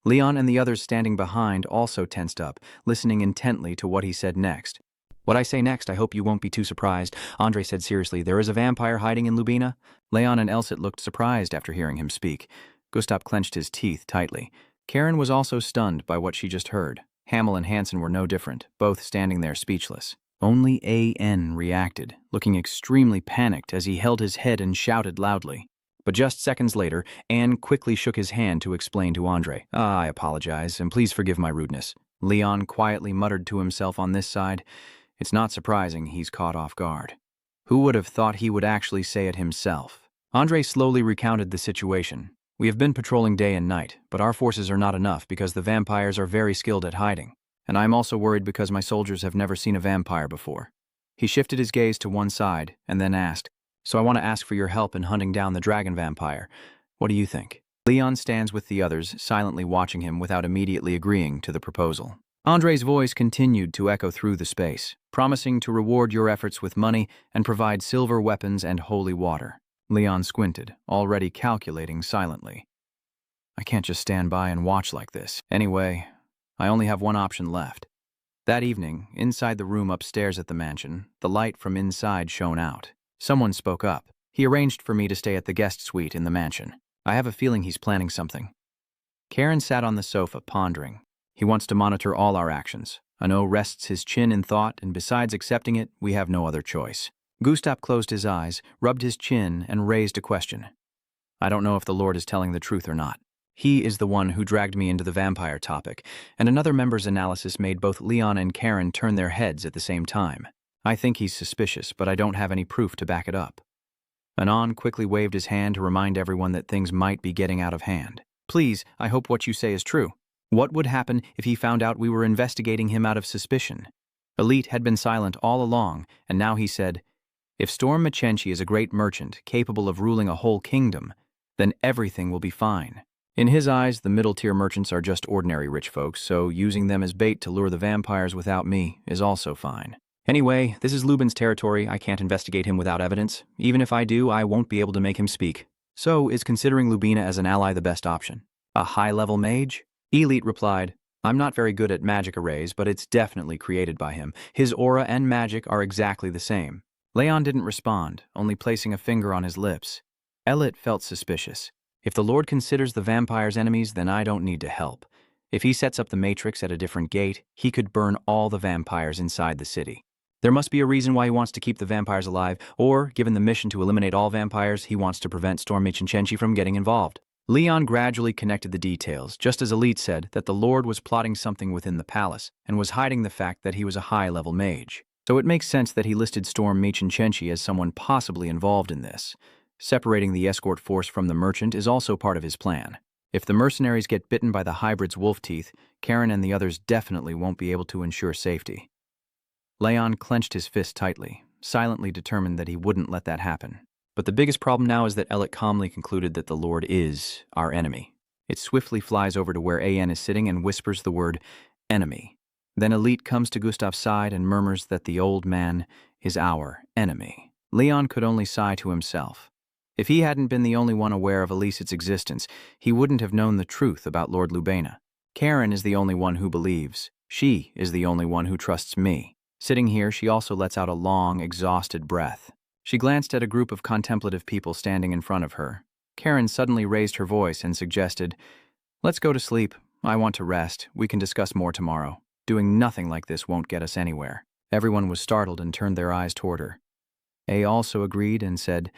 Leon and the others standing behind also tensed up, listening intently to what he said next. What I say next, I hope you won't be too surprised. Andre said seriously, There is a vampire hiding in Lubina? Leon and Elsit looked surprised after hearing him speak. Gustav clenched his teeth tightly. Karen was also stunned by what she just heard. Hamel and Hansen were no different, both standing there speechless. Only A.N. reacted, looking extremely panicked as he held his head and shouted loudly. But just seconds later, Anne quickly shook his hand to explain to Andre. I apologize, and please forgive my rudeness. Leon quietly muttered to himself on this side. It's not surprising he's caught off guard. Who would have thought he would actually say it himself? Andre slowly recounted the situation. We have been patrolling day and night, but our forces are not enough because the vampires are very skilled at hiding. And I'm also worried because my soldiers have never seen a vampire before. He shifted his gaze to one side and then asked, So I want to ask for your help in hunting down the dragon vampire. What do you think? Leon stands with the others, silently watching him without immediately agreeing to the proposal. Andre's voice continued to echo through the space, promising to reward your efforts with money and provide silver weapons and holy water. Leon squinted, already calculating silently. I can't just stand by and watch like this. Anyway, I only have one option left. That evening, inside the room upstairs at the mansion, the light from inside shone out. Someone spoke up. He arranged for me to stay at the guest suite in the mansion. I have a feeling he's planning something. Karen sat on the sofa, pondering. He wants to monitor all our actions. Ano rests his chin in thought, and besides accepting it, we have no other choice. Gustav closed his eyes, rubbed his chin, and raised a question. I don't know if the Lord is telling the truth or not. He is the one who dragged me into the vampire topic, and another member's analysis made both Leon and Karen turn their heads at the same time. I think he's suspicious, but I don't have any proof to back it up. Anon quickly waved his hand to remind everyone that things might be getting out of hand. Please, I hope what you say is true. What would happen if he found out we were investigating him out of suspicion? Elite had been silent all along, and now he said, if Storm Machenchi is a great merchant capable of ruling a whole kingdom, then everything will be fine. In his eyes, the middle-tier merchants are just ordinary rich folks, so using them as bait to lure the vampires without me is also fine. Anyway, this is Lubin's territory. I can't investigate him without evidence. Even if I do, I won't be able to make him speak. So, is considering Lubina as an ally the best option? A high-level mage? Elite replied, I'm not very good at magic arrays, but it's definitely created by him. His aura and magic are exactly the same. Leon didn't respond, only placing a finger on his lips. Elite felt suspicious. If the Lord considers the vampires enemies, then I don't need to help. If he sets up the matrix at a different gate, he could burn all the vampires inside the city. There must be a reason why he wants to keep the vampires alive, or, given the mission to eliminate all vampires, he wants to prevent Storm Machenchi from getting involved. Leon gradually connected the details, just as Elite said that the Lord was plotting something within the palace and was hiding the fact that he was a high-level mage. So it makes sense that he listed Storm Machenchi as someone possibly involved in this. Separating the escort force from the merchant is also part of his plan. If the mercenaries get bitten by the hybrid's wolf teeth, Karen and the others definitely won't be able to ensure safety. Leon clenched his fist tightly, silently determined that he wouldn't let that happen. But the biggest problem now is that Elliot calmly concluded that the Lord is our enemy. It swiftly flies over to where AN is sitting and whispers the word enemy. Then Elite comes to Gustav's side and murmurs that the old man is our enemy. Leon could only sigh to himself. If he hadn't been the only one aware of Elicit's existence, he wouldn't have known the truth about Lord Lubena. Karen is the only one who believes. She is the only one who trusts me. Sitting here, she also lets out a long, exhausted breath. She glanced at a group of contemplative people standing in front of her. Karen suddenly raised her voice and suggested, let's go to sleep. I want to rest. We can discuss more tomorrow. Doing nothing like this won't get us anywhere. Everyone was startled and turned their eyes toward her. A also agreed and said,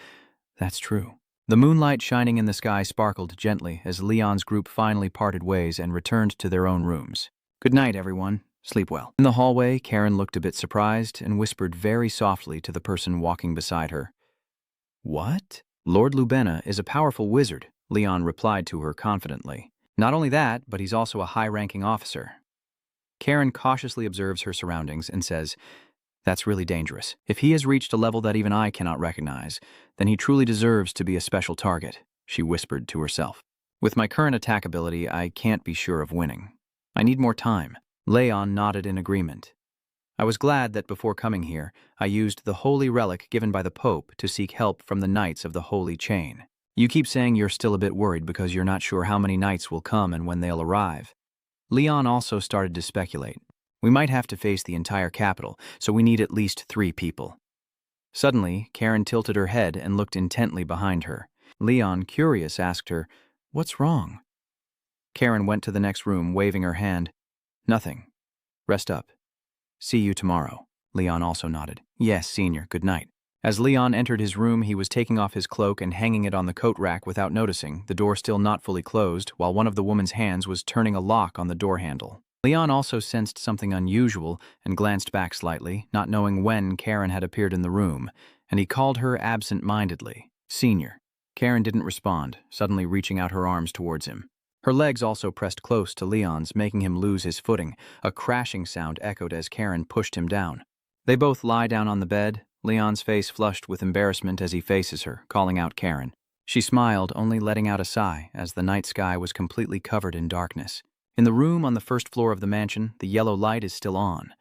that's true. The moonlight shining in the sky sparkled gently as Leon's group finally parted ways and returned to their own rooms. Good night, everyone. Sleep well. In the hallway, Karen looked a bit surprised and whispered very softly to the person walking beside her. What? Lord Lubena is a powerful wizard, Leon replied to her confidently. Not only that, but he's also a high-ranking officer. Karen cautiously observes her surroundings and says, that's really dangerous. If he has reached a level that even I cannot recognize, then he truly deserves to be a special target, she whispered to herself. With my current attack ability, I can't be sure of winning. I need more time. Leon nodded in agreement. I was glad that before coming here, I used the holy relic given by the Pope to seek help from the Knights of the Holy Chain. You keep saying you're still a bit worried because you're not sure how many knights will come and when they'll arrive. Leon also started to speculate. We might have to face the entire capital, so we need at least 3 people. Suddenly, Karen tilted her head and looked intently behind her. Leon, curious, asked her, what's wrong? Karen went to the next room, waving her hand. Nothing. Rest up. See you tomorrow. Leon also nodded. Yes, Senior, good night. As Leon entered his room, he was taking off his cloak and hanging it on the coat rack without noticing, the door still not fully closed, while one of the woman's hands was turning a lock on the door handle. Leon also sensed something unusual and glanced back slightly, not knowing when Karen had appeared in the room, and he called her absent-mindedly. Senior. Karen didn't respond, suddenly reaching out her arms towards him. Her legs also pressed close to Leon's, making him lose his footing. A crashing sound echoed as Karen pushed him down. They both lie down on the bed, Leon's face flushed with embarrassment as he faces her, calling out Karen. She smiled, only letting out a sigh, as the night sky was completely covered in darkness. In the room on the first floor of the mansion, the yellow light is still on.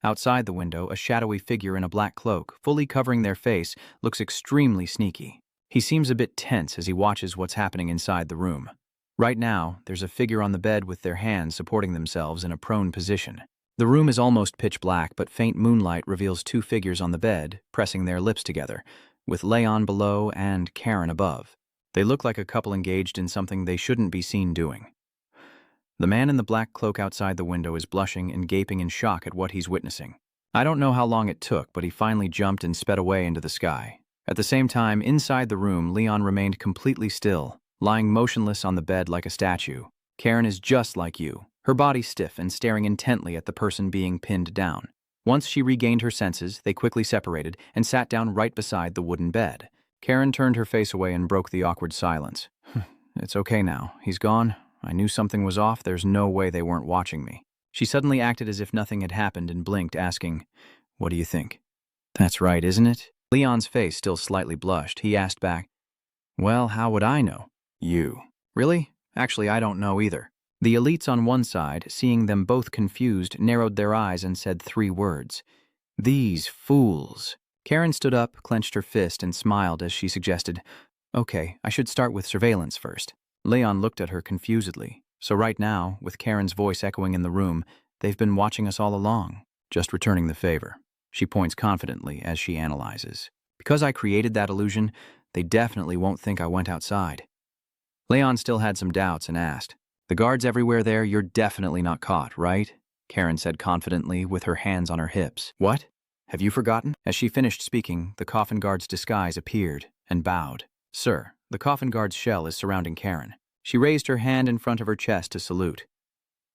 Outside the window, a shadowy figure in a black cloak, fully covering their face, looks extremely sneaky. He seems a bit tense as he watches what's happening inside the room. Right now, there's a figure on the bed with their hands supporting themselves in a prone position. The room is almost pitch black, but faint moonlight reveals two figures on the bed, pressing their lips together, with Leon below and Karen above. They look like a couple engaged in something they shouldn't be seen doing. The man in the black cloak outside the window is blushing and gaping in shock at what he's witnessing. I don't know how long it took, but he finally jumped and sped away into the sky. At the same time, inside the room, Leon remained completely still, lying motionless on the bed like a statue. Karen is just like you, her body stiff and staring intently at the person being pinned down. Once she regained her senses, they quickly separated and sat down right beside the wooden bed. Karen turned her face away and broke the awkward silence. It's okay now. He's gone. I knew something was off. There's no way they weren't watching me. She suddenly acted as if nothing had happened and blinked, asking, "What do you think?" "That's right, isn't it?" Leon's face still slightly blushed. He asked back, "Well, how would I know?" "You." "Really? Actually, I don't know either." The elites on one side, seeing them both confused, narrowed their eyes and said 3 words. "These fools." Karen stood up, clenched her fist, and smiled as she suggested, "Okay, I should start with surveillance first." Leon looked at her confusedly. So right now, with Karen's voice echoing in the room, they've been watching us all along, just returning the favor. She points confidently as she analyzes. Because I created that illusion, they definitely won't think I went outside. Leon still had some doubts and asked, "The guards everywhere there, you're definitely not caught, right?" Karen said confidently with her hands on her hips. "What? Have you forgotten?" As she finished speaking, the coffin guard's disguise appeared and bowed. "Sir." The coffin guard's shell is surrounding Karen. She raised her hand in front of her chest to salute.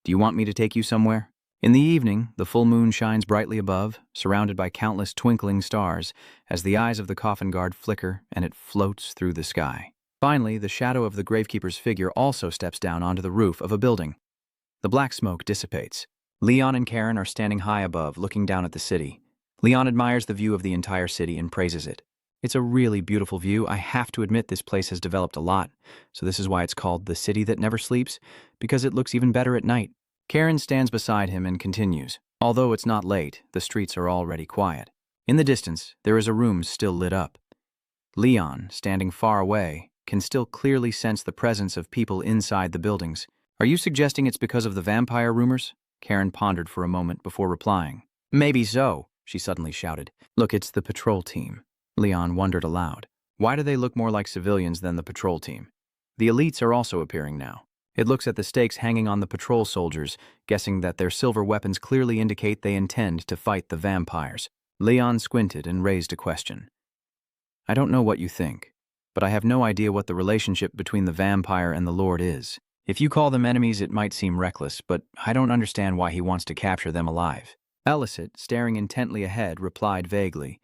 "Do you want me to take you somewhere?" In the evening, the full moon shines brightly above, surrounded by countless twinkling stars, as the eyes of the coffin guard flicker and it floats through the sky. Finally, the shadow of the gravekeeper's figure also steps down onto the roof of a building. The black smoke dissipates. Leon and Karen are standing high above, looking down at the city. Leon admires the view of the entire city and praises it. "It's a really beautiful view. I have to admit this place has developed a lot, so this is why it's called the city that never sleeps, because it looks even better at night." Karen stands beside him and continues. Although it's not late, the streets are already quiet. In the distance, there is a room still lit up. Leon, standing far away, can still clearly sense the presence of people inside the buildings. "Are you suggesting it's because of the vampire rumors?" Karen pondered for a moment before replying. "Maybe so," she suddenly shouted. "Look, it's the patrol team." Leon wondered aloud. Why do they look more like civilians than the patrol team? The elites are also appearing now. It looks at the stakes hanging on the patrol soldiers, guessing that their silver weapons clearly indicate they intend to fight the vampires. Leon squinted and raised a question. "I don't know what you think, but I have no idea what the relationship between the vampire and the Lord is. If you call them enemies, it might seem reckless, but I don't understand why he wants to capture them alive." Elicit, staring intently ahead, replied vaguely,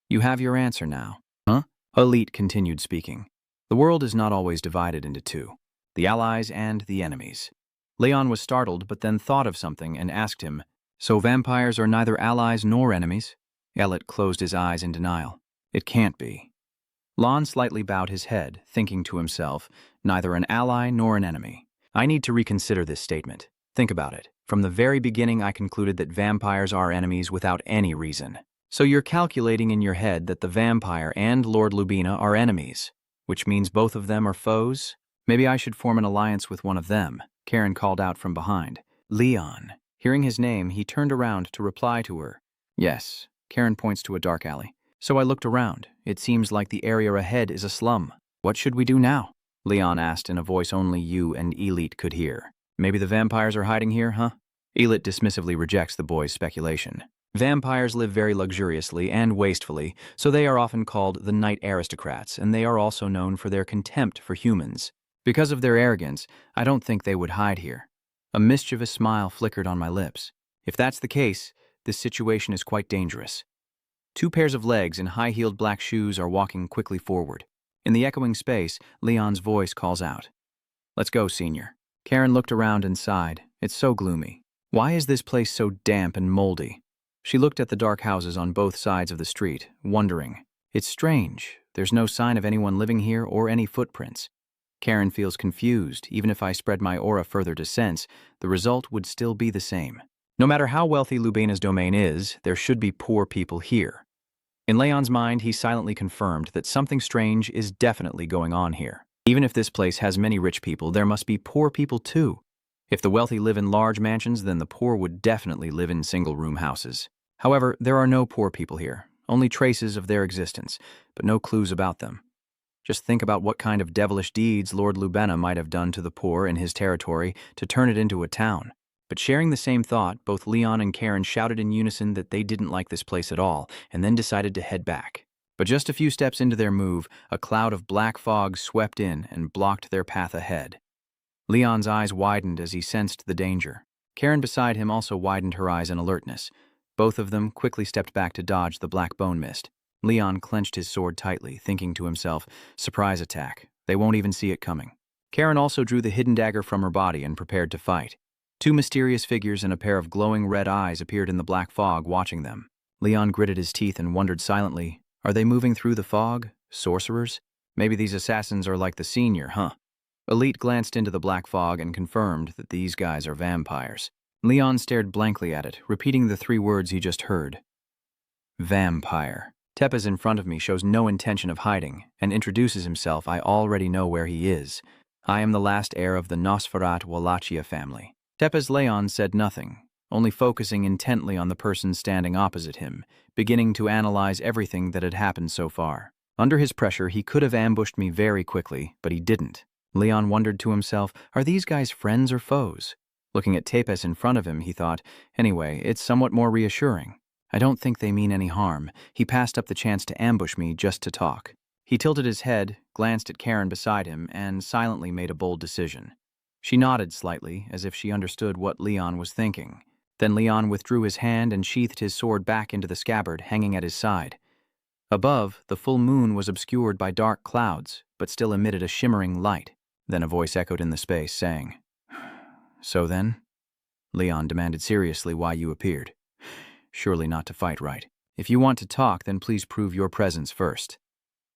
"You have your answer now." "Huh?" Elite continued speaking. "The world is not always divided into two, the allies and the enemies." Leon was startled, but then thought of something and asked him, "So vampires are neither allies nor enemies?" Elliot closed his eyes in denial. "It can't be." Lon slightly bowed his head, thinking to himself, "Neither an ally nor an enemy. I need to reconsider this statement. Think about it. From the very beginning, I concluded that vampires are enemies without any reason. So you're calculating in your head that the vampire and Lord Lubina are enemies, which means both of them are foes? Maybe I should form an alliance with one of them," Karen called out from behind. "Leon." Hearing his name, he turned around to reply to her. "Yes." Karen points to a dark alley. "So I looked around. It seems like the area ahead is a slum. What should we do now?" Leon asked in a voice only you and Elite could hear. "Maybe the vampires are hiding here, huh?" Elite dismissively rejects the boy's speculation. Vampires live very luxuriously and wastefully, so they are often called the night aristocrats, and they are also known for their contempt for humans. Because of their arrogance, I don't think they would hide here. A mischievous smile flickered on my lips. If that's the case, this situation is quite dangerous. 2 pairs of legs in high-heeled black shoes are walking quickly forward. In the echoing space, Leon's voice calls out, "Let's go, Senior." Karen looked around and sighed. It's so gloomy. Why is this place so damp and moldy? She looked at the dark houses on both sides of the street, wondering. It's strange. There's no sign of anyone living here or any footprints. Karen feels confused. Even if I spread my aura further to sense, the result would still be the same. No matter how wealthy Lubena's domain is, there should be poor people here. In Leon's mind, he silently confirmed that something strange is definitely going on here. Even if this place has many rich people, there must be poor people too. If the wealthy live in large mansions, then the poor would definitely live in single-room houses. However, there are no poor people here, only traces of their existence, but no clues about them. Just think about what kind of devilish deeds Lord Lubena might have done to the poor in his territory to turn it into a town. But sharing the same thought, both Leon and Karen shouted in unison that they didn't like this place at all, and then decided to head back. But just a few steps into their move, a cloud of black fog swept in and blocked their path ahead. Leon's eyes widened as he sensed the danger. Karen beside him also widened her eyes in alertness. Both of them quickly stepped back to dodge the black bone mist. Leon clenched his sword tightly, thinking to himself, surprise attack. They won't even see it coming. Karen also drew the hidden dagger from her body and prepared to fight. Two mysterious figures and a pair of glowing red eyes appeared in the black fog, watching them. Leon gritted his teeth and wondered silently, are they moving through the fog? Sorcerers? Maybe these assassins are like the senior, huh? Elite glanced into the black fog and confirmed that these guys are vampires. Leon stared blankly at it, repeating the 3 words he just heard. Vampire. Tepes in front of me shows no intention of hiding and introduces himself. I already know where he is. I am the last heir of the Nosferat Wallachia family. Tepes Leon said nothing, only focusing intently on the person standing opposite him, beginning to analyze everything that had happened so far. Under his pressure, he could have ambushed me very quickly, but he didn't. Leon wondered to himself, are these guys friends or foes? Looking at Tepes in front of him, he thought, anyway, it's somewhat more reassuring. I don't think they mean any harm. He passed up the chance to ambush me just to talk. He tilted his head, glanced at Karen beside him, and silently made a bold decision. She nodded slightly, as if she understood what Leon was thinking. Then Leon withdrew his hand and sheathed his sword back into the scabbard hanging at his side. Above, the full moon was obscured by dark clouds, but still emitted a shimmering light. Then a voice echoed in the space, saying, So then? Leon demanded seriously why you appeared. Surely not to fight, right? If you want to talk, then please prove your presence first.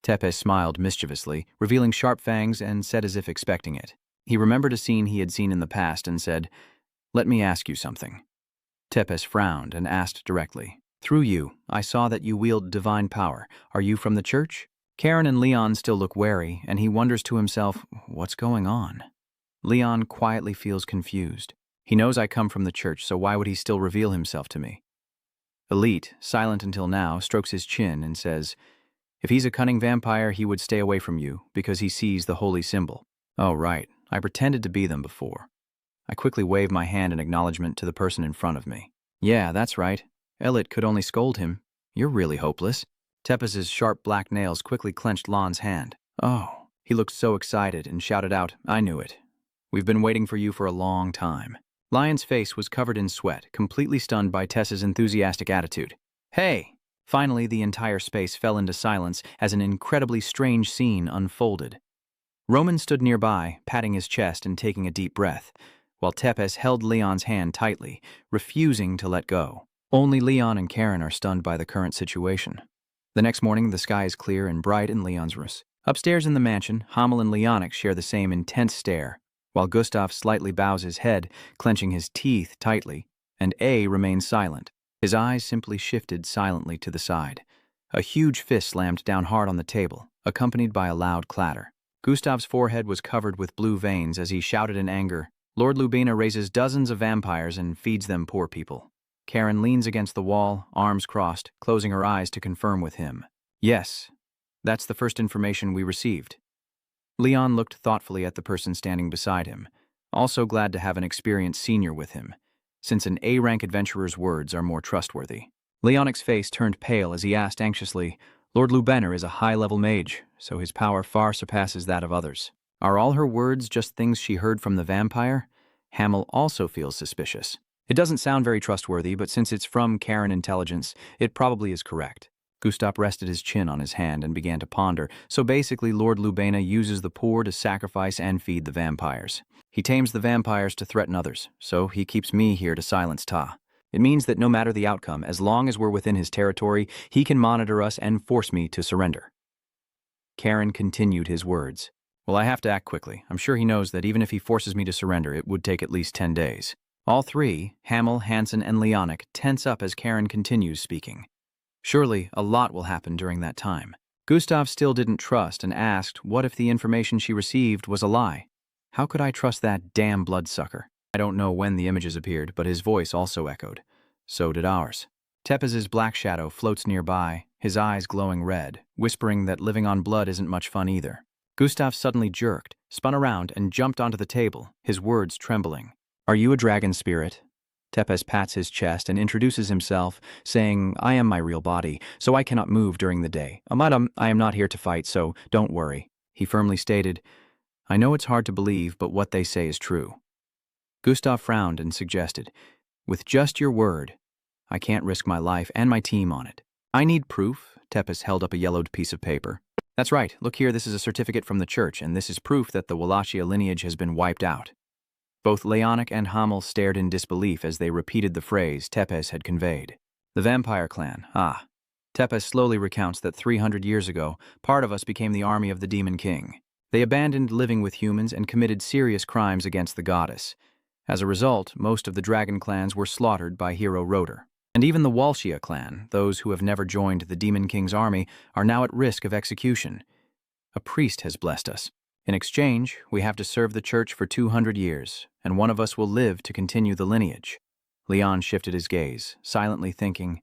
Tepes smiled mischievously, revealing sharp fangs, and said as if expecting it. He remembered a scene he had seen in the past and said, Let me ask you something. Tepes frowned and asked directly, Through you, I saw that you wield divine power. Are you from the church? Karen and Leon still look wary, and he wonders to himself, what's going on? Leon quietly feels confused. He knows I come from the church, so why would he still reveal himself to me? Elite, silent until now, strokes his chin and says, If he's a cunning vampire, he would stay away from you, because he sees the holy symbol. Oh, right. I pretended to be them before. I quickly waved my hand in acknowledgement to the person in front of me. Yeah, that's right. Elliot could only scold him. You're really hopeless. Tepes' sharp black nails quickly clenched Lon's hand. Oh. He looked so excited and shouted out, I knew it. We've been waiting for you for a long time. Lion's face was covered in sweat, completely stunned by Tessa's enthusiastic attitude. Hey! Finally, the entire space fell into silence as an incredibly strange scene unfolded. Roman stood nearby, patting his chest and taking a deep breath, while Tepes held Leon's hand tightly, refusing to let go. Only Leon and Karen are stunned by the current situation. The next morning, the sky is clear and bright in Leon's room. Upstairs in the mansion, Hamel and Leonix share the same intense stare, while Gustav slightly bows his head, clenching his teeth tightly, and A remains silent. His eyes simply shifted silently to the side. A huge fist slammed down hard on the table, accompanied by a loud clatter. Gustav's forehead was covered with blue veins as he shouted in anger, Lord Lubena raises dozens of vampires and feeds them poor people. Karen leans against the wall, arms crossed, closing her eyes to confirm with him. Yes, that's the first information we received. Leon looked thoughtfully at the person standing beside him, also glad to have an experienced senior with him, since an A-rank adventurer's words are more trustworthy. Leonix's face turned pale as he asked anxiously, Lord Lubena is a high-level mage, so his power far surpasses that of others. Are all her words just things she heard from the vampire? Hamel also feels suspicious. It doesn't sound very trustworthy, but since it's from Karen intelligence, it probably is correct. Gustav rested his chin on his hand and began to ponder. So basically, Lord Lubena uses the poor to sacrifice and feed the vampires. He tames the vampires to threaten others, so he keeps me here to silence Ta. It means that no matter the outcome, as long as we're within his territory, he can monitor us and force me to surrender. Karen continued his words. Well, I have to act quickly. I'm sure he knows that even if he forces me to surrender, it would take at least 10 days. All three, Hamel, Hansen, and Leonic, tense up as Karen continues speaking. Surely, a lot will happen during that time. Gustav still didn't trust and asked what if the information she received was a lie. How could I trust that damn bloodsucker? I don't know when the images appeared, but his voice also echoed. So did ours. Tepez's black shadow floats nearby, his eyes glowing red, whispering that living on blood isn't much fun either. Gustav suddenly jerked, spun around, and jumped onto the table, his words trembling. Are you a dragon spirit? Tepez pats his chest and introduces himself, saying, I am my real body, so I cannot move during the day. Madam, I am not here to fight, so don't worry. He firmly stated, I know it's hard to believe, but what they say is true. Gustav frowned and suggested, with just your word, I can't risk my life and my team on it. I need proof. Tepez held up a yellowed piece of paper. That's right, look here, this is a certificate from the church, and this is proof that the Wallachia lineage has been wiped out. Both Leonic and Hamel stared in disbelief as they repeated the phrase Tepez had conveyed. The vampire clan, ah. Tepez slowly recounts that 300 years ago, part of us became the army of the Demon King. They abandoned living with humans and committed serious crimes against the goddess. As a result, most of the dragon clans were slaughtered by Hero Rotor. And even the Wallachia clan, those who have never joined the Demon King's army, are now at risk of execution. A priest has blessed us. In exchange, we have to serve the church for 200 years, and one of us will live to continue the lineage. Leon shifted his gaze, silently thinking,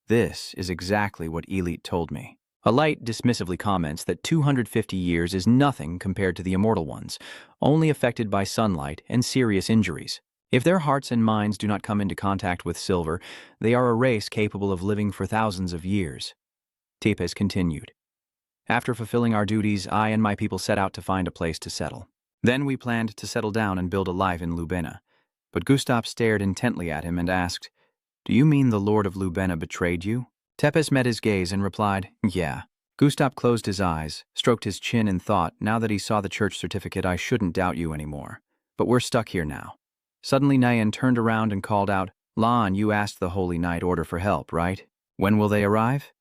this is exactly what Elite told me. A light dismissively comments that 250 years is nothing compared to the immortal ones, only affected by sunlight and serious injuries. If their hearts and minds do not come into contact with silver, they are a race capable of living for thousands of years. Tepez continued. After fulfilling our duties, I and my people set out to find a place to settle. Then we planned to settle down and build a life in Lubena. But Gustav stared intently at him and asked, do you mean the Lord of Lubena betrayed you? Tepez met his gaze and replied, yeah. Gustav closed his eyes, stroked his chin and thought, now that he saw the church certificate, I shouldn't doubt you anymore. But we're stuck here now. Suddenly Nayan turned around and called out, Lan, you asked the Holy Knight Order for help, right? When will they arrive?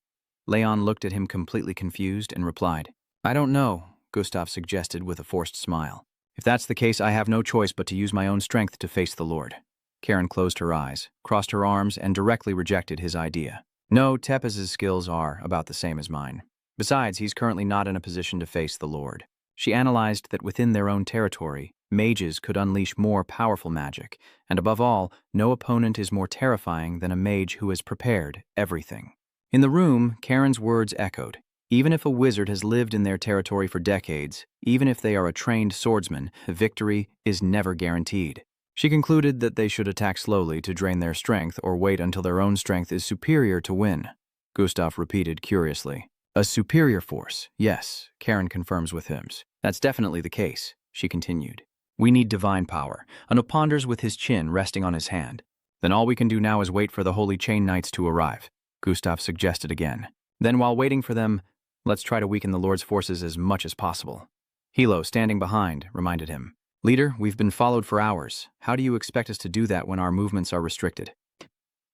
Leon looked at him completely confused and replied, I don't know, Gustav suggested with a forced smile. If that's the case, I have no choice but to use my own strength to face the Lord. Karen closed her eyes, crossed her arms, and directly rejected his idea. No, Tepez's skills are about the same as mine. Besides, he's currently not in a position to face the Lord. She analyzed that within their own territory, mages could unleash more powerful magic, and above all, no opponent is more terrifying than a mage who has prepared everything. In the room, Karen's words echoed. Even if a wizard has lived in their territory for decades, even if they are a trained swordsman, victory is never guaranteed. She concluded that they should attack slowly to drain their strength or wait until their own strength is superior to win. Gustav repeated curiously. A superior force, yes, Karen confirms with him. That's definitely the case, she continued. We need divine power. Anu ponders with his chin resting on his hand. Then all we can do now is wait for the Holy Chain Knights to arrive, Gustav suggested again. Then while waiting for them, let's try to weaken the Lord's forces as much as possible. Hilo, standing behind, reminded him. Leader, we've been followed for hours. How do you expect us to do that when our movements are restricted?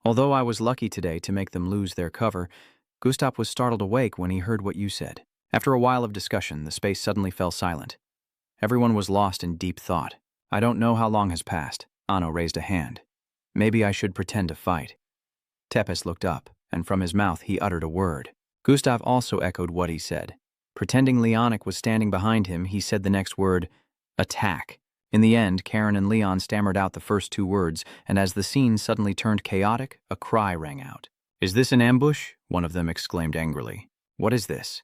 Although I was lucky today to make them lose their cover, Gustav was startled awake when he heard what you said. After a while of discussion, the space suddenly fell silent. Everyone was lost in deep thought. I don't know how long has passed. Anno raised a hand. Maybe I should pretend to fight. Tepez looked up, and from his mouth he uttered a word. Gustav also echoed what he said. Pretending Leonic was standing behind him, he said the next word, attack. In the end, Karen and Leon stammered out the first two words, and as the scene suddenly turned chaotic, a cry rang out. Is this an ambush? One of them exclaimed angrily. What is this?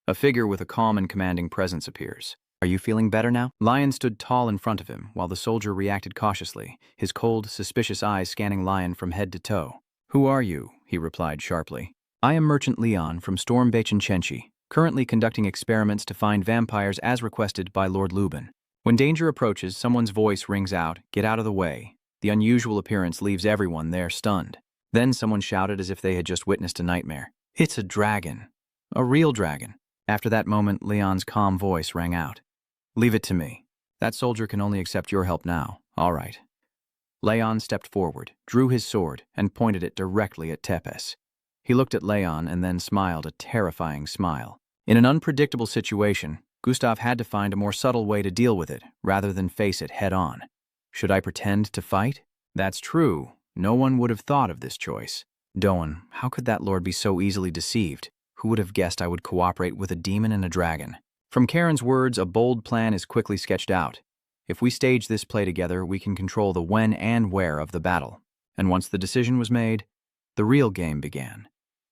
A figure with a calm and commanding presence appears. Are you feeling better now? Lion stood tall in front of him, while the soldier reacted cautiously, his cold, suspicious eyes scanning Lion from head to toe. Who are you? He replied sharply. I am Merchant Leon from Storm Bachenchenchi, currently conducting experiments to find vampires as requested by Lord Lubin. When danger approaches, someone's voice rings out, get out of the way. The unusual appearance leaves everyone there stunned. Then someone shouted as if they had just witnessed a nightmare. It's a dragon. A real dragon. After that moment, Leon's calm voice rang out. Leave it to me. That soldier can only accept your help now. All right. Leon stepped forward, drew his sword, and pointed it directly at Tepez. He looked at Leon and then smiled a terrifying smile. In an unpredictable situation, Gustav had to find a more subtle way to deal with it, rather than face it head-on. Should I pretend to fight? That's true. No one would have thought of this choice. Doan, how could that lord be so easily deceived? Who would have guessed I would cooperate with a demon and a dragon? From Karen's words, a bold plan is quickly sketched out. If we stage this play together, we can control the when and where of the battle. And once the decision was made, the real game began.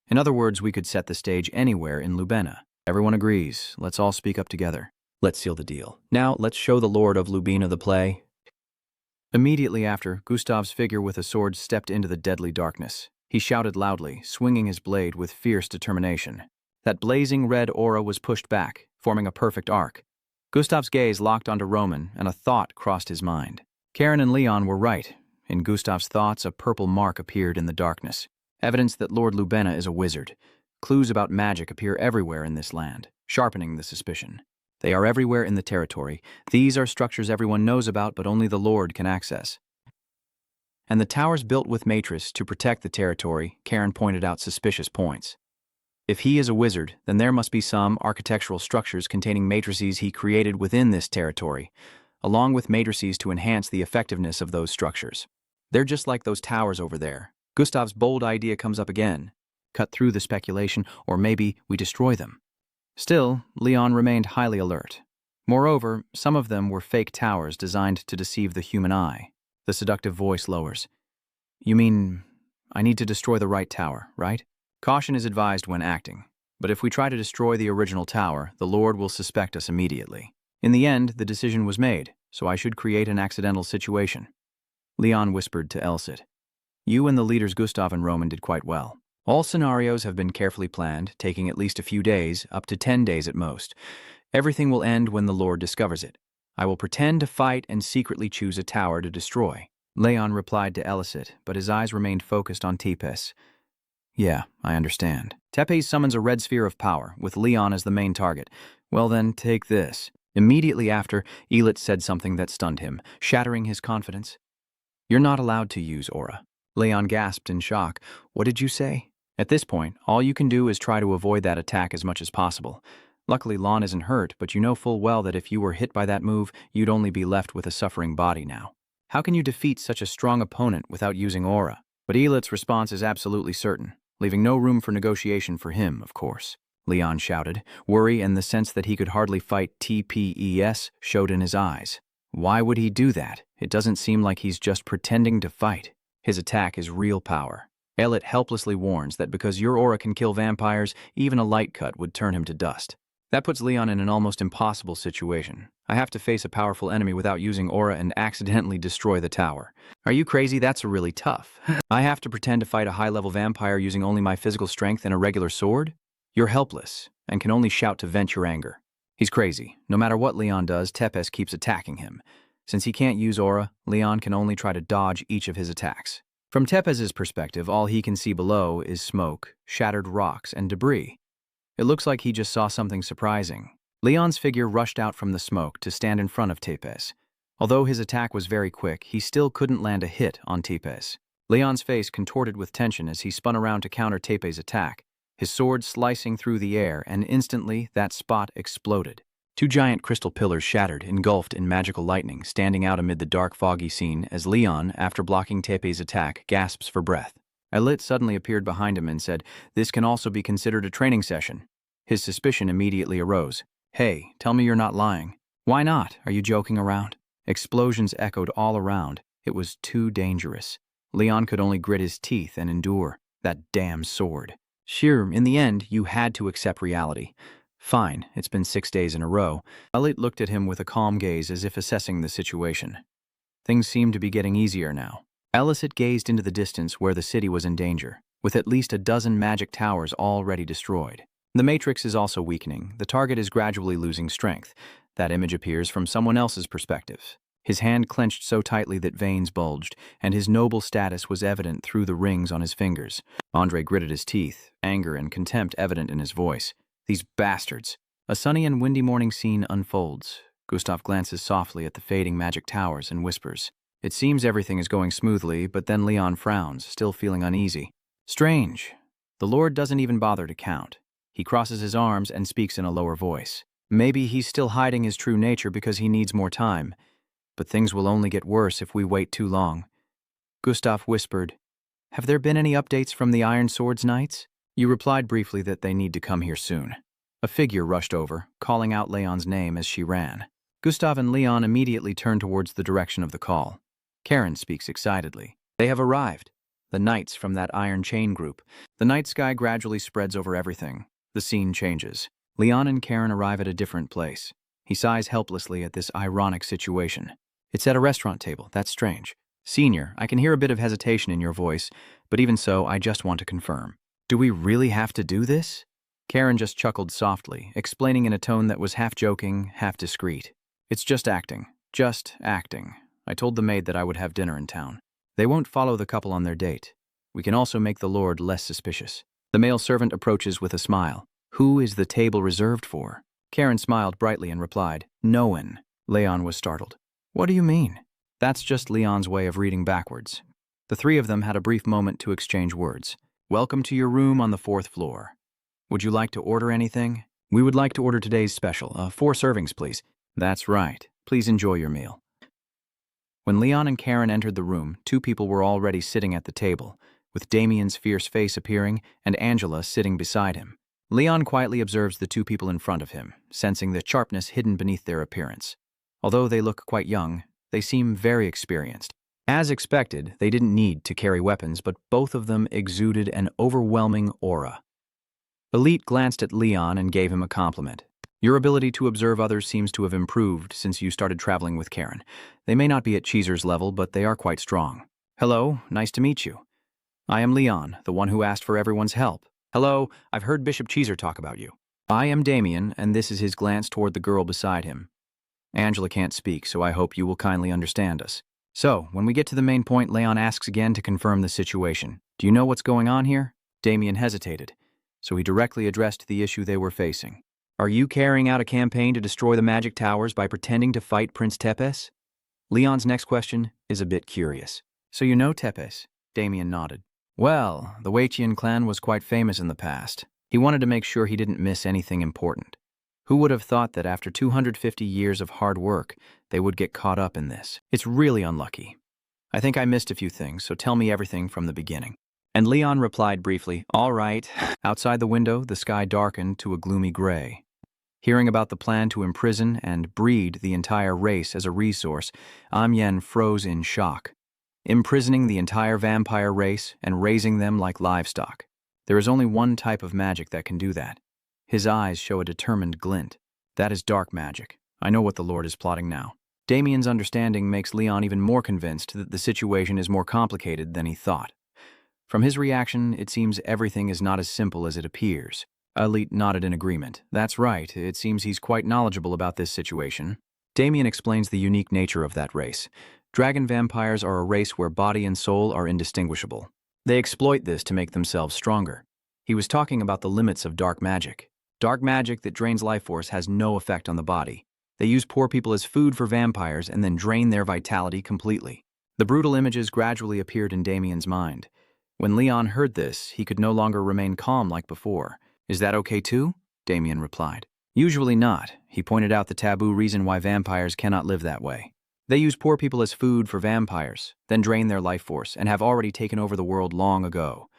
In other words, we could set the stage anywhere in Lubena. Everyone agrees. Let's all speak up together. Let's seal the deal. Now, let's show the Lord of Lubena the play. Immediately after, Gustav's figure with a sword stepped into the deadly darkness. He shouted loudly, swinging his blade with fierce determination. That blazing red aura was pushed back, forming a perfect arc. Gustav's gaze locked onto Roman, and a thought crossed his mind. Karen and Leon were right. In Gustav's thoughts, a purple mark appeared in the darkness. Evidence that Lord Lubena is a wizard. Clues about magic appear everywhere in this land, sharpening the suspicion. They are everywhere in the territory. These are structures everyone knows about, but only the Lord can access. And the towers built with matrices to protect the territory, Karen pointed out suspicious points. If he is a wizard, then there must be some architectural structures containing matrices he created within this territory, along with matrices to enhance the effectiveness of those structures. They're just like those towers over there. Gustav's bold idea comes up again. Cut through the speculation, or maybe we destroy them. Still, Leon remained highly alert. Moreover, some of them were fake towers designed to deceive the human eye. The seductive voice lowers. You mean, I need to destroy the right tower, right? Caution is advised when acting, but if we try to destroy the original tower, the Lord will suspect us immediately. In the end, the decision was made, so I should create an accidental situation. Leon whispered to Elsit. You and the leaders Gustav and Roman did quite well. All scenarios have been carefully planned, taking at least a few days, up to 10 days at most. Everything will end when the Lord discovers it. I will pretend to fight and secretly choose a tower to destroy. Leon replied to Elsit, but his eyes remained focused on Tepes. Yeah, I understand. Tepes summons a red sphere of power, with Leon as the main target. Well then, take this. Immediately after, Elit said something that stunned him, shattering his confidence. You're not allowed to use aura. Leon gasped in shock. What did you say? At this point, all you can do is try to avoid that attack as much as possible. Luckily, Lon isn't hurt, but you know full well that if you were hit by that move, you'd only be left with a suffering body now. How can you defeat such a strong opponent without using aura? But Elit's response is absolutely certain, leaving no room for negotiation for him, of course. Leon shouted. Worry and the sense that he could hardly fight TPES showed in his eyes. Why would he do that? It doesn't seem like he's just pretending to fight. His attack is real power. Elit helplessly warns that because your aura can kill vampires, even a light cut would turn him to dust. That puts Leon in an almost impossible situation. I have to face a powerful enemy without using aura and accidentally destroy the tower. Are you crazy? That's really tough. I have to pretend to fight a high-level vampire using only my physical strength and a regular sword? You're helpless, and can only shout to vent your anger. He's crazy. No matter what Leon does, Tepes keeps attacking him. Since he can't use aura, Leon can only try to dodge each of his attacks. From Tepes' perspective, all he can see below is smoke, shattered rocks, and debris. It looks like he just saw something surprising. Leon's figure rushed out from the smoke to stand in front of Tepes. Although his attack was very quick, he still couldn't land a hit on Tepes. Leon's face contorted with tension as he spun around to counter Tepes' attack, his sword slicing through the air, and instantly that spot exploded. Two giant crystal pillars shattered, engulfed in magical lightning, standing out amid the dark, foggy scene as Leon, after blocking Tepes' attack, gasps for breath. Elit suddenly appeared behind him and said, "This can also be considered a training session." His suspicion immediately arose. "Hey, tell me you're not lying." "Why not? Are you joking around?" Explosions echoed all around. It was too dangerous. Leon could only grit his teeth and endure. That damn sword. Sure, in the end, you had to accept reality. Fine, it's been 6 days in a row. Elit looked at him with a calm gaze as if assessing the situation. Things seemed to be getting easier now. Elicit gazed into the distance where the city was in danger, with at least a dozen magic towers already destroyed. The matrix is also weakening. The target is gradually losing strength. That image appears from someone else's perspective. His hand clenched so tightly that veins bulged, and his noble status was evident through the rings on his fingers. Andre gritted his teeth, anger and contempt evident in his voice. These bastards. A sunny and windy morning scene unfolds. Gustav glances softly at the fading magic towers and whispers. It seems everything is going smoothly, but then Leon frowns, still feeling uneasy. Strange. The Lord doesn't even bother to count. He crosses his arms and speaks in a lower voice. Maybe he's still hiding his true nature because he needs more time, but things will only get worse if we wait too long. Gustav whispered, "Have there been any updates from the Iron Swords Knights?" You replied briefly that they need to come here soon. A figure rushed over, calling out Leon's name as she ran. Gustav and Leon immediately turned towards the direction of the call. Karen speaks excitedly. They have arrived. The knights from that iron chain group. The night sky gradually spreads over everything. The scene changes. Leon and Karen arrive at a different place. He sighs helplessly at this ironic situation. It's at a restaurant table. That's strange. Senior, I can hear a bit of hesitation in your voice, but even so, I just want to confirm. Do we really have to do this? Karen just chuckled softly, explaining in a tone that was half joking, half discreet. It's just acting. Just acting. I told the maid that I would have dinner in town. They won't follow the couple on their date. We can also make the Lord less suspicious. The male servant approaches with a smile. Who is the table reserved for? Karen smiled brightly and replied, No one. Leon was startled. What do you mean? That's just Leon's way of reading backwards. The three of them had a brief moment to exchange words. Welcome to your room on the 4th floor. Would you like to order anything? We would like to order today's special. 4 servings, please. That's right. Please enjoy your meal. When Leon and Karen entered the room, 2 people were already sitting at the table, with Damien's fierce face appearing and Angela sitting beside him. Leon quietly observes the 2 people in front of him, sensing the sharpness hidden beneath their appearance. Although they look quite young, they seem very experienced. As expected, they didn't need to carry weapons, but both of them exuded an overwhelming aura. Elite glanced at Leon and gave him a compliment. Your ability to observe others seems to have improved since you started traveling with Karen. They may not be at Cheezer's level, but they are quite strong. Hello, nice to meet you. I am Leon, the one who asked for everyone's help. Hello, I've heard Bishop Cheezer talk about you. I am Damien, and this is his glance toward the girl beside him. Angela can't speak, so I hope you will kindly understand us. So, when we get to the main point, Leon asks again to confirm the situation. Do you know what's going on here? Damien hesitated, so he directly addressed the issue they were facing. Are you carrying out a campaign to destroy the magic towers by pretending to fight Prince Tepes? Leon's next question is a bit curious. So you know Tepes? Damien nodded. Well, the Waitian clan was quite famous in the past. He wanted to make sure he didn't miss anything important. Who would have thought that after 250 years of hard work, they would get caught up in this? It's really unlucky. I think I missed a few things, so tell me everything from the beginning. And Leon replied briefly, All right. Outside the window, the sky darkened to a gloomy gray. Hearing about the plan to imprison and breed the entire race as a resource, Amyen froze in shock. Imprisoning the entire vampire race and raising them like livestock. There is only one type of magic that can do that. His eyes show a determined glint. That is dark magic. I know what the Lord is plotting now. Damien's understanding makes Leon even more convinced that the situation is more complicated than he thought. From his reaction, it seems everything is not as simple as it appears. Elite nodded in agreement. That's right, it seems he's quite knowledgeable about this situation. Damien explains the unique nature of that race. Dragon vampires are a race where body and soul are indistinguishable. They exploit this to make themselves stronger. He was talking about the limits of dark magic. Dark magic that drains life force has no effect on the body. They use poor people as food for vampires and then drain their vitality completely. The brutal images gradually appeared in Damien's mind. When Leon heard this, he could no longer remain calm like before. Is that okay too? Damien replied. Usually not. He pointed out the taboo reason why vampires cannot live that way. They use poor people as food for vampires, then drain their life force, and have already taken over the world long ago.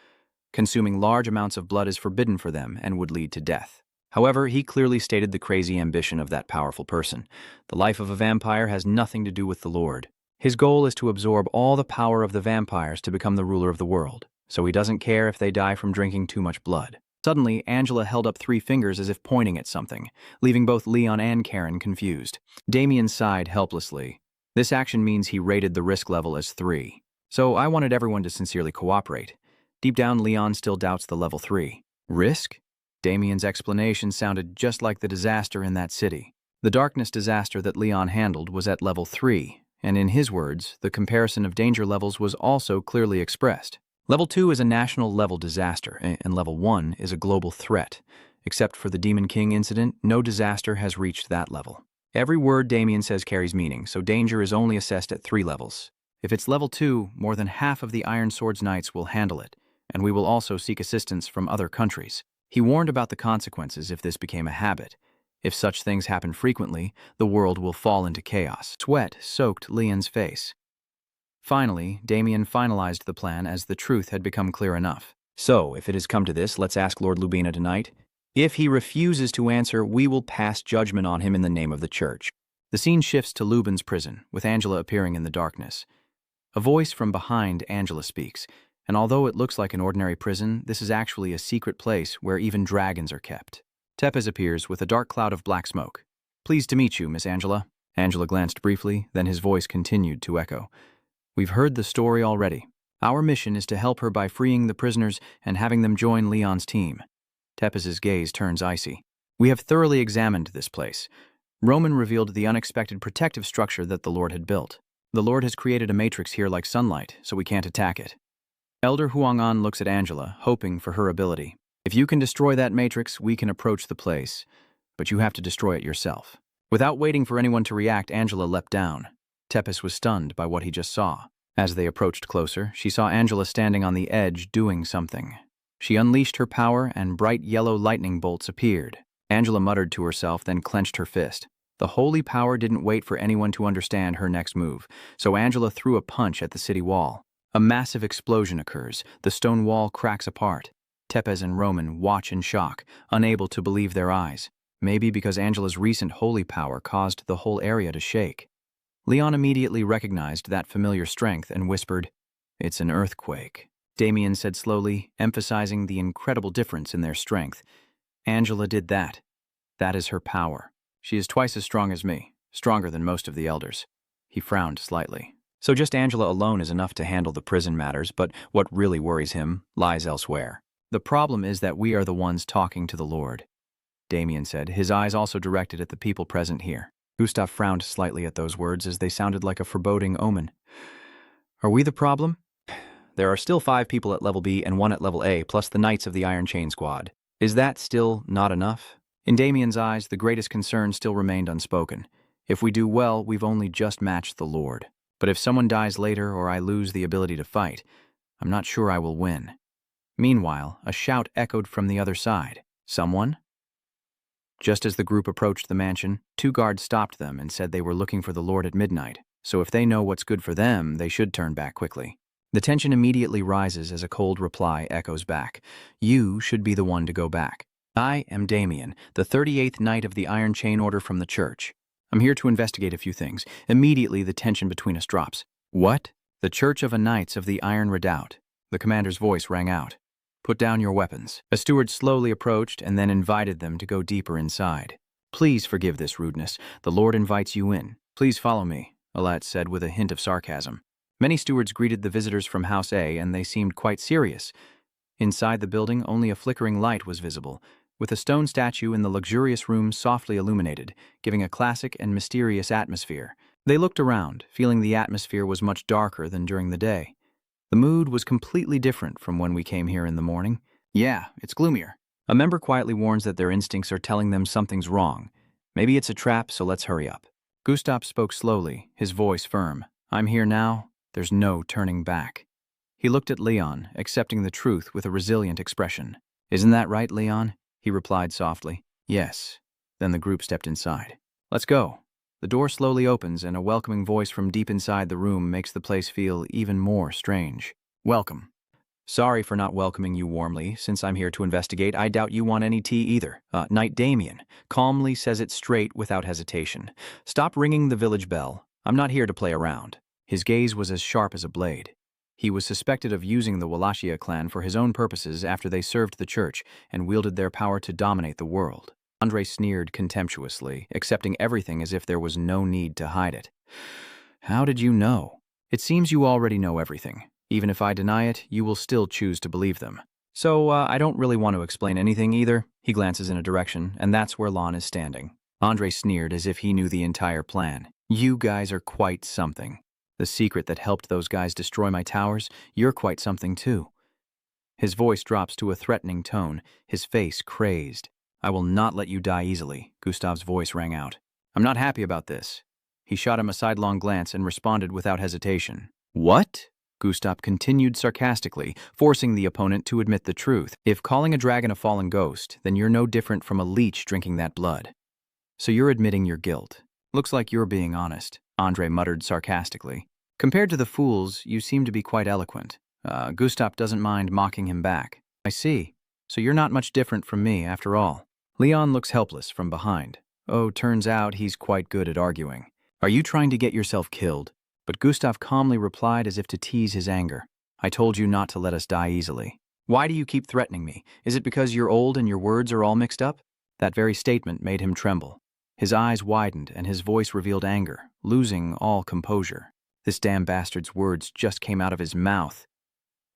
Consuming large amounts of blood is forbidden for them and would lead to death. However, he clearly stated the crazy ambition of that powerful person. The life of a vampire has nothing to do with the Lord. His goal is to absorb all the power of the vampires to become the ruler of the world, so he doesn't care if they die from drinking too much blood. Suddenly, Angela held up 3 fingers as if pointing at something, leaving both Leon and Karen confused. Damien sighed helplessly. This action means he rated the risk level as 3. So I wanted everyone to sincerely cooperate. Deep down, Leon still doubts the level 3. Risk? Damien's explanation sounded just like the disaster in that city. The darkness disaster that Leon handled was at level 3, and in his words, the comparison of danger levels was also clearly expressed. Level 2 is a national level disaster, and level 1 is a global threat. Except for the Demon King incident, no disaster has reached that level. Every word Damien says carries meaning, so danger is only assessed at 3 levels. If it's level 2, more than half of the Iron Swords Knights will handle it, and we will also seek assistance from other countries. He warned about the consequences if this became a habit. If such things happen frequently, the world will fall into chaos. Sweat soaked Leon's face. Finally, Damien finalized the plan as the truth had become clear enough. So, if it has come to this, let's ask Lord Lubina tonight. If he refuses to answer, we will pass judgment on him in the name of the church. The scene shifts to Lubin's prison, with Angela appearing in the darkness. A voice from behind Angela speaks, and although it looks like an ordinary prison, this is actually a secret place where even dragons are kept. Tepes appears with a dark cloud of black smoke. Pleased to meet you, Miss Angela. Angela glanced briefly, then his voice continued to echo. We've heard the story already. Our mission is to help her by freeing the prisoners and having them join Leon's team. Tepes's gaze turns icy. We have thoroughly examined this place. Roman revealed the unexpected protective structure that the Lord had built. The Lord has created a matrix here like sunlight, so we can't attack it. Elder Huang'an looks at Angela, hoping for her ability. If you can destroy that matrix, we can approach the place, but you have to destroy it yourself. Without waiting for anyone to react, Angela leapt down. Tepes was stunned by what he just saw. As they approached closer, she saw Angela standing on the edge doing something. She unleashed her power and bright yellow lightning bolts appeared. Angela muttered to herself, then clenched her fist. The holy power didn't wait for anyone to understand her next move, so Angela threw a punch at the city wall. A massive explosion occurs. The stone wall cracks apart. Tepes and Roman watch in shock, unable to believe their eyes. Maybe because Angela's recent holy power caused the whole area to shake. Leon immediately recognized that familiar strength and whispered, "It's an earthquake." Damien said slowly, emphasizing the incredible difference in their strength. Angela did that. That is her power. She is twice as strong as me, stronger than most of the elders. He frowned slightly. So just Angela alone is enough to handle the prison matters, but what really worries him lies elsewhere. The problem is that we are the ones talking to the Lord, Damien said, his eyes also directed at the people present here. Gustav frowned slightly at those words as they sounded like a foreboding omen. Are we the problem? There are still 5 people at level B and 1 at level A, plus the Knights of the Iron Chain Squad. Is that still not enough? In Damien's eyes, the greatest concern still remained unspoken. If we do well, we've only just matched the Lord. But if someone dies later or I lose the ability to fight, I'm not sure I will win. Meanwhile, a shout echoed from the other side. Someone? Just as the group approached the mansion, 2 guards stopped them and said they were looking for the Lord at midnight, so if they know what's good for them, they should turn back quickly. The tension immediately rises as a cold reply echoes back. You should be the one to go back. I am Damien, the 38th Knight of the Iron Chain Order from the Church. I'm here to investigate a few things. Immediately, the tension between us drops. What? The Church of a Knights of the Iron Redoubt. The commander's voice rang out. Put down your weapons. A steward slowly approached and then invited them to go deeper inside. Please forgive this rudeness. The Lord invites you in. Please follow me, Alat said with a hint of sarcasm. Many stewards greeted the visitors from House A, and they seemed quite serious. Inside the building, only a flickering light was visible, with a stone statue in the luxurious room softly illuminated, giving a classic and mysterious atmosphere. They looked around, feeling the atmosphere was much darker than during the day. The mood was completely different from when we came here in the morning. Yeah, it's gloomier. A member quietly warns that their instincts are telling them something's wrong. Maybe it's a trap, so let's hurry up. Gustav spoke slowly, his voice firm. I'm here now. There's no turning back. He looked at Leon, accepting the truth with a resilient expression. Isn't that right, Leon? He replied softly. Yes. Then the group stepped inside. Let's go. The door slowly opens and a welcoming voice from deep inside the room makes the place feel even more strange. Welcome. Sorry for not welcoming you warmly. Since I'm here to investigate, I doubt you want any tea either. Knight Damien calmly says it straight without hesitation. Stop ringing the village bell. I'm not here to play around. His gaze was as sharp as a blade. He was suspected of using the Wallachia clan for his own purposes after they served the church and wielded their power to dominate the world. Andre sneered contemptuously, accepting everything as if there was no need to hide it. How did you know? It seems you already know everything. Even if I deny it, you will still choose to believe them. So, I don't really want to explain anything either. He glances in a direction, and that's where Lon is standing. Andre sneered as if he knew the entire plan. You guys are quite something. The secret that helped those guys destroy my towers, you're quite something too. His voice drops to a threatening tone, his face crazed. I will not let you die easily, Gustav's voice rang out. I'm not happy about this. He shot him a sidelong glance and responded without hesitation. What? Gustav continued sarcastically, forcing the opponent to admit the truth. If calling a dragon a fallen ghost, then you're no different from a leech drinking that blood. So you're admitting your guilt. Looks like you're being honest, Andre muttered sarcastically. Compared to the fools, you seem to be quite eloquent. Gustav doesn't mind mocking him back. I see. So you're not much different from me, after all. Leon looks helpless from behind. Oh, turns out he's quite good at arguing. Are you trying to get yourself killed? But Gustav calmly replied as if to tease his anger. I told you not to let us die easily. Why do you keep threatening me? Is it because you're old and your words are all mixed up? That very statement made him tremble. His eyes widened and his voice revealed anger, losing all composure. This damn bastard's words just came out of his mouth.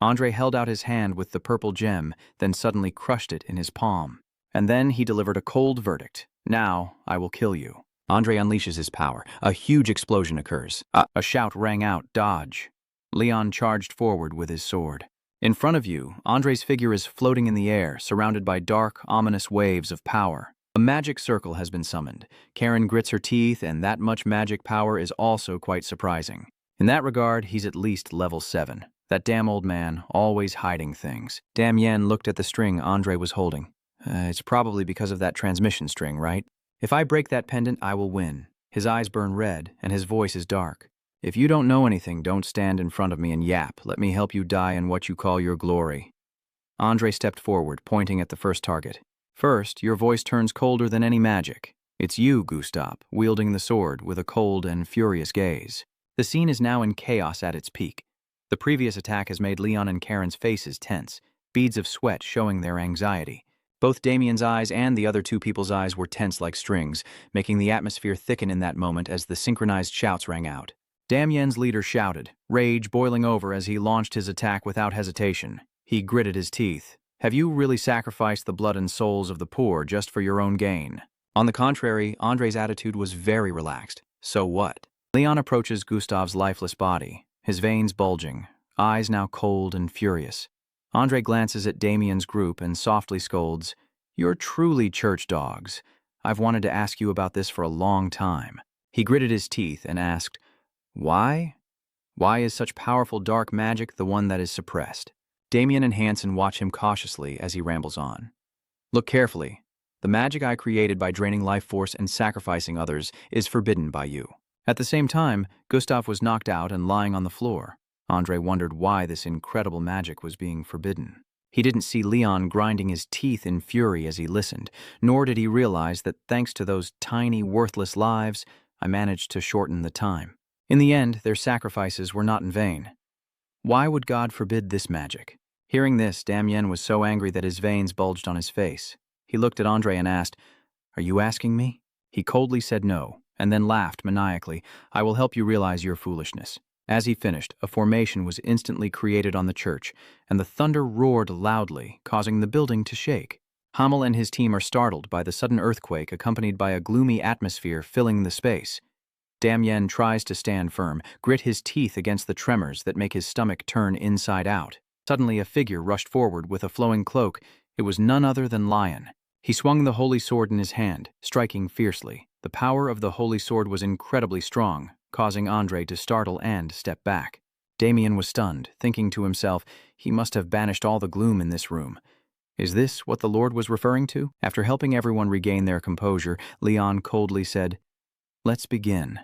Andre held out his hand with the purple gem, then suddenly crushed it in his palm. And then he delivered a cold verdict. Now, I will kill you. Andre unleashes his power. A huge explosion occurs. A shout rang out, dodge. Leon charged forward with his sword. In front of you, Andre's figure is floating in the air, surrounded by dark, ominous waves of power. A magic circle has been summoned. Karen grits her teeth, and that much magic power is also quite surprising. In that regard, he's at least level 7. That damn old man, always hiding things. Damien looked at the string Andre was holding. It's probably because of that transmission string, right? If I break that pendant, I will win. His eyes burn red, and his voice is dark. If you don't know anything, don't stand in front of me and yap. Let me help you die in what you call your glory. Andre stepped forward, pointing at the first target. First, your voice turns colder than any magic. It's you, Gustav, wielding the sword with a cold and furious gaze. The scene is now in chaos at its peak. The previous attack has made Leon and Karen's faces tense, beads of sweat showing their anxiety. Both Damien's eyes and the other two people's eyes were tense like strings, making the atmosphere thicken in that moment as the synchronized shouts rang out. Damien's leader shouted, rage boiling over as he launched his attack without hesitation. He gritted his teeth. Have you really sacrificed the blood and souls of the poor just for your own gain? On the contrary, Andre's attitude was very relaxed. So what? Leon approaches Gustav's lifeless body, his veins bulging, eyes now cold and furious. Andre glances at Damien's group and softly scolds, You're truly church dogs. I've wanted to ask you about this for a long time. He gritted his teeth and asked, Why? Why is such powerful dark magic the one that is suppressed? Damien and Hansen watch him cautiously as he rambles on. Look carefully. The magic I created by draining life force and sacrificing others is forbidden by you. At the same time, Gustav was knocked out and lying on the floor. Andre wondered why this incredible magic was being forbidden. He didn't see Leon grinding his teeth in fury as he listened, nor did he realize that thanks to those tiny, worthless lives, I managed to shorten the time. In the end, their sacrifices were not in vain. Why would God forbid this magic? Hearing this, Damien was so angry that his veins bulged on his face. He looked at Andre and asked, Are you asking me? He coldly said no, and then laughed maniacally. I will help you realize your foolishness. As he finished, a formation was instantly created on the church, and the thunder roared loudly, causing the building to shake. Hamel and his team are startled by the sudden earthquake accompanied by a gloomy atmosphere filling the space. Damien tries to stand firm, grit his teeth against the tremors that make his stomach turn inside out. Suddenly a figure rushed forward with a flowing cloak. It was none other than Lion. He swung the holy sword in his hand, striking fiercely. The power of the holy sword was incredibly strong, causing Andre to startle and step back. Damien was stunned, thinking to himself, he must have banished all the gloom in this room. Is this what the Lord was referring to? After helping everyone regain their composure, Leon coldly said, Let's begin.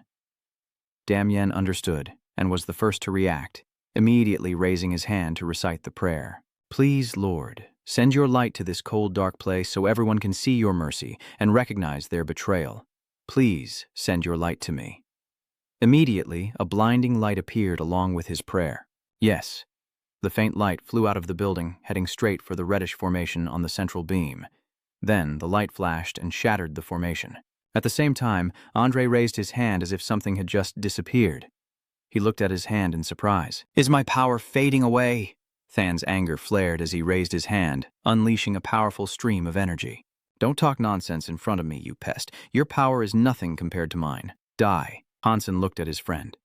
Damien understood and was the first to react, immediately raising his hand to recite the prayer. Please, Lord, send your light to this cold, dark place so everyone can see your mercy and recognize their betrayal. Please send your light to me. Immediately, a blinding light appeared along with his prayer. Yes, the faint light flew out of the building, heading straight for the reddish formation on the central beam. Then the light flashed and shattered the formation. At the same time, Andre raised his hand as if something had just disappeared. He looked at his hand in surprise. Is my power fading away? Than's anger flared as he raised his hand, unleashing a powerful stream of energy. Don't talk nonsense in front of me, you pest. Your power is nothing compared to mine. Die. Hansen looked at his friend.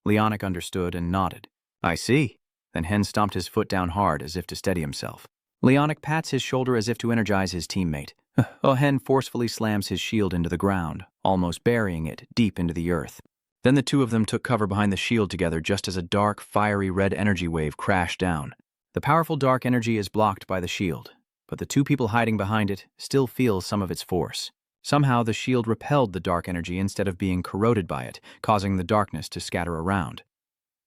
Leonic understood and nodded. I see. Then Hen stomped his foot down hard as if to steady himself. Leonic pats his shoulder as if to energize his teammate. Hen forcefully slams his shield into the ground, almost burying it deep into the earth. Then the two of them took cover behind the shield together just as a dark, fiery red energy wave crashed down. The powerful dark energy is blocked by the shield, but the two people hiding behind it still feel some of its force. Somehow the shield repelled the dark energy instead of being corroded by it, causing the darkness to scatter around.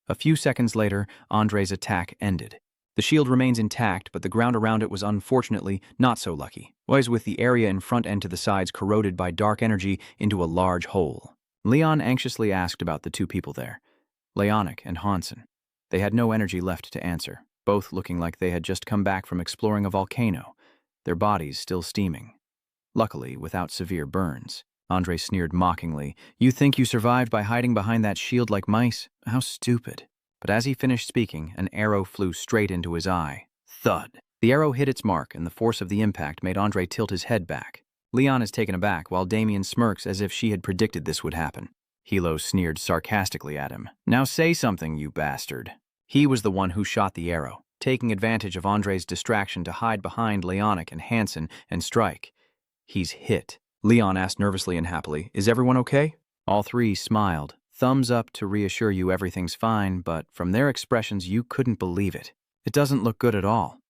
A few seconds later, Andre's attack ended. The shield remains intact, but the ground around it was unfortunately not so lucky, with the area in front and to the sides corroded by dark energy into a large hole. Leon anxiously asked about the two people there, Leonic and Hansen. They had no energy left to answer, both looking like they had just come back from exploring a volcano, their bodies still steaming. Luckily, without severe burns. Andre sneered mockingly. You think you survived by hiding behind that shield like mice? How stupid. But as he finished speaking, an arrow flew straight into his eye. Thud. The arrow hit its mark, and the force of the impact made Andre tilt his head back. Leon is taken aback, while Damien smirks as if she had predicted this would happen. Hilo sneered sarcastically at him. Now say something, you bastard. He was the one who shot the arrow, taking advantage of Andre's distraction to hide behind Leonic and Hansen and strike. He's hit. Leon asked nervously and happily, Is everyone okay? All three smiled. Thumbs up to reassure you everything's fine, but from their expressions you couldn't believe it. It doesn't look good at all.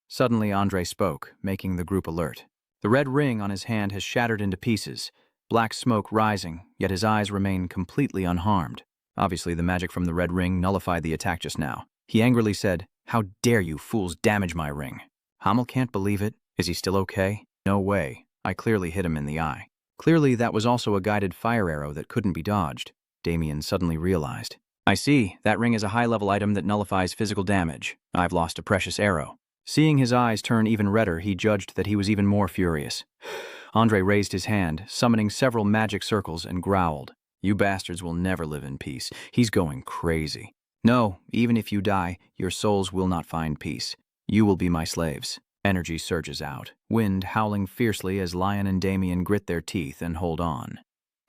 Suddenly Andre spoke, making the group alert. The red ring on his hand has shattered into pieces, black smoke rising, yet his eyes remain completely unharmed. Obviously the magic from the red ring nullified the attack just now. He angrily said, How dare you fools damage my ring? Hamel can't believe it. Is he still okay? No way. I clearly hit him in the eye. Clearly that was also a guided fire arrow that couldn't be dodged. Damien suddenly realized. I see, that ring is a high-level item that nullifies physical damage. I've lost a precious arrow. Seeing his eyes turn even redder, he judged that he was even more furious. Andre raised his hand, summoning several magic circles, and growled. You bastards will never live in peace. He's going crazy. No, even if you die, your souls will not find peace. You will be my slaves. Energy surges out, wind howling fiercely as Lion and Damien grit their teeth and hold on.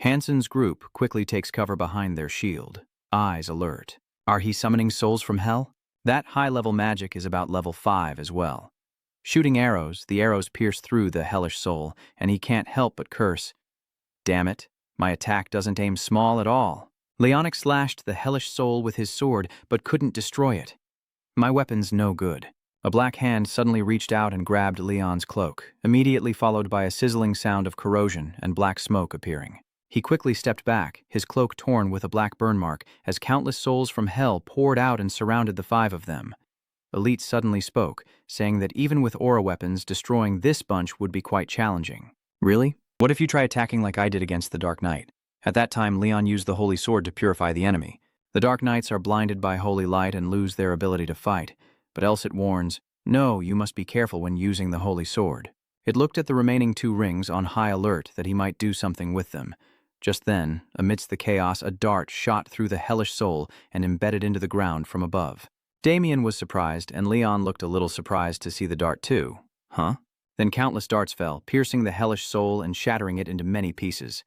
Hansen's group quickly takes cover behind their shield, eyes alert. Are he summoning souls from hell? That high-level magic is about level 5 as well. Shooting arrows, the arrows pierce through the hellish soul, and he can't help but curse. Damn it, my attack doesn't aim small at all. Leonic slashed the hellish soul with his sword, but couldn't destroy it. My weapon's no good. A black hand suddenly reached out and grabbed Leon's cloak, immediately followed by a sizzling sound of corrosion and black smoke appearing. He quickly stepped back, his cloak torn with a black burn mark, as countless souls from hell poured out and surrounded the 5 of them. Elite suddenly spoke, saying that even with aura weapons, destroying this bunch would be quite challenging. Really? What if you try attacking like I did against the Dark Knight? At that time, Leon used the Holy Sword to purify the enemy. The Dark Knights are blinded by holy light and lose their ability to fight. But else it warns, no, you must be careful when using the Holy Sword. It looked at the remaining 2 rings on high alert that he might do something with them. Just then, amidst the chaos, a dart shot through the hellish soul and embedded into the ground from above. Damien was surprised, and Leon looked a little surprised to see the dart too. Huh? Then countless darts fell, piercing the hellish soul and shattering it into many pieces.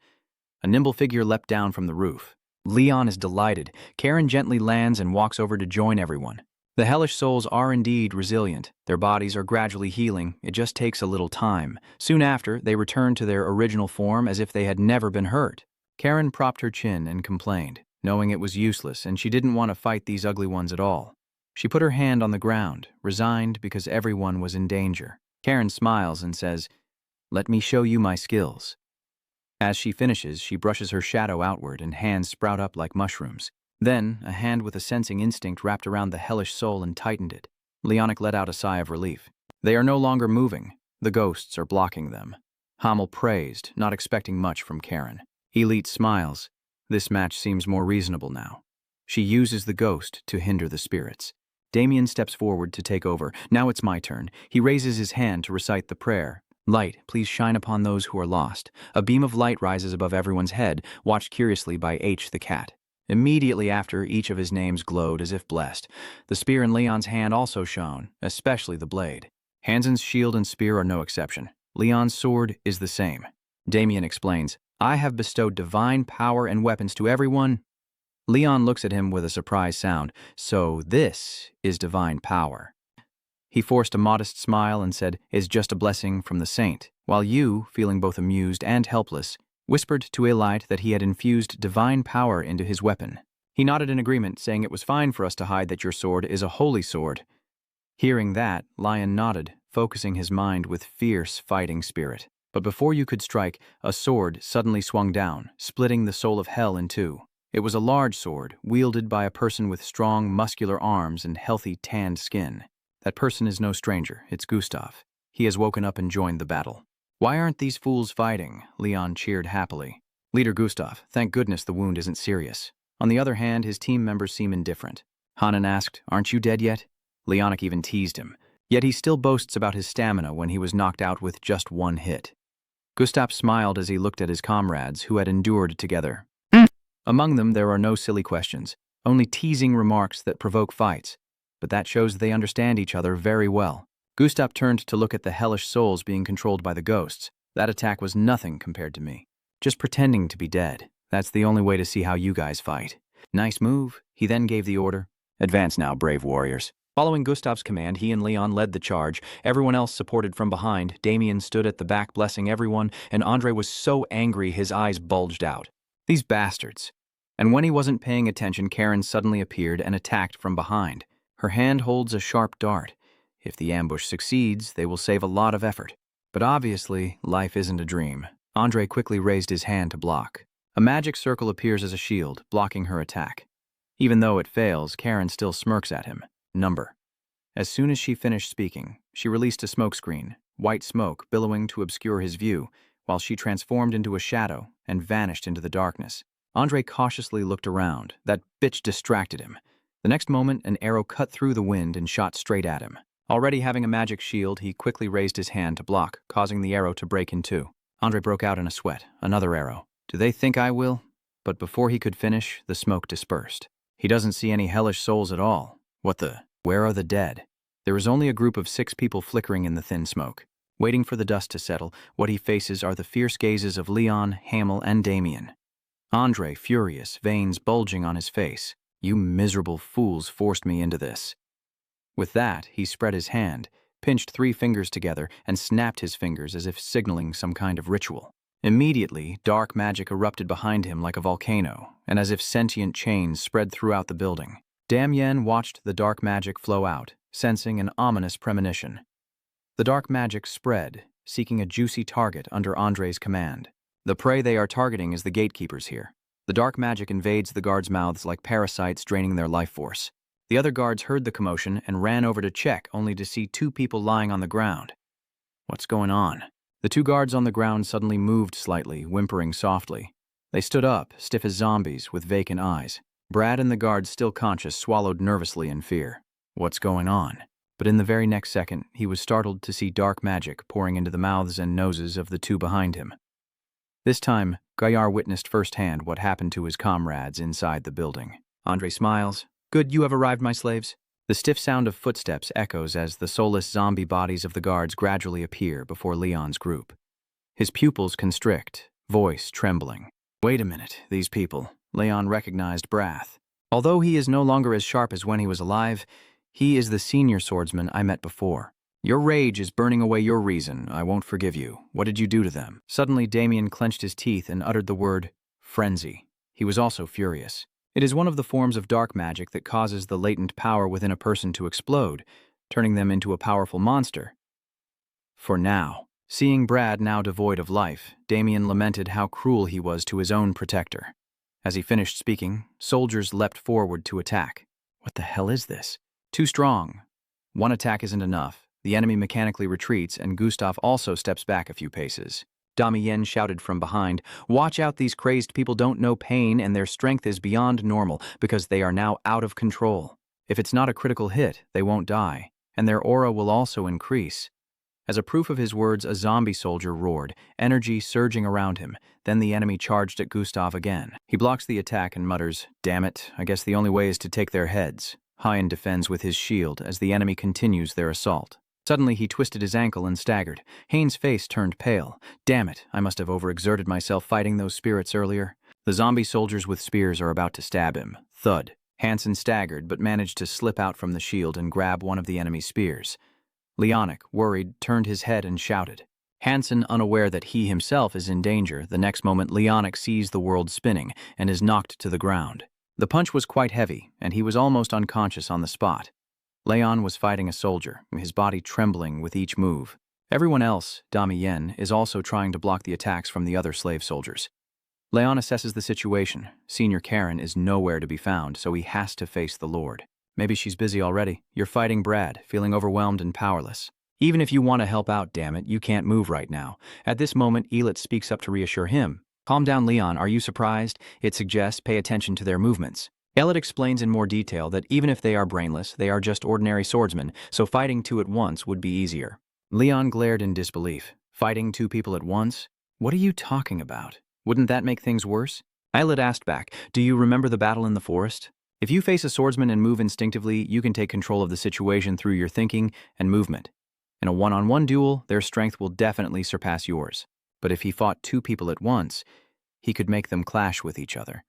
A nimble figure leapt down from the roof. Leon is delighted. Karen gently lands and walks over to join everyone. The hellish souls are indeed resilient. Their bodies are gradually healing. It just takes a little time. Soon after, they return to their original form as if they had never been hurt. Karen propped her chin and complained, knowing it was useless and she didn't want to fight these ugly ones at all. She put her hand on the ground, resigned because everyone was in danger. Karen smiles and says, Let me show you my skills. As she finishes, she brushes her shadow outward and hands sprout up like mushrooms. Then, a hand with a sensing instinct wrapped around the hellish soul and tightened it. Leonic let out a sigh of relief. They are no longer moving. The ghosts are blocking them. Hamel praised, not expecting much from Karen. Elite smiles. This match seems more reasonable now. She uses the ghost to hinder the spirits. Damien steps forward to take over. Now it's my turn. He raises his hand to recite the prayer. Light, please shine upon those who are lost. A beam of light rises above everyone's head, watched curiously by H the cat. Immediately after, each of his names glowed as if blessed. The spear in Leon's hand also shone, especially the blade. Hansen's shield and spear are no exception. Leon's sword is the same. Damien explains, I have bestowed divine power and weapons to everyone. Leon looks at him with a surprised sound. So this is divine power. He forced a modest smile and said, Is just a blessing from the saint, while you, feeling both amused and helpless, whispered to Elite that he had infused divine power into his weapon. He nodded in agreement, saying it was fine for us to hide that your sword is a holy sword. Hearing that, Lion nodded, focusing his mind with fierce fighting spirit. But before you could strike, a sword suddenly swung down, splitting the soul of hell in two. It was a large sword, wielded by a person with strong, muscular arms and healthy, tanned skin. That person is no stranger, it's Gustav. He has woken up and joined the battle. Why aren't these fools fighting? Leon cheered happily. Leader Gustav, thank goodness the wound isn't serious. On the other hand, his team members seem indifferent. Hanan asked, aren't you dead yet? Leonic even teased him. Yet he still boasts about his stamina when he was knocked out with just one hit. Gustav smiled as he looked at his comrades who had endured together. Among them, there are no silly questions, only teasing remarks that provoke fights. But that shows they understand each other very well. Gustav turned to look at the hellish souls being controlled by the ghosts. That attack was nothing compared to me. Just pretending to be dead. That's the only way to see how you guys fight. Nice move. He then gave the order. Advance now, brave warriors. Following Gustav's command, he and Leon led the charge. Everyone else supported from behind. Damien stood at the back blessing everyone, and Andre was so angry his eyes bulged out. These bastards. And when he wasn't paying attention, Karen suddenly appeared and attacked from behind. Her hand holds a sharp dart. If the ambush succeeds, they will save a lot of effort. But obviously, life isn't a dream. Andre quickly raised his hand to block. A magic circle appears as a shield, blocking her attack. Even though it fails, Karen still smirks at him. Number. As soon as she finished speaking, she released a smokescreen, white smoke billowing to obscure his view, while she transformed into a shadow and vanished into the darkness. Andre cautiously looked around. That bitch distracted him. The next moment, an arrow cut through the wind and shot straight at him. Already having a magic shield, he quickly raised his hand to block, causing the arrow to break in two. Andre broke out in a sweat. Another arrow. Do they think I will? But before he could finish, the smoke dispersed. He doesn't see any hellish souls at all. What the? Where are the dead? There is only a group of 6 people flickering in the thin smoke. Waiting for the dust to settle, what he faces are the fierce gazes of Leon, Hamel, and Damien. Andre, furious, veins bulging on his face. You miserable fools forced me into this. With that, he spread his hand, pinched 3 fingers together, and snapped his fingers as if signaling some kind of ritual. Immediately, dark magic erupted behind him like a volcano, and as if sentient chains spread throughout the building. Damien watched the dark magic flow out, sensing an ominous premonition. The dark magic spread, seeking a juicy target under Andre's command. The prey they are targeting is the gatekeepers here. The dark magic invades the guards' mouths like parasites draining their life force. The other guards heard the commotion and ran over to check, only to see 2 people lying on the ground. What's going on? The 2 guards on the ground suddenly moved slightly, whimpering softly. They stood up, stiff as zombies, with vacant eyes. Brad and the guards, still conscious, swallowed nervously in fear. What's going on? But in the very next second, he was startled to see dark magic pouring into the mouths and noses of the 2 behind him. This time, Gaillard witnessed firsthand what happened to his comrades inside the building. Andre smiles. Good, you have arrived, my slaves. The stiff sound of footsteps echoes as the soulless zombie bodies of the guards gradually appear before Leon's group. His pupils constrict, voice trembling. Wait a minute, these people. Leon recognized Brath. Although he is no longer as sharp as when he was alive, he is the senior swordsman I met before. Your rage is burning away your reason. I won't forgive you. What did you do to them? Suddenly, Damien clenched his teeth and uttered the word, frenzy. He was also furious. It is one of the forms of dark magic that causes the latent power within a person to explode, turning them into a powerful monster. For now. Seeing Brad now devoid of life, Damien lamented how cruel he was to his own protector. As he finished speaking, soldiers leapt forward to attack. What the hell is this? Too strong. One attack isn't enough. The enemy mechanically retreats, and Gustav also steps back a few paces. Damien shouted from behind, watch out, these crazed people don't know pain and their strength is beyond normal because they are now out of control. If it's not a critical hit, they won't die, and their aura will also increase. As a proof of his words, a zombie soldier roared, energy surging around him. Then the enemy charged at Gustav again. He blocks the attack and mutters, damn it, I guess the only way is to take their heads. Hyen defends with his shield as the enemy continues their assault. Suddenly he twisted his ankle and staggered. Haynes' face turned pale. Damn it, I must have overexerted myself fighting those spirits earlier. The zombie soldiers with spears are about to stab him. Thud. Hansen staggered but managed to slip out from the shield and grab one of the enemy's spears. Leonic, worried, turned his head and shouted. Hansen, unaware that he himself is in danger, the next moment Leonic sees the world spinning and is knocked to the ground. The punch was quite heavy, and he was almost unconscious on the spot. Leon was fighting a soldier, his body trembling with each move. Everyone else, Dami Yen, is also trying to block the attacks from the other slave soldiers. Leon assesses the situation. Senior Karen is nowhere to be found, so he has to face the Lord. Maybe she's busy already. You're fighting Brad, feeling overwhelmed and powerless. Even if you want to help out, damn it, you can't move right now. At this moment, Elit speaks up to reassure him. Calm down, Leon. Are you surprised? It suggests pay attention to their movements. Elit explains in more detail that even if they are brainless, they are just ordinary swordsmen, so fighting two at once would be easier. Leon glared in disbelief. Fighting two people at once? What are you talking about? Wouldn't that make things worse? Elit asked back, do you remember the battle in the forest? If you face a swordsman and move instinctively, you can take control of the situation through your thinking and movement. In a one-on-one duel, their strength will definitely surpass yours. But if he fought two people at once, he could make them clash with each other.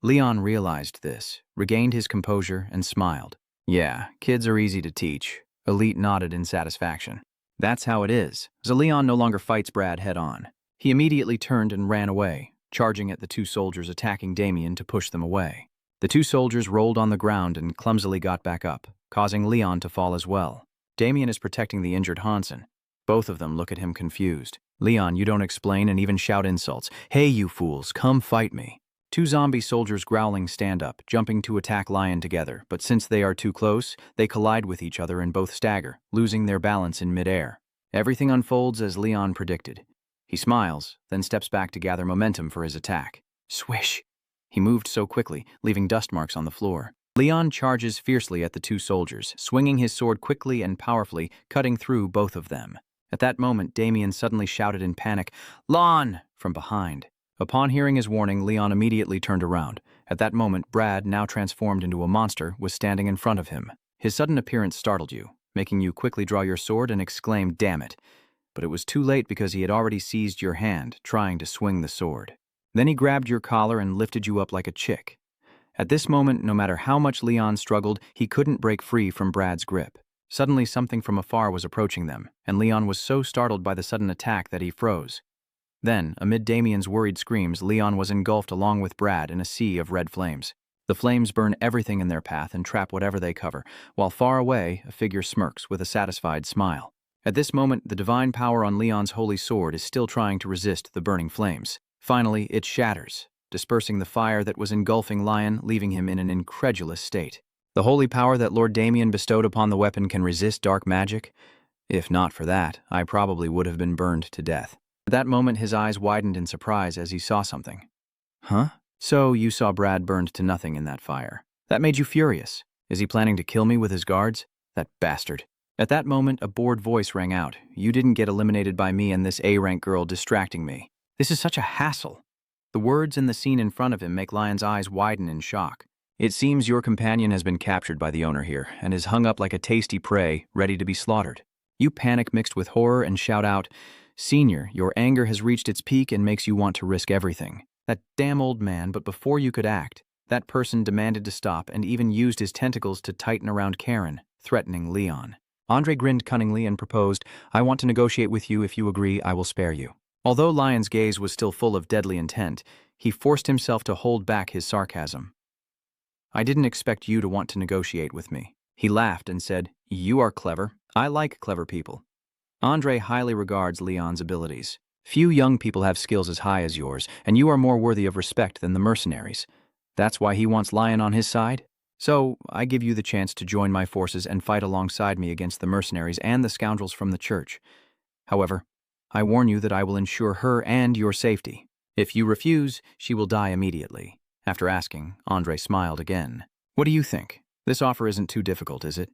Leon realized this, regained his composure, and smiled. Yeah, kids are easy to teach. Elite nodded in satisfaction. That's how it is, so Leon no longer fights Brad head-on. He immediately turned and ran away, charging at the two soldiers attacking Damien to push them away. The two soldiers rolled on the ground and clumsily got back up, causing Leon to fall as well. Damien is protecting the injured Hansen. Both of them look at him confused. Leon, you don't explain and even shout insults. Hey, you fools, come fight me. Two zombie soldiers growling stand up, jumping to attack Lion together, but since they are too close, they collide with each other and both stagger, losing their balance in midair. Everything unfolds as Leon predicted. He smiles, then steps back to gather momentum for his attack. Swish! He moved so quickly, leaving dust marks on the floor. Leon charges fiercely at the two soldiers, swinging his sword quickly and powerfully, cutting through both of them. At that moment, Damien suddenly shouted in panic, Lon! From behind. Upon hearing his warning, Leon immediately turned around. At that moment, Brad, now transformed into a monster, was standing in front of him. His sudden appearance startled you, making you quickly draw your sword and exclaim, damn it. But it was too late because he had already seized your hand, trying to swing the sword. Then he grabbed your collar and lifted you up like a chick. At this moment, no matter how much Leon struggled, he couldn't break free from Brad's grip. Suddenly, something from afar was approaching them, and Leon was so startled by the sudden attack that he froze. Then, amid Damien's worried screams, Leon was engulfed along with Brad in a sea of red flames. The flames burn everything in their path and trap whatever they cover, while far away, a figure smirks with a satisfied smile. At this moment, the divine power on Leon's holy sword is still trying to resist the burning flames. Finally, it shatters, dispersing the fire that was engulfing Lion, leaving him in an incredulous state. The holy power that Lord Damien bestowed upon the weapon can resist dark magic? If not for that, I probably would have been burned to death. At that moment, his eyes widened in surprise as he saw something. Huh? So you saw Brad burned to nothing in that fire. That made you furious. Is he planning to kill me with his guards? That bastard. At that moment, a bored voice rang out. You didn't get eliminated by me and this A-rank girl distracting me. This is such a hassle. The words and the scene in front of him make Lion's eyes widen in shock. It seems your companion has been captured by the owner here and is hung up like a tasty prey, ready to be slaughtered. You panic mixed with horror and shout out, Senior, your anger has reached its peak and makes you want to risk everything. That damn old man, but before you could act, that person demanded to stop and even used his tentacles to tighten around Karen, threatening Leon. Andre grinned cunningly and proposed, I want to negotiate with you. If you agree, I will spare you. Although Lion's gaze was still full of deadly intent, he forced himself to hold back his sarcasm. I didn't expect you to want to negotiate with me. He laughed and said, You are clever. I like clever people. Andre highly regards Leon's abilities. Few young people have skills as high as yours, and you are more worthy of respect than the mercenaries. That's why he wants Lion on his side? So, I give you the chance to join my forces and fight alongside me against the mercenaries and the scoundrels from the church. However, I warn you that I will ensure her and your safety. If you refuse, she will die immediately. After asking, Andre smiled again. What do you think? This offer isn't too difficult, is it?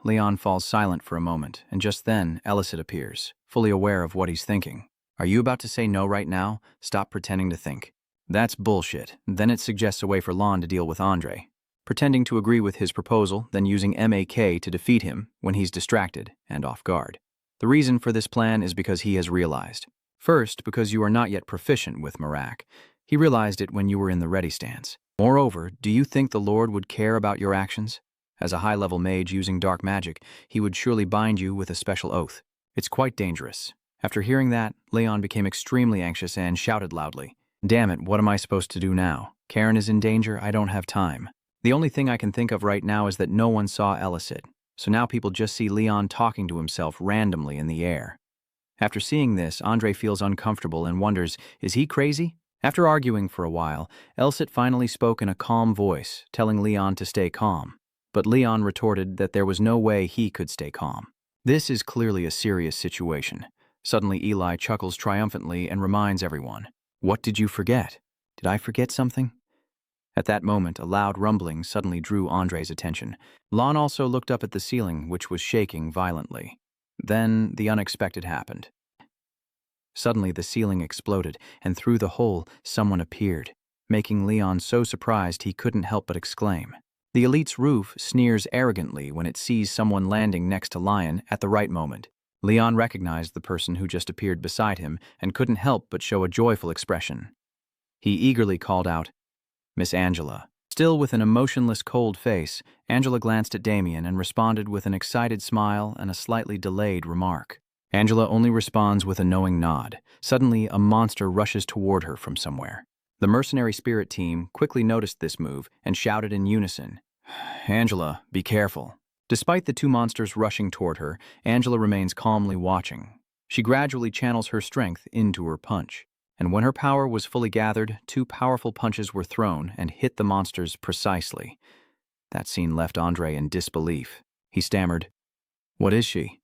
Leon falls silent for a moment, and just then, Elicit appears, fully aware of what he's thinking. Are you about to say no right now? Stop pretending to think. That's bullshit. Then it suggests a way for Lon to deal with Andre. Pretending to agree with his proposal, then using MAK to defeat him when he's distracted and off guard. The reason for this plan is because he has realized. First, because you are not yet proficient with Marak. He realized it when you were in the ready stance. Moreover, do you think the Lord would care about your actions? As a high-level mage using dark magic, he would surely bind you with a special oath. It's quite dangerous. After hearing that, Leon became extremely anxious and shouted loudly, Damn it, what am I supposed to do now? Karen is in danger, I don't have time. The only thing I can think of right now is that no one saw Elicit. So now people just see Leon talking to himself randomly in the air. After seeing this, Andre feels uncomfortable and wonders, is he crazy? After arguing for a while, Elsit finally spoke in a calm voice, telling Leon to stay calm. But Leon retorted that there was no way he could stay calm. This is clearly a serious situation. Suddenly Eli chuckles triumphantly and reminds everyone, "What did you forget? Did I forget something?" At that moment, a loud rumbling suddenly drew Andre's attention. Lon also looked up at the ceiling, which was shaking violently. Then the unexpected happened. Suddenly the ceiling exploded, and through the hole someone appeared, making Leon so surprised he couldn't help but exclaim. The elite's roof sneers arrogantly when it sees someone landing next to Lion at the right moment. Leon recognized the person who just appeared beside him and couldn't help but show a joyful expression. He eagerly called out, "Miss Angela." Still with an emotionless, cold face, Angela glanced at Damien and responded with an excited smile and a slightly delayed remark. Angela only responds with a knowing nod. Suddenly, a monster rushes toward her from somewhere. The mercenary spirit team quickly noticed this move and shouted in unison, "Angela, be careful." Despite the two monsters rushing toward her, Angela remains calmly watching. She gradually channels her strength into her punch. And when her power was fully gathered, two powerful punches were thrown and hit the monsters precisely. That scene left Andre in disbelief. He stammered, "What is she?"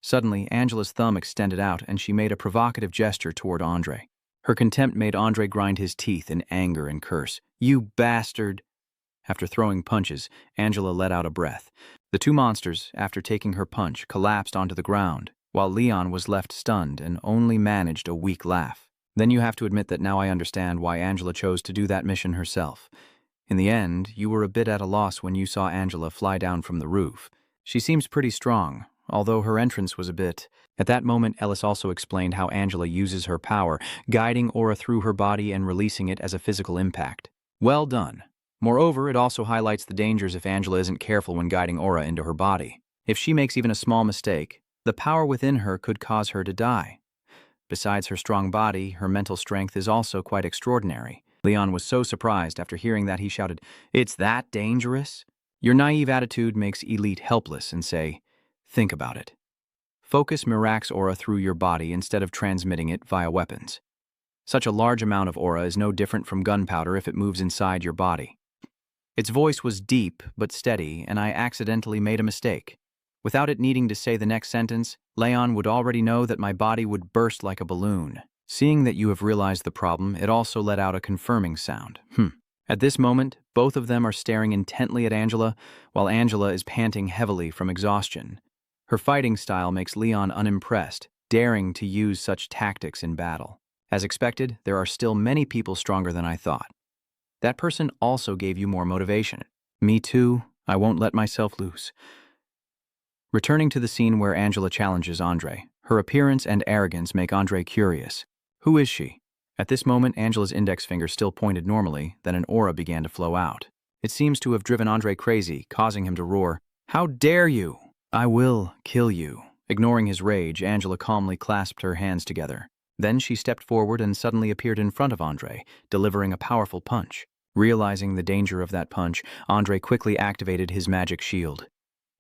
Suddenly, Angela's thumb extended out and she made a provocative gesture toward Andre. Her contempt made Andre grind his teeth in anger and curse. "You bastard!" After throwing punches, Angela let out a breath. The two monsters, after taking her punch, collapsed onto the ground, while Leon was left stunned and only managed a weak laugh. Then you have to admit that now I understand why Angela chose to do that mission herself. In the end, you were a bit at a loss when you saw Angela fly down from the roof. She seems pretty strong, although her entrance was a bit... At that moment, Ellis also explained how Angela uses her power, guiding aura through her body and releasing it as a physical impact. Well done. Moreover, it also highlights the dangers if Angela isn't careful when guiding aura into her body. If she makes even a small mistake, the power within her could cause her to die. Besides her strong body, her mental strength is also quite extraordinary. Leon was so surprised after hearing that he shouted, "It's that dangerous?" Your naive attitude makes Elite helpless and say, "Think about it. Focus Mirax aura through your body instead of transmitting it via weapons. Such a large amount of aura is no different from gunpowder if it moves inside your body." Its voice was deep but steady, and I accidentally made a mistake. Without it needing to say the next sentence, Leon would already know that my body would burst like a balloon. Seeing that you have realized the problem, it also let out a confirming sound. At this moment, both of them are staring intently at Angela, while Angela is panting heavily from exhaustion. Her fighting style makes Leon unimpressed, daring to use such tactics in battle. As expected, there are still many people stronger than I thought. That person also gave you more motivation. Me too. I won't let myself lose. Returning to the scene where Angela challenges Andre, her appearance and arrogance make Andre curious. Who is she? At this moment, Angela's index finger still pointed normally, then an aura began to flow out. It seems to have driven Andre crazy, causing him to roar, "How dare you! I will kill you." Ignoring his rage, Angela calmly clasped her hands together. Then she stepped forward and suddenly appeared in front of Andre, delivering a powerful punch. Realizing the danger of that punch, Andre quickly activated his magic shield.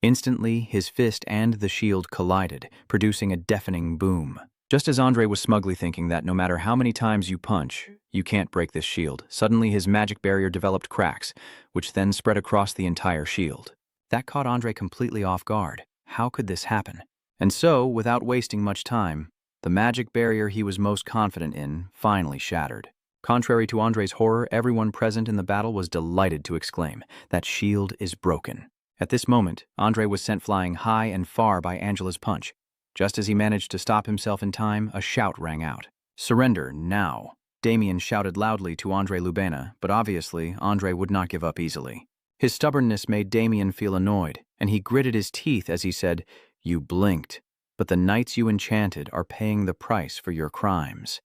Instantly, his fist and the shield collided, producing a deafening boom. Just as Andre was smugly thinking that no matter how many times you punch, you can't break this shield, suddenly his magic barrier developed cracks, which then spread across the entire shield. That caught Andre completely off guard. How could this happen? And so, without wasting much time, the magic barrier he was most confident in finally shattered. Contrary to Andre's horror, everyone present in the battle was delighted to exclaim, "That shield is broken." At this moment, Andre was sent flying high and far by Angela's punch. Just as he managed to stop himself in time, a shout rang out. "Surrender, now!" Damien shouted loudly to Andre Lubena, but obviously, Andre would not give up easily. His stubbornness made Damien feel annoyed, and he gritted his teeth as he said, "You blinked, but the knights you enchanted are paying the price for your crimes."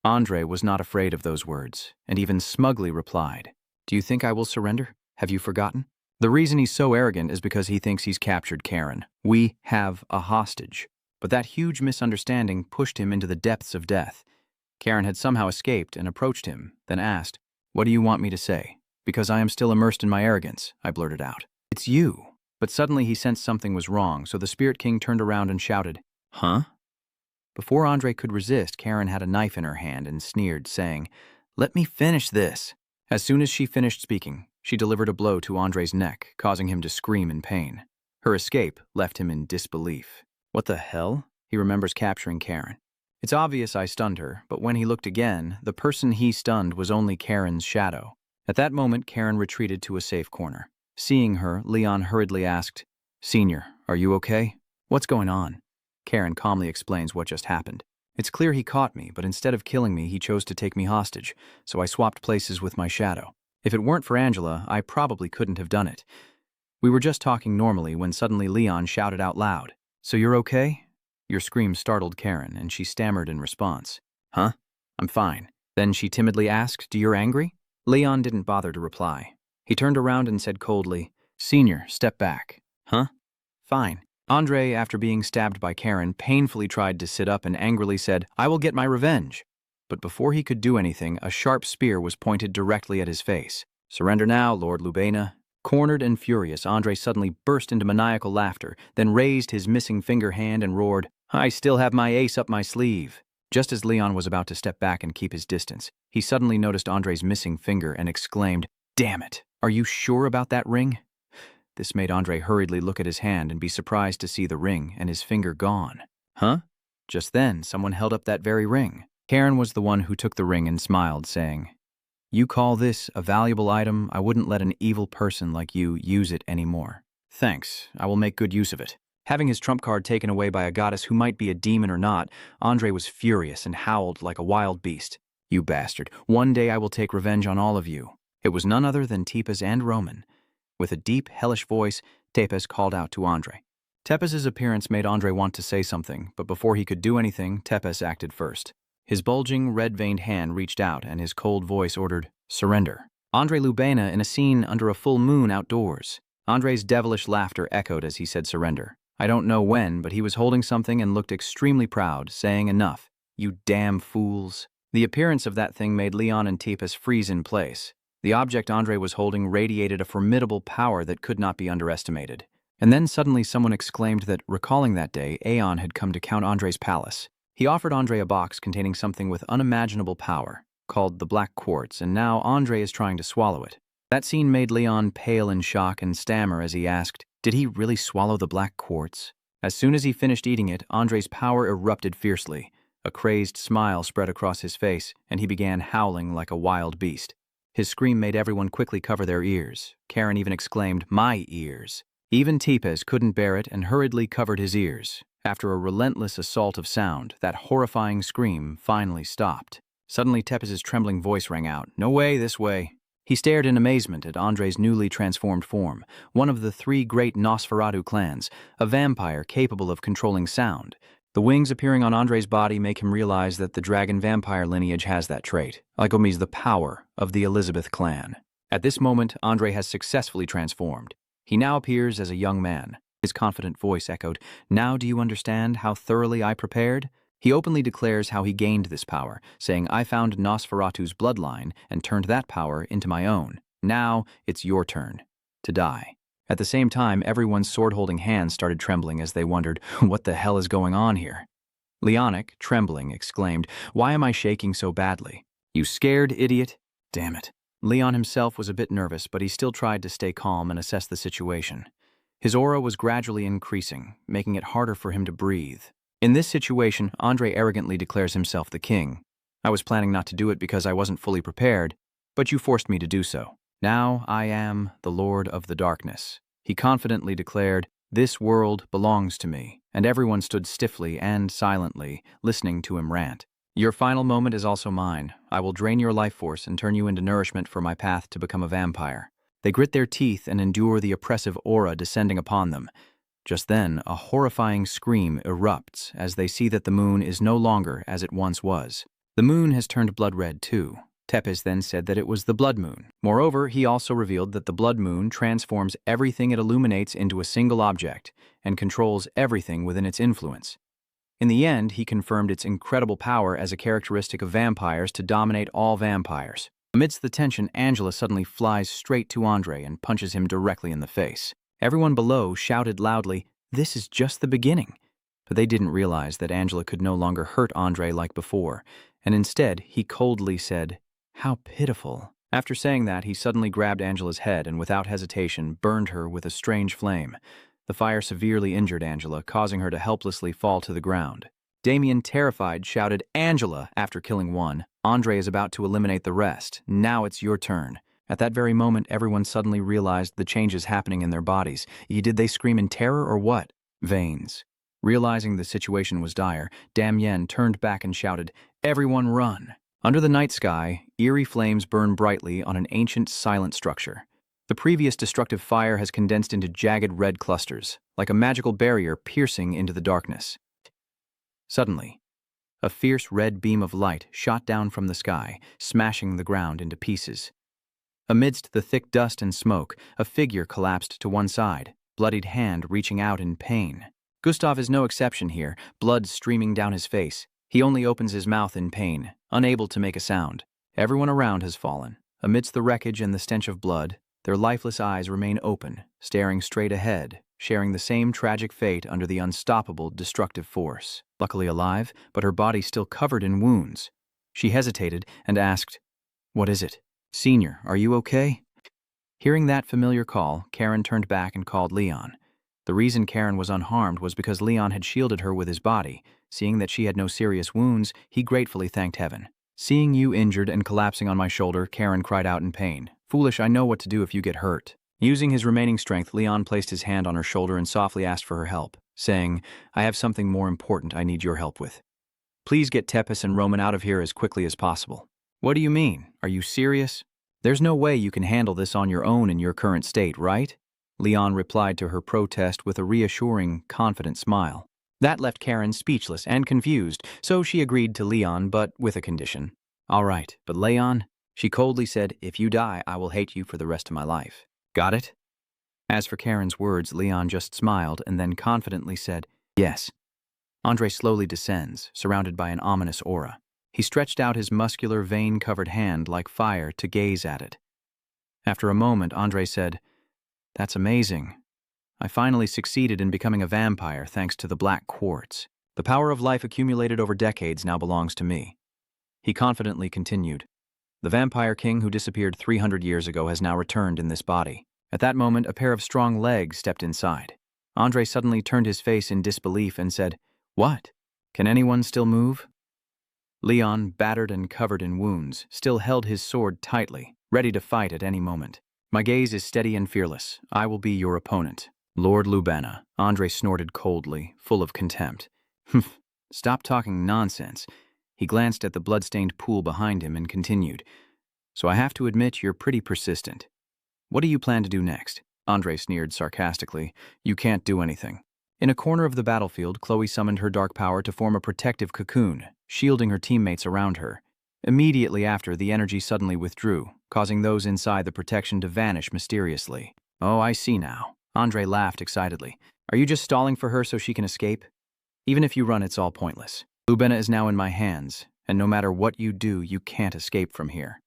Andre was not afraid of those words, and even smugly replied, "Do you think I will surrender? Have you forgotten?" The reason he's so arrogant is because he thinks he's captured Karen. We have a hostage. But that huge misunderstanding pushed him into the depths of death. Karen had somehow escaped and approached him, then asked, "What do you want me to say?" "Because I am still immersed in my arrogance," I blurted out. "It's you." But suddenly he sensed something was wrong, so the Spirit King turned around and shouted, "Huh?" Before Andre could resist, Karen had a knife in her hand and sneered, saying, "Let me finish this." As soon as she finished speaking, she delivered a blow to Andre's neck, causing him to scream in pain. Her escape left him in disbelief. What the hell? He remembers capturing Karen. It's obvious I stunned her, but when he looked again, the person he stunned was only Karen's shadow. At that moment, Karen retreated to a safe corner. Seeing her, Leon hurriedly asked, "Senior, are you okay? What's going on?" Karen calmly explains what just happened. "It's clear he caught me, but instead of killing me, he chose to take me hostage, so I swapped places with my shadow. If it weren't for Angela, I probably couldn't have done it." We were just talking normally when suddenly Leon shouted out loud, "So you're okay?" Your scream startled Karen, and she stammered in response. "Huh? I'm fine." Then she timidly asked, "Do you're angry?" Leon didn't bother to reply. He turned around and said coldly, "Senior, step back." "Huh? Fine." Andre, after being stabbed by Karen, painfully tried to sit up and angrily said, "I will get my revenge." But before he could do anything, a sharp spear was pointed directly at his face. "Surrender now, Lord Lubena." Cornered and furious, Andre suddenly burst into maniacal laughter, then raised his missing finger hand and roared, "I still have my ace up my sleeve." Just as Leon was about to step back and keep his distance, he suddenly noticed Andre's missing finger and exclaimed, "Damn it! Are you sure about that ring?" This made Andre hurriedly look at his hand and be surprised to see the ring and his finger gone. "Huh?" Just then, someone held up that very ring. Karen was the one who took the ring and smiled, saying, "You call this a valuable item? I wouldn't let an evil person like you use it anymore." "Thanks, I will make good use of it." Having his trump card taken away by a goddess who might be a demon or not, Andre was furious and howled like a wild beast. "You bastard, one day I will take revenge on all of you." It was none other than Tepes and Roman. With a deep, hellish voice, Tepes called out to Andre. Tepes' appearance made Andre want to say something, but before he could do anything, Tepes acted first. His bulging, red-veined hand reached out, and his cold voice ordered, "Surrender." Andre Lubena in a scene under a full moon outdoors. Andre's devilish laughter echoed as he said surrender. I don't know when, but he was holding something and looked extremely proud, saying, "Enough, you damn fools." The appearance of that thing made Leon and Tepes freeze in place. The object Andre was holding radiated a formidable power that could not be underestimated. And then suddenly someone exclaimed that, recalling that day, Iong had come to Count Andre's palace. He offered Andre a box containing something with unimaginable power, called the Black Quartz, and now Andre is trying to swallow it. That scene made Leon pale in shock and stammer as he asked, did he really swallow the Black Quartz? As soon as he finished eating it, Andre's power erupted fiercely. A crazed smile spread across his face, and he began howling like a wild beast. His scream made everyone quickly cover their ears. Karen even exclaimed, "My ears." Even Tepes couldn't bear it and hurriedly covered his ears. After a relentless assault of sound, that horrifying scream finally stopped. Suddenly Tepes' trembling voice rang out, "No way, this way." He stared in amazement at Andre's newly transformed form, one of the 3 great Nosferatu clans, a vampire capable of controlling sound. The wings appearing on Andre's body make him realize that the dragon vampire lineage has that trait, like the power of the Elizabeth clan. At this moment, Andre has successfully transformed. He now appears as a young man. His confident voice echoed, "Now do you understand how thoroughly I prepared?" He openly declares how he gained this power, saying, "I found Nosferatu's bloodline and turned that power into my own. Now it's your turn to die." At the same time, everyone's sword-holding hands started trembling as they wondered, what the hell is going on here? Leonic, trembling, exclaimed, "Why am I shaking so badly?" "You scared, idiot?" "Damn it." Leon himself was a bit nervous, but he still tried to stay calm and assess the situation. His aura was gradually increasing, making it harder for him to breathe. In this situation, Andre arrogantly declares himself the king. "I was planning not to do it because I wasn't fully prepared, but you forced me to do so. Now I am the Lord of the Darkness." He confidently declared, "This world belongs to me," and everyone stood stiffly and silently, listening to him rant. "Your final moment is also mine. I will drain your life force and turn you into nourishment for my path to become a vampire." They grit their teeth and endure the oppressive aura descending upon them. Just then, a horrifying scream erupts as they see that the moon is no longer as it once was. The moon has turned blood red too. Tepes then said that it was the blood moon. Moreover, he also revealed that the blood moon transforms everything it illuminates into a single object and controls everything within its influence. In the end, he confirmed its incredible power as a characteristic of vampires to dominate all vampires. Amidst the tension, Angela suddenly flies straight to Andre and punches him directly in the face. Everyone below shouted loudly, "This is just the beginning." But they didn't realize that Angela could no longer hurt Andre like before, and instead he coldly said, "How pitiful." After saying that, he suddenly grabbed Angela's head and without hesitation burned her with a strange flame. The fire severely injured Angela, causing her to helplessly fall to the ground. Damien, terrified, shouted, "Angela!" After killing one. Andre is about to eliminate the rest. "Now it's your turn." At that very moment, everyone suddenly realized the changes happening in their bodies. Did they scream in terror or what? Veins. Realizing the situation was dire, Damien turned back and shouted, "Everyone run!" Under the night sky, eerie flames burn brightly on an ancient, silent structure. The previous destructive fire has condensed into jagged red clusters, like a magical barrier piercing into the darkness. Suddenly, a fierce red beam of light shot down from the sky, smashing the ground into pieces. Amidst the thick dust and smoke, a figure collapsed to one side, bloodied hand reaching out in pain. Gustav is no exception here, blood streaming down his face. He only opens his mouth in pain, unable to make a sound. Everyone around has fallen. Amidst the wreckage and the stench of blood, their lifeless eyes remain open, staring straight ahead, sharing the same tragic fate under the unstoppable, destructive force. Luckily alive, but her body still covered in wounds. She hesitated and asked, "What is it? Senior, are you okay?" Hearing that familiar call, Karen turned back and called Leon. The reason Karen was unharmed was because Leon had shielded her with his body. Seeing that she had no serious wounds, he gratefully thanked heaven. "Seeing you injured and collapsing on my shoulder," Karen cried out in pain. "Foolish, I know what to do if you get hurt." Using his remaining strength, Leon placed his hand on her shoulder and softly asked for her help, saying, "I have something more important I need your help with. Please get Tepes and Roman out of here as quickly as possible." "What do you mean? Are you serious? There's no way you can handle this on your own in your current state, right?" Leon replied to her protest with a reassuring, confident smile. That left Karen speechless and confused, so she agreed to Leon, but with a condition. "All right, but Leon," she coldly said, "if you die, I will hate you for the rest of my life. Got it?" As for Karen's words, Leon just smiled and then confidently said, "Yes." Andre slowly descends, surrounded by an ominous aura. He stretched out his muscular, vein-covered hand like fire to gaze at it. After a moment, Andre said, "That's amazing. I finally succeeded in becoming a vampire thanks to the black quartz. The power of life accumulated over decades now belongs to me." He confidently continued, "The vampire king who disappeared 300 years ago has now returned in this body." At that moment, a pair of strong legs stepped inside. Andre suddenly turned his face in disbelief and said, "What? Can anyone still move?" Leon, battered and covered in wounds, still held his sword tightly, ready to fight at any moment. "My gaze is steady and fearless. I will be your opponent." "Lord Lubena," Andre snorted coldly, full of contempt. "Humph, stop talking nonsense." He glanced at the blood-stained pool behind him and continued, "So I have to admit you're pretty persistent. What do you plan to do next?" Andre sneered sarcastically. "You can't do anything." In a corner of the battlefield, Chloe summoned her dark power to form a protective cocoon, shielding her teammates around her. Immediately after, the energy suddenly withdrew, causing those inside the protection to vanish mysteriously. "Oh, I see now." Andre laughed excitedly. "Are you just stalling for her so she can escape? Even if you run, it's all pointless. Lubena is now in my hands, and no matter what you do, you can't escape from here."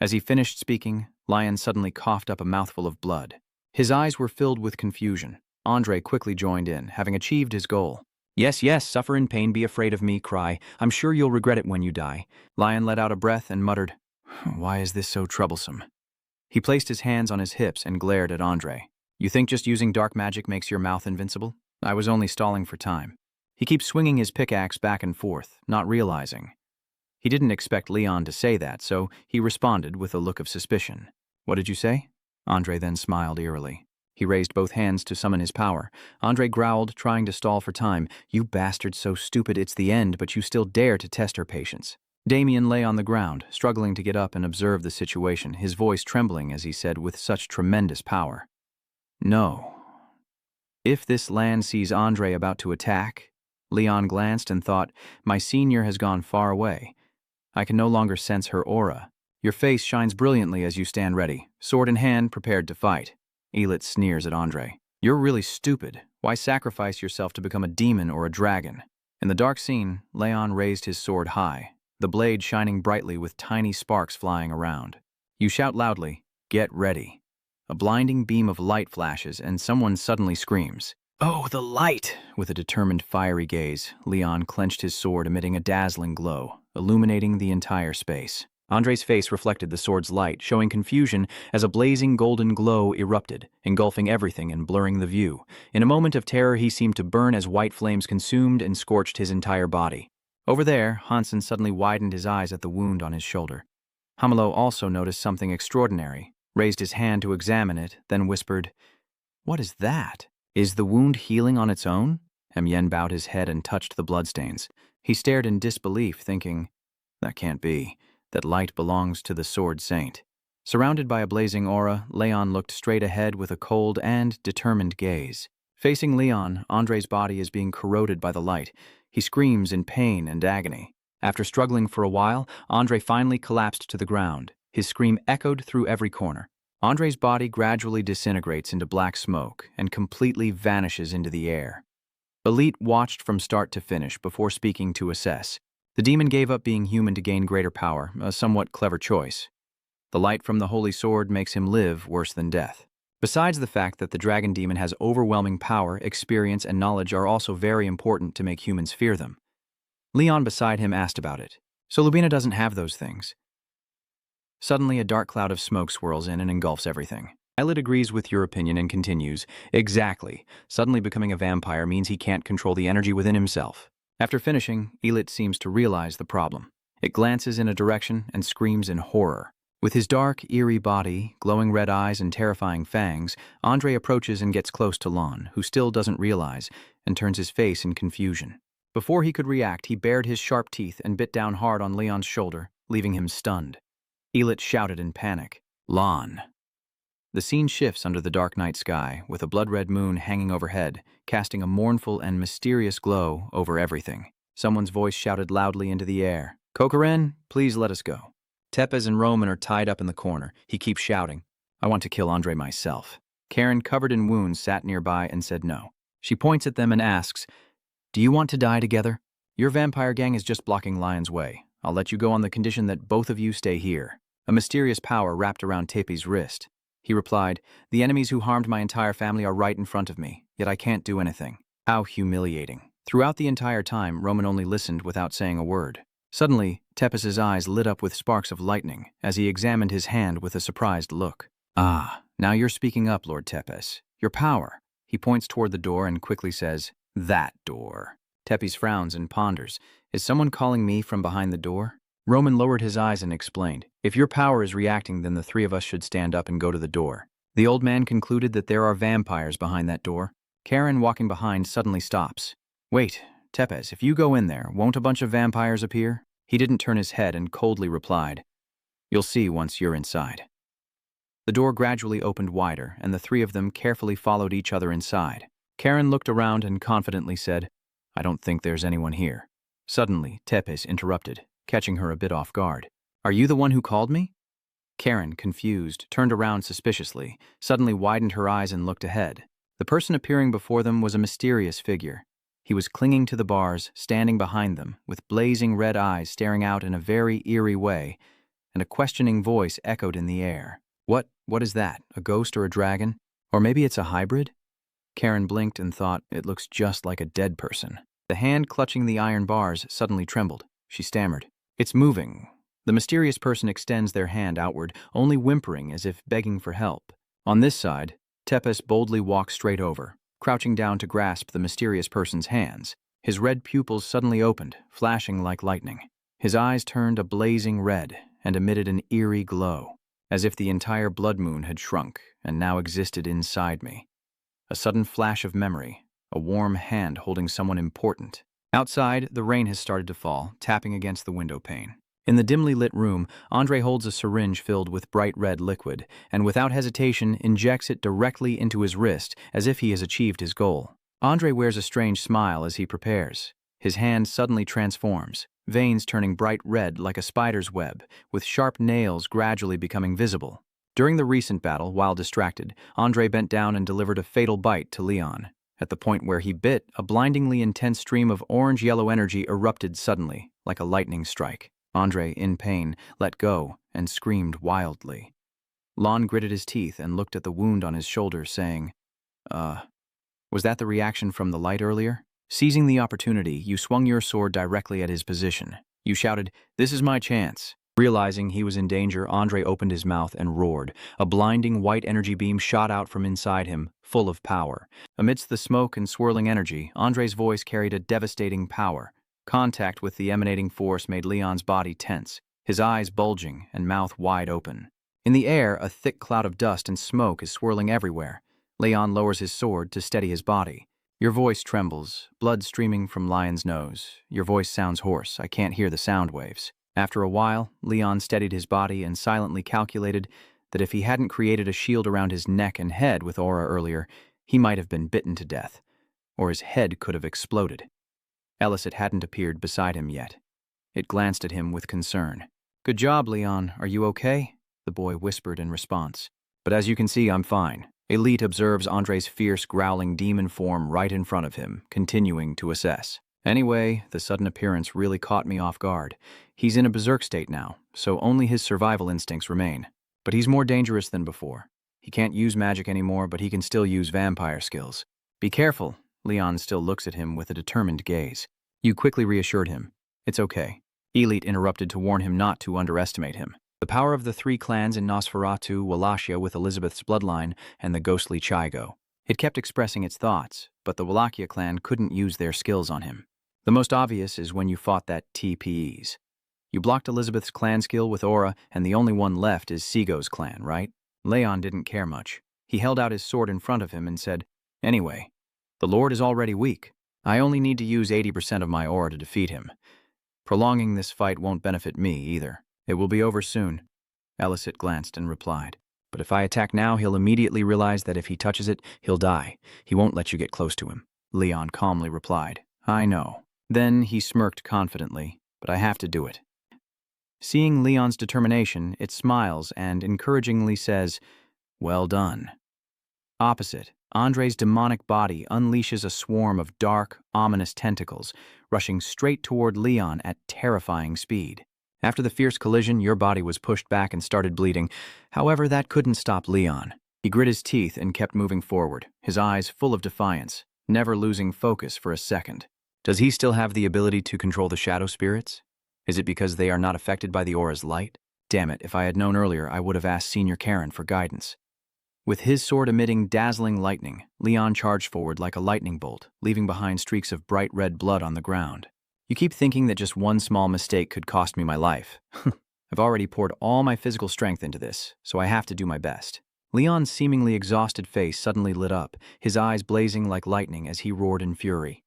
As he finished speaking, Lion suddenly coughed up a mouthful of blood. His eyes were filled with confusion. Andre quickly joined in, having achieved his goal. "Yes, yes, suffer in pain, be afraid of me, cry. I'm sure you'll regret it when you die." Lion let out a breath and muttered, "Why is this so troublesome?" He placed his hands on his hips and glared at Andre. "You think just using dark magic makes your mouth invincible? I was only stalling for time." He keeps swinging his pickaxe back and forth, not realizing. He didn't expect Leon to say that, so he responded with a look of suspicion. "What did you say?" Andre then smiled eerily. He raised both hands to summon his power. Andre growled, trying to stall for time. "You bastard, so stupid it's the end, but you still dare to test her patience." Damien lay on the ground, struggling to get up and observe the situation, his voice trembling as he said with such tremendous power, "No. If this land sees Andre about to attack..." Leon glanced and thought, "My senior has gone far away. I can no longer sense her aura. Your face shines brilliantly as you stand ready, sword in hand, prepared to fight." Elitz sneers at Andre. "You're really stupid. Why sacrifice yourself to become a demon or a dragon?" In the dark scene, Leon raised his sword high, the blade shining brightly with tiny sparks flying around. "You shout loudly, 'Get ready.'" A blinding beam of light flashes, and someone suddenly screams. "Oh, the light!" With a determined, fiery gaze, Leon clenched his sword, emitting a dazzling glow, illuminating the entire space. Andre's face reflected the sword's light, showing confusion as a blazing golden glow erupted, engulfing everything and blurring the view. In a moment of terror, he seemed to burn as white flames consumed and scorched his entire body. Over there, Hansen suddenly widened his eyes at the wound on his shoulder. Hamelo also noticed something extraordinary, raised his hand to examine it, then whispered, "What is that? Is the wound healing on its own?" Yen bowed his head and touched the bloodstains. He stared in disbelief, thinking, "That can't be. That light belongs to the Sword Saint." Surrounded by a blazing aura, Leon looked straight ahead with a cold and determined gaze. Facing Leon, Andre's body is being corroded by the light. He screams in pain and agony. After struggling for a while, Andre finally collapsed to the ground. His scream echoed through every corner. Andre's body gradually disintegrates into black smoke and completely vanishes into the air. Elite watched from start to finish before speaking to assess. The demon gave up being human to gain greater power, a somewhat clever choice. The light from the holy sword makes him live worse than death. Besides the fact that the dragon demon has overwhelming power, experience, and knowledge are also very important to make humans fear them. Leon beside him asked about it. So Lubina doesn't have those things. Suddenly, a dark cloud of smoke swirls in and engulfs everything. Violet agrees with your opinion and continues, "Exactly. Suddenly becoming a vampire means he can't control the energy within himself." After finishing, Elit seems to realize the problem. It glances in a direction and screams in horror. With his dark, eerie body, glowing red eyes, and terrifying fangs, Andre approaches and gets close to Lon, who still doesn't realize, and turns his face in confusion. Before he could react, he bared his sharp teeth and bit down hard on Leon's shoulder, leaving him stunned. Elit shouted in panic, "Lon!" The scene shifts under the dark night sky, with a blood-red moon hanging overhead, casting a mournful and mysterious glow over everything. Someone's voice shouted loudly into the air, "Kokaren, please let us go." Tepes and Roman are tied up in the corner. He keeps shouting, "I want to kill Andre myself." Karen, covered in wounds, sat nearby and said no. She points at them and asks, "Do you want to die together? Your vampire gang is just blocking Lion's way. I'll let you go on the condition that both of you stay here." A mysterious power wrapped around Tepe's wrist. He replied, "The enemies who harmed my entire family are right in front of me, yet I can't do anything." How humiliating. Throughout the entire time, Roman only listened without saying a word. Suddenly, Tepes's eyes lit up with sparks of lightning as he examined his hand with a surprised look. "Ah, now you're speaking up, Lord Tepes. Your power." He points toward the door and quickly says, "That door." Tepes frowns and ponders. "Is someone calling me from behind the door?" Roman lowered his eyes and explained, "If your power is reacting, then the three of us should stand up and go to the door." The old man concluded that there are vampires behind that door. Karen, walking behind, suddenly stops. "Wait, Tepes, if you go in there, won't a bunch of vampires appear?" He didn't turn his head and coldly replied, "You'll see once you're inside." The door gradually opened wider, and the three of them carefully followed each other inside. Karen looked around and confidently said, "I don't think there's anyone here." Suddenly, Tepes interrupted, catching her a bit off guard. "Are you the one who called me?" Karen, confused, turned around suspiciously, suddenly widened her eyes and looked ahead. The person appearing before them was a mysterious figure. He was clinging to the bars, standing behind them, with blazing red eyes staring out in a very eerie way, and a questioning voice echoed in the air. What is that? A ghost or a dragon? Or maybe it's a hybrid?" Karen blinked and thought, "It looks just like a dead person." The hand clutching the iron bars suddenly trembled. She stammered, "It's moving." The mysterious person extends their hand outward, only whimpering as if begging for help. On this side, Tepes boldly walks straight over, crouching down to grasp the mysterious person's hands. His red pupils suddenly opened, flashing like lightning. His eyes turned a blazing red and emitted an eerie glow, as if the entire blood moon had shrunk and now existed inside me. A sudden flash of memory, a warm hand holding someone important. Outside, the rain has started to fall, tapping against the window pane. In the dimly lit room, Andre holds a syringe filled with bright red liquid, and without hesitation injects it directly into his wrist as if he has achieved his goal. Andre wears a strange smile as he prepares. His hand suddenly transforms, veins turning bright red like a spider's web, with sharp nails gradually becoming visible. During the recent battle, while distracted, Andre bent down and delivered a fatal bite to Leon. At the point where he bit, a blindingly intense stream of orange-yellow energy erupted suddenly, like a lightning strike. Andre, in pain, let go and screamed wildly. Lon gritted his teeth and looked at the wound on his shoulder, saying, was that the reaction from the light earlier? Seizing the opportunity, you swung your sword directly at his position. You shouted, "This is my chance." Realizing he was in danger, Andre opened his mouth and roared. A blinding white energy beam shot out from inside him, full of power. Amidst the smoke and swirling energy, Andre's voice carried a devastating power. Contact with the emanating force made Leon's body tense, his eyes bulging and mouth wide open. In the air, a thick cloud of dust and smoke is swirling everywhere. Leon lowers his sword to steady his body. Your voice trembles, blood streaming from Lion's nose. Your voice sounds hoarse. I can't hear the sound waves. After a while, Leon steadied his body and silently calculated that if he hadn't created a shield around his neck and head with aura earlier, he might have been bitten to death, or his head could have exploded. Elicit hadn't appeared beside him yet. It glanced at him with concern. "Good job, Leon. Are you okay?" the boy whispered in response. "But as you can see, I'm fine." Elite observes Andre's fierce, growling demon form right in front of him, continuing to assess. "Anyway, the sudden appearance really caught me off guard. He's in a berserk state now, so only his survival instincts remain. But he's more dangerous than before. He can't use magic anymore, but he can still use vampire skills. Be careful." Leon still looks at him with a determined gaze. You quickly reassured him. "It's okay." Elite interrupted to warn him not to underestimate him. The power of the three clans in Nosferatu, Wallachia with Elizabeth's bloodline, and the ghostly Chigo. It kept expressing its thoughts, but the Wallachia clan couldn't use their skills on him. The most obvious is when you fought that TPEs. You blocked Elizabeth's clan skill with aura, and the only one left is Sego's clan, right? Leon didn't care much. He held out his sword in front of him and said, "Anyway, the Lord is already weak. I only need to use 80% of my aura to defeat him. Prolonging this fight won't benefit me either. It will be over soon." Elicit glanced and replied, "But if I attack now, he'll immediately realize that if he touches it, he'll die. He won't let you get close to him." Leon calmly replied, "I know." Then he smirked confidently, "But I have to do it." Seeing Leon's determination, it smiles and encouragingly says, "Well done." Opposite, Andre's demonic body unleashes a swarm of dark, ominous tentacles, rushing straight toward Leon at terrifying speed. After the fierce collision, your body was pushed back and started bleeding. However, that couldn't stop Leon. He grit his teeth and kept moving forward, his eyes full of defiance, never losing focus for a second. Does he still have the ability to control the shadow spirits? Is it because they are not affected by the aura's light? Damn it, if I had known earlier, I would have asked Senior Karen for guidance. With his sword emitting dazzling lightning, Leon charged forward like a lightning bolt, leaving behind streaks of bright red blood on the ground. You keep thinking that just one small mistake could cost me my life. I've already poured all my physical strength into this, so I have to do my best. Leon's seemingly exhausted face suddenly lit up, his eyes blazing like lightning as he roared in fury.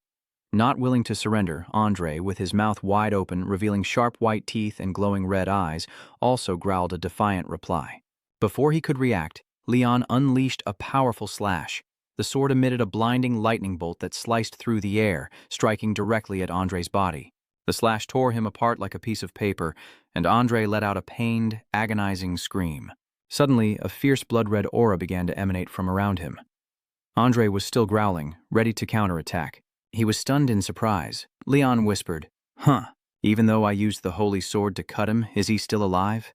Not willing to surrender, Andre, with his mouth wide open, revealing sharp white teeth and glowing red eyes, also growled a defiant reply. Before he could react, Leon unleashed a powerful slash. The sword emitted a blinding lightning bolt that sliced through the air, striking directly at Andre's body. The slash tore him apart like a piece of paper, and Andre let out a pained, agonizing scream. Suddenly, a fierce blood-red aura began to emanate from around him. Andre was still growling, ready to counterattack. He was stunned in surprise. Leon whispered, "Huh, even though I used the holy sword to cut him, is he still alive?"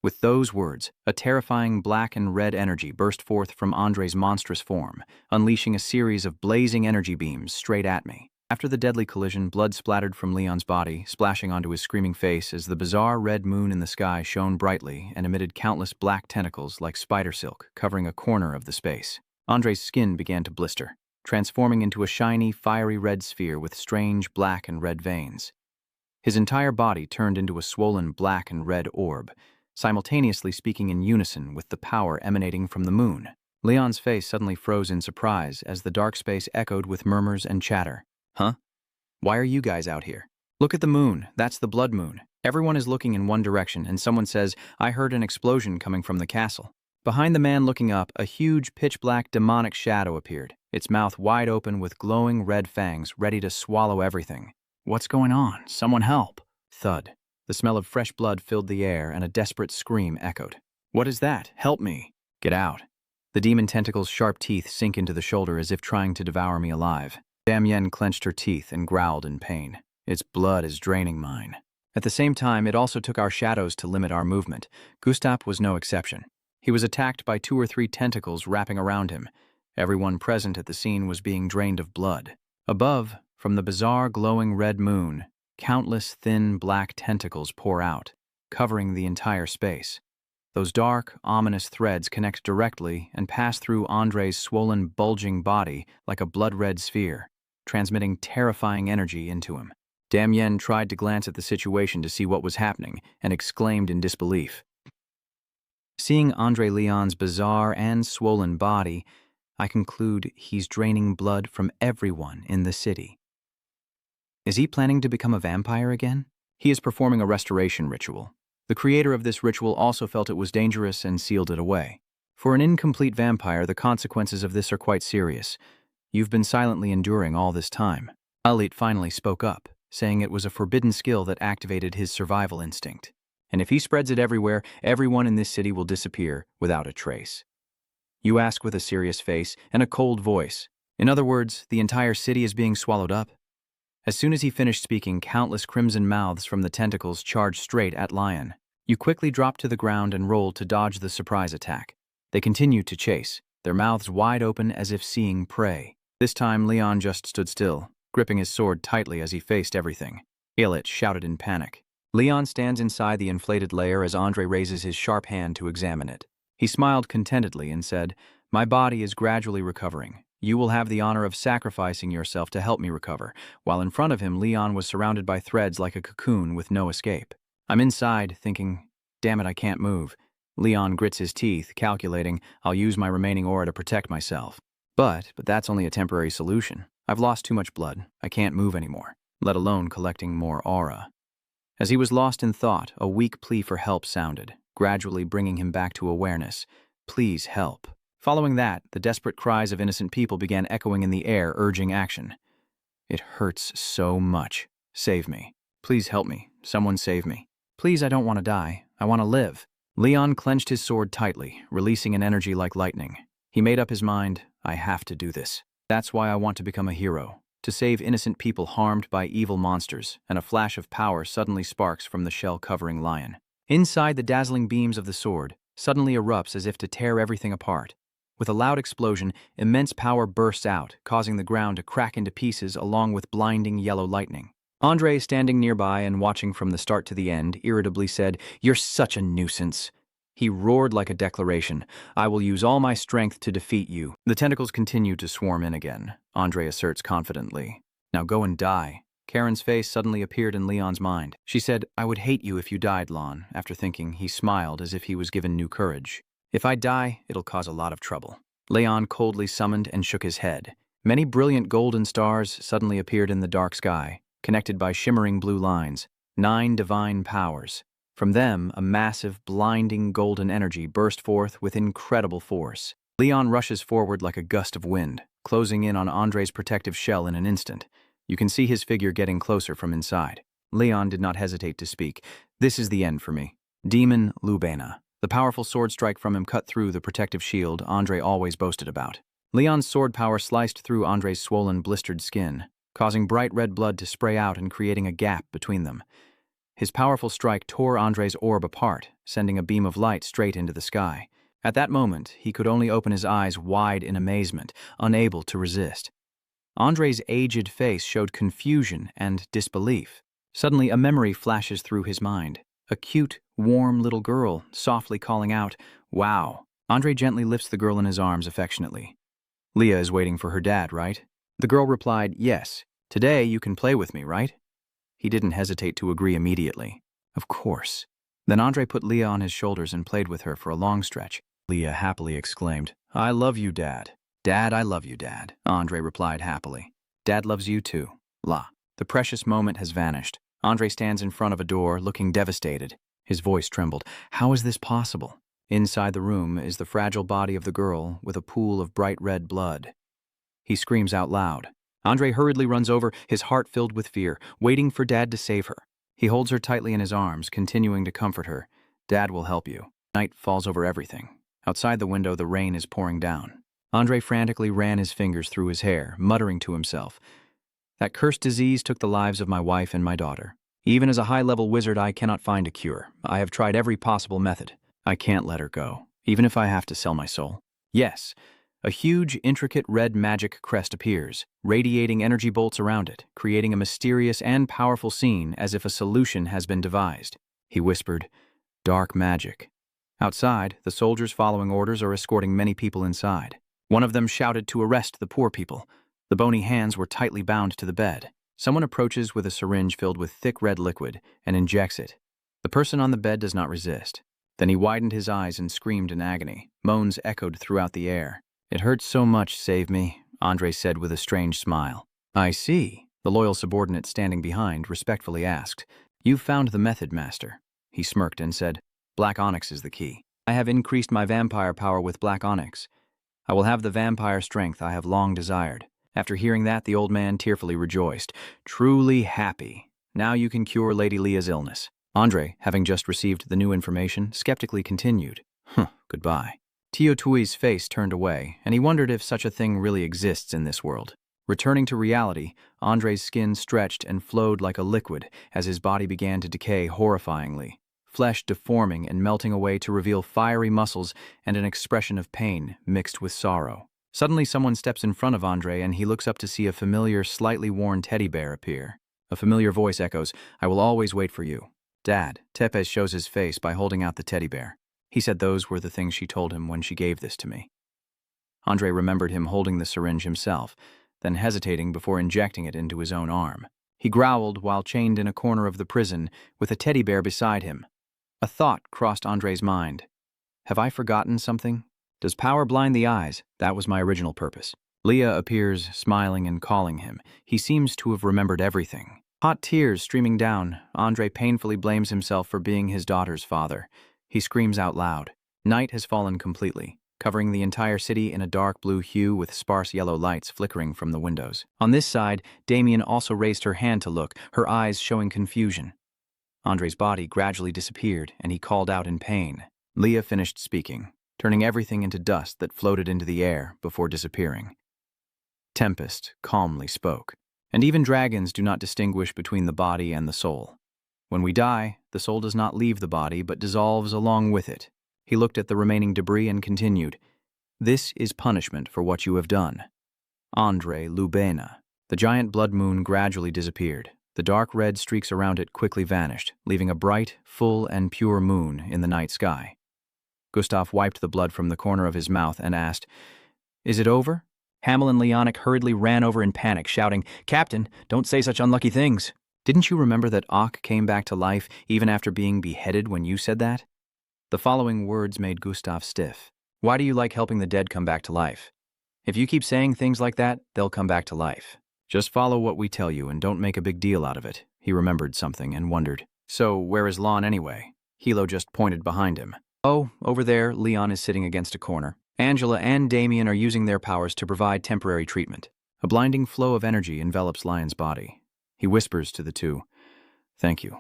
With those words, a terrifying black and red energy burst forth from Andre's monstrous form, unleashing a series of blazing energy beams straight at me. After the deadly collision, blood splattered from Leon's body, splashing onto his screaming face as the bizarre red moon in the sky shone brightly and emitted countless black tentacles like spider silk covering a corner of the space. Andre's skin began to blister, transforming into a shiny, fiery red sphere with strange black and red veins. His entire body turned into a swollen black and red orb, simultaneously speaking in unison with the power emanating from the moon. Leon's face suddenly froze in surprise as the dark space echoed with murmurs and chatter. "Huh? Why are you guys out here? Look at the moon, that's the blood moon. Everyone is looking in one direction and someone says, 'I heard an explosion coming from the castle.'" Behind the man looking up, a huge pitch-black demonic shadow appeared, its mouth wide open with glowing red fangs ready to swallow everything. "What's going on? Someone help!" Thud. The smell of fresh blood filled the air and a desperate scream echoed. "What is that? Help me!" "Get out." The demon tentacle's sharp teeth sink into the shoulder as if trying to devour me alive. Damien clenched her teeth and growled in pain. "Its blood is draining mine." At the same time, it also took our shadows to limit our movement. Gustav was no exception. He was attacked by 2 or 3 tentacles wrapping around him. Everyone present at the scene was being drained of blood. Above, from the bizarre glowing red moon, countless thin black tentacles pour out, covering the entire space. Those dark, ominous threads connect directly and pass through Andre's swollen, bulging body like a blood-red sphere, transmitting terrifying energy into him. Damien tried to glance at the situation to see what was happening and exclaimed in disbelief. Seeing Andre Leon's bizarre and swollen body, I conclude he's draining blood from everyone in the city. Is he planning to become a vampire again? He is performing a restoration ritual. The creator of this ritual also felt it was dangerous and sealed it away. For an incomplete vampire, the consequences of this are quite serious. You've been silently enduring all this time. Alit finally spoke up, saying it was a forbidden skill that activated his survival instinct. And if he spreads it everywhere, everyone in this city will disappear without a trace. You ask with a serious face and a cold voice. In other words, the entire city is being swallowed up? As soon as he finished speaking, countless crimson mouths from the tentacles charged straight at Lion. You quickly dropped to the ground and rolled to dodge the surprise attack. They continued to chase, their mouths wide open as if seeing prey. This time, Leon just stood still, gripping his sword tightly as he faced everything. Alit shouted in panic. Leon stands inside the inflated layer as Andre raises his sharp hand to examine it. He smiled contentedly and said, "My body is gradually recovering. You will have the honor of sacrificing yourself to help me recover." While in front of him, Leon was surrounded by threads like a cocoon with no escape. I'm inside, thinking, damn it, I can't move. Leon grits his teeth, calculating, I'll use my remaining aura to protect myself. But that's only a temporary solution. I've lost too much blood. I can't move anymore, let alone collecting more aura. As he was lost in thought, a weak plea for help sounded, gradually bringing him back to awareness. Please help. Following that, the desperate cries of innocent people began echoing in the air, urging action. It hurts so much. Save me. Please help me. Someone save me. Please, I don't want to die. I want to live. Leon clenched his sword tightly, releasing an energy like lightning. He made up his mind, I have to do this. That's why I want to become a hero, to save innocent people harmed by evil monsters, and a flash of power suddenly sparks from the shell-covering lion. Inside, the dazzling beams of the sword suddenly erupts as if to tear everything apart. With a loud explosion, immense power bursts out, causing the ground to crack into pieces along with blinding yellow lightning. Andre, standing nearby and watching from the start to the end, irritably said, "You're such a nuisance." He roared like a declaration, "I will use all my strength to defeat you." The tentacles continue to swarm in again, Andre asserts confidently. "Now go and die." Karen's face suddenly appeared in Leon's mind. She said, "I would hate you if you died, Lon." After thinking, he smiled as if he was given new courage. "If I die, it'll cause a lot of trouble." Leon coldly summoned and shook his head. Many brilliant golden stars suddenly appeared in the dark sky, connected by shimmering blue lines, 9 divine powers. From them, a massive, blinding golden energy burst forth with incredible force. Leon rushes forward like a gust of wind, closing in on Andre's protective shell in an instant. You can see his figure getting closer from inside. Leon did not hesitate to speak. "This is the end for me." Demon Lubena. The powerful sword strike from him cut through the protective shield Andre always boasted about. Leon's sword power sliced through Andre's swollen, blistered skin, causing bright red blood to spray out and creating a gap between them. His powerful strike tore Andre's orb apart, sending a beam of light straight into the sky. At that moment, he could only open his eyes wide in amazement, unable to resist. Andre's aged face showed confusion and disbelief. Suddenly, a memory flashes through his mind. A cute, warm little girl, softly calling out, "Wow." Andre gently lifts the girl in his arms affectionately. "Leah is waiting for her dad, right?" The girl replied, "Yes. Today you can play with me, right?" He didn't hesitate to agree immediately. "Of course." Then Andre put Leah on his shoulders and played with her for a long stretch. Leah happily exclaimed, "I love you, Dad." "Dad, I love you, Dad," Andre replied happily. "Dad loves you too." La. The precious moment has vanished. Andre stands in front of a door, looking devastated. His voice trembled. How is this possible? Inside the room is the fragile body of the girl with a pool of bright red blood. He screams out loud. Andre hurriedly runs over, his heart filled with fear, waiting for Dad to save her. He holds her tightly in his arms, continuing to comfort her. "Dad will help you." Night falls over everything. Outside the window, the rain is pouring down. Andre frantically ran his fingers through his hair, muttering to himself, "That cursed disease took the lives of my wife and my daughter. Even as a high-level wizard, I cannot find a cure. I have tried every possible method. I can't let her go." even if I have to sell my soul. Yes. A huge, intricate red magic crest appears, radiating energy bolts around it, creating a mysterious and powerful scene as if a solution has been devised. He whispered, "Dark magic." Outside, the soldiers following orders are escorting many people inside. One of them shouted to arrest the poor people. The bony hands were tightly bound to the bed. Someone approaches with a syringe filled with thick red liquid and injects it. The person on the bed does not resist. Then he widened his eyes and screamed in agony. Moans echoed throughout the air. "It hurts so much, save me," Andre said with a strange smile. "I see," the loyal subordinate standing behind respectfully asked. "You've found the method, master." He smirked and said, "Black onyx is the key. I have increased my vampire power with black onyx. I will have the vampire strength I have long desired." After hearing that, the old man tearfully rejoiced. "Truly happy. Now you can cure Lady Leah's illness." Andre, having just received the new information, skeptically continued, "Goodbye." Tio Tui's face turned away, and he wondered if such a thing really exists in this world. Returning to reality, Andre's skin stretched and flowed like a liquid as his body began to decay horrifyingly, flesh deforming and melting away to reveal fiery muscles and an expression of pain mixed with sorrow. Suddenly someone steps in front of Andre and he looks up to see a familiar, slightly worn teddy bear appear. A familiar voice echoes, "I will always wait for you." "Dad," Tepes shows his face by holding out the teddy bear. He said those were the things she told him when she gave this to me. Andre remembered him holding the syringe himself, then hesitating before injecting it into his own arm. He growled while chained in a corner of the prison, with a teddy bear beside him. A thought crossed Andre's mind. Have I forgotten something? Does power blind the eyes? That was my original purpose. Leah appears, smiling and calling him. He seems to have remembered everything. Hot tears streaming down, Andre painfully blames himself for being his daughter's father. He screams out loud. Night has fallen completely, covering the entire city in a dark blue hue with sparse yellow lights flickering from the windows. On this side, Damien also raised her hand to look, her eyes showing confusion. Andre's body gradually disappeared, and he called out in pain. Leah finished speaking, turning everything into dust that floated into the air before disappearing. Tempest calmly spoke. And even dragons do not distinguish between the body and the soul. When we die, the soul does not leave the body but dissolves along with it. He looked at the remaining debris and continued, "This is punishment for what you have done. Andre Lubena." The giant blood moon gradually disappeared. The dark red streaks around it quickly vanished, leaving a bright, full, and pure moon in the night sky. Gustav wiped the blood from the corner of his mouth and asked, "Is it over?" Hamel and Leonic hurriedly ran over in panic, shouting, "Captain, don't say such unlucky things. Didn't you remember that Ak came back to life even after being beheaded when you said that?" The following words made Gustav stiff. "Why do you like helping the dead come back to life? If you keep saying things like that, they'll come back to life. Just follow what we tell you and don't make a big deal out of it." He remembered something and wondered, "So where is Lon anyway?" Hilo just pointed behind him. "Oh, over there, Leon is sitting against a corner. Angela and Damien are using their powers to provide temporary treatment." A blinding flow of energy envelops Lion's body. He whispers to the two, "Thank you.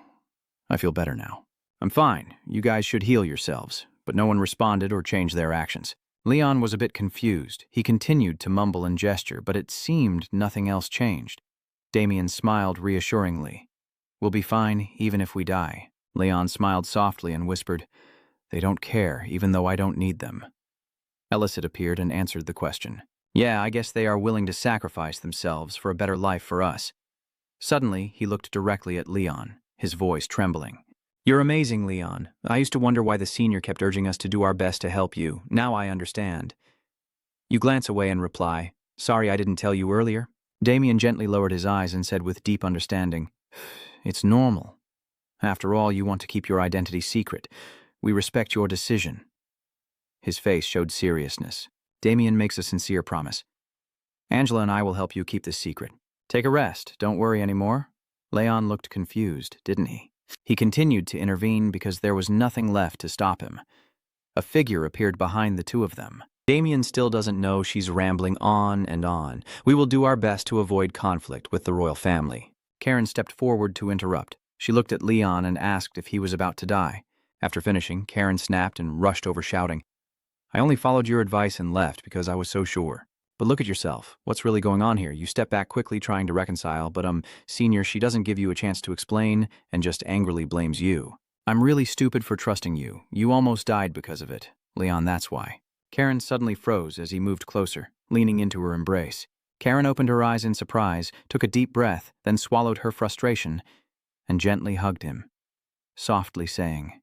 I feel better now." "I'm fine. You guys should heal yourselves." But no one responded or changed their actions. Leon was a bit confused. He continued to mumble and gesture, but it seemed nothing else changed. Damien smiled reassuringly. "We'll be fine even if we die." Leon smiled softly and whispered, "They don't care, even though I don't need them." Elicit appeared and answered the question. "Yeah, I guess they are willing to sacrifice themselves for a better life for us." Suddenly, he looked directly at Leon, his voice trembling. "You're amazing, Leon. I used to wonder why the senior kept urging us to do our best to help you. Now I understand." You glance away and reply, "Sorry I didn't tell you earlier." Damien gently lowered his eyes and said with deep understanding, "It's normal. After all, you want to keep your identity secret. We respect your decision." His face showed seriousness. Damien makes a sincere promise. "Angela and I will help you keep this secret. Take a rest. Don't worry anymore." Leon looked confused, didn't he? He continued to intervene because there was nothing left to stop him. A figure appeared behind the two of them. Damien still doesn't know she's rambling on and on. "We will do our best to avoid conflict with the royal family." Karen stepped forward to interrupt. She looked at Leon and asked if he was about to die. After finishing, Karen snapped and rushed over shouting, "I only followed your advice and left because I was so sure. But look at yourself. What's really going on here? You step back quickly trying to reconcile, but senior, she doesn't give you a chance to explain and just angrily blames you. I'm really stupid for trusting you. You almost died because of it. Leon, that's why. Karen suddenly froze as he moved closer, leaning into her embrace. Karen opened her eyes in surprise, took a deep breath, then swallowed her frustration, and gently hugged him, softly saying,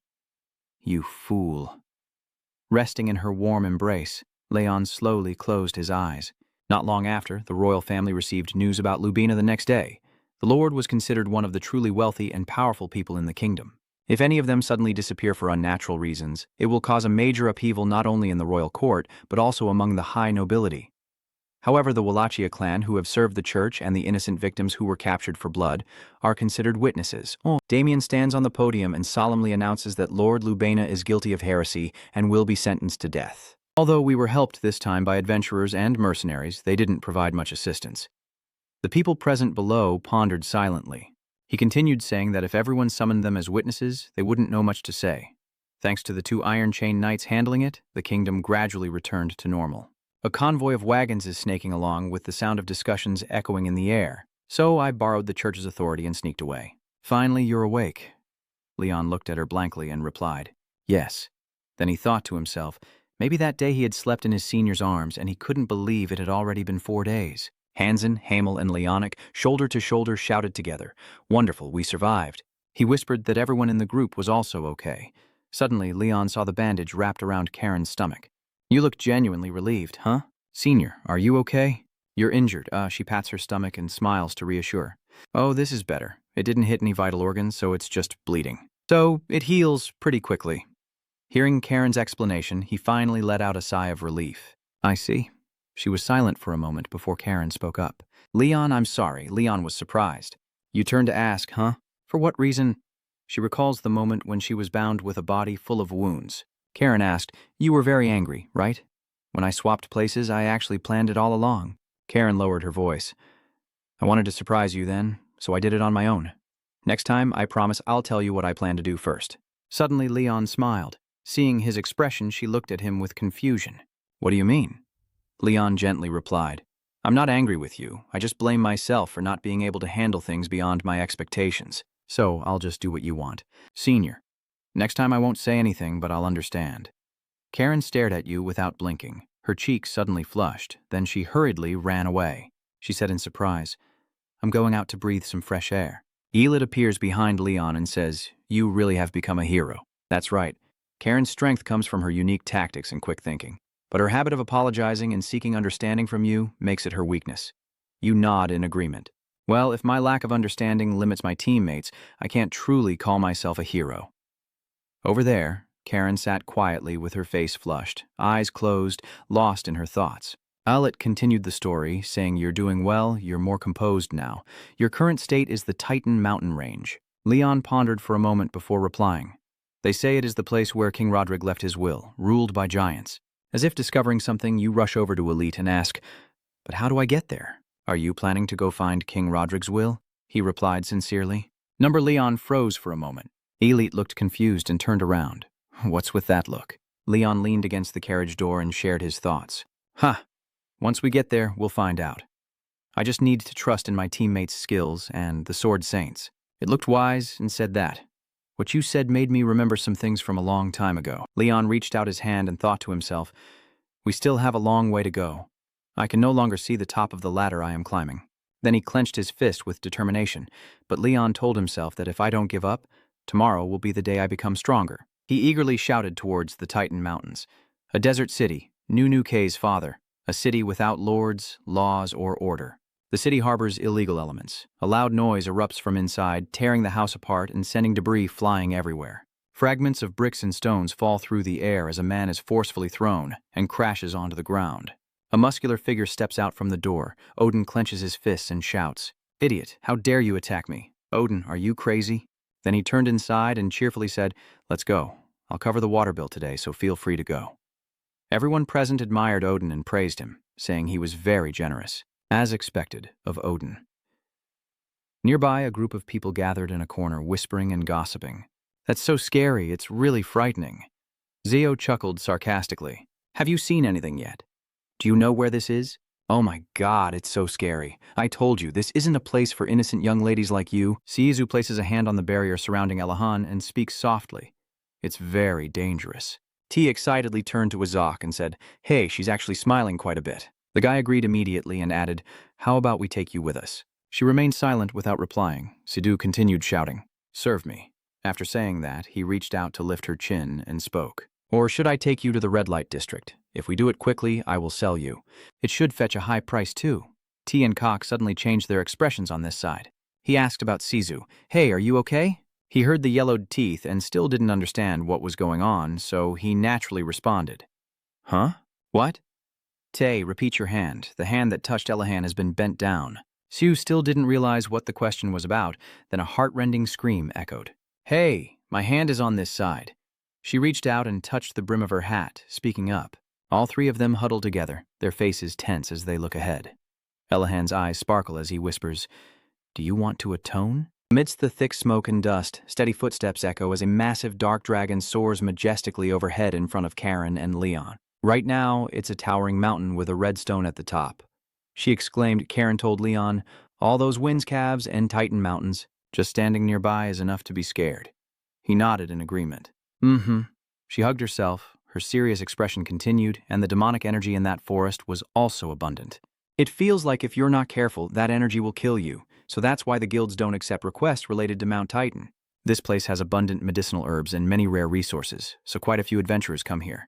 "You fool." Resting in her warm embrace, Leon slowly closed his eyes. Not long after, the royal family received news about Lubina the next day. The lord was considered one of the truly wealthy and powerful people in the kingdom. If any of them suddenly disappear for unnatural reasons, it will cause a major upheaval not only in the royal court, but also among the high nobility. However, the Wallachia clan, who have served the church, and the innocent victims who were captured for blood, are considered witnesses. Damien stands on the podium and solemnly announces that Lord Lubena is guilty of heresy and will be sentenced to death. Although we were helped this time by adventurers and mercenaries, they didn't provide much assistance. The people present below pondered silently. He continued, saying that if everyone summoned them as witnesses, they wouldn't know much to say. Thanks to the 2 Iron Chain Knights handling it, the kingdom gradually returned to normal. A convoy of wagons is snaking along with the sound of discussions echoing in the air, so I borrowed the church's authority and sneaked away. "Finally, you're awake." Leon looked at her blankly and replied, "Yes." Then he thought to himself, maybe that day he had slept in his senior's arms and he couldn't believe it had already been 4 days. Hansen, Hamel, and Leonic, shoulder to shoulder, shouted together, "Wonderful, we survived." He whispered that everyone in the group was also okay. Suddenly, Leon saw the bandage wrapped around Karen's stomach. "You look genuinely relieved, huh? Senior, are you okay?" "You're injured." She pats her stomach and smiles to reassure. "Oh, this is better. It didn't hit any vital organs, so it's just bleeding. So it heals pretty quickly." Hearing Karen's explanation, he finally let out a sigh of relief. "I see." She was silent for a moment before Karen spoke up. "Leon, I'm sorry." Leon was surprised. "You turned to ask, huh? For what reason?" She recalls the moment when she was bound with a body full of wounds. Karen asked, "You were very angry, right? When I swapped places, I actually planned it all along." Karen lowered her voice. "I wanted to surprise you then, so I did it on my own. Next time, I promise I'll tell you what I plan to do first." Suddenly, Leon smiled. Seeing his expression, she looked at him with confusion. "What do you mean?" Leon gently replied, "I'm not angry with you. I just blame myself for not being able to handle things beyond my expectations. So I'll just do what you want. Senior, next time I won't say anything, but I'll understand." Karen stared at you without blinking. Her cheeks suddenly flushed, then she hurriedly ran away. She said in surprise, "I'm going out to breathe some fresh air." Elid appears behind Leon and says, "You really have become a hero." That's right. Karen's strength comes from her unique tactics and quick thinking. But her habit of apologizing and seeking understanding from you makes it her weakness. You nod in agreement. "Well, if my lack of understanding limits my teammates, I can't truly call myself a hero." Over there, Karen sat quietly with her face flushed, eyes closed, lost in her thoughts. Alit continued the story, saying, "You're doing well, you're more composed now. Your current state is the Titan mountain range." Leon pondered for a moment before replying. "They say it is the place where King Roderick left his will, ruled by giants." As if discovering something, you rush over to Elite and ask, "But how do I get there?" "Are you planning to go find King Roderick's will?" he replied sincerely. Number Leon froze for a moment. Elite looked confused and turned around. "What's with that look?" Leon leaned against the carriage door and shared his thoughts. Once we get there, we'll find out. I just need to trust in my teammates' skills and the Sword Saints." It looked wise and said that. "What you said made me remember some things from a long time ago." Leon reached out his hand and thought to himself, "We still have a long way to go. I can no longer see the top of the ladder I am climbing." Then he clenched his fist with determination, but Leon told himself that if I don't give up, tomorrow will be the day I become stronger. He eagerly shouted towards the Titan Mountains. A desert city, Nunu K's father, a city without lords, laws, or order. The city harbors illegal elements. A loud noise erupts from inside, tearing the house apart and sending debris flying everywhere. Fragments of bricks and stones fall through the air as a man is forcefully thrown and crashes onto the ground. A muscular figure steps out from the door. Odin clenches his fists and shouts, "Idiot, how dare you attack me? Odin, are you crazy?" Then he turned inside and cheerfully said, "Let's go. I'll cover the water bill today, so feel free to go." Everyone present admired Odin and praised him, saying he was very generous. As expected of Odin. Nearby, a group of people gathered in a corner, whispering and gossiping. "That's so scary, it's really frightening." Zio chuckled sarcastically. "Have you seen anything yet? Do you know where this is? Oh my God, it's so scary. I told you, this isn't a place for innocent young ladies like you." Siizu places a hand on the barrier surrounding Elahan and speaks softly. "It's very dangerous." T excitedly turned to Azak and said, "Hey, she's actually smiling quite a bit." The guy agreed immediately and added, "How about we take you with us?" She remained silent without replying. Sidhu continued shouting, "Serve me." After saying that, he reached out to lift her chin and spoke. "Or should I take you to the red light district? If we do it quickly, I will sell you. It should fetch a high price too." T and Cock suddenly changed their expressions on this side. He asked about Sizu. "Hey, are you okay?" He heard the yellowed teeth and still didn't understand what was going on, so he naturally responded. "Huh? What?" "Tay, repeat your hand. The hand that touched Elahan has been bent down." Siu still didn't realize what the question was about, then a heart-rending scream echoed. "Hey, my hand is on this side." She reached out and touched the brim of her hat, speaking up. All three of them huddle together, their faces tense as they look ahead. Elahan's eyes sparkle as he whispers, "Do you want to atone?" Amidst the thick smoke and dust, steady footsteps echo as a massive dark dragon soars majestically overhead in front of Karen and Leon. Right now, it's a towering mountain with a red stone at the top. She exclaimed. Karen told Leon, "All those winds calves and Titan mountains. Just standing nearby is enough to be scared." He nodded in agreement. "Mm-hmm." She hugged herself, her serious expression continued, and the demonic energy in that forest was also abundant. "It feels like if you're not careful, that energy will kill you, so that's why the guilds don't accept requests related to Mount Titan. This place has abundant medicinal herbs and many rare resources, so quite a few adventurers come here.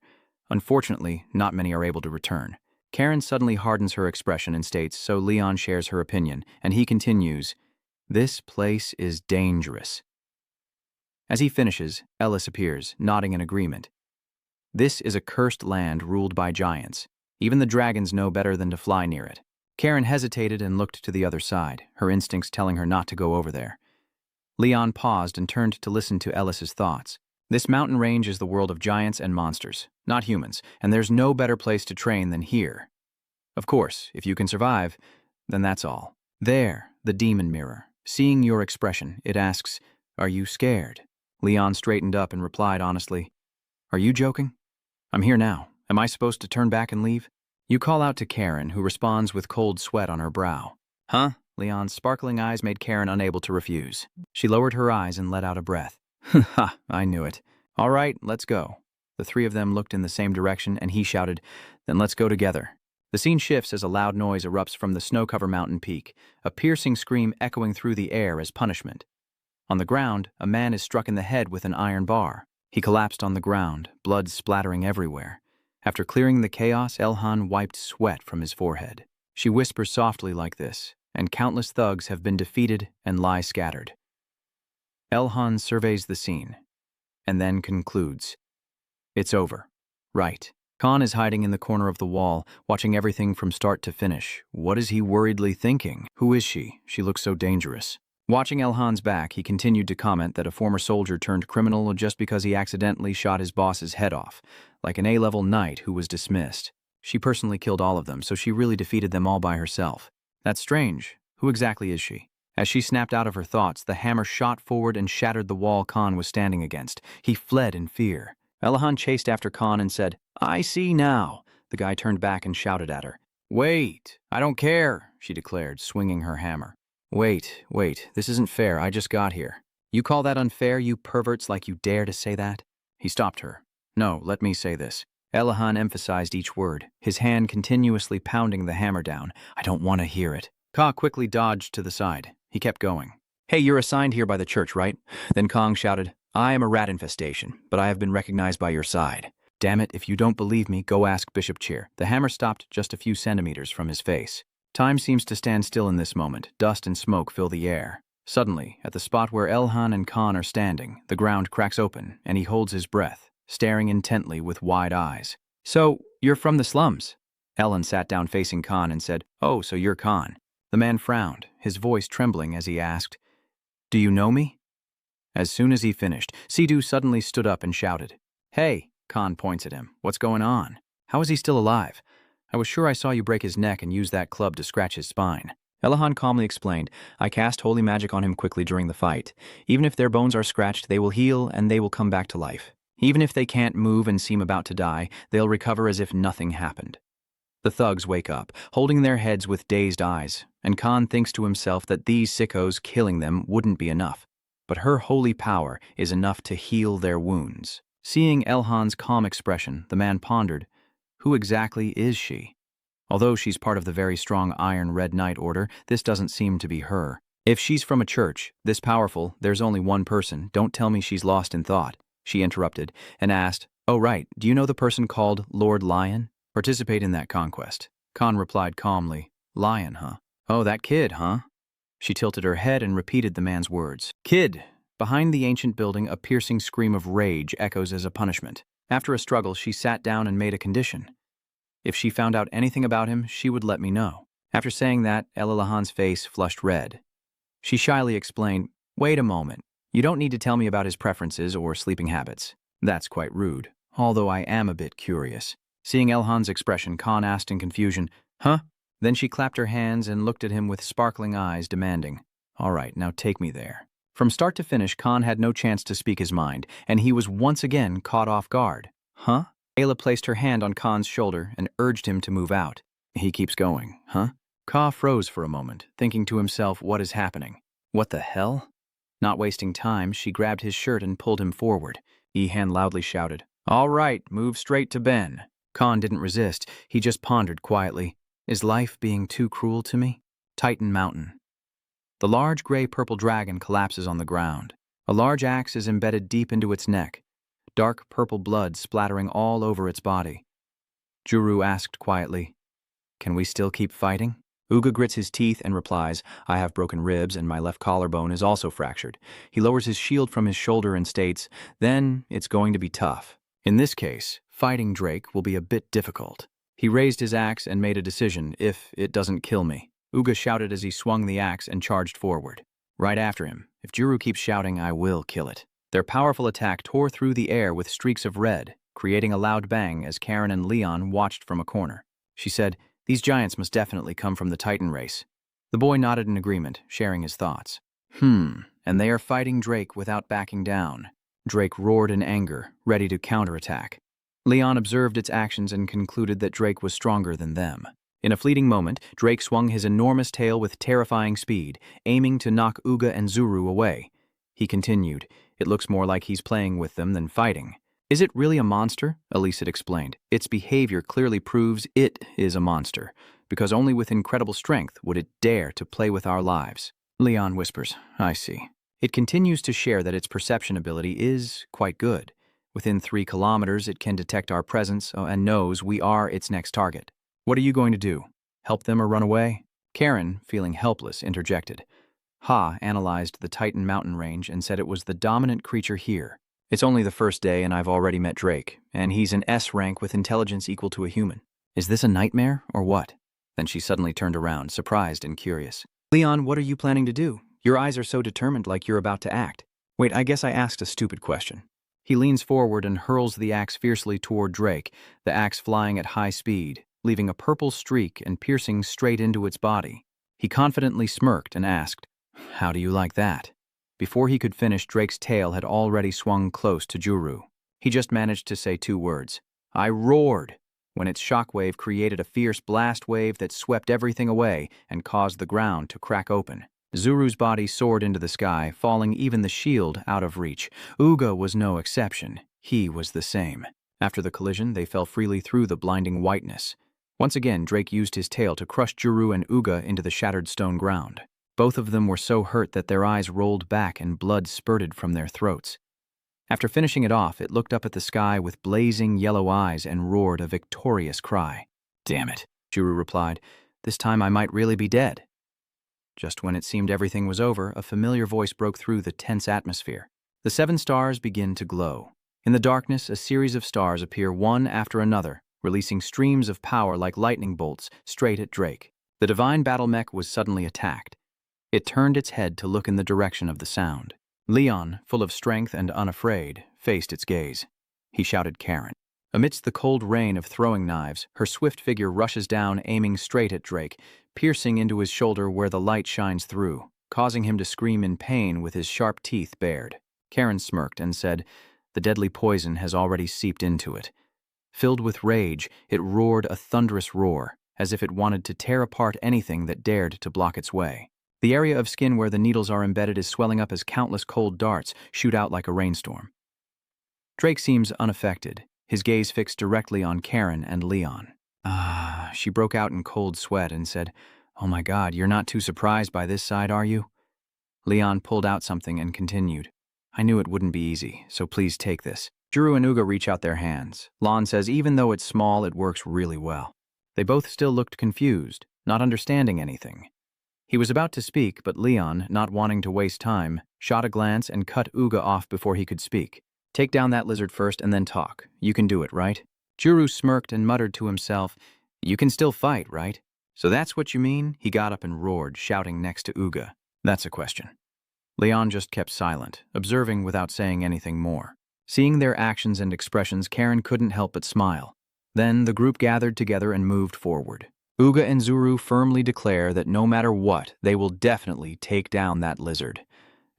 Unfortunately, not many are able to return." Karen suddenly hardens her expression and states, so Leon shares her opinion, and he continues, "This place is dangerous." As he finishes, Ellis appears, nodding in agreement. "This is a cursed land ruled by giants. Even the dragons know better than to fly near it." Karen hesitated and looked to the other side, her instincts telling her not to go over there. Leon paused and turned to listen to Ellis's thoughts. "This mountain range is the world of giants and monsters, not humans, and there's no better place to train than here. Of course, if you can survive, then that's all." There, the demon mirror. Seeing your expression, it asks, "Are you scared?" Leon straightened up and replied honestly, "Are you joking? I'm here now. Am I supposed to turn back and leave?" You call out to Karen, who responds with cold sweat on her brow. "Huh?" Leon's sparkling eyes made Karen unable to refuse. She lowered her eyes and let out a breath. "Ha, I knew it. All right, let's go." The three of them looked in the same direction, and he shouted, "Then let's go together." The scene shifts as a loud noise erupts from the snow-covered mountain peak, a piercing scream echoing through the air as punishment. On the ground, a man is struck in the head with an iron bar. He collapsed on the ground, blood splattering everywhere. After clearing the chaos, Elhan wiped sweat from his forehead. She whispers softly like this, and countless thugs have been defeated and lie scattered. Elhan surveys the scene, and then concludes, "It's over. Right." Khan is hiding in the corner of the wall, watching everything from start to finish. What is he worriedly thinking? Who is she? She looks so dangerous. Watching Elhan's back, he continued to comment that a former soldier turned criminal just because he accidentally shot his boss's head off, like an A-level knight who was dismissed. She personally killed all of them, so she really defeated them all by herself. That's strange. Who exactly is she? As she snapped out of her thoughts, the hammer shot forward and shattered the wall Khan was standing against. He fled in fear. Elhan chased after Khan and said, "I see now." The guy turned back and shouted at her. "Wait, I don't care," she declared, swinging her hammer. Wait, this isn't fair. I just got here." "You call that unfair, you perverts, like you dare to say that?" He stopped her. "No, let me say this." Elahan emphasized each word, his hand continuously pounding the hammer down. "I don't want to hear it." Ka quickly dodged to the side. He kept going. "Hey, you're assigned here by the church, right?" Then Kong shouted, "I am a rat infestation, but I have been recognized by your side." "Damn it, if you don't believe me, go ask Bishop Cheer." The hammer stopped just a few centimeters from his face. Time seems to stand still in this moment. Dust and smoke fill the air. Suddenly, at the spot where Elhan and Khan are standing, the ground cracks open, and he holds his breath, staring intently with wide eyes. "So, you're from the slums?" Ellen sat down facing Khan and said, "Oh, so you're Khan." The man frowned, his voice trembling as he asked, "Do you know me?" As soon as he finished, Sidhu suddenly stood up and shouted, "Hey!" Khan points at him. "What's going on? How is he still alive? I was sure I saw you break his neck and use that club to scratch his spine." Elahan calmly explained, "I cast holy magic on him quickly during the fight. Even if their bones are scratched, they will heal and they will come back to life. Even if they can't move and seem about to die, they'll recover as if nothing happened." The thugs wake up, holding their heads with dazed eyes, and Khan thinks to himself that these sickos killing them wouldn't be enough. But her holy power is enough to heal their wounds. Seeing Elhan's calm expression, the man pondered, who exactly is she? Although she's part of the very strong Iron Red Knight order, this doesn't seem to be her. If she's from a church, this powerful, there's only one person. Don't tell me she's lost in thought, she interrupted, and asked, oh right, do you know the person called Lord Lion? Participate in that conquest. Khan replied calmly, Lion, huh? Oh, that kid, huh? She tilted her head and repeated the man's words. Kid! Behind the ancient building, a piercing scream of rage echoes as a punishment. After a struggle, she sat down and made a condition. If she found out anything about him, she would let me know. After saying that, Elilahan's face flushed red. She shyly explained, wait a moment. You don't need to tell me about his preferences or sleeping habits. That's quite rude, although I am a bit curious. Seeing Elhan's expression, Khan asked in confusion, huh? Then she clapped her hands and looked at him with sparkling eyes, demanding, all right, now take me there. From start to finish, Khan had no chance to speak his mind, and he was once again caught off guard. Huh? Ayla placed her hand on Khan's shoulder and urged him to move out. He keeps going, huh? Ka froze for a moment, thinking to himself, what is happening? What the hell? Not wasting time, she grabbed his shirt and pulled him forward. Ihan loudly shouted, all right, move straight to Ben. Khan didn't resist, he just pondered quietly. Is life being too cruel to me? Titan Mountain. The large gray-purple dragon collapses on the ground. A large axe is embedded deep into its neck, dark purple blood splattering all over its body. Juru asked quietly, can we still keep fighting? Uga grits his teeth and replies, I have broken ribs and my left collarbone is also fractured. He lowers his shield from his shoulder and states, then it's going to be tough. In this case, fighting Drake will be a bit difficult. He raised his axe and made a decision, if it doesn't kill me. Uga shouted as he swung the axe and charged forward. Right after him, if Juru keeps shouting, I will kill it. Their powerful attack tore through the air with streaks of red, creating a loud bang as Karen and Leon watched from a corner. She said, these giants must definitely come from the Titan race. The boy nodded in agreement, sharing his thoughts. And they are fighting Drake without backing down. Drake roared in anger, ready to counterattack. Leon observed its actions and concluded that Drake was stronger than them. In a fleeting moment, Drake swung his enormous tail with terrifying speed, aiming to knock Uga and Zuru away. He continued, it looks more like he's playing with them than fighting. Is it really a monster? Elise had explained. Its behavior clearly proves it is a monster, because only with incredible strength would it dare to play with our lives. Leon whispers, I see. It continues to share that its perception ability is quite good. Within 3 kilometers, it can detect our presence and knows we are its next target. What are you going to do? Help them or run away? Karen, feeling helpless, interjected. Ha analyzed the Titan mountain range and said it was the dominant creature here. It's only the first day and I've already met Drake, and he's an S rank with intelligence equal to a human. Is this a nightmare or what? Then she suddenly turned around, surprised and curious. Leon, what are you planning to do? Your eyes are so determined like you're about to act. Wait, I guess I asked a stupid question. He leans forward and hurls the axe fiercely toward Drake, the axe flying at high speed, leaving a purple streak and piercing straight into its body. He confidently smirked and asked, how do you like that? Before he could finish, Drake's tail had already swung close to Juru. He just managed to say 2 words. I roared, when its shockwave created a fierce blast wave that swept everything away and caused the ground to crack open. Zuru's body soared into the sky, falling even the shield out of reach. Uga was no exception. He was the same. After the collision, they fell freely through the blinding whiteness. Once again, Drake used his tail to crush Juru and Uga into the shattered stone ground. Both of them were so hurt that their eyes rolled back and blood spurted from their throats. After finishing it off, it looked up at the sky with blazing yellow eyes and roared a victorious cry. Damn it, Juru replied. This time I might really be dead. Just when it seemed everything was over, a familiar voice broke through the tense atmosphere. The 7 stars begin to glow. In the darkness, a series of stars appear one after another, releasing streams of power like lightning bolts straight at Drake. The divine battle mech was suddenly attacked. It turned its head to look in the direction of the sound. Leon, full of strength and unafraid, faced its gaze. He shouted Karen. Amidst the cold rain of throwing knives, her swift figure rushes down, aiming straight at Drake, piercing into his shoulder where the light shines through, causing him to scream in pain with his sharp teeth bared. Karen smirked and said, the deadly poison has already seeped into it. Filled with rage, it roared a thunderous roar, as if it wanted to tear apart anything that dared to block its way. The area of skin where the needles are embedded is swelling up as countless cold darts shoot out like a rainstorm. Drake seems unaffected, his gaze fixed directly on Karen and Leon. She broke out in cold sweat and said, "Oh my God, you're not too surprised by this side, are you?" Leon pulled out something and continued, "I knew it wouldn't be easy, so please take this." Juru and Uga reach out their hands. Lon says even though it's small, it works really well. They both still looked confused, not understanding anything. He was about to speak, but Leon, not wanting to waste time, shot a glance and cut Uga off before he could speak. "Take down that lizard first and then talk. You can do it, right?" Juru smirked and muttered to himself, "You can still fight, right?" "So that's what you mean?" He got up and roared, shouting next to Uga. "That's a question." Leon just kept silent, observing without saying anything more. Seeing their actions and expressions, Karen couldn't help but smile. Then the group gathered together and moved forward. Uga and Zuru firmly declare that no matter what, they will definitely take down that lizard.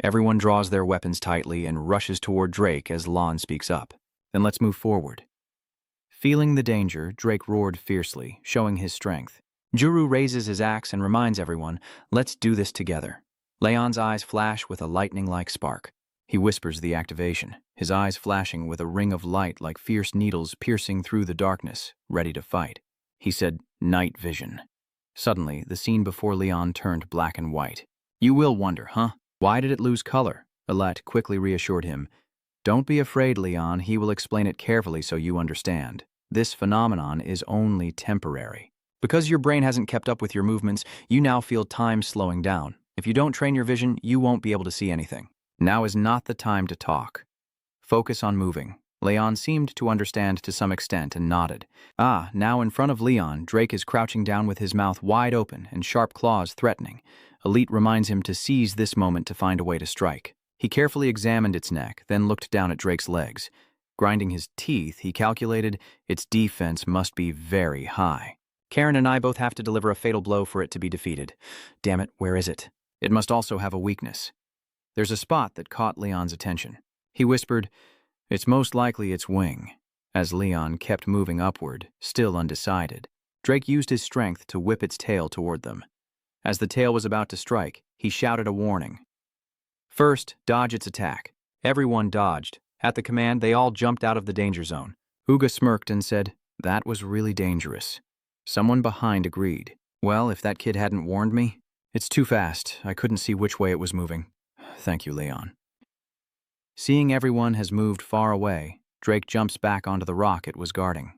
Everyone draws their weapons tightly and rushes toward Drake as Lon speaks up. "Then let's move forward." Feeling the danger, Drake roared fiercely, showing his strength. Juru raises his axe and reminds everyone, "Let's do this together." Leon's eyes flash with a lightning-like spark. He whispers the activation, his eyes flashing with a ring of light like fierce needles piercing through the darkness, ready to fight. He said, "Night vision." Suddenly, the scene before Leon turned black and white. "You will wonder, huh? Why did it lose color?" Alette quickly reassured him. "Don't be afraid, Leon. He will explain it carefully so you understand. This phenomenon is only temporary. Because your brain hasn't kept up with your movements, you now feel time slowing down. If you don't train your vision, you won't be able to see anything. Now is not the time to talk. Focus on moving." Leon seemed to understand to some extent and nodded. Now in front of Leon, Drake is crouching down with his mouth wide open and sharp claws threatening. Elite reminds him to seize this moment to find a way to strike. He carefully examined its neck, then looked down at Drake's legs. Grinding his teeth, he calculated its defense must be very high. "Karen and I both have to deliver a fatal blow for it to be defeated. Damn it, where is it? It must also have a weakness." There's a spot that caught Leon's attention. He whispered, "It's most likely its wing." As Leon kept moving upward, still undecided, Drake used his strength to whip its tail toward them. As the tail was about to strike, he shouted a warning. "First, dodge its attack." Everyone dodged. At the command, they all jumped out of the danger zone. Uga smirked and said, "That was really dangerous." Someone behind agreed. "Well, if that kid hadn't warned me, it's too fast. I couldn't see which way it was moving." "Thank you, Leon." Seeing everyone has moved far away, Drake jumps back onto the rock it was guarding.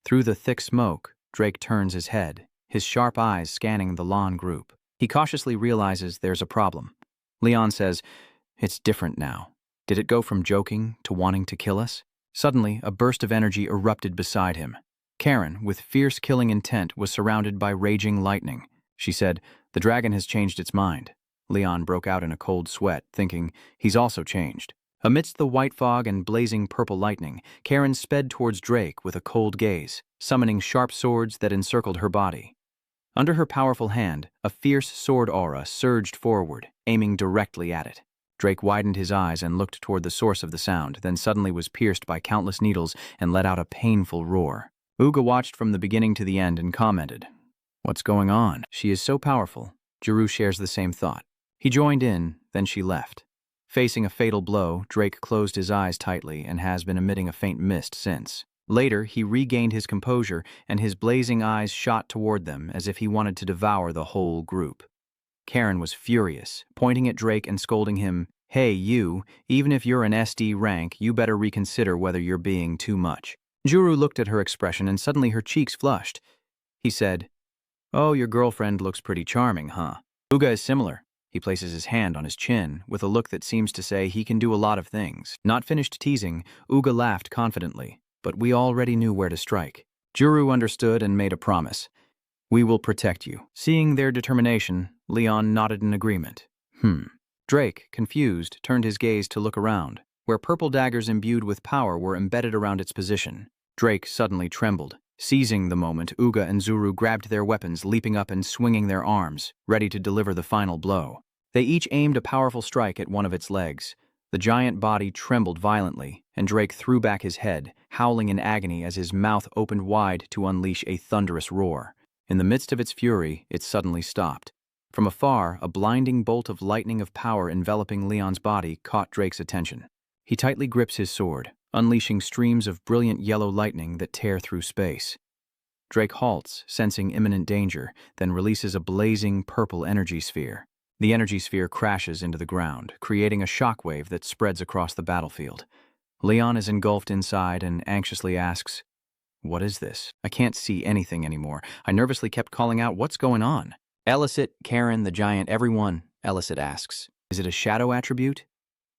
Through the thick smoke, Drake turns his head, his sharp eyes scanning the lawn group. He cautiously realizes there's a problem. Leon says, "It's different now. Did it go from joking to wanting to kill us?" Suddenly, a burst of energy erupted beside him. Karen, with fierce killing intent, was surrounded by raging lightning. She said, "The dragon has changed its mind." Leon broke out in a cold sweat, thinking, he's also changed. Amidst the white fog and blazing purple lightning, Karen sped towards Drake with a cold gaze, summoning sharp swords that encircled her body. Under her powerful hand, a fierce sword aura surged forward, aiming directly at it. Drake widened his eyes and looked toward the source of the sound, then suddenly was pierced by countless needles and let out a painful roar. Uga watched from the beginning to the end and commented, "What's going on? She is so powerful." Juru shares the same thought. He joined in, then she left. Facing a fatal blow, Drake closed his eyes tightly and has been emitting a faint mist since. Later, he regained his composure and his blazing eyes shot toward them as if he wanted to devour the whole group. Karen was furious, pointing at Drake and scolding him, "Hey, you, even if you're an SD rank, you better reconsider whether you're being too much." Juru looked at her expression and suddenly her cheeks flushed. He said, "Oh, your girlfriend looks pretty charming, huh?" "Uga is similar." He places his hand on his chin, with a look that seems to say he can do a lot of things. Not finished teasing, Uga laughed confidently, but we already knew where to strike. Juru understood and made a promise. "We will protect you." Seeing their determination, Leon nodded in agreement. Drake, confused, turned his gaze to look around, where purple daggers imbued with power were embedded around its position. Drake suddenly trembled. Seizing the moment, Uga and Zuru grabbed their weapons, leaping up and swinging their arms, ready to deliver the final blow. They each aimed a powerful strike at one of its legs. The giant body trembled violently, and Drake threw back his head, howling in agony as his mouth opened wide to unleash a thunderous roar. In the midst of its fury, it suddenly stopped. From afar, a blinding bolt of lightning of power enveloping Leon's body caught Drake's attention. He tightly grips his sword, unleashing streams of brilliant yellow lightning that tear through space. Drake halts, sensing imminent danger, then releases a blazing purple energy sphere. The energy sphere crashes into the ground, creating a shockwave that spreads across the battlefield. Leon is engulfed inside and anxiously asks, "What is this? I can't see anything anymore." I nervously kept calling out, "What's going on?" "Elicit, Karen, the giant, everyone," Elicit asks. "Is it a shadow attribute?"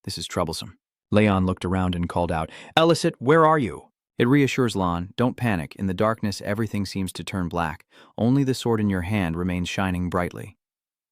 This is troublesome. Leon looked around and called out, "Elicit, where are you?" It reassures Lon, "Don't panic. In the darkness, everything seems to turn black. Only the sword in your hand remains shining brightly."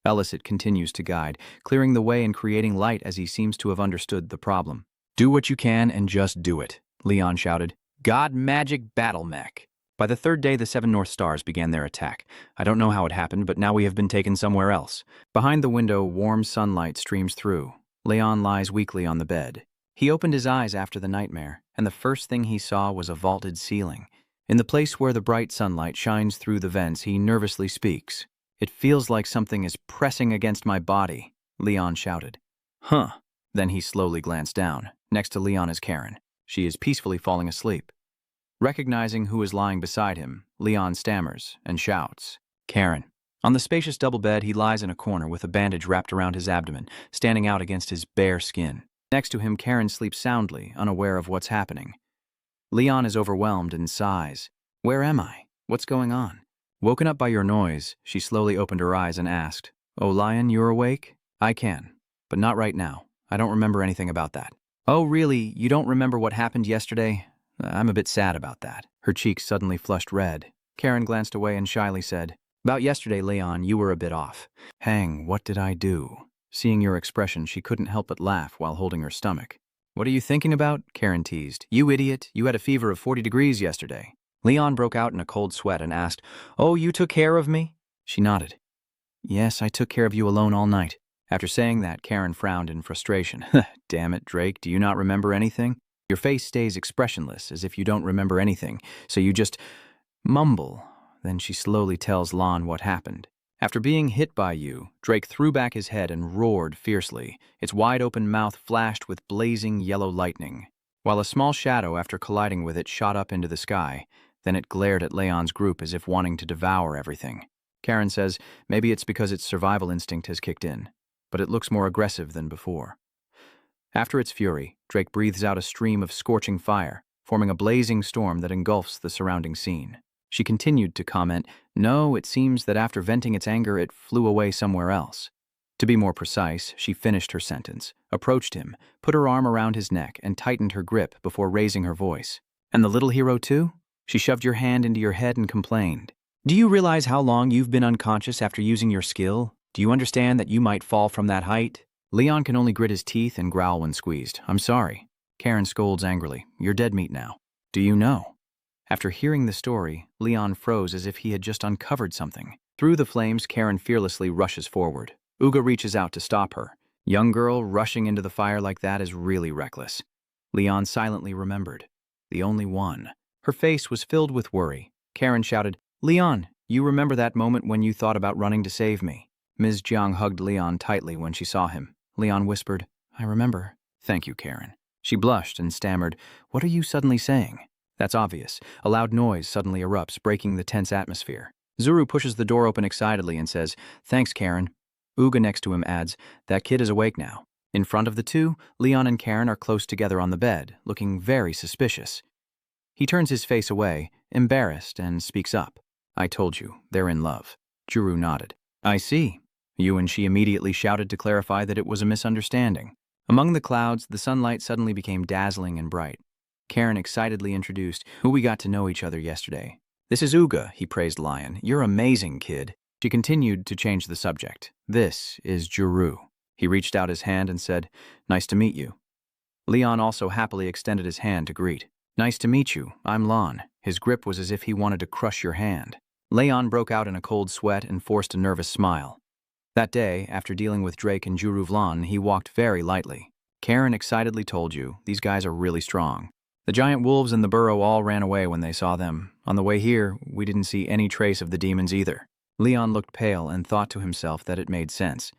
Elicit continues to guide, clearing the way and creating light as he seems to have understood the problem. "Do what you can and just do it," Leon shouted. "God magic battle mech." By the third day, the 7 North Stars began their attack. I don't know how it happened, but now we have been taken somewhere else. Behind the window, warm sunlight streams through. Leon lies weakly on the bed. He opened his eyes after the nightmare, and the first thing he saw was a vaulted ceiling. In the place where the bright sunlight shines through the vents, he nervously speaks. "It feels like something is pressing against my body," Leon shouted. "Huh." Then he slowly glanced down. Next to Leon is Karen. She is peacefully falling asleep. Recognizing who is lying beside him, Leon stammers and shouts, "Karen." On the spacious double bed, he lies in a corner with a bandage wrapped around his abdomen, standing out against his bare skin. Next to him, Karen sleeps soundly, unaware of what's happening. Leon is overwhelmed and sighs. "Where am I? What's going on?" Woken up by your noise, she slowly opened her eyes and asked, "Oh, Lion, you're awake?" "I can, but not right now. I don't remember anything about that." "Oh, really? You don't remember what happened yesterday? I'm a bit sad about that." Her cheeks suddenly flushed red. Karen glanced away and shyly said, "About yesterday, Leon, you were a bit off." "Hang, what did I do?" Seeing your expression, she couldn't help but laugh while holding her stomach. "What are you thinking about?" Karen teased. "You idiot, you had a fever of 40 degrees yesterday." Leon broke out in a cold sweat and asked, "Oh, you took care of me?" She nodded. "Yes, I took care of you alone all night." After saying that, Karen frowned in frustration. "Damn it, Drake, do you not remember anything? Your face stays expressionless, as if you don't remember anything, so you just mumble." Then she slowly tells Lon what happened. "After being hit by you, Drake threw back his head and roared fiercely. Its wide-open mouth flashed with blazing yellow lightning, while a small shadow, after colliding with it, shot up into the sky. Then it glared at Leon's group as if wanting to devour everything. Karen says maybe it's because its survival instinct has kicked in, but it looks more aggressive than before. After its fury, Drake breathes out a stream of scorching fire, forming a blazing storm that engulfs the surrounding scene. She continued to comment, "No, it seems that after venting its anger, it flew away somewhere else." To be more precise, she finished her sentence, approached him, put her arm around his neck, and tightened her grip before raising her voice. "And the little hero too?" She shoved your hand into your head and complained, "Do you realize how long you've been unconscious after using your skill? Do you understand that you might fall from that height?" Leon can only grit his teeth and growl when squeezed. "I'm sorry." Karen scolds angrily, "You're dead meat now." "Do you know?" After hearing the story, Leon froze as if he had just uncovered something. Through the flames, Karen fearlessly rushes forward. Uga reaches out to stop her. Young girl, rushing into the fire like that is really reckless. Leon silently remembered. The only one. Her face was filled with worry. Karen shouted, "Leon, you remember that moment when you thought about running to save me?" Ms. Jiang hugged Leon tightly when she saw him. Leon whispered, "I remember." "Thank you, Karen." She blushed and stammered, "What are you suddenly saying?" That's obvious. A loud noise suddenly erupts, breaking the tense atmosphere. Zuru pushes the door open excitedly and says, "Thanks, Karen." Uga next to him adds, "That kid is awake now." In front of the two, Leon and Karen are close together on the bed, looking very suspicious. He turns his face away, embarrassed, and speaks up. "I told you, they're in love." Juru nodded. "I see." You and she immediately shouted to clarify that it was a misunderstanding. Among the clouds, the sunlight suddenly became dazzling and bright. Karen excitedly introduced, "Who we got to know each other yesterday." "This is Uga," he praised Lion. "You're amazing, kid." She continued to change the subject. "This is Juru." He reached out his hand and said, "Nice to meet you." Leon also happily extended his hand to greet. "Nice to meet you. I'm Lon." His grip was as if he wanted to crush your hand. Leon broke out in a cold sweat and forced a nervous smile. That day, after dealing with Drake and Juru Vlan, he walked very lightly. Karen excitedly told you, "These guys are really strong." The giant wolves in the burrow all ran away when they saw them. On the way here, we didn't see any trace of the demons either. Leon looked pale and thought to himself that it made sense.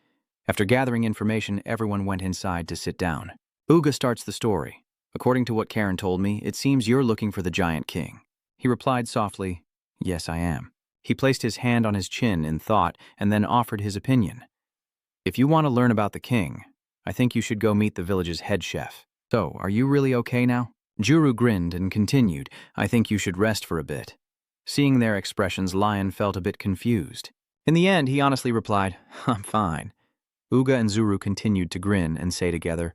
After gathering information, everyone went inside to sit down. Uga starts the story. According to what Karen told me, it seems you're looking for the giant king. He replied softly, yes, I am. He placed his hand on his chin in thought and then offered his opinion. If you want to learn about the king, I think you should go meet the village's head chef. So, are you really okay now? Juru grinned and continued, I think you should rest for a bit. Seeing their expressions, Lion felt a bit confused. In the end, he honestly replied, I'm fine. Uga and Zuru continued to grin and say together,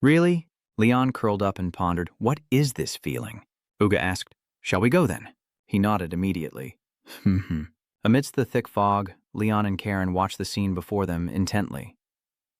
really? Leon curled up and pondered, what is this feeling? Uga asked, shall we go then? He nodded immediately. Amidst the thick fog, Leon and Karen watched the scene before them intently.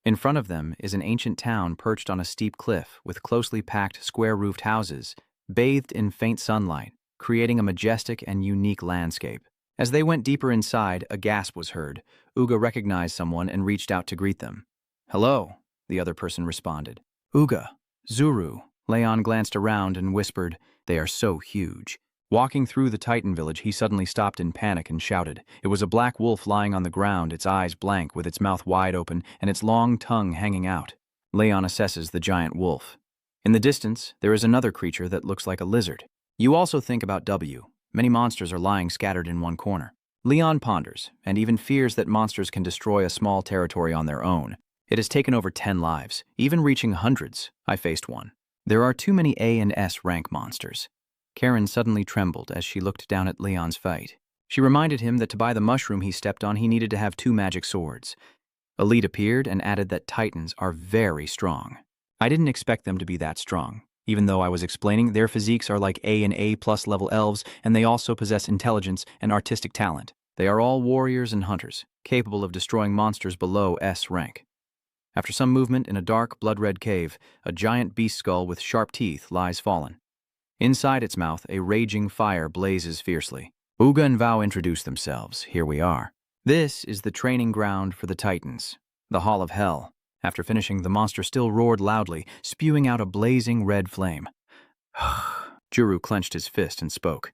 In front of them is an ancient town perched on a steep cliff with closely packed square-roofed houses, bathed in faint sunlight, creating a majestic and unique landscape. As they went deeper inside, a gasp was heard. Uga recognized someone and reached out to greet them. Hello, the other person responded. Uga, Zuru. Leon glanced around and whispered, they are so huge. Walking through the Titan village, he suddenly stopped in panic and shouted. It was a black wolf lying on the ground, its eyes blank, with its mouth wide open and its long tongue hanging out. Leon assesses the giant wolf. In the distance, there is another creature that looks like a lizard. You also think about W. Many monsters are lying scattered in one corner. Leon ponders, and even fears that monsters can destroy a small territory on their own. It has taken over 10 lives, even reaching hundreds. I faced one. There are too many A and S rank monsters. Karen suddenly trembled as she looked down at Leon's fight. She reminded him that to buy the mushroom he stepped on, he needed to have 2 magic swords. Elite appeared and added that Titans are very strong. I didn't expect them to be that strong. Even though I was explaining, their physiques are like A and A+ level elves, and they also possess intelligence and artistic talent. They are all warriors and hunters, capable of destroying monsters below S rank. After some movement in a dark, blood-red cave, a giant beast skull with sharp teeth lies fallen. Inside its mouth, a raging fire blazes fiercely. Uga and Vao introduce themselves. Here we are. This is the training ground for the Titans, the Hall of Hell. After finishing, the monster still roared loudly, spewing out a blazing red flame. Juru clenched his fist and spoke.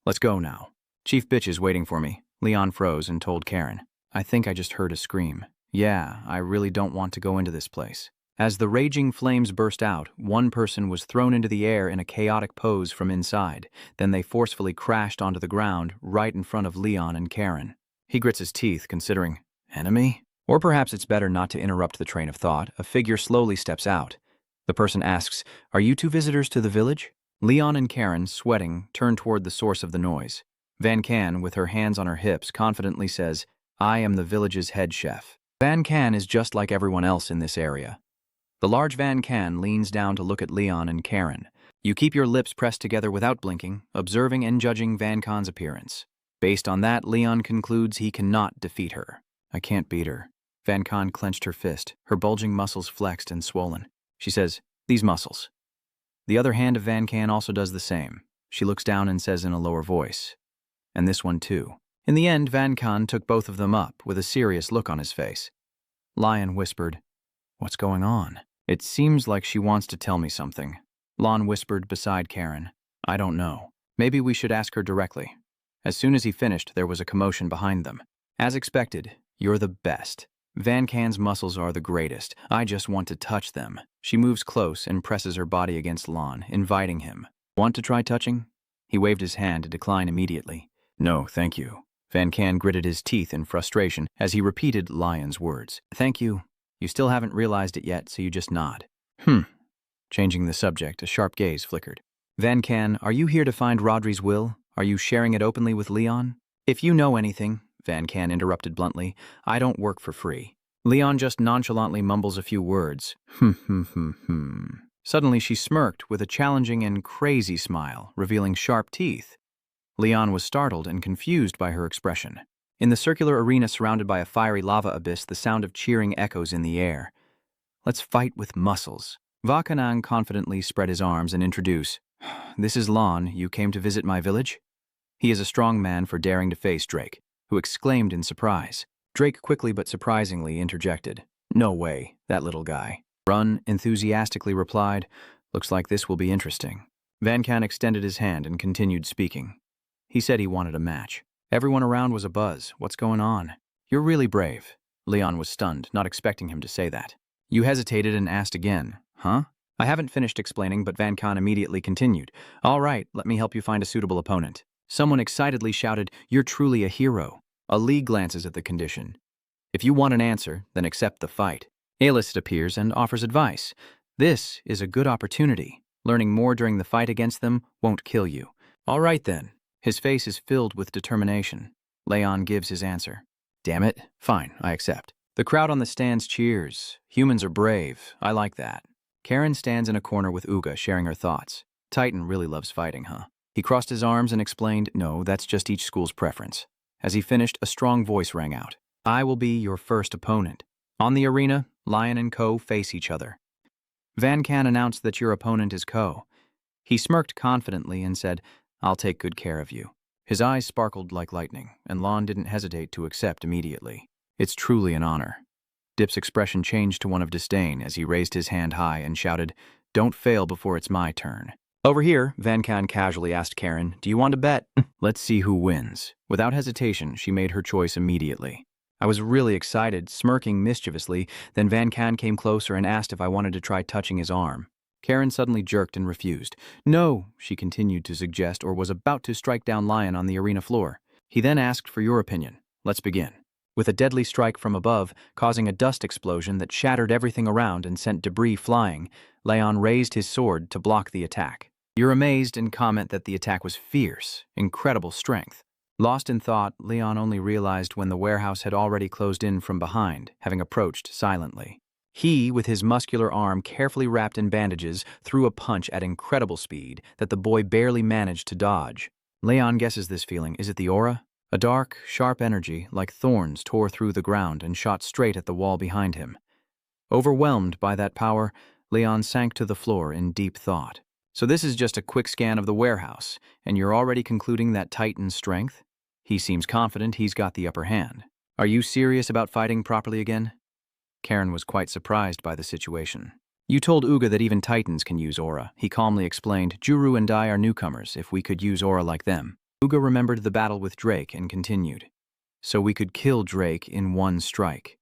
Let's go now. Chief Bitch is waiting for me. Leon froze and told Karen. I think I just heard a scream. Yeah, I really don't want to go into this place. As the raging flames burst out, one person was thrown into the air in a chaotic pose from inside. Then they forcefully crashed onto the ground right in front of Leon and Karen. He grits his teeth, considering, enemy? Or perhaps it's better not to interrupt the train of thought. A figure slowly steps out. The person asks, are you 2 visitors to the village? Leon and Karen, sweating, turn toward the source of the noise. Van Can, with her hands on her hips, confidently says, I am the village's head chef. Van Can is just like everyone else in this area. The large Van Can leans down to look at Leon and Karen. You keep your lips pressed together without blinking, observing and judging Van Can's appearance. Based on that, Leon concludes he cannot defeat her. I can't beat her. Van Can clenched her fist, her bulging muscles flexed and swollen. She says, these muscles. The other hand of Van Can also does the same. She looks down and says in a lower voice, and this one too. In the end, Van Can took both of them up with a serious look on his face. Lion whispered, what's going on? It seems like she wants to tell me something. Lon whispered beside Karen. I don't know. Maybe we should ask her directly. As soon as he finished, there was a commotion behind them. As expected, you're the best. Van Can's muscles are the greatest. I just want to touch them. She moves close and presses her body against Lon, inviting him. Want to try touching? He waved his hand to decline immediately. No, thank you. Van Can gritted his teeth in frustration as he repeated Lion's words. Thank you. You still haven't realized it yet, so you just nod. Changing the subject, a sharp gaze flickered. Van Can, are you here to find Rodri's will? Are you sharing it openly with Leon? If you know anything, Van Can interrupted bluntly, I don't work for free. Leon just nonchalantly mumbles a few words. Suddenly she smirked with a challenging and crazy smile, revealing sharp teeth. Leon was startled and confused by her expression. In the circular arena surrounded by a fiery lava abyss, the sound of cheering echoes in the air. Let's fight with muscles. Vakanang confidently spread his arms and introduced, this is Lon, you came to visit my village? He is a strong man for daring to face Drake, who exclaimed in surprise. Drake quickly but surprisingly interjected, no way, that little guy. Run enthusiastically replied, looks like this will be interesting. Van Can extended his hand and continued speaking. He said he wanted a match. Everyone around was abuzz. What's going on? You're really brave. Leon was stunned, not expecting him to say that. You hesitated and asked again. Huh? I haven't finished explaining, but Van Khan immediately continued. All right, let me help you find a suitable opponent. Someone excitedly shouted, "You're truly a hero." Ali glances at the condition. If you want an answer, then accept the fight. Alicet appears and offers advice. This is a good opportunity. Learning more during the fight against them won't kill you. All right then. His face is filled with determination. Leon gives his answer. Damn it. Fine, I accept. The crowd on the stands cheers. Humans are brave. I like that. Karen stands in a corner with Uga, sharing her thoughts. Titan really loves fighting, huh? He crossed his arms and explained, no, that's just each school's preference. As he finished, a strong voice rang out. I will be your first opponent. On the arena, Lion and Ko face each other. Van Khan announced that your opponent is Ko. He smirked confidently and said, I'll take good care of you. His eyes sparkled like lightning, and Lon didn't hesitate to accept immediately. It's truly an honor. Dip's expression changed to one of disdain as he raised his hand high and shouted, Don't fail before it's my turn. Over here, Van Khan casually asked Karen, Do you want to bet? Let's see who wins. Without hesitation, she made her choice immediately. I was really excited, smirking mischievously, then Van Khan came closer and asked if I wanted to try touching his arm. Karen suddenly jerked and refused. No, she continued to suggest, or was about to strike down Lion on the arena floor. He then asked for your opinion. Let's begin. With a deadly strike from above, causing a dust explosion that shattered everything around and sent debris flying, Leon raised his sword to block the attack. You're amazed and comment that the attack was fierce, incredible strength. Lost in thought, Leon only realized when the warehouse had already closed in from behind, having approached silently. He, with his muscular arm carefully wrapped in bandages, threw a punch at incredible speed that the boy barely managed to dodge. Leon guesses this feeling. Is it the aura? A dark, sharp energy, like thorns, tore through the ground and shot straight at the wall behind him. Overwhelmed by that power, Leon sank to the floor in deep thought. So this is just a quick scan of the warehouse, and you're already concluding that Titan's strength? He seems confident he's got the upper hand. Are you serious about fighting properly again? Karen was quite surprised by the situation. You told Uga that even Titans can use aura. He calmly explained, Juru and I are newcomers, if we could use aura like them. Uga remembered the battle with Drake and continued. So we could kill Drake in one strike.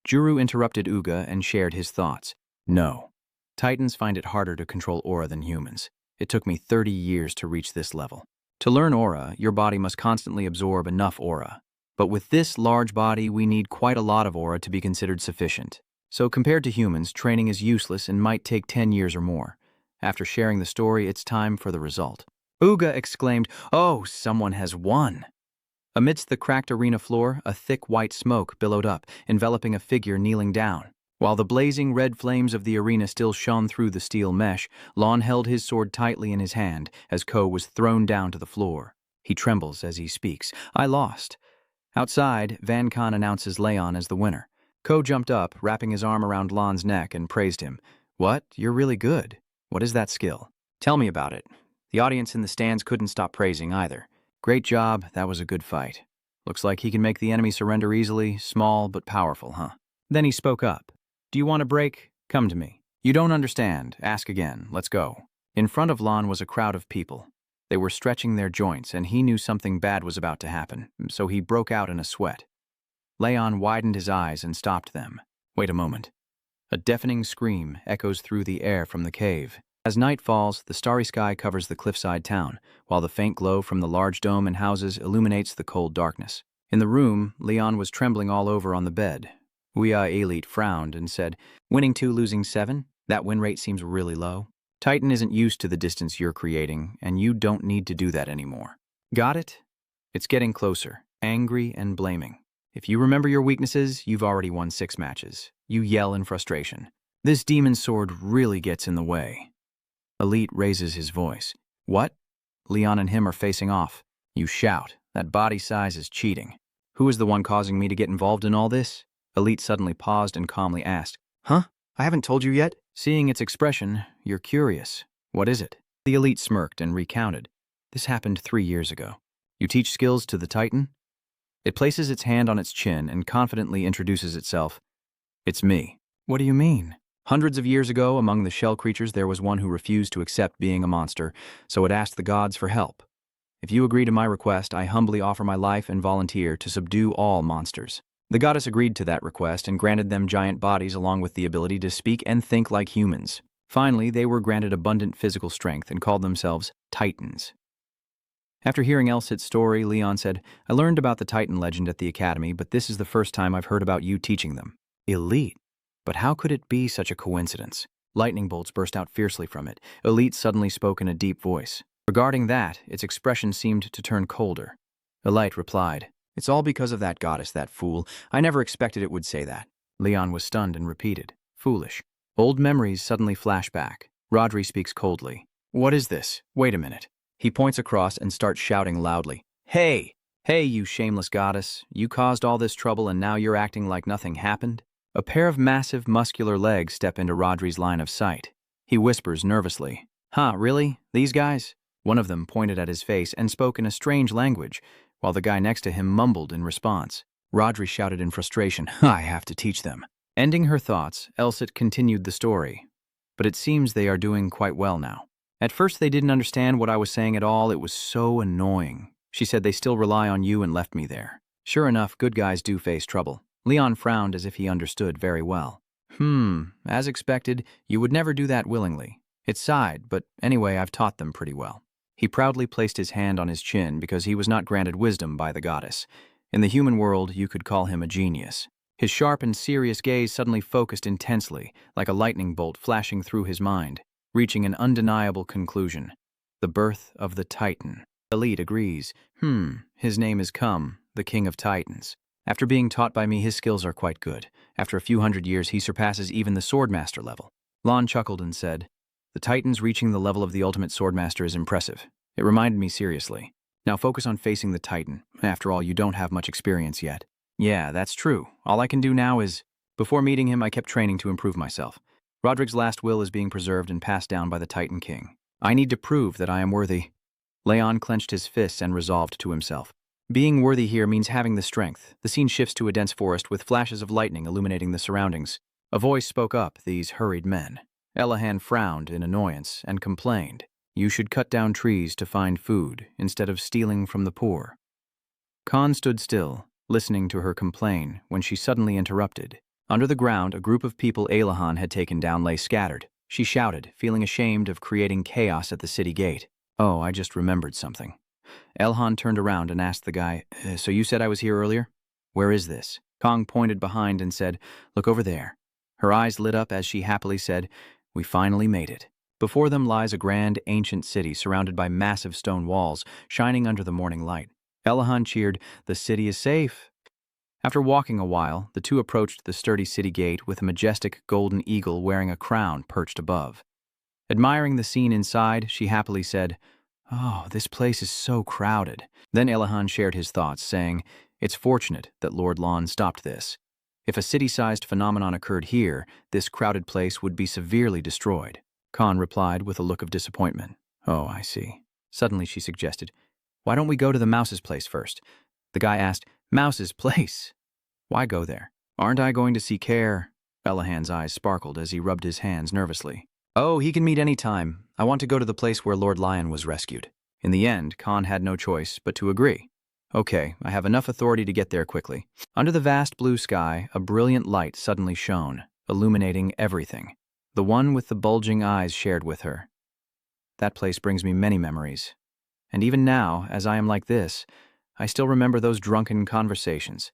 Juru interrupted Uga and shared his thoughts. No. Titans find it harder to control aura than humans. It took me 30 years to reach this level. To learn aura, your body must constantly absorb enough aura. But with this large body, we need quite a lot of aura to be considered sufficient. So compared to humans, training is useless and might take 10 years or more. After sharing the story, it's time for the result. Uga exclaimed, Oh, someone has won. Amidst the cracked arena floor, a thick white smoke billowed up, enveloping a figure kneeling down. While the blazing red flames of the arena still shone through the steel mesh, Lon held his sword tightly in his hand as Ko was thrown down to the floor. He trembles as he speaks. I lost. Outside, Van Khan announces Leon as the winner. Ko jumped up, wrapping his arm around Lon's neck and praised him. What? You're really good. What is that skill? Tell me about it. The audience in the stands couldn't stop praising either. Great job, that was a good fight. Looks like he can make the enemy surrender easily, small but powerful, huh? Then he spoke up. Do you want a break? Come to me. You don't understand. Ask again. Let's go. In front of Lon was a crowd of people. They were stretching their joints, and he knew something bad was about to happen, so he broke out in a sweat. Leon widened his eyes and stopped them. Wait a moment. A deafening scream echoes through the air from the cave. As night falls, the starry sky covers the cliffside town, while the faint glow from the large dome and houses illuminates the cold darkness. In the room, Leon was trembling all over on the bed. Uya Elite frowned and said, Winning 2, losing 7? That win rate seems really low. Titan isn't used to the distance you're creating, and you don't need to do that anymore. Got it? It's getting closer, angry and blaming. If you remember your weaknesses, you've already won 6 matches. You yell in frustration. This demon sword really gets in the way. Elite raises his voice. What? Leon and him are facing off. You shout. That body size is cheating. Who is the one causing me to get involved in all this? Elite suddenly paused and calmly asked, Huh? I haven't told you yet? Seeing its expression, you're curious. What is it? The Elite smirked and recounted. This happened 3 years ago. You teach skills to the Titan? It places its hand on its chin and confidently introduces itself. It's me. What do you mean? Hundreds of years ago, among the shell creatures, there was one who refused to accept being a monster, so it asked the gods for help. If you agree to my request, I humbly offer my life and volunteer to subdue all monsters. The goddess agreed to that request and granted them giant bodies along with the ability to speak and think like humans. Finally, they were granted abundant physical strength and called themselves Titans. After hearing Elsit's story, Leon said, I learned about the Titan legend at the academy, but this is the first time I've heard about you teaching them. Elite? But how could it be such a coincidence? Lightning bolts burst out fiercely from it. Elite suddenly spoke in a deep voice. Regarding that, its expression seemed to turn colder. Elite replied, It's all because of that goddess, that fool. I never expected it would say that. Leon was stunned and repeated, Foolish. Old memories suddenly flash back. Rodri speaks coldly. What is this? Wait a minute. He points across and starts shouting loudly. Hey! Hey, you shameless goddess. You caused all this trouble and now you're acting like nothing happened? A pair of massive, muscular legs step into Rodri's line of sight. He whispers nervously, really? These guys? One of them pointed at his face and spoke in a strange language, while the guy next to him mumbled in response. Rodri shouted in frustration, I have to teach them. Ending her thoughts, Elsit continued the story. But it seems they are doing quite well now. At first they didn't understand what I was saying at all. It was so annoying. She said they still rely on you and left me there. Sure enough, good guys do face trouble. Leon frowned as if he understood very well. As expected, you would never do that willingly. It sighed, but anyway, I've taught them pretty well. He proudly placed his hand on his chin because he was not granted wisdom by the goddess. In the human world, you could call him a genius. His sharp and serious gaze suddenly focused intensely, like a lightning bolt flashing through his mind, reaching an undeniable conclusion. The birth of the Titan. Elite agrees. His name is Come, the King of Titans. After being taught by me, his skills are quite good. After a few hundred years, he surpasses even the Swordmaster level. Lon chuckled and said, The Titans reaching the level of the ultimate Swordmaster is impressive. It reminded me seriously. Now focus on facing the Titan. After all, you don't have much experience yet. Yeah, that's true. All I can do now is... Before meeting him, I kept training to improve myself. Rodrig's last will is being preserved and passed down by the Titan King. I need to prove that I am worthy. Leon clenched his fists and resolved to himself. Being worthy here means having the strength. The scene shifts to a dense forest with flashes of lightning illuminating the surroundings. A voice spoke up, these hurried men. Elahan frowned in annoyance and complained. You should cut down trees to find food instead of stealing from the poor. Khan stood still, listening to her complain when she suddenly interrupted. Under the ground, a group of people Elahan had taken down lay scattered. She shouted, feeling ashamed of creating chaos at the city gate. Oh, I just remembered something. Elhan turned around and asked the guy, So you said I was here earlier? Where is this? Kong pointed behind and said, Look over there. Her eyes lit up as she happily said, We finally made it. Before them lies a grand, ancient city surrounded by massive stone walls, shining under the morning light. Elahan cheered, The city is safe. After walking a while, the two approached the sturdy city gate with a majestic golden eagle wearing a crown perched above. Admiring the scene inside, she happily said, Oh, this place is so crowded. Then Elahan shared his thoughts, saying, It's fortunate that Lord Lon stopped this. If a city-sized phenomenon occurred here, this crowded place would be severely destroyed. Khan replied with a look of disappointment. Oh, I see. Suddenly she suggested, Why don't we go to the mouse's place first? The guy asked, Mouse's place? Why go there? Aren't I going to see Care? Elahan's eyes sparkled as he rubbed his hands nervously. Oh, he can meet any time. I want to go to the place where Lord Lion was rescued. In the end, Khan had no choice but to agree. Okay, I have enough authority to get there quickly. Under the vast blue sky, a brilliant light suddenly shone, illuminating everything. The one with the bulging eyes shared with her. That place brings me many memories. And even now, as I am like this, I still remember those drunken conversations.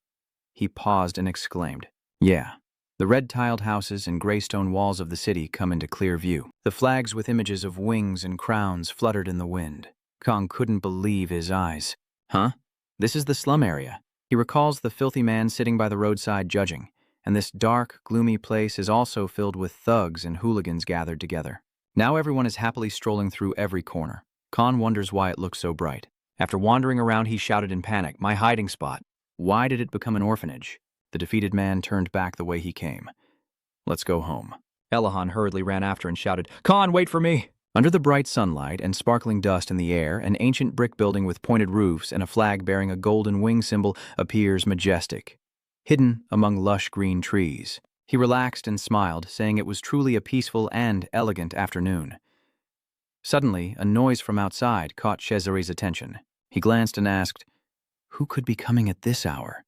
He paused and exclaimed, Yeah. The red-tiled houses and gray stone walls of the city come into clear view. The flags with images of wings and crowns fluttered in the wind. Kong couldn't believe his eyes. Huh? This is the slum area. He recalls the filthy man sitting by the roadside judging, and this dark, gloomy place is also filled with thugs and hooligans gathered together. Now everyone is happily strolling through every corner. Khan wonders why it looks so bright. After wandering around, he shouted in panic, My hiding spot. Why did it become an orphanage? The defeated man turned back the way he came. Let's go home. Elahan hurriedly ran after and shouted, Khan, wait for me! Under the bright sunlight and sparkling dust in the air, an ancient brick building with pointed roofs and a flag bearing a golden wing symbol appears majestic, hidden among lush green trees. He relaxed and smiled, saying it was truly a peaceful and elegant afternoon. Suddenly, a noise from outside caught Cesare's attention. He glanced and asked, Who could be coming at this hour?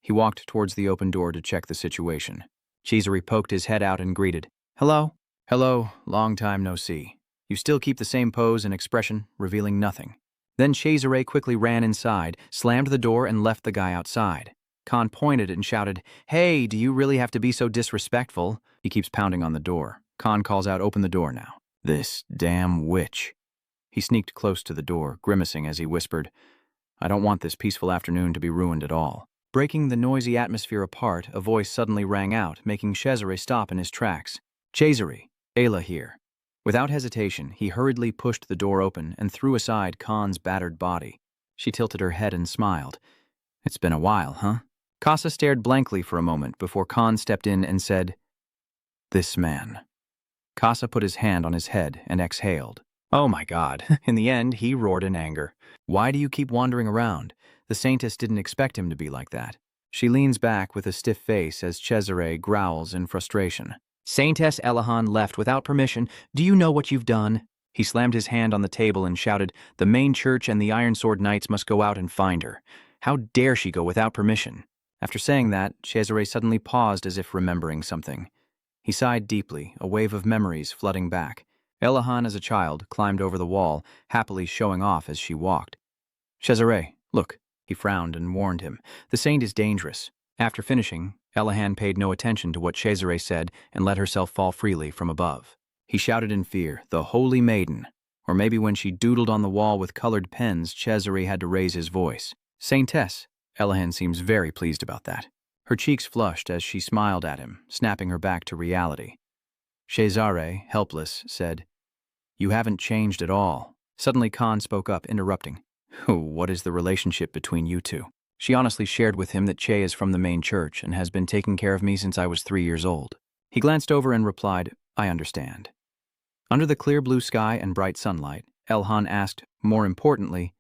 He walked towards the open door to check the situation. Cesare poked his head out and greeted, Hello? Hello, long time no see. You still keep the same pose and expression, revealing nothing. Then Cesare quickly ran inside, slammed the door, and left the guy outside. Khan pointed and shouted, "Hey, do you really have to be so disrespectful?" He keeps pounding on the door. Khan calls out, "Open the door now." This damn witch. He sneaked close to the door, grimacing as he whispered, "I don't want this peaceful afternoon to be ruined at all." Breaking the noisy atmosphere apart, a voice suddenly rang out, making Cesare stop in his tracks. "Cesare, Ayla here." Without hesitation, he hurriedly pushed the door open and threw aside Khan's battered body. She tilted her head and smiled. "It's been a while, huh?" Casa stared blankly for a moment before Khan stepped in and said, "This man." Casa put his hand on his head and exhaled. "Oh my God." In the end, he roared in anger. "Why do you keep wandering around? The saintess didn't expect him to be like that." She leans back with a stiff face as Cesare growls in frustration. "Saintess Elahan left without permission. Do you know what you've done?" He slammed his hand on the table and shouted, "The main church and the Iron Sword Knights must go out and find her. How dare she go without permission?" After saying that, Cesare suddenly paused as if remembering something. He sighed deeply, a wave of memories flooding back. Elahan, as a child, climbed over the wall, happily showing off as she walked. "Cesare, look." He frowned and warned him. "The saint is dangerous." After finishing, Elahan paid no attention to what Cesare said and let herself fall freely from above. He shouted in fear, "The Holy Maiden." Or maybe when she doodled on the wall with colored pens, Cesare had to raise his voice. "Saintess." Elahan seems very pleased about that. Her cheeks flushed as she smiled at him, snapping her back to reality. Cesare, helpless, said, "You haven't changed at all." Suddenly Khan spoke up, interrupting. "What is the relationship between you two?" She honestly shared with him that Che is from the main church and has been taking care of me since I was 3 years old. He glanced over and replied, "I understand." Under the clear blue sky and bright sunlight, Elhan asked, more importantly,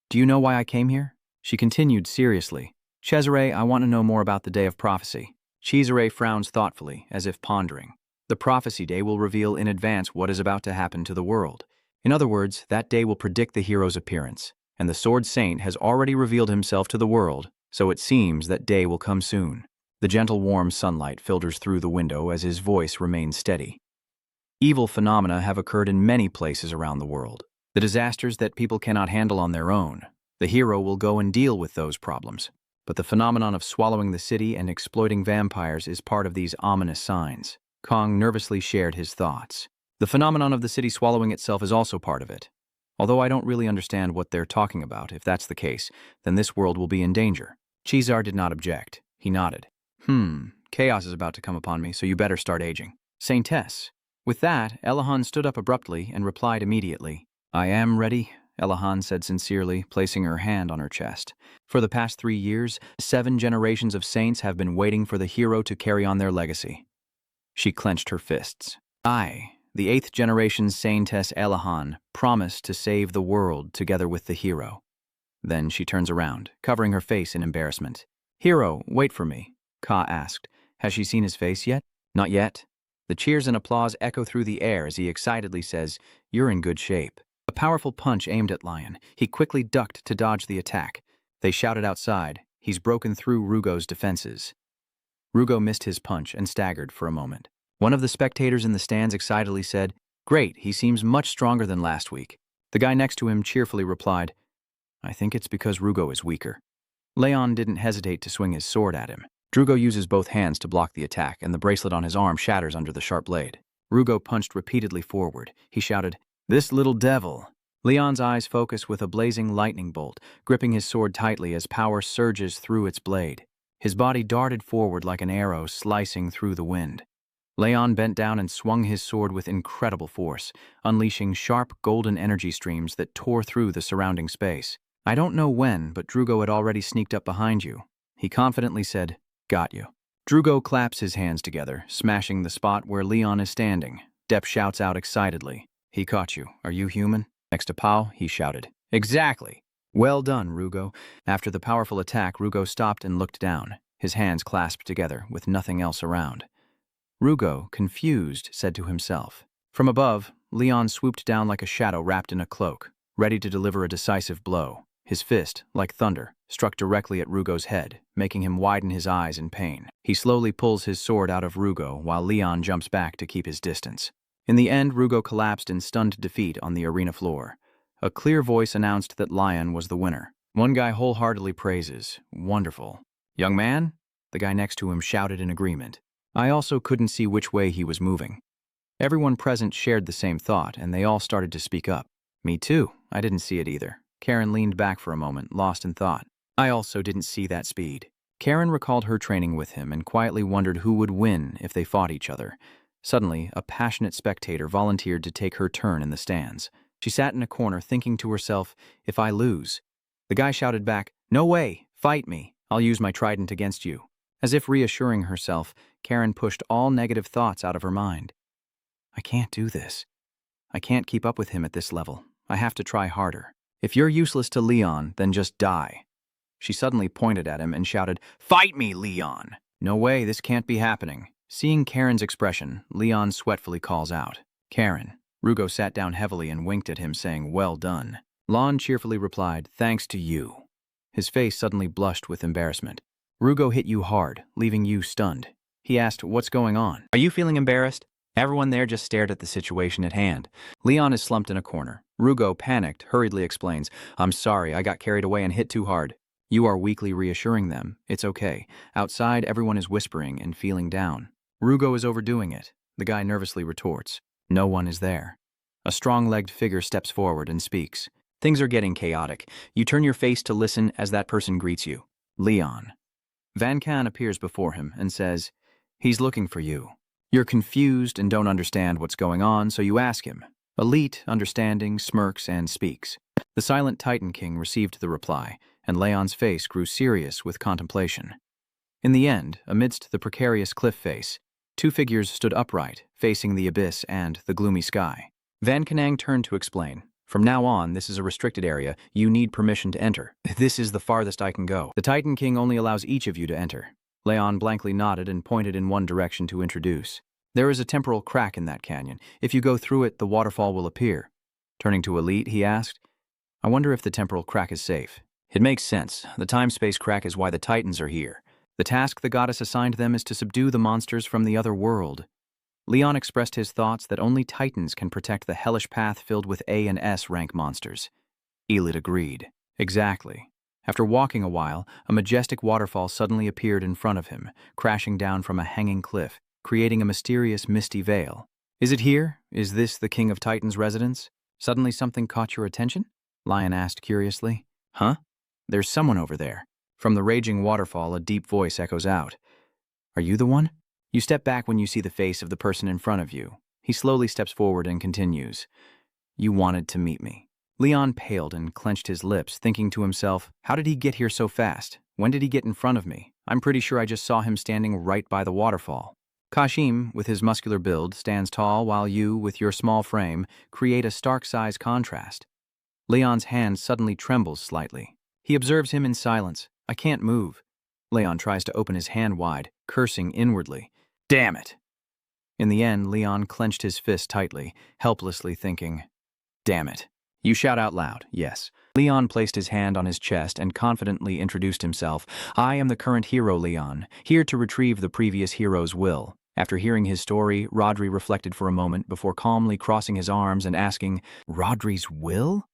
"Do you know why I came here?" She continued seriously, "Cesare, I want to know more about the Day of Prophecy." Cesare frowns thoughtfully, as if pondering. "The Prophecy Day will reveal in advance what is about to happen to the world. In other words, that day will predict the hero's appearance, and the Sword Saint has already revealed himself to the world, so it seems that day will come soon." The gentle warm sunlight filters through the window as his voice remains steady. "Evil phenomena have occurred in many places around the world. The disasters that people cannot handle on their own. The hero will go and deal with those problems. But the phenomenon of swallowing the city and exploiting vampires is part of these ominous signs." Kong nervously shared his thoughts. "The phenomenon of the city swallowing itself is also part of it. Although I don't really understand what they're talking about, if that's the case, then this world will be in danger." Cesar did not object. He nodded. Chaos is about to come upon me, so you better start aging." "Saintess." With that, Elahan stood up abruptly and replied immediately. "I am ready," Elahan said sincerely, placing her hand on her chest. "For the past 3 years, 7 generations of saints have been waiting for the hero to carry on their legacy." She clenched her fists. "I, the 8th generation Saintess Elahan, promise to save the world together with the hero." Then she turns around, covering her face in embarrassment. "Hero, wait for me," Ka asked. "Has she seen his face yet?" "Not yet." The cheers and applause echo through the air as he excitedly says, "You're in good shape." A powerful punch aimed at Lion. He quickly ducked to dodge the attack. They shouted outside, "He's broken through Rugo's defenses." Rugo missed his punch and staggered for a moment. One of the spectators in the stands excitedly said, "Great, he seems much stronger than last week." The guy next to him cheerfully replied, "I think it's because Rugo is weaker." Leon didn't hesitate to swing his sword at him. Drugo uses both hands to block the attack, and the bracelet on his arm shatters under the sharp blade. Rugo punched repeatedly forward. He shouted, "This little devil!" Leon's eyes focus with a blazing lightning bolt, gripping his sword tightly as power surges through its blade. His body darted forward like an arrow slicing through the wind. Leon bent down and swung his sword with incredible force, unleashing sharp golden energy streams that tore through the surrounding space. "I don't know when, but Drugo had already sneaked up behind you." He confidently said, "Got you." Drugo claps his hands together, smashing the spot where Leon is standing. Depp shouts out excitedly, "He caught you. Are you human?" Next to Pao, he shouted, "Exactly." "Well done, Rugo." After the powerful attack, Rugo stopped and looked down, his hands clasped together, with nothing else around. Rugo, confused, said to himself. From above, Leon swooped down like a shadow wrapped in a cloak, ready to deliver a decisive blow. His fist, like thunder, struck directly at Rugo's head, making him widen his eyes in pain. He slowly pulls his sword out of Rugo while Leon jumps back to keep his distance. In the end, Rugo collapsed in stunned defeat on the arena floor. A clear voice announced that Lion was the winner. One guy wholeheartedly praises. Wonderful. Young man? The guy next to him shouted in agreement. I also couldn't see which way he was moving. Everyone present shared the same thought, and they all started to speak up. Me too. I didn't see it either. Karen leaned back for a moment, lost in thought. I also didn't see that speed. Karen recalled her training with him and quietly wondered who would win if they fought each other. Suddenly, a passionate spectator volunteered to take her turn in the stands. She sat in a corner thinking to herself, if I lose. The guy shouted back, no way, fight me. I'll use my trident against you. As if reassuring herself, Karen pushed all negative thoughts out of her mind. I can't do this. I can't keep up with him at this level. I have to try harder. If you're useless to Leon, then just die. She suddenly pointed at him and shouted, fight me, Leon! No way, this can't be happening. Seeing Karen's expression, Leon sweatfully calls out, Karen. Rugo sat down heavily and winked at him, saying, well done. Lon cheerfully replied, thanks to you. His face suddenly blushed with embarrassment. Rugo hit you hard, leaving you stunned. He asked, what's going on? Are you feeling embarrassed? Everyone there just stared at the situation at hand. Leon is slumped in a corner. Rugo, panicked, hurriedly explains, I'm sorry, I got carried away and hit too hard. You are weakly reassuring them. It's okay. Outside, everyone is whispering and feeling down. Rugo is overdoing it. The guy nervously retorts. No one is there. A strong-legged figure steps forward and speaks. Things are getting chaotic. You turn your face to listen as that person greets you. Leon. Van Can appears before him and says, he's looking for you. You're confused and don't understand what's going on, so you ask him. Elite, understanding, smirks and speaks. The silent Titan King received the reply, and Leon's face grew serious with contemplation. In the end, amidst the precarious cliff face, two figures stood upright, facing the abyss and the gloomy sky. Van Canang turned to explain, from now on, this is a restricted area. You need permission to enter. This is the farthest I can go. The Titan King only allows each of you to enter. Leon blankly nodded and pointed in one direction to introduce. There is a temporal crack in that canyon. If you go through it, the waterfall will appear. Turning to Elite, he asked, I wonder if the temporal crack is safe. It makes sense. The time-space crack is why the Titans are here. The task the goddess assigned them is to subdue the monsters from the other world. Leon expressed his thoughts that only Titans can protect the hellish path filled with A and S rank monsters. Elite agreed. Exactly. After walking a while, a majestic waterfall suddenly appeared in front of him, crashing down from a hanging cliff, creating a mysterious misty veil. Is it here? Is this the King of Titans' residence? Suddenly something caught your attention? Lion asked curiously. Huh? There's someone over there. From the raging waterfall, a deep voice echoes out. Are you the one? You step back when you see the face of the person in front of you. He slowly steps forward and continues. You wanted to meet me. Leon paled and clenched his lips, thinking to himself, how did he get here so fast? When did he get in front of me? I'm pretty sure I just saw him standing right by the waterfall. Kashim, with his muscular build, stands tall while you, with your small frame, create a stark size contrast. Leon's hand suddenly trembles slightly. He observes him in silence. I can't move. Leon tries to open his hand wide, cursing inwardly. Damn it! In the end, Leon clenched his fist tightly, helplessly thinking, damn it. You shout out loud, yes. Leon placed his hand on his chest and confidently introduced himself. I am the current hero, Leon, here to retrieve the previous hero's will. After hearing his story, Rodri reflected for a moment before calmly crossing his arms and asking, Rodri's will?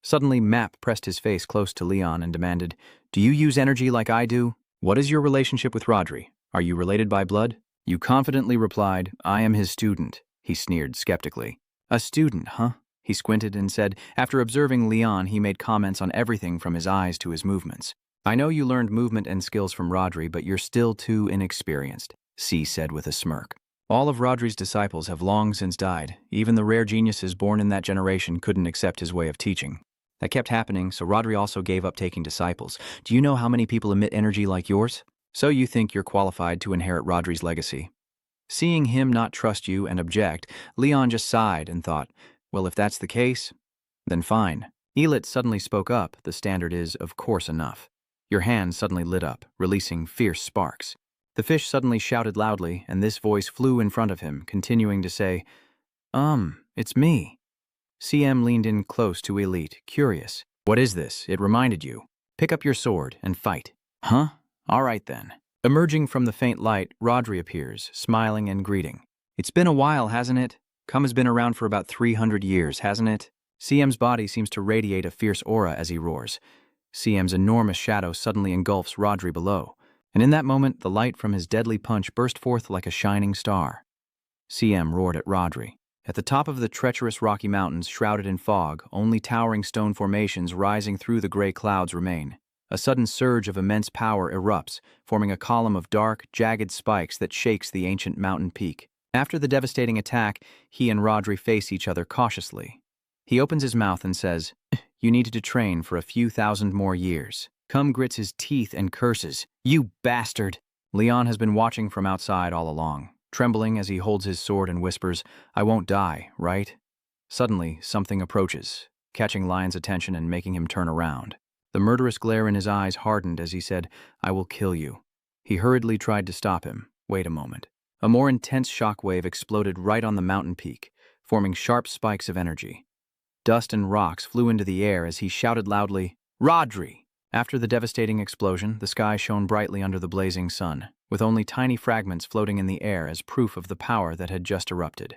Suddenly, Map pressed his face close to Leon and demanded, do you use energy like I do? What is your relationship with Rodri? Are you related by blood? You confidently replied, I am his student. He sneered skeptically. A student, huh? He squinted and said, after observing Leon, he made comments on everything from his eyes to his movements. I know you learned movement and skills from Rodri, but you're still too inexperienced, C said with a smirk. All of Rodri's disciples have long since died. Even the rare geniuses born in that generation couldn't accept his way of teaching. That kept happening, so Rodri also gave up taking disciples. Do you know how many people emit energy like yours? So you think you're qualified to inherit Rodri's legacy. Seeing him not trust you and object, Leon just sighed and thought, well, if that's the case, then fine. Elite suddenly spoke up. The standard is, of course, enough. Your hand suddenly lit up, releasing fierce sparks. The fish suddenly shouted loudly, and this voice flew in front of him, continuing to say, it's me. CM leaned in close to Elite, curious. What is this? It reminded you. Pick up your sword and fight. Huh? All right then. Emerging from the faint light, Rodri appears, smiling and greeting. It's been a while, hasn't it? Cum has been around for about 300 years, hasn't it? CM's body seems to radiate a fierce aura as he roars. CM's enormous shadow suddenly engulfs Rodri below, and in that moment, the light from his deadly punch burst forth like a shining star. CM roared at Rodri. At the top of the treacherous Rocky Mountains, shrouded in fog, only towering stone formations rising through the gray clouds remain. A sudden surge of immense power erupts, forming a column of dark, jagged spikes that shakes the ancient mountain peak. After the devastating attack, he and Rodri face each other cautiously. He opens his mouth and says, "You needed to train for a few thousand more years." Cum grits his teeth and curses, "You bastard!" Leon has been watching from outside all along, trembling as he holds his sword and whispers, "I won't die, right?" Suddenly, something approaches, catching Lion's attention and making him turn around. The murderous glare in his eyes hardened as he said, "I will kill you." He hurriedly tried to stop him. Wait a moment. A more intense shockwave exploded right on the mountain peak, forming sharp spikes of energy. Dust and rocks flew into the air as he shouted loudly, "Rodri!" After the devastating explosion, the sky shone brightly under the blazing sun, with only tiny fragments floating in the air as proof of the power that had just erupted.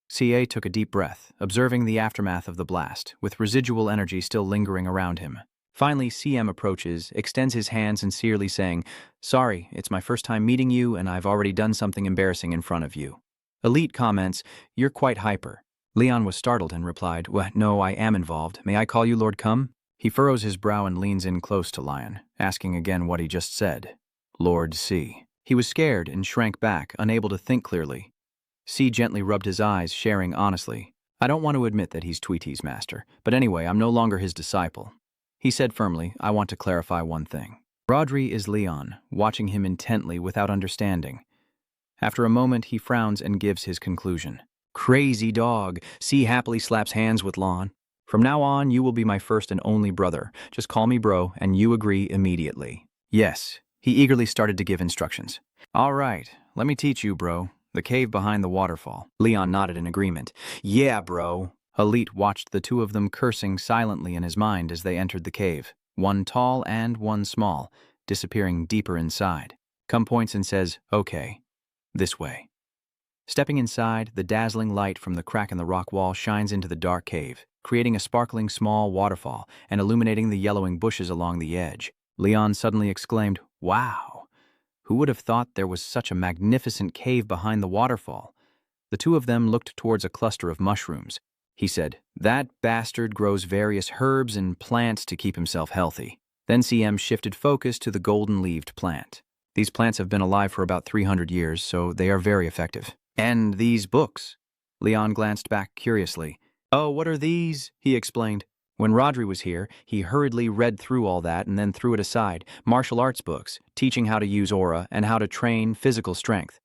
CA took a deep breath, observing the aftermath of the blast, with residual energy still lingering around him. Finally, CM approaches, extends his hand sincerely saying, "Sorry, it's my first time meeting you and I've already done something embarrassing in front of you." Elite comments, "You're quite hyper." Leon was startled and replied, "Well, no, I am involved. May I call you Lord Cum?" He furrows his brow and leans in close to Lion, asking again what he just said. "Lord C." He was scared and shrank back, unable to think clearly. C gently rubbed his eyes, sharing honestly, "I don't want to admit that he's Tweety's master, but anyway, I'm no longer his disciple." He said firmly, "I want to clarify one thing." Rodri is Leon, watching him intently without understanding. After a moment, he frowns and gives his conclusion. "Crazy dog." C happily slaps hands with Lon. "From now on, you will be my first and only brother. Just call me bro, and you agree immediately." "Yes." He eagerly started to give instructions. "All right, let me teach you, bro. The cave behind the waterfall." Leon nodded in agreement. "Yeah, bro." Elite watched the two of them cursing silently in his mind as they entered the cave, one tall and one small, disappearing deeper inside. Cum points and says, "Okay, this way." Stepping inside, the dazzling light from the crack in the rock wall shines into the dark cave, creating a sparkling small waterfall and illuminating the yellowing bushes along the edge. Leon suddenly exclaimed, "Wow! Who would have thought there was such a magnificent cave behind the waterfall?" The two of them looked towards a cluster of mushrooms. He said, "That bastard grows various herbs and plants to keep himself healthy." Then CM shifted focus to the golden-leaved plant. "These plants have been alive for about 300 years, so they are very effective." "And these books?" Leon glanced back curiously. "Oh, what are these?" he explained. When Rodri was here, he hurriedly read through all that and then threw it aside. Martial arts books, teaching how to use aura and how to train physical strength.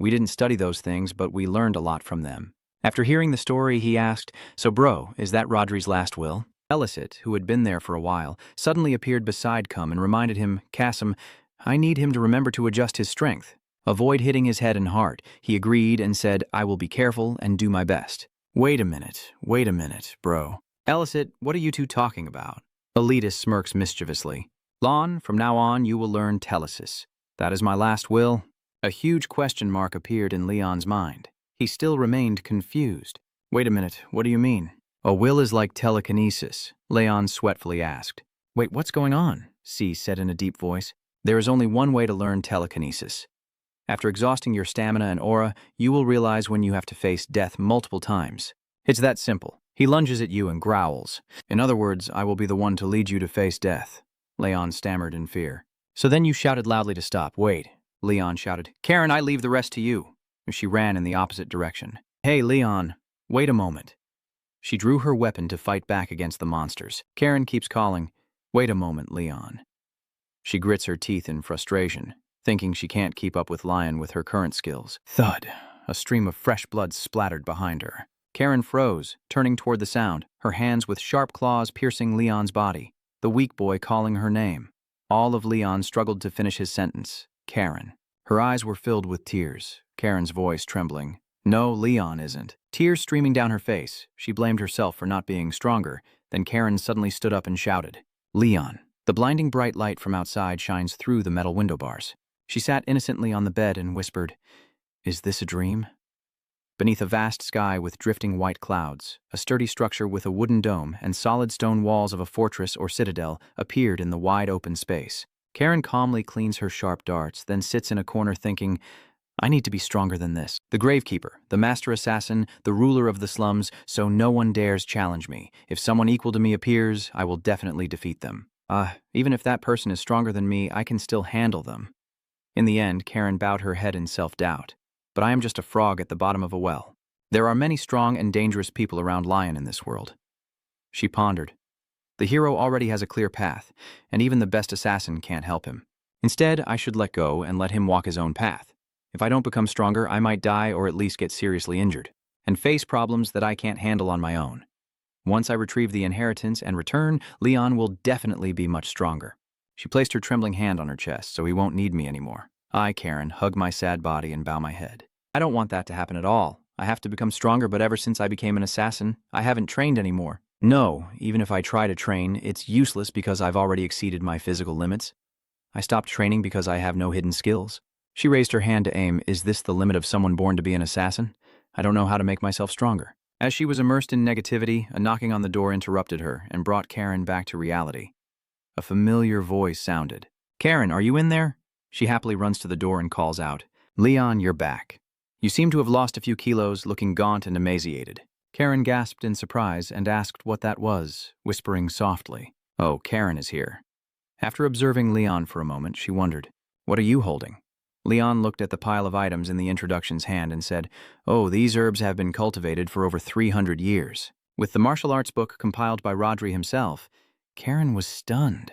We didn't study those things, but we learned a lot from them. After hearing the story, he asked, "So bro, is that Rodri's last will?" Elicit, who had been there for a while, suddenly appeared beside Cum and reminded him, "Kasim, I need him to remember to adjust his strength. Avoid hitting his head and heart." He agreed and said, "I will be careful and do my best." Wait a minute, bro." "Elicit, what are you two talking about?" Elitist smirks mischievously. "Lon, from now on you will learn telesis. That is my last will." A huge question mark appeared in Leon's mind. He still remained confused. "Wait a minute, what do you mean?" "A will is like telekinesis," Leon sweatfully asked. "Wait, what's going on?" C said in a deep voice. "There is only one way to learn telekinesis. After exhausting your stamina and aura, you will realize when you have to face death multiple times. It's that simple." He lunges at you and growls. "In other words, I will be the one to lead you to face death." Leon stammered in fear. "So then you shouted loudly to stop." "Wait," Leon shouted. "Karen, I leave the rest to you." She ran in the opposite direction. "Hey, Leon, wait a moment." She drew her weapon to fight back against the monsters. Karen keeps calling, "Wait a moment, Leon." She grits her teeth in frustration, thinking she can't keep up with Lion with her current skills. Thud! A stream of fresh blood splattered behind her. Karen froze, turning toward the sound, her hands with sharp claws piercing Leon's body, the weak boy calling her name. All of Leon struggled to finish his sentence. Karen. Her eyes were filled with tears, Karen's voice trembling. "No, Leon isn't." Tears streaming down her face, she blamed herself for not being stronger. Then Karen suddenly stood up and shouted, "Leon." The blinding bright light from outside shines through the metal window bars. She sat innocently on the bed and whispered, "Is this a dream?" Beneath a vast sky with drifting white clouds, a sturdy structure with a wooden dome and solid stone walls of a fortress or citadel appeared in the wide open space. Karen calmly cleans her sharp darts, then sits in a corner thinking, I need to be stronger than this. The Gravekeeper, the master assassin, the ruler of the slums, so no one dares challenge me. If someone equal to me appears, I will definitely defeat them. Even if that person is stronger than me, I can still handle them. In the end, Karen bowed her head in self-doubt. But I am just a frog at the bottom of a well. There are many strong and dangerous people around Lion in this world. She pondered. The hero already has a clear path, and even the best assassin can't help him. Instead, I should let go and let him walk his own path. If I don't become stronger, I might die or at least get seriously injured, and face problems that I can't handle on my own. Once I retrieve the inheritance and return, Leon will definitely be much stronger. She placed her trembling hand on her chest, so he won't need me anymore. I, Karen, hug my sad body and bow my head. I don't want that to happen at all. I have to become stronger, but ever since I became an assassin, I haven't trained anymore. No, even if I try to train, it's useless because I've already exceeded my physical limits. I stopped training because I have no hidden skills. She raised her hand to aim. Is this the limit of someone born to be an assassin? I don't know how to make myself stronger. As she was immersed in negativity, a knocking on the door interrupted her and brought Karen back to reality. A familiar voice sounded. Karen, are you in there? She happily runs to the door and calls out, Leon, you're back. You seem to have lost a few kilos, looking gaunt and emaciated. Karen gasped in surprise and asked what that was, whispering softly, Oh, Karen is here. After observing Leon for a moment, she wondered, What are you holding? Leon looked at the pile of items in the introduction's hand and said, Oh, these herbs have been cultivated for over 300 years. With the martial arts book compiled by Rodri himself, Karen was stunned.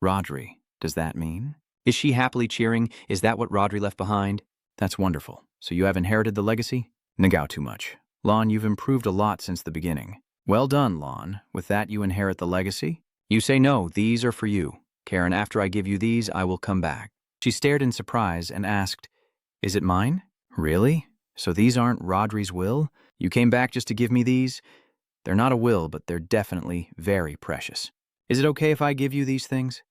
Rodri, does that mean? Is she happily cheering? Is that what Rodri left behind? That's wonderful. So you have inherited the legacy? Nagao too much. Lon, you've improved a lot since the beginning. Well done, Lon. With that you inherit the legacy? You say no, these are for you. Karen, after I give you these, I will come back. She stared in surprise and asked, Is it mine? Really? So these aren't Rodri's will? You came back just to give me these? They're not a will, but they're definitely very precious. Is it okay if I give you these things?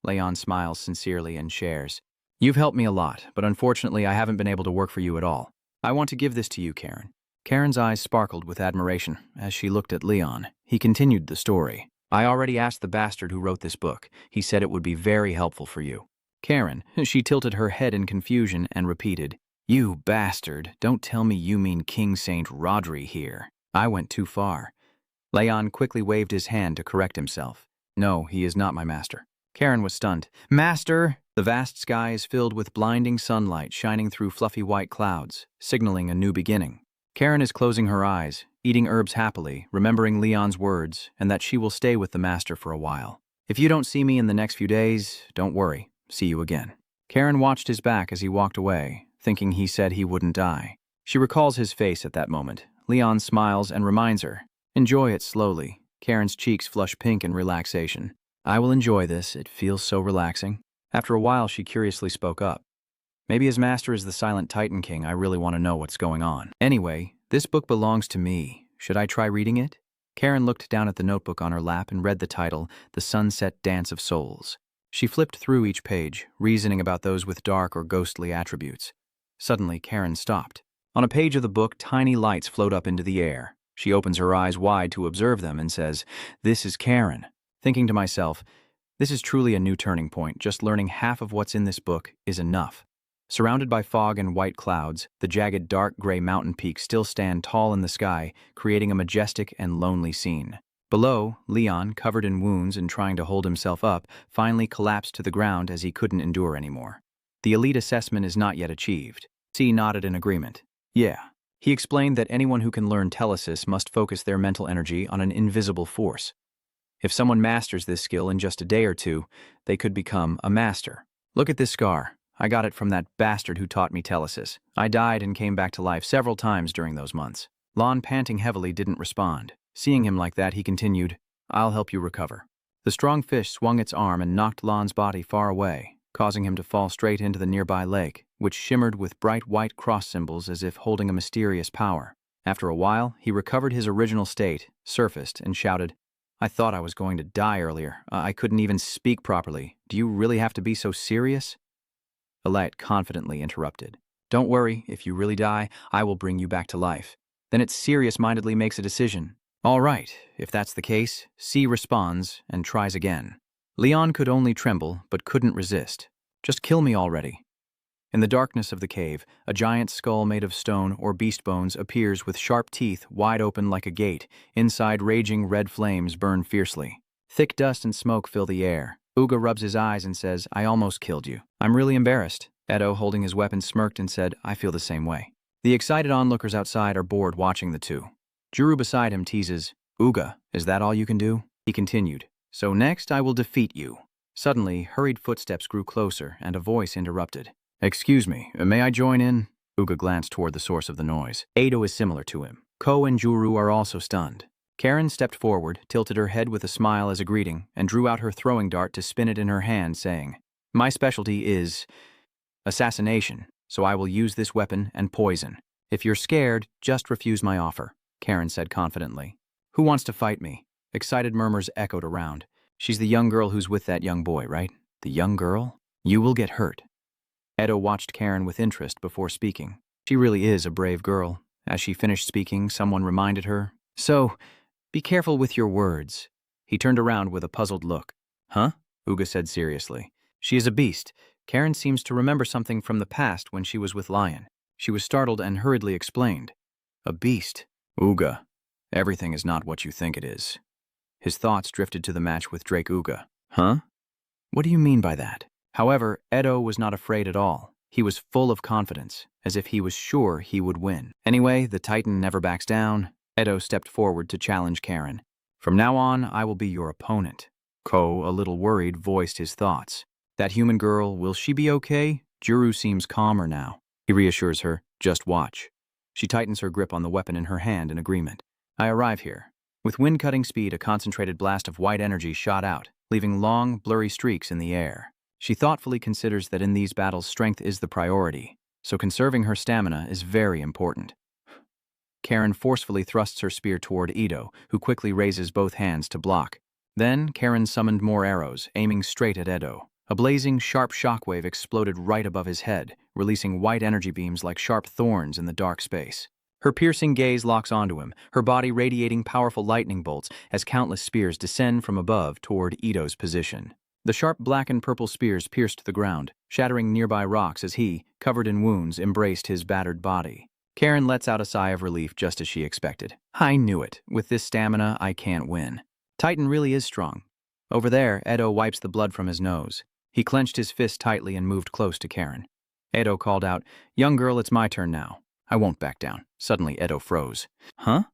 Leon smiles sincerely and shares. You've helped me a lot, but unfortunately I haven't been able to work for you at all. I want to give this to you, Karen. Karen's eyes sparkled with admiration as she looked at Leon. He continued the story. I already asked the bastard who wrote this book. He said it would be very helpful for you. Karen, she tilted her head in confusion and repeated, You bastard, don't tell me you mean King Saint Rodri here. I went too far. Leon quickly waved his hand to correct himself. No, he is not my master. Karen was stunned. Master! The vast sky is filled with blinding sunlight shining through fluffy white clouds, signaling a new beginning. Karen is closing her eyes, eating herbs happily, remembering Leon's words, and that she will stay with the master for a while. If you don't see me in the next few days, don't worry. See you again. Karen watched his back as he walked away, thinking he said he wouldn't die. She recalls his face at that moment. Leon smiles and reminds her. Enjoy it slowly. Karen's cheeks flush pink in relaxation. I will enjoy this. It feels so relaxing. After a while, she curiously spoke up. Maybe his master is the silent Titan King. I really want to know what's going on. Anyway, this book belongs to me. Should I try reading it? Karen looked down at the notebook on her lap and read the title, The Sunset Dance of Souls. She flipped through each page, reasoning about those with dark or ghostly attributes. Suddenly, Karen stopped. On a page of the book, tiny lights float up into the air. She opens her eyes wide to observe them and says, This is Karen. Thinking to myself, this is truly a new turning point. Just learning half of what's in this book is enough. Surrounded by fog and white clouds, the jagged dark gray mountain peaks still stand tall in the sky, creating a majestic and lonely scene. Below, Leon, covered in wounds and trying to hold himself up, finally collapsed to the ground as he couldn't endure anymore. The elite assessment is not yet achieved. C nodded in agreement. Yeah. He explained that anyone who can learn telesis must focus their mental energy on an invisible force. If someone masters this skill in just a day or two, they could become a master. Look at this scar. I got it from that bastard who taught me telesis. I died and came back to life several times during those months. Lon, panting heavily, didn't respond. Seeing him like that, he continued, I'll help you recover. The strong fish swung its arm and knocked Lon's body far away, causing him to fall straight into the nearby lake, which shimmered with bright white cross symbols as if holding a mysterious power. After a while, he recovered his original state, surfaced, and shouted, I thought I was going to die earlier. I couldn't even speak properly. Do you really have to be so serious? Alette confidently interrupted. Don't worry, if you really die, I will bring you back to life. Then it serious-mindedly makes a decision. All right, if that's the case, C responds and tries again. Leon could only tremble, but couldn't resist. Just kill me already. In the darkness of the cave, a giant skull made of stone or beast bones appears with sharp teeth wide open like a gate. Inside, raging red flames burn fiercely. Thick dust and smoke fill the air. Uga rubs his eyes and says, I almost killed you. I'm really embarrassed. Edo, holding his weapon, smirked and said, I feel the same way. The excited onlookers outside are bored watching the two. Juru beside him teases, Uga, is that all you can do? He continued, so next I will defeat you. Suddenly, hurried footsteps grew closer and a voice interrupted. Excuse me, may I join in? Uga glanced toward the source of the noise. Edo is similar to him. Ko and Juru are also stunned. Karen stepped forward, tilted her head with a smile as a greeting, and drew out her throwing dart to spin it in her hand, saying, My specialty is assassination, so I will use this weapon and poison. If you're scared, just refuse my offer, Karen said confidently. Who wants to fight me? Excited murmurs echoed around. She's the young girl who's with that young boy, right? The young girl? You will get hurt. Edo watched Karen with interest before speaking. She really is a brave girl. As she finished speaking, someone reminded her, So, be careful with your words. He turned around with a puzzled look. Huh? Uga said seriously. She is a beast. Karen seems to remember something from the past when she was with Lion. She was startled and hurriedly explained. A beast. Uga. Everything is not what you think it is. His thoughts drifted to the match with Drake Uga. Huh? What do you mean by that? However, Edo was not afraid at all. He was full of confidence, as if he was sure he would win. Anyway, the Titan never backs down. Edo stepped forward to challenge Karen. From now on, I will be your opponent. Ko, a little worried, voiced his thoughts. That human girl, will she be okay? Juru seems calmer now. He reassures her, just watch. She tightens her grip on the weapon in her hand in agreement. I arrive here. With wind-cutting speed, a concentrated blast of white energy shot out, leaving long, blurry streaks in the air. She thoughtfully considers that in these battles strength is the priority, so conserving her stamina is very important. Karen forcefully thrusts her spear toward Edo, who quickly raises both hands to block. Then, Karen summoned more arrows, aiming straight at Edo. A blazing, sharp shockwave exploded right above his head, releasing white energy beams like sharp thorns in the dark space. Her piercing gaze locks onto him, her body radiating powerful lightning bolts as countless spears descend from above toward Edo's position. The sharp black and purple spears pierced the ground, shattering nearby rocks as he, covered in wounds, embraced his battered body. Karen lets out a sigh of relief just as she expected. I knew it. With this stamina, I can't win. Titan really is strong. Over there, Edo wipes the blood from his nose. He clenched his fist tightly and moved close to Karen. Edo called out, Young girl, it's my turn now. I won't back down. Suddenly, Edo froze. Huh?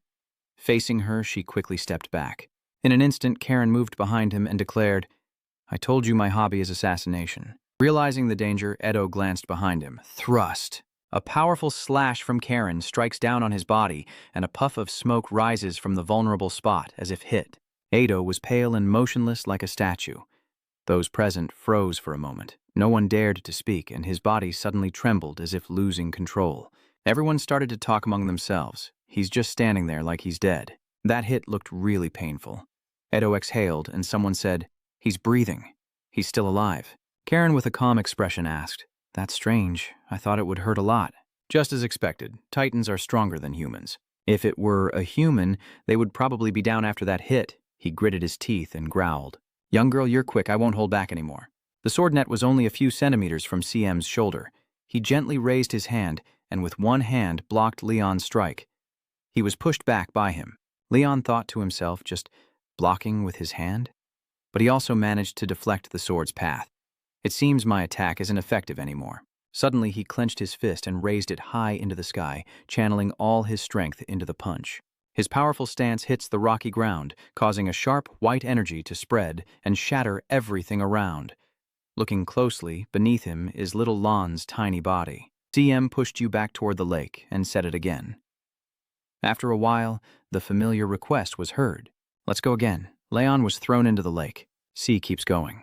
Facing her, she quickly stepped back. In an instant, Karen moved behind him and declared, I told you my hobby is assassination. Realizing the danger, Edo glanced behind him. Thrust. A powerful slash from Karen strikes down on his body, and a puff of smoke rises from the vulnerable spot as if hit. Edo was pale and motionless like a statue. Those present froze for a moment. No one dared to speak, and his body suddenly trembled as if losing control. Everyone started to talk among themselves. He's just standing there like he's dead. That hit looked really painful. Edo exhaled, and someone said, He's breathing. He's still alive. Karen, with a calm expression, asked, That's strange. I thought it would hurt a lot. Just as expected, Titans are stronger than humans. If it were a human, they would probably be down after that hit. He gritted his teeth and growled. Young girl, you're quick. I won't hold back anymore. The sword net was only a few centimeters from CM's shoulder. He gently raised his hand and with one hand blocked Leon's strike. He was pushed back by him. Leon thought to himself, just blocking with his hand? But he also managed to deflect the sword's path. It seems my attack isn't effective anymore. Suddenly, he clenched his fist and raised it high into the sky, channeling all his strength into the punch. His powerful stance hits the rocky ground, causing a sharp white energy to spread and shatter everything around. Looking closely, beneath him is little Lan's tiny body. CM pushed you back toward the lake and said it again. After a while, the familiar request was heard. Let's go again. Leon was thrown into the lake. C keeps going.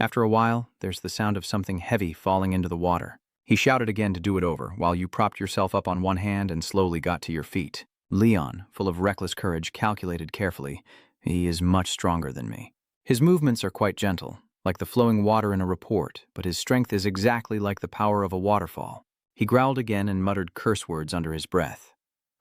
After a while, there's the sound of something heavy falling into the water. He shouted again to do it over, while you propped yourself up on one hand and slowly got to your feet. Leon, full of reckless courage, calculated carefully. He is much stronger than me. His movements are quite gentle, like the flowing water in a report, but his strength is exactly like the power of a waterfall. He growled again and muttered curse words under his breath.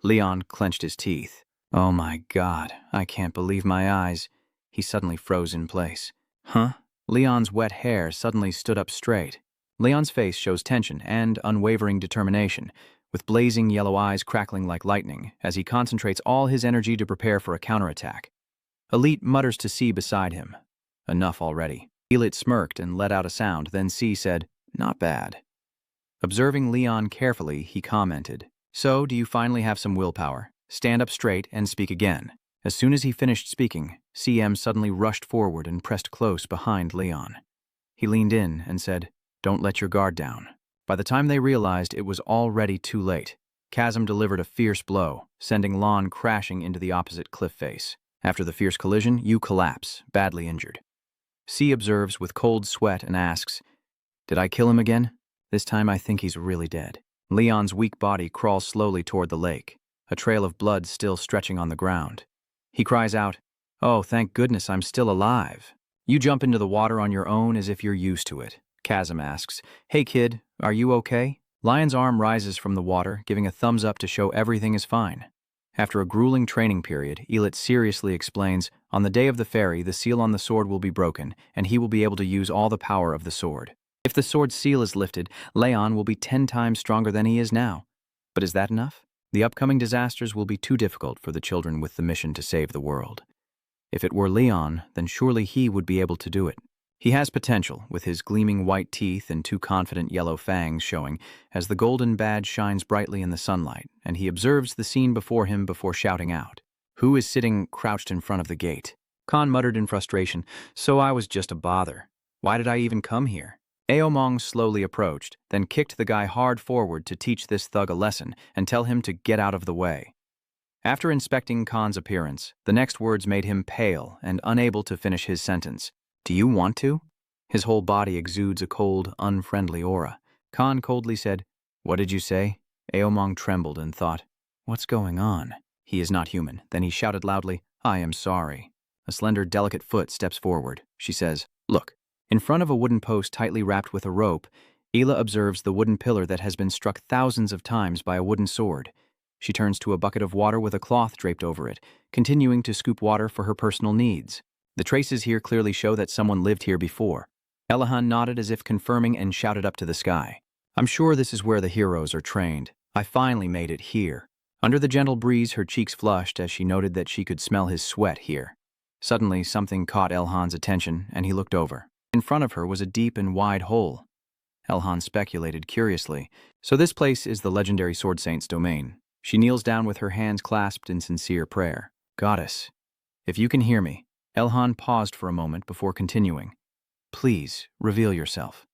Leon clenched his teeth. Oh my God, I can't believe my eyes. He suddenly froze in place. Huh? Leon's wet hair suddenly stood up straight. Leon's face shows tension and unwavering determination, with blazing yellow eyes crackling like lightning as he concentrates all his energy to prepare for a counterattack. Elite mutters to C beside him. Enough already. Elite smirked and let out a sound, then C said, not bad. Observing Leon carefully, he commented, so, do you finally have some willpower? Stand up straight and speak again. As soon as he finished speaking, CM suddenly rushed forward and pressed close behind Leon. He leaned in and said, don't let your guard down. By the time they realized it was already too late, Chasm delivered a fierce blow, sending Lon crashing into the opposite cliff face. After the fierce collision, you collapse, badly injured. C observes with cold sweat and asks, did I kill him again? This time I think he's really dead. Leon's weak body crawls slowly toward the lake, a trail of blood still stretching on the ground. He cries out, oh, thank goodness I'm still alive. You jump into the water on your own as if you're used to it. Chasm asks, hey kid, are you okay? Lion's arm rises from the water, giving a thumbs up to show everything is fine. After a grueling training period, Elit seriously explains, on the day of the ferry, the seal on the sword will be broken, and he will be able to use all the power of the sword. If the sword's seal is lifted, Leon will be 10 times stronger than he is now. But is that enough? The upcoming disasters will be too difficult for the children with the mission to save the world. If it were Leon, then surely he would be able to do it. He has potential, with his gleaming white teeth and 2 confident yellow fangs showing as the golden badge shines brightly in the sunlight, and he observes the scene before him before shouting out. Who is sitting crouched in front of the gate? Khan muttered in frustration, so I was just a bother. Why did I even come here? Aomong slowly approached, then kicked the guy hard forward to teach this thug a lesson and tell him to get out of the way. After inspecting Khan's appearance, the next words made him pale and unable to finish his sentence. Do you want to? His whole body exudes a cold, unfriendly aura. Khan coldly said, what did you say? Aomong trembled and thought, what's going on? He is not human. Then he shouted loudly, I am sorry. A slender, delicate foot steps forward. She says, look. In front of a wooden post tightly wrapped with a rope, Ela observes the wooden pillar that has been struck thousands of times by a wooden sword. She turns to a bucket of water with a cloth draped over it, continuing to scoop water for her personal needs. The traces here clearly show that someone lived here before. Elahan nodded as if confirming and shouted up to the sky. I'm sure this is where the heroes are trained. I finally made it here. Under the gentle breeze, her cheeks flushed as she noted that she could smell his sweat here. Suddenly, something caught Elhan's attention, and he looked over. In front of her was a deep and wide hole. Elhan speculated curiously. So this place is the legendary sword saint's domain. She kneels down with her hands clasped in sincere prayer. Goddess, if you can hear me. Elhan paused for a moment before continuing. Please, reveal yourself.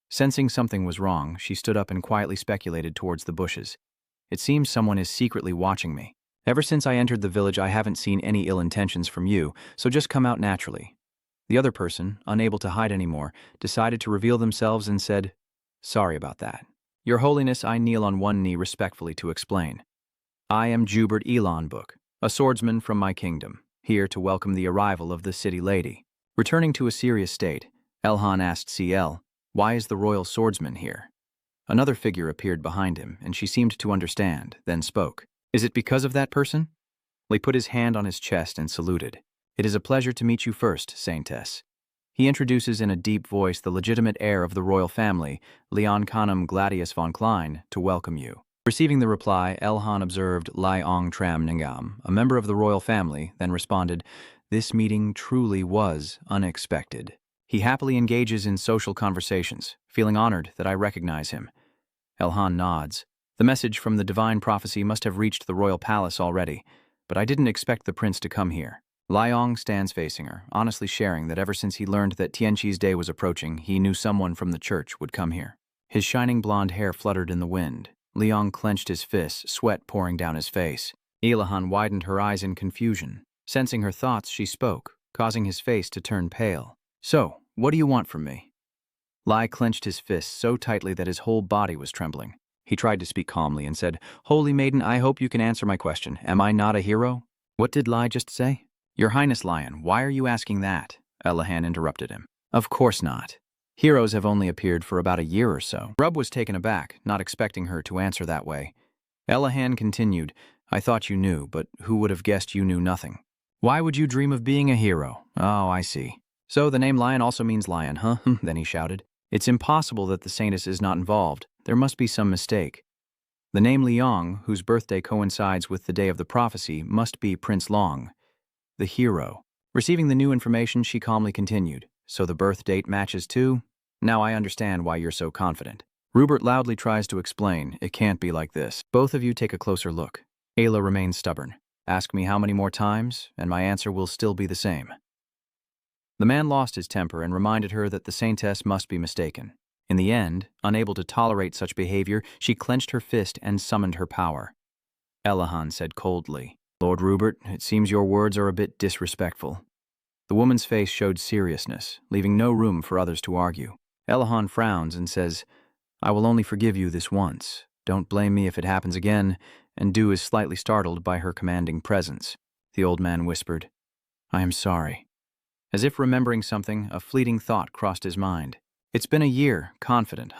Sensing something was wrong, she stood up and quietly speculated towards the bushes. It seems someone is secretly watching me. Ever since I entered the village, I haven't seen any ill intentions from you, so just come out naturally. The other person, unable to hide anymore, decided to reveal themselves and said, sorry about that. Your Holiness, I kneel on one knee respectfully to explain. I am Jubert Elonbook, a swordsman from my kingdom, here to welcome the arrival of the city lady. Returning to a serious state, Elhan asked CL, why is the royal swordsman here? Another figure appeared behind him, and she seemed to understand, then spoke. Is it because of that person? He put his hand on his chest and saluted. It is a pleasure to meet you first, saintess. He introduces in a deep voice the legitimate heir of the royal family, Leon Khanum Gladius von Klein, to welcome you. Receiving the reply, Elhan observed Iong Tram Ningam, a member of the royal family, then responded, this meeting truly was unexpected. He happily engages in social conversations, feeling honored that I recognize him. Elhan nods. The message from the divine prophecy must have reached the royal palace already, but I didn't expect the prince to come here. Liang stands facing her, honestly sharing that ever since he learned that Tianqi's day was approaching, he knew someone from the church would come here. His shining blonde hair fluttered in the wind. Liang clenched his fists, sweat pouring down his face. Ilahan widened her eyes in confusion. Sensing her thoughts, she spoke, causing his face to turn pale. So, what do you want from me? Lai clenched his fists so tightly that his whole body was trembling. He tried to speak calmly and said, Holy Maiden, I hope you can answer my question. Am I not a hero? What did Lai just say? Your Highness Lion, why are you asking that? Elahan interrupted him. Of course not. Heroes have only appeared for about a year or so. Rub was taken aback, not expecting her to answer that way. Elahan continued, I thought you knew, but who would have guessed you knew nothing? Why would you dream of being a hero? Oh, I see. So the name Lion also means lion, huh? Then he shouted. It's impossible that the saintess is not involved. There must be some mistake. The name Iong, whose birthday coincides with the day of the prophecy, must be Prince Long, the hero. Receiving the new information, she calmly continued. So the birth date matches too? Now I understand why you're so confident. Rupert loudly tries to explain. It can't be like this. Both of you take a closer look. Ayla remains stubborn. Ask me how many more times, and my answer will still be the same. The man lost his temper and reminded her that the saintess must be mistaken. In the end, unable to tolerate such behavior, she clenched her fist and summoned her power. Elahan said coldly, Lord Rupert, it seems your words are a bit disrespectful. The woman's face showed seriousness, leaving no room for others to argue. Elahan frowns and says, I will only forgive you this once. Don't blame me if it happens again, and Du is slightly startled by her commanding presence. The old man whispered, I am sorry. As if remembering something, a fleeting thought crossed his mind. It's been a year, confident,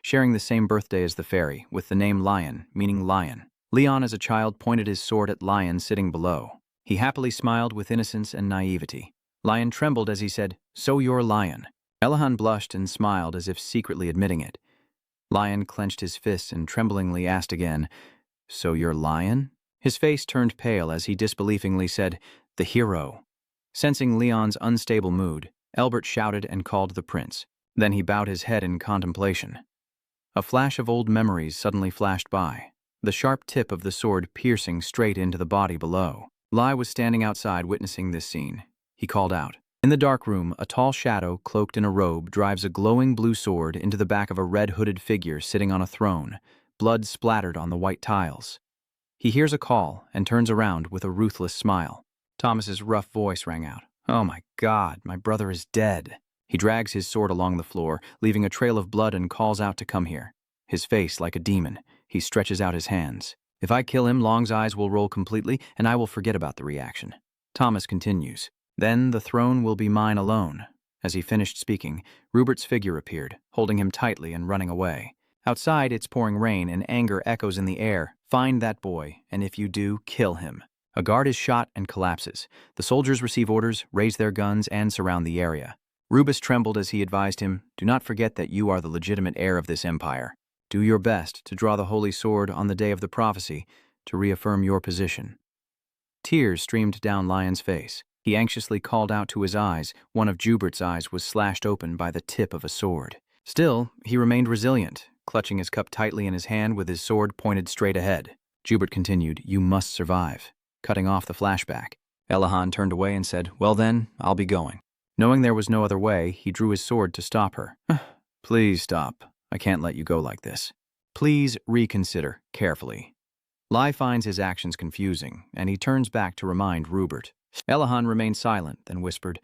sharing the same birthday as the fairy, with the name Lion, meaning lion. Leon as a child pointed his sword at Lion sitting below. He happily smiled with innocence and naivety. Lion trembled as he said, So you're Lion. Elahan blushed and smiled as if secretly admitting it. Lion clenched his fists and tremblingly asked again, So you're Lion? His face turned pale as he disbelievingly said, The hero. Sensing Leon's unstable mood, Elbert shouted and called the prince. Then he bowed his head in contemplation. A flash of old memories suddenly flashed by, the sharp tip of the sword piercing straight into the body below. Lai was standing outside witnessing this scene. He called out. In the dark room, a tall shadow cloaked in a robe drives a glowing blue sword into the back of a red-hooded figure sitting on a throne, blood splattered on the white tiles. He hears a call and turns around with a ruthless smile. Thomas's rough voice rang out. Oh my God, my brother is dead. He drags his sword along the floor, leaving a trail of blood and calls out to come here. His face like a demon, he stretches out his hands. If I kill him, Long's eyes will roll completely and I will forget about the reaction. Thomas continues. Then the throne will be mine alone. As he finished speaking, Rupert's figure appeared, holding him tightly and running away. Outside, it's pouring rain and anger echoes in the air. Find that boy, and if you do, kill him. A guard is shot and collapses. The soldiers receive orders, raise their guns, and surround the area. Rubus trembled as he advised him, Do not forget that you are the legitimate heir of this empire. Do your best to draw the holy sword on the day of the prophecy to reaffirm your position. Tears streamed down Lion's face. He anxiously called out to his eyes. One of Jubert's eyes was slashed open by the tip of a sword. Still, he remained resilient, clutching his cup tightly in his hand with his sword pointed straight ahead. Jubert continued, You must survive, cutting off the flashback. Elahan turned away and said, Well then, I'll be going. Knowing there was no other way, he drew his sword to stop her. Please stop. I can't let you go like this. Please reconsider carefully. Lai finds his actions confusing, and he turns back to remind Rupert. Elahan remained silent, then whispered,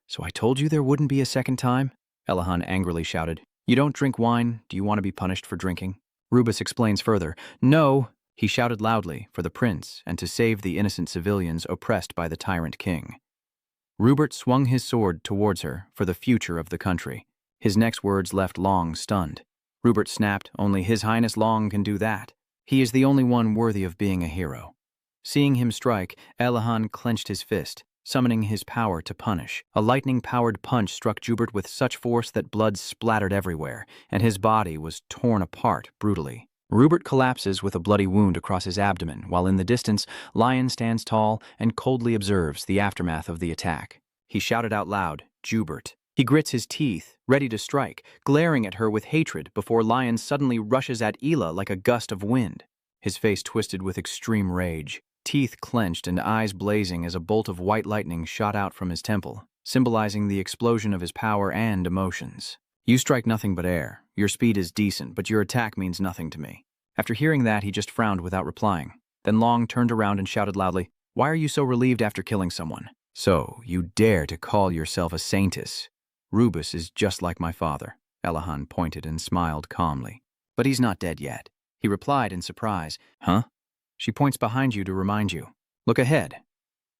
So I told you there wouldn't be a second time? Elahan angrily shouted, You don't drink wine? Do you want to be punished for drinking? Rubus explains further, No! He shouted loudly for the prince and to save the innocent civilians oppressed by the tyrant king. Rupert swung his sword towards her for the future of the country. His next words left Long stunned. Rupert snapped, Only His Highness Long can do that. He is the only one worthy of being a hero. Seeing him strike, Elahan clenched his fist, summoning his power to punish. A lightning-powered punch struck Jubert with such force that blood splattered everywhere, and his body was torn apart brutally. Rupert collapses with a bloody wound across his abdomen, while in the distance, Lion stands tall and coldly observes the aftermath of the attack. He shouted out loud, Jubert. He grits his teeth, ready to strike, glaring at her with hatred before Lion suddenly rushes at Ela like a gust of wind. His face twisted with extreme rage, teeth clenched and eyes blazing as a bolt of white lightning shot out from his temple, symbolizing the explosion of his power and emotions. You strike nothing but air. Your speed is decent, but your attack means nothing to me. After hearing that, he just frowned without replying. Then Long turned around and shouted loudly, Why are you so relieved after killing someone? So, you dare to call yourself a saintess? Rubus is just like my father. Elahan pointed and smiled calmly. But he's not dead yet. He replied in surprise. Huh? She points behind you to remind you. Look ahead.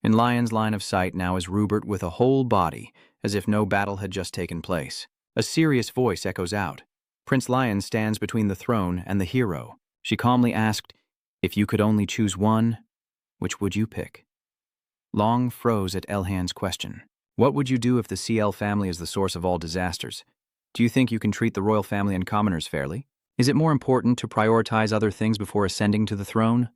In Lion's line of sight now is Rupert with a whole body, as if no battle had just taken place. A serious voice echoes out. Prince Lion stands between the throne and the hero. She calmly asked, If you could only choose one, which would you pick? Long froze at Elhan's question. What would you do if the CL family is the source of all disasters? Do you think you can treat the royal family and commoners fairly? Is it more important to prioritize other things before ascending to the throne?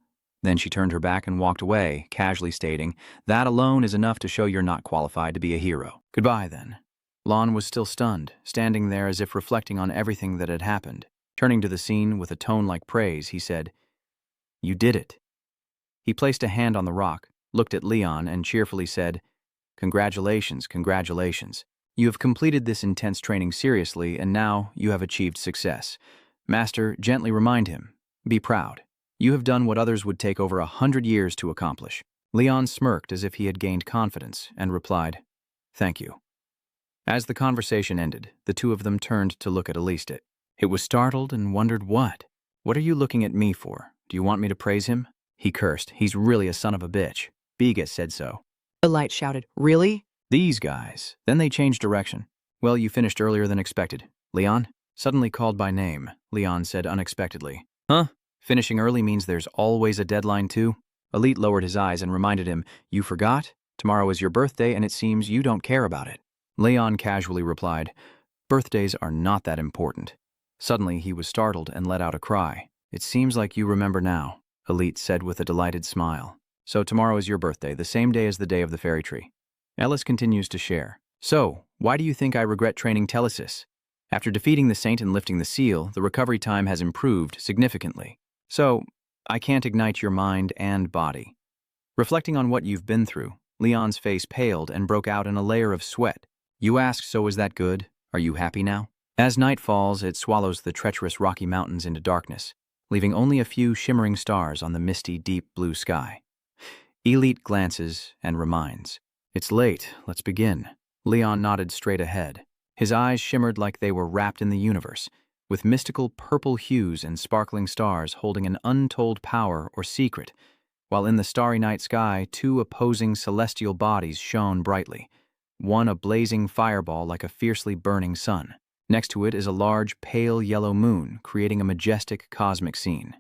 Then she turned her back and walked away, casually stating, that alone is enough to show you're not qualified to be a hero. Goodbye, then. Lon was still stunned, standing there as if reflecting on everything that had happened. Turning to the scene with a tone like praise, he said, You did it. He placed a hand on the rock, looked at Leon, and cheerfully said, Congratulations, congratulations. You have completed this intense training seriously, and now you have achieved success. Master, gently remind him, be proud. You have done what others would take over 100 years to accomplish. Leon smirked as if he had gained confidence and replied, Thank you. As the conversation ended, the two of them turned to look at Aliste. It was startled and wondered what. What are you looking at me for? Do you want me to praise him? He cursed. He's really a son of a bitch. Biga said so. Elite shouted, Really? These guys. Then they changed direction. Well, you finished earlier than expected. Leon? Suddenly called by name, Leon said unexpectedly. Huh? Finishing early means there's always a deadline too? Elite lowered his eyes and reminded him, You forgot? Tomorrow is your birthday and it seems you don't care about it. Leon casually replied, Birthdays are not that important. Suddenly he was startled and let out a cry. It seems like you remember now, Elite said with a delighted smile. So tomorrow is your birthday, the same day as the day of the fairy tree. Ellis continues to share. So, why do you think I regret training Telesis? After defeating the saint and lifting the seal, the recovery time has improved significantly. So, I can't ignite your mind and body. Reflecting on what you've been through, Leon's face paled and broke out in a layer of sweat. You ask, so is that good? Are you happy now? As night falls, it swallows the treacherous Rocky Mountains into darkness, leaving only a few shimmering stars on the misty, deep blue sky. Elite glances and reminds. It's late, let's begin. Leon nodded straight ahead. His eyes shimmered like they were wrapped in the universe, with mystical purple hues and sparkling stars holding an untold power or secret, while in the starry night sky, two opposing celestial bodies shone brightly. One a blazing fireball like a fiercely burning sun. Next to it is a large, pale yellow moon, creating a majestic cosmic scene.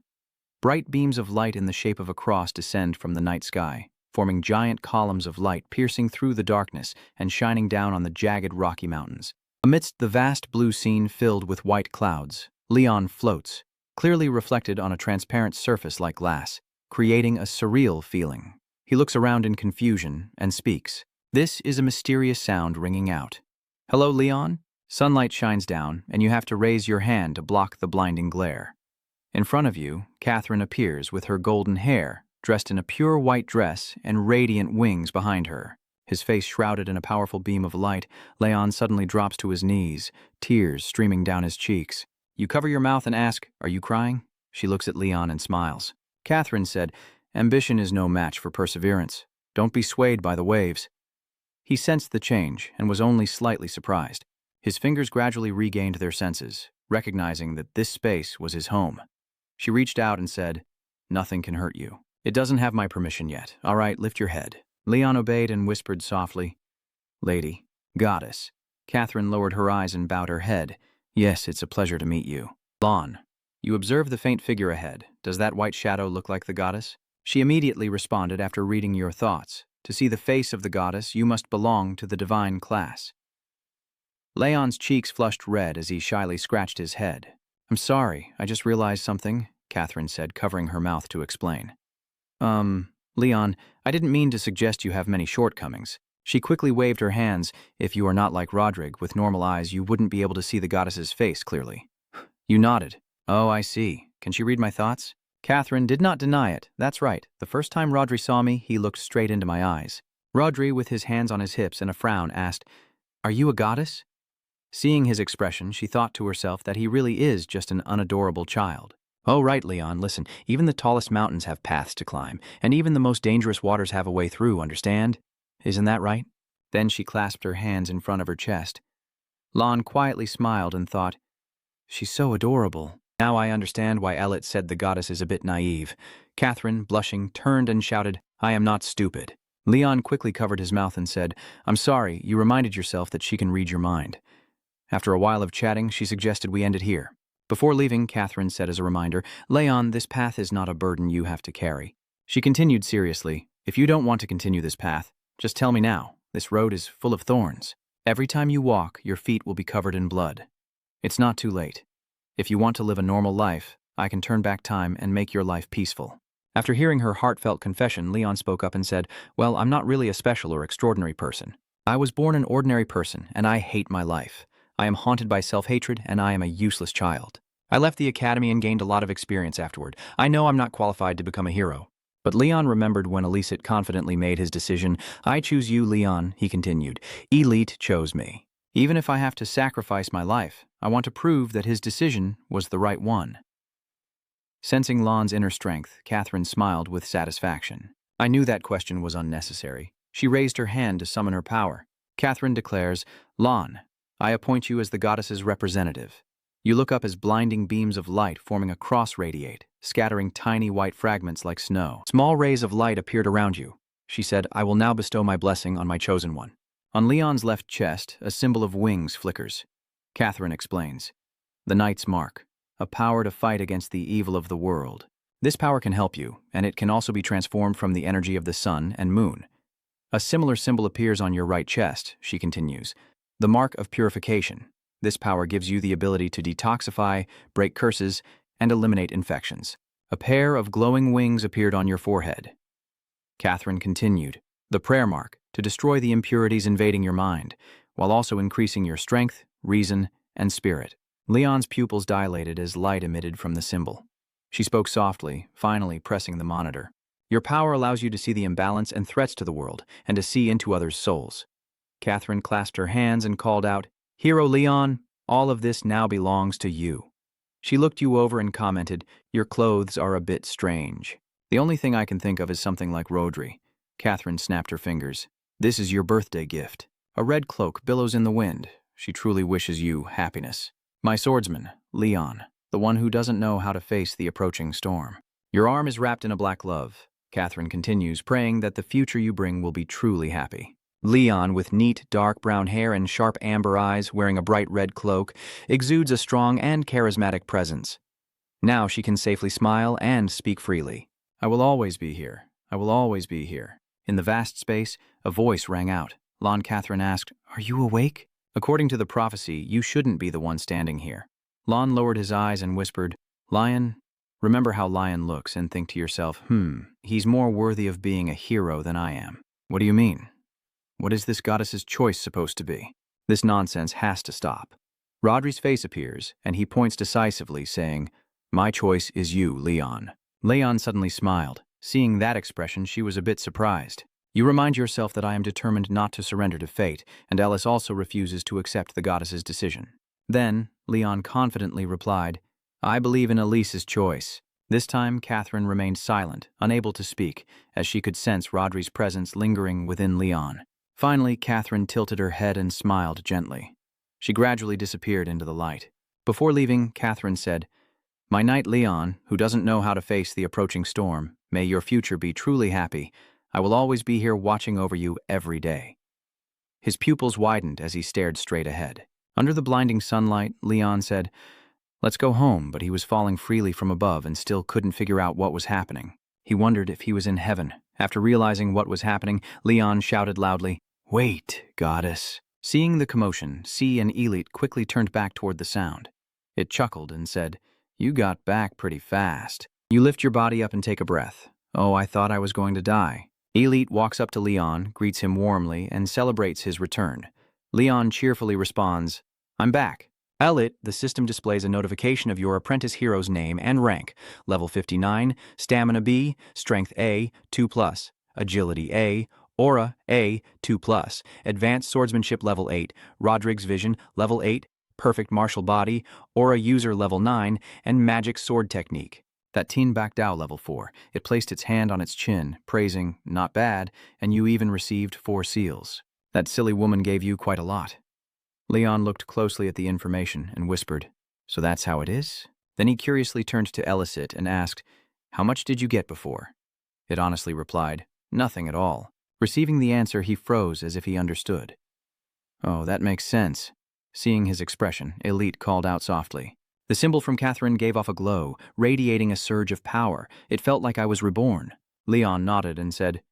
Bright beams of light in the shape of a cross descend from the night sky, forming giant columns of light piercing through the darkness and shining down on the jagged Rocky Mountains. Amidst the vast blue scene filled with white clouds, Leon floats, clearly reflected on a transparent surface like glass, creating a surreal feeling. He looks around in confusion and speaks. This is a mysterious sound ringing out. Hello, Leon? Sunlight shines down, and you have to raise your hand to block the blinding glare. In front of you, Catherine appears with her golden hair, dressed in a pure white dress and radiant wings behind her. His face shrouded in a powerful beam of light, Leon suddenly drops to his knees, tears streaming down his cheeks. You cover your mouth and ask, Are you crying? She looks at Leon and smiles. Catherine said, Ambition is no match for perseverance. Don't be swayed by the waves. He sensed the change and was only slightly surprised. His fingers gradually regained their senses, recognizing that this space was his home. She reached out and said, Nothing can hurt you. It doesn't have my permission yet. All right, lift your head. Leon obeyed and whispered softly, Lady, goddess. Catherine lowered her eyes and bowed her head. Yes, it's a pleasure to meet you. Lon, you observe the faint figure ahead. Does that white shadow look like the goddess? She immediately responded after reading your thoughts. To see the face of the goddess, you must belong to the divine class. Leon's cheeks flushed red as he shyly scratched his head. I'm sorry, I just realized something, Catherine said, covering her mouth to explain. Leon, I didn't mean to suggest you have many shortcomings. She quickly waved her hands. If you are not like Rodrigue, with normal eyes, you wouldn't be able to see the goddess's face clearly. You nodded. Oh, I see. Can she read my thoughts? Catherine did not deny it. That's right. The first time Rodri saw me, he looked straight into my eyes. Rodri, with his hands on his hips and a frown, asked, Are you a goddess? Seeing his expression, she thought to herself that he really is just an unadorable child. Oh, right, Leon, listen, even the tallest mountains have paths to climb, and even the most dangerous waters have a way through, understand? Isn't that right? Then she clasped her hands in front of her chest. Lon quietly smiled and thought, She's so adorable. Now I understand why Elliot said the goddess is a bit naive. Catherine, blushing, turned and shouted, I am not stupid. Leon quickly covered his mouth and said, I'm sorry, you reminded yourself that she can read your mind. After a while of chatting, she suggested we end it here. Before leaving, Catherine said as a reminder, Leon, this path is not a burden you have to carry. She continued seriously, if you don't want to continue this path, just tell me now. This road is full of thorns. Every time you walk, your feet will be covered in blood. It's not too late. If you want to live a normal life, I can turn back time and make your life peaceful. After hearing her heartfelt confession, Leon spoke up and said, well, I'm not really a special or extraordinary person. I was born an ordinary person, and I hate my life. I am haunted by self-hatred, and I am a useless child. I left the academy and gained a lot of experience afterward. I know I'm not qualified to become a hero. But Leon remembered when Elicit confidently made his decision. I choose you, Leon, he continued. Elite chose me. Even if I have to sacrifice my life, I want to prove that his decision was the right one. Sensing Lon's inner strength, Catherine smiled with satisfaction. I knew that question was unnecessary. She raised her hand to summon her power. Catherine declares, Lon, I appoint you as the goddess's representative. You look up as blinding beams of light forming a cross radiate, scattering tiny white fragments like snow. Small rays of light appeared around you. She said, I will now bestow my blessing on my chosen one. On Leon's left chest, a symbol of wings flickers. Catherine explains, the Knight's Mark, a power to fight against the evil of the world. This power can help you, and it can also be transformed from the energy of the sun and moon. A similar symbol appears on your right chest, she continues, the Mark of Purification. This power gives you the ability to detoxify, break curses, and eliminate infections. A pair of glowing wings appeared on your forehead. Catherine continued, the Prayer Mark, to destroy the impurities invading your mind, while also increasing your strength, reason, and spirit. Leon's pupils dilated as light emitted from the symbol. She spoke softly, finally pressing the monitor. Your power allows you to see the imbalance and threats to the world, and to see into others' souls. Catherine clasped her hands and called out, Hero Leon, all of this now belongs to you. She looked you over and commented, your clothes are a bit strange. The only thing I can think of is something like Rodri. Catherine snapped her fingers. This is your birthday gift. A red cloak billows in the wind. She truly wishes you happiness. My swordsman, Leon, the one who doesn't know how to face the approaching storm. Your arm is wrapped in a black glove. Catherine continues, praying that the future you bring will be truly happy. Leon, with neat, dark brown hair and sharp amber eyes, wearing a bright red cloak, exudes a strong and charismatic presence. Now she can safely smile and speak freely. I will always be here. I will always be here. In the vast space, a voice rang out. Lon Catherine asked, Are you awake? According to the prophecy, you shouldn't be the one standing here. Lon lowered his eyes and whispered, Lion, remember how Lion looks and think to yourself, he's more worthy of being a hero than I am. What do you mean? What is this goddess's choice supposed to be? This nonsense has to stop. Rodri's face appears, and he points decisively, saying, My choice is you, Leon. Leon suddenly smiled. Seeing that expression, she was a bit surprised. You remind yourself that I am determined not to surrender to fate, and Ellis also refuses to accept the goddess's decision. Then, Leon confidently replied, I believe in Elise's choice. This time, Catherine remained silent, unable to speak, as she could sense Rodri's presence lingering within Leon. Finally, Catherine tilted her head and smiled gently. She gradually disappeared into the light. Before leaving, Catherine said, My knight Leon, who doesn't know how to face the approaching storm, may your future be truly happy. I will always be here watching over you every day. His pupils widened as he stared straight ahead. Under the blinding sunlight, Leon said, Let's go home, but he was falling freely from above and still couldn't figure out what was happening. He wondered if he was in heaven. After realizing what was happening, Leon shouted loudly, Wait, goddess. Seeing the commotion, C and Elite quickly turned back toward the sound. It chuckled and said, You got back pretty fast. You lift your body up and take a breath. Oh, I thought I was going to die. Elite walks up to Leon, greets him warmly, and celebrates his return. Leon cheerfully responds, I'm back. Elite, the system displays a notification of your apprentice hero's name and rank. Level 59, Stamina B, Strength A, 2+, Agility A, Aura A, 2+, Advanced Swordsmanship Level 8, Rodrig's Vision Level 8, Perfect Martial Body, Aura User Level 9, and Magic Sword Technique. That teen backed out Level 4. It placed its hand on its chin, praising, Not bad, and you even received 4 seals. That silly woman gave you quite a lot. Leon looked closely at the information and whispered, So that's how it is? Then he curiously turned to Elicit and asked, How much did you get before? It honestly replied, Nothing at all. Receiving the answer, he froze as if he understood. Oh, that makes sense. Seeing his expression, Elite called out softly, The symbol from Catherine gave off a glow, radiating a surge of power. It felt like I was reborn. Leon nodded and said,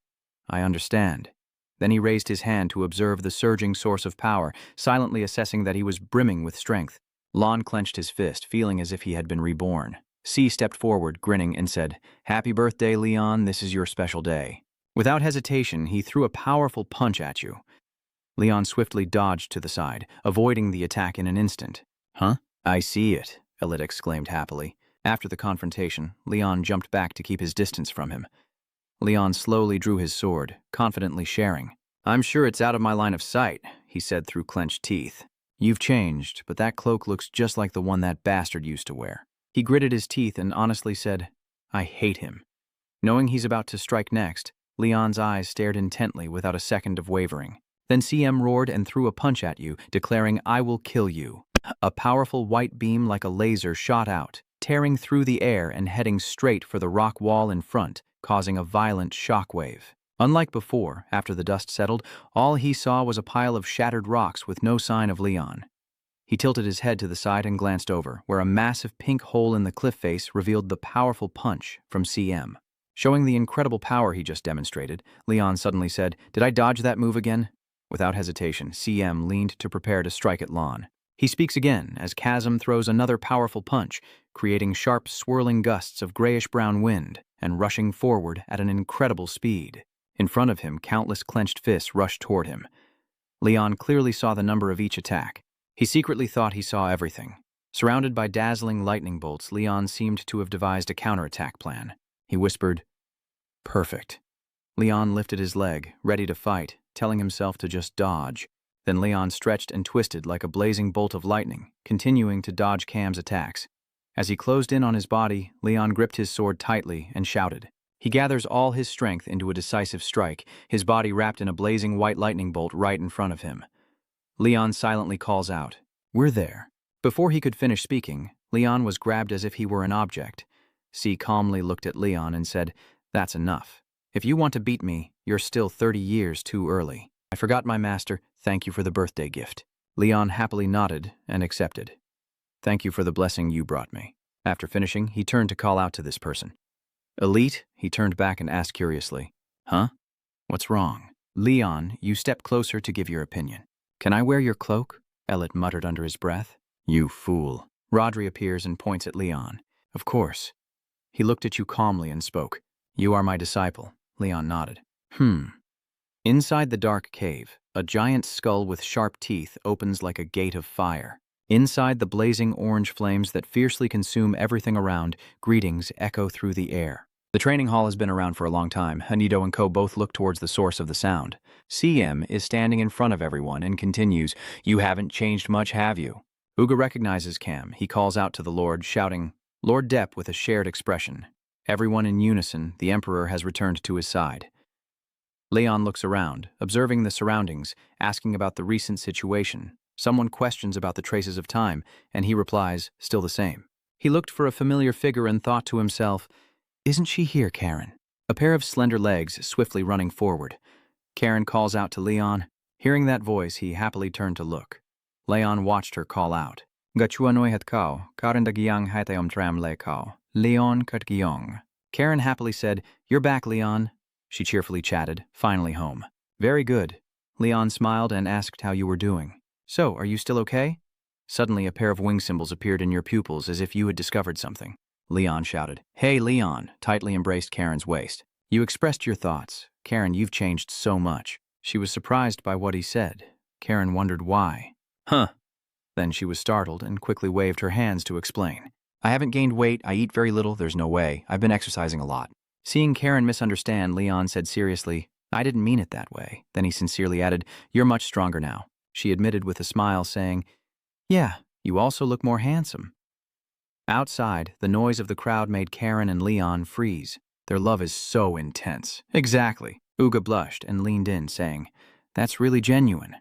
I understand. Then he raised his hand to observe the surging source of power, silently assessing that he was brimming with strength. Lon clenched his fist, feeling as if he had been reborn. C stepped forward, grinning, and said, Happy birthday, Leon, this is your special day. Without hesitation, he threw a powerful punch at you. Leon swiftly dodged to the side, avoiding the attack in an instant. Huh? I see it, Elit exclaimed happily. After the confrontation, Leon jumped back to keep his distance from him. Leon slowly drew his sword, confidently sharing. I'm sure it's out of my line of sight, he said through clenched teeth. You've changed, but that cloak looks just like the one that bastard used to wear. He gritted his teeth and honestly said, I hate him. Knowing he's about to strike next, Leon's eyes stared intently without a second of wavering. Then CM roared and threw a punch at you, declaring, I will kill you. A powerful white beam like a laser shot out, tearing through the air and heading straight for the rock wall in front, causing a violent shockwave. Unlike before, after the dust settled, all he saw was a pile of shattered rocks with no sign of Leon. He tilted his head to the side and glanced over, where a massive pink hole in the cliff face revealed the powerful punch from CM. Showing the incredible power he just demonstrated, Leon suddenly said, Did I dodge that move again? Without hesitation, CM leaned to prepare to strike at Lon. He speaks again as Chasm throws another powerful punch, creating sharp, swirling gusts of grayish-brown wind and rushing forward at an incredible speed. In front of him, countless clenched fists rushed toward him. Leon clearly saw the number of each attack. He secretly thought he saw everything. Surrounded by dazzling lightning bolts, Leon seemed to have devised a counterattack plan. He whispered, Perfect. Leon lifted his leg, ready to fight, telling himself to just dodge. Then Leon stretched and twisted like a blazing bolt of lightning, continuing to dodge Cam's attacks. As he closed in on his body, Leon gripped his sword tightly and shouted. He gathers all his strength into a decisive strike, his body wrapped in a blazing white lightning bolt right in front of him. Leon silently calls out, We're there. Before he could finish speaking, Leon was grabbed as if he were an object. C calmly looked at Leon and said, That's enough. If you want to beat me, you're still 30 years too early. I forgot my master. Thank you for the birthday gift. Leon happily nodded and accepted. Thank you for the blessing you brought me. After finishing, he turned to call out to this person. Elite, he turned back and asked curiously, Huh? What's wrong? Leon, you step closer to give your opinion. Can I wear your cloak? Elit muttered under his breath. You fool. Rodri appears and points at Leon. Of course. He looked at you calmly and spoke. You are my disciple. Leon nodded. Inside the dark cave, a giant skull with sharp teeth opens like a gate of fire. Inside the blazing orange flames that fiercely consume everything around, greetings echo through the air. The training hall has been around for a long time. Hanido and Co. both look towards the source of the sound. CM is standing in front of everyone and continues, You haven't changed much, have you? Uga recognizes Cam. He calls out to the Lord, shouting, Lord Depp with a shared expression. Everyone in unison, the Emperor has returned to his side. Leon looks around, observing the surroundings, asking about the recent situation. Someone questions about the traces of time, and he replies, still the same. He looked for a familiar figure and thought to himself, Isn't she here, Karen? A pair of slender legs swiftly running forward. Karen calls out to Leon. Hearing that voice, he happily turned to look. Leon watched her call out. Gachuanoy het kau, Karen dagiang haitayom tram le kau. Leon kat giong. Karen happily said, You're back, Leon. She cheerfully chatted, finally home. Very good. Leon smiled and asked how you were doing. So, are you still okay? Suddenly, a pair of wing symbols appeared in your pupils as if you had discovered something. Leon shouted. Hey, Leon, tightly embraced Karen's waist. You expressed your thoughts. Karen, you've changed so much. She was surprised by what he said. Karen wondered why. Huh. Then she was startled and quickly waved her hands to explain. I haven't gained weight, I eat very little, there's no way. I've been exercising a lot. Seeing Karen misunderstand, Leon said seriously, I didn't mean it that way. Then he sincerely added, You're much stronger now. She admitted with a smile, saying, Yeah, you also look more handsome. Outside, the noise of the crowd made Karen and Leon freeze. Their love is so intense. Exactly. Uga blushed and leaned in, saying, That's really genuine.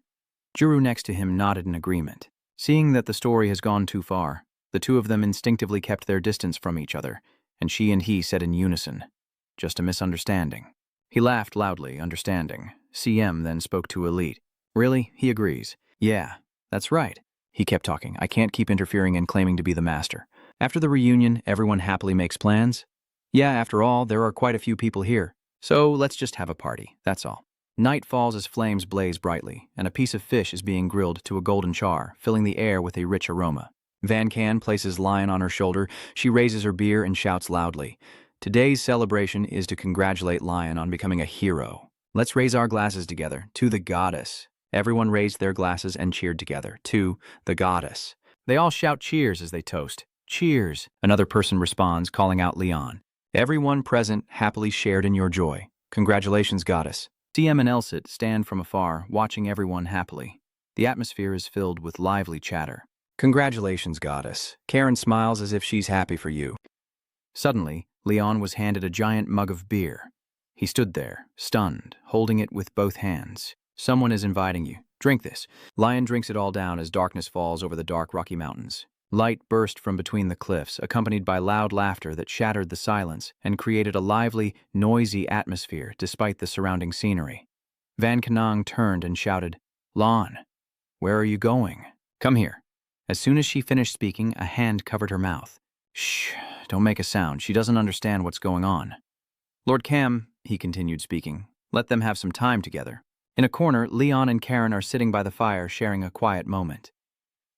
Juru next to him nodded in agreement. Seeing that the story has gone too far, the two of them instinctively kept their distance from each other, and she and he said in unison, Just a misunderstanding. He laughed loudly, understanding. CM then spoke to Elite. Really? He agrees. Yeah, that's right. He kept talking. I can't keep interfering and claiming to be the master. After the reunion, everyone happily makes plans. Yeah, after all, there are quite a few people here. So let's just have a party, that's all. Night falls as flames blaze brightly, and a piece of fish is being grilled to a golden char, filling the air with a rich aroma. Van Can places Lion on her shoulder. She raises her beer and shouts loudly. Today's celebration is to congratulate Lion on becoming a hero. Let's raise our glasses together, to the goddess. Everyone raised their glasses and cheered together, to the goddess. They all shout cheers as they toast. Cheers, another person responds, calling out Leon. Everyone present happily shared in your joy. Congratulations, goddess. CM and Elsit stand from afar, watching everyone happily. The atmosphere is filled with lively chatter. Congratulations, goddess. Karen smiles as if she's happy for you. Suddenly, Leon was handed a giant mug of beer. He stood there, stunned, holding it with both hands. Someone is inviting you. Drink this. Lion drinks it all down as darkness falls over the dark Rocky Mountains. Light burst from between the cliffs, accompanied by loud laughter that shattered the silence and created a lively, noisy atmosphere despite the surrounding scenery. Van Canong turned and shouted, Lon, where are you going? Come here. As soon as she finished speaking, a hand covered her mouth. Shh, don't make a sound. She doesn't understand what's going on. Lord Cam, he continued speaking, let them have some time together. In a corner, Leon and Karen are sitting by the fire sharing a quiet moment.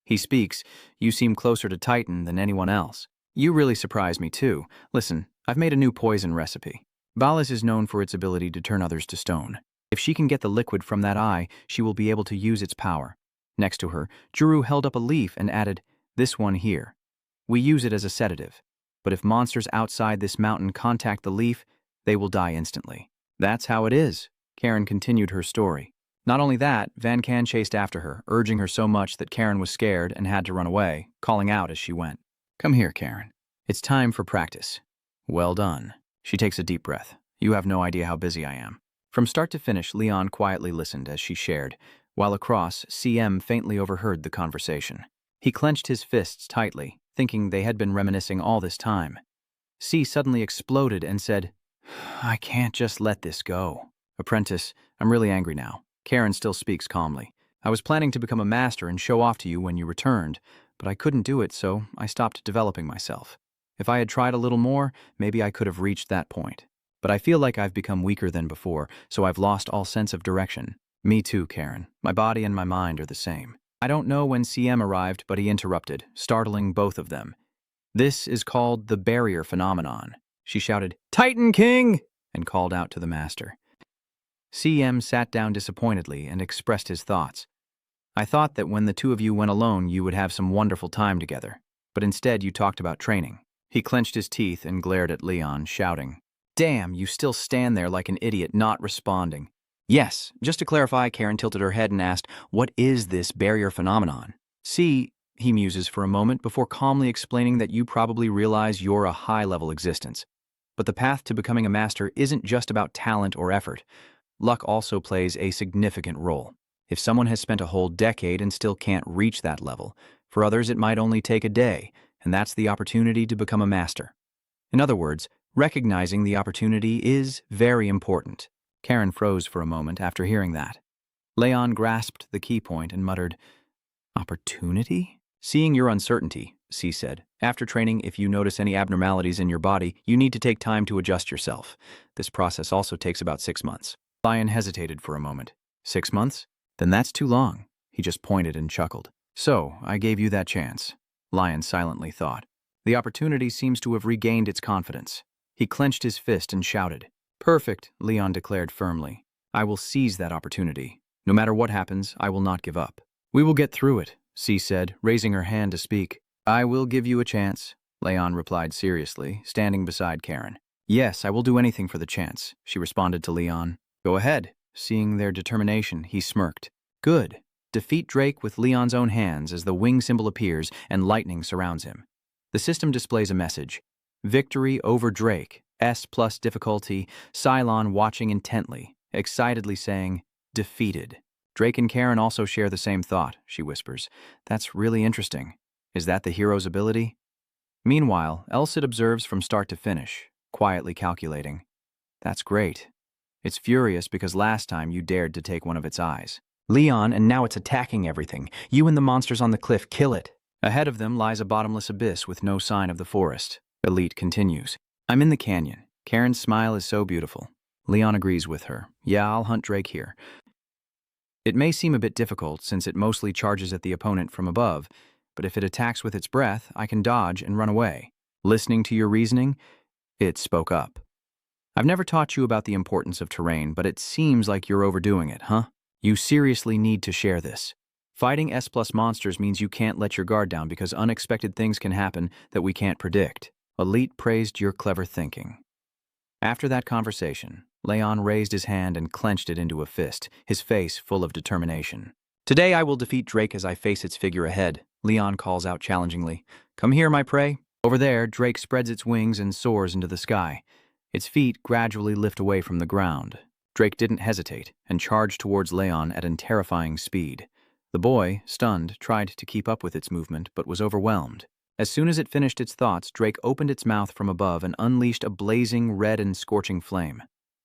He speaks, you seem closer to Titan than anyone else. You really surprise me too. Listen, I've made a new poison recipe. Balas is known for its ability to turn others to stone. If she can get the liquid from that eye, she will be able to use its power. Next to her, Juru held up a leaf and added, this one here. We use it as a sedative. But if monsters outside this mountain contact the leaf, they will die instantly. That's how it is. Karen continued her story. Not only that, Van Can chased after her, urging her so much that Karen was scared and had to run away, calling out as she went. Come here, Karen. It's time for practice. Well done. She takes a deep breath. You have no idea how busy I am. From start to finish, Leon quietly listened as she shared, while across, CM faintly overheard the conversation. He clenched his fists tightly, thinking they had been reminiscing all this time. C suddenly exploded and said, I can't just let this go. Apprentice, I'm really angry now. Karen still speaks calmly. I was planning to become a master and show off to you when you returned, but I couldn't do it, so I stopped developing myself. If I had tried a little more, maybe I could have reached that point. But I feel like I've become weaker than before, so I've lost all sense of direction. Me too, Karen. My body and my mind are the same. I don't know when CM arrived, but he interrupted, startling both of them. This is called the barrier phenomenon. She shouted, Titan King! And called out to the master. CM sat down disappointedly and expressed his thoughts. I thought that when the two of you went alone, you would have some wonderful time together, but instead you talked about training. He clenched his teeth and glared at Leon, shouting, Damn, you still stand there like an idiot, not responding. Yes, just to clarify, Karen tilted her head and asked, What is this barrier phenomenon? See, he muses for a moment before calmly explaining that you probably realize you're a high-level existence. But the path to becoming a master isn't just about talent or effort. Luck also plays a significant role. If someone has spent a whole decade and still can't reach that level, for others it might only take a day, and that's the opportunity to become a master. In other words, recognizing the opportunity is very important. Karen froze for a moment after hearing that. Leon grasped the key point and muttered, Opportunity? Seeing your uncertainty, C said. After training, if you notice any abnormalities in your body, you need to take time to adjust yourself. This process also takes about 6 months. Lion hesitated for a moment. 6 months? Then that's too long. He just pointed and chuckled. So, I gave you that chance. Lion silently thought. The opportunity seems to have regained its confidence. He clenched his fist and shouted. Perfect, Leon declared firmly. I will seize that opportunity. No matter what happens, I will not give up. We will get through it, C said, raising her hand to speak. I will give you a chance, Leon replied seriously, standing beside Karen. Yes, I will do anything for the chance, she responded to Leon. Go ahead. Seeing their determination, he smirked. Good. Defeat Drake with Leon's own hands as the wing symbol appears and lightning surrounds him. The system displays a message. Victory over Drake. S plus difficulty. Cylon watching intently, excitedly saying, defeated. Drake and Karen also share the same thought, she whispers. That's really interesting. Is that the hero's ability? Meanwhile, Elsit observes from start to finish, quietly calculating. That's great. It's furious because last time you dared to take one of its eyes. Leon, and now it's attacking everything. You and the monsters on the cliff, kill it. Ahead of them lies a bottomless abyss with no sign of the forest. Elite continues. I'm in the canyon. Karen's smile is so beautiful. Leon agrees with her. Yeah, I'll hunt Drake here. It may seem a bit difficult since it mostly charges at the opponent from above, but if it attacks with its breath, I can dodge and run away. Listening to your reasoning, it spoke up. I've never taught you about the importance of terrain, but it seems like you're overdoing it, huh? You seriously need to share this. Fighting S+ monsters means you can't let your guard down because unexpected things can happen that we can't predict. Elite praised your clever thinking. After that conversation, Leon raised his hand and clenched it into a fist, his face full of determination. Today I will defeat Drake as I face its figure ahead, Leon calls out challengingly. Come here, my prey. Over there, Drake spreads its wings and soars into the sky. Its feet gradually lift away from the ground. Drake didn't hesitate and charged towards Leon at a terrifying speed. The boy, stunned, tried to keep up with its movement but was overwhelmed. As soon as it finished its thoughts, Drake opened its mouth from above and unleashed a blazing red and scorching flame.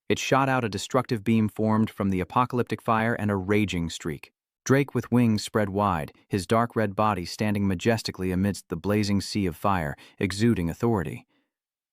It shot out a destructive beam formed from the apocalyptic fire and a raging streak. Drake with wings spread wide, his dark red body standing majestically amidst the blazing sea of fire, exuding authority.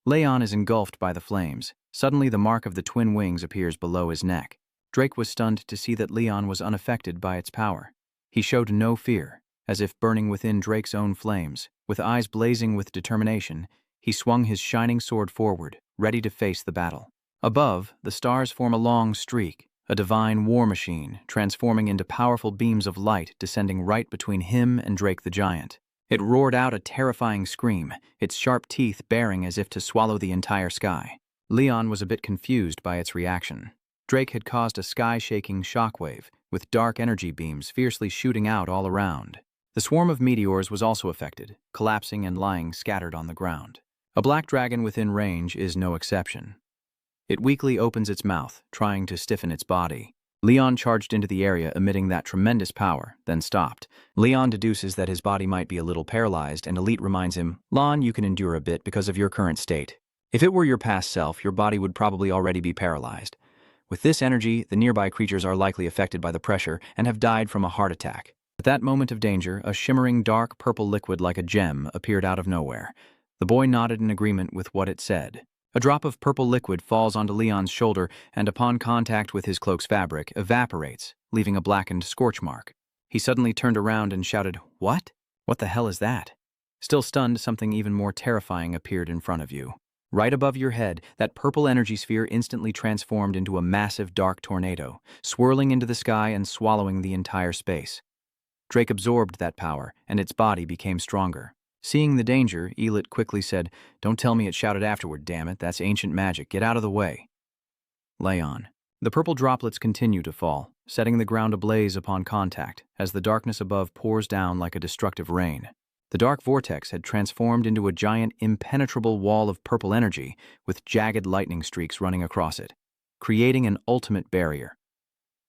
Leon is engulfed by the flames. Suddenly the mark of the twin wings appears below his neck. Drake was stunned to see that Leon was unaffected by its power. He showed no fear, as if burning within Drake's own flames. With eyes blazing with determination, he swung his shining sword forward, ready to face the battle. Above, the stars form a long streak, a divine war machine, transforming into powerful beams of light descending right between him and Drake the giant. It roared out a terrifying scream, its sharp teeth baring as if to swallow the entire sky. Leon was a bit confused by its reaction. Drake had caused a sky-shaking shockwave, with dark energy beams fiercely shooting out all around. The swarm of meteors was also affected, collapsing and lying scattered on the ground. A black dragon within range is no exception. It weakly opens its mouth, trying to stiffen its body. Leon charged into the area, emitting that tremendous power, then stopped. Leon deduces that his body might be a little paralyzed, and Elite reminds him, Lon, you can endure a bit because of your current state. If it were your past self, your body would probably already be paralyzed. With this energy, the nearby creatures are likely affected by the pressure and have died from a heart attack. At that moment of danger, a shimmering dark purple liquid like a gem appeared out of nowhere. The boy nodded in agreement with what it said. A drop of purple liquid falls onto Leon's shoulder and upon contact with his cloak's fabric, evaporates, leaving a blackened scorch mark. He suddenly turned around and shouted, What? What the hell is that? Still stunned, something even more terrifying appeared in front of you. Right above your head, that purple energy sphere instantly transformed into a massive dark tornado, swirling into the sky and swallowing the entire space. Drake absorbed that power, and its body became stronger. Seeing the danger, Elite quickly said, Don't tell me it shouted afterward, damn it, that's ancient magic, get out of the way. Leon. The purple droplets continue to fall, setting the ground ablaze upon contact, as the darkness above pours down like a destructive rain. The dark vortex had transformed into a giant, impenetrable wall of purple energy, with jagged lightning streaks running across it, creating an ultimate barrier.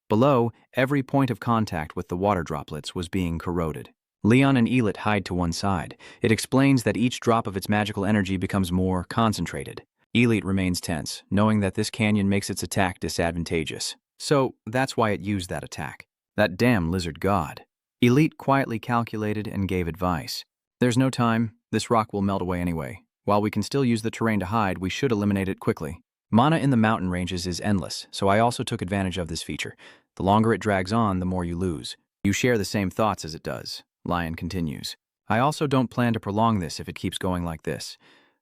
Below, every point of contact with the water droplets was being corroded. Leon and Elite hide to one side. It explains that each drop of its magical energy becomes more concentrated. Elite remains tense, knowing that this canyon makes its attack disadvantageous. So, that's why it used that attack. That damn lizard god. Elite quietly calculated and gave advice. There's no time. This rock will melt away anyway. While we can still use the terrain to hide, we should eliminate it quickly. Mana in the mountain ranges is endless, so I also took advantage of this feature. The longer it drags on, the more you lose. You share the same thoughts as it does. Lion continues. I also don't plan to prolong this if it keeps going like this.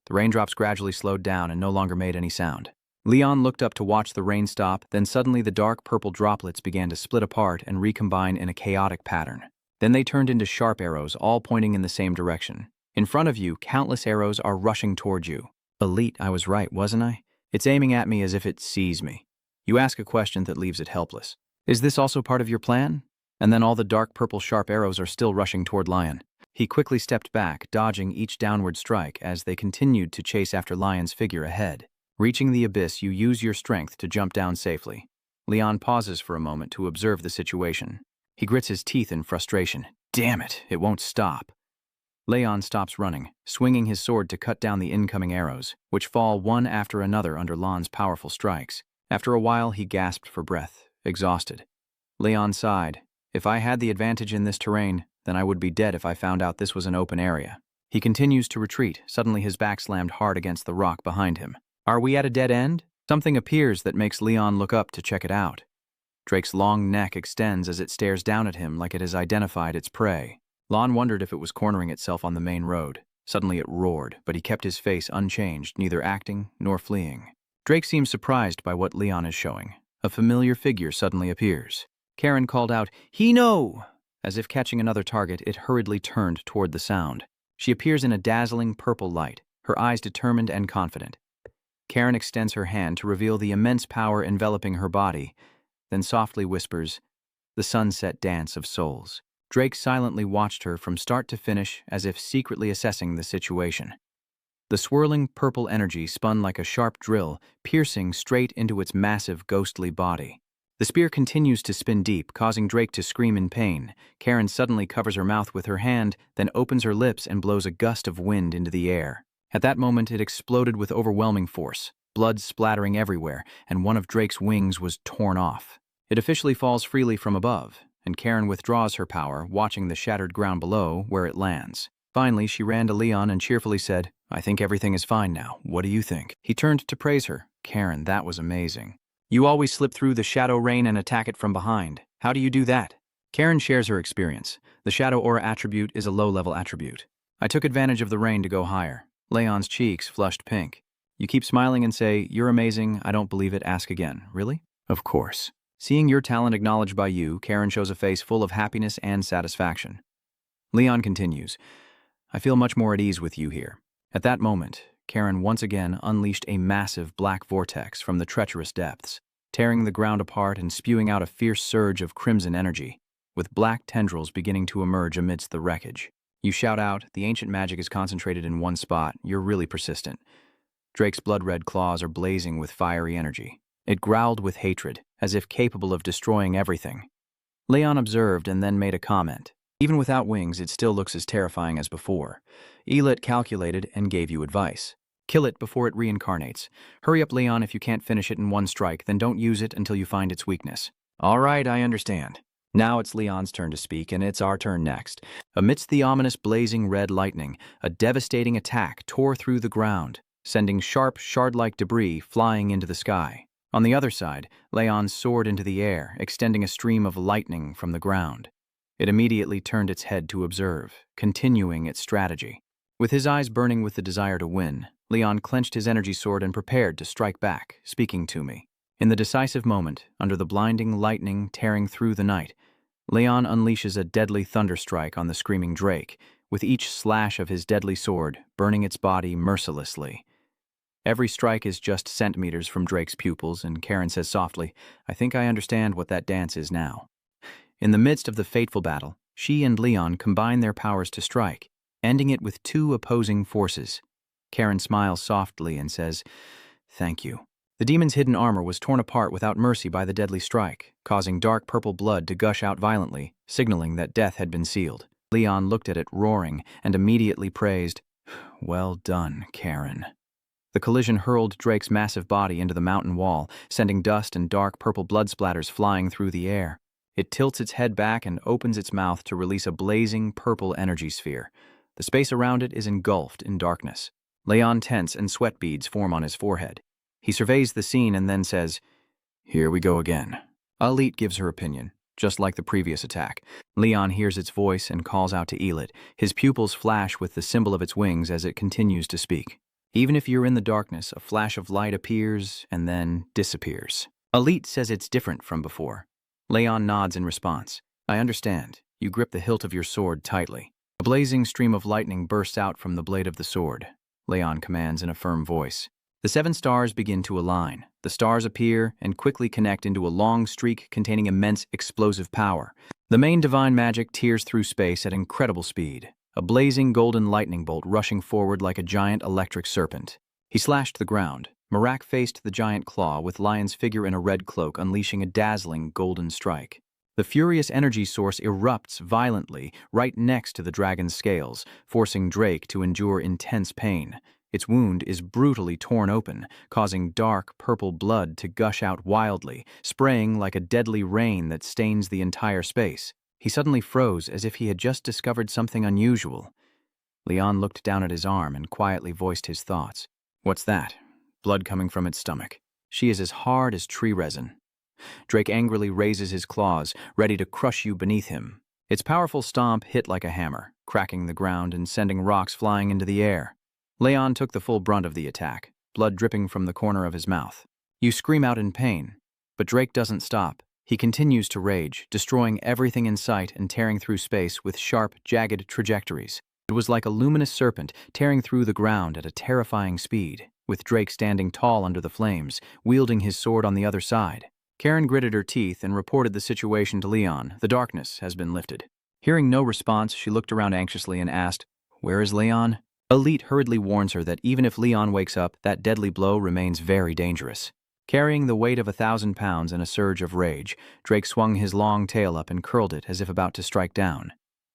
The raindrops gradually slowed down and no longer made any sound. Leon looked up to watch the rain stop, then suddenly the dark purple droplets began to split apart and recombine in a chaotic pattern. Then they turned into sharp arrows, all pointing in the same direction. In front of you, countless arrows are rushing toward you. Elite, I was right, wasn't I? It's aiming at me as if it sees me. You ask a question that leaves it helpless. Is this also part of your plan? And then all the dark purple sharp arrows are still rushing toward Lion. He quickly stepped back, dodging each downward strike as they continued to chase after Lion's figure ahead. Reaching the abyss, you use your strength to jump down safely. Leon pauses for a moment to observe the situation. He grits his teeth in frustration. Damn it, it won't stop. Leon stops running, swinging his sword to cut down the incoming arrows, which fall one after another under Lon's powerful strikes. After a while, he gasped for breath, exhausted. Leon sighed, If I had the advantage in this terrain, then I would be dead if I found out this was an open area. He continues to retreat. Suddenly his back slammed hard against the rock behind him. Are we at a dead end? Something appears that makes Leon look up to check it out. Drake's long neck extends as it stares down at him like it has identified its prey. Lon wondered if it was cornering itself on the main road. Suddenly it roared, but he kept his face unchanged, neither acting nor fleeing. Drake seems surprised by what Leon is showing. A familiar figure suddenly appears. Karen called out, "He no!" As if catching another target, it hurriedly turned toward the sound. She appears in a dazzling purple light, her eyes determined and confident. Karen extends her hand to reveal the immense power enveloping her body, then softly whispers, "The sunset dance of souls." Drake silently watched her from start to finish as if secretly assessing the situation. The swirling purple energy spun like a sharp drill, piercing straight into its massive ghostly body. The spear continues to spin deep, causing Drake to scream in pain. Karen suddenly covers her mouth with her hand, then opens her lips and blows a gust of wind into the air. At that moment, it exploded with overwhelming force, blood splattering everywhere, and one of Drake's wings was torn off. It officially falls freely from above, and Karen withdraws her power, watching the shattered ground below where it lands. Finally, she ran to Leon and cheerfully said, "I think everything is fine now. What do you think?" He turned to praise her. "Karen, that was amazing. You always slip through the shadow rain and attack it from behind. How do you do that?" Karen shares her experience. The shadow aura attribute is a low-level attribute. I took advantage of the rain to go higher. Leon's cheeks flushed pink. You keep smiling and say, "You're amazing, I don't believe it, ask again." Really? Of course. Seeing your talent acknowledged by you, Karen shows a face full of happiness and satisfaction. Leon continues, "I feel much more at ease with you here." At that moment, Karen once again unleashed a massive black vortex from the treacherous depths, tearing the ground apart and spewing out a fierce surge of crimson energy, with black tendrils beginning to emerge amidst the wreckage. You shout out, "The ancient magic is concentrated in one spot. You're really persistent." Drake's blood-red claws are blazing with fiery energy. It growled with hatred, as if capable of destroying everything. Leon observed and then made a comment. "Even without wings, it still looks as terrifying as before. Elit calculated and gave you advice. Kill it before it reincarnates. Hurry up, Leon. If you can't finish it in one strike, then don't use it until you find its weakness." "All right, I understand." Now it's Leon's turn to speak, and it's our turn next. Amidst the ominous blazing red lightning, a devastating attack tore through the ground, sending sharp, shard-like debris flying into the sky. On the other side, Leon soared into the air, extending a stream of lightning from the ground. It immediately turned its head to observe, continuing its strategy. With his eyes burning with the desire to win, Leon clenched his energy sword and prepared to strike back, speaking to me. In the decisive moment, under the blinding lightning tearing through the night, Leon unleashes a deadly thunderstrike on the screaming Drake, with each slash of his deadly sword burning its body mercilessly. Every strike is just centimeters from Drake's pupils, and Karen says softly, "I think I understand what that dance is now." In the midst of the fateful battle, she and Leon combine their powers to strike, ending it with two opposing forces. Karen smiles softly and says, "Thank you." The demon's hidden armor was torn apart without mercy by the deadly strike, causing dark purple blood to gush out violently, signaling that death had been sealed. Leon looked at it roaring and immediately praised, "Well done, Karen." The collision hurled Drake's massive body into the mountain wall, sending dust and dark purple blood splatters flying through the air. It tilts its head back and opens its mouth to release a blazing purple energy sphere. The space around it is engulfed in darkness. Leon tense and sweat beads form on his forehead. He surveys the scene and then says, "Here we go again." Elit gives her opinion, just like the previous attack. Leon hears its voice and calls out to Elit. His pupils flash with the symbol of its wings as it continues to speak. Even if you're in the darkness, a flash of light appears and then disappears. Elit says it's different from before. Leon nods in response. "I understand." You grip the hilt of your sword tightly. A blazing stream of lightning bursts out from the blade of the sword. Leon commands in a firm voice. The 7 stars begin to align. The stars appear and quickly connect into a long streak containing immense explosive power. The main divine magic tears through space at incredible speed, a blazing golden lightning bolt rushing forward like a giant electric serpent. He slashed the ground. Marak faced the giant claw with Lion's figure in a red cloak unleashing a dazzling golden strike. The furious energy source erupts violently right next to the dragon's scales, forcing Drake to endure intense pain. Its wound is brutally torn open, causing dark purple blood to gush out wildly, spraying like a deadly rain that stains the entire space. He suddenly froze as if he had just discovered something unusual. Leon looked down at his arm and quietly voiced his thoughts. What's that? Blood coming from its stomach. She is as hard as tree resin. Drake angrily raises his claws, ready to crush you beneath him. Its powerful stomp hit like a hammer, cracking the ground and sending rocks flying into the air. Leon took the full brunt of the attack, blood dripping from the corner of his mouth. You scream out in pain, but Drake doesn't stop. He continues to rage, destroying everything in sight and tearing through space with sharp, jagged trajectories. It was like a luminous serpent tearing through the ground at a terrifying speed, with Drake standing tall under the flames, wielding his sword on the other side. Karen gritted her teeth and reported the situation to Leon. The darkness has been lifted. Hearing no response, she looked around anxiously and asked, "Where is Leon?" Elite hurriedly warns her that even if Leon wakes up, that deadly blow remains very dangerous. Carrying the weight of 1,000 pounds in a surge of rage, Drake swung his long tail up and curled it as if about to strike down.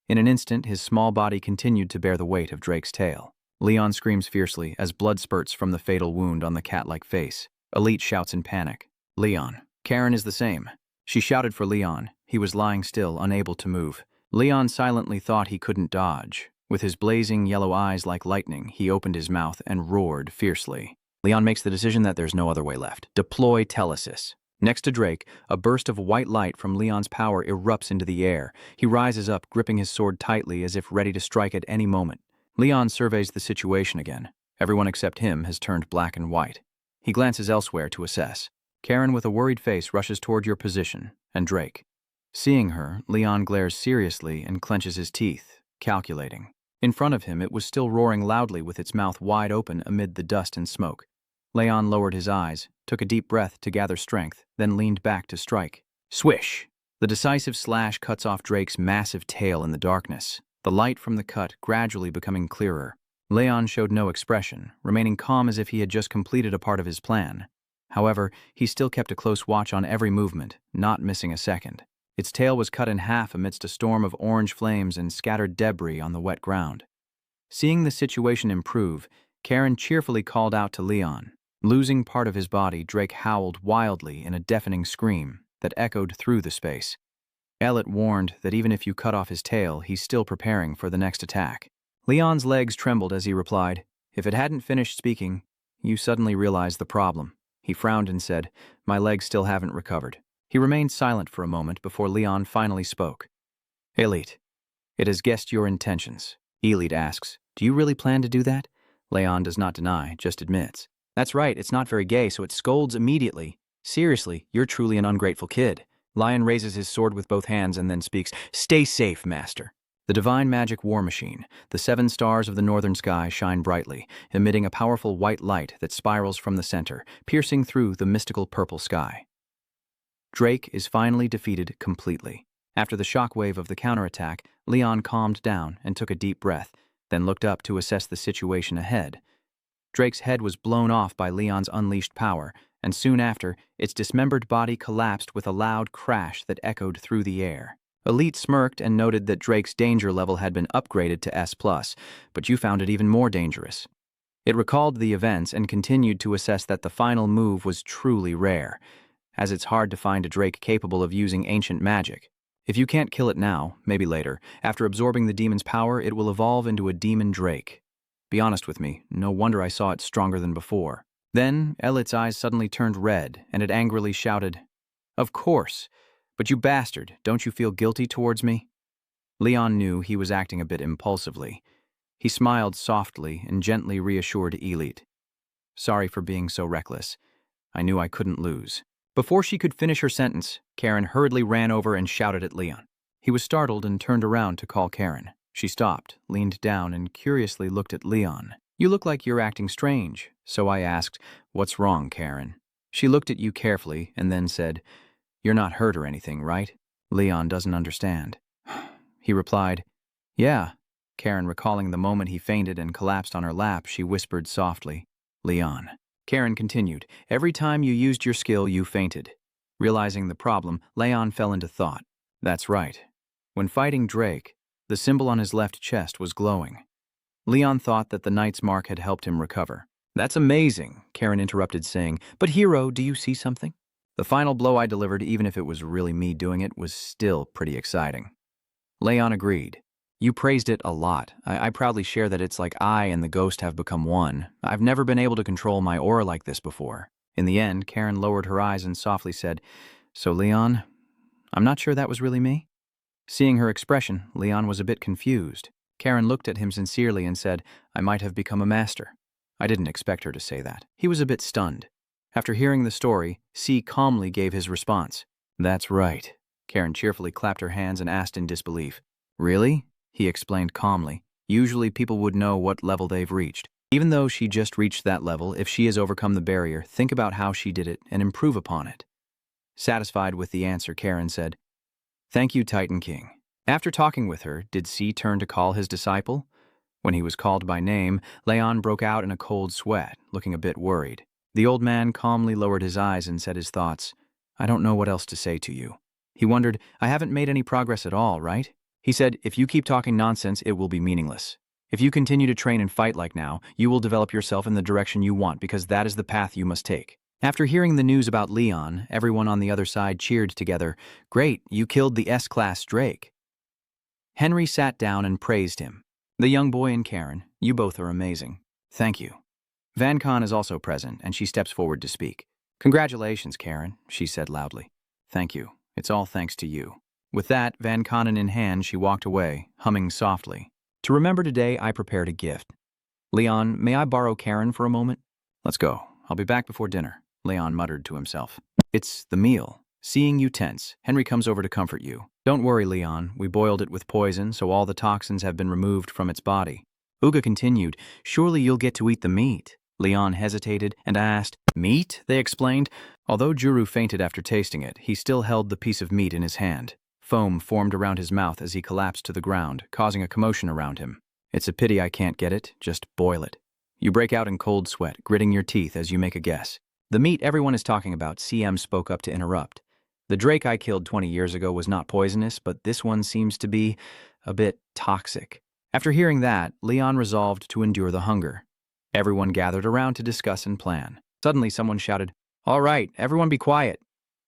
In an instant, his small body continued to bear the weight of Drake's tail. Leon screams fiercely as blood spurts from the fatal wound on the cat-like face. Elite shouts in panic, "Leon!" Karen is the same. She shouted for Leon. He was lying still, unable to move. Leon silently thought he couldn't dodge. With his blazing yellow eyes like lightning, he opened his mouth and roared fiercely. Leon makes the decision that there's no other way left. Deploy telesis. Next to Drake, a burst of white light from Leon's power erupts into the air. He rises up, gripping his sword tightly as if ready to strike at any moment. Leon surveys the situation again. Everyone except him has turned black and white. He glances elsewhere to assess. Karen, with a worried face, rushes toward your position, and Drake. Seeing her, Leon glares seriously and clenches his teeth, calculating. In front of him, it was still roaring loudly with its mouth wide open amid the dust and smoke. Leon lowered his eyes, took a deep breath to gather strength, then leaned back to strike. Swish! The decisive slash cuts off Drake's massive tail in the darkness, the light from the cut gradually becoming clearer. Leon showed no expression, remaining calm as if he had just completed a part of his plan. However, he still kept a close watch on every movement, not missing a second. Its tail was cut in half amidst a storm of orange flames and scattered debris on the wet ground. Seeing the situation improve, Karen cheerfully called out to Leon. Losing part of his body, Drake howled wildly in a deafening scream that echoed through the space. Elliot warned that even if you cut off his tail, he's still preparing for the next attack. Leon's legs trembled as he replied, "If it hadn't finished speaking, you suddenly realized the problem." He frowned and said, "My legs still haven't recovered." He remained silent for a moment before Leon finally spoke. "Elite, it has guessed your intentions." Elite asks, "Do you really plan to do that?" Leon does not deny, just admits. "That's right, it's not very gay, so it scolds immediately. Seriously, you're truly an ungrateful kid." Lion raises his sword with both hands and then speaks, "Stay safe, master." The divine magic war machine, the 7 stars of the northern sky, shine brightly, emitting a powerful white light that spirals from the center, piercing through the mystical purple sky. Drake is finally defeated completely. After the shockwave of the counterattack, Leon calmed down and took a deep breath, then looked up to assess the situation ahead. Drake's head was blown off by Leon's unleashed power, and soon after, its dismembered body collapsed with a loud crash that echoed through the air. Elite smirked and noted that Drake's danger level had been upgraded to S+, but you found it even more dangerous. It recalled the events and continued to assess that the final move was truly rare, as it's hard to find a Drake capable of using ancient magic. If you can't kill it now, maybe later, after absorbing the demon's power, it will evolve into a demon Drake. Be honest with me, no wonder I saw it stronger than before. Then, Elit's eyes suddenly turned red, and it angrily shouted, "Of course! But you bastard, don't you feel guilty towards me?" Leon knew he was acting a bit impulsively. He smiled softly and gently reassured Elite. "Sorry for being so reckless. I knew I couldn't lose." Before she could finish her sentence, Karen hurriedly ran over and shouted at Leon. He was startled and turned around to call Karen. She stopped, leaned down, and curiously looked at Leon. "You look like you're acting strange," so I asked, "What's wrong, Karen?" She looked at you carefully and then said, "You're not hurt or anything, right?" Leon doesn't understand. He replied, "Yeah." Karen, recalling the moment he fainted and collapsed on her lap, she whispered softly, "Leon." Karen continued, "Every time you used your skill, you fainted." Realizing the problem, Leon fell into thought. That's right. When fighting Drake, the symbol on his left chest was glowing. Leon thought that the knight's mark had helped him recover. "That's amazing," Karen interrupted, saying, "But hero, do you see something?" The final blow I delivered, even if it was really me doing it, was still pretty exciting. Leon agreed. You praised it a lot. I proudly share that it's like I and the ghost have become one. I've never been able to control my aura like this before. In the end, Karen lowered her eyes and softly said, So Leon, I'm not sure that was really me? Seeing her expression, Leon was a bit confused. Karen looked at him sincerely and said, I might have become a master. I didn't expect her to say that. He was a bit stunned. After hearing the story, C calmly gave his response. That's right. Karen cheerfully clapped her hands and asked in disbelief. Really? He explained calmly. Usually people would know what level they've reached. Even though she just reached that level, if she has overcome the barrier, think about how she did it and improve upon it. Satisfied with the answer, Karen said, Thank you, Titan King. After talking with her, did C turn to call his disciple? When he was called by name, Leon broke out in a cold sweat, looking a bit worried. The old man calmly lowered his eyes and said his thoughts. I don't know what else to say to you. He wondered, I haven't made any progress at all, right? He said, if you keep talking nonsense, it will be meaningless. If you continue to train and fight like now, you will develop yourself in the direction you want because that is the path you must take. After hearing the news about Leon, everyone on the other side cheered together. Great, you killed the S-class Drake. Henry sat down and praised him. The young boy and Karen, you both are amazing. Thank you. Van Con is also present, and she steps forward to speak. Congratulations, Karen, she said loudly. Thank you. It's all thanks to you. With that, Van Conen in hand, she walked away, humming softly. To remember today, I prepared a gift. Leon, may I borrow Karen for a moment? Let's go. I'll be back before dinner, Leon muttered to himself. It's the meal. Seeing you tense, Henry comes over to comfort you. Don't worry, Leon. We boiled it with poison, so all the toxins have been removed from its body. Uga continued, surely you'll get to eat the meat. Leon hesitated and asked, Meat? They explained. Although Juru fainted after tasting it, he still held the piece of meat in his hand. Foam formed around his mouth as he collapsed to the ground, causing a commotion around him. It's a pity I can't get it, just boil it. You break out in cold sweat, gritting your teeth as you make a guess. The meat everyone is talking about, CM spoke up to interrupt. The Drake I killed 20 years ago was not poisonous, but this one seems to be a bit toxic. After hearing that, Leon resolved to endure the hunger. Everyone gathered around to discuss and plan. Suddenly someone shouted, All right, everyone be quiet.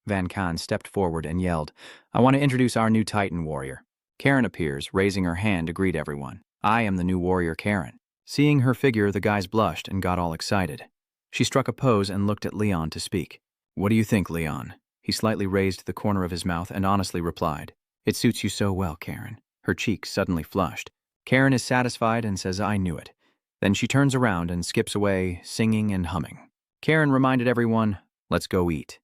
Van Khan stepped forward and yelled, I want to introduce our new Titan warrior. Karen appears, raising her hand to greet everyone. I am the new warrior Karen. Seeing her figure, the guys blushed and got all excited. She struck a pose and looked at Leon to speak. What do you think, Leon? He slightly raised the corner of his mouth and honestly replied, It suits you so well, Karen. Her cheeks suddenly flushed. Karen is satisfied and says, I knew it. Then she turns around and skips away, singing and humming. Karen reminded everyone, Let's go eat.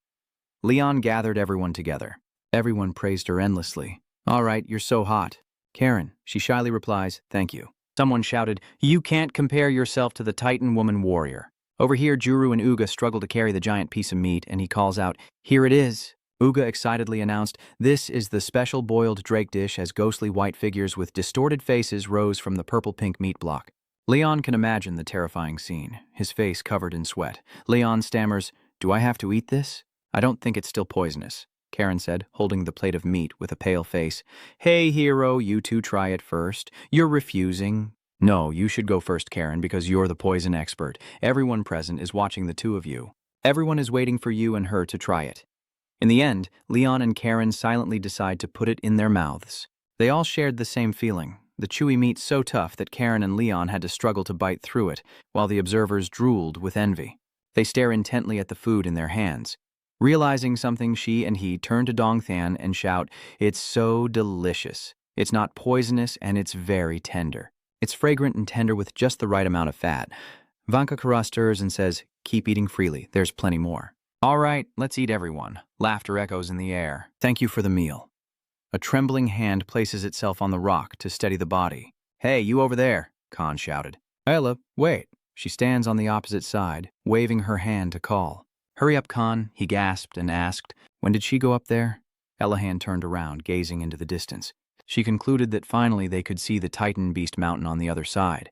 Leon gathered everyone together. Everyone praised her endlessly. All right, you're so hot. Karen, she shyly replies, Thank you. Someone shouted, You can't compare yourself to the Titan woman warrior. Over here, Juru and Uga struggle to carry the giant piece of meat, and he calls out, Here it is. Uga excitedly announced, This is the special boiled Drake dish as ghostly white figures with distorted faces rose from the purple-pink meat block. Leon can imagine the terrifying scene, his face covered in sweat. Leon stammers, Do I have to eat this? I don't think it's still poisonous, Karen said, holding the plate of meat with a pale face. Hey, hero, you two try it first. You're refusing. No, you should go first, Karen, because you're the poison expert. Everyone present is watching the two of you. Everyone is waiting for you and her to try it. In the end, Leon and Karen silently decide to put it in their mouths. They all shared the same feeling, the chewy meat so tough that Karen and Leon had to struggle to bite through it, while the observers drooled with envy. They stare intently at the food in their hands. Realizing something, she and he turn to Dongthan and shout, It's so delicious. It's not poisonous and it's very tender. It's fragrant and tender with just the right amount of fat. Vankakara stirs and says, Keep eating freely, there's plenty more. All right, let's eat everyone. Laughter echoes in the air. Thank you for the meal. A trembling hand places itself on the rock to steady the body. Hey, you over there, Khan shouted. Ella, wait. She stands on the opposite side, waving her hand to call. Hurry up, Khan, he gasped and asked. When did she go up there? Elahan turned around, gazing into the distance. She concluded that finally they could see the Titan Beast Mountain on the other side.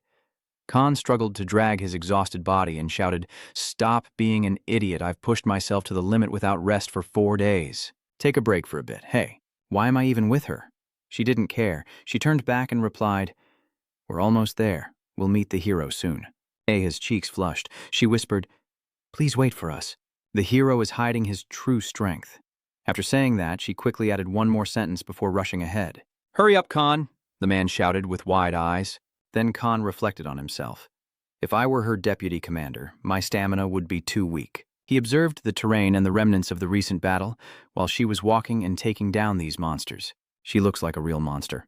Khan struggled to drag his exhausted body and shouted, Stop being an idiot. I've pushed myself to the limit without rest for 4 days. Take a break for a bit. Hey, why am I even with her? She didn't care. She turned back and replied, We're almost there. We'll meet the hero soon. His cheeks flushed. She whispered, Please wait for us. The hero is hiding his true strength. After saying that, she quickly added one more sentence before rushing ahead. Hurry up, Khan, the man shouted with wide eyes. Then Khan reflected on himself. If I were her deputy commander, my stamina would be too weak. He observed the terrain and the remnants of the recent battle while she was walking and taking down these monsters. She looks like a real monster.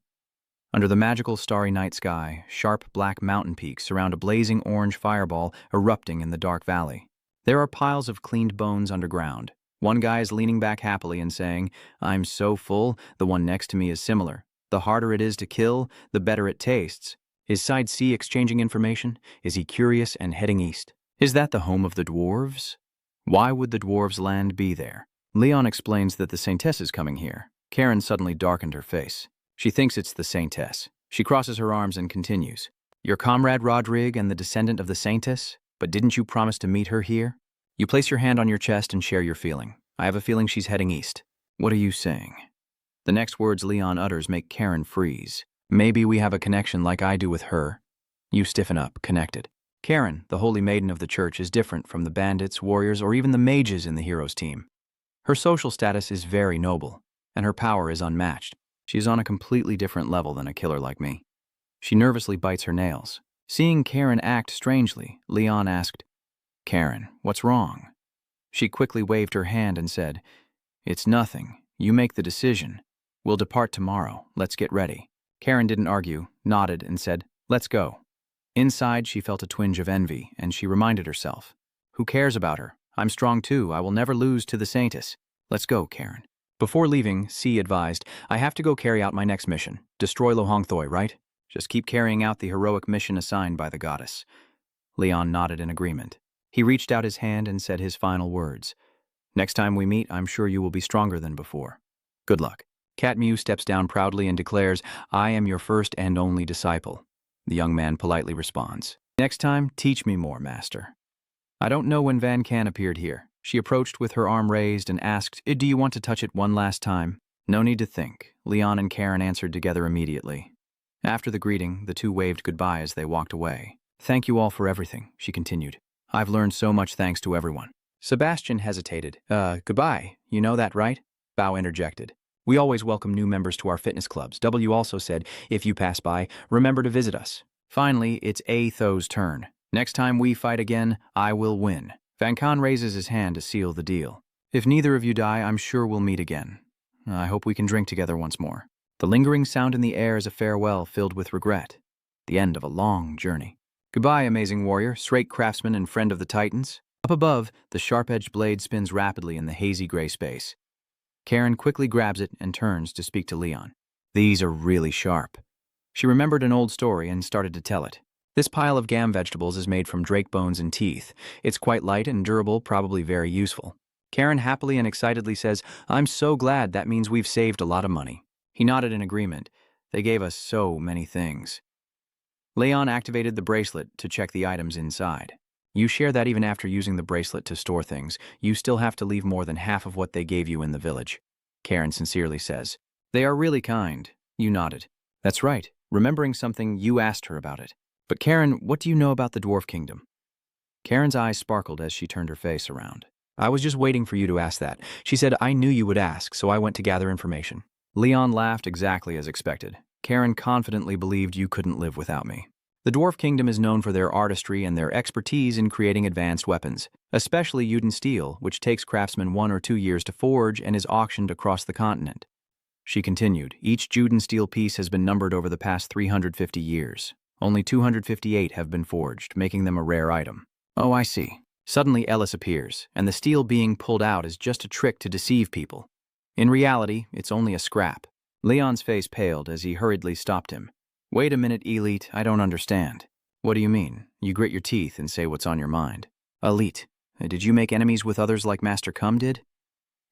Under the magical starry night sky, sharp black mountain peaks surround a blazing orange fireball erupting in the dark valley. There are piles of cleaned bones underground. One guy is leaning back happily and saying, "I'm so full, the one next to me is similar. The harder it is to kill, the better it tastes." Is Side C exchanging information? Is he curious and heading east? Is that the home of the dwarves? Why would the dwarves' land be there? Leon explains that the saintess is coming here. Karen suddenly darkened her face. She thinks it's the saintess. She crosses her arms and continues. Your comrade Rodrigue and the descendant of the saintess? But didn't you promise to meet her here? You place your hand on your chest and share your feeling. I have a feeling she's heading east. What are you saying? The next words Leon utters make Karen freeze. Maybe we have a connection like I do with her. You stiffen up, connected. Karen, the holy maiden of the church, is different from the bandits, warriors, or even the mages in the heroes team. Her social status is very noble, and her power is unmatched. She is on a completely different level than a killer like me. She nervously bites her nails. Seeing Karen act strangely, Leon asked, Karen, what's wrong? She quickly waved her hand and said, It's nothing. You make the decision. We'll depart tomorrow. Let's get ready. Karen didn't argue, nodded, and said, Let's go. Inside, she felt a twinge of envy, and she reminded herself, Who cares about her? I'm strong too. I will never lose to the saintess. Let's go, Karen. Before leaving, C advised, I have to go carry out my next mission. Destroy Lohongthoi, right? Just keep carrying out the heroic mission assigned by the goddess. Leon nodded in agreement. He reached out his hand and said his final words. Next time we meet, I'm sure you will be stronger than before. Good luck. Cat Mew steps down proudly and declares, I am your first and only disciple. The young man politely responds, Next time, teach me more, master. I don't know when Van Can appeared here. She approached with her arm raised and asked, Do you want to touch it one last time? No need to think. Leon and Karen answered together immediately. After the greeting, the two waved goodbye as they walked away. Thank you all for everything, she continued. I've learned so much thanks to everyone. Sebastian hesitated. Goodbye. You know that, right? Bao interjected. We always welcome new members to our fitness clubs. W also said, if you pass by, remember to visit us. Finally, it's Atho's turn. Next time we fight again, I will win. Van Kan raises his hand to seal the deal. If neither of you die, I'm sure we'll meet again. I hope we can drink together once more. The lingering sound in the air is a farewell filled with regret. The end of a long journey. Goodbye, amazing warrior, Srake craftsman and friend of the Titans. Up above, the sharp-edged blade spins rapidly in the hazy gray space. Karen quickly grabs it and turns to speak to Leon. These are really sharp. She remembered an old story and started to tell it. This pile of gam vegetables is made from drake bones and teeth. It's quite light and durable, probably very useful. Karen happily and excitedly says, I'm so glad, that means we've saved a lot of money. He nodded in agreement. They gave us so many things. Leon activated the bracelet to check the items inside. You share that even after using the bracelet to store things, you still have to leave more than half of what they gave you in the village. Karen sincerely says, They are really kind. You nodded. That's right. Remembering something, you asked her about it. But Karen, what do you know about the Dwarf Kingdom? Karen's eyes sparkled as she turned her face around. I was just waiting for you to ask that. She said, I knew you would ask, so I went to gather information. Leon laughed exactly as expected. Karen confidently believed you couldn't live without me. The Dwarf Kingdom is known for their artistry and their expertise in creating advanced weapons, especially Uden steel, which takes craftsmen 1 or 2 years to forge and is auctioned across the continent. She continued, each Juden steel piece has been numbered over the past 350 years. Only 258 have been forged, making them a rare item. Oh, I see. Suddenly Ellis appears, and the steel being pulled out is just a trick to deceive people. In reality, it's only a scrap. Leon's face paled as he hurriedly stopped him. Wait a minute, Elite, I don't understand. What do you mean? You grit your teeth and say what's on your mind. Elite, did you make enemies with others like Master Cum did?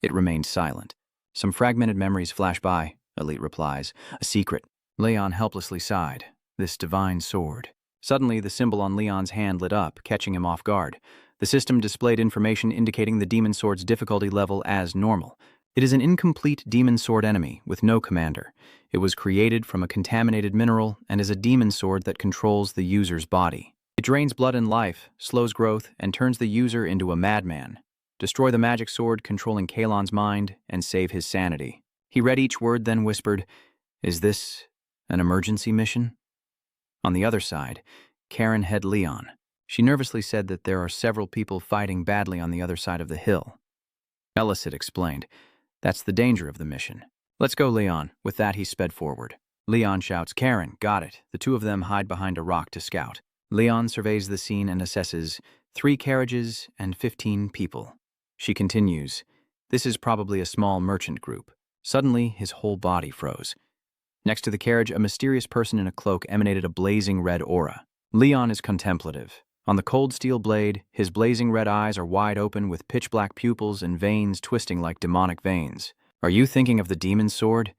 It remained silent. Some fragmented memories flash by, Elite replies. A secret. Leon helplessly sighed. This divine sword. Suddenly, the symbol on Leon's hand lit up, catching him off guard. The system displayed information indicating the demon sword's difficulty level as normal. It is an incomplete demon sword enemy with no commander. It was created from a contaminated mineral and is a demon sword that controls the user's body. It drains blood and life, slows growth, and turns the user into a madman. Destroy the magic sword controlling Kalon's mind and save his sanity. He read each word, then whispered, Is this an emergency mission? On the other side, Karen had Leon. She nervously said that there are several people fighting badly on the other side of the hill. Ellicott explained, "That's the danger of the mission. Let's go, Leon." With that, he sped forward. Leon shouts, "Karen, got it." The two of them hide behind a rock to scout. Leon surveys the scene and assesses 3 carriages and 15 people. She continues, "This is probably a small merchant group." Suddenly, his whole body froze. Next to the carriage, a mysterious person in a cloak emanated a blazing red aura. Leon is contemplative. On the cold steel blade, his blazing red eyes are wide open with pitch-black pupils and veins twisting like demonic veins. "Are you thinking of the demon sword?"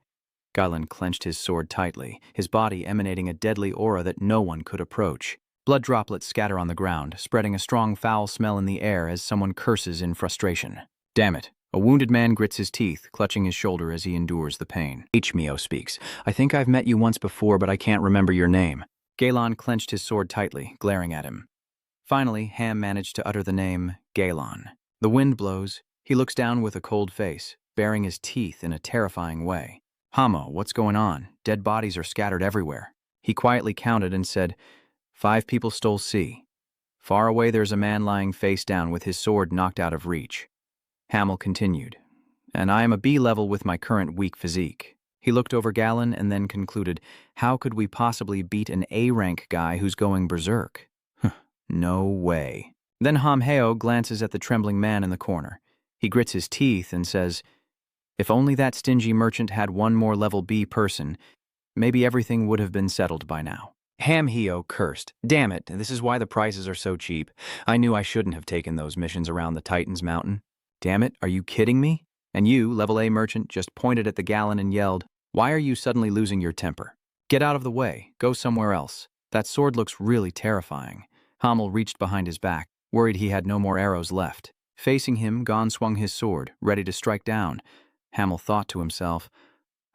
Galen clenched his sword tightly, his body emanating a deadly aura that no one could approach. Blood droplets scatter on the ground, spreading a strong foul smell in the air as someone curses in frustration. "Damn it." A wounded man grits his teeth, clutching his shoulder as he endures the pain. Mio speaks. "I think I've met you once before, but I can't remember your name." Galen clenched his sword tightly, glaring at him. Finally, Ham managed to utter the name, Galen. The wind blows. He looks down with a cold face, baring his teeth in a terrifying way. "Hamo, what's going on? Dead bodies are scattered everywhere." He quietly counted and said, 5 people stole C. Far away there's a man lying face down with his sword knocked out of reach. Hamel continued, "And I am a B level with my current weak physique." He looked over Galen and then concluded, "How could we possibly beat an A-rank guy who's going berserk? No way." Then Hamheo glances at the trembling man in the corner. He grits his teeth and says, "If only that stingy merchant had one more level B person, maybe everything would have been settled by now." Hamheo cursed. "Damn it, this is why the prices are so cheap. I knew I shouldn't have taken those missions around the Titan's Mountain. Damn it, are you kidding me?" And you, level A merchant, just pointed at the Galen and yelled, "Why are you suddenly losing your temper? Get out of the way. Go somewhere else. That sword looks really terrifying." Hamel reached behind his back, worried he had no more arrows left. Facing him, Gon swung his sword, ready to strike down. Hamel thought to himself,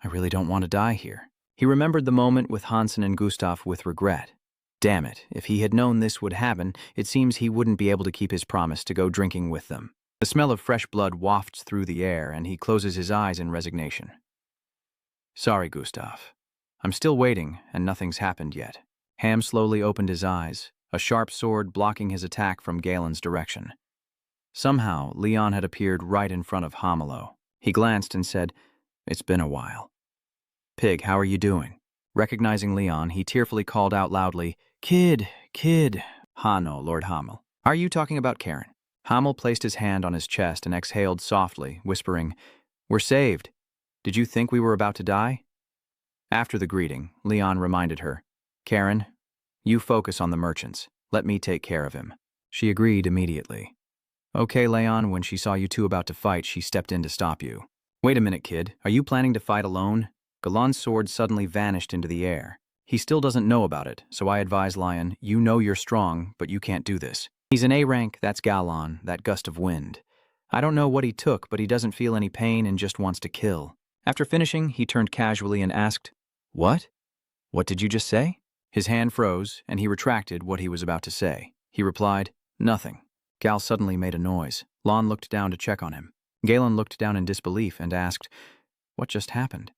"I really don't want to die here." He remembered the moment with Hansen and Gustav with regret. Damn it, if he had known this would happen, it seems he wouldn't be able to keep his promise to go drinking with them. The smell of fresh blood wafts through the air, and he closes his eyes in resignation. "Sorry, Gustav. I'm still waiting, and nothing's happened yet." Ham slowly opened his eyes, a sharp sword blocking his attack from Galen's direction. Somehow, Leon had appeared right in front of Hamelo. He glanced and said, "It's been a while." "Pig, how are you doing?" Recognizing Leon, he tearfully called out loudly, Kid. Hano, Lord Hamel. Are you talking about Karen?" Hamel placed his hand on his chest and exhaled softly, whispering, "We're saved. Did you think we were about to die?" After the greeting, Leon reminded her, "Karen, you focus on the merchants. Let me take care of him." She agreed immediately. "Okay, Leon, when she saw you two about to fight, she stepped in to stop you." "Wait a minute, kid. Are you planning to fight alone?" Galan's sword suddenly vanished into the air. "He still doesn't know about it, so I advise Lion, you know you're strong, but you can't do this. He's an A rank, that's Galan, that gust of wind. I don't know what he took, but he doesn't feel any pain and just wants to kill." After finishing, he turned casually and asked, "What? What did you just say?" His hand froze, and he retracted what he was about to say. He replied, "Nothing." Gal suddenly made a noise. Lon looked down to check on him. Galen looked down in disbelief and asked, "What just happened?"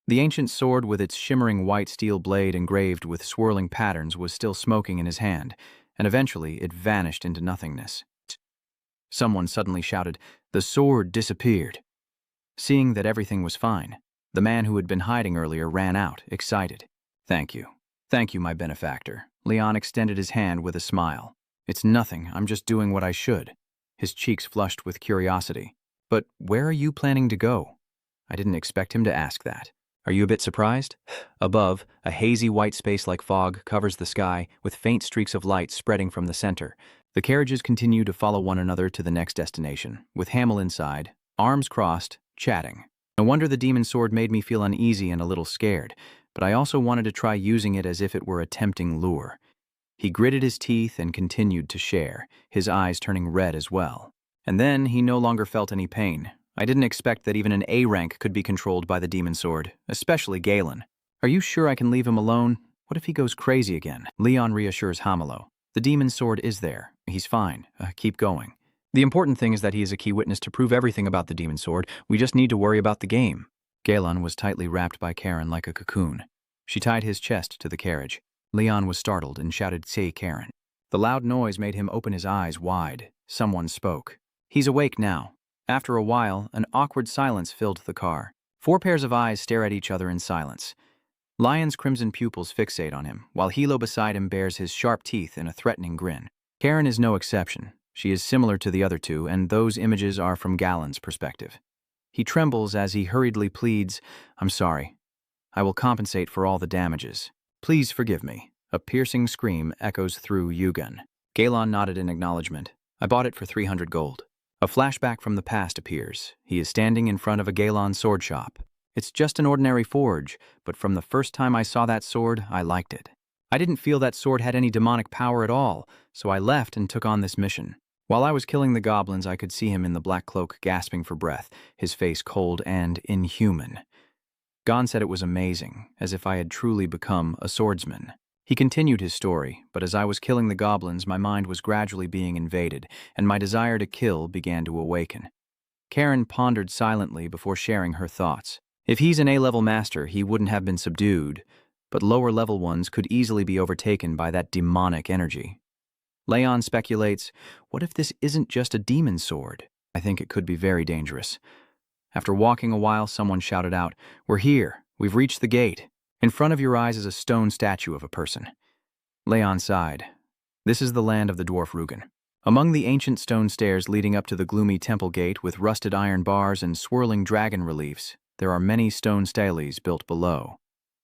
The ancient sword with its shimmering white steel blade engraved with swirling patterns was still smoking in his hand, and eventually it vanished into nothingness. Someone suddenly shouted, "The sword disappeared." Seeing that everything was fine, the man who had been hiding earlier ran out, excited. "Thank you. Thank you, my benefactor." Leon extended his hand with a smile. "It's nothing, I'm just doing what I should." His cheeks flushed with curiosity. "But where are you planning to go?" I didn't expect him to ask that. Are you a bit surprised? Above, a hazy white space like fog covers the sky, with faint streaks of light spreading from the center. The carriages continue to follow one another to the next destination, with Hamel inside, arms crossed, chatting. No wonder the demon sword made me feel uneasy and a little scared, but I also wanted to try using it as if it were a tempting lure. He gritted his teeth and continued to share, his eyes turning red as well. And then he no longer felt any pain. I didn't expect that even an A rank could be controlled by the demon sword, especially Galen. "Are you sure I can leave him alone? What if he goes crazy again?" Leon reassures Hamelo. "The demon sword is there. He's fine. Keep going. The important thing is that he is a key witness to prove everything about the demon sword. We just need to worry about the game." Galen was tightly wrapped by Karen like a cocoon. She tied his chest to the carriage. Leon was startled and shouted, "Say, Karen." The loud noise made him open his eyes wide. Someone spoke. He's awake now. After a while, an awkward silence filled the car. 4 pairs of eyes stare at each other in silence. Lion's crimson pupils fixate on him, while Hilo beside him bares his sharp teeth in a threatening grin. Karen is no exception. She is similar to the other two, and those images are from Galen's perspective. He trembles as he hurriedly pleads, "I'm sorry. I will compensate for all the damages. Please forgive me." A piercing scream echoes through Yugen. Galen nodded in acknowledgement. "I bought it for 300 gold. A flashback from the past appears. He is standing in front of a Galen sword shop. It's just an ordinary forge, but from the first time I saw that sword, I liked it. I didn't feel that sword had any demonic power at all, so I left and took on this mission. While I was killing the goblins, I could see him in the black cloak gasping for breath, his face cold and inhuman. Gon said it was amazing, as if I had truly become a swordsman. He continued his story, but as I was killing the goblins, my mind was gradually being invaded, and my desire to kill began to awaken." Karen pondered silently before sharing her thoughts. If he's an A-level master, he wouldn't have been subdued, but lower-level ones could easily be overtaken by that demonic energy. Leon speculates, what if this isn't just a demon sword? I think it could be very dangerous. After walking a while, someone shouted out, "We're here. We've reached the gate. In front of your eyes is a stone statue of a person." Leon sighed. This is the land of the dwarf Rugen. Among the ancient stone stairs leading up to the gloomy temple gate with rusted iron bars and swirling dragon reliefs, there are many stone steles built below.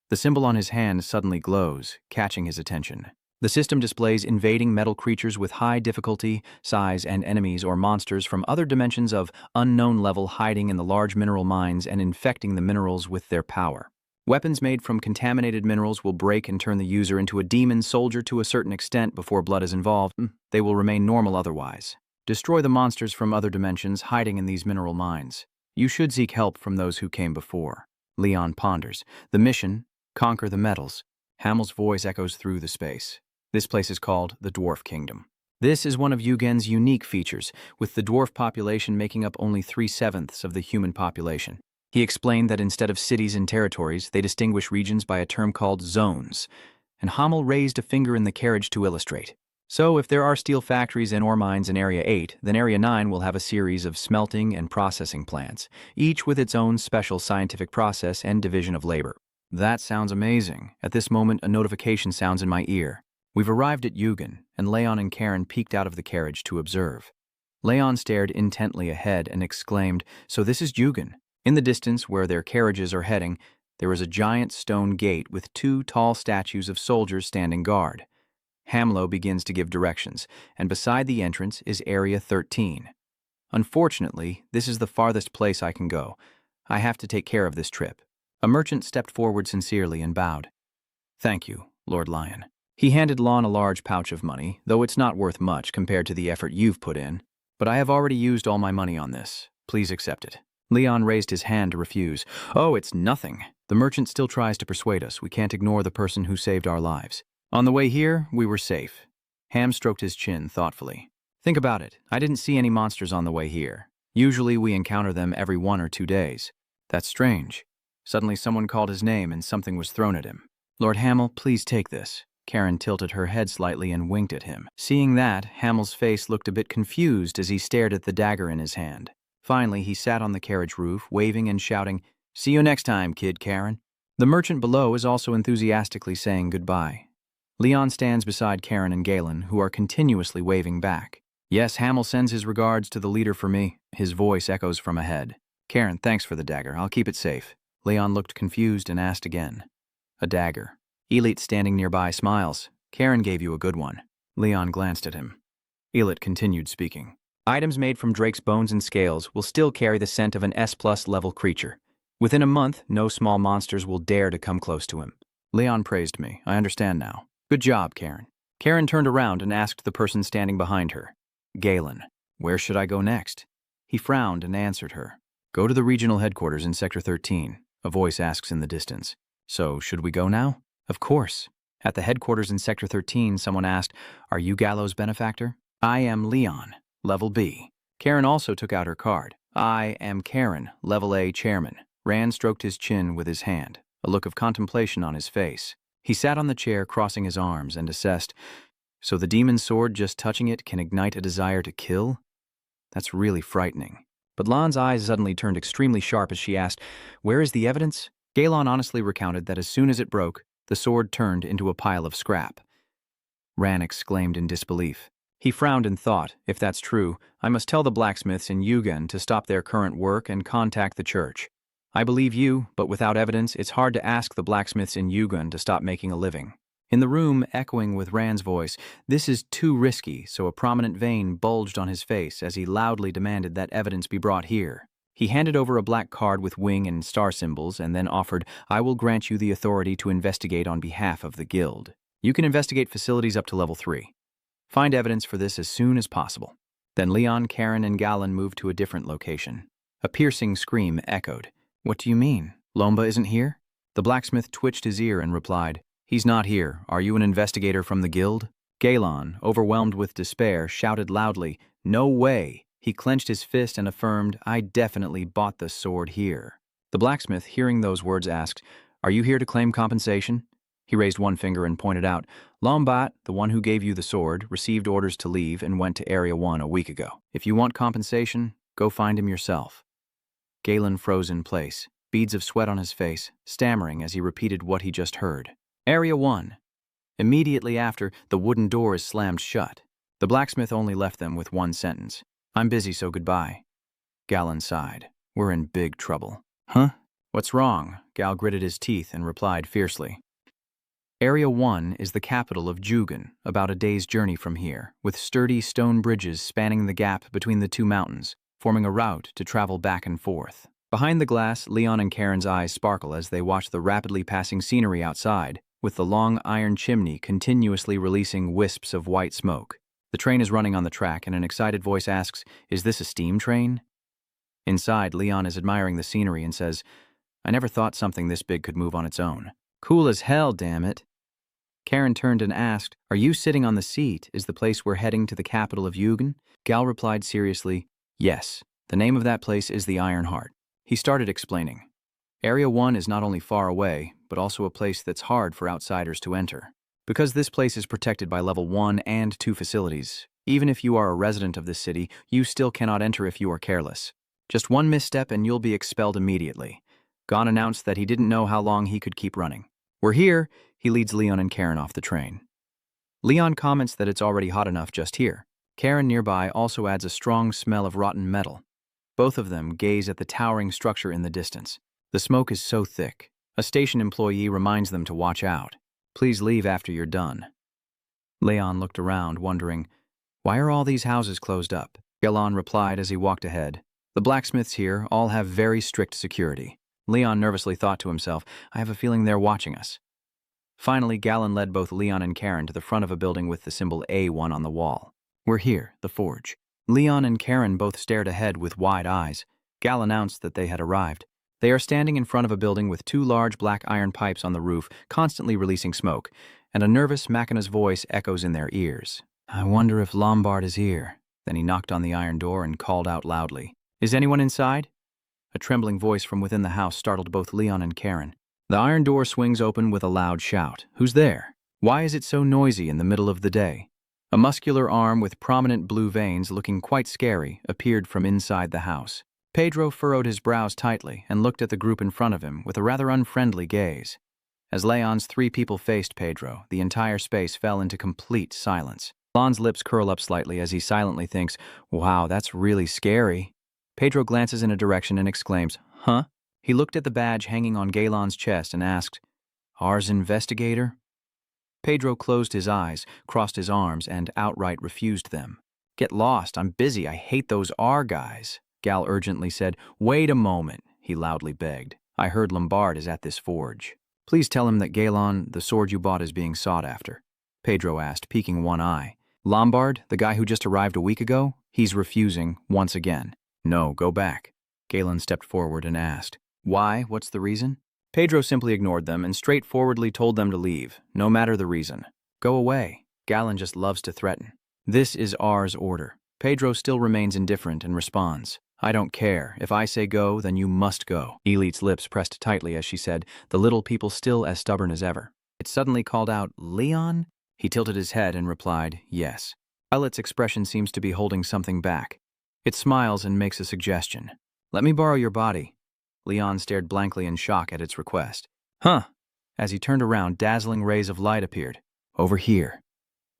The symbol on his hand suddenly glows, catching his attention. The system displays invading metal creatures with high difficulty, size, and enemies or monsters from other dimensions of unknown level hiding in the large mineral mines and infecting the minerals with their power. Weapons made from contaminated minerals will break and turn the user into a demon soldier to a certain extent before blood is involved. They will remain normal otherwise. Destroy the monsters from other dimensions hiding in these mineral mines. You should seek help from those who came before. Leon ponders. The mission, conquer the metals. Hamel's voice echoes through the space. This place is called the Dwarf Kingdom. This is one of Yugen's unique features, with the dwarf population making up only 3/7 of the human population. He explained that instead of cities and territories, they distinguish regions by a term called zones, and Hamel raised a finger in the carriage to illustrate. So if there are steel factories and ore mines in Area 8, then Area 9 will have a series of smelting and processing plants, each with its own special scientific process and division of labor. That sounds amazing. At this moment, a notification sounds in my ear. We've arrived at Yugen, and Leon and Karen peeked out of the carriage to observe. Leon stared intently ahead and exclaimed, "So this is Yugen." In the distance, where their carriages are heading, there is a giant stone gate with 2 tall statues of soldiers standing guard. Hamlo begins to give directions, and beside the entrance is Area 13. Unfortunately, this is the farthest place I can go. I have to take care of this trip. A merchant stepped forward sincerely and bowed. "Thank you, Lord Lion." He handed Lon a large pouch of money, though it's not worth much compared to the effort you've put in. "But I have already used all my money on this. Please accept it." Leon raised his hand to refuse. "Oh, it's nothing. The merchant still tries to persuade us. We can't ignore the person who saved our lives. On the way here, we were safe." Ham stroked his chin thoughtfully. "Think about it. I didn't see any monsters on the way here. Usually we encounter them every 1 or 2 days. That's strange." Suddenly someone called his name and something was thrown at him. "Lord Hamel, please take this." Karen tilted her head slightly and winked at him. Seeing that, Hamel's face looked a bit confused as he stared at the dagger in his hand. Finally, he sat on the carriage roof, waving and shouting, "See you next time, kid Karen." The merchant below is also enthusiastically saying goodbye. Leon stands beside Karen and Galen, who are continuously waving back. "Yes, Hamel sends his regards to the leader for me." His voice echoes from ahead. "Karen, thanks for the dagger. I'll keep it safe." Leon looked confused and asked again. "A dagger." Elite, standing nearby, smiles. "Karen gave you a good one." Leon glanced at him. Elite continued speaking. "Items made from Drake's bones and scales will still carry the scent of an S+ level creature. Within a month, no small monsters will dare to come close to him." Leon praised me. "I understand now. Good job, Karen." Karen turned around and asked the person standing behind her. "Galen, where should I go next?" He frowned and answered her. "Go to the regional headquarters in Sector 13. A voice asks in the distance. "So, should we go now?" "Of course." At the headquarters in Sector 13, someone asked, "Are you Gallo's benefactor?" "I am Leon, Level B." Karen also took out her card. "I am Karen, Level A chairman." Ran stroked his chin with his hand, a look of contemplation on his face. He sat on the chair, crossing his arms, and assessed. So the demon's sword, just touching it, can ignite a desire to kill? That's really frightening. But Lan's eyes suddenly turned extremely sharp as she asked, "Where is the evidence?" Galen honestly recounted that as soon as it broke, the sword turned into a pile of scrap. Ran exclaimed in disbelief. He frowned and thought, if that's true, I must tell the blacksmiths in Yugen to stop their current work and contact the church. I believe you, but without evidence, it's hard to ask the blacksmiths in Yugen to stop making a living. In the room, echoing with Ran's voice, this is too risky, so a prominent vein bulged on his face as he loudly demanded that evidence be brought here. He handed over a black card with wing and star symbols and then offered, I will grant you the authority to investigate on behalf of the guild. You can investigate facilities up to level 3. Find evidence for this as soon as possible. Then Leon, Karen, and Galen moved to a different location. A piercing scream echoed. What do you mean? Lomba isn't here? The blacksmith twitched his ear and replied, He's not here. Are you an investigator from the guild? Galen, overwhelmed with despair, shouted loudly, No way! He clenched his fist and affirmed, I definitely bought the sword here. The blacksmith, hearing those words, asked, Are you here to claim compensation? He raised one finger and pointed out, Lombat, the one who gave you the sword, received orders to leave and went to Area 1 a week ago. If you want compensation, go find him yourself. Galen froze in place, beads of sweat on his face, stammering as he repeated what he just heard. Area 1. Immediately after, the wooden door is slammed shut. The blacksmith only left them with one sentence. I'm busy, so goodbye. Galen sighed. We're in big trouble. Huh? What's wrong? Gal gritted his teeth and replied fiercely. Area 1 is the capital of Jugan, about a day's journey from here, with sturdy stone bridges spanning the gap between the two mountains, forming a route to travel back and forth. Behind the glass, Leon and Karen's eyes sparkle as they watch the rapidly passing scenery outside, with the long iron chimney continuously releasing wisps of white smoke. The train is running on the track, and an excited voice asks, Is this a steam train? Inside, Leon is admiring the scenery and says, I never thought something this big could move on its own. Cool as hell, damn it. Karen turned and asked, Are you sitting on the seat? Is the place we're heading to the capital of Yugen? Gal replied seriously, Yes. The name of that place is the Iron Heart. He started explaining. Area 1 is not only far away, but also a place that's hard for outsiders to enter. Because this place is protected by level 1 and 2 facilities, even if you are a resident of this city, you still cannot enter if you are careless. Just one misstep and you'll be expelled immediately. Gon announced that he didn't know how long he could keep running. We're here, he leads Leon and Karen off the train. Leon comments that it's already hot enough just here. Karen nearby also adds a strong smell of rotten metal. Both of them gaze at the towering structure in the distance. The smoke is so thick. A station employee reminds them to watch out. Please leave after you're done. Leon looked around, wondering, Why are all these houses closed up? Galen replied as he walked ahead. The blacksmiths here all have very strict security. Leon nervously thought to himself, I have a feeling they're watching us. Finally, Galen led both Leon and Karen to the front of a building with the symbol A1 on the wall. We're here, the forge. Leon and Karen both stared ahead with wide eyes. Gal announced that they had arrived. They are standing in front of a building with 2 large black iron pipes on the roof, constantly releasing smoke, and a nervous Machina's voice echoes in their ears. I wonder if Lombard is here. Then he knocked on the iron door and called out loudly. Is anyone inside? A trembling voice from within the house startled both Leon and Karen. The iron door swings open with a loud shout. Who's there? Why is it so noisy in the middle of the day? A muscular arm with prominent blue veins, looking quite scary, appeared from inside the house. Pedro furrowed his brows tightly and looked at the group in front of him with a rather unfriendly gaze. As Leon's 3 people faced Pedro, the entire space fell into complete silence. Lon's lips curl up slightly as he silently thinks, Wow, that's really scary. Pedro glances in a direction and exclaims, Huh? He looked at the badge hanging on Galen's chest and asked, Ars Investigator? Pedro closed his eyes, crossed his arms, and outright refused them. Get lost, I'm busy, I hate those R guys. Gal urgently said, Wait a moment, he loudly begged. I heard Lombard is at this forge. Please tell him that Galen, the sword you bought, is being sought after. Pedro asked, peeking one eye. Lombard, the guy who just arrived a week ago? He's refusing, once again. No, go back. Galen stepped forward and asked, Why? What's the reason? Pedro simply ignored them and straightforwardly told them to leave, no matter the reason. Go away. Galen just loves to threaten. This is R's order. Pedro still remains indifferent and responds, I don't care. If I say go, then you must go. Elite's lips pressed tightly as she said, the little people still as stubborn as ever. It suddenly called out, Leon? He tilted his head and replied, yes. Violet's expression seems to be holding something back. It smiles and makes a suggestion. Let me borrow your body. Leon stared blankly in shock at its request. Huh. As he turned around, dazzling rays of light appeared. Over here.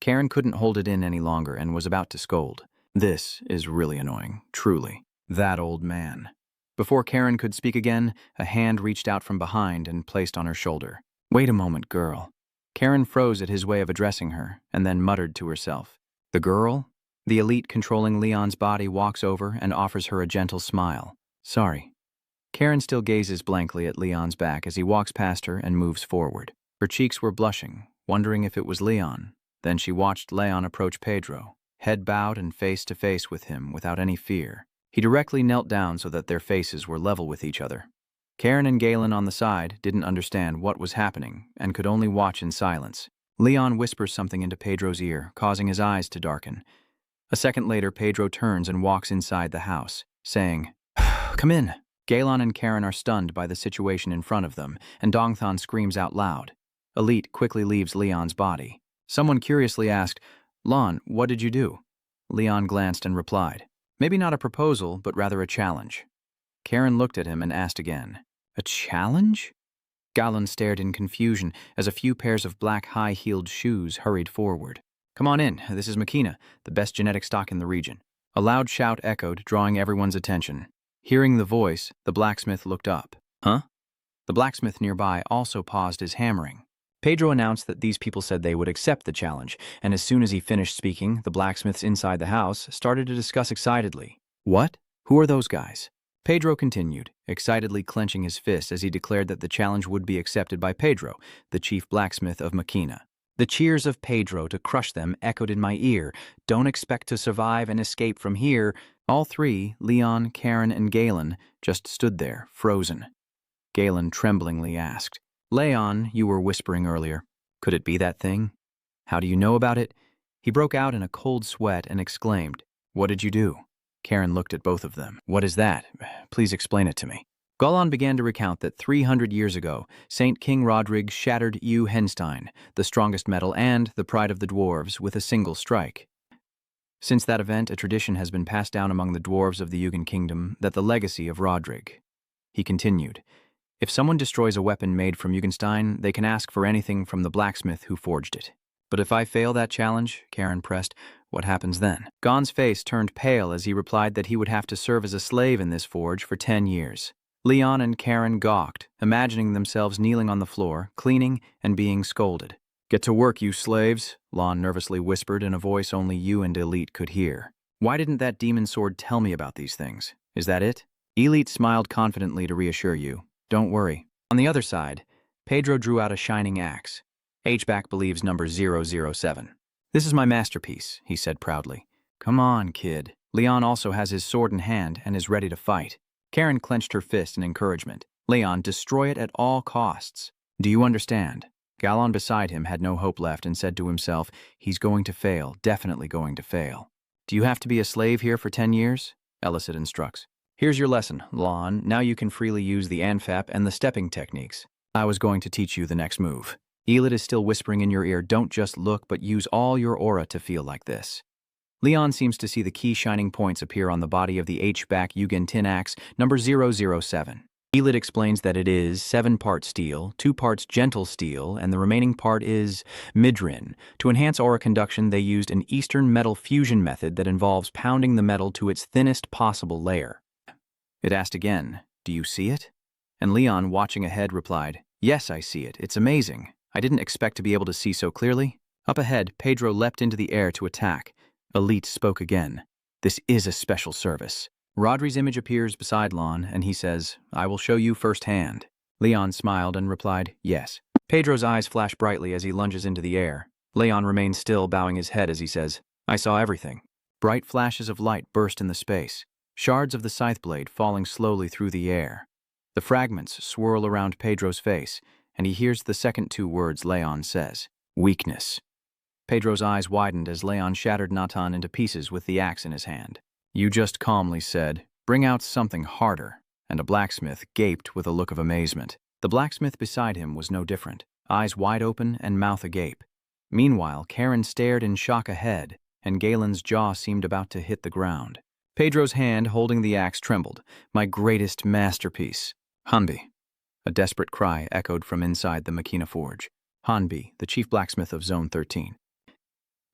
Karen couldn't hold it in any longer and was about to scold. This is really annoying, truly. That old man. Before Karen could speak again, a hand reached out from behind and placed on her shoulder. Wait a moment, girl. Karen froze at his way of addressing her and then muttered to herself. The girl? The elite controlling Leon's body walks over and offers her a gentle smile. Sorry. Karen still gazes blankly at Leon's back as he walks past her and moves forward. Her cheeks were blushing, wondering if it was Leon. Then she watched Leon approach Pedro, head bowed and face to face with him without any fear. He directly knelt down so that their faces were level with each other. Karen and Galen on the side didn't understand what was happening and could only watch in silence. Leon whispers something into Pedro's ear, causing his eyes to darken. A second later, Pedro turns and walks inside the house, saying, Come in. Galen and Karen are stunned by the situation in front of them, and Dongthan screams out loud. Elite quickly leaves Leon's body. Someone curiously asked, Lon, what did you do? Leon glanced and replied, maybe not a proposal, but rather a challenge. Karen looked at him and asked again, a challenge? Galen stared in confusion as a few pairs of black high-heeled shoes hurried forward. Come on in, this is Makina, the best genetic stock in the region. A loud shout echoed, drawing everyone's attention. Hearing the voice, the blacksmith looked up. Huh? The blacksmith nearby also paused his hammering. Pedro announced that these people said they would accept the challenge, and as soon as he finished speaking, the blacksmiths inside the house started to discuss excitedly. What? Who are those guys? Pedro continued, excitedly clenching his fist as he declared that the challenge would be accepted by Pedro, the chief blacksmith of Makina. The cheers of Pedro to crush them echoed in my ear. Don't expect to survive and escape from here. All three, Leon, Karen, and Galen, just stood there, frozen. Galen tremblingly asked, Leon, you were whispering earlier. Could it be that thing? How do you know about it? He broke out in a cold sweat and exclaimed, What did you do? Karen looked at both of them. What is that? Please explain it to me. Golan began to recount that 300 years ago, Saint King Rodrig shattered Yu Henstein, the strongest metal and the pride of the dwarves, with a single strike. Since that event, a tradition has been passed down among the dwarves of the Yugen kingdom that the legacy of Rodrig. He continued, if someone destroys a weapon made from Jugenstein, they can ask for anything from the blacksmith who forged it. But if I fail that challenge, Karen pressed, what happens then? Gon's face turned pale as he replied that he would have to serve as a slave in this forge for 10 years. Leon and Karen gawked, imagining themselves kneeling on the floor, cleaning and being scolded. Get to work, you slaves, Lon nervously whispered in a voice only you and Elite could hear. Why didn't that demon sword tell me about these things? Is that it? Elite smiled confidently to reassure you. Don't worry. On the other side, Pedro drew out a shining axe. H-back believes number 007. This is my masterpiece, he said proudly. Come on, kid. Leon also has his sword in hand and is ready to fight. Karen clenched her fist in encouragement. Leon, destroy it at all costs. Do you understand? Gallon beside him had no hope left and said to himself, he's going to fail, definitely going to fail. Do you have to be a slave here for 10 years? Elicit instructs. Here's your lesson, Lon. Now you can freely use the anfap and the stepping techniques. I was going to teach you the next move. Elid is still whispering in your ear, don't just look, but use all your aura to feel like this. Leon seems to see the key shining points appear on the body of the H-back Yugen tin axe, number 007. Elid explains that it is 7 parts steel, 2 parts gentle steel, and the remaining part is midrin. To enhance aura conduction, they used an Eastern metal fusion method that involves pounding the metal to its thinnest possible layer. It asked again, do you see it? And Leon, watching ahead, replied, yes, I see it. It's amazing. I didn't expect to be able to see so clearly. Up ahead, Pedro leapt into the air to attack. Elite spoke again. This is a special service. Rodri's image appears beside Lon, and he says, I will show you firsthand. Leon smiled and replied, yes. Pedro's eyes flash brightly as he lunges into the air. Leon remains still, bowing his head as he says, I saw everything. Bright flashes of light burst in the space, shards of the scythe blade falling slowly through the air. The fragments swirl around Pedro's face, and he hears the second 2 words Leon says, weakness. Pedro's eyes widened as Leon shattered Natan into pieces with the axe in his hand. You just calmly said, Bring out something harder, and a blacksmith gaped with a look of amazement. The blacksmith beside him was no different, eyes wide open and mouth agape. Meanwhile, Karen stared in shock ahead, and Galen's jaw seemed about to hit the ground. Pedro's hand holding the axe trembled. My greatest masterpiece. Hanbi. A desperate cry echoed from inside the Makina forge. Hanbi, the chief blacksmith of Zone 13.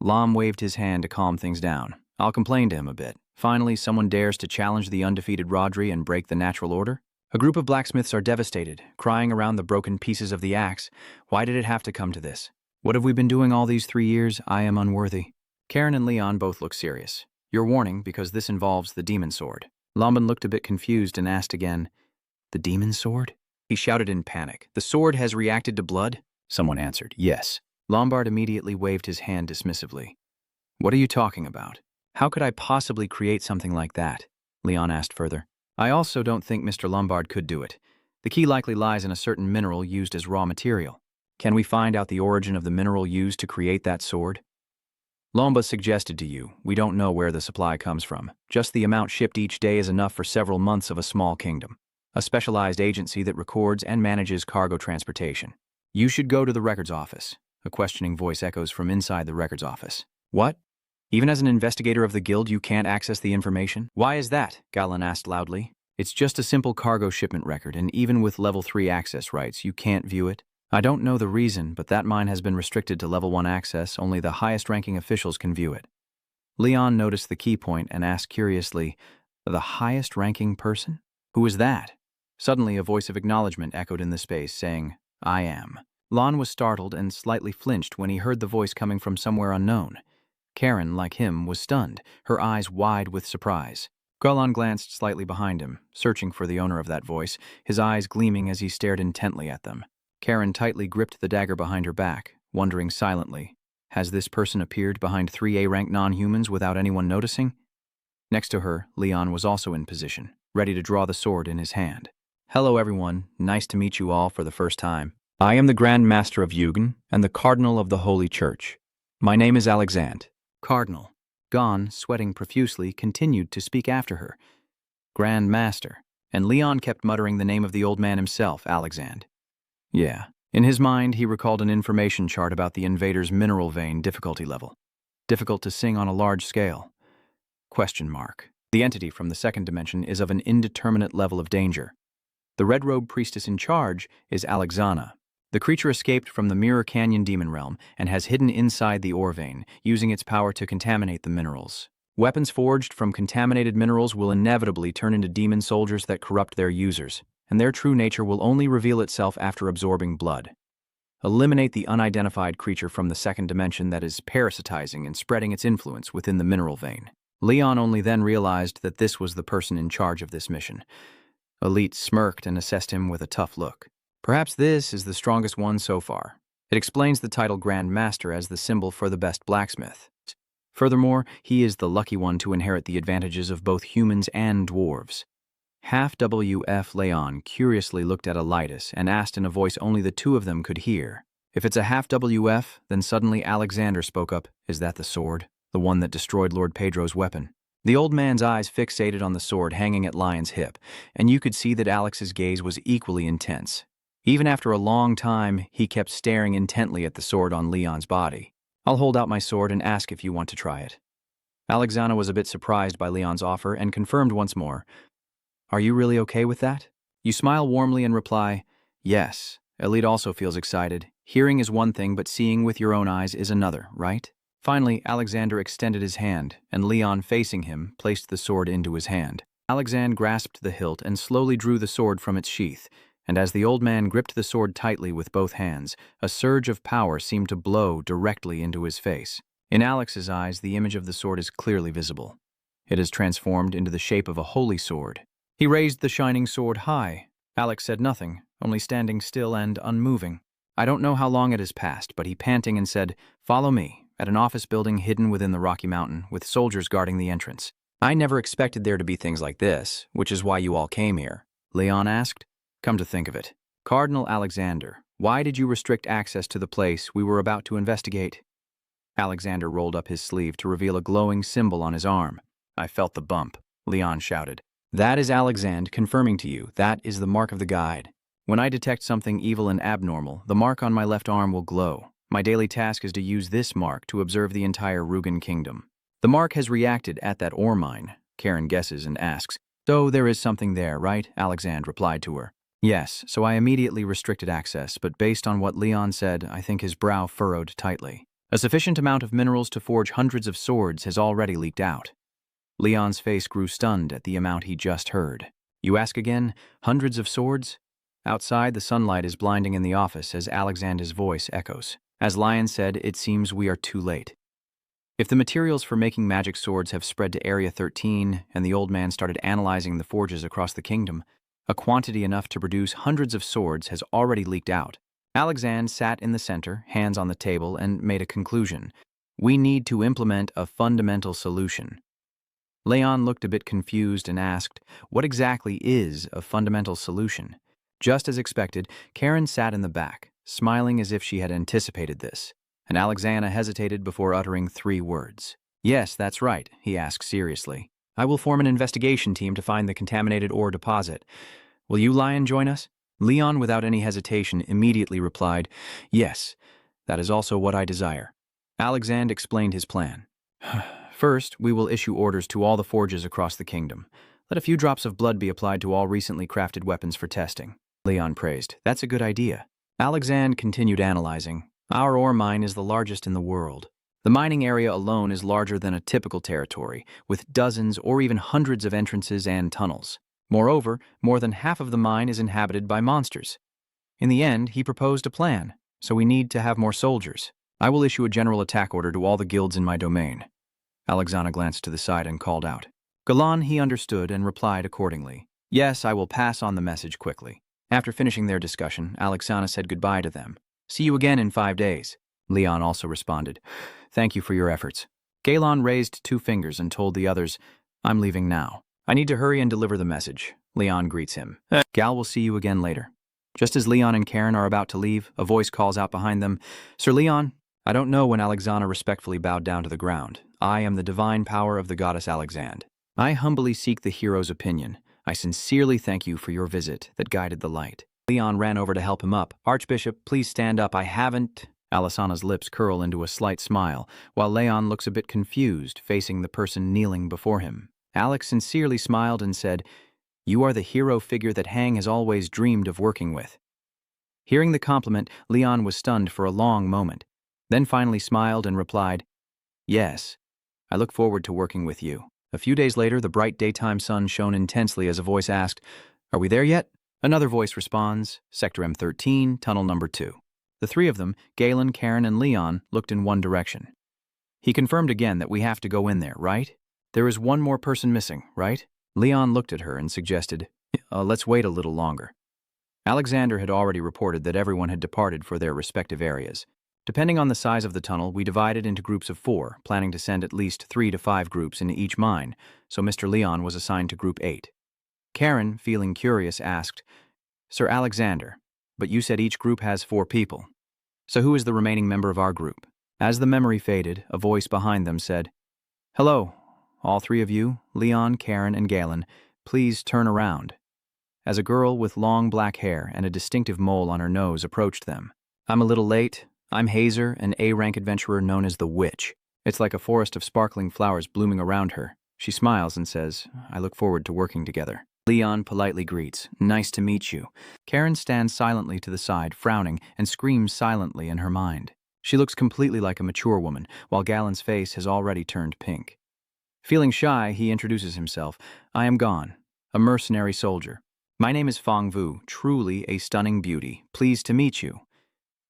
Lam waved his hand to calm things down. I'll complain to him a bit. Finally, someone dares to challenge the undefeated Rodri and break the natural order? A group of blacksmiths are devastated, crying around the broken pieces of the axe. Why did it have to come to this? What have we been doing all these 3 years? I am unworthy. Karen and Leon both look serious. Your warning, because this involves the demon sword. Lamban looked a bit confused and asked again, the demon sword? He shouted in panic. The sword has reacted to blood? Someone answered, yes. Lombard immediately waved his hand dismissively. What are you talking about? How could I possibly create something like that? Leon asked further. I also don't think Mr. Lombard could do it. The key likely lies in a certain mineral used as raw material. Can we find out the origin of the mineral used to create that sword? Lomba suggested to you, we don't know where the supply comes from. Just the amount shipped each day is enough for several months of a small kingdom. A specialized agency that records and manages cargo transportation. You should go to the records office. A questioning voice echoes from inside the records office. What? Even as an investigator of the guild, you can't access the information? Why is that? Galan asked loudly. It's just a simple cargo shipment record, and even with level 3 access rights, you can't view it. I don't know the reason, but that mine has been restricted to level 1 access. Only the highest-ranking officials can view it. Leon noticed the key point and asked curiously, the highest-ranking person? Who is that? Suddenly, a voice of acknowledgement echoed in the space, saying, I am. Lon was startled and slightly flinched when he heard the voice coming from somewhere unknown. Karen, like him, was stunned, her eyes wide with surprise. Galan glanced slightly behind him, searching for the owner of that voice, his eyes gleaming as he stared intently at them. Karen tightly gripped the dagger behind her back, wondering silently, has this person appeared behind 3 A-rank non-humans without anyone noticing? Next to her, Leon was also in position, ready to draw the sword in his hand. Hello everyone, nice to meet you all for the first time. I am the Grand Master of Yugen and the Cardinal of the Holy Church. My name is Alexand. Cardinal. Gon, sweating profusely, continued to speak after her. Grand Master. And Leon kept muttering the name of the old man himself, Alexand. Yeah. In his mind, he recalled an information chart about the invader's mineral vein difficulty level. Difficult to sing on a large scale. Question mark. The entity from the second dimension is of an indeterminate level of danger. The red-robed priestess in charge is Alexana. The creature escaped from the Mirror Canyon demon realm and has hidden inside the ore vein, using its power to contaminate the minerals. Weapons forged from contaminated minerals will inevitably turn into demon soldiers that corrupt their users, and their true nature will only reveal itself after absorbing blood. Eliminate the unidentified creature from the second dimension that is parasitizing and spreading its influence within the mineral vein. Leon only then realized that this was the person in charge of this mission. Elite smirked and assessed him with a tough look. Perhaps this is the strongest one so far. It explains the title Grand Master as the symbol for the best blacksmith. Furthermore, he is the lucky one to inherit the advantages of both humans and dwarves. Half WF Leon curiously looked at Elitis and asked in a voice only the two of them could hear. If it's a half WF, then suddenly Alexander spoke up, is that the sword? The one that destroyed Lord Pedro's weapon? The old man's eyes fixated on the sword hanging at Lion's hip, and you could see that Alex's gaze was equally intense. Even after a long time, he kept staring intently at the sword on Leon's body. I'll hold out my sword and ask if you want to try it. Alexana was a bit surprised by Leon's offer and confirmed once more. Are you really okay with that? You smile warmly and reply, yes. Elite also feels excited. Hearing is one thing, but seeing with your own eyes is another, right? Finally, Alexander extended his hand, and Leon, facing him, placed the sword into his hand. Alexander grasped the hilt and slowly drew the sword from its sheath, and as the old man gripped the sword tightly with both hands, a surge of power seemed to blow directly into his face. In Alex's eyes, the image of the sword is clearly visible. It is transformed into the shape of a holy sword. He raised the shining sword high. Alex said nothing, only standing still and unmoving. I don't know how long it has passed, but he panting and said, follow me, at an office building hidden within the Rocky Mountain, with soldiers guarding the entrance. I never expected there to be things like this, which is why you all came here. Leon asked. Come to think of it, Cardinal Alexander, why did you restrict access to the place we were about to investigate? Alexander rolled up his sleeve to reveal a glowing symbol on his arm. I felt the bump, Leon shouted. That is Alexand confirming to you that is the mark of the guide. When I detect something evil and abnormal, the mark on my left arm will glow. My daily task is to use this mark to observe the entire Rugen kingdom. The mark has reacted at that ore mine, Karen guesses and asks. So there is something there, right? Alexand replied to her. Yes, so I immediately restricted access, but based on what Leon said, I think his brow furrowed tightly. A sufficient amount of minerals to forge hundreds of swords has already leaked out. Leon's face grew stunned at the amount he just heard. You ask again? Hundreds of swords? Outside, the sunlight is blinding in the office as Alexander's voice echoes. As Lion said, it seems we are too late. If the materials for making magic swords have spread to Area 13 and the old man started analyzing the forges across the kingdom, a quantity enough to produce hundreds of swords has already leaked out. Alexand sat in the center, hands on the table, and made a conclusion. We need to implement a fundamental solution. Leon looked a bit confused and asked, what exactly is a fundamental solution? Just as expected, Karen sat in the back, smiling as if she had anticipated this, and Alexandra hesitated before uttering 3 words. Yes, that's right, he asked seriously. I will form an investigation team to find the contaminated ore deposit. Will you, Lion, join us? Leon, without any hesitation, immediately replied, yes, that is also what I desire. Alexand explained his plan. First, we will issue orders to all the forges across the kingdom. Let a few drops of blood be applied to all recently crafted weapons for testing. Leon praised. That's a good idea. Alexand continued analyzing. Our ore mine is the largest in the world. The mining area alone is larger than a typical territory, with dozens or even hundreds of entrances and tunnels. Moreover, more than half of the mine is inhabited by monsters. In the end, he proposed a plan, so we need to have more soldiers. I will issue a general attack order to all the guilds in my domain. Alexandra glanced to the side and called out. Galan he understood and replied accordingly. Yes, I will pass on the message quickly. After finishing their discussion, Alexandra said goodbye to them. See you again in 5 days. Leon also responded. Thank you for your efforts. Galen raised 2 fingers and told the others, I'm leaving now. I need to hurry and deliver the message. Leon greets him. Gal will see you again later. Just as Leon and Karen are about to leave, a voice calls out behind them, Sir Leon, I don't know when Alexandra respectfully bowed down to the ground. I am the divine power of the goddess Alexand. I humbly seek the hero's opinion. I sincerely thank you for your visit that guided the light. Leon ran over to help him up. Archbishop, please stand up. I haven't... Alessana's lips curl into a slight smile, while Leon looks a bit confused, facing the person kneeling before him. Alex sincerely smiled and said, You are the hero figure that Hang has always dreamed of working with. Hearing the compliment, Leon was stunned for a long moment, then finally smiled and replied, Yes, I look forward to working with you. A few days later, the bright daytime sun shone intensely as a voice asked, Are we there yet? Another voice responds, Sector M13, Tunnel Number 2. The 3 of them, Galen, Karen, and Leon, looked in one direction. He confirmed again that we have to go in there, right? There is one more person missing, right? Leon looked at her and suggested, let's wait a little longer. Alexander had already reported that everyone had departed for their respective areas. Depending on the size of the tunnel, we divided into groups of 4, planning to send at least 3 to 5 groups in each mine, so Mr. Leon was assigned to Group 8. Karen, feeling curious, asked, Sir Alexander, but you said each group has 4 people. So who is the remaining member of our group? As the memory faded, a voice behind them said, Hello, all 3 of you, Leon, Karen, and Galen, please turn around. As a girl with long black hair and a distinctive mole on her nose approached them. I'm a little late. I'm Hazer, an A-rank adventurer known as the Witch. It's like a forest of sparkling flowers blooming around her. She smiles and says, I look forward to working together. Leon politely greets, Nice to meet you. Karen stands silently to the side, frowning, and screams silently in her mind. She looks completely like a mature woman, while Galen's face has already turned pink. Feeling shy, he introduces himself. I am Gon, a mercenary soldier. My name is Fong Vu, truly a stunning beauty. Pleased to meet you.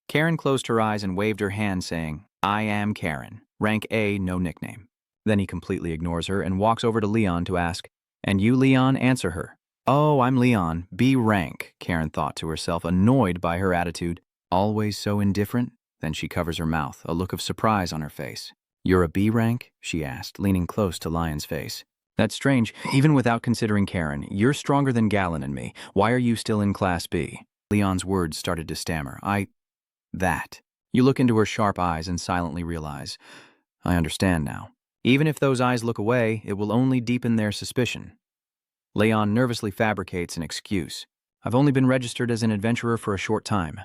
Karen closed her eyes and waved her hand, saying, I am Karen. Rank A, no nickname. Then he completely ignores her and walks over to Leon to ask, And you, Leon, answer her. Oh, I'm Leon, B rank, Karen thought to herself, annoyed by her attitude. Always so indifferent? Then she covers her mouth, a look of surprise on her face. You're a B rank? She asked, leaning close to Lion's face. That's strange. Even without considering Karen, you're stronger than Galen and me. Why are you still in Class B? Leon's words started to stammer. That. You look into her sharp eyes and silently realize, I understand now. Even if those eyes look away, it will only deepen their suspicion. Leon nervously fabricates an excuse. I've only been registered as an adventurer for a short time.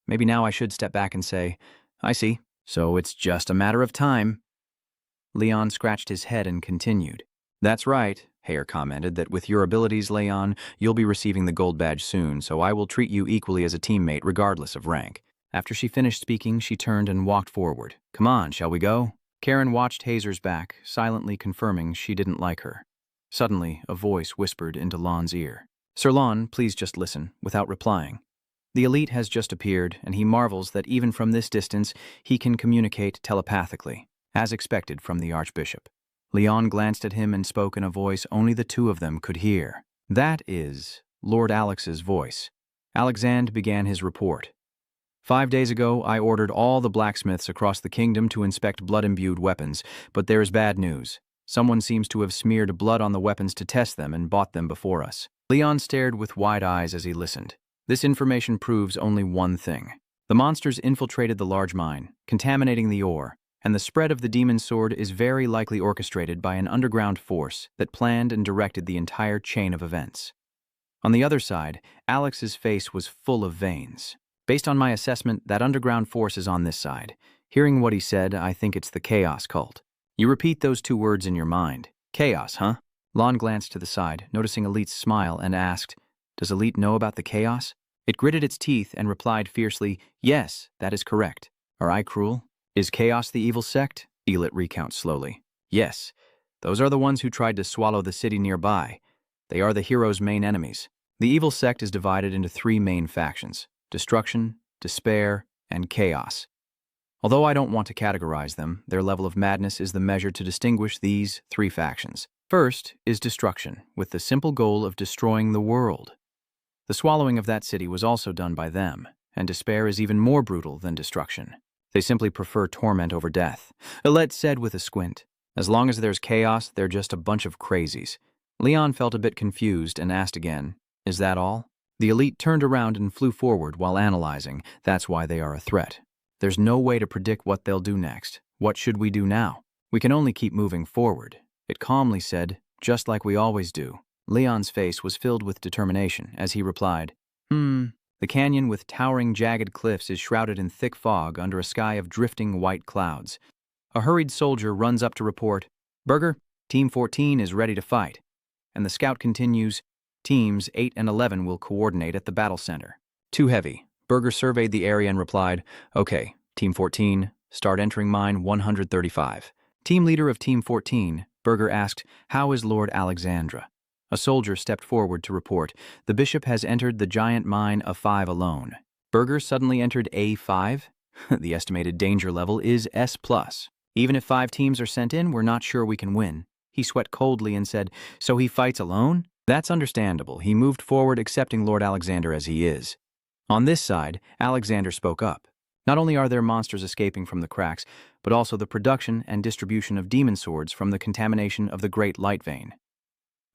Maybe now I should step back and say, I see, so it's just a matter of time. Leon scratched his head and continued. That's right, Hare commented that with your abilities, Leon, you'll be receiving the gold badge soon, so I will treat you equally as a teammate regardless of rank. After she finished speaking, she turned and walked forward. Come on, shall we go? Karen watched Hazer's back, silently confirming she didn't like her. Suddenly, a voice whispered into Lon's ear. Sir Lon, please just listen, without replying. The elite has just appeared, and he marvels that even from this distance, he can communicate telepathically, as expected from the Archbishop. Leon glanced at him and spoke in a voice only the two of them could hear. That is Lord Alex's voice. Alexander began his report. 5 days ago, I ordered all the blacksmiths across the kingdom to inspect blood-imbued weapons, but there is bad news. Someone seems to have smeared blood on the weapons to test them and bought them before us. Leon stared with wide eyes as he listened. This information proves only one thing. The monsters infiltrated the large mine, contaminating the ore, and the spread of the demon sword is very likely orchestrated by an underground force that planned and directed the entire chain of events. On the other side, Alex's face was full of veins. Based on my assessment, that underground force is on this side. Hearing what he said, I think it's the Chaos Cult. You repeat those two words in your mind. Chaos, huh? Lon glanced to the side, noticing Elite's smile, and asked, Does Elite know about the chaos? It gritted its teeth and replied fiercely, Yes, that is correct. Are I cruel? Is Chaos the evil sect? Elite recounts slowly. Yes, those are the ones who tried to swallow the city nearby. They are the hero's main enemies. The evil sect is divided into 3 main factions: destruction, despair, and chaos. Although I don't want to categorize them, their level of madness is the measure to distinguish these 3 factions. First is destruction, with the simple goal of destroying the world. The swallowing of that city was also done by them, and despair is even more brutal than destruction. They simply prefer torment over death. Elette said with a squint, As long as there's chaos, they're just a bunch of crazies. Leon felt a bit confused and asked again, Is that all? The elite turned around and flew forward while analyzing. That's why they are a threat. There's no way to predict what they'll do next. What should we do now? We can only keep moving forward. It calmly said, just like we always do. Leon's face was filled with determination as he replied, The canyon with towering jagged cliffs is shrouded in thick fog under a sky of drifting white clouds. A hurried soldier runs up to report, Berger, Team 14 is ready to fight. And the scout continues, Teams 8 and 11 will coordinate at the battle center. Too heavy. Berger surveyed the area and replied, Okay, Team 14, start entering mine 135. Team leader of Team 14, Berger asked, How is Lord Alexandra? A soldier stepped forward to report, The bishop has entered the giant mine of 5 alone. Berger suddenly entered A5? The estimated danger level is S+. Even if 5 teams are sent in, we're not sure we can win. He sweat coldly and said, So he fights alone? That's understandable. He moved forward accepting Lord Alexander as he is. On this side, Alexander spoke up. Not only are there monsters escaping from the cracks, but also the production and distribution of demon swords from the contamination of the Great Light Vein.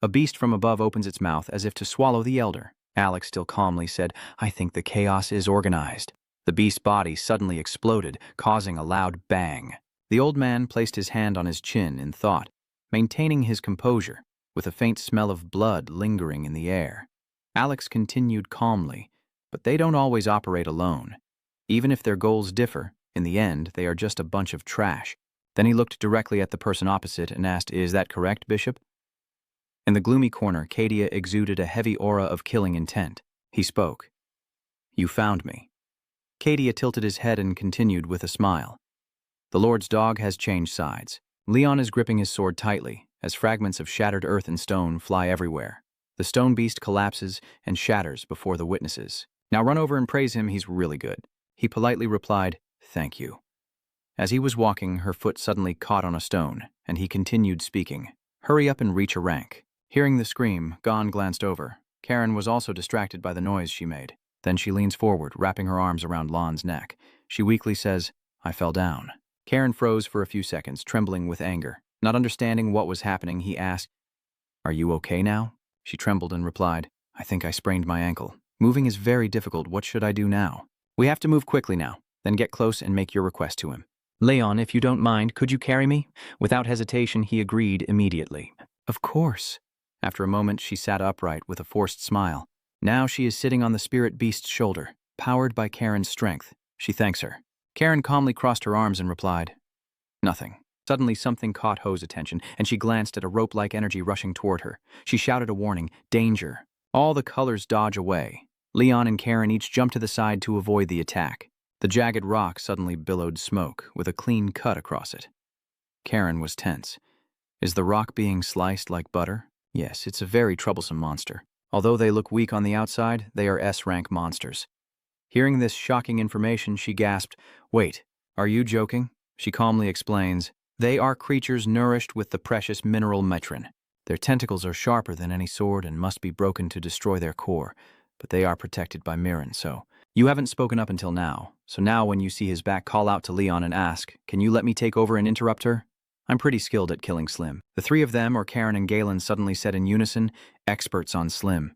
A beast from above opens its mouth as if to swallow the elder. Alex still calmly said, I think the chaos is organized. The beast's body suddenly exploded, causing a loud bang. The old man placed his hand on his chin in thought, maintaining his composure, with a faint smell of blood lingering in the air. Alex continued calmly, but they don't always operate alone. Even if their goals differ, in the end, they are just a bunch of trash. Then he looked directly at the person opposite and asked, Is that correct, Bishop? In the gloomy corner, Cadia exuded a heavy aura of killing intent. He spoke. You found me. Cadia tilted his head and continued with a smile. The Lord's dog has changed sides. Leon is gripping his sword tightly, as fragments of shattered earth and stone fly everywhere. The stone beast collapses and shatters before the witnesses. Now run over and praise him, he's really good. He politely replied, Thank you. As he was walking, her foot suddenly caught on a stone, and he continued speaking. Hurry up and reach a rank. Hearing the scream, Gon glanced over. Karen was also distracted by the noise she made. Then she leans forward, wrapping her arms around Lon's neck. She weakly says, I fell down. Karen froze for a few seconds, trembling with anger. Not understanding what was happening, he asked, Are you okay now? She trembled and replied, I think I sprained my ankle. Moving is very difficult. What should I do now? We have to move quickly now. Then get close and make your request to him. Leon, if you don't mind, could you carry me? Without hesitation, he agreed immediately. Of course. After a moment, she sat upright with a forced smile. Now she is sitting on the spirit beast's shoulder, powered by Karen's strength. She thanks her. Karen calmly crossed her arms and replied, "Nothing." Suddenly, something caught Ho's attention, and she glanced at a rope-like energy rushing toward her. She shouted a warning, "Danger." All the colors dodge away. Leon and Karen each jump to the side to avoid the attack. The jagged rock suddenly billowed smoke, with a clean cut across it. Karen was tense. Is the rock being sliced like butter? Yes, it's a very troublesome monster. Although they look weak on the outside, they are S-rank monsters. Hearing this shocking information, she gasped, "Wait, are you joking?" She calmly explains, "They are creatures nourished with the precious mineral metrin. Their tentacles are sharper than any sword and must be broken to destroy their core, but they are protected by mirin, so you haven't spoken up until now. So now when you see his back, call out to Leon and ask, 'Can you let me take over and interrupt her?' I'm pretty skilled at killing Slim." The three of them, or Karen and Galen, suddenly said in unison, "Experts on Slim."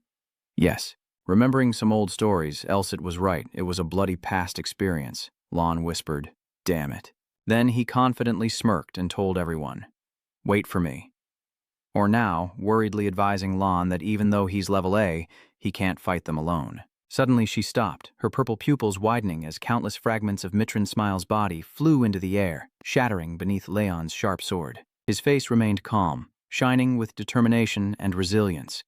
Yes. Remembering some old stories, Elsit was right. It was a bloody past experience. Lon whispered, "Damn it." Then he confidently smirked and told everyone, "Wait for me." Or now, worriedly advising Lon that even though he's level A, he can't fight them alone. Suddenly she stopped, her purple pupils widening as countless fragments of Mitrin Smile's body flew into the air, shattering beneath Leon's sharp sword. His face remained calm, shining with determination and resilience.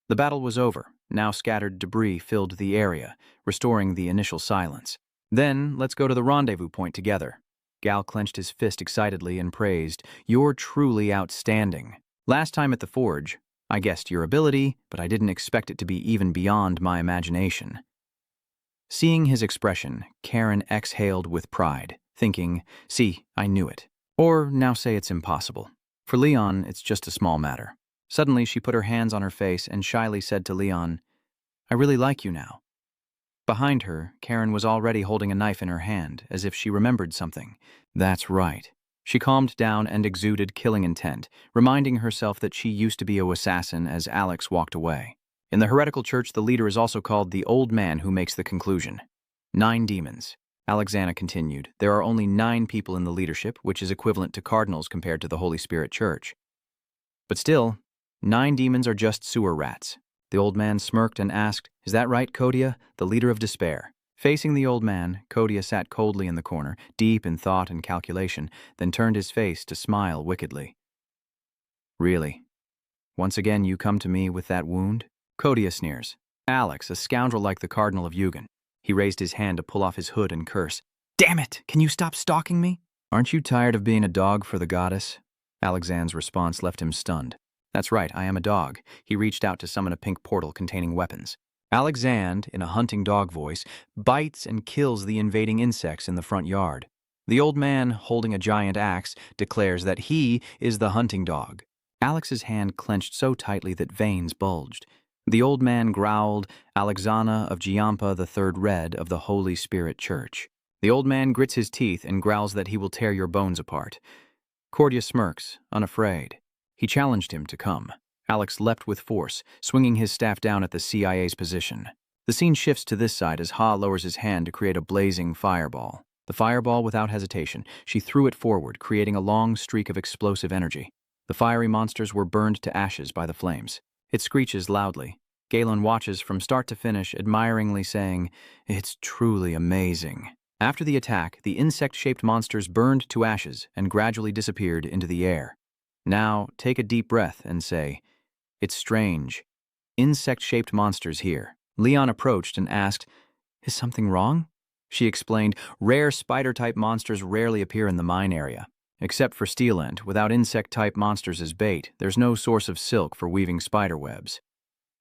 The battle was over. Now scattered debris filled the area, restoring the initial silence. "Then, let's go to the rendezvous point together." Gal clenched his fist excitedly and praised, "You're truly outstanding. Last time at the Forge, I guessed your ability, but I didn't expect it to be even beyond my imagination." Seeing his expression, Karen exhaled with pride, thinking, "See, I knew it." Or now say it's impossible. For Leon, it's just a small matter. Suddenly, she put her hands on her face and shyly said to Leon, "I really like you now." Behind her, Karen was already holding a knife in her hand, as if she remembered something. That's right. She calmed down and exuded killing intent, reminding herself that she used to be an assassin as Alex walked away. In the heretical church, the leader is also called the old man who makes the conclusion. 9 demons. Alexandra continued, there are only 9 people in the leadership, which is equivalent to cardinals compared to the Holy Spirit Church. But still, 9 demons are just sewer rats. The old man smirked and asked, "Is that right, Kodia, the leader of despair?" Facing the old man, Kodia sat coldly in the corner, deep in thought and calculation, then turned his face to smile wickedly. "Really? Once again you come to me with that wound?" Kodia sneers. "Alex, a scoundrel like the Cardinal of Yugen." He raised his hand to pull off his hood and curse. "Damn it! Can you stop stalking me?" "Aren't you tired of being a dog for the goddess?" Alexandre's response left him stunned. "That's right, I am a dog." He reached out to summon a pink portal containing weapons. Alexandre, in a hunting dog voice, bites and kills the invading insects in the front yard. The old man, holding a giant axe, declares that he is the hunting dog. Alex's hand clenched so tightly that veins bulged. The old man growled, "Alexana of Giampa the Third Red of the Holy Spirit Church." The old man grits his teeth and growls that he will tear your bones apart. Cordia smirks, unafraid. He challenged him to come. Alex leapt with force, swinging his staff down at the CIA's position. The scene shifts to this side as Ha lowers his hand to create a blazing fireball. The fireball, without hesitation, she threw it forward, creating a long streak of explosive energy. The fiery monsters were burned to ashes by the flames. It screeches loudly. Galen watches from start to finish, admiringly saying, "It's truly amazing." After the attack, the insect-shaped monsters burned to ashes and gradually disappeared into the air. Now, take a deep breath and say, "It's strange. Insect-shaped monsters here." Leon approached and asked, "Is something wrong?" She explained, "Rare spider-type monsters rarely appear in the mine area. Except for Steelend, without insect-type monsters as bait, there's no source of silk for weaving spider webs.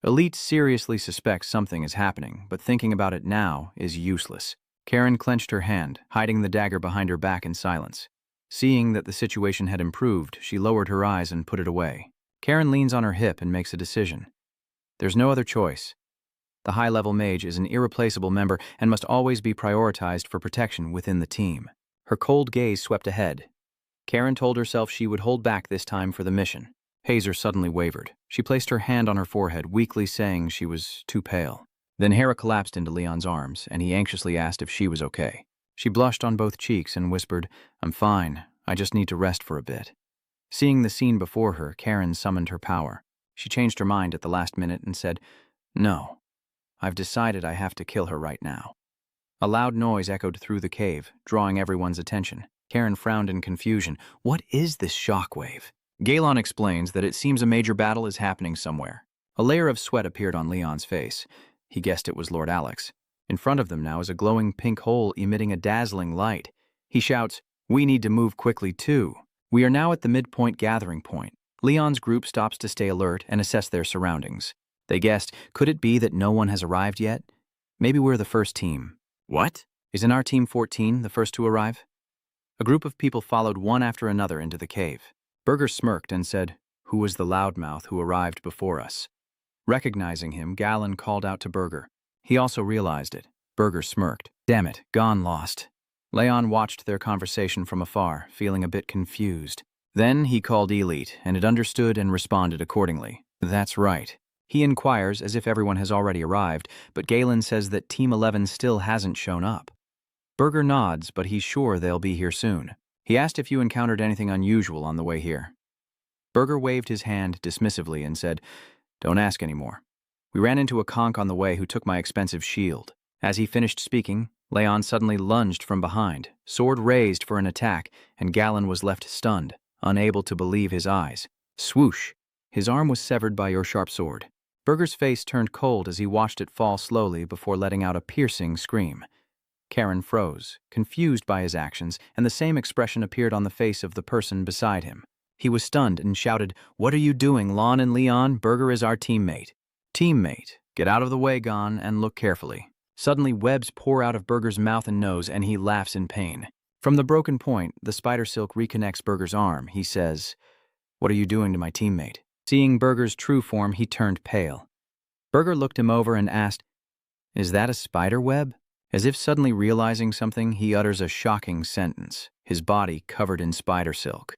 Elite seriously suspects something is happening, but thinking about it now is useless." Karen clenched her hand, hiding the dagger behind her back in silence. Seeing that the situation had improved, she lowered her eyes and put it away. Karen leans on her hip and makes a decision. There's no other choice. The high-level mage is an irreplaceable member and must always be prioritized for protection within the team. Her cold gaze swept ahead. Karen told herself she would hold back this time for the mission. Hazer suddenly wavered. She placed her hand on her forehead, weakly saying she was too pale. Then Hera collapsed into Leon's arms, and he anxiously asked if she was okay. She blushed on both cheeks and whispered, "I'm fine. I just need to rest for a bit." Seeing the scene before her, Karen summoned her power. She changed her mind at the last minute and said, "No, I've decided I have to kill her right now." A loud noise echoed through the cave, drawing everyone's attention. Karen frowned in confusion. What is this shockwave? Galen explains that it seems a major battle is happening somewhere. A layer of sweat appeared on Leon's face. He guessed it was Lord Alex. In front of them now is a glowing pink hole emitting a dazzling light. He shouts, "We need to move quickly too." We are now at the midpoint gathering point. Leon's group stops to stay alert and assess their surroundings. They guessed, could it be that no one has arrived yet? Maybe we're the first team. What? Isn't our team 14 the first to arrive? A group of people followed one after another into the cave. Burger smirked and said, "Who was the loudmouth who arrived before us?" Recognizing him, Galen called out to Burger. He also realized it. Burger smirked. Damn it, gone lost. Leon watched their conversation from afar, feeling a bit confused. Then he called Elite, and it understood and responded accordingly. That's right. He inquires as if everyone has already arrived, but Galen says that Team 11 still hasn't shown up. Burger nods, but he's sure they'll be here soon. He asked if you encountered anything unusual on the way here. Burger waved his hand dismissively and said, "Don't ask anymore. We ran into a conch on the way who took my expensive shield." As he finished speaking, Leon suddenly lunged from behind, sword raised for an attack, and Galen was left stunned, unable to believe his eyes. Swoosh! His arm was severed by your sharp sword. Burger's face turned cold as he watched it fall slowly before letting out a piercing scream. Karen froze, confused by his actions, and the same expression appeared on the face of the person beside him. He was stunned and shouted, "What are you doing, Lon and Leon? Burger is our teammate." Teammate, get out of the way, Gon, and look carefully. Suddenly, webs pour out of Burger's mouth and nose, and he laughs in pain. From the broken point, the spider silk reconnects Burger's arm. He says, "What are you doing to my teammate?" Seeing Burger's true form, he turned pale. Burger looked him over and asked, "Is that a spider web?" As if suddenly realizing something, he utters a shocking sentence, his body covered in spider silk.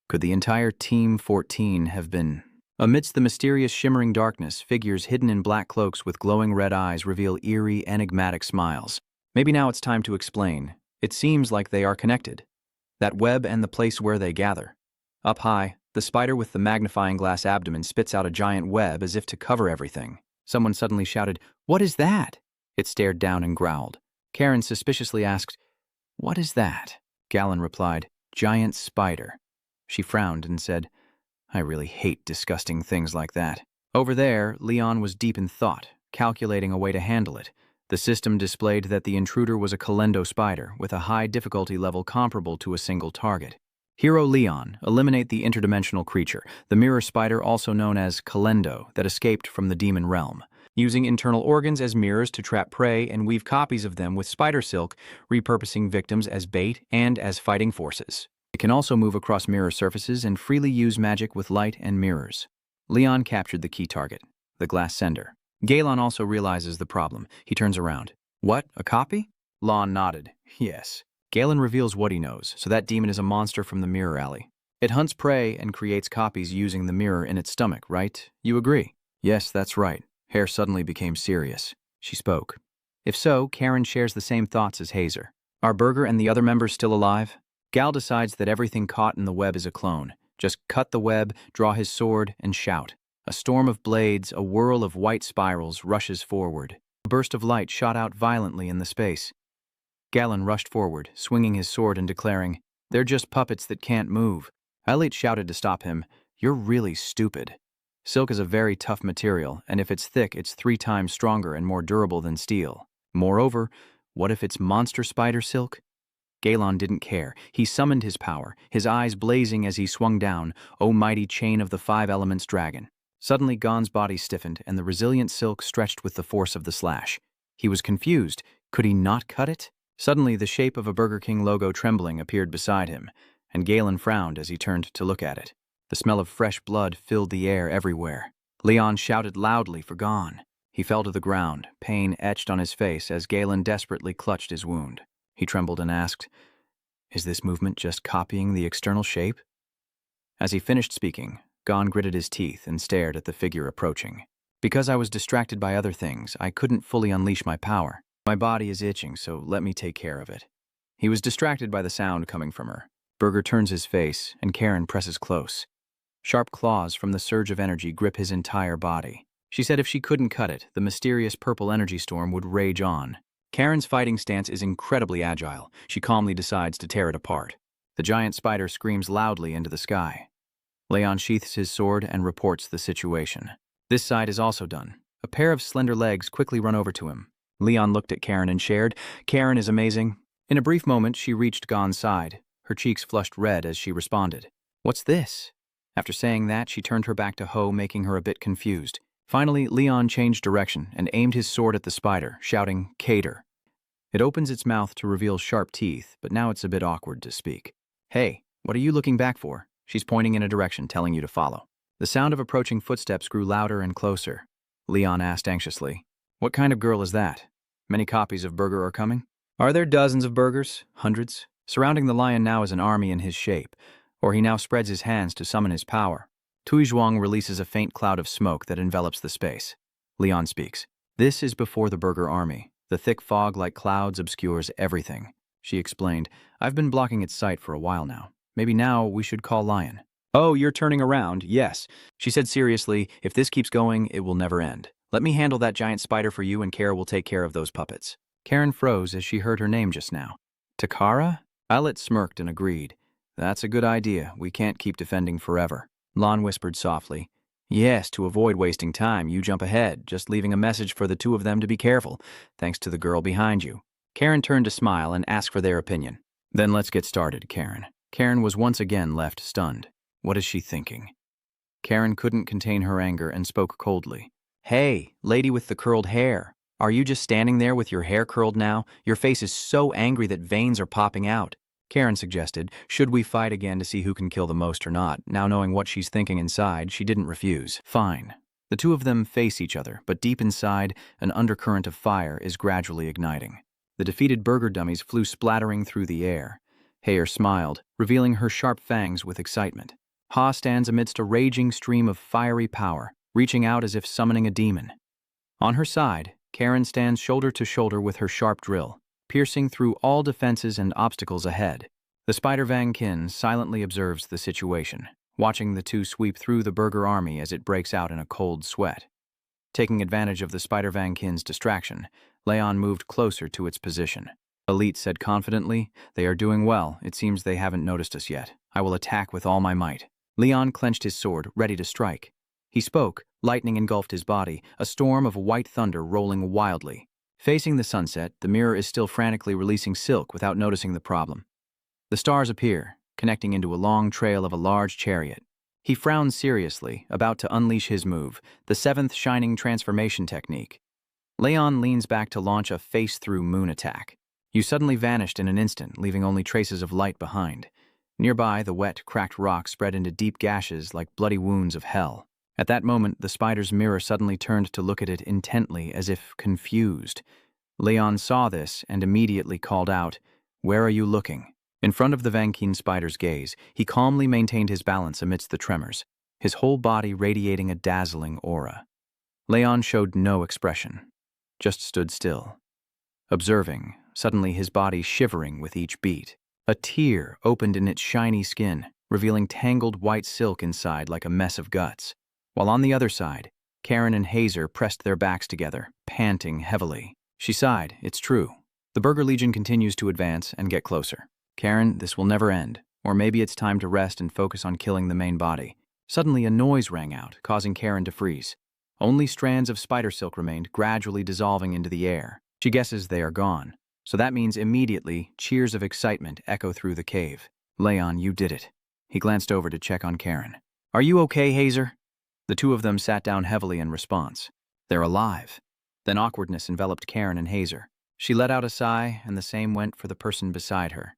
Could the entire Team 14 have been... Amidst the mysterious shimmering darkness, figures hidden in black cloaks with glowing red eyes reveal eerie, enigmatic smiles. Maybe now it's time to explain. It seems like they are connected. That web and the place where they gather. Up high, the spider with the magnifying glass abdomen spits out a giant web as if to cover everything. Someone suddenly shouted, "What is that?" It stared down and growled. Karen suspiciously asked, "What is that?" Galen replied, "Giant spider." She frowned and said, "I really hate disgusting things like that." Over there, Leon was deep in thought, calculating a way to handle it. The system displayed that the intruder was a Kalendo spider with a high difficulty level comparable to a single target. Hero Leon, eliminate the interdimensional creature, the mirror spider also known as Kalendo, that escaped from the demon realm. Using internal organs as mirrors to trap prey and weave copies of them with spider silk, repurposing victims as bait and as fighting forces. It can also move across mirror surfaces and freely use magic with light and mirrors. Leon captured the key target, the glass sender. Galen also realizes the problem. He turns around. "What, a copy?" Lon nodded. "Yes." Galen reveals what he knows, so that demon is a monster from the mirror alley. It hunts prey and creates copies using the mirror in its stomach, right? You agree? Yes, that's right. Hare suddenly became serious. She spoke. If so, Karen shares the same thoughts as Hazer. Are Burger and the other members still alive? Gal decides that everything caught in the web is a clone. Just cut the web, draw his sword, and shout. A storm of blades, a whirl of white spirals rushes forward. A burst of light shot out violently in the space. Galen rushed forward, swinging his sword and declaring, "They're just puppets that can't move." Elite shouted to stop him, "You're really stupid. Silk is a very tough material, and if it's thick, it's 3 times stronger and more durable than steel. Moreover, what if it's monster spider silk?" Galen didn't care. He summoned his power, his eyes blazing as he swung down, "O mighty chain of the 5 elements dragon." Suddenly, Gon's body stiffened, and the resilient silk stretched with the force of the slash. He was confused. Could he not cut it? Suddenly, the shape of a Burger King logo trembling appeared beside him, and Galen frowned as he turned to look at it. The smell of fresh blood filled the air everywhere. Leon shouted loudly for Gon. He fell to the ground, pain etched on his face as Galen desperately clutched his wound. He trembled and asked, "Is this movement just copying the external shape?" As he finished speaking, Gon gritted his teeth and stared at the figure approaching. "Because I was distracted by other things, I couldn't fully unleash my power. My body is itching, so let me take care of it." He was distracted by the sound coming from her. Burger turns his face, and Karen presses close. Sharp claws from the surge of energy grip his entire body. She said if she couldn't cut it, the mysterious purple energy storm would rage on. Karen's fighting stance is incredibly agile. She calmly decides to tear it apart. The giant spider screams loudly into the sky. Leon sheaths his sword and reports the situation. This side is also done. A pair of slender legs quickly run over to him. Leon looked at Karen and shared, "Karen is amazing." In a brief moment, she reached Gon's side. Her cheeks flushed red as she responded. "What's this?" After saying that, she turned her back to Ho, making her a bit confused. Finally, Leon changed direction and aimed his sword at the spider, shouting, "Cater." It opens its mouth to reveal sharp teeth, but now it's a bit awkward to speak. "Hey, what are you looking back for?" She's pointing in a direction, telling you to follow. The sound of approaching footsteps grew louder and closer. Leon asked anxiously, "What kind of girl is that? Many copies of Burger are coming?" "Are there dozens of Burgers? Hundreds?" Surrounding the lion now is an army in his shape, or he now spreads his hands to summon his power. Tuizhuang releases a faint cloud of smoke that envelops the space. Leon speaks. "This is before the Burger army. The thick fog like clouds obscures everything." She explained, "I've been blocking its sight for a while now. Maybe now we should call Lion." "Oh, you're turning around, yes." She said seriously, "If this keeps going, it will never end. Let me handle that giant spider for you and Kara will take care of those puppets." Karen froze as she heard her name just now. "Takara?" Alit smirked and agreed. "That's a good idea. We can't keep defending forever." Lon whispered softly, "Yes, to avoid wasting time, you jump ahead, just leaving a message for the two of them to be careful, thanks to the girl behind you." Karen turned to smile and ask for their opinion. "Then let's get started, Karen." Karen was once again left stunned. What is she thinking? Karen couldn't contain her anger and spoke coldly. "Hey, lady with the curled hair. Are you just standing there with your hair curled now? Your face is so angry that veins are popping out." Karen suggested, "Should we fight again to see who can kill the most or not?" Now knowing what she's thinking inside, she didn't refuse. Fine. The two of them face each other, but deep inside, an undercurrent of fire is gradually igniting. The defeated burger dummies flew splattering through the air. Hayer smiled, revealing her sharp fangs with excitement. Ha stands amidst a raging stream of fiery power, reaching out as if summoning a demon. On her side, Karen stands shoulder to shoulder with her sharp drill, piercing through all defenses and obstacles ahead. The Spider Van Kin silently observes the situation, watching the two sweep through the burger army as it breaks out in a cold sweat. Taking advantage of the Spider Van Kin's distraction, Leon moved closer to its position. Elite said confidently, "They are doing well. It seems they haven't noticed us yet. I will attack with all my might." Leon clenched his sword, ready to strike. He spoke, lightning engulfed his body, a storm of white thunder rolling wildly. Facing the sunset, the mirror is still frantically releasing silk without noticing the problem. The stars appear, connecting into a long trail of a large chariot. He frowns seriously, about to unleash his move, the seventh shining transformation technique. Leon leans back to launch a face-through moon attack. You suddenly vanished in an instant, leaving only traces of light behind. Nearby, the wet, cracked rock spread into deep gashes like bloody wounds of hell. At that moment, the spider's mirror suddenly turned to look at it intently, as if confused. Leon saw this and immediately called out, "Where are you looking?" In front of the Vankin spider's gaze, he calmly maintained his balance amidst the tremors, his whole body radiating a dazzling aura. Leon showed no expression, just stood still, observing, suddenly his body shivering with each beat. A tear opened in its shiny skin, revealing tangled white silk inside like a mess of guts. While on the other side, Karen and Hazer pressed their backs together, panting heavily. She sighed, "It's true." The Burger Legion continues to advance and get closer. "Karen, this will never end. Or maybe it's time to rest and focus on killing the main body." Suddenly a noise rang out, causing Karen to freeze. Only strands of spider silk remained, gradually dissolving into the air. She guesses they are gone. So that means immediately, cheers of excitement echo through the cave. "Leon, you did it." He glanced over to check on Karen. "Are you okay, Hazer?" The two of them sat down heavily in response. They're alive. Then awkwardness enveloped Karen and Hazer. She let out a sigh, and the same went for the person beside her.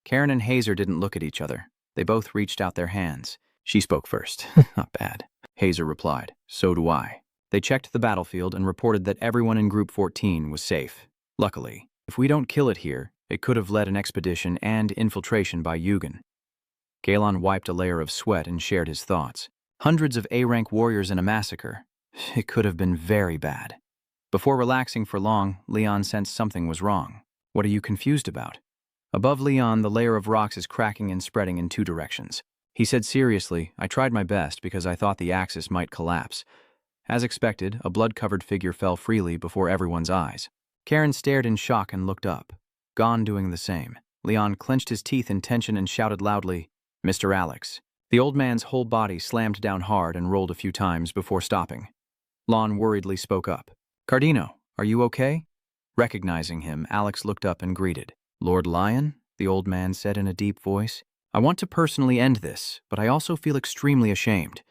Karen and Hazer didn't look at each other. They both reached out their hands. She spoke first. "Not bad." Hazer replied, "So do I." They checked the battlefield and reported that everyone in Group 14 was safe. Luckily, if we don't kill it here, it could have led an expedition and infiltration by Yugen. Galen wiped a layer of sweat and shared his thoughts. Hundreds of A-rank warriors in a massacre. It could have been very bad. Before relaxing for long, Leon sensed something was wrong. "What are you confused about?" Above Leon, the layer of rocks is cracking and spreading in two directions. He said seriously, I tried my best because I thought the axis might collapse. As expected, a blood-covered figure fell freely before everyone's eyes. Karen stared in shock and looked up. Gon doing the same. Leon clenched his teeth in tension and shouted loudly, Mr. Alex. The old man's whole body slammed down hard and rolled a few times before stopping. Lon worriedly spoke up. Cardino, are you okay? Recognizing him, Alex looked up and greeted. Lord Lion, the old man said in a deep voice. I want to personally end this, but I also feel extremely ashamed.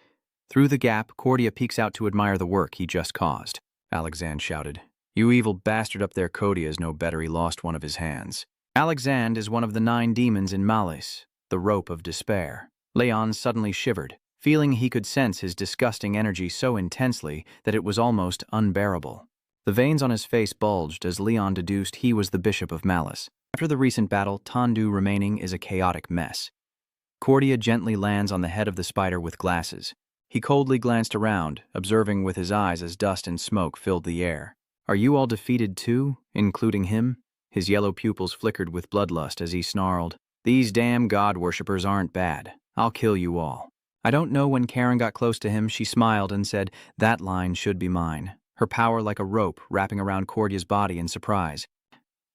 Through the gap, Cordia peeks out to admire the work he just caused. Alexand shouted. You evil bastard up there, Cordia is no better, he lost one of his hands. Alexand is one of the 9 demons in Malice, the rope of despair. Leon suddenly shivered, feeling he could sense his disgusting energy so intensely that it was almost unbearable. The veins on his face bulged as Leon deduced he was the Bishop of Malice. After the recent battle, Tandu remaining is a chaotic mess. Cordia gently lands on the head of the spider with glasses. He coldly glanced around, observing with his eyes as dust and smoke filled the air. Are you all defeated too, including him? His yellow pupils flickered with bloodlust as he snarled, These damn god-worshippers aren't bad. I'll kill you all. I don't know when Karen got close to him, she smiled and said, That line should be mine. Her power like a rope wrapping around Cordia's body in surprise.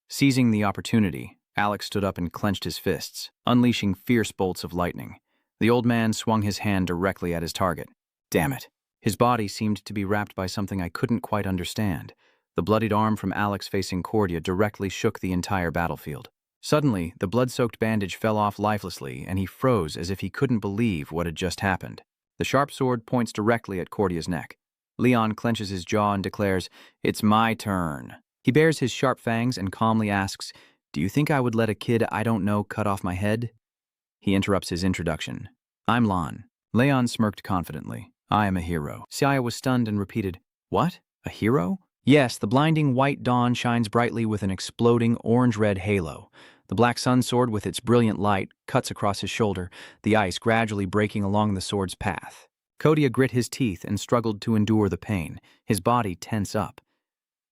Seizing the opportunity, Alex stood up and clenched his fists, unleashing fierce bolts of lightning. The old man swung his hand directly at his target. Damn it. His body seemed to be wrapped by something I couldn't quite understand. The bloodied arm from Alex facing Cordia directly shook the entire battlefield. Suddenly, the blood-soaked bandage fell off lifelessly, and he froze as if he couldn't believe what had just happened. The sharp sword points directly at Cordia's neck. Leon clenches his jaw and declares, It's my turn. He bares his sharp fangs and calmly asks, Do you think I would let a kid I don't know cut off my head? He interrupts his introduction. I'm Lon. Leon smirked confidently. I am a hero. Sia was stunned and repeated, What? A hero? Yes, the blinding white dawn shines brightly with an exploding orange-red halo. The black sun sword with its brilliant light cuts across his shoulder, the ice gradually breaking along the sword's path. Cordia grit his teeth and struggled to endure the pain, his body tense up.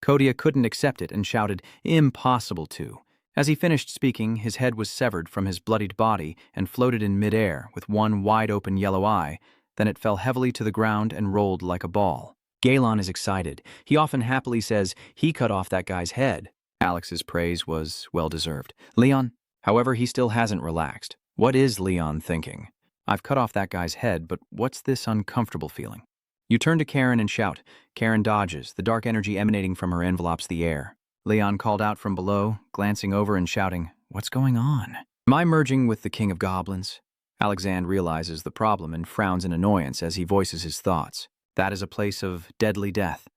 Cordia couldn't accept it and shouted, Impossible to. As he finished speaking, his head was severed from his bloodied body and floated in midair with one wide-open yellow eye. Then it fell heavily to the ground and rolled like a ball. Galen is excited. He often happily says, He cut off that guy's head. Alex's praise was well-deserved. Leon, however, he still hasn't relaxed. What is Leon thinking? I've cut off that guy's head, but what's this uncomfortable feeling? You turn to Karen and shout. Karen dodges, the dark energy emanating from her envelopes the air. Leon called out from below, glancing over and shouting, What's going on? Am I merging with the King of Goblins? Alexand realizes the problem and frowns in annoyance as he voices his thoughts. That is a place of deadly death.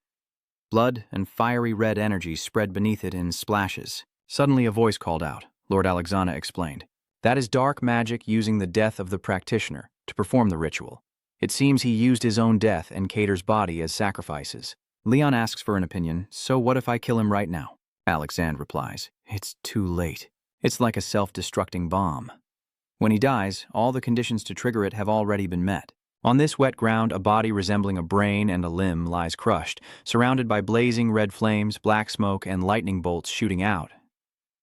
Blood and fiery red energy spread beneath it in splashes. Suddenly a voice called out. Lord Alexana explained. That is dark magic using the death of the practitioner to perform the ritual. It seems he used his own death and Cater's body as sacrifices. Leon asks for an opinion, so what if I kill him right now? Alexand replies, It's too late. It's like a self-destructing bomb. When he dies, all the conditions to trigger it have already been met. On this wet ground, a body resembling a brain and a limb lies crushed, surrounded by blazing red flames, black smoke, and lightning bolts shooting out.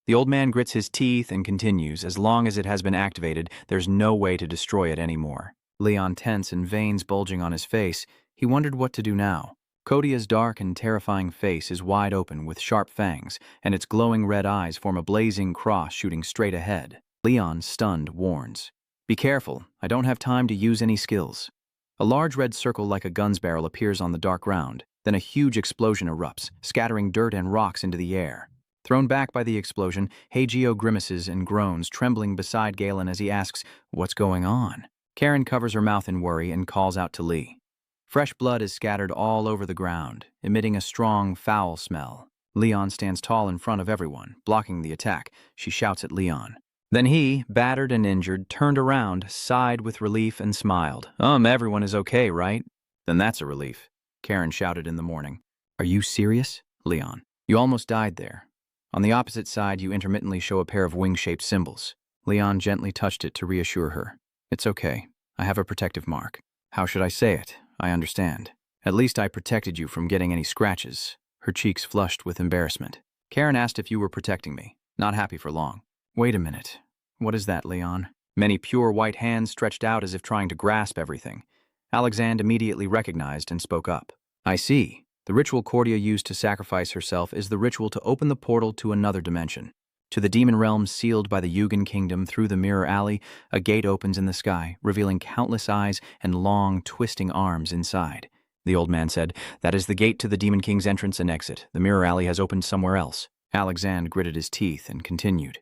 The old man grits his teeth and continues, as long as it has been activated, there's no way to destroy it anymore. Leon tense and veins bulging on his face, he wondered what to do now. Cordia's dark and terrifying face is wide open with sharp fangs, and its glowing red eyes form a blazing cross shooting straight ahead. Leon, stunned, warns. Be careful, I don't have time to use any skills. A large red circle like a gun's barrel appears on the dark ground, then a huge explosion erupts, scattering dirt and rocks into the air. Thrown back by the explosion, Heigeo grimaces and groans, trembling beside Galen as he asks, What's going on? Karen covers her mouth in worry and calls out to Lee. Fresh blood is scattered all over the ground, emitting a strong, foul smell. Leon stands tall in front of everyone, blocking the attack. She shouts at Leon. Then he, battered and injured, turned around, sighed with relief and smiled. Everyone is okay, right? Then that's a relief, Karen shouted in the morning. Are you serious? Leon. You almost died there. On the opposite side, you intermittently show a pair of wing-shaped symbols. Leon gently touched it to reassure her. It's okay. I have a protective mark. How should I say it? I understand. At least I protected you from getting any scratches. Her cheeks flushed with embarrassment. Karen asked if you were protecting me. Not happy for long. Wait a minute. What is that, Leon? many pure white hands stretched out as if trying to grasp everything. Alexandre immediately recognized and spoke up. I see. The ritual Cordia used to sacrifice herself is the ritual to open the portal to another dimension. To the demon realm sealed by the Yugen kingdom through the mirror alley, a gate opens in the sky, revealing countless eyes and long, twisting arms inside. The old man said, "That is the gate to the Demon King's entrance and exit. The mirror alley has opened somewhere else." Alexandre gritted his teeth and continued.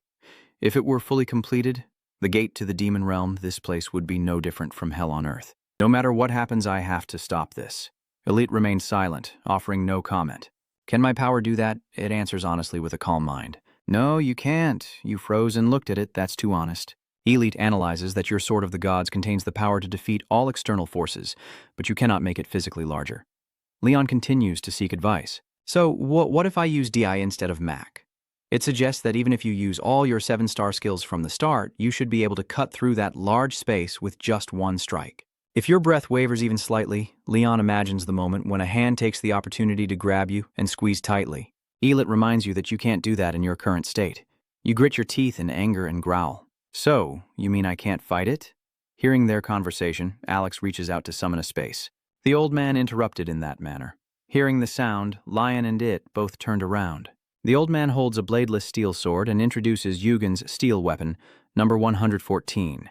If it were fully completed, the gate to the demon realm, this place would be no different from hell on earth. No matter what happens, I have to stop this. Elite remained silent, offering no comment. Can my power do that? It answers honestly with a calm mind. No, you can't. You froze and looked at it, that's too honest. Elite analyzes that your Sword of the Gods contains the power to defeat all external forces, but you cannot make it physically larger. Leon continues to seek advice. So, what if I use DI instead of Mac? It suggests that even if you use all your 7-star skills from the start, you should be able to cut through that large space with just one strike. If your breath wavers even slightly, Leon imagines the moment when a hand takes the opportunity to grab you and squeeze tightly. Elite reminds you that you can't do that in your current state. You grit your teeth in anger and growl. So, you mean I can't fight it? Hearing their conversation, Alex reaches out to summon a space. The old man interrupted in that manner. Hearing the sound, Lion and it both turned around. The old man holds a bladeless steel sword and introduces Yugen's steel weapon, number 114.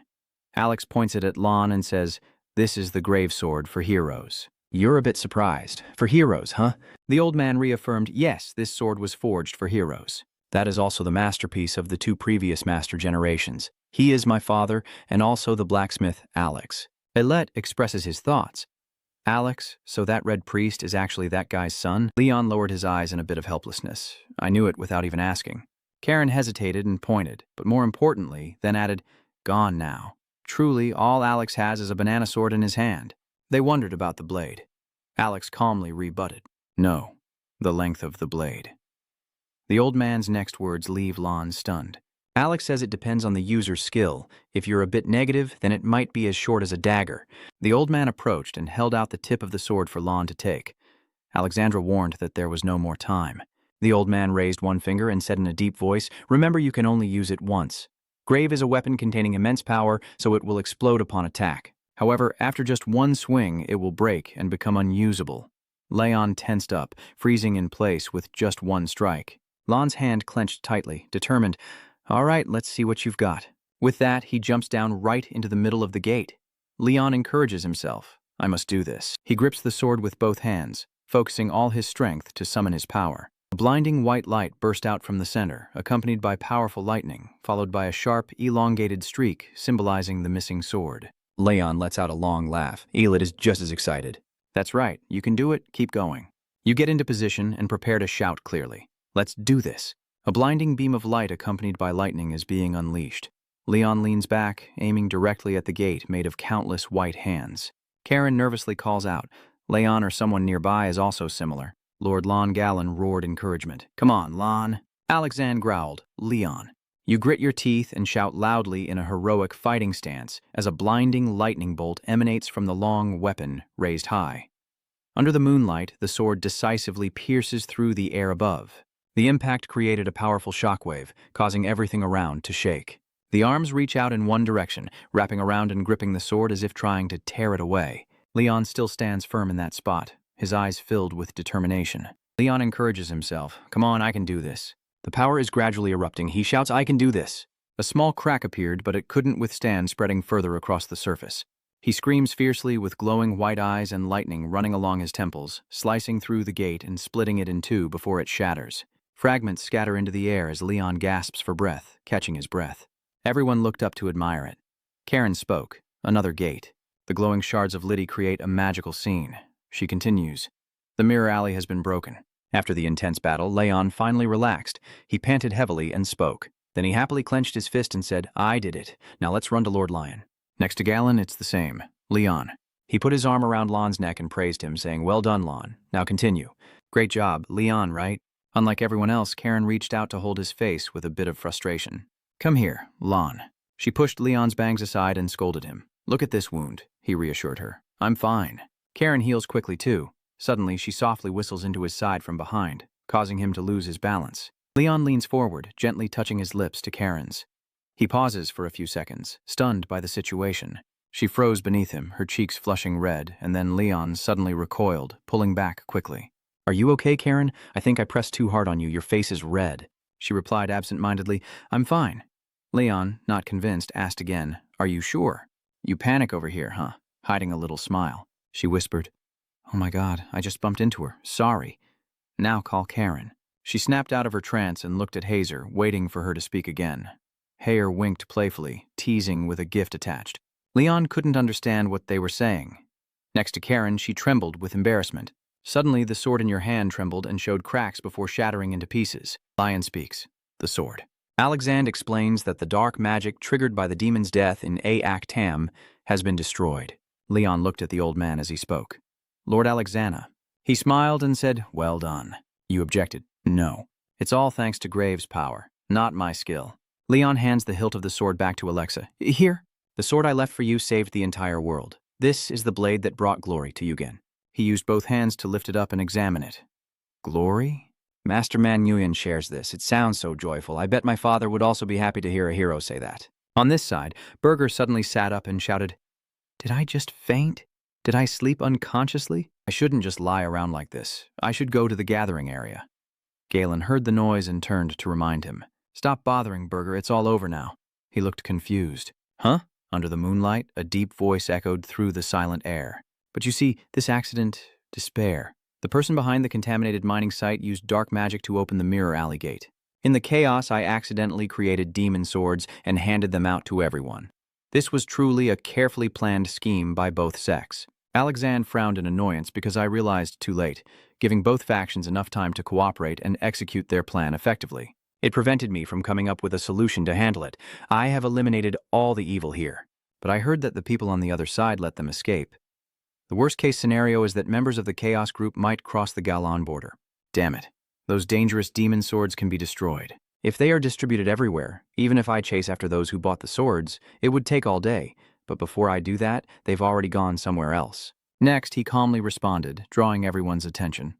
Alex points it at Lon and says, "This is the grave sword for heroes." You're a bit surprised. For heroes, huh? The old man reaffirmed, yes, this sword was forged for heroes. That is also the masterpiece of the 2 previous master generations. He is my father, and also the blacksmith, Alex. Elite expresses his thoughts. Alex, so that red priest is actually that guy's son? Leon lowered his eyes in a bit of helplessness. I knew it without even asking. Karen hesitated and pointed, but more importantly, then added, gone now. Truly, all Alex has is a banana sword in his hand. They wondered about the blade. Alex calmly rebutted. No, the length of the blade. The old man's next words leave Lon stunned. Alex says it depends on the user's skill. If you're a bit negative, then it might be as short as a dagger. The old man approached and held out the tip of the sword for Lon to take. Alexandra warned that there was no more time. The old man raised one finger and said in a deep voice, "Remember, you can only use it once. Grave is a weapon containing immense power, so it will explode upon attack. However, after just one swing, it will break and become unusable." Leon tensed up, freezing in place with just one strike. Lon's hand clenched tightly, determined. All right, let's see what you've got. With that, he jumps down right into the middle of the gate. Leon encourages himself. I must do this. He grips the sword with both hands, focusing all his strength to summon his power. A blinding white light burst out from the center, accompanied by powerful lightning, followed by a sharp, elongated streak symbolizing the missing sword. Leon lets out a long laugh. Elite is just as excited. That's right, you can do it, keep going. You get into position and prepare to shout clearly. Let's do this. A blinding beam of light accompanied by lightning is being unleashed. Leon leans back, aiming directly at the gate made of countless white hands. Karen nervously calls out. Leon or someone nearby is also similar. Lord Lon Gallen roared encouragement. Come on, Lon. Alexandre growled. Leon. You grit your teeth and shout loudly in a heroic fighting stance as a blinding lightning bolt emanates from the long weapon raised high. Under the moonlight, the sword decisively pierces through the air above. The impact created a powerful shockwave, causing everything around to shake. The arms reach out in one direction, wrapping around and gripping the sword as if trying to tear it away. Leon still stands firm in that spot, his eyes filled with determination. Leon encourages himself. Come on, I can do this. The power is gradually erupting. He shouts, I can do this. A small crack appeared, but it couldn't withstand spreading further across the surface. He screams fiercely with glowing white eyes and lightning running along his temples, slicing through the gate and splitting it in two before it shatters. Fragments scatter into the air as Leon gasps for breath, catching his breath. Everyone looked up to admire it. Karen spoke. Another gate. The glowing shards of Liddy create a magical scene. She continues. The mirror alley has been broken. After the intense battle, Leon finally relaxed. He panted heavily and spoke. Then he happily clenched his fist and said, I did it. Now let's run to Lord Lion. Next to Galen, it's the same. Leon. He put his arm around Lon's neck and praised him, saying, Well done, Lon. Now continue. Great job. Leon, right? Unlike everyone else, Karen reached out to hold his face with a bit of frustration. Come here, Lon. She pushed Leon's bangs aside and scolded him. Look at this wound, he reassured her. I'm fine. Karen heals quickly, too. Suddenly, she softly whistles into his side from behind, causing him to lose his balance. Leon leans forward, gently touching his lips to Karen's. He pauses for a few seconds, stunned by the situation. She froze beneath him, her cheeks flushing red, and then Leon suddenly recoiled, pulling back quickly. "Are you okay, Karen? I think I pressed too hard on you. Your face is red." She replied absent-mindedly, "I'm fine." Leon, not convinced, asked again, "Are you sure? You panic over here, huh?" Hiding a little smile. She whispered, "Oh my God, I just bumped into her. Sorry. Now call Karen." She snapped out of her trance and looked at Hazer, waiting for her to speak again. Hayer winked playfully, teasing with a gift attached. Leon couldn't understand what they were saying. Next to Karen, she trembled with embarrassment. Suddenly, the sword in your hand trembled and showed cracks before shattering into pieces. Lion speaks. The sword. Alexand explains that the dark magic triggered by the demon's death in Tam has been destroyed. Leon looked at the old man as he spoke. "Lord Alexana." He smiled and said, "Well done." You objected. "No. It's all thanks to Graves' power, not my skill." Leon hands the hilt of the sword back to Alexa. "Here. The sword I left for you saved the entire world. This is the blade that brought glory to Yugen." He used both hands to lift it up and examine it. "Glory?" Master Man Nguyen shares this. It sounds so joyful. I bet my father would also be happy to hear a hero say that. On this side, Berger suddenly sat up and shouted, "Did I just faint? Did I sleep unconsciously? I shouldn't just lie around like this. I should go to the gathering area." Galen heard the noise and turned to remind him. "Stop bothering, Berger. It's all over now." He looked confused. "Huh?" Under the moonlight, a deep voice echoed through the silent air. "But you see, this accident, despair. The person behind the contaminated mining site used dark magic to open the mirror alley gate. In the chaos, I accidentally created demon swords and handed them out to everyone. This was truly a carefully planned scheme by both sects." Alexand frowned in annoyance because I realized too late, giving both factions enough time to cooperate and execute their plan effectively. It prevented me from coming up with a solution to handle it. I have eliminated all the evil here, but I heard that the people on the other side let them escape. The worst-case scenario is that members of the Chaos Group might cross the Galan border. Damn it. Those dangerous demon swords can be destroyed. If they are distributed everywhere, even if I chase after those who bought the swords, it would take all day, but before I do that, they've already gone somewhere else. Next, he calmly responded, drawing everyone's attention.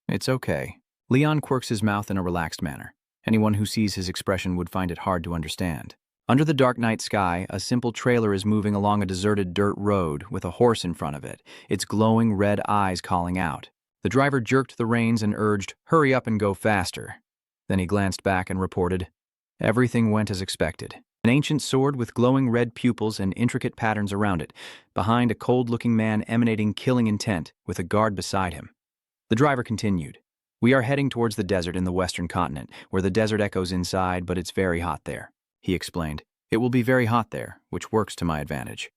"It's okay." Leon quirks his mouth in a relaxed manner. Anyone who sees his expression would find it hard to understand. Under the dark night sky, a simple trailer is moving along a deserted dirt road with a horse in front of it, its glowing red eyes calling out. The driver jerked the reins and urged, "Hurry up and go faster." Then he glanced back and reported, "Everything went as expected." An ancient sword with glowing red pupils and intricate patterns around it, behind a cold-looking man emanating killing intent, with a guard beside him. The driver continued, "We are heading towards the desert in the western continent, where the desert echoes inside, but it's very hot there." He explained, "It will be very hot there, which works to my advantage.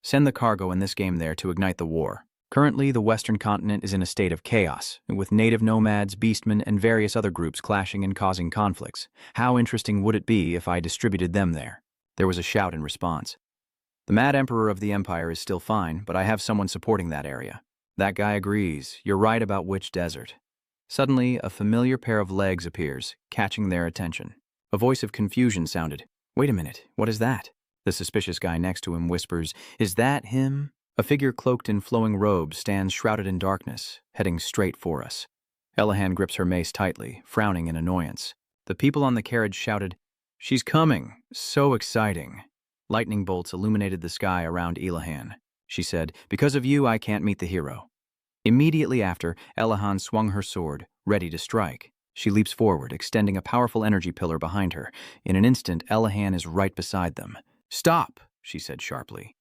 Send the cargo in this game there to ignite the war. Currently, the western continent is in a state of chaos, with native nomads, beastmen, and various other groups clashing and causing conflicts. How interesting would it be if I distributed them there?" There was a shout in response. "The Mad Emperor of the Empire is still fine, but I have someone supporting that area." "That guy agrees. You're right about which desert." Suddenly, a familiar pair of legs appears, catching their attention. A voice of confusion sounded. "Wait a minute, what is that?" The suspicious guy next to him whispers, "Is that him?" A figure cloaked in flowing robes stands shrouded in darkness, heading straight for us. Elahan grips her mace tightly, frowning in annoyance. The people on the carriage shouted, "She's coming! So exciting!" Lightning bolts illuminated the sky around Elahan. She said, "Because of you, I can't meet the hero." Immediately after, Elahan swung her sword, ready to strike. She leaps forward, extending a powerful energy pillar behind her. In an instant, Elahan is right beside them. "Stop!" she said sharply.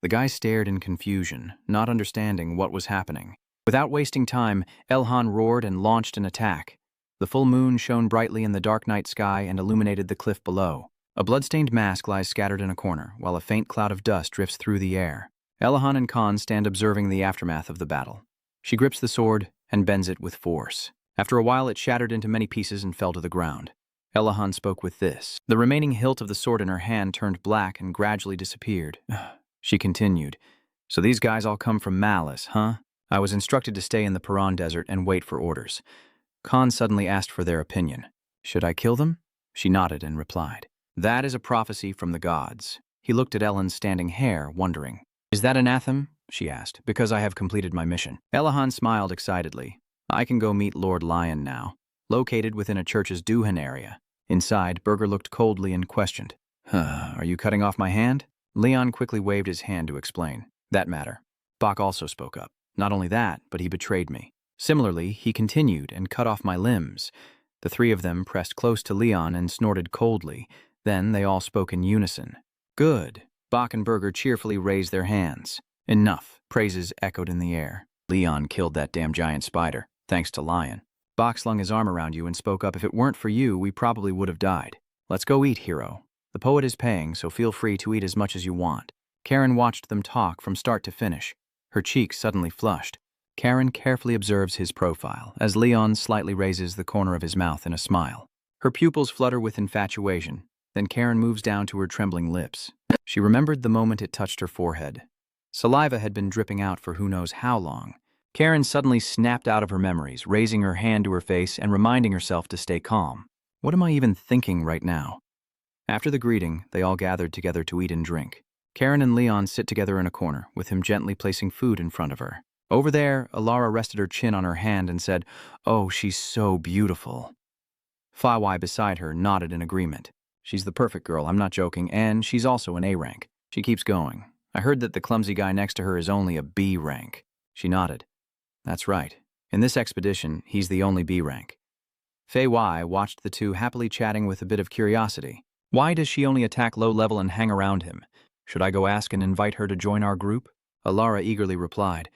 The guy stared in confusion, not understanding what was happening. Without wasting time, Elhan roared and launched an attack. The full moon shone brightly in the dark night sky and illuminated the cliff below. A bloodstained mask lies scattered in a corner, while a faint cloud of dust drifts through the air. Elahan and Khan stand observing the aftermath of the battle. She grips the sword and bends it with force. After a while, it shattered into many pieces and fell to the ground. Elahan spoke with this. The remaining hilt of the sword in her hand turned black and gradually disappeared. She continued, "So these guys all come from Malice, huh? I was instructed to stay in the Paran Desert and wait for orders." Khan suddenly asked for their opinion. "Should I kill them?" She nodded and replied, "That is a prophecy from the gods." He looked at Ellen's standing hair, wondering. "Is that anathema?" she asked, "because I have completed my mission." Elahan smiled excitedly. "I can go meet Lord Lion now, located within a church's Duhan area. Inside, Berger looked coldly and questioned. Are you cutting off my hand? Leon quickly waved his hand to explain. That matter. Bach also spoke up. Not only that, but he betrayed me. Similarly, he continued and cut off my limbs. The three of them pressed close to Leon and snorted coldly. Then they all spoke in unison. Good. Bach and Berger cheerfully raised their hands. Enough. Praises echoed in the air. Leon killed that damn giant spider, thanks to Lion. Bach slung his arm around you and spoke up. If it weren't for you, we probably would have died. Let's go eat, hero. The poet is paying, so feel free to eat as much as you want. Karen watched them talk from start to finish. Her cheeks suddenly flushed. Karen carefully observes his profile as Leon slightly raises the corner of his mouth in a smile. Her pupils flutter with infatuation. Then Karen moves down to her trembling lips. She remembered the moment it touched her forehead. Saliva had been dripping out for who knows how long. Karen suddenly snapped out of her memories, raising her hand to her face and reminding herself to stay calm. What am I even thinking right now? After the greeting, they all gathered together to eat and drink. Karen and Leon sit together in a corner, with him gently placing food in front of her. Over there, Alara rested her chin on her hand and said, "Oh, she's so beautiful." Fawai beside her nodded in agreement. She's the perfect girl, I'm not joking, and she's also an A rank. She keeps going. I heard that the clumsy guy next to her is only a B rank. She nodded. That's right. In this expedition, he's the only B rank. Fei Wai watched the two happily chatting with a bit of curiosity. Why does she only attack low level and hang around him? Should I go ask and invite her to join our group? Alara eagerly replied.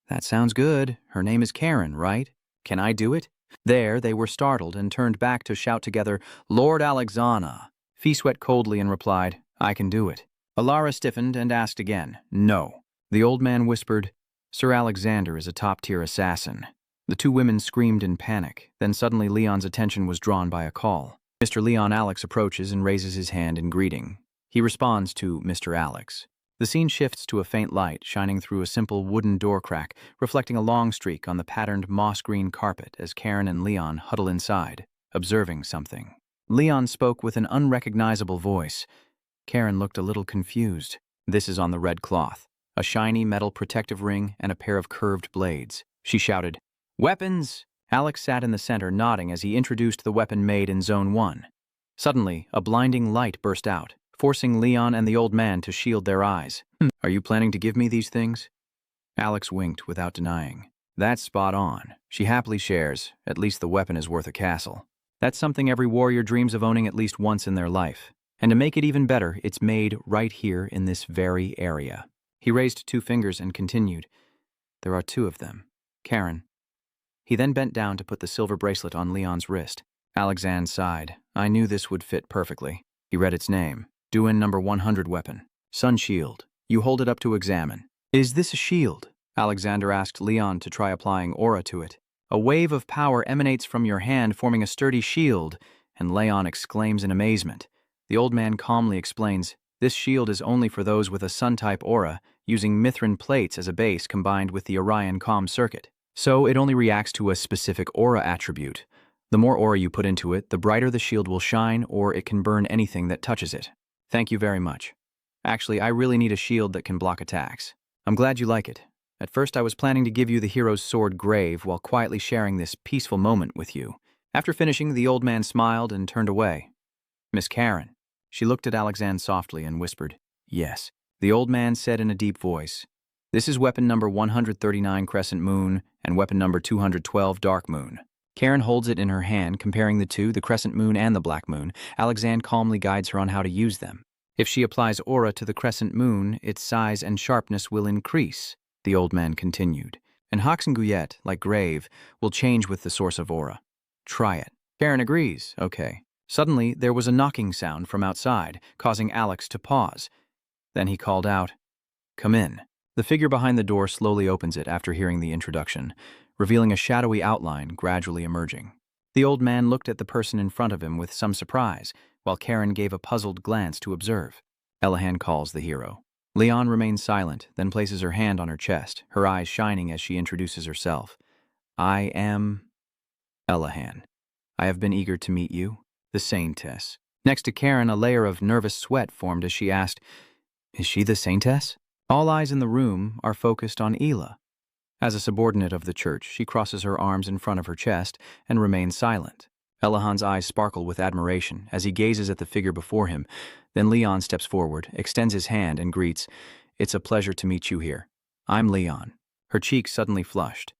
That sounds good. Her name is Karen, right? Can I do it? There, they were startled and turned back to shout together, Lord Alexana. Fee sweat coldly and replied, I can do it. Alara stiffened and asked again, No. The old man whispered, Sir Alexander is a top-tier assassin. The two women screamed in panic. Then suddenly Leon's attention was drawn by a call. Mr. Leon Alex approaches and raises his hand in greeting. He responds to Mr. Alex. The scene shifts to a faint light shining through a simple wooden door crack, reflecting a long streak on the patterned moss-green carpet as Karen and Leon huddle inside, observing something. Leon spoke with an unrecognizable voice. Karen looked a little confused. This is on the red cloth. A shiny metal protective ring and a pair of curved blades. She shouted, Weapons! Alex sat in the center, nodding as he introduced the weapon made in Zone 1. Suddenly, a blinding light burst out, forcing Leon and the old man to shield their eyes. Are you planning to give me these things? Alex winked without denying. That's spot on. She happily shares. At least the weapon is worth a castle. That's something every warrior dreams of owning at least once in their life. And to make it even better, it's made right here in this very area. He raised 2 fingers and continued. There are 2 of them. Karen. He then bent down to put the silver bracelet on Leon's wrist. Alexandre sighed. I knew this would fit perfectly. He read its name. Duel number 100 weapon. Sun shield. You hold it up to examine. Is this a shield? Alexander asked Leon to try applying aura to it. A wave of power emanates from your hand, forming a sturdy shield, and Leon exclaims in amazement. The old man calmly explains, this shield is only for those with a sun-type aura, using Mithrin plates as a base combined with the Orion comm circuit. So it only reacts to a specific aura attribute. The more aura you put into it, the brighter the shield will shine, or it can burn anything that touches it. Thank you very much. Actually, I really need a shield that can block attacks. I'm glad you like it. At first I was planning to give you the hero's sword Grave while quietly sharing this peaceful moment with you. After finishing, the old man smiled and turned away. Miss Karen. She looked at Alexandre softly and whispered, Yes. The old man said in a deep voice, This is weapon number 139 Crescent Moon and weapon number 212 Dark Moon. Karen holds it in her hand, comparing the two, the Crescent Moon and the Black Moon. Alexandre calmly guides her on how to use them. If she applies aura to the Crescent Moon, its size and sharpness will increase, the old man continued. And Hoxenguyet, like Grave, will change with the source of aura. Try it. Karen agrees. Okay. Suddenly, there was a knocking sound from outside, causing Alex to pause. Then he called out, Come in. The figure behind the door slowly opens it after hearing the introduction, revealing a shadowy outline gradually emerging. The old man looked at the person in front of him with some surprise, while Karen gave a puzzled glance to observe. Elahan calls the hero. Leon remains silent, then places her hand on her chest, her eyes shining as she introduces herself. I am Elahan. I have been eager to meet you, the saintess. Next to Karen, a layer of nervous sweat formed as she asked, Is she the saintess? All eyes in the room are focused on Ela. As a subordinate of the church, she crosses her arms in front of her chest and remains silent. Elahan's eyes sparkle with admiration as he gazes at the figure before him. Then Leon steps forward, extends his hand, and greets, "It's a pleasure to meet you here. I'm Leon." Her cheeks suddenly flushed.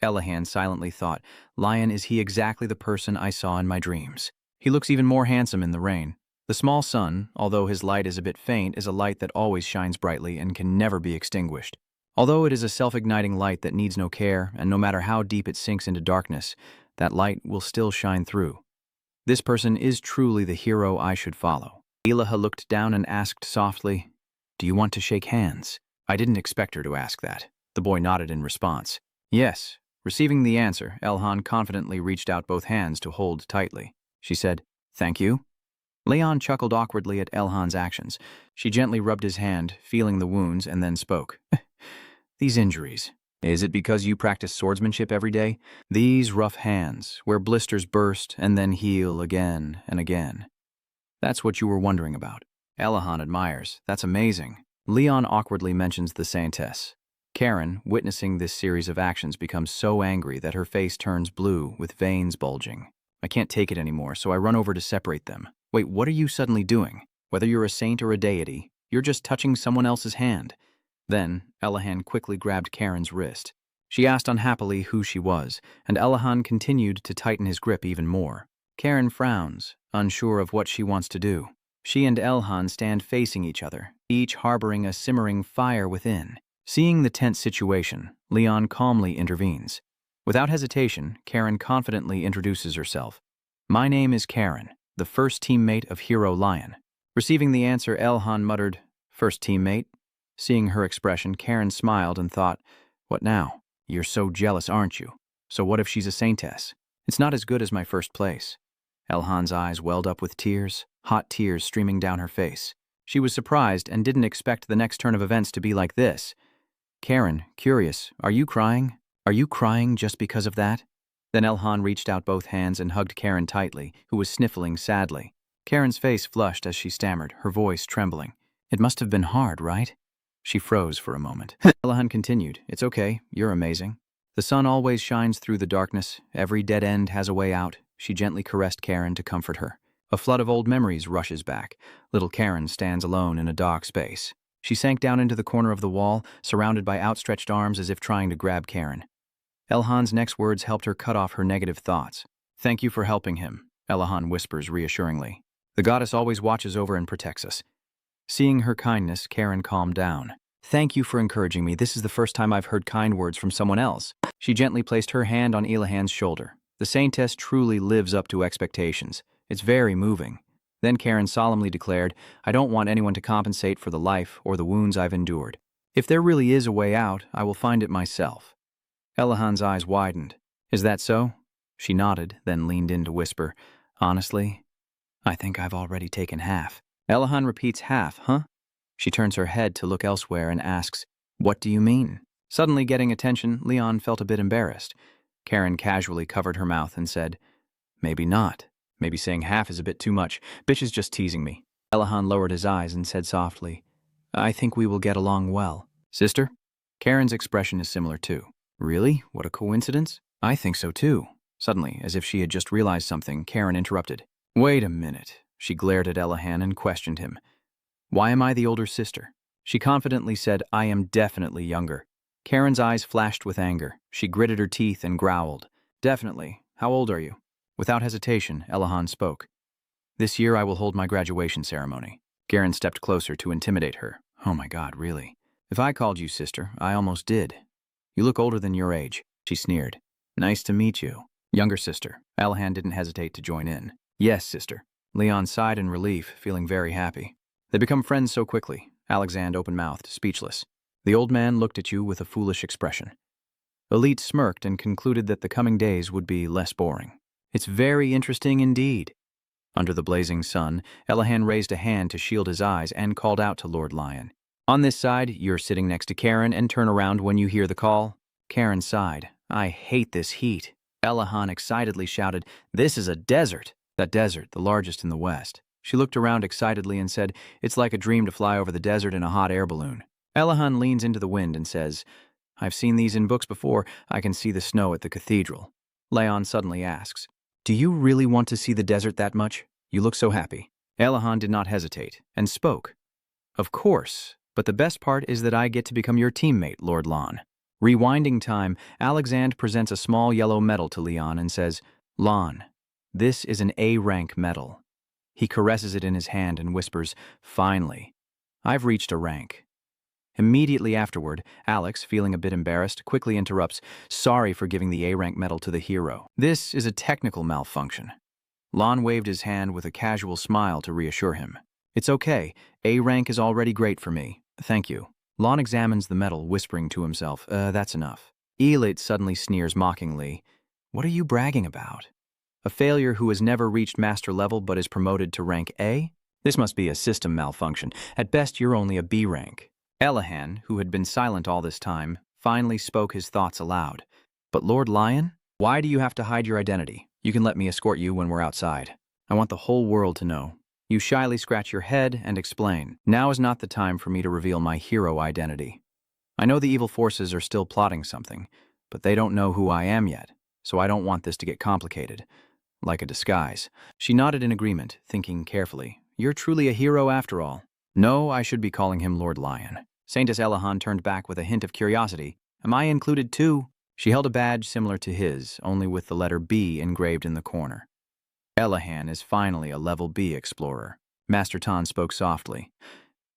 Elahan silently thought, "Lion, is he exactly the person I saw in my dreams?" He looks even more handsome in the rain. The small sun, although his light is a bit faint, is a light that always shines brightly and can never be extinguished. Although it is a self-igniting light that needs no care, and no matter how deep it sinks into darkness, that light will still shine through. This person is truly the hero I should follow. Elaha looked down and asked softly, "Do you want to shake hands?" I didn't expect her to ask that. The boy nodded in response. Yes. Receiving the answer, Elhan confidently reached out both hands to hold tightly. She said, "Thank you." Leon chuckled awkwardly at Elhan's actions. She gently rubbed his hand, feeling the wounds, and then spoke. "These injuries. Is it because you practice swordsmanship every day? These rough hands, where blisters burst and then heal again and again. That's what you were wondering about." Elahan admires. "That's amazing." Leon awkwardly mentions the saintess. Karen, witnessing this series of actions, becomes so angry that her face turns blue with veins bulging. "I can't take it anymore, so I run over to separate them." "Wait, what are you suddenly doing? Whether you're a saint or a deity, you're just touching someone else's hand." Then, Elahan quickly grabbed Karen's wrist. She asked unhappily who she was, and Elahan continued to tighten his grip even more. Karen frowns, unsure of what she wants to do. She and Elhan stand facing each other, each harboring a simmering fire within. Seeing the tense situation, Leon calmly intervenes. Without hesitation, Karen confidently introduces herself. "My name is Karen, the first teammate of Hero Lion." Receiving the answer, Elhan muttered, "First teammate?" Seeing her expression, Karen smiled and thought, "What now? You're so jealous, aren't you? So what if she's a saintess? It's not as good as my first place." Elhan's eyes welled up with tears, hot tears streaming down her face. She was surprised and didn't expect the next turn of events to be like this. "Karen, curious, are you crying? Are you crying just because of that?" Then Elhan reached out both hands and hugged Karen tightly, who was sniffling sadly. Karen's face flushed as she stammered, her voice trembling. "It must have been hard, right?" She froze for a moment. Elhan continued, "It's okay, you're amazing. The sun always shines through the darkness. Every dead end has a way out." She gently caressed Karen to comfort her. A flood of old memories rushes back. Little Karen stands alone in a dark space. She sank down into the corner of the wall, surrounded by outstretched arms as if trying to grab Karen. Elhan's next words helped her cut off her negative thoughts. "Thank you for helping him," Elahan whispers reassuringly. "The goddess always watches over and protects us." Seeing her kindness, Karen calmed down. "Thank you for encouraging me. This is the first time I've heard kind words from someone else." She gently placed her hand on Elahan's shoulder. The saintess truly lives up to expectations. It's very moving. Then Karen solemnly declared, "I don't want anyone to compensate for the life or the wounds I've endured. If there really is a way out, I will find it myself." Elahan's eyes widened. "Is that so?" She nodded, then leaned in to whisper, "Honestly, I think I've already taken half." Elahan repeats, "Half, huh?" She turns her head to look elsewhere and asks, "What do you mean?" Suddenly getting attention, Leon felt a bit embarrassed. Karen casually covered her mouth and said, "Maybe not. Maybe saying half is a bit too much. Bitch is just teasing me." Elahan lowered his eyes and said softly, "I think we will get along well." "Sister?" Karen's expression is similar too. "Really? What a coincidence." "I think so too." Suddenly, as if she had just realized something, Karen interrupted. "Wait a minute." She glared at Elahan and questioned him. "Why am I the older sister?" She confidently said, "I am definitely younger." Karen's eyes flashed with anger. She gritted her teeth and growled. "Definitely. How old are you?" Without hesitation, Elahan spoke. "This year I will hold my graduation ceremony." Karen stepped closer to intimidate her. "Oh my God, really? If I called you sister, I almost did. You look older than your age," she sneered. "Nice to meet you." "Younger sister." Elahan didn't hesitate to join in. "Yes, sister." Leon sighed in relief, feeling very happy. They become friends so quickly. Alexander open-mouthed, speechless. The old man looked at you with a foolish expression. Elite smirked and concluded that the coming days would be less boring. "It's very interesting indeed." Under the blazing sun, Elahan raised a hand to shield his eyes and called out to Lord Lion. "On this side, you're sitting next to Karen and turn around when you hear the call." Karen sighed. "I hate this heat." Elahan excitedly shouted, "This is a desert." That desert, the largest in the West. She looked around excitedly and said, "It's like a dream to fly over the desert in a hot air balloon." Elahan leans into the wind and says, "I've seen these in books before. I can see the snow at the cathedral." Leon suddenly asks, Do you really want to see the desert that much? You look so happy. Elahan did not hesitate, and spoke. Of course, but the best part is that I get to become your teammate, Lord Lon. Rewinding time, Alexander presents a small yellow medal to Leon and says, Lon, this is an A-rank medal. He caresses it in his hand and whispers, finally, I've reached a rank. Immediately afterward, Alex, feeling a bit embarrassed, quickly interrupts, sorry for giving the A-rank medal to the hero. This is a technical malfunction. Lon waved his hand with a casual smile to reassure him. It's okay, A rank is already great for me. Thank you. Lon examines the medal, whispering to himself, that's enough. Elite suddenly sneers mockingly, what are you bragging about? A failure who has never reached master level but is promoted to rank A? This must be a system malfunction. At best, you're only a B rank. Elahan, who had been silent all this time, finally spoke his thoughts aloud. But Lord Lion, why do you have to hide your identity? You can let me escort you when we're outside. I want the whole world to know. You shyly scratch your head and explain. Now is not the time for me to reveal my hero identity. I know the evil forces are still plotting something, but they don't know who I am yet, so I don't want this to get complicated. Like a disguise. She nodded in agreement, thinking carefully. You're truly a hero after all. No, I should be calling him Lord Lion. Saintess Elahan turned back with a hint of curiosity. Am I included too? She held a badge similar to his, only with the letter B engraved in the corner. Elahan is finally a level B explorer. Master Tan spoke softly.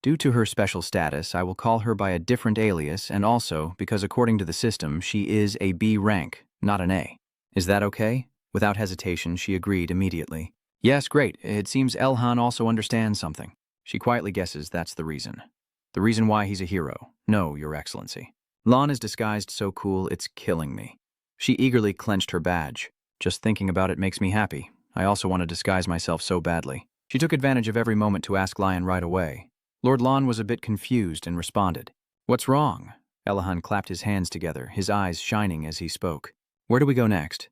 Due to her special status, I will call her by a different alias, and also because according to the system, she is a B rank, not an A. Is that okay? Without hesitation, she agreed immediately. Yes, great. It seems Elhan also understands something. She quietly guesses that's the reason. The reason why he's a hero. No, Your Excellency. Lon is disguised so cool, it's killing me. She eagerly clenched her badge. Just thinking about it makes me happy. I also want to disguise myself so badly. She took advantage of every moment to ask Lion right away. Lord Lon was a bit confused and responded. What's wrong? Elahan clapped his hands together, his eyes shining as he spoke. Where do we go next?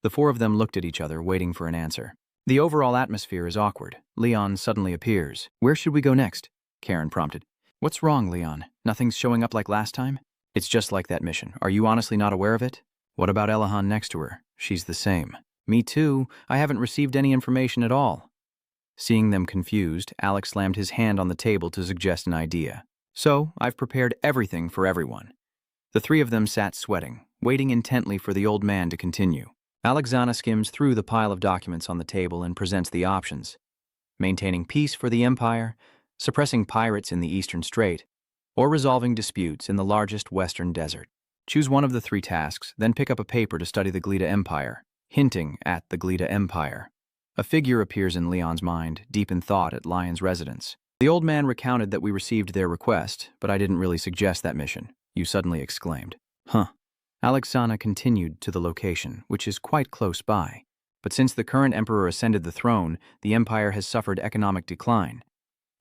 The four of them looked at each other, waiting for an answer. The overall atmosphere is awkward. Leon suddenly appears. Where should we go next? Karen prompted. What's wrong, Leon? Nothing's showing up like last time? It's just like that mission. Are you honestly not aware of it? What about Elahan next to her? She's the same. Me too. I haven't received any information at all. Seeing them confused, Alex slammed his hand on the table to suggest an idea. So, I've prepared everything for everyone. The three of them sat sweating, waiting intently for the old man to continue. Alexana skims through the pile of documents on the table and presents the options. Maintaining peace for the Empire, suppressing pirates in the Eastern Strait, or resolving disputes in the largest Western desert. Choose one of the three tasks, then pick up a paper to study the Glida Empire, hinting at the Glida Empire. A figure appears in Leon's mind, deep in thought at Lion's residence. The old man recounted that we received their request, but I didn't really suggest that mission, you suddenly exclaimed. Huh. Alexana continued to the location, which is quite close by. But since the current emperor ascended the throne, the empire has suffered economic decline.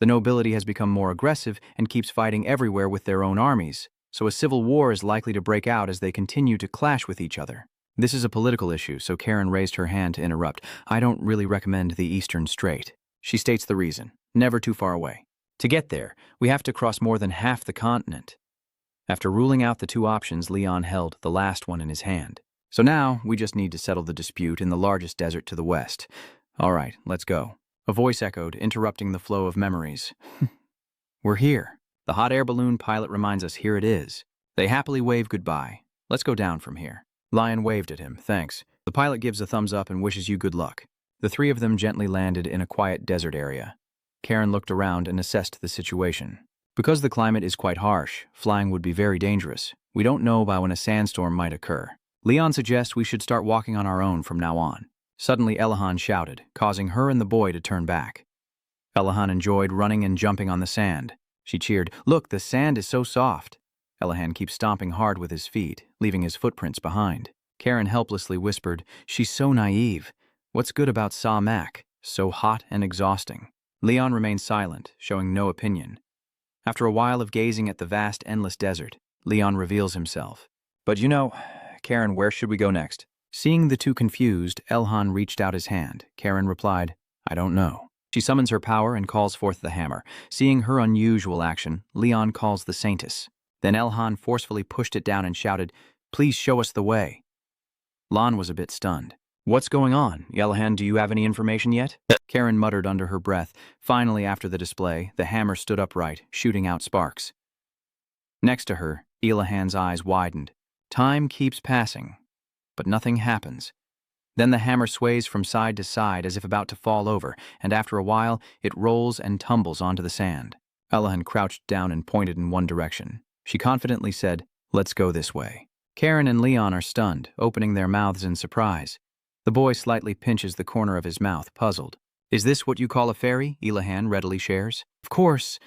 The nobility has become more aggressive and keeps fighting everywhere with their own armies, so a civil war is likely to break out as they continue to clash with each other. This is a political issue, so Karen raised her hand to interrupt. I don't really recommend the Eastern Strait. She states the reason. Never too far away. To get there, we have to cross more than half the continent. After ruling out the two options, Leon held the last one in his hand. So now, we just need to settle the dispute in the largest desert to the west. All right, let's go. A voice echoed, interrupting the flow of memories. We're here. The hot air balloon pilot reminds us here it is. They happily wave goodbye. Let's go down from here. Lion waved at him, thanks. The pilot gives a thumbs up and wishes you good luck. The three of them gently landed in a quiet desert area. Karen looked around and assessed the situation. Because the climate is quite harsh, flying would be very dangerous. We don't know about when a sandstorm might occur. Leon suggests we should start walking on our own from now on. Suddenly, Elahan shouted, causing her and the boy to turn back. Elahan enjoyed running and jumping on the sand. She cheered, Look, the sand is so soft. Elahan keeps stomping hard with his feet, leaving his footprints behind. Karen helplessly whispered, She's so naive. What's good about Sa Mak? So hot and exhausting. Leon remained silent, showing no opinion. After a while of gazing at the vast, endless desert, Leon reveals himself. But you know, Karen, where should we go next? Seeing the two confused, Elhan reached out his hand. Karen replied, I don't know. She summons her power and calls forth the hammer. Seeing her unusual action, Leon calls the saintess. Then Elhan forcefully pushed it down and shouted, Please show us the way. Lon was a bit stunned. What's going on? Yellahan, do you have any information yet? Karen muttered under her breath. Finally, after the display, the hammer stood upright, shooting out sparks. Next to her, Yellahan's eyes widened. Time keeps passing, but nothing happens. Then the hammer sways from side to side as if about to fall over, and after a while, it rolls and tumbles onto the sand. Yellahan crouched down and pointed in one direction. She confidently said, "Let's go this way." Karen and Leon are stunned, opening their mouths in surprise. The boy slightly pinches the corner of his mouth, puzzled. "Is this what you call a fairy?" Yellahan readily shares. "Of course.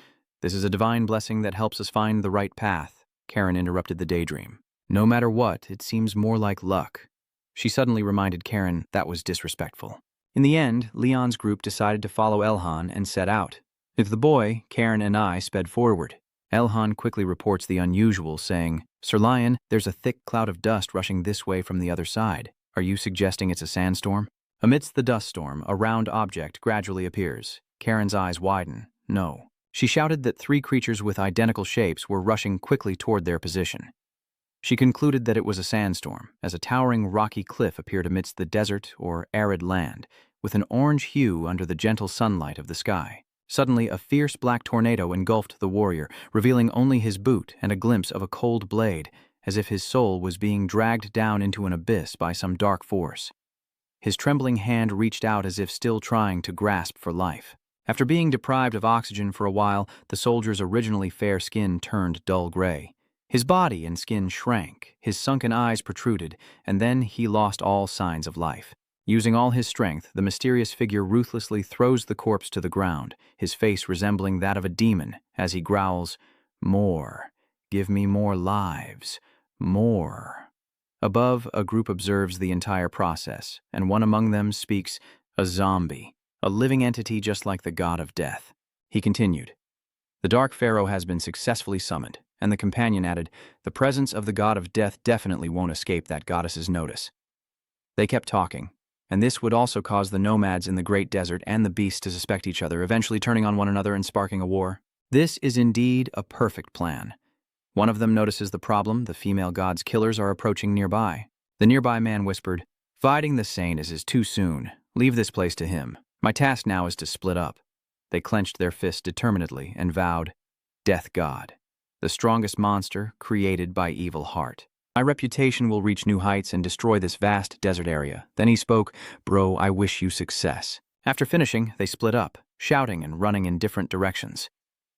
This is a divine blessing that helps us find the right path," Karen interrupted the daydream. "No matter what, it seems more like luck." She suddenly reminded Karen that was disrespectful. In the end, Leon's group decided to follow Elhan and set out. With the boy, Karen and I sped forward. Elhan quickly reports the unusual, saying, "Sir Lion, there's a thick cloud of dust rushing this way from the other side. Are you suggesting it's a sandstorm?" Amidst the dust storm, a round object gradually appears. Karen's eyes widen. No. She shouted that 3 creatures with identical shapes were rushing quickly toward their position. She concluded that it was a sandstorm, as a towering rocky cliff appeared amidst the desert or arid land, with an orange hue under the gentle sunlight of the sky. Suddenly, a fierce black tornado engulfed the warrior, revealing only his boot and a glimpse of a cold blade, as if his soul was being dragged down into an abyss by some dark force. His trembling hand reached out as if still trying to grasp for life. After being deprived of oxygen for a while, the soldier's originally fair skin turned dull gray. His body and skin shrank, his sunken eyes protruded, and then he lost all signs of life. Using all his strength, the mysterious figure ruthlessly throws the corpse to the ground, his face resembling that of a demon, as he growls, "More. Give me more lives. More." Above, a group observes the entire process, and one among them speaks, "A zombie, a living entity just like the god of death." He continued, "The Dark Pharaoh has been successfully summoned," and the companion added, "The presence of the god of death definitely won't escape that goddess's notice." They kept talking, and this would also cause the nomads in the Great Desert and the beasts to suspect each other, eventually turning on one another and sparking a war. This is indeed a perfect plan. One of them notices the problem: the female god's killers are approaching nearby. The nearby man whispered, "Fighting the saintess is too soon. Leave this place to him. My task now is to split up." They clenched their fists determinedly and vowed, "Death God, the strongest monster created by evil heart. My reputation will reach new heights and destroy this vast desert area." Then he spoke, "Bro, I wish you success." After finishing, they split up, shouting and running in different directions.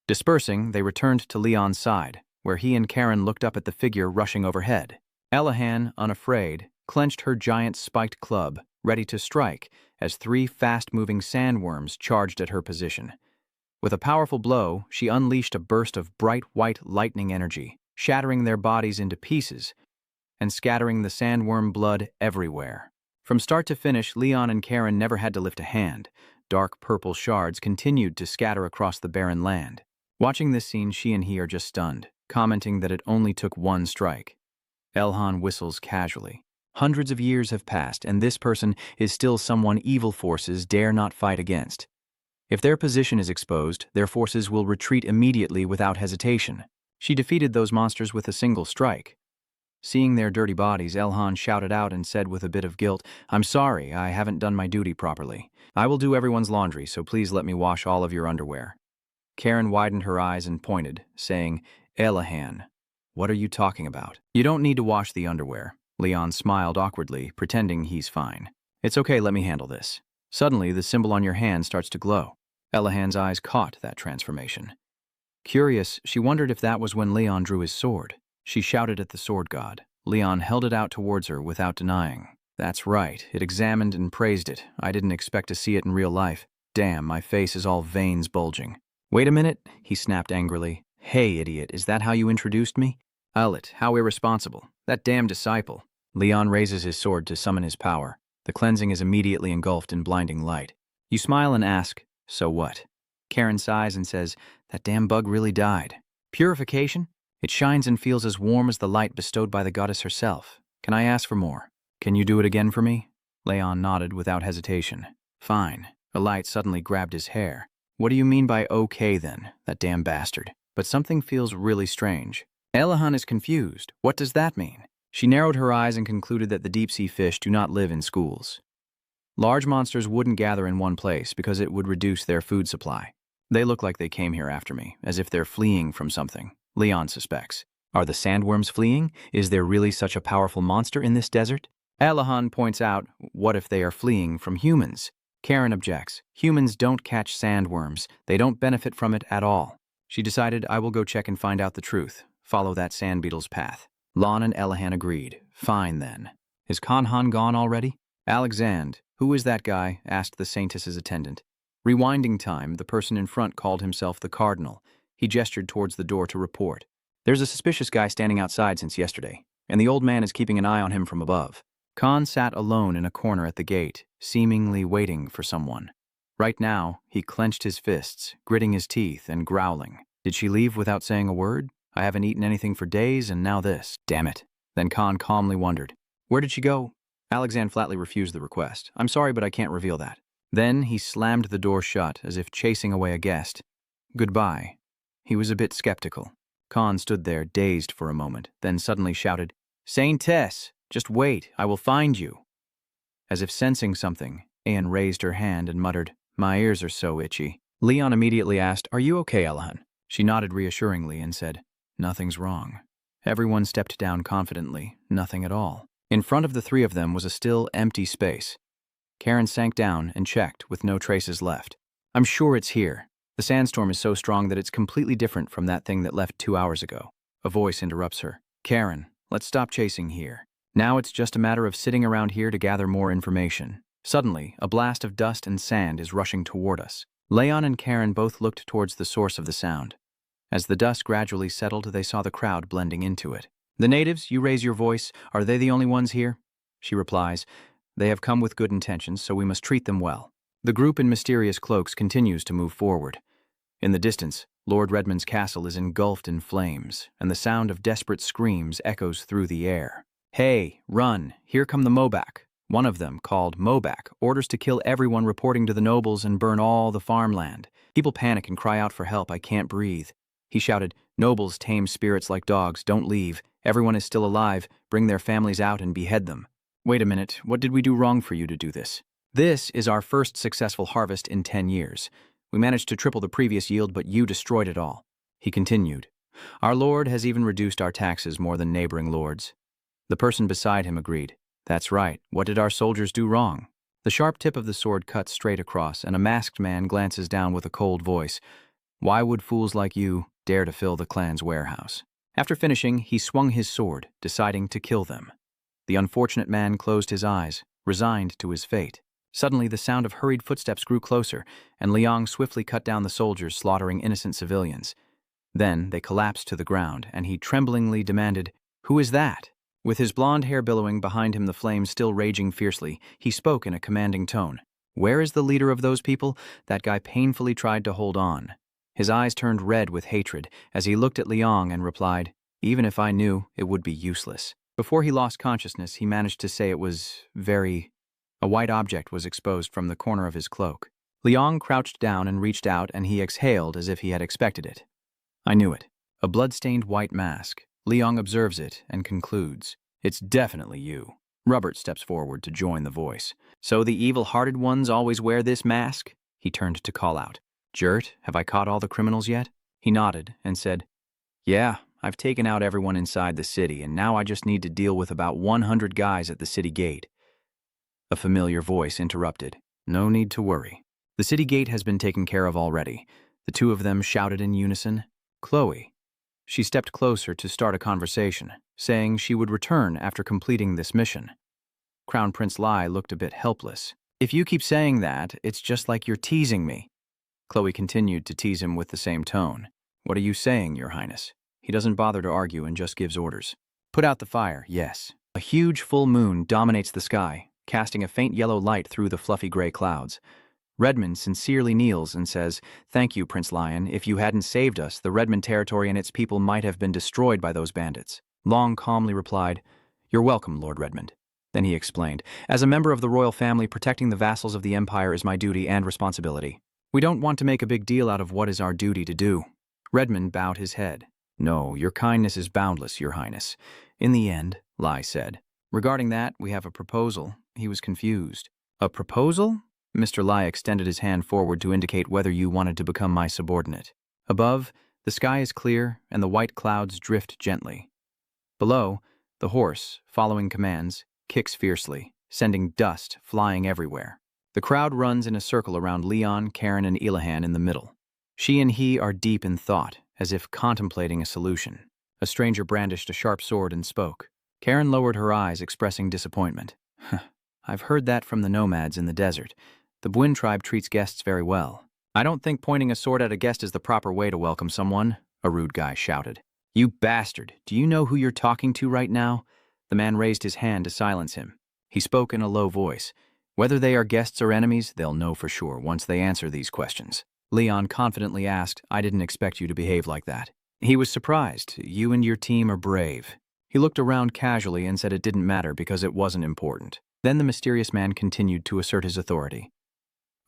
Dispersing, they returned to Leon's side, where he and Karen looked up at the figure rushing overhead. Yellahan, unafraid, clenched her giant spiked club, ready to strike, as 3 fast-moving sandworms charged at her position. With a powerful blow, she unleashed a burst of bright white lightning energy, shattering their bodies into pieces and scattering the sandworm blood everywhere. From start to finish, Leon and Karen never had to lift a hand. Dark purple shards continued to scatter across the barren land. Watching this scene, she and he are just stunned, commenting that it only took 1 strike. Elhan whistles casually. Hundreds of years have passed, and this person is still someone evil forces dare not fight against. If their position is exposed, their forces will retreat immediately without hesitation. She defeated those monsters with a single strike. Seeing their dirty bodies, Elhan shouted out and said with a bit of guilt, "I'm sorry, I haven't done my duty properly. I will do everyone's laundry, so please let me wash all of your underwear." Karen widened her eyes and pointed, saying, "Elhan, what are you talking about? You don't need to wash the underwear." Leon smiled awkwardly, pretending he's fine. "It's okay, let me handle this." Suddenly, the symbol on your hand starts to glow. Elahan's eyes caught that transformation. Curious, she wondered if that was when Leon drew his sword. She shouted at the sword god. Leon held it out towards her without denying. "That's right, it examined and praised it. I didn't expect to see it in real life. Damn, my face is all veins bulging." "Wait a minute," he snapped angrily. "Hey, idiot, is that how you introduced me?" "Owlet, how irresponsible. That damn disciple." Leon raises his sword to summon his power. The cleansing is immediately engulfed in blinding light. You smile and ask, "So what?" Karen sighs and says, "That damn bug really died." "Purification? It shines and feels as warm as the light bestowed by the goddess herself. Can I ask for more?" "Can you do it again for me?" Leon nodded without hesitation. "Fine." A light suddenly grabbed his hair. "What do you mean by okay then, that damn bastard?" But something feels really strange. Elahan is confused. What does that mean? She narrowed her eyes and concluded that the deep-sea fish do not live in schools. Large monsters wouldn't gather in one place because it would reduce their food supply. They look like they came here after me, as if they're fleeing from something. Leon suspects. Are the sandworms fleeing? Is there really such a powerful monster in this desert? Alahan points out, what if they are fleeing from humans? Karen objects. Humans don't catch sandworms. They don't benefit from it at all. She decided, I will go check and find out the truth. Follow that sand beetle's path. Lon and Elahan agreed. Fine then. Is Kanhan gone already? Alexand, who is that guy? Asked the saintess's attendant. Rewinding time, the person in front called himself the Cardinal. He gestured towards the door to report. There's a suspicious guy standing outside since yesterday, and the old man is keeping an eye on him from above. Khan sat alone in a corner at the gate, seemingly waiting for someone. Right now, he clenched his fists, gritting his teeth and growling. Did she leave without saying a word? I haven't eaten anything for days, and now this. Damn it. Then Khan calmly wondered. Where did she go? Alexand flatly refused the request. I'm sorry, but I can't reveal that. Then he slammed the door shut, as if chasing away a guest. Goodbye. He was a bit skeptical. Khan stood there, dazed for a moment, then suddenly shouted, Saintess, just wait, I will find you. As if sensing something, Anne raised her hand and muttered, My ears are so itchy. Leon immediately asked, Are you okay, Elahan? She nodded reassuringly and said, Nothing's wrong. Everyone stepped down confidently, nothing at all. In front of the three of them was a still, empty space. Karen sank down and checked, with no traces left. I'm sure it's here. The sandstorm is so strong that it's completely different from that thing that left 2 hours ago. A voice interrupts her. Karen, let's stop chasing here. Now it's just a matter of sitting around here to gather more information. Suddenly, a blast of dust and sand is rushing toward us. Leon and Karen both looked towards the source of the sound. As the dust gradually settled, they saw the crowd blending into it. The natives, you raise your voice. Are they the only ones here? She replies, They have come with good intentions, so we must treat them well. The group in mysterious cloaks continues to move forward. In the distance, Lord Redmond's castle is engulfed in flames, and the sound of desperate screams echoes through the air. Hey, run, here come the Mobak. One of them, called Mobak, orders to kill everyone reporting to the nobles and burn all the farmland. People panic and cry out for help. I can't breathe. He shouted, Nobles tame spirits like dogs, don't leave. Everyone is still alive, bring their families out and behead them. Wait a minute, what did we do wrong for you to do this? This is our first successful harvest in 10 years. We managed to triple the previous yield, but you destroyed it all. He continued, Our lord has even reduced our taxes more than neighboring lords. The person beside him agreed. That's right, what did our soldiers do wrong? The sharp tip of the sword cuts straight across, and a masked man glances down with a cold voice. Why would fools like you dare to fill the clan's warehouse? After finishing, he swung his sword, deciding to kill them. The unfortunate man closed his eyes, resigned to his fate. Suddenly, the sound of hurried footsteps grew closer, and Liang swiftly cut down the soldiers, slaughtering innocent civilians. Then they collapsed to the ground, and he tremblingly demanded, Who is that? With his blonde hair billowing behind him, the flames still raging fiercely, he spoke in a commanding tone. Where is the leader of those people? That guy painfully tried to hold on. His eyes turned red with hatred as he looked at Liang and replied, Even if I knew, it would be useless. Before he lost consciousness, he managed to say it was very... A white object was exposed from the corner of his cloak. Liang crouched down and reached out, and he exhaled as if he had expected it. I knew it. A blood-stained white mask. Liang observes it and concludes, It's definitely you. Robert steps forward to join the voice. So the evil-hearted ones always wear this mask? He turned to call out. Jert, have I caught all the criminals yet? He nodded and said, Yeah, I've taken out everyone inside the city, and now I just need to deal with about 100 guys at the city gate. A familiar voice interrupted. No need to worry. The city gate has been taken care of already. The two of them shouted in unison, Chloe. She stepped closer to start a conversation, saying she would return after completing this mission. Crown Prince Lai looked a bit helpless. If you keep saying that, it's just like you're teasing me. Chloe continued to tease him with the same tone. What are you saying, Your Highness? He doesn't bother to argue and just gives orders. Put out the fire, yes. A huge full moon dominates the sky, casting a faint yellow light through the fluffy gray clouds. Redmond sincerely kneels and says, Thank you, Prince Lion. If you hadn't saved us, the Redmond territory and its people might have been destroyed by those bandits. Long calmly replied, You're welcome, Lord Redmond. Then he explained, As a member of the royal family, protecting the vassals of the Empire is my duty and responsibility. We don't want to make a big deal out of what is our duty to do. Redmond bowed his head. No, your kindness is boundless, Your Highness. In the end, Lai said. Regarding that, we have a proposal. He was confused. A proposal? Mr. Lai extended his hand forward to indicate whether you wanted to become my subordinate. Above, the sky is clear and the white clouds drift gently. Below, the horse, following commands, kicks fiercely, sending dust flying everywhere. The crowd runs in a circle around Leon, Karen, and Ilahan in the middle. She and he are deep in thought, as if contemplating a solution. A stranger brandished a sharp sword and spoke. Karen lowered her eyes, expressing disappointment. I've heard that from the nomads in the desert. The Bwin tribe treats guests very well. I don't think pointing a sword at a guest is the proper way to welcome someone, a rude guy shouted. You bastard, do you know who you're talking to right now? The man raised his hand to silence him. He spoke in a low voice. Whether they are guests or enemies, they'll know for sure once they answer these questions. Leon confidently asked, I didn't expect you to behave like that. He was surprised. You and your team are brave. He looked around casually and said it didn't matter because it wasn't important. Then the mysterious man continued to assert his authority.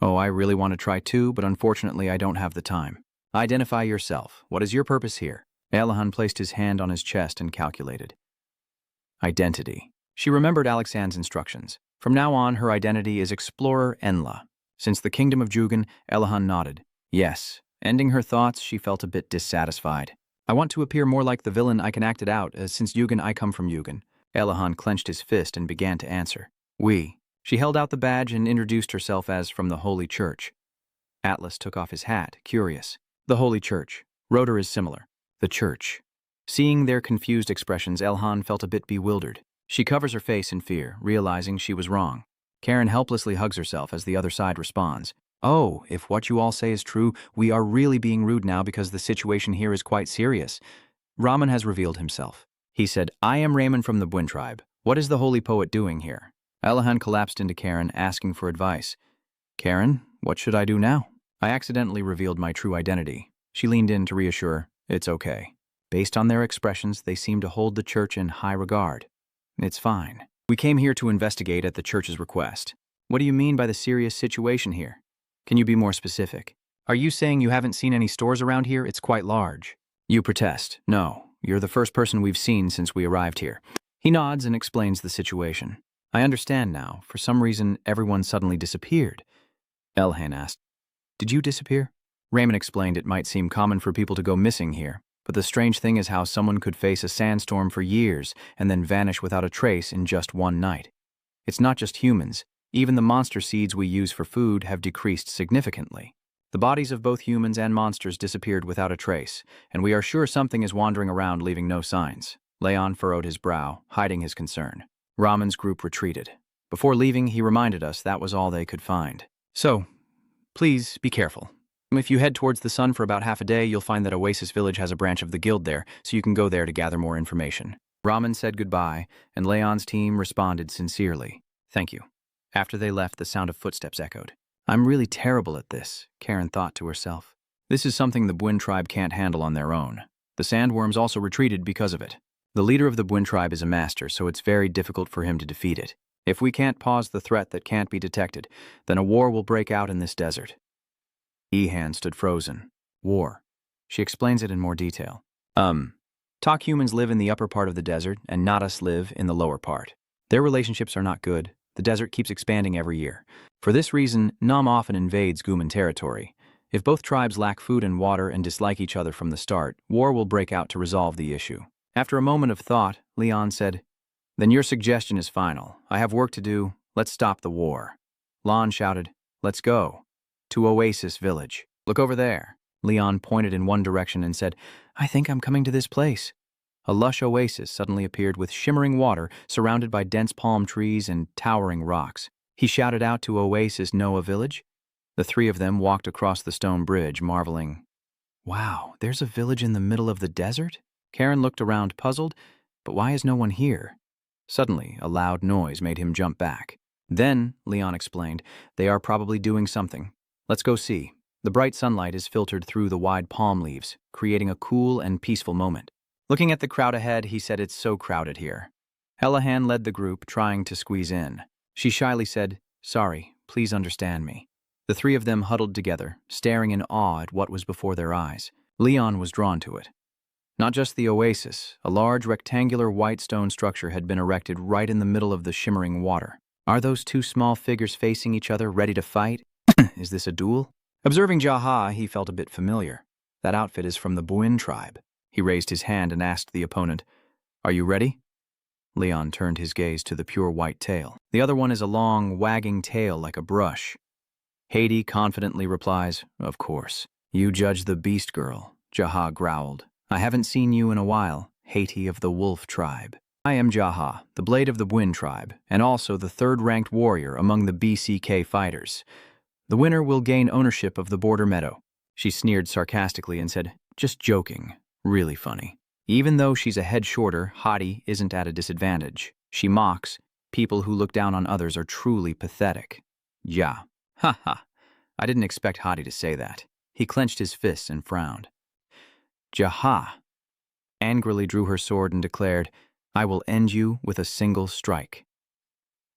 Oh, I really want to try too, but unfortunately I don't have the time. Identify yourself. What is your purpose here? Alahan placed his hand on his chest and calculated. Identity. She remembered Alexander's instructions. From now on, her identity is Explorer Enla. Since the kingdom of Jugan, Elahan nodded. Yes. Ending her thoughts, she felt a bit dissatisfied. I want to appear more like the villain I can act it out, as since Jugan I come from Jugan. Elahan clenched his fist and began to answer. We. She held out the badge and introduced herself as from the Holy Church. Atlas took off his hat, curious. The Holy Church. Rotor is similar. The Church. Seeing their confused expressions, Elhan felt a bit bewildered. She covers her face in fear, realizing she was wrong. Karen helplessly hugs herself as the other side responds. Oh, if what you all say is true, we are really being rude now because the situation here is quite serious. Raman has revealed himself. He said, I am Raymond from the Bwin tribe. What is the holy poet doing here? Elahan collapsed into Karen, asking for advice. Karen, what should I do now? I accidentally revealed my true identity. She leaned in to reassure, it's okay. Based on their expressions, they seem to hold the church in high regard. It's fine. We came here to investigate at the church's request. What do you mean by the serious situation here? Can you be more specific? Are you saying you haven't seen any stores around here? It's quite large. You protest. No, you're the first person we've seen since we arrived here. He nods and explains the situation. I understand now. For some reason, everyone suddenly disappeared. Elhan asked, Did you disappear? Raymond explained it might seem common for people to go missing here, but the strange thing is how someone could face a sandstorm for years and then vanish without a trace in just one night. It's not just humans. Even the monster seeds we use for food have decreased significantly. The bodies of both humans and monsters disappeared without a trace, and we are sure something is wandering around leaving no signs. Leon furrowed his brow, hiding his concern. Raman's group retreated. Before leaving, he reminded us that was all they could find. So, please be careful. If you head towards the sun for about half a day, you'll find that Oasis Village has a branch of the guild there, so you can go there to gather more information. Raman said goodbye, and Leon's team responded sincerely. Thank you. After they left, the sound of footsteps echoed. I'm really terrible at this, Karen thought to herself. This is something the Bwin tribe can't handle on their own. The sandworms also retreated because of it. The leader of the Bwin tribe is a master, so it's very difficult for him to defeat it. If we can't pause the threat that can't be detected, then a war will break out in this desert. Ehan stood frozen. War. She explains it in more detail. Talk humans live in the upper part of the desert, and Nadas live in the lower part. Their relationships are not good. The desert keeps expanding every year. For this reason, Nam often invades Guman territory. If both tribes lack food and water and dislike each other from the start, war will break out to resolve the issue. After a moment of thought, Leon said, Then your suggestion is final. I have work to do. Let's stop the war. Lon shouted, Let's go. To Oasis Village. Look over there. Leon pointed in one direction and said, I think I'm coming to this place. A lush oasis suddenly appeared with shimmering water surrounded by dense palm trees and towering rocks. He shouted out to Oasis Noah Village. The three of them walked across the stone bridge, marveling. Wow, there's a village in the middle of the desert? Karen looked around puzzled, but why is no one here? Suddenly, a loud noise made him jump back. Then, Leon explained, they are probably doing something. Let's go see. The bright sunlight is filtered through the wide palm leaves, creating a cool and peaceful moment. Looking at the crowd ahead, he said it's so crowded here. Elahan led the group, trying to squeeze in. She shyly said, Sorry, please understand me. The three of them huddled together, staring in awe at what was before their eyes. Leon was drawn to it. Not just the oasis, a large rectangular white stone structure had been erected right in the middle of the shimmering water. Are those two small figures facing each other, ready to fight? Is this a duel? Observing Jaha, he felt a bit familiar. That outfit is from the Buin tribe. He raised his hand and asked the opponent, "Are you ready?" Leon turned his gaze to the pure white tail. The other one is a long, wagging tail like a brush. Haiti confidently replies, "Of course. You judge the beast girl," Jaha growled. "I haven't seen you in a while, Haiti of the wolf tribe. I am Jaha, the blade of the Buin tribe, and also the third-ranked warrior among the BCK fighters. The winner will gain ownership of the border meadow." She sneered sarcastically and said, "Just joking. Really funny." Even though she's a head shorter, Hati isn't at a disadvantage. She mocks, "People who look down on others are truly pathetic." Ja. Ha ha. I didn't expect Hati to say that. He clenched his fists and frowned. Jaha angrily drew her sword and declared, "I will end you with a single strike."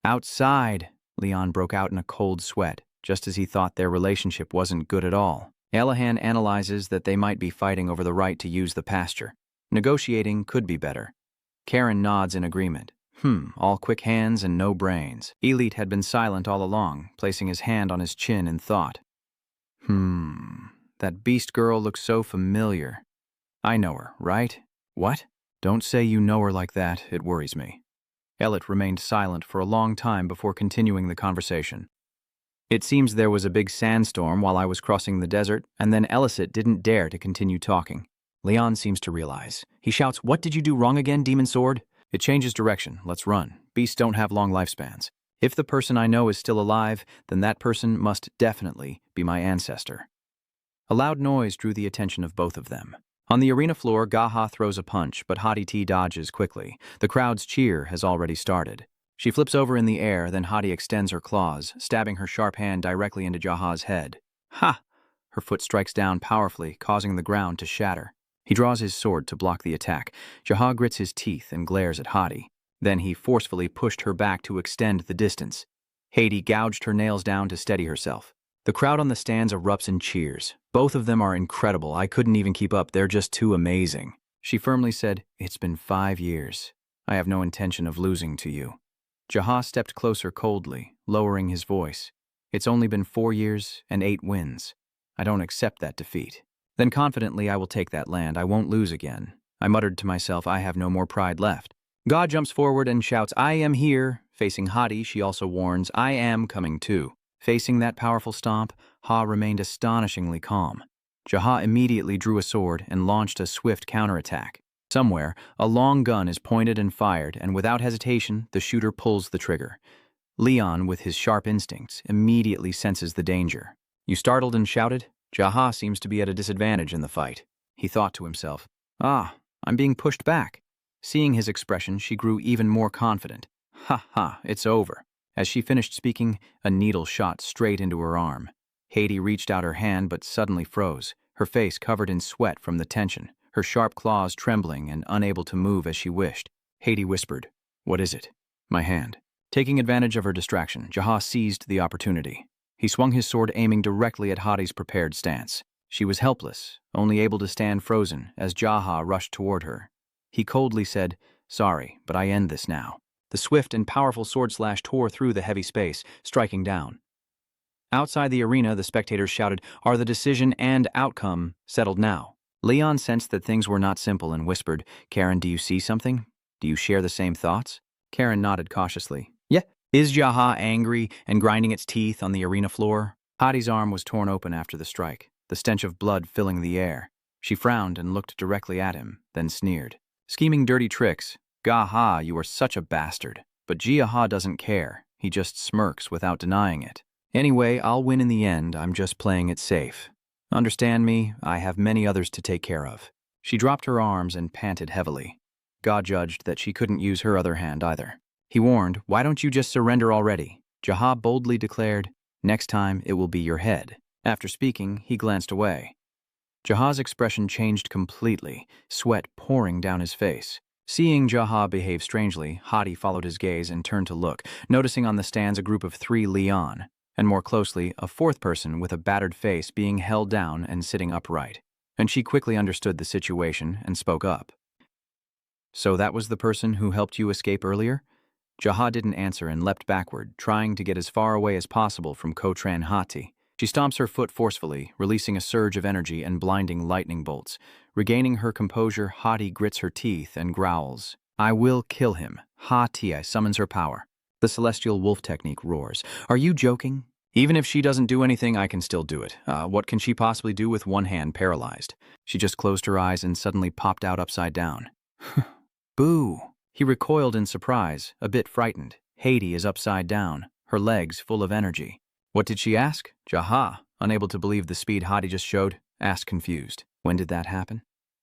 "Outside," Leon broke out in a cold sweat, just as he thought their relationship wasn't good at all. Elahan analyzes that they might be fighting over the right to use the pasture. Negotiating could be better. Karen nods in agreement. All quick hands and no brains. Elite had been silent all along, placing his hand on his chin in thought. That beast girl looks so familiar. I know her, right? What? Don't say you know her like that, it worries me. Elliot remained silent for a long time before continuing the conversation. "It seems there was a big sandstorm while I was crossing the desert, and then Elicit didn't dare to continue talking. Leon seems to realize. He shouts, 'What did you do wrong again, Demon Sword?' It changes direction. Let's run. Beasts don't have long lifespans. If the person I know is still alive, then that person must definitely be my ancestor." A loud noise drew the attention of both of them. On the arena floor, Gaha throws a punch, but Hati T dodges quickly. The crowd's cheer has already started. She flips over in the air, then Hati extends her claws, stabbing her sharp hand directly into Jaha's head. Ha! Her foot strikes down powerfully, causing the ground to shatter. He draws his sword to block the attack. Jaha grits his teeth and glares at Hati. Then he forcefully pushed her back to extend the distance. Haiti gouged her nails down to steady herself. The crowd on the stands erupts in cheers. "Both of them are incredible. I couldn't even keep up. They're just too amazing." She firmly said, "It's been 5 years. I have no intention of losing to you." Jaha stepped closer coldly, lowering his voice. "It's only been 4 years and 8 wins. I don't accept that defeat." Then confidently, "I will take that land. I won't lose again." I muttered to myself, "I have no more pride left." God jumps forward and shouts, "I am here." Facing Hati, she also warns, "I am coming too." Facing that powerful stomp, Ha remained astonishingly calm. Jaha immediately drew a sword and launched a swift counterattack. Somewhere, a long gun is pointed and fired, and without hesitation, the shooter pulls the trigger. Leon, with his sharp instincts, immediately senses the danger. "You startled and shouted? Jaha seems to be at a disadvantage in the fight." He thought to himself, I'm being pushed back." Seeing his expression, she grew even more confident. "Ha ha, it's over." As she finished speaking, a needle shot straight into her arm. Haiti reached out her hand but suddenly froze, her face covered in sweat from the tension, her sharp claws trembling and unable to move as she wished. Haiti whispered, "What is it?" "My hand." Taking advantage of her distraction, Jaha seized the opportunity. He swung his sword, aiming directly at Hati's prepared stance. She was helpless, only able to stand frozen as Jaha rushed toward her. He coldly said, "Sorry, but I end this now." The swift and powerful sword slash tore through the heavy space, striking down. Outside the arena, the spectators shouted, "Are the decision and outcome settled now?" Leon sensed that things were not simple and whispered, "Karen, do you see something? Do you share the same thoughts?" Karen nodded cautiously. "Yeah." Is Jaha angry and grinding its teeth on the arena floor? Hati's arm was torn open after the strike, the stench of blood filling the air. She frowned and looked directly at him, then sneered. "Scheming dirty tricks. Gaha, you are such a bastard." But Jaha doesn't care. He just smirks without denying it. "Anyway, I'll win in the end. I'm just playing it safe. Understand me? I have many others to take care of." She dropped her arms and panted heavily. God judged that she couldn't use her other hand either. He warned, "Why don't you just surrender already?" Jaha boldly declared, "Next time it will be your head." After speaking, he glanced away. Jaha's expression changed completely, sweat pouring down his face. Seeing Jaha behave strangely, Hati followed his gaze and turned to look, noticing on the stands a group of 3 Leon, and more closely, a 4th person with a battered face being held down and sitting upright. And she quickly understood the situation and spoke up. "So that was the person who helped you escape earlier?" Jaha didn't answer and leapt backward, trying to get as far away as possible from Kotran Hati. She stomps her foot forcefully, releasing a surge of energy and blinding lightning bolts. Regaining her composure, Hati grits her teeth and growls. I will kill him. Hati summons her power. The celestial wolf technique roars. Are you joking? Even if she doesn't do anything, I can still do it. What can she possibly do with one hand paralyzed? She just closed her eyes and suddenly popped out upside down. Boo! He recoiled in surprise, a bit frightened. Hati is upside down, her legs full of energy. What did she ask? Jaha, unable to believe the speed Hati just showed, asked confused. When did that happen?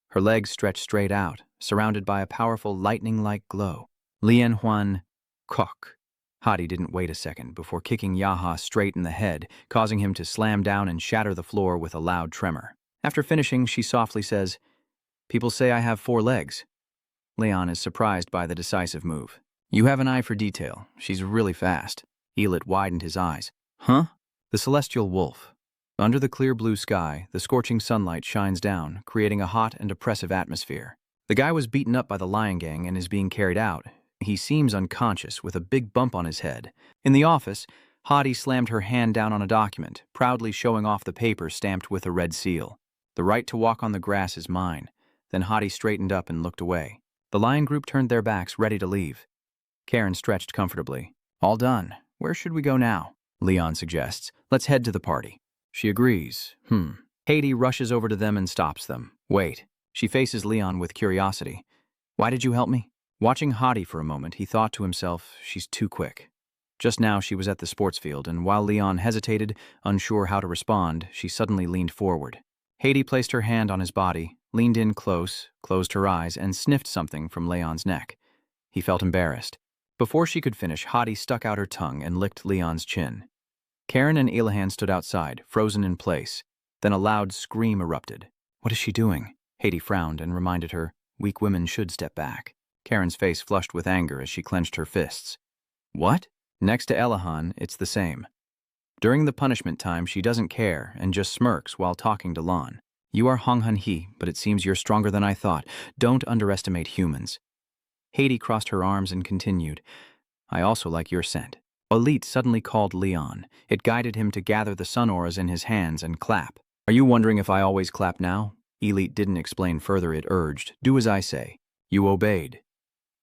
Her legs stretched straight out, surrounded by a powerful lightning-like glow. Lian Huan, Kok. Hati didn't wait a second before kicking Jaha straight in the head, causing him to slam down and shatter the floor with a loud tremor. After finishing, she softly says, People say I have 4 legs. Leon is surprised by the decisive move. You have an eye for detail. She's really fast. Elit widened his eyes. Huh? The celestial wolf. Under the clear blue sky, the scorching sunlight shines down, creating a hot and oppressive atmosphere. The guy was beaten up by the lion gang and is being carried out. He seems unconscious, with a big bump on his head. In the office, Hati slammed her hand down on a document, proudly showing off the paper stamped with a red seal. The right to walk on the grass is mine. Then Hati straightened up and looked away. The lion group turned their backs, ready to leave. Karen stretched comfortably. All done. Where should we go now? Leon suggests. Let's head to the party. She agrees. Hati rushes over to them and stops them. Wait. She faces Leon with curiosity. Why did you help me? Watching Hati for a moment, he thought to himself, she's too quick. Just now she was at the sports field, and while Leon hesitated, unsure how to respond, she suddenly leaned forward. Hati placed her hand on his body, leaned in close, closed her eyes, and sniffed something from Leon's neck. He felt embarrassed. Before she could finish, Hati stuck out her tongue and licked Leon's chin. Karen and Ilahan stood outside, frozen in place. Then a loud scream erupted. What is she doing? Hati frowned and reminded her, weak women should step back. Karen's face flushed with anger as she clenched her fists. What? Next to Elahan, it's the same. During the punishment time, she doesn't care and just smirks while talking to Lon. You are Honghan He, but it seems you're stronger than I thought. Don't underestimate humans. Hati crossed her arms and continued. I also like your scent. Elite suddenly called Leon. It guided him to gather the sun auras in his hands and clap. Are you wondering if I always clap now? Elite didn't explain further, it urged. Do as I say. You obeyed.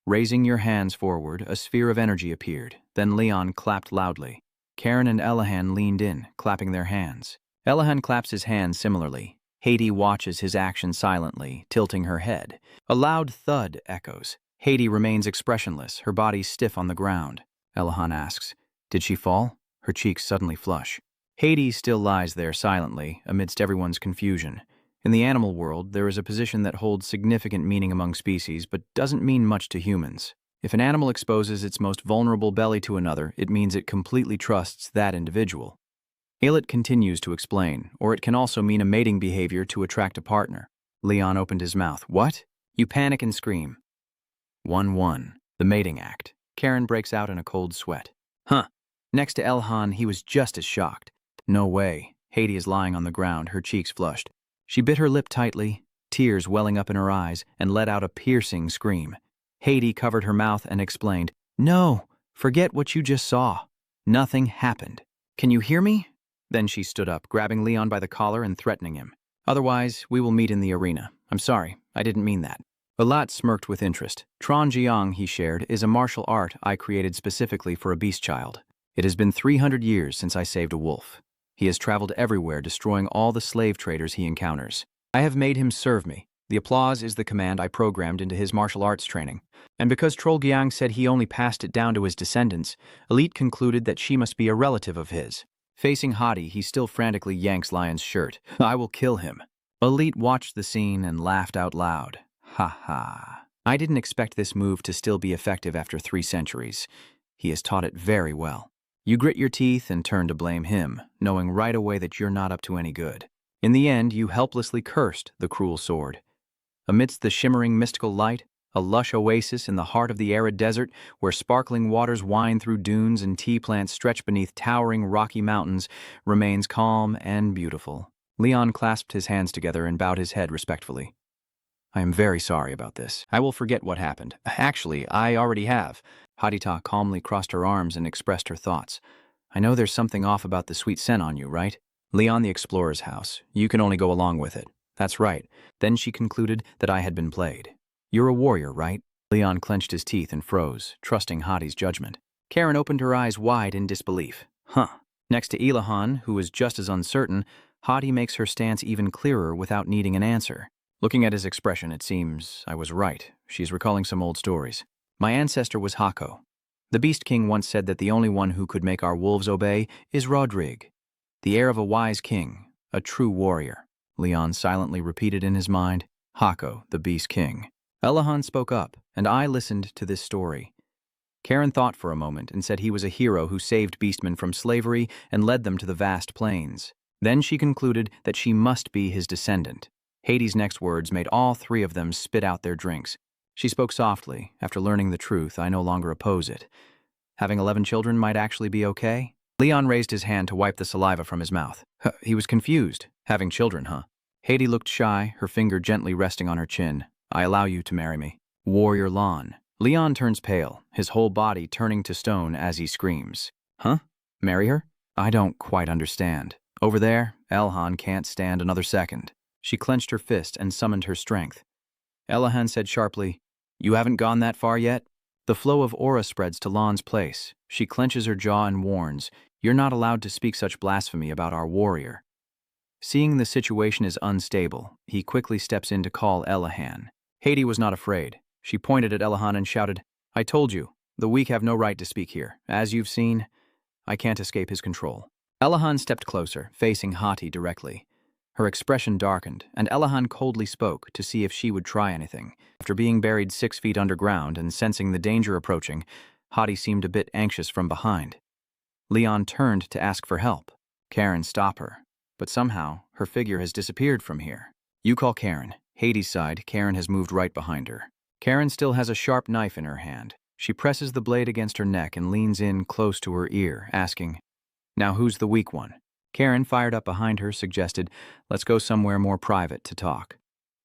Raising your hands forward, a sphere of energy appeared. Then Leon clapped loudly. Karen and Elahan leaned in, clapping their hands. Elahan claps his hands similarly. Hati watches his action silently, tilting her head. A loud thud echoes. Hati remains expressionless, her body stiff on the ground. Elahan asks, Did she fall? Her cheeks suddenly flush. Hati still lies there silently, amidst everyone's confusion. In the animal world, there is a position that holds significant meaning among species, but doesn't mean much to humans. If an animal exposes its most vulnerable belly to another, it means it completely trusts that individual. Alit continues to explain, or it can also mean a mating behavior to attract a partner. Leon opened his mouth. What? You panic and scream. 1-1. The mating act. Karen breaks out in a cold sweat. Huh. Next to Elhan, he was just as shocked. No way. Hati is lying on the ground, her cheeks flushed. She bit her lip tightly, tears welling up in her eyes, and let out a piercing scream. Hati covered her mouth and explained, No, forget what you just saw. Nothing happened. Can you hear me? Then she stood up, grabbing Leon by the collar and threatening him. Otherwise, we will meet in the arena. I'm sorry, I didn't mean that. Alat smirked with interest. Tranjiang, he shared, is a martial art I created specifically for a beast child. It has been 300 years since I saved a wolf. He has traveled everywhere, destroying all the slave traders he encounters. I have made him serve me. The applause is the command I programmed into his martial arts training. And because Trolgyang said he only passed it down to his descendants, Elite concluded that she must be a relative of his. Facing Hati, he still frantically yanks Lion's shirt. I will kill him. Elite watched the scene and laughed out loud. Ha ha. I didn't expect this move to still be effective after 3 centuries. He has taught it very well. You grit your teeth and turn to blame him, knowing right away that you're not up to any good. In the end, you helplessly cursed the cruel sword. Amidst the shimmering mystical light, a lush oasis in the heart of the arid desert, where sparkling waters wind through dunes and tea plants stretch beneath towering rocky mountains, remains calm and beautiful. Leon clasped his hands together and bowed his head respectfully. I am very sorry about this. I will forget what happened. Actually, I already have. Hadita calmly crossed her arms and expressed her thoughts. I know there's something off about the sweet scent on you, right? Leon the Explorer's house. You can only go along with it. That's right. Then she concluded that I had been played. You're a warrior, right? Leon clenched his teeth and froze, trusting Hadi's judgment. Karen opened her eyes wide in disbelief. Huh. Next to Ilahan, who was just as uncertain, Hadi makes her stance even clearer without needing an answer. Looking at his expression, it seems I was right. She's recalling some old stories. My ancestor was Hako. The Beast King once said that the only one who could make our wolves obey is Rodrigue, the heir of a wise king, a true warrior. Leon silently repeated in his mind, Hako, the Beast King. Elahan spoke up, and I listened to this story. Karen thought for a moment and said he was a hero who saved beastmen from slavery and led them to the vast plains. Then she concluded that she must be his descendant. Hades' next words made all three of them spit out their drinks. She spoke softly. After learning the truth, I no longer oppose it. Having 11 children might actually be okay? Leon raised his hand to wipe the saliva from his mouth. He was confused. Having children, huh? Hades looked shy, her finger gently resting on her chin. I allow you to marry me. Warrior Lon. Leon turns pale, his whole body turning to stone as he screams. Huh? Marry her? I don't quite understand. Over there, Elhan can't stand another second. She clenched her fist and summoned her strength. Elahan said sharply, You haven't gone that far yet? The flow of aura spreads to Lon's place. She clenches her jaw and warns, You're not allowed to speak such blasphemy about our warrior. Seeing the situation is unstable, he quickly steps in to call Elahan. Hades was not afraid. She pointed at Elahan and shouted, I told you, the weak have no right to speak here. As you've seen, I can't escape his control. Elahan stepped closer, facing Hati directly. Her expression darkened, and Elahan coldly spoke to see if she would try anything. After being buried 6 feet underground and sensing the danger approaching, Hati seemed a bit anxious from behind. Leon turned to ask for help. Karen stopped her, but somehow her figure has disappeared from here. You call Karen. Hades' side, Karen has moved right behind her. Karen still has a sharp knife in her hand. She presses the blade against her neck and leans in close to her ear, asking, Now who's the weak one? Karen, fired up behind her, suggested, Let's go somewhere more private to talk.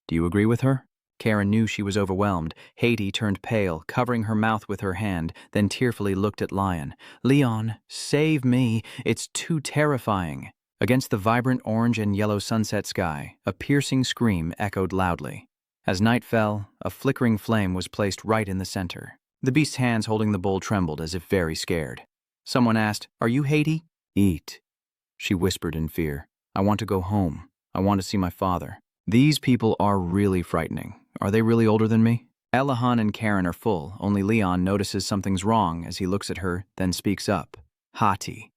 Do you agree with her? Karen knew she was overwhelmed. Hades turned pale, covering her mouth with her hand, then tearfully looked at Lion. Leon, save me. It's too terrifying. Against the vibrant orange and yellow sunset sky, a piercing scream echoed loudly. As night fell, a flickering flame was placed right in the center. The beast's hands holding the bowl trembled as if very scared. Someone asked, Are you Hades? Eat. She whispered in fear. I want to go home. I want to see my father. These people are really frightening. Are they really older than me? Elahan and Karen are full. Only Leon notices something's wrong as he looks at her, then speaks up. Hati.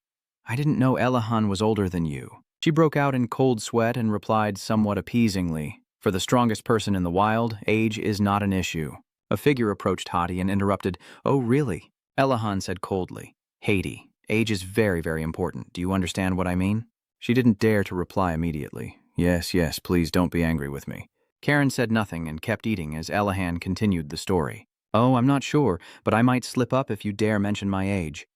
I didn't know Elahan was older than you. She broke out in cold sweat and replied somewhat appeasingly. For the strongest person in the wild, age is not an issue. A figure approached Hati and interrupted, Oh, really? Elahan said coldly, Hades, age is very, very important. Do you understand what I mean? She didn't dare to reply immediately. Yes, please don't be angry with me. Karen said nothing and kept eating as Elahan continued the story. Oh, I'm not sure, but I might slip up if you dare mention my age.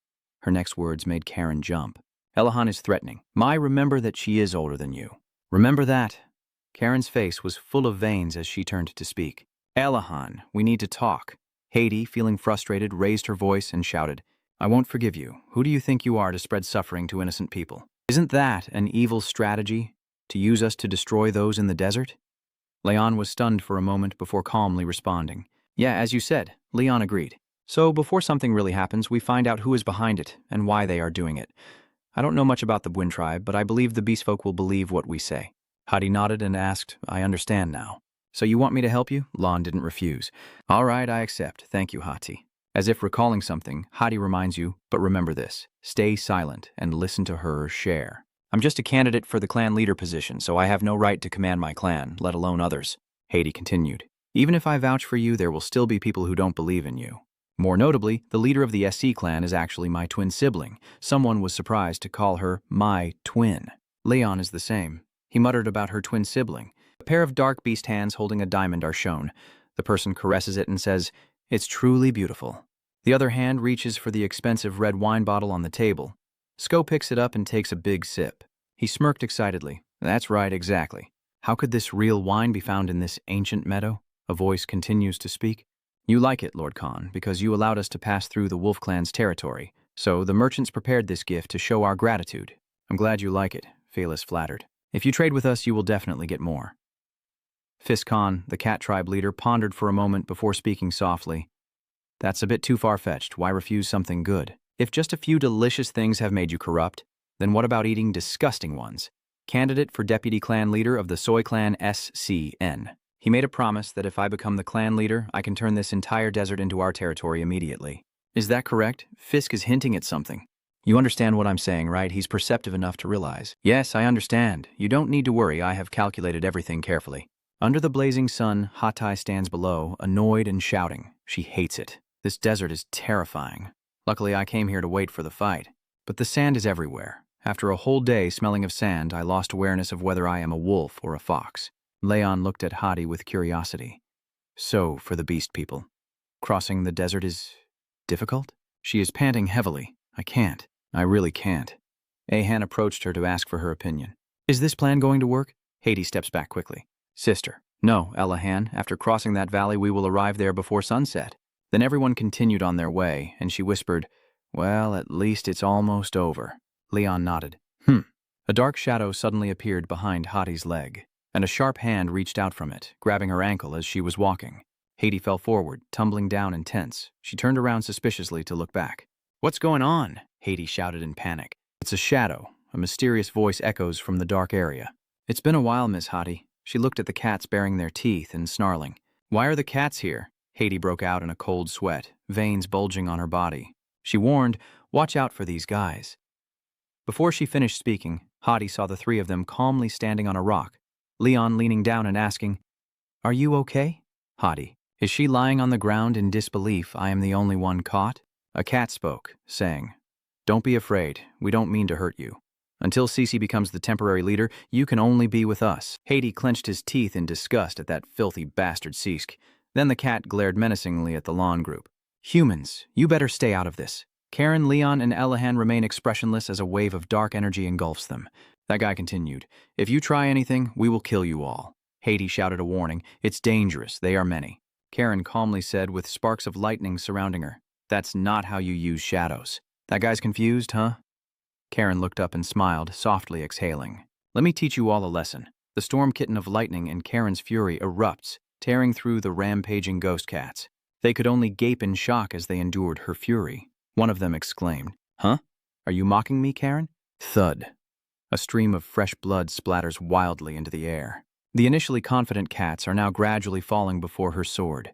Her next words made Karen jump. Elahan is threatening. Remember that she is older than you. Remember that. Karen's face was full of veins as she turned to speak. Elahan, we need to talk. Hades, feeling frustrated, raised her voice and shouted, I won't forgive you. Who do you think you are to spread suffering to innocent people? Isn't that an evil strategy? To use us to destroy those in the desert? Leon was stunned for a moment before calmly responding. Yeah, as you said, Leon agreed. So before something really happens, we find out who is behind it and why they are doing it. I don't know much about the Bwin tribe, but I believe the beast folk will believe what we say. Hadi nodded and asked, I understand now. So you want me to help you? Lon didn't refuse. All right, I accept. Thank you, Hati. As if recalling something, Hadi reminds you, but remember this. Stay silent and listen to her share. I'm just a candidate for the clan leader position, so I have no right to command my clan, let alone others. Hadi continued. Even if I vouch for you, there will still be people who don't believe in you. More notably, the leader of the SC clan is actually my twin sibling. Someone was surprised to call her my twin. Leon is the same. He muttered about her twin sibling. A pair of dark beast hands holding a diamond are shown. The person caresses it and says, It's truly beautiful. The other hand reaches for the expensive red wine bottle on the table. Sko picks it up and takes a big sip. He smirked excitedly. That's right, exactly. How could this real wine be found in this ancient meadow? A voice continues to speak. You like it, Lord Khan, because you allowed us to pass through the Wolf Clan's territory. So the merchants prepared this gift to show our gratitude. I'm glad you like it, Phelis flattered. If you trade with us, you will definitely get more. Fis Khan, the cat tribe leader, pondered for a moment before speaking softly. That's a bit too far-fetched. Why refuse something good? If just a few delicious things have made you corrupt, then what about eating disgusting ones? Candidate for deputy clan leader of the Soy Clan SCN. He made a promise that if I become the clan leader, I can turn this entire desert into our territory immediately. Is that correct? Fisk is hinting at something. You understand what I'm saying, right? He's perceptive enough to realize. Yes, I understand. You don't need to worry. I have calculated everything carefully. Under the blazing sun, Hatai stands below, annoyed and shouting. She hates it. This desert is terrifying. Luckily, I came here to wait for the fight. But the sand is everywhere. After a whole day smelling of sand, I lost awareness of whether I am a wolf or a fox. Leon looked at Hadi with curiosity. So, for the beast people, crossing the desert is difficult? She is panting heavily. I can't. I really can't. Ahan approached her to ask for her opinion. Is this plan going to work? Hadi steps back quickly. Sister. No, Elahan. After crossing that valley, we will arrive there before sunset. Then everyone continued on their way, and she whispered, Well, at least it's almost over. Leon nodded. A dark shadow suddenly appeared behind Hadi's leg, and a sharp hand reached out from it, grabbing her ankle as she was walking. Hadi fell forward, tumbling down and tense. She turned around suspiciously to look back. What's going on? Hadi shouted in panic. It's a shadow. A mysterious voice echoes from the dark area. It's been a while, Miss Hadi. She looked at the cats baring their teeth and snarling. Why are the cats here? Hadi broke out in a cold sweat, veins bulging on her body. She warned, Watch out for these guys. Before she finished speaking, Hadi saw the three of them calmly standing on a rock, Leon leaning down and asking, Are you okay? Hadi. Is she lying on the ground in disbelief I am the only one caught? A cat spoke, saying, Don't be afraid, we don't mean to hurt you. Until Cece becomes the temporary leader, you can only be with us. Hadi clenched his teeth in disgust at that filthy bastard Sisk. Then the cat glared menacingly at the lawn group. Humans, you better stay out of this. Karen, Leon, and Elahan remain expressionless as a wave of dark energy engulfs them. That guy continued, If you try anything, we will kill you all. Hadi shouted a warning, It's dangerous, they are many. Karen calmly said with sparks of lightning surrounding her, That's not how you use shadows. That guy's confused, huh? Karen looked up and smiled, softly exhaling. Let me teach you all a lesson. The storm kitten of lightning in Karen's fury erupts, tearing through the rampaging ghost cats. They could only gape in shock as they endured her fury. One of them exclaimed, Huh? Are you mocking me, Karen? Thud. A stream of fresh blood splatters wildly into the air. The initially confident cats are now gradually falling before her sword.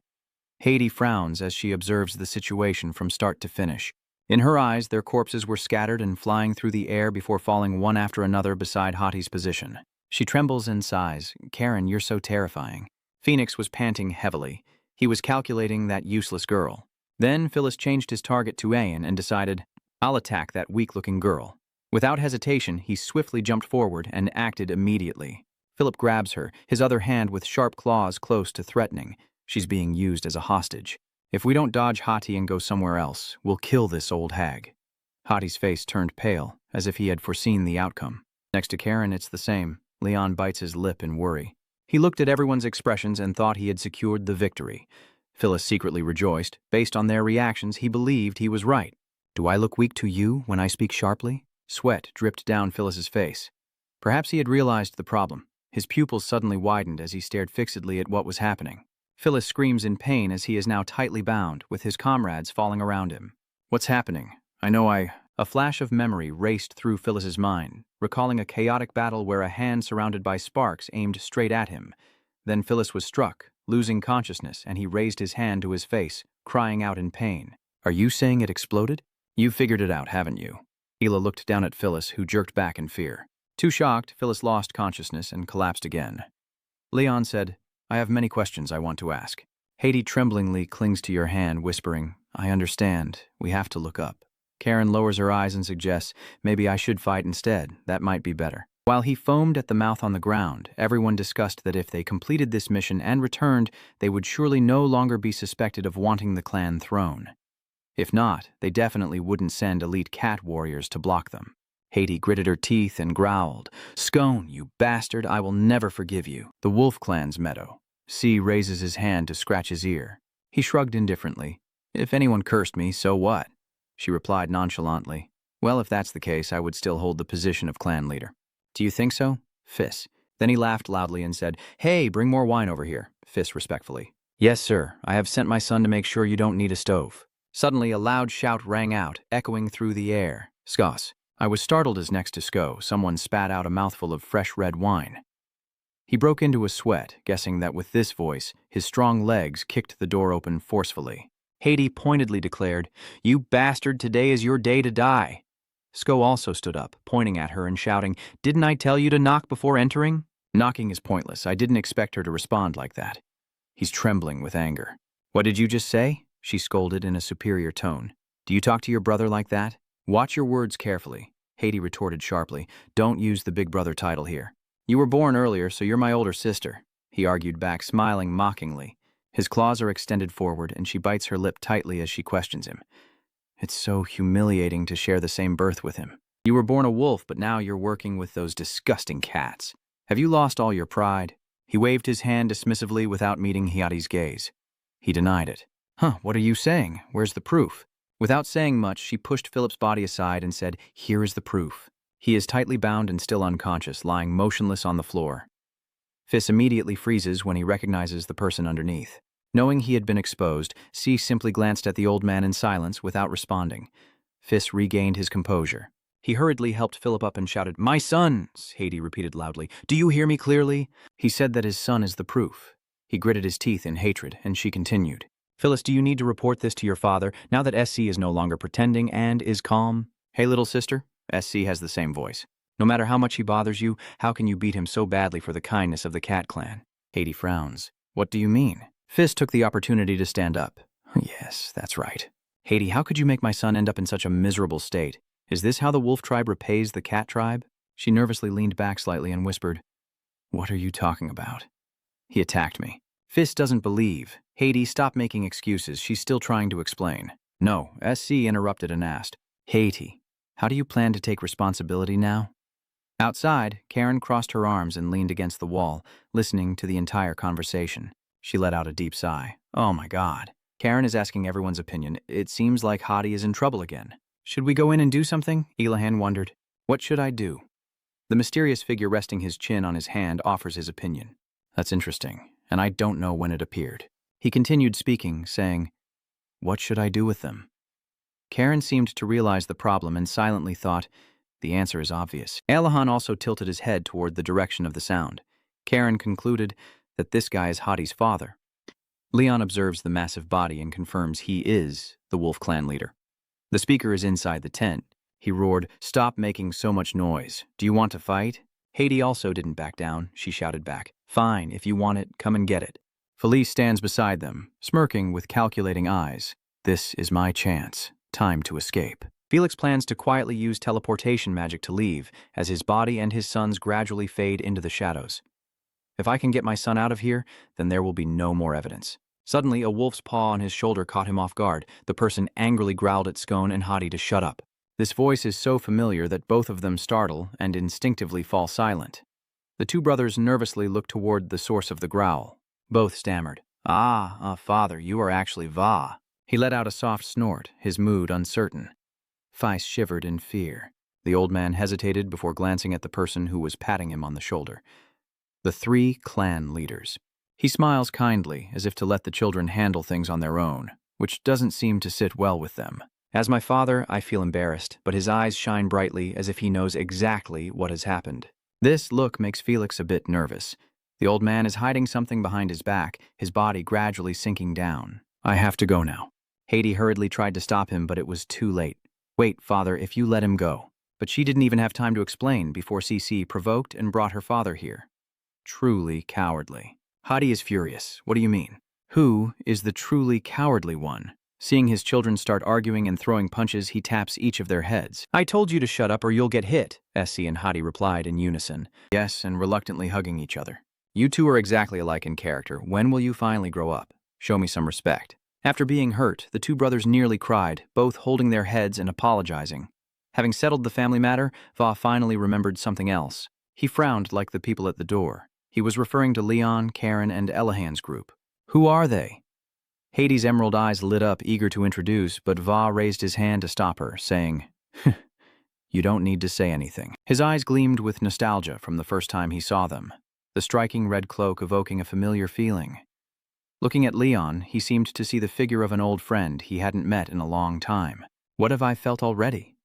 Hadi frowns as she observes the situation from start to finish. In her eyes, their corpses were scattered and flying through the air before falling one after another beside Hati's position. She trembles and sighs, Karen, you're so terrifying. Phoenix was panting heavily. He was calculating that useless girl. Then Phyllis changed his target to Ayan and decided, I'll attack that weak-looking girl. Without hesitation, he swiftly jumped forward and acted immediately. Philip grabs her, his other hand with sharp claws close to threatening. She's being used as a hostage. If we don't dodge Hati and go somewhere else, we'll kill this old hag. Hati's face turned pale, as if he had foreseen the outcome. Next to Karen, it's the same. Leon bites his lip in worry. He looked at everyone's expressions and thought he had secured the victory. Phyllis secretly rejoiced. Based on their reactions, he believed he was right. Do I look weak to you when I speak sharply? Sweat dripped down Phyllis's face. Perhaps he had realized the problem. His pupils suddenly widened as he stared fixedly at what was happening. Phyllis screams in pain as he is now tightly bound, with his comrades falling around him. What's happening? A flash of memory raced through Phyllis's mind, recalling a chaotic battle where a hand surrounded by sparks aimed straight at him. Then Phyllis was struck, losing consciousness, and he raised his hand to his face, crying out in pain. Are you saying it exploded? You've figured it out, haven't you? Hila looked down at Phyllis, who jerked back in fear. Too shocked, Phyllis lost consciousness and collapsed again. Leon said, I have many questions I want to ask. Hadi tremblingly clings to your hand, whispering, I understand. We have to look up. Karen lowers her eyes and suggests, maybe I should fight instead. That might be better. While he foamed at the mouth on the ground, everyone discussed that if they completed this mission and returned, they would surely no longer be suspected of wanting the clan throne. If not, they definitely wouldn't send elite cat warriors to block them. Hati gritted her teeth and growled, Scone, you bastard, I will never forgive you. The Wolf Clan's meadow. C raises his hand to scratch his ear. He shrugged indifferently. If anyone cursed me, so what? She replied nonchalantly. Well, if that's the case, I would still hold the position of clan leader. Do you think so? Fis. Then he laughed loudly and said, Hey, bring more wine over here. Fis respectfully. Yes, sir. I have sent my son to make sure you don't need a stove. Suddenly, a loud shout rang out, echoing through the air. Skos. I was startled as next to Sko, someone spat out a mouthful of fresh red wine. He broke into a sweat, guessing that with this voice, his strong legs kicked the door open forcefully. Haiti pointedly declared, You bastard, today is your day to die. Sko also stood up, pointing at her and shouting, Didn't I tell you to knock before entering? Knocking is pointless. I didn't expect her to respond like that. He's trembling with anger. What did you just say? She scolded in a superior tone. Do you talk to your brother like that? Watch your words carefully. Haiti retorted sharply. Don't use the big brother title here. You were born earlier, so you're my older sister, he argued back, smiling mockingly. His claws are extended forward, and she bites her lip tightly as she questions him. It's so humiliating to share the same birth with him. You were born a wolf, but now you're working with those disgusting cats. Have you lost all your pride? He waved his hand dismissively without meeting Hiati's gaze. He denied it. What are you saying? Where's the proof? Without saying much, she pushed Philip's body aside and said, Here is the proof. He is tightly bound and still unconscious, lying motionless on the floor. Fis immediately freezes when he recognizes the person underneath. Knowing he had been exposed, C simply glanced at the old man in silence without responding. Fis regained his composure. He hurriedly helped Philip up and shouted, My sons, Haiti repeated loudly. Do you hear me clearly? He said that his son is the proof. He gritted his teeth in hatred, and she continued. Phyllis, do you need to report this to your father now that SC is no longer pretending and is calm? Hey, little sister? SC has the same voice. No matter how much he bothers you, how can you beat him so badly for the kindness of the cat clan? Haiti frowns. What do you mean? Fist took the opportunity to stand up. Yes, that's right. Haiti, how could you make my son end up in such a miserable state? Is this how the wolf tribe repays the cat tribe? She nervously leaned back slightly and whispered, What are you talking about? He attacked me. Fist doesn't believe. Haiti, stop making excuses. She's still trying to explain. No, SC interrupted and asked, Haiti, how do you plan to take responsibility now? Outside, Karen crossed her arms and leaned against the wall, listening to the entire conversation. She let out a deep sigh. Oh my God. Karen is asking everyone's opinion. It seems like Hadi is in trouble again. Should we go in and do something? Elahan wondered. What should I do? The mysterious figure resting his chin on his hand offers his opinion. That's interesting, and I don't know when it appeared. He continued speaking, saying, What should I do with them? Karen seemed to realize the problem and silently thought, the answer is obvious. Elahan also tilted his head toward the direction of the sound. Karen concluded that this guy is Hadi's father. Leon observes the massive body and confirms he is the Wolf Clan leader. The speaker is inside the tent. He roared, Stop making so much noise. Do you want to fight? Haiti also didn't back down. She shouted back, Fine, if you want it, come and get it. Felice stands beside them, smirking with calculating eyes. This is my chance. Time to escape. Felix plans to quietly use teleportation magic to leave, as his body and his sons gradually fade into the shadows. If I can get my son out of here, then there will be no more evidence. Suddenly, a wolf's paw on his shoulder caught him off guard. The person angrily growled at Scone and Hadi to shut up. This voice is so familiar that both of them startle and instinctively fall silent. The two brothers nervously look toward the source of the growl. Both stammered. Father, you are actually Va. He let out a soft snort, his mood uncertain. Feist shivered in fear. The old man hesitated before glancing at the person who was patting him on the shoulder. The 3 clan leaders. He smiles kindly, as if to let the children handle things on their own, which doesn't seem to sit well with them. As my father, I feel embarrassed, but his eyes shine brightly as if he knows exactly what has happened. This look makes Felix a bit nervous. The old man is hiding something behind his back, his body gradually sinking down. I have to go now. Haiti hurriedly tried to stop him, but it was too late. Wait, father, if you let him go. But she didn't even have time to explain before CC provoked and brought her father here. Truly cowardly. Hadi is furious. What do you mean? Who is the truly cowardly one? Seeing his children start arguing and throwing punches, he taps each of their heads. I told you to shut up or you'll get hit, Essie and Hadi replied in unison. Yes, and reluctantly hugging each other. You two are exactly alike in character. When will you finally grow up? Show me some respect. After being hurt, the two brothers nearly cried, both holding their heads and apologizing. Having settled the family matter, Va finally remembered something else. He frowned like the people at the door. He was referring to Leon, Karen, and Elahan's group. Who are they? Hades' emerald eyes lit up, eager to introduce, but Va raised his hand to stop her, saying, "You don't need to say anything." His eyes gleamed with nostalgia from the first time he saw them, the striking red cloak evoking a familiar feeling. Looking at Leon, he seemed to see the figure of an old friend he hadn't met in a long time. "What have I felt already?"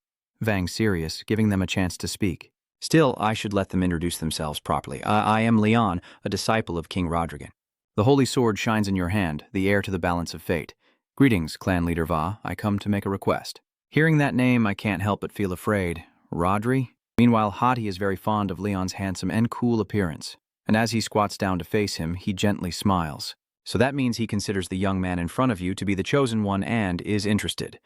Vang serious, giving them a chance to speak. "Still, I should let them introduce themselves properly. I am Leon, a disciple of King Rodrigan. The holy sword shines in your hand, the heir to the balance of fate. Greetings, clan leader Va. I come to make a request." Hearing that name, I can't help but feel afraid. Rodri? Meanwhile, Hati is very fond of Leon's handsome and cool appearance, and as he squats down to face him, he gently smiles. So that means he considers the young man in front of you to be the chosen one and is interested.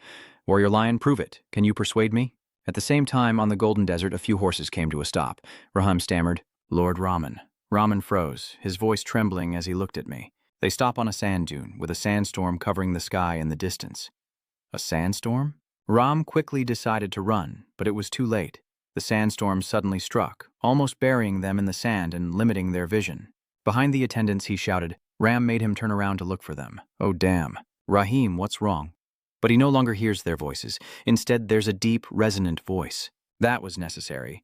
Warrior Lion, prove it. Can you persuade me? At the same time, on the Golden Desert, a few horses came to a stop. Raham stammered, "Lord Raman." Raman froze, his voice trembling as he looked at me. They stop on a sand dune, with a sandstorm covering the sky in the distance. A sandstorm? Ram quickly decided to run, but it was too late. The sandstorm suddenly struck, almost burying them in the sand and limiting their vision. Behind the attendants, he shouted. Ram made him turn around to look for them. "Oh, damn. Rahim, what's wrong?" But he no longer hears their voices. Instead, there's a deep, resonant voice. That was necessary.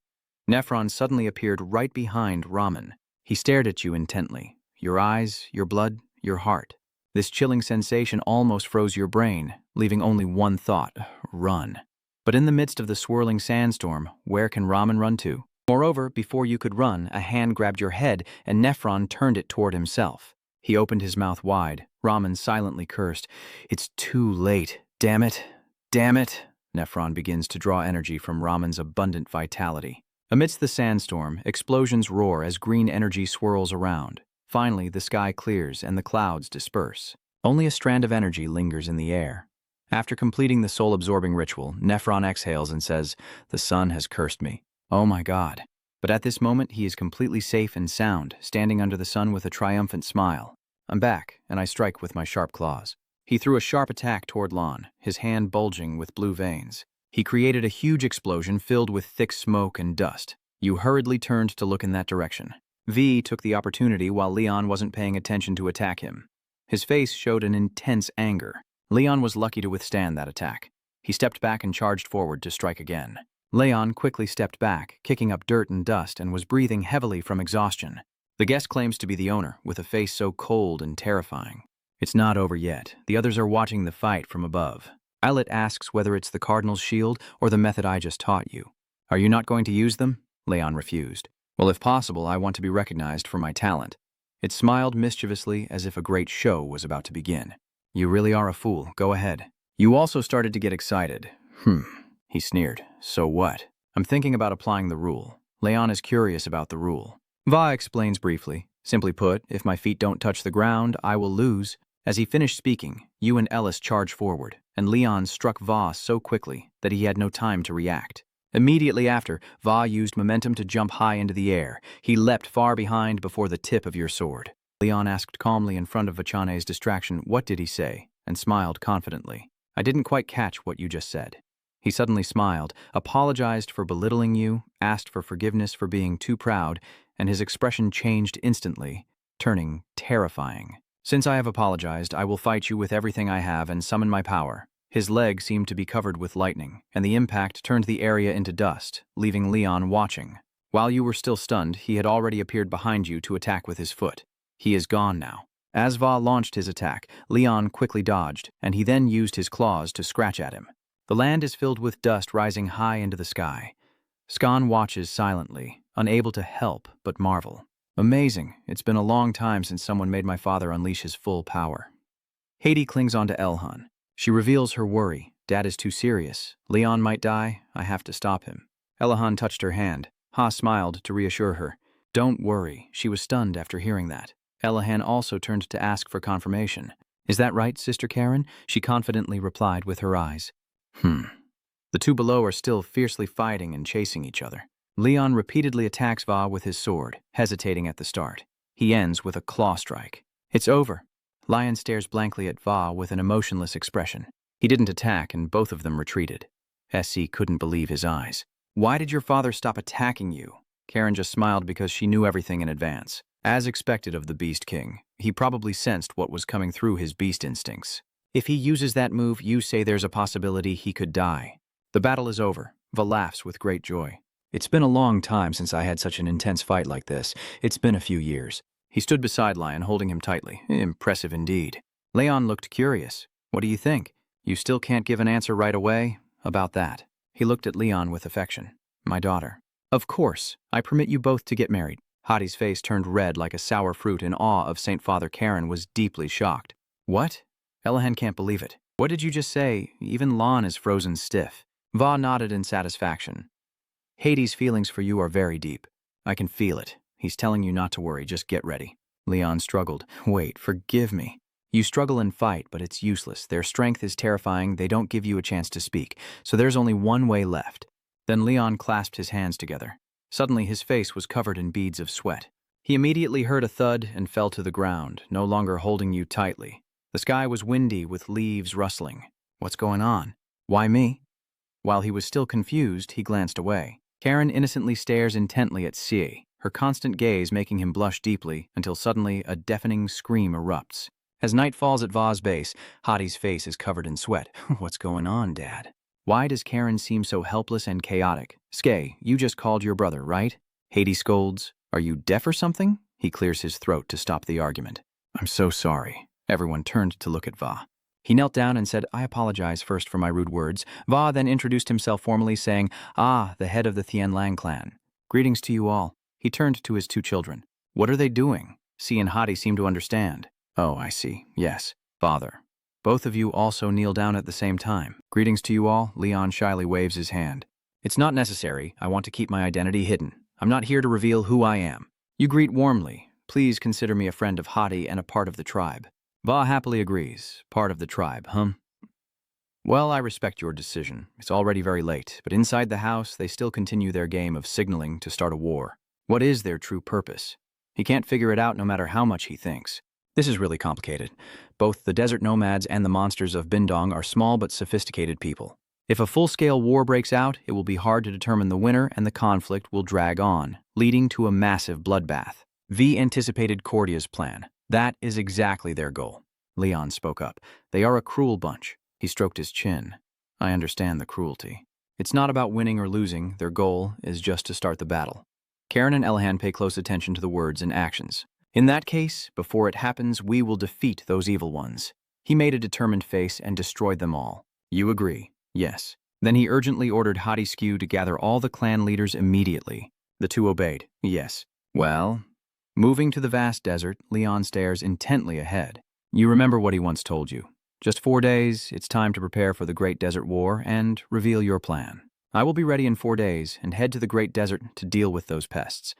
Nephron suddenly appeared right behind Raman. He stared at you intently. Your eyes, your blood, your heart. This chilling sensation almost froze your brain, leaving only one thought: run. But in the midst of the swirling sandstorm, where can Raman run to? Moreover, before you could run, a hand grabbed your head, and Nephron turned it toward himself. He opened his mouth wide. Raman silently cursed. "It's too late. Damn it. Damn it." Nephron begins to draw energy from Raman's abundant vitality. Amidst the sandstorm, explosions roar as green energy swirls around. Finally, the sky clears and the clouds disperse. Only a strand of energy lingers in the air. After completing the soul-absorbing ritual, Nephron exhales and says, "The sun has cursed me." Oh my God. But at this moment, he is completely safe and sound, standing under the sun with a triumphant smile. I'm back, and I strike with my sharp claws. He threw a sharp attack toward Lon, his hand bulging with blue veins. He created a huge explosion filled with thick smoke and dust. You hurriedly turned to look in that direction. V took the opportunity while Leon wasn't paying attention to attack him. His face showed an intense anger. Leon was lucky to withstand that attack. He stepped back and charged forward to strike again. Leon quickly stepped back, kicking up dirt and dust, and was breathing heavily from exhaustion. The guest claims to be the owner, with a face so cold and terrifying. It's not over yet. The others are watching the fight from above. Eilert asks whether it's the Cardinal's shield or the method I just taught you. Are you not going to use them? Leon refused. Well, if possible, I want to be recognized for my talent. It smiled mischievously as if a great show was about to begin. You really are a fool. Go ahead. You also started to get excited. He sneered. So what? I'm thinking about applying the rule. Leon is curious about the rule. Va explains briefly. Simply put, if my feet don't touch the ground, I will lose. As he finished speaking, you and Ellis charged forward, and Leon struck Va so quickly that he had no time to react. Immediately after, Va used momentum to jump high into the air. He leapt far behind before the tip of your sword. Leon asked calmly in front of Vachane's distraction, "What did he say?" and smiled confidently. "I didn't quite catch what you just said." He suddenly smiled, apologized for belittling you, asked for forgiveness for being too proud, and his expression changed instantly, turning terrifying. "Since I have apologized, I will fight you with everything I have and summon my power." His leg seemed to be covered with lightning, and the impact turned the area into dust, leaving Leon watching. While you were still stunned, he had already appeared behind you to attack with his foot. He is gone now. As Va launched his attack, Leon quickly dodged, and he then used his claws to scratch at him. The land is filled with dust rising high into the sky. Skan watches silently, unable to help but marvel. Amazing. It's been a long time since someone made my father unleash his full power. Haiti clings on to Elhan. She reveals her worry. Dad is too serious. Leon might die. I have to stop him. Elahan touched her hand. Ha smiled to reassure her. Don't worry. She was stunned after hearing that. Elahan also turned to ask for confirmation. Is that right, Sister Karen? She confidently replied with her eyes. The two below are still fiercely fighting and chasing each other. Leon repeatedly attacks Va with his sword, hesitating at the start. He ends with a claw strike. It's over. Lion stares blankly at Va with an emotionless expression. He didn't attack, and both of them retreated. SC couldn't believe his eyes. Why did your father stop attacking you? Karen just smiled because she knew everything in advance. As expected of the Beast King, he probably sensed what was coming through his beast instincts. If he uses that move, you say there's a possibility he could die. The battle is over. Va laughs with great joy. It's been a long time since I had such an intense fight like this. It's been a few years. He stood beside Lion, holding him tightly. Impressive indeed. Leon looked curious. What do you think? You still can't give an answer right away? About that. He looked at Leon with affection. My daughter. Of course. I permit you both to get married. Hadi's face turned red like a sour fruit in awe of Saint Father Karen was deeply shocked. What? Elahan can't believe it. What did you just say? Even Lon is frozen stiff. Va nodded in satisfaction. Hades' feelings for you are very deep. I can feel it. He's telling you not to worry, just get ready. Leon struggled. Wait, forgive me. You struggle and fight, but it's useless. Their strength is terrifying, they don't give you a chance to speak, so there's only one way left. Then Leon clasped his hands together. Suddenly his face was covered in beads of sweat. He immediately heard a thud and fell to the ground, no longer holding you tightly. The sky was windy with leaves rustling. What's going on? Why me? While he was still confused, he glanced away. Karen innocently stares intently at Sie, her constant gaze making him blush deeply until suddenly a deafening scream erupts. As night falls at Va's base, Hadi's face is covered in sweat. What's going on, Dad? Why does Karen seem so helpless and chaotic? Skay, you just called your brother, right? Hades scolds. Are you deaf or something? He clears his throat to stop the argument. I'm so sorry. Everyone turned to look at Va. He knelt down and said, I apologize first for my rude words. Va then introduced himself formally, saying, the head of the Thien Lang clan. Greetings to you all. He turned to his two children. What are they doing? Si and Hadi seem to understand. Oh, I see. Yes. Father. Both of you also kneel down at the same time. Greetings to you all. Leon shyly waves his hand. It's not necessary. I want to keep my identity hidden. I'm not here to reveal who I am. You greet warmly. Please consider me a friend of Hadi and a part of the tribe. Va happily agrees. Part of the tribe, Well, I respect your decision. It's already very late, but inside the house, they still continue their game of signaling to start a war. What is their true purpose? He can't figure it out no matter how much he thinks. This is really complicated. Both the desert nomads and the monsters of Bindong are small but sophisticated people. If a full-scale war breaks out, it will be hard to determine the winner and the conflict will drag on, leading to a massive bloodbath. V anticipated Cordia's plan. That is exactly their goal. Leon spoke up. They are a cruel bunch. He stroked his chin. I understand the cruelty. It's not about winning or losing. Their goal is just to start the battle. Karen and Elahan pay close attention to the words and actions. In that case, before it happens, we will defeat those evil ones. He made a determined face and destroyed them all. You agree? Yes. Then he urgently ordered Hadi Skew to gather all the clan leaders immediately. The two obeyed. Yes. Well, moving to the vast desert, Leon stares intently ahead. You remember what he once told you. Just 4 days, it's time to prepare for the Great Desert War and reveal your plan. I will be ready in 4 days and head to the Great Desert to deal with those pests.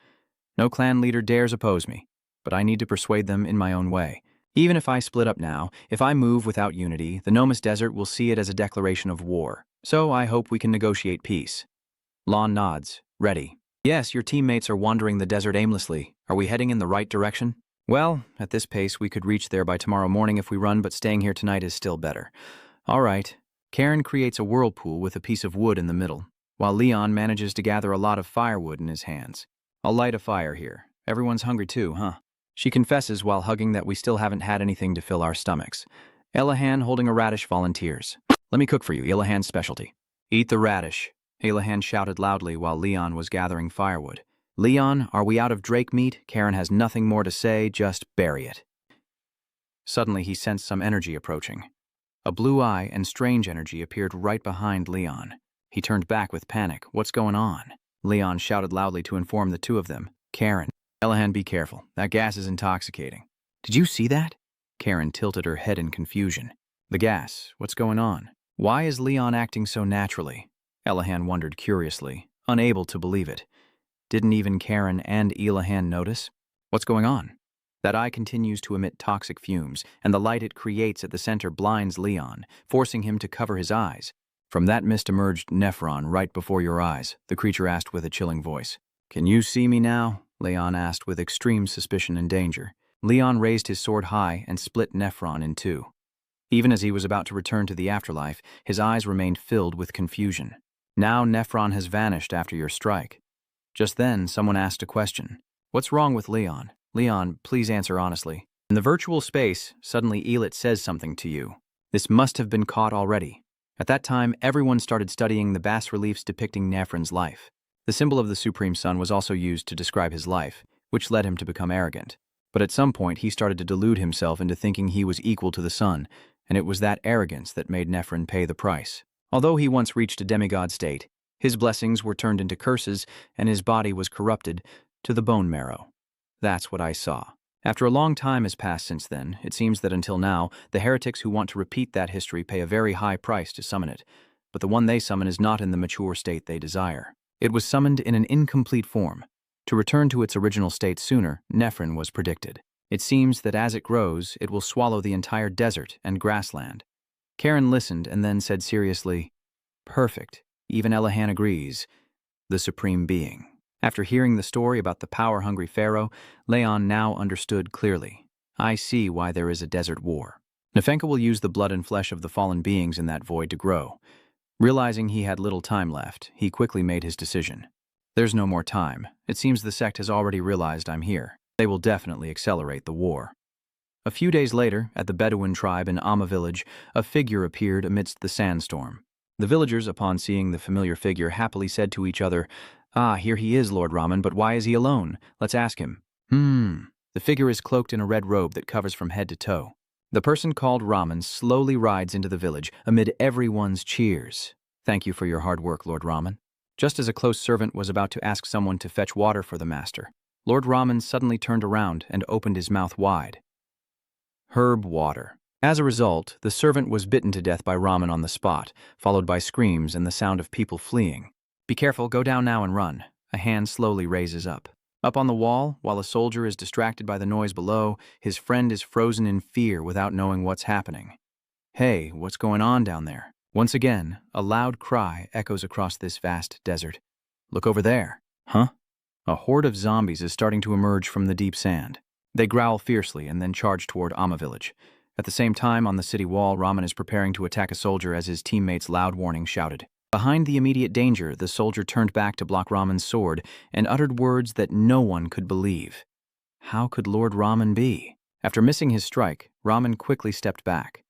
No clan leader dares oppose me, but I need to persuade them in my own way. Even if I split up now, if I move without unity, the Nomus Desert will see it as a declaration of war. So I hope we can negotiate peace. Lon nods. Ready. Yes, your teammates are wandering the desert aimlessly. Are we heading in the right direction? Well, at this pace, we could reach there by tomorrow morning if we run, but staying here tonight is still better. All right. Karen creates a whirlpool with a piece of wood in the middle, while Leon manages to gather a lot of firewood in his hands. I'll light a fire here. Everyone's hungry too, huh? She confesses while hugging that we still haven't had anything to fill our stomachs. Elahan, holding a radish, volunteers. Let me cook for you, Elahan's specialty. Eat the radish. Elahan shouted loudly while Leon was gathering firewood. Leon, are we out of drake meat? Karen has nothing more to say, just bury it. Suddenly he sensed some energy approaching. A blue eye and strange energy appeared right behind Leon. He turned back with panic. What's going on? Leon shouted loudly to inform the two of them. Karen. Elahan, be careful. That gas is intoxicating. Did you see that? Karen tilted her head in confusion. The gas. What's going on? Why is Leon acting so naturally? Elahan wondered curiously, unable to believe it. Didn't even Karen and Elahan notice? What's going on? That eye continues to emit toxic fumes, and the light it creates at the center blinds Leon, forcing him to cover his eyes. From that mist emerged Nephron right before your eyes, the creature asked with a chilling voice. Can you see me now? Leon asked with extreme suspicion and danger. Leon raised his sword high and split Nephron in two. Even as he was about to return to the afterlife, his eyes remained filled with confusion. Now Nephron has vanished after your strike. Just then, someone asked a question. What's wrong with Leon? Leon, please answer honestly. In the virtual space, suddenly Elit says something to you. This must have been caught already. At that time, everyone started studying the bas-reliefs depicting Nefren's life. The symbol of the Supreme Sun was also used to describe his life, which led him to become arrogant. But at some point, he started to delude himself into thinking he was equal to the sun, and it was that arrogance that made Nefren pay the price. Although he once reached a demigod state, his blessings were turned into curses, and his body was corrupted to the bone marrow. That's what I saw. After a long time has passed since then, it seems that until now, the heretics who want to repeat that history pay a very high price to summon it, but the one they summon is not in the mature state they desire. It was summoned in an incomplete form. To return to its original state sooner, Nefren was predicted. It seems that as it grows, it will swallow the entire desert and grassland. Karen listened and then said seriously, "Perfect. Even Elahan agrees. The Supreme Being." After hearing the story about the power-hungry pharaoh, Leon now understood clearly. I see why there is a desert war. Nefenka will use the blood and flesh of the fallen beings in that void to grow. Realizing he had little time left, he quickly made his decision. There's no more time. It seems the sect has already realized I'm here. They will definitely accelerate the war. A few days later, at the Bedouin tribe in Amma village, a figure appeared amidst the sandstorm. The villagers, upon seeing the familiar figure, happily said to each other, "Ah, here he is, Lord Raman, but why is he alone? Let's ask him." The figure is cloaked in a red robe that covers from head to toe. The person called Raman slowly rides into the village amid everyone's cheers. "Thank you for your hard work, Lord Raman." Just as a close servant was about to ask someone to fetch water for the master, Lord Raman suddenly turned around and opened his mouth wide. Herb water. As a result, the servant was bitten to death by Raman on the spot, followed by screams and the sound of people fleeing. "Be careful, go down now and run." A hand slowly raises up. Up on the wall, while a soldier is distracted by the noise below, his friend is frozen in fear without knowing what's happening. "Hey, what's going on down there?" Once again, a loud cry echoes across this vast desert. "Look over there." Huh? A horde of zombies is starting to emerge from the deep sand. They growl fiercely and then charge toward Amma village. At the same time, on the city wall, Raman is preparing to attack a soldier as his teammates' loud warning shouted. Behind the immediate danger, the soldier turned back to block Raman's sword and uttered words that no one could believe. How could Lord Raman be? After missing his strike, Raman quickly stepped back.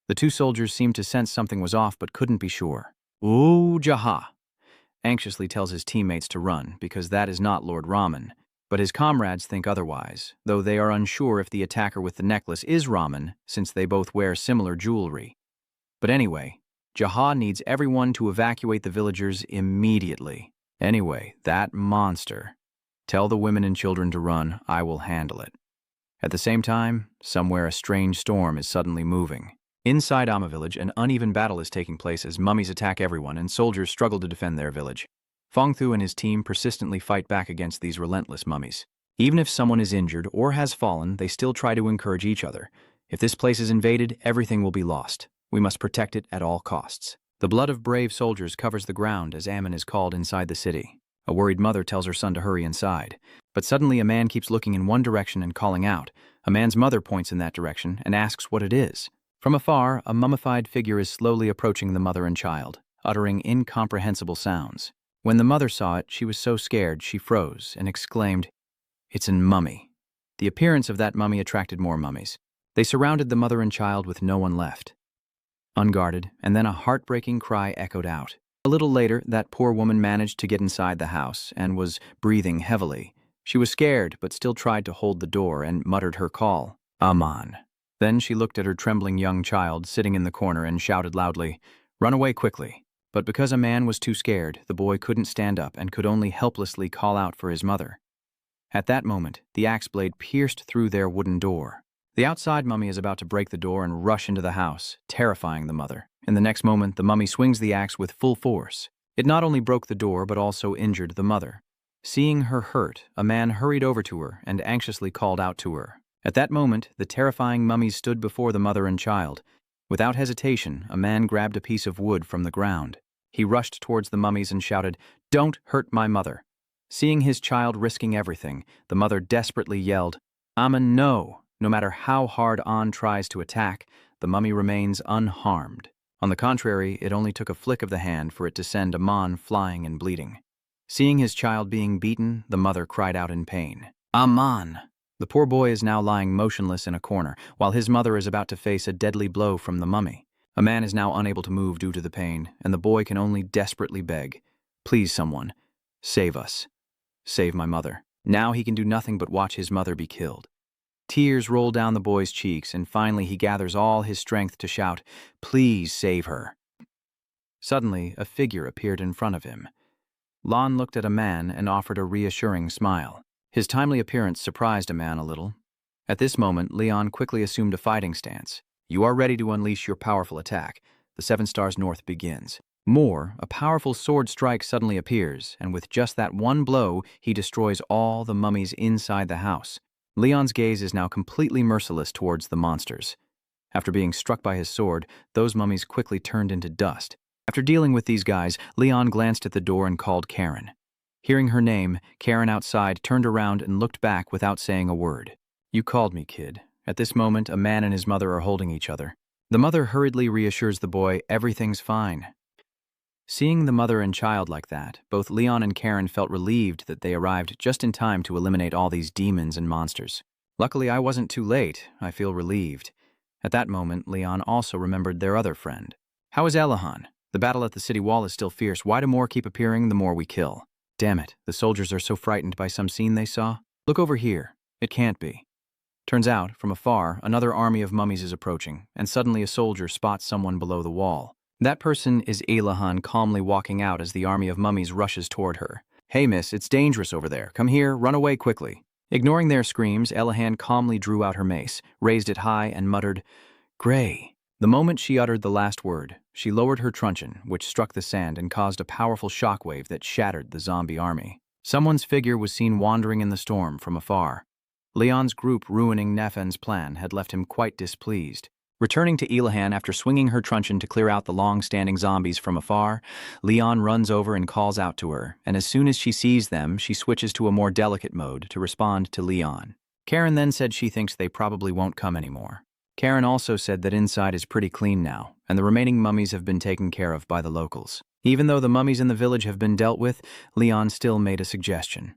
The two soldiers seemed to sense something was off but couldn't be sure. "Ooh, Jaha!" Anxiously tells his teammates to run because that is not Lord Raman. But his comrades think otherwise, though they are unsure if the attacker with the necklace is Raman, since they both wear similar jewelry. But anyway, Jaha needs everyone to evacuate the villagers immediately. Anyway, that monster. Tell the women and children to run, I will handle it. At the same time, somewhere a strange storm is suddenly moving. Inside Amma village, an uneven battle is taking place as mummies attack everyone and soldiers struggle to defend their village. Fongthu and his team persistently fight back against these relentless mummies. Even if someone is injured or has fallen, they still try to encourage each other. If this place is invaded, everything will be lost. We must protect it at all costs. The blood of brave soldiers covers the ground as Ammon is called inside the city. A worried mother tells her son to hurry inside. But suddenly a man keeps looking in one direction and calling out. A man's mother points in that direction and asks what it is. From afar, a mummified figure is slowly approaching the mother and child, uttering incomprehensible sounds. When the mother saw it, she was so scared she froze and exclaimed, "It's a mummy." The appearance of that mummy attracted more mummies. They surrounded the mother and child with no one left. Unguarded, and then a heartbreaking cry echoed out. A little later, that poor woman managed to get inside the house and was breathing heavily. She was scared, but still tried to hold the door and muttered her call, "Aman." Then she looked at her trembling young child sitting in the corner and shouted loudly, "Run away quickly." But because a man was too scared, the boy couldn't stand up and could only helplessly call out for his mother. At that moment, the axe blade pierced through their wooden door. The outside mummy is about to break the door and rush into the house, terrifying the mother. In the next moment, the mummy swings the axe with full force. It not only broke the door, but also injured the mother. Seeing her hurt, a man hurried over to her and anxiously called out to her. At that moment, the terrifying mummies stood before the mother and child. Without hesitation, a man grabbed a piece of wood from the ground. He rushed towards the mummies and shouted, "Don't hurt my mother." Seeing his child risking everything, the mother desperately yelled, "Aman, no!" No matter how hard An tries to attack, the mummy remains unharmed. On the contrary, it only took a flick of the hand for it to send Aman flying and bleeding. Seeing his child being beaten, the mother cried out in pain, "Aman!" The poor boy is now lying motionless in a corner, while his mother is about to face a deadly blow from the mummy. A man is now unable to move due to the pain, and the boy can only desperately beg, "Please, someone, save us. Save my mother." Now he can do nothing but watch his mother be killed. Tears roll down the boy's cheeks, and finally he gathers all his strength to shout, "Please save her." Suddenly, a figure appeared in front of him. Lon looked at a man and offered a reassuring smile. His timely appearance surprised a man a little. At this moment, Leon quickly assumed a fighting stance. "You are ready to unleash your powerful attack. The 7 Stars North begins." More, a powerful sword strike suddenly appears, and with just that one blow, he destroys all the mummies inside the house. Leon's gaze is now completely merciless towards the monsters. After being struck by his sword, those mummies quickly turned into dust. After dealing with these guys, Leon glanced at the door and called Karen. Hearing her name, Karen outside turned around and looked back without saying a word. "You called me, kid." At this moment, a man and his mother are holding each other. The mother hurriedly reassures the boy, "Everything's fine." Seeing the mother and child like that, both Leon and Karen felt relieved that they arrived just in time to eliminate all these demons and monsters. "Luckily, I wasn't too late. I feel relieved." At that moment, Leon also remembered their other friend. "How is Elahan? The battle at the city wall is still fierce. Why do more keep appearing the more we kill? Damn it, the soldiers are so frightened by some scene they saw. Look over here. It can't be." Turns out, from afar, another army of mummies is approaching, and suddenly a soldier spots someone below the wall. That person is Elahan calmly walking out as the army of mummies rushes toward her. "Hey miss, it's dangerous over there. Come here, run away quickly." Ignoring their screams, Elahan calmly drew out her mace, raised it high, and muttered, "Gray." The moment she uttered the last word, she lowered her truncheon, which struck the sand and caused a powerful shockwave that shattered the zombie army. Someone's figure was seen wandering in the storm from afar. Leon's group ruining Nefen's plan had left him quite displeased. Returning to Elahan after swinging her truncheon to clear out the long-standing zombies from afar, Leon runs over and calls out to her, and as soon as she sees them, she switches to a more delicate mode to respond to Leon. Karen then said she thinks they probably won't come anymore. Karen also said that inside is pretty clean now, and the remaining mummies have been taken care of by the locals. Even though the mummies in the village have been dealt with, Leon still made a suggestion.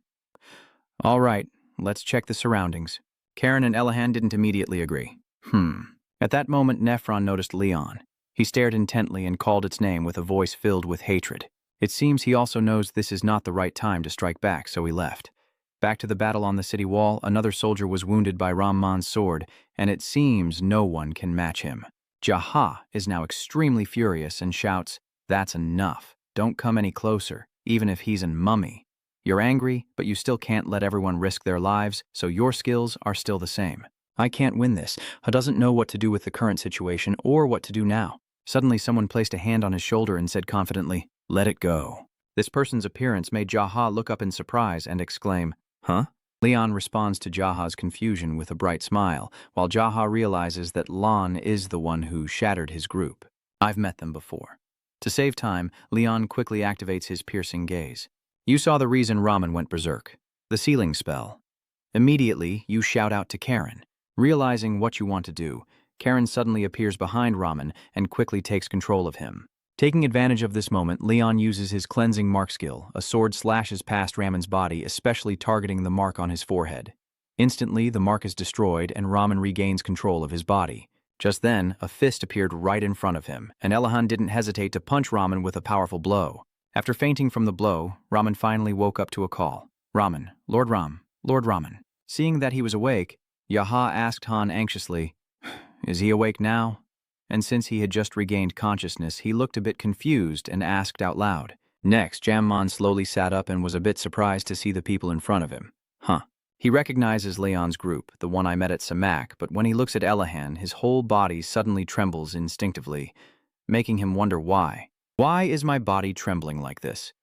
"All right, let's check the surroundings." Karen and Elahan didn't immediately agree. At that moment, Nephron noticed Leon. He stared intently and called its name with a voice filled with hatred. It seems he also knows this is not the right time to strike back, so he left. Back to the battle on the city wall, another soldier was wounded by Ramman's sword, and it seems no one can match him. Jaha is now extremely furious and shouts, "That's enough. Don't come any closer, even if he's a mummy. You're angry, but you still can't let everyone risk their lives, so your skills are still the same. I can't win this. I doesn't know what to do with the current situation or what to do now." Suddenly, someone placed a hand on his shoulder and said confidently, "Let it go." This person's appearance made Jaha look up in surprise and exclaim, "Huh?" Leon responds to Jaha's confusion with a bright smile, while Jaha realizes that Lon is the one who shattered his group. I've met them before. To save time, Leon quickly activates his piercing gaze. "You saw the reason Ramen went berserk. The sealing spell." Immediately, you shout out to Karen. Realizing what you want to do, Karen suddenly appears behind Ramen and quickly takes control of him. Taking advantage of this moment, Leon uses his cleansing mark skill. A sword slashes past Ramen's body, especially targeting the mark on his forehead. Instantly, the mark is destroyed and Ramen regains control of his body. Just then, a fist appeared right in front of him, and Elahan didn't hesitate to punch Ramen with a powerful blow. After fainting from the blow, Ramen finally woke up to a call. "Ramen, Lord Ramen." Seeing that he was awake, Yaha asked Han anxiously, "Is he awake now?" And since he had just regained consciousness, he looked a bit confused and asked out loud. Next, Jammon slowly sat up and was a bit surprised to see the people in front of him. He recognizes Leon's group, the one I met at Samak, but when he looks at Elahan, his whole body suddenly trembles instinctively, making him wonder why. Why is my body trembling like this?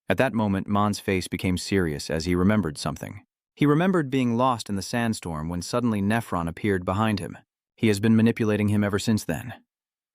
At that moment, Mon's face became serious as he remembered something. He remembered being lost in the sandstorm when suddenly Nephron appeared behind him. He has been manipulating him ever since then.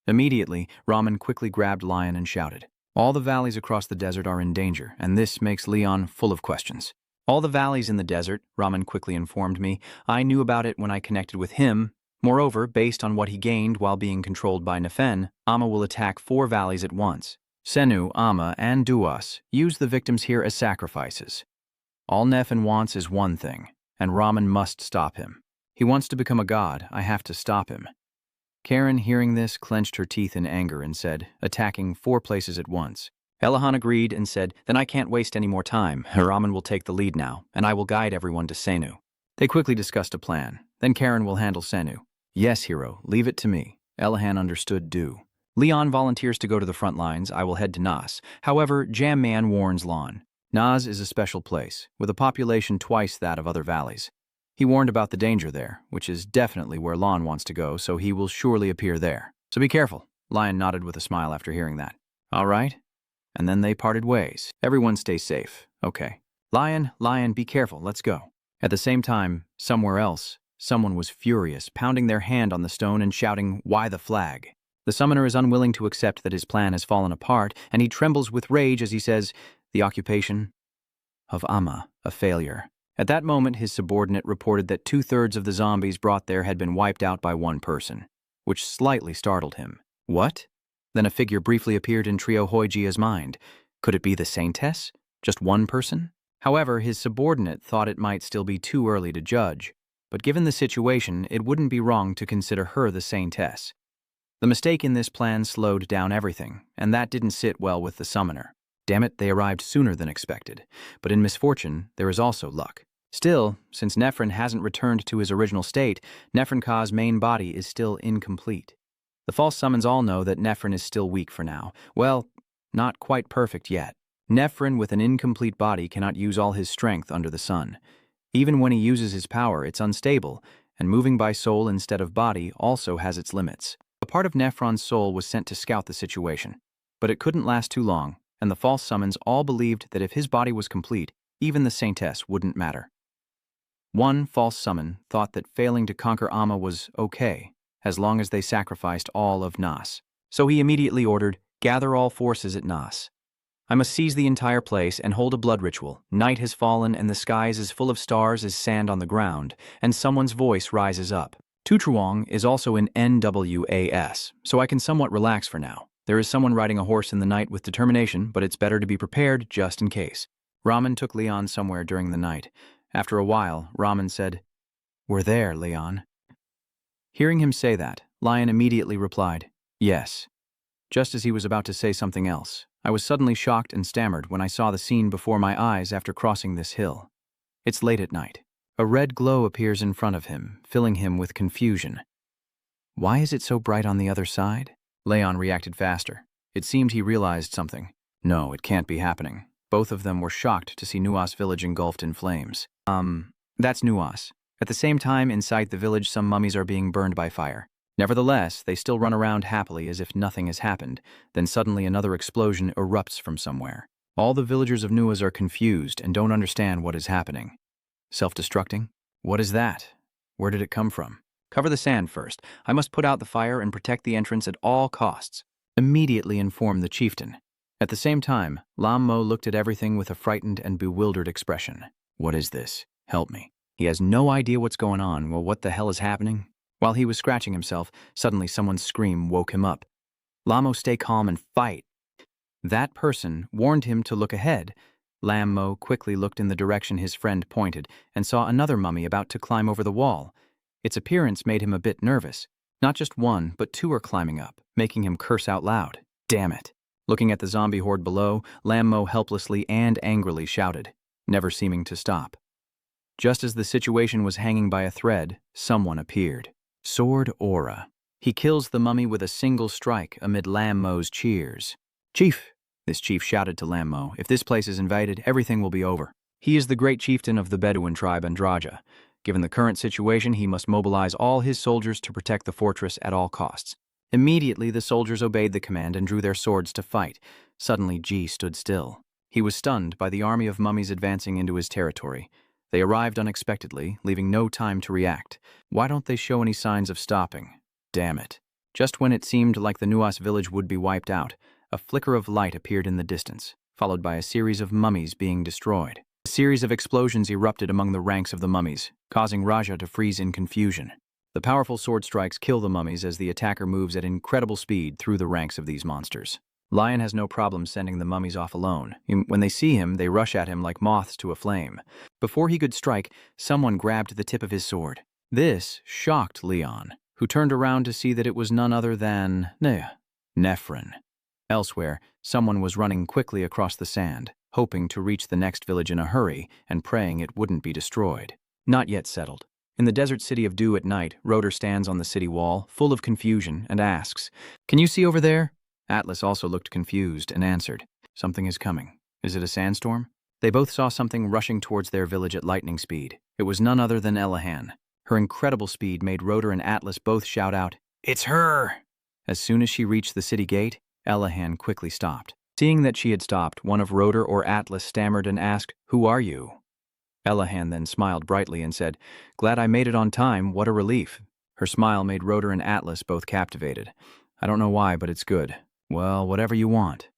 Immediately, Ramen quickly grabbed Lion and shouted, "All the valleys across the desert are in danger, and this makes Leon full of questions." "All the valleys in the desert," Ramen quickly informed me. "I knew about it when I connected with him. Moreover, based on what he gained while being controlled by Nefen, Amma will attack 4 valleys at once. Senu, Amma, and Duas use the victims here as sacrifices. All Nefen wants is one thing, and Ramen must stop him. He wants to become a god. I have to stop him. Karen, hearing this, clenched her teeth in anger and said, attacking 4 places at once. Elahan agreed and said, then I can't waste any more time. Ramen will take the lead now, and I will guide everyone to Senu. They quickly discussed a plan. Then Karen will handle Senu. Yes, hero, leave it to me. Elahan understood do. Leon volunteers to go to the front lines. I will head to Nas. However, Jam Man warns Lon. Nas is a special place, with a population twice that of other valleys. He warned about the danger there, which is definitely where Lon wants to go, so he will surely appear there. So be careful. Lion nodded with a smile after hearing that. All right. And then they parted ways. Everyone stay safe. Okay. Lion, be careful. Let's go. At the same time, somewhere else, someone was furious, pounding their hand on the stone and shouting, "Why the flag?" The summoner is unwilling to accept that his plan has fallen apart, and he trembles with rage as he says, the occupation of Amma, a failure. At that moment, his subordinate reported that 2/3 of the zombies brought there had been wiped out by one person, which slightly startled him. What? Then a figure briefly appeared in Trio Hoijia's mind. Could it be the saintess? Just one person? However, his subordinate thought it might still be too early to judge, but given the situation, it wouldn't be wrong to consider her the saintess. The mistake in this plan slowed down everything, and that didn't sit well with the summoner. Damn it, they arrived sooner than expected. But in misfortune, there is also luck. Still, since Nephrin hasn't returned to his original state, Nephrin-Ka's main body is still incomplete. The false summons all know that Nephrin is still weak for now. Well, not quite perfect yet. Nephrin with an incomplete body cannot use all his strength under the sun. Even when he uses his power, it's unstable, and moving by soul instead of body also has its limits. A part of Nephron's soul was sent to scout the situation, but it couldn't last too long, and the false summons all believed that if his body was complete, even the saintess wouldn't matter. One false summon thought that failing to conquer Amma was okay, as long as they sacrificed all of Nas. So he immediately ordered, gather all forces at Nas. I must seize the entire place and hold a blood ritual. Night has fallen and the sky is as full of stars as sand on the ground, and someone's voice rises up. Tutruong is also in NWAS, so I can somewhat relax for now. There is someone riding a horse in the night with determination, but it's better to be prepared just in case. Ramen took Leon somewhere during the night. After a while, Ramen said, "We're there, Leon." Hearing him say that, Lion immediately replied, "Yes." Just as he was about to say something else, I was suddenly shocked and stammered when I saw the scene before my eyes after crossing this hill. It's late at night. A red glow appears in front of him, filling him with confusion. Why is it so bright on the other side? Leon reacted faster. It seemed he realized something. No, it can't be happening. Both of them were shocked to see Nuas village engulfed in flames. That's Nuas. At the same time, inside the village, some mummies are being burned by fire. Nevertheless, they still run around happily as if nothing has happened. Then suddenly another explosion erupts from somewhere. All the villagers of Nuas are confused and don't understand what is happening. Self-destructing? What is that? Where did it come from? Cover the sand first. I must put out the fire and protect the entrance at all costs. Immediately inform the chieftain. At the same time, Lam Mo looked at everything with a frightened and bewildered expression. What is this? Help me. He has no idea what's going on. Well, what the hell is happening? While he was scratching himself, suddenly someone's scream woke him up. Lamo, stay calm and fight. That person warned him to look ahead. Lam Mo quickly looked in the direction his friend pointed and saw another mummy about to climb over the wall. Its appearance made him a bit nervous. Not just one, but 2 are climbing up, making him curse out loud. Damn it. Looking at the zombie horde below, Lam Mo helplessly and angrily shouted, never seeming to stop. Just as the situation was hanging by a thread, someone appeared. Sword Aura. He kills the mummy with a single strike amid Lam Mo's cheers. Chief, this chief shouted to Lam Mo, if this place is invaded, everything will be over. He is the great chieftain of the Bedouin tribe Andraja. Given the current situation, he must mobilize all his soldiers to protect the fortress at all costs. Immediately, the soldiers obeyed the command and drew their swords to fight. Suddenly, Ji stood still. He was stunned by the army of mummies advancing into his territory. They arrived unexpectedly, leaving no time to react. Why don't they show any signs of stopping? Damn it. Just when it seemed like the Nuas village would be wiped out, a flicker of light appeared in the distance, followed by a series of mummies being destroyed. A series of explosions erupted among the ranks of the mummies, causing Raja to freeze in confusion. The powerful sword strikes kill the mummies as the attacker moves at incredible speed through the ranks of these monsters. Lion has no problem sending the mummies off alone. When they see him, they rush at him like moths to a flame. Before he could strike, someone grabbed the tip of his sword. This shocked Leon, who turned around to see that it was none other than Nephren. Elsewhere, someone was running quickly across the sand, hoping to reach the next village in a hurry and praying it wouldn't be destroyed. Not yet settled. In the desert city of Dew at night, Rotor stands on the city wall, full of confusion, and asks, "Can you see over there?" Atlas also looked confused and answered, "Something is coming. Is it a sandstorm?" They both saw something rushing towards their village at lightning speed. It was none other than Elahan. Her incredible speed made Rotor and Atlas both shout out, "It's her!" As soon as she reached the city gate, Elahan quickly stopped. Seeing that she had stopped, one of Rotor or Atlas stammered and asked, "Who are you?" Elahan then smiled brightly and said, "Glad I made it on time, what a relief." Her smile made Rotor and Atlas both captivated. "I don't know why, but it's good. Well, whatever you want."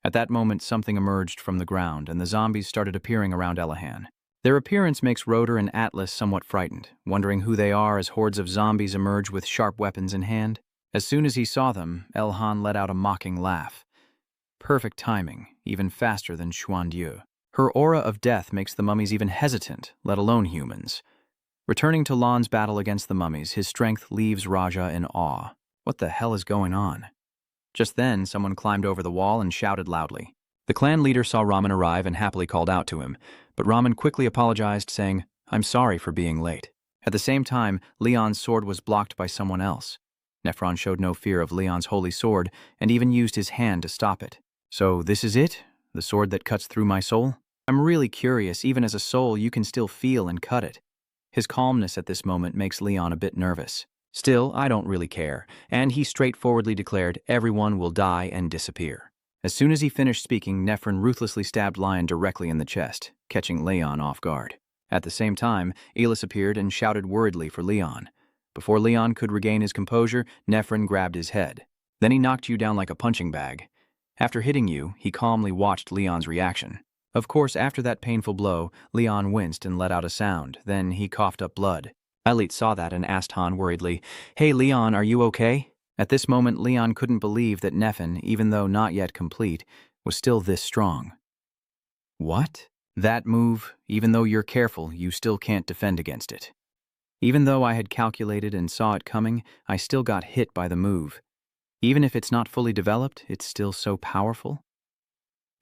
At that moment, something emerged from the ground, and the zombies started appearing around Elahan. Their appearance makes Rotor and Atlas somewhat frightened, wondering who they are as hordes of zombies emerge with sharp weapons in hand. As soon as he saw them, Elhan let out a mocking laugh. Perfect timing, even faster than Xuandiu. Her aura of death makes the mummies even hesitant, let alone humans. Returning to Lan's battle against the mummies, his strength leaves Raja in awe. What the hell is going on? Just then, someone climbed over the wall and shouted loudly. The clan leader saw Raman arrive and happily called out to him, but Raman quickly apologized, saying, "I'm sorry for being late." At the same time, Leon's sword was blocked by someone else. Nephron showed no fear of Leon's holy sword and even used his hand to stop it. "So this is it? The sword that cuts through my soul? I'm really curious, even as a soul you can still feel and cut it." His calmness at this moment makes Leon a bit nervous. Still, I don't really care, and he straightforwardly declared, "Everyone will die and disappear." As soon as he finished speaking, Nephron ruthlessly stabbed Lion directly in the chest, catching Leon off guard. At the same time, Elis appeared and shouted worriedly for Leon. Before Leon could regain his composure, Nephron grabbed his head. Then he knocked you down like a punching bag. After hitting you, he calmly watched Leon's reaction. Of course, after that painful blow, Leon winced and let out a sound. Then he coughed up blood. Elit saw that and asked Han worriedly, "Hey, Leon, are you okay?" At this moment, Leon couldn't believe that Nephin, even though not yet complete, was still this strong. What? That move, even though you're careful, you still can't defend against it. Even though I had calculated and saw it coming, I still got hit by the move. Even if it's not fully developed, it's still so powerful.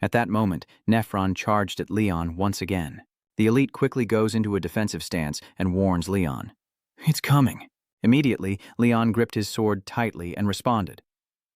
At that moment, Nephron charged at Leon once again. The elite quickly goes into a defensive stance and warns Leon. "It's coming." Immediately, Leon gripped his sword tightly and responded.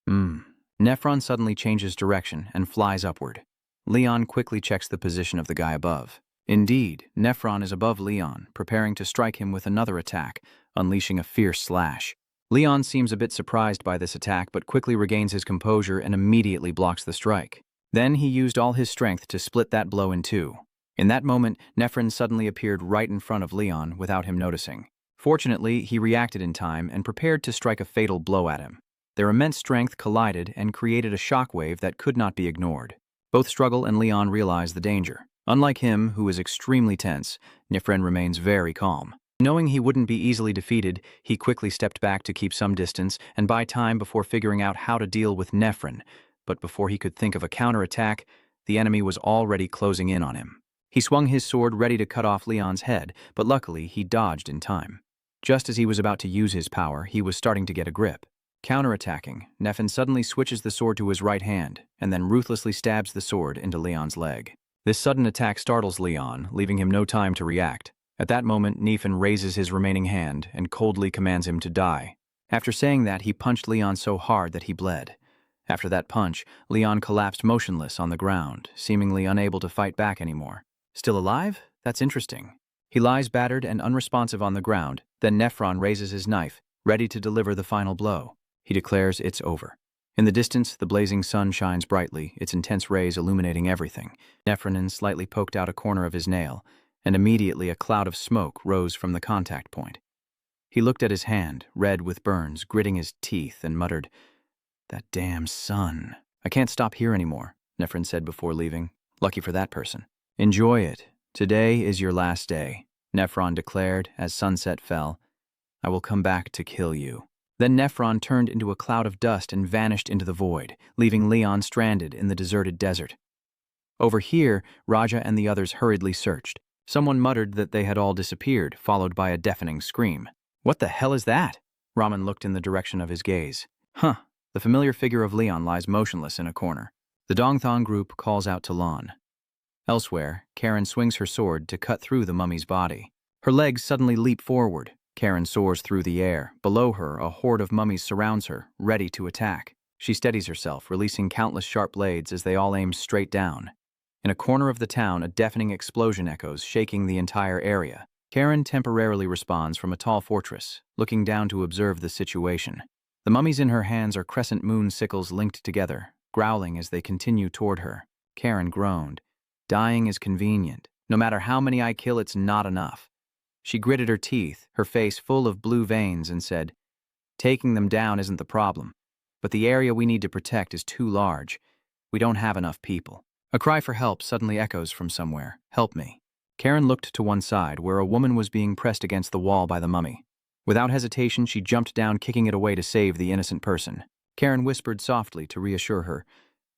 Nephron suddenly changes direction and flies upward. Leon quickly checks the position of the guy above. Indeed, Nephron is above Leon, preparing to strike him with another attack, unleashing a fierce slash. Leon seems a bit surprised by this attack but quickly regains his composure and immediately blocks the strike. Then he used all his strength to split that blow in two. In that moment, Nephron suddenly appeared right in front of Leon without him noticing. Fortunately, he reacted in time and prepared to strike a fatal blow at him. Their immense strength collided and created a shockwave that could not be ignored. Both struggle and Leon realize the danger. Unlike him, who is extremely tense, Nephron remains very calm. Knowing he wouldn't be easily defeated, he quickly stepped back to keep some distance and buy time before figuring out how to deal with Nephron. But before he could think of a counterattack, the enemy was already closing in on him. He swung his sword ready to cut off Leon's head, but luckily he dodged in time. Just as he was about to use his power, he was starting to get a grip. Counterattacking, Nephron suddenly switches the sword to his right hand and then ruthlessly stabs the sword into Leon's leg. This sudden attack startles Leon, leaving him no time to react. At that moment, Nephron raises his remaining hand and coldly commands him to die. After saying that, he punched Leon so hard that he bled. After that punch, Leon collapsed motionless on the ground, seemingly unable to fight back anymore. Still alive? That's interesting. He lies battered and unresponsive on the ground, then Nephron raises his knife, ready to deliver the final blow. He declares it's over. In the distance, the blazing sun shines brightly, its intense rays illuminating everything. Nephronin slightly poked out a corner of his nail, and immediately a cloud of smoke rose from the contact point. He looked at his hand, red with burns, gritting his teeth, and muttered, "That damn sun. I can't stop here anymore," Nephron said before leaving. "Lucky for that person." "Enjoy it. Today is your last day," Nephron declared as sunset fell. "I will come back to kill you." Then Nephron turned into a cloud of dust and vanished into the void, leaving Leon stranded in the deserted desert. Over here, Raja and the others hurriedly searched. Someone muttered that they had all disappeared, followed by a deafening scream. "What the hell is that?" Raman looked in the direction of his gaze. "Huh." The familiar figure of Leon lies motionless in a corner. The Dongthong group calls out to Lon. Elsewhere, Karen swings her sword to cut through the mummy's body. Her legs suddenly leap forward. Karen soars through the air. Below her, a horde of mummies surrounds her, ready to attack. She steadies herself, releasing countless sharp blades as they all aim straight down. In a corner of the town, a deafening explosion echoes, shaking the entire area. Karen temporarily responds from a tall fortress, looking down to observe the situation. The mummies in her hands are crescent moon sickles linked together, growling as they continue toward her. Karen groaned. Dying is convenient. No matter how many I kill, it's not enough. She gritted her teeth, her face full of blue veins, and said, "Taking them down isn't the problem, but the area we need to protect is too large. We don't have enough people." A cry for help suddenly echoes from somewhere. "Help me." Karen looked to one side, where a woman was being pressed against the wall by the mummy. Without hesitation, she jumped down, kicking it away to save the innocent person. Karen whispered softly to reassure her.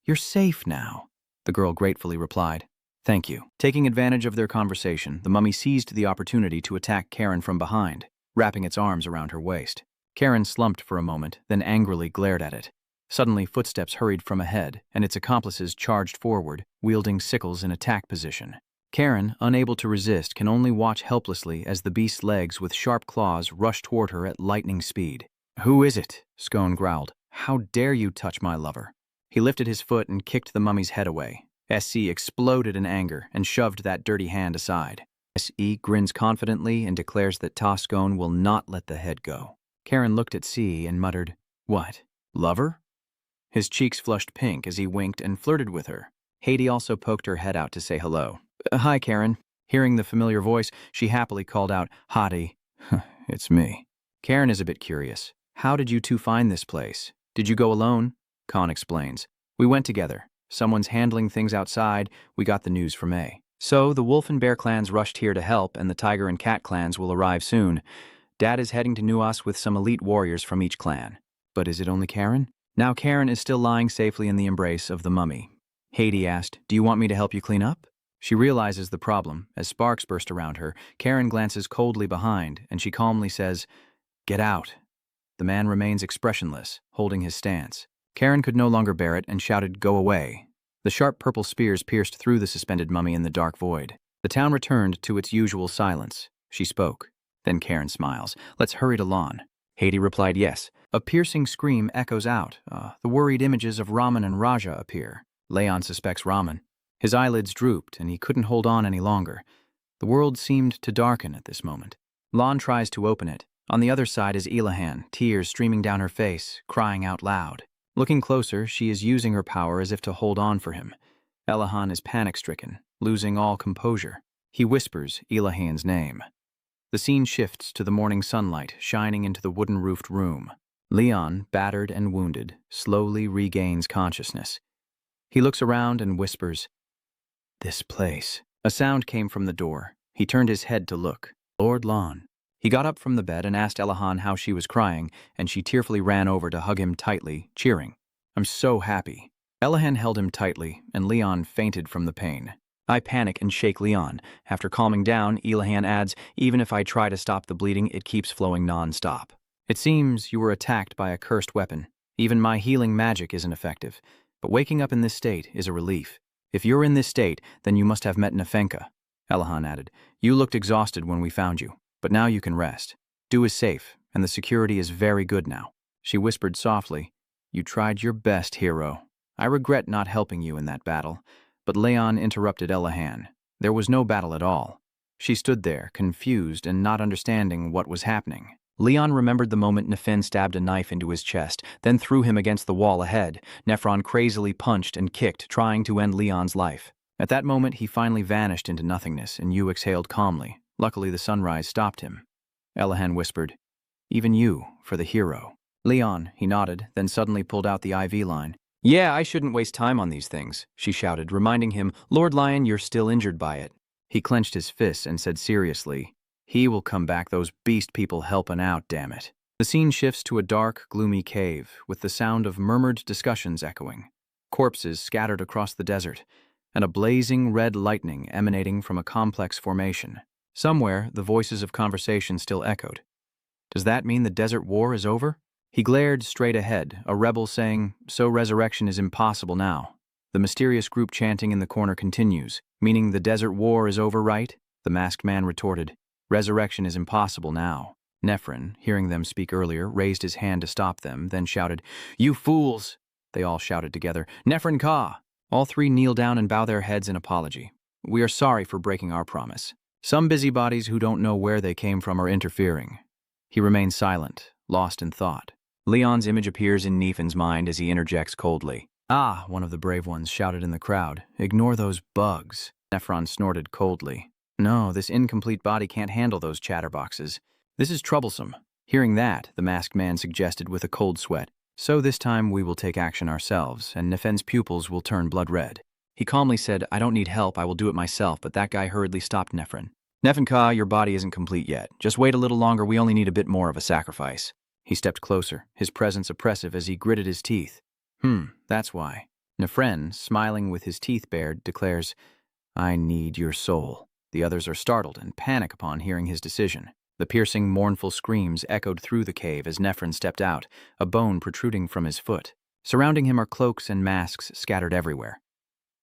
"You're safe now," the girl gratefully replied. "Thank you." Taking advantage of their conversation, the mummy seized the opportunity to attack Karen from behind, wrapping its arms around her waist. Karen slumped for a moment, then angrily glared at it. Suddenly, footsteps hurried from ahead, and its accomplices charged forward, wielding sickles in attack position. Karen, unable to resist, can only watch helplessly as the beast's legs with sharp claws rush toward her at lightning speed. "Who is it?" Scone growled. "How dare you touch my lover?" He lifted his foot and kicked the mummy's head away. SC exploded in anger and shoved that dirty hand aside. SE grins confidently and declares that Toscone will not let the head go. Karen looked at C and muttered, "What? Lover?" His cheeks flushed pink as he winked and flirted with her. Haiti also poked her head out to say hello. "Hi, Karen." Hearing the familiar voice, she happily called out, "Hottie." "It's me." Karen is a bit curious. "How did you two find this place? Did you go alone?" Khan explains. "We went together. Someone's handling things outside. We got the news from A. So the wolf and bear clans rushed here to help, and the tiger and cat clans will arrive soon. Dad is heading to Nuas with some elite warriors from each clan." "But is it only Karen?" Now Karen is still lying safely in the embrace of the mummy. Haiti asked, "Do you want me to help you clean up?" She realizes the problem. As sparks burst around her, Karen glances coldly behind, and she calmly says, "Get out." The man remains expressionless, holding his stance. Karen could no longer bear it and shouted, "Go away." The sharp purple spears pierced through the suspended mummy in the dark void. The town returned to its usual silence. She spoke. Then Karen smiles. "Let's hurry to Lon." Haiti replied yes. A piercing scream echoes out. The worried images of Raman and Raja appear. Leon suspects Raman. His eyelids drooped, and he couldn't hold on any longer. The world seemed to darken at this moment. Lon tries to open it. On the other side is Elahan, tears streaming down her face, crying out loud. Looking closer, she is using her power as if to hold on for him. Elahan is panic-stricken, losing all composure. He whispers Elahan's name. The scene shifts to the morning sunlight shining into the wooden-roofed room. Leon, battered and wounded, slowly regains consciousness. He looks around and whispers, "This place." A sound came from the door. He turned his head to look. Lord Lon. He got up from the bed and asked Elahan how she was crying, and she tearfully ran over to hug him tightly, cheering, "I'm so happy." Elahan held him tightly, and Leon fainted from the pain. I panic and shake Leon. After calming down, Elahan adds, "Even if I try to stop the bleeding, it keeps flowing non-stop. It seems you were attacked by a cursed weapon. Even my healing magic isn't effective. But waking up in this state is a relief. If you're in this state, then you must have met Nefenka." Elahan added, "You looked exhausted when we found you, but now you can rest. Du is safe, and the security is very good now." She whispered softly, "You tried your best, hero. I regret not helping you in that battle." But Leon interrupted Elahan. There was no battle at all. She stood there, confused and not understanding what was happening. Leon remembered the moment Nefen stabbed a knife into his chest, then threw him against the wall ahead. Nephron crazily punched and kicked, trying to end Leon's life. At that moment, he finally vanished into nothingness, and Yu exhaled calmly. Luckily, the sunrise stopped him. Elahan whispered, "Even you, for the hero." "Leon," he nodded, then suddenly pulled out the IV line. "Yeah, I shouldn't waste time on these things," she shouted, reminding him, "Lord Lion, you're still injured by it." He clenched his fists and said seriously, "He will come back, those beast people helping out, damn it." The scene shifts to a dark, gloomy cave, with the sound of murmured discussions echoing. Corpses scattered across the desert, and a blazing red lightning emanating from a complex formation. Somewhere, the voices of conversation still echoed. Does that mean the desert war is over? He glared straight ahead, a rebel saying, "So resurrection is impossible now." The mysterious group chanting in the corner continues, "Meaning the desert war is over, right?" The masked man retorted, "Resurrection is impossible now." Nephrin, hearing them speak earlier, raised his hand to stop them, then shouted, "You fools!" They all shouted together, "Nephrin Ka!" All three kneel down and bow their heads in apology. "We are sorry for breaking our promise. Some busybodies who don't know where they came from are interfering." He remains silent, lost in thought. Leon's image appears in Nephin's mind as he interjects coldly. "Ah," one of the brave ones shouted in the crowd, "ignore those bugs." Nephron snorted coldly. "No, this incomplete body can't handle those chatterboxes. This is troublesome." Hearing that, the masked man suggested with a cold sweat, "So this time we will take action ourselves, and Nephen's pupils will turn blood red." He calmly said, "I don't need help, I will do it myself," but that guy hurriedly stopped Nephrin. "Nephin Ka, your body isn't complete yet. Just wait a little longer, we only need a bit more of a sacrifice." He stepped closer, his presence oppressive as he gritted his teeth. That's why." Nephren, smiling with his teeth bared, declares, "I need your soul." The others are startled and panic upon hearing his decision. The piercing, mournful screams echoed through the cave as Nephrin stepped out, a bone protruding from his foot. Surrounding him are cloaks and masks scattered everywhere.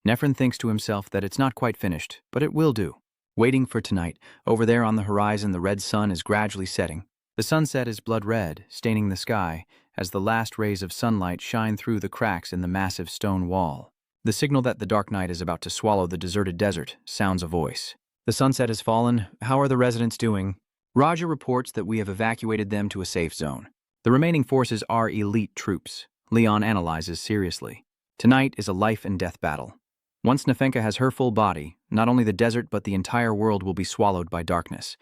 Nephrin thinks to himself that it's not quite finished, but it will do. Waiting for tonight, over there on the horizon the red sun is gradually setting. The sunset is blood red, staining the sky, as the last rays of sunlight shine through the cracks in the massive stone wall. The signal that the dark night is about to swallow the deserted desert sounds a voice. "The sunset has fallen. How are the residents doing?" Raja reports that we have evacuated them to a safe zone. The remaining forces are elite troops. Leon analyzes seriously. Tonight is a life and death battle. Once Nefenka has her full body, not only the desert but the entire world will be swallowed by darkness.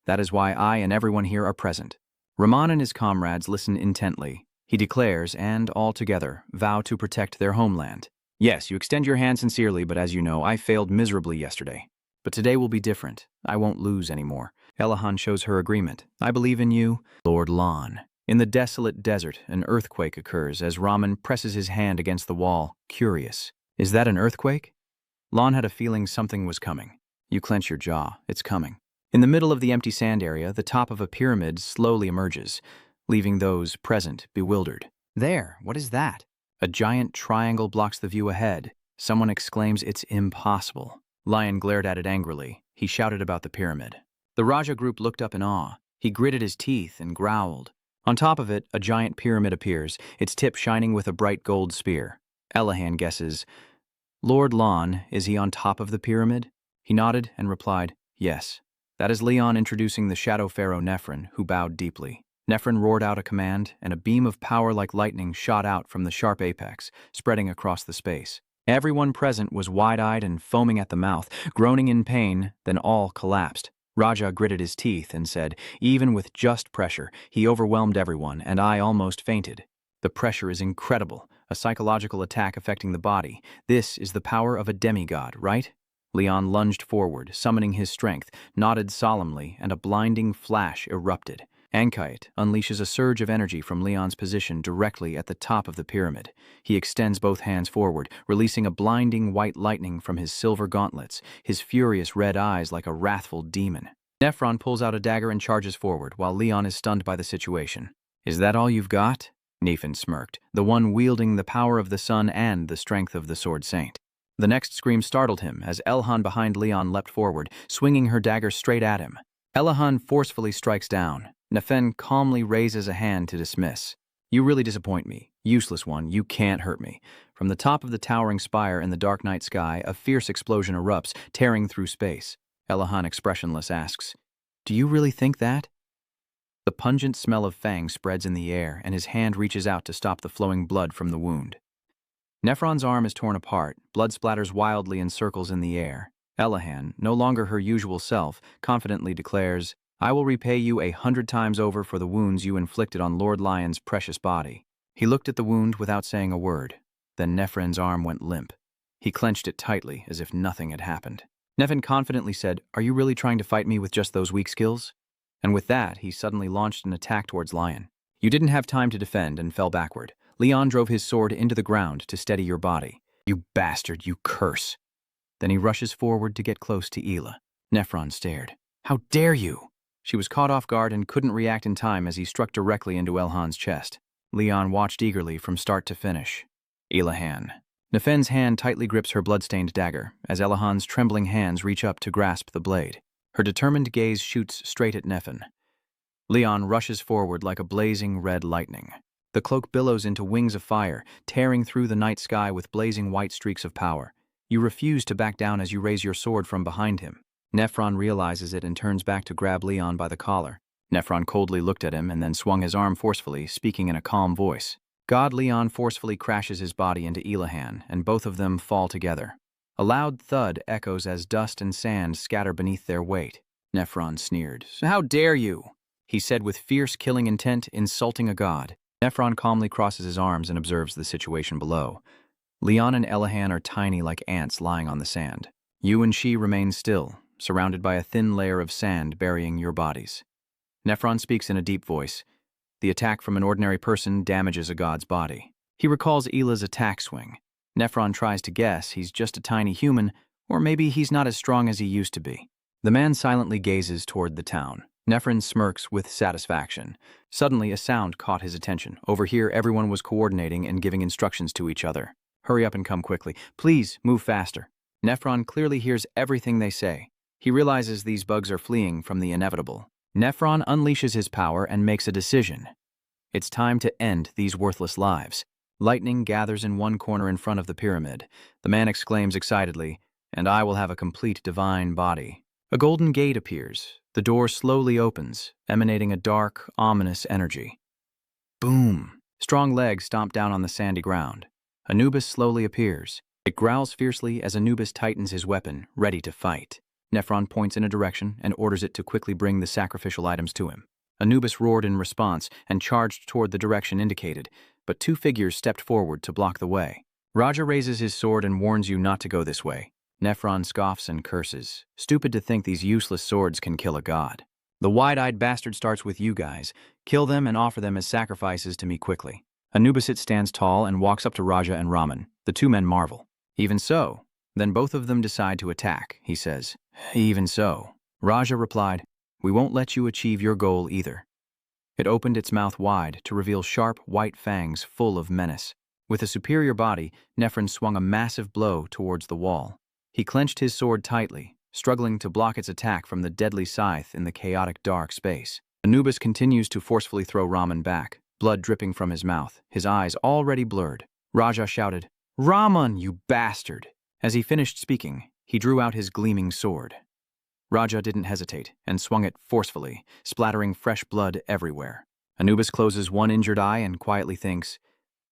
That is why I and everyone here are present. Rahman and his comrades listen intently. He declares, and all together, vow to protect their homeland. "Yes, you extend your hand sincerely, but as you know, I failed miserably yesterday. But today will be different. I won't lose anymore." Elahan shows her agreement. "I believe in you, Lord Lon." In the desolate desert, an earthquake occurs as Raman presses his hand against the wall, curious. Is that an earthquake? Lon had a feeling something was coming. You clench your jaw. It's coming. In the middle of the empty sand area, the top of a pyramid slowly emerges, leaving those present bewildered. "There, what is that?" A giant triangle blocks the view ahead. Someone exclaims, "It's impossible." Lion glared at it angrily. He shouted about the pyramid. The Raja group looked up in awe. He gritted his teeth and growled. On top of it, a giant pyramid appears, its tip shining with a bright gold spear. Elahan guesses, "Lord Lon, is he on top of the pyramid?" He nodded and replied, "Yes." That is Leon introducing the Shadow Pharaoh Nephrin, who bowed deeply. Nephrin roared out a command, and a beam of power like lightning shot out from the sharp apex, spreading across the space. Everyone present was wide-eyed and foaming at the mouth, groaning in pain, then all collapsed. Raja gritted his teeth and said, "Even with just pressure, he overwhelmed everyone, and I almost fainted." The pressure is incredible, a psychological attack affecting the body. This is the power of a demigod, right? Leon lunged forward, summoning his strength, nodded solemnly, and a blinding flash erupted. Ankite unleashes a surge of energy from Leon's position directly at the top of the pyramid. He extends both hands forward, releasing a blinding white lightning from his silver gauntlets, his furious red eyes like a wrathful demon. Nephron pulls out a dagger and charges forward, while Leon is stunned by the situation. "Is that all you've got?" Nephin smirked, the one wielding the power of the sun and the strength of the Sword Saint. The next scream startled him as Elhan behind Leon leapt forward, swinging her dagger straight at him. Elahan forcefully strikes down. Nephen calmly raises a hand to dismiss. "You really disappoint me. Useless one, you can't hurt me." From the top of the towering spire in the dark night sky, a fierce explosion erupts, tearing through space. Elahan, expressionless, asks, "Do you really think that?" The pungent smell of fang spreads in the air, and his hand reaches out to stop the flowing blood from the wound. Nephron's arm is torn apart, blood splatters wildly in circles in the air. Elahan, no longer her usual self, confidently declares, "I will repay you 100 times over for the wounds you inflicted on Lord Lion's precious body." He looked at the wound without saying a word. Then Nephron's arm went limp. He clenched it tightly, as if nothing had happened. Nephin confidently said, "Are you really trying to fight me with just those weak skills?" And with that, he suddenly launched an attack towards Lion. You didn't have time to defend and fell backward. Leon drove his sword into the ground to steady your body. You bastard, you curse. Then he rushes forward to get close to Ela. Nephron stared. How dare you? She was caught off guard and couldn't react in time as he struck directly into Elhan's chest. Leon watched eagerly from start to finish. Elahan. Nefen's hand tightly grips her blood-stained dagger as Elahan's trembling hands reach up to grasp the blade. Her determined gaze shoots straight at Nefen. Leon rushes forward like a blazing red lightning. The cloak billows into wings of fire, tearing through the night sky with blazing white streaks of power. You refuse to back down as you raise your sword from behind him. Nephron realizes it and turns back to grab Leon by the collar. Nephron coldly looked at him and then swung his arm forcefully, speaking in a calm voice. God Leon forcefully crashes his body into Elahan, and both of them fall together. A loud thud echoes as dust and sand scatter beneath their weight. Nephron sneered. How dare you? He said with fierce killing intent, insulting a god. Nephron calmly crosses his arms and observes the situation below. Leon and Elahan are tiny like ants lying on the sand. You and she remain still, surrounded by a thin layer of sand burying your bodies. Nephron speaks in a deep voice. The attack from an ordinary person damages a god's body. He recalls Ela's attack swing. Nephron tries to guess he's just a tiny human, or maybe he's not as strong as he used to be. The man silently gazes toward the town. Nephron smirks with satisfaction. Suddenly, a sound caught his attention. Over here, everyone was coordinating and giving instructions to each other. Hurry up and come quickly. Please, move faster. Nephron clearly hears everything they say. He realizes these bugs are fleeing from the inevitable. Nephron unleashes his power and makes a decision. It's time to end these worthless lives. Lightning gathers in one corner in front of the pyramid. The man exclaims excitedly, "And I will have a complete divine body." A golden gate appears. The door slowly opens, emanating a dark, ominous energy. Boom! Strong legs stomp down on the sandy ground. Anubis slowly appears. It growls fiercely as Anubis tightens his weapon, ready to fight. Nephron points in a direction and orders it to quickly bring the sacrificial items to him. Anubis roared in response and charged toward the direction indicated, but two figures stepped forward to block the way. Raja raises his sword and warns you not to go this way. Nephron scoffs and curses. Stupid to think these useless swords can kill a god. The wide-eyed bastard starts with you guys. Kill them and offer them as sacrifices to me quickly. Anubisit stands tall and walks up to Raja and Raman. The two men marvel. Even so. Then both of them decide to attack, he says. Even so. Raja replied, we won't let you achieve your goal either. It opened its mouth wide to reveal sharp, white fangs full of menace. With a superior body, Nephron swung a massive blow towards the wall. He clenched his sword tightly, struggling to block its attack from the deadly scythe in the chaotic dark space. Anubis continues to forcefully throw Raman back, blood dripping from his mouth, his eyes already blurred. Raja shouted, Raman, you bastard! As he finished speaking, he drew out his gleaming sword. Raja didn't hesitate and swung it forcefully, splattering fresh blood everywhere. Anubis closes one injured eye and quietly thinks,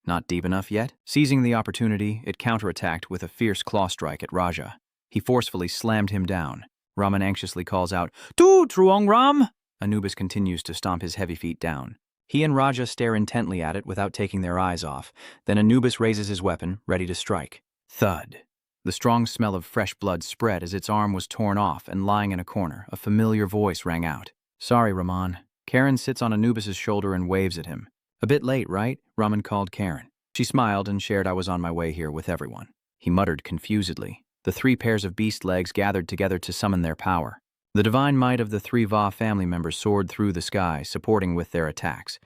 not deep enough yet? Seizing the opportunity, it counterattacked with a fierce claw strike at Raja. He forcefully slammed him down. Raman anxiously calls out, Tu Truong Ram! Anubis continues to stomp his heavy feet down. He and Raja stare intently at it without taking their eyes off. Then Anubis raises his weapon, ready to strike. Thud. The strong smell of fresh blood spread as its arm was torn off and lying in a corner, a familiar voice rang out. Sorry, Raman. Karen sits on Anubis's shoulder and waves at him. A bit late, right? Raman called Karen. She smiled and shared I was on my way here with everyone. He muttered confusedly. The three pairs of beast legs gathered together to summon their power. The divine might of the three Va family members soared through the sky, supporting with their attacks.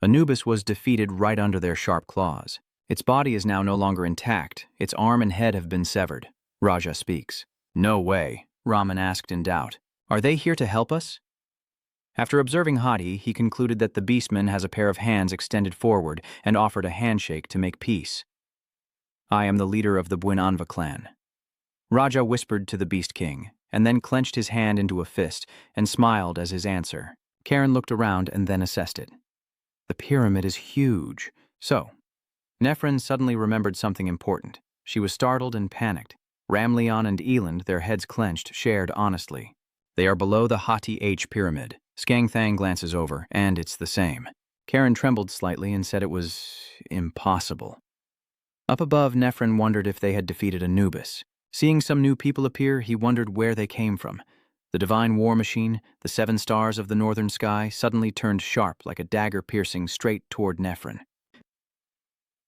Anubis was defeated right under their sharp claws. Its body is now no longer intact. Its arm and head have been severed. Raja speaks. No way, Raman asked in doubt. Are they here to help us? After observing Hadi, he concluded that the beastman has a pair of hands extended forward and offered a handshake to make peace. I am the leader of the Buinanva clan. Raja whispered to the Beast King, and then clenched his hand into a fist and smiled as his answer. Karen looked around and then assessed it. The pyramid is huge. So, Nephron suddenly remembered something important. She was startled and panicked. Ramleon and Eland, their heads clenched, shared honestly. They are below the Hati H pyramid. Skangthang glances over, and it's the same. Karen trembled slightly and said it was impossible. Up above, Nephron wondered if they had defeated Anubis. Seeing some new people appear, he wondered where they came from. The divine war machine, the 7 stars of the northern sky, suddenly turned sharp like a dagger piercing straight toward Nephron.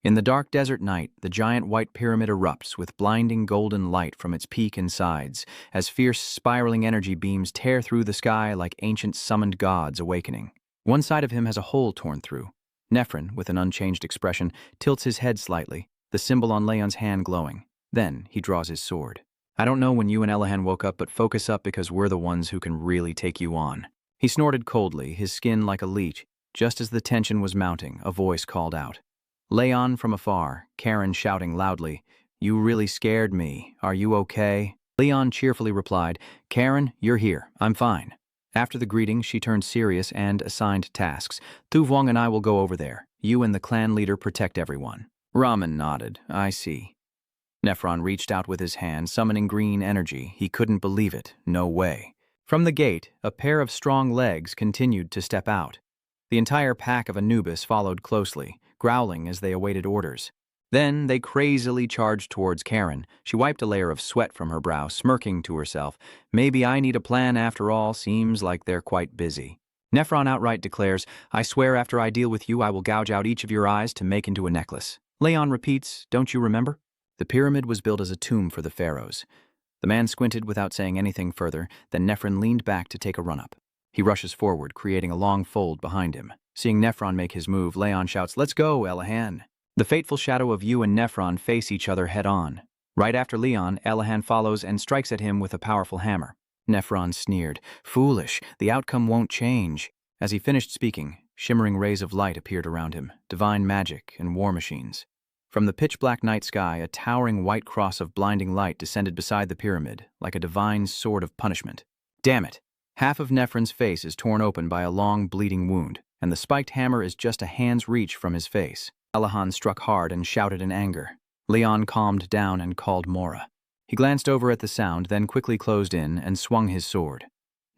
In the dark desert night, the giant white pyramid erupts with blinding golden light from its peak and sides, as fierce spiraling energy beams tear through the sky like ancient summoned gods awakening. One side of him has a hole torn through. Nephron, with an unchanged expression, tilts his head slightly, the symbol on Leon's hand glowing. Then he draws his sword. I don't know when you and Elahan woke up, but focus up because we're the ones who can really take you on. He snorted coldly, his skin like a leech. Just as the tension was mounting, a voice called out. Leon from afar, Karen shouting loudly, "You really scared me. Are you okay?" Leon cheerfully replied, "Karen, you're here. I'm fine." After the greeting, she turned serious and assigned tasks. Thuvong and I will go over there. You and the clan leader protect everyone. Ramen nodded. I see. Nephron reached out with his hand, summoning green energy. He couldn't believe it. No way. From the gate, a pair of strong legs continued to step out. The entire pack of Anubis followed closely, growling as they awaited orders. Then they crazily charged towards Karen. She wiped a layer of sweat from her brow, smirking to herself. Maybe I need a plan after all. Seems like they're quite busy. Nephron outright declares, I swear after I deal with you, I will gouge out each of your eyes to make into a necklace. Leon repeats, don't you remember? The pyramid was built as a tomb for the pharaohs. The man squinted without saying anything further, then Nephron leaned back to take a run-up. He rushes forward, creating a long fold behind him. Seeing Nephron make his move, Leon shouts, Let's go, Elahan. The fateful shadow of you and Nephron face each other head-on. Right after Leon, Elahan follows and strikes at him with a powerful hammer. Nephron sneered, Foolish, the outcome won't change. As he finished speaking, shimmering rays of light appeared around him, divine magic and war machines. From the pitch-black night sky, a towering white cross of blinding light descended beside the pyramid, like a divine sword of punishment. Damn it! Half of Nephron's face is torn open by a long, bleeding wound, and the spiked hammer is just a hand's reach from his face. Elahan struck hard and shouted in anger. Leon calmed down and called Mora. He glanced over at the sound, then quickly closed in and swung his sword.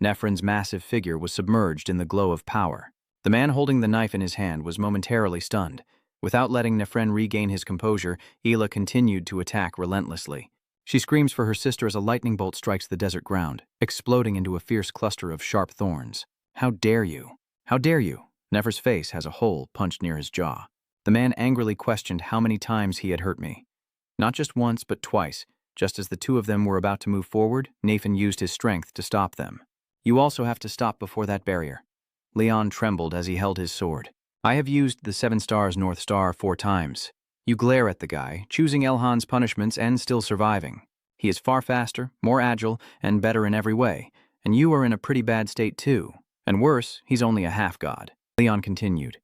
Nephron's massive figure was submerged in the glow of power. The man holding the knife in his hand was momentarily stunned. Without letting Nephron regain his composure, Ela continued to attack relentlessly. She screams for her sister as a lightning bolt strikes the desert ground, exploding into a fierce cluster of sharp thorns. How dare you? How dare you? Nephron's face has a hole punched near his jaw. The man angrily questioned how many times he had hurt me. Not just once, but twice. Just as the two of them were about to move forward, Nathan used his strength to stop them. You also have to stop before that barrier. Leon trembled as he held his sword. I have used the 7 stars North Star 4 times. You glare at the guy, choosing Elhan's punishments and still surviving. He is far faster, more agile, and better in every way, and you are in a pretty bad state too. And worse, he's only a half-god. Leon continued.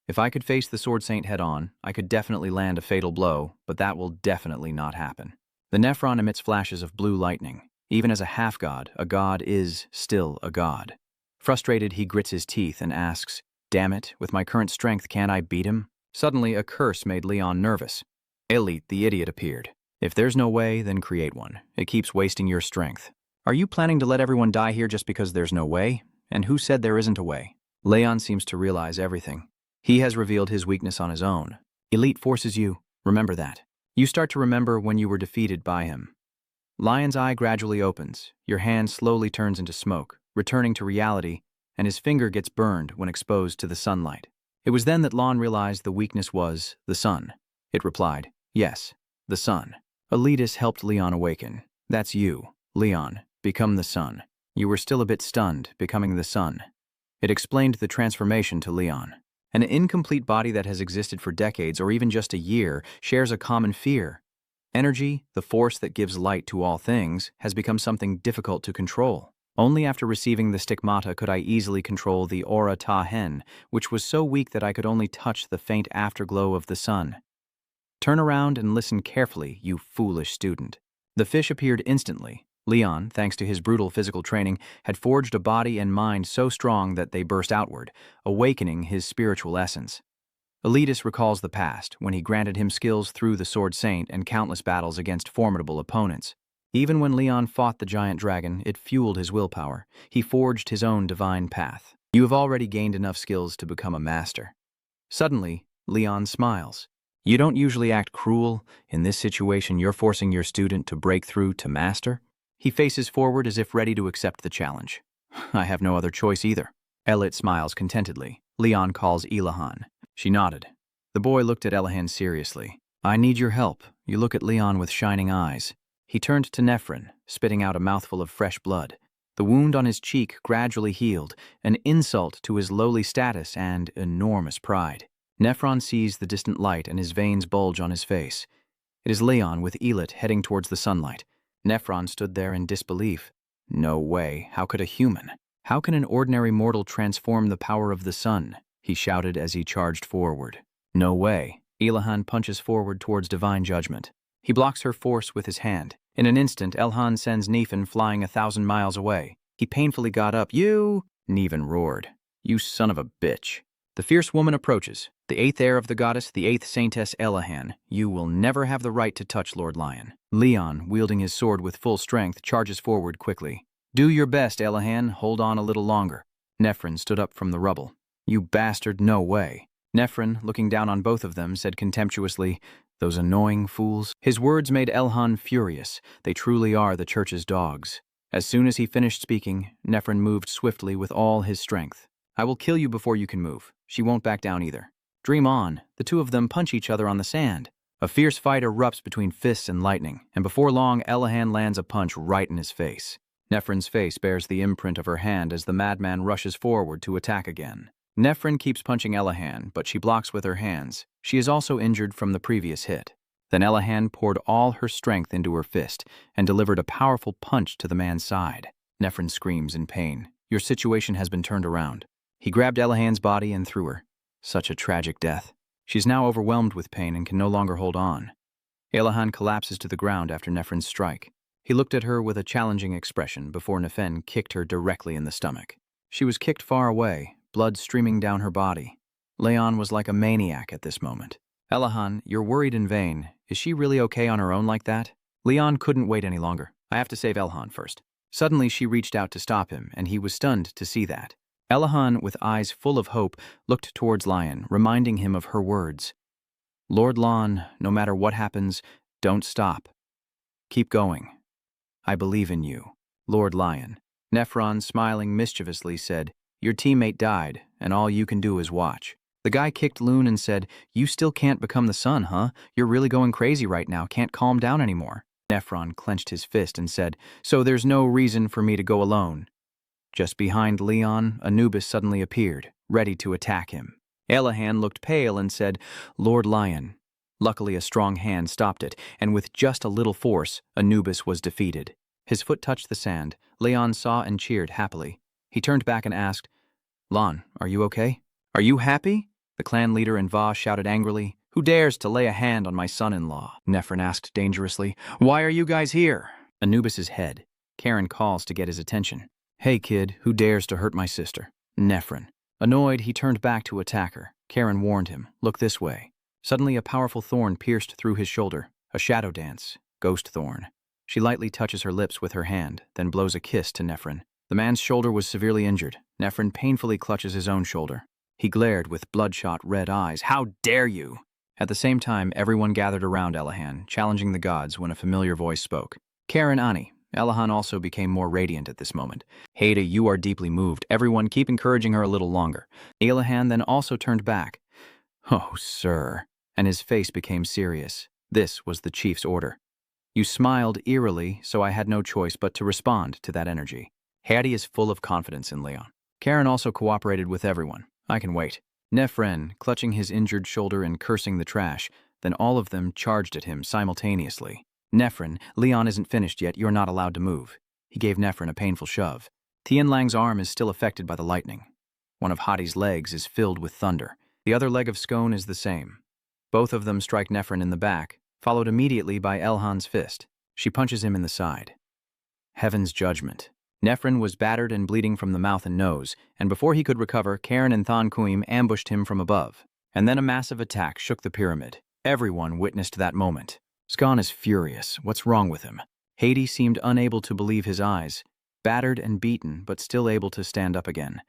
If I could face the Sword Saint head-on, I could definitely land a fatal blow, but that will definitely not happen. The Nephron emits flashes of blue lightning. Even as a half-god, a god is still a god. Frustrated, he grits his teeth and asks, Damn it, with my current strength, can't I beat him? Suddenly, a curse made Leon nervous. Elite, the idiot, appeared. If there's no way, then create one. It keeps wasting your strength. Are you planning to let everyone die here just because there's no way? And who said there isn't a way? Leon seems to realize everything. He has revealed his weakness on his own. Elite forces you. Remember that. You start to remember when you were defeated by him. Lion's eye gradually opens. Your hand slowly turns into smoke, returning to reality, and his finger gets burned when exposed to the sunlight. It was then that Lon realized the weakness was the sun. It replied, Yes, the sun. Elitis helped Leon awaken. That's you, Leon. Become the sun. You were still a bit stunned, becoming the sun. It explained the transformation to Leon. An incomplete body that has existed for decades or even just a year shares a common fear. Energy, the force that gives light to all things, has become something difficult to control. Only after receiving the stigmata could I easily control the aura ta hen, which was so weak that I could only touch the faint afterglow of the sun. Turn around and listen carefully, you foolish student. The fish appeared instantly. Leon, thanks to his brutal physical training, had forged a body and mind so strong that they burst outward, awakening his spiritual essence. Elitis recalls the past, when he granted him skills through the Sword Saint and countless battles against formidable opponents. Even when Leon fought the giant dragon, it fueled his willpower. He forged his own divine path. You have already gained enough skills to become a master. Suddenly, Leon smiles. You don't usually act cruel. In this situation, you're forcing your student to break through to master? He faces forward as if ready to accept the challenge. I have no other choice either. Elit smiles contentedly. Leon calls Elahan. She nodded. The boy looked at Elahan seriously. I need your help. You look at Leon with shining eyes. He turned to Nephrin, spitting out a mouthful of fresh blood. The wound on his cheek gradually healed, an insult to his lowly status and enormous pride. Nephron sees the distant light and his veins bulge on his face. It is Leon with Elit heading towards the sunlight. Nephron stood there in disbelief. No way. How could a human? How can an ordinary mortal transform the power of the sun? He shouted as he charged forward. No way. Elahan punches forward towards divine judgment. He blocks her force with his hand. In an instant, Elhan sends Nephin flying 1,000 miles away. He painfully got up. You! Nephin roared. You son of a bitch. The fierce woman approaches. The 8th heir of the goddess, the 8th saintess Elahan. You will never have the right to touch Lord Lion. Leon, wielding his sword with full strength, charges forward quickly. Do your best, Elahan. Hold on a little longer. Nephrin stood up from the rubble. You bastard, no way. Nephrin, looking down on both of them, said contemptuously, those annoying fools. His words made Elhan furious. They truly are the church's dogs. As soon as he finished speaking, Nephrin moved swiftly with all his strength. I will kill you before you can move. She won't back down either. Dream on. The two of them punch each other on the sand. A fierce fight erupts between fists and lightning, and before long, Elahan lands a punch right in his face. Nephrin's face bears the imprint of her hand as the madman rushes forward to attack again. Nephrin keeps punching Elahan, but she blocks with her hands. She is also injured from the previous hit. Then Elahan poured all her strength into her fist and delivered a powerful punch to the man's side. Nephrin screams in pain. Your situation has been turned around. He grabbed Elahan's body and threw her. Such a tragic death. She's now overwhelmed with pain and can no longer hold on. Elahan collapses to the ground after Nephrin's strike. He looked at her with a challenging expression before Nephen kicked her directly in the stomach. She was kicked far away, blood streaming down her body. Leon was like a maniac at this moment. Elahan, you're worried in vain. Is she really okay on her own like that? Leon couldn't wait any longer. I have to save Elhan first. Suddenly she reached out to stop him, and he was stunned to see that. Elahan, with eyes full of hope, looked towards Lion, reminding him of her words. Lord Lon, no matter what happens, don't stop. Keep going. I believe in you. Lord Lion. Nephron, smiling mischievously, said, your teammate died, and all you can do is watch. The guy kicked Loon and said, you still can't become the sun, huh? You're really going crazy right now, can't calm down anymore. Nephron clenched his fist and said, so there's no reason for me to go alone. Just behind Leon, Anubis suddenly appeared, ready to attack him. Elahan looked pale and said, Lord Lion. Luckily, a strong hand stopped it, and with just a little force, Anubis was defeated. His foot touched the sand. Leon saw and cheered happily. He turned back and asked, Lon, are you okay? Are you happy? The clan leader and Va shouted angrily. Who dares to lay a hand on my son-in-law? Nephrin asked dangerously. Why are you guys here? Anubis's head. Karen calls to get his attention. Hey kid, who dares to hurt my sister? Nephrin. Annoyed, he turned back to attack her. Karen warned him, look this way. Suddenly a powerful thorn pierced through his shoulder. A shadow dance. Ghost thorn. She lightly touches her lips with her hand, then blows a kiss to Nephrin. The man's shoulder was severely injured. Nephrin painfully clutches his own shoulder. He glared with bloodshot red eyes. How dare you? At the same time, everyone gathered around Elahan, challenging the gods when a familiar voice spoke. Karen Ani. Elahan also became more radiant at this moment. Haida, you are deeply moved. Everyone keep encouraging her a little longer. Elahan then also turned back. Oh, sir. And his face became serious. This was the chief's order. You smiled eerily, so I had no choice but to respond to that energy. Hattie is full of confidence in Leon. Karen also cooperated with everyone. I can wait. Nephrin, clutching his injured shoulder and cursing the trash, then all of them charged at him simultaneously. Nephrin, Leon isn't finished yet, you're not allowed to move. He gave Nephrin a painful shove. Tianlang's arm is still affected by the lightning. One of Hadi's legs is filled with thunder. The other leg of Scone is the same. Both of them strike Nephrin in the back, followed immediately by Elhan's fist. She punches him in the side. Heaven's judgment. Nephrin was battered and bleeding from the mouth and nose, and before he could recover, Karen and Thankuim ambushed him from above. And then a massive attack shook the pyramid. Everyone witnessed that moment. Scone is furious. What's wrong with him? Hades seemed unable to believe his eyes, battered and beaten, but still able to stand up again.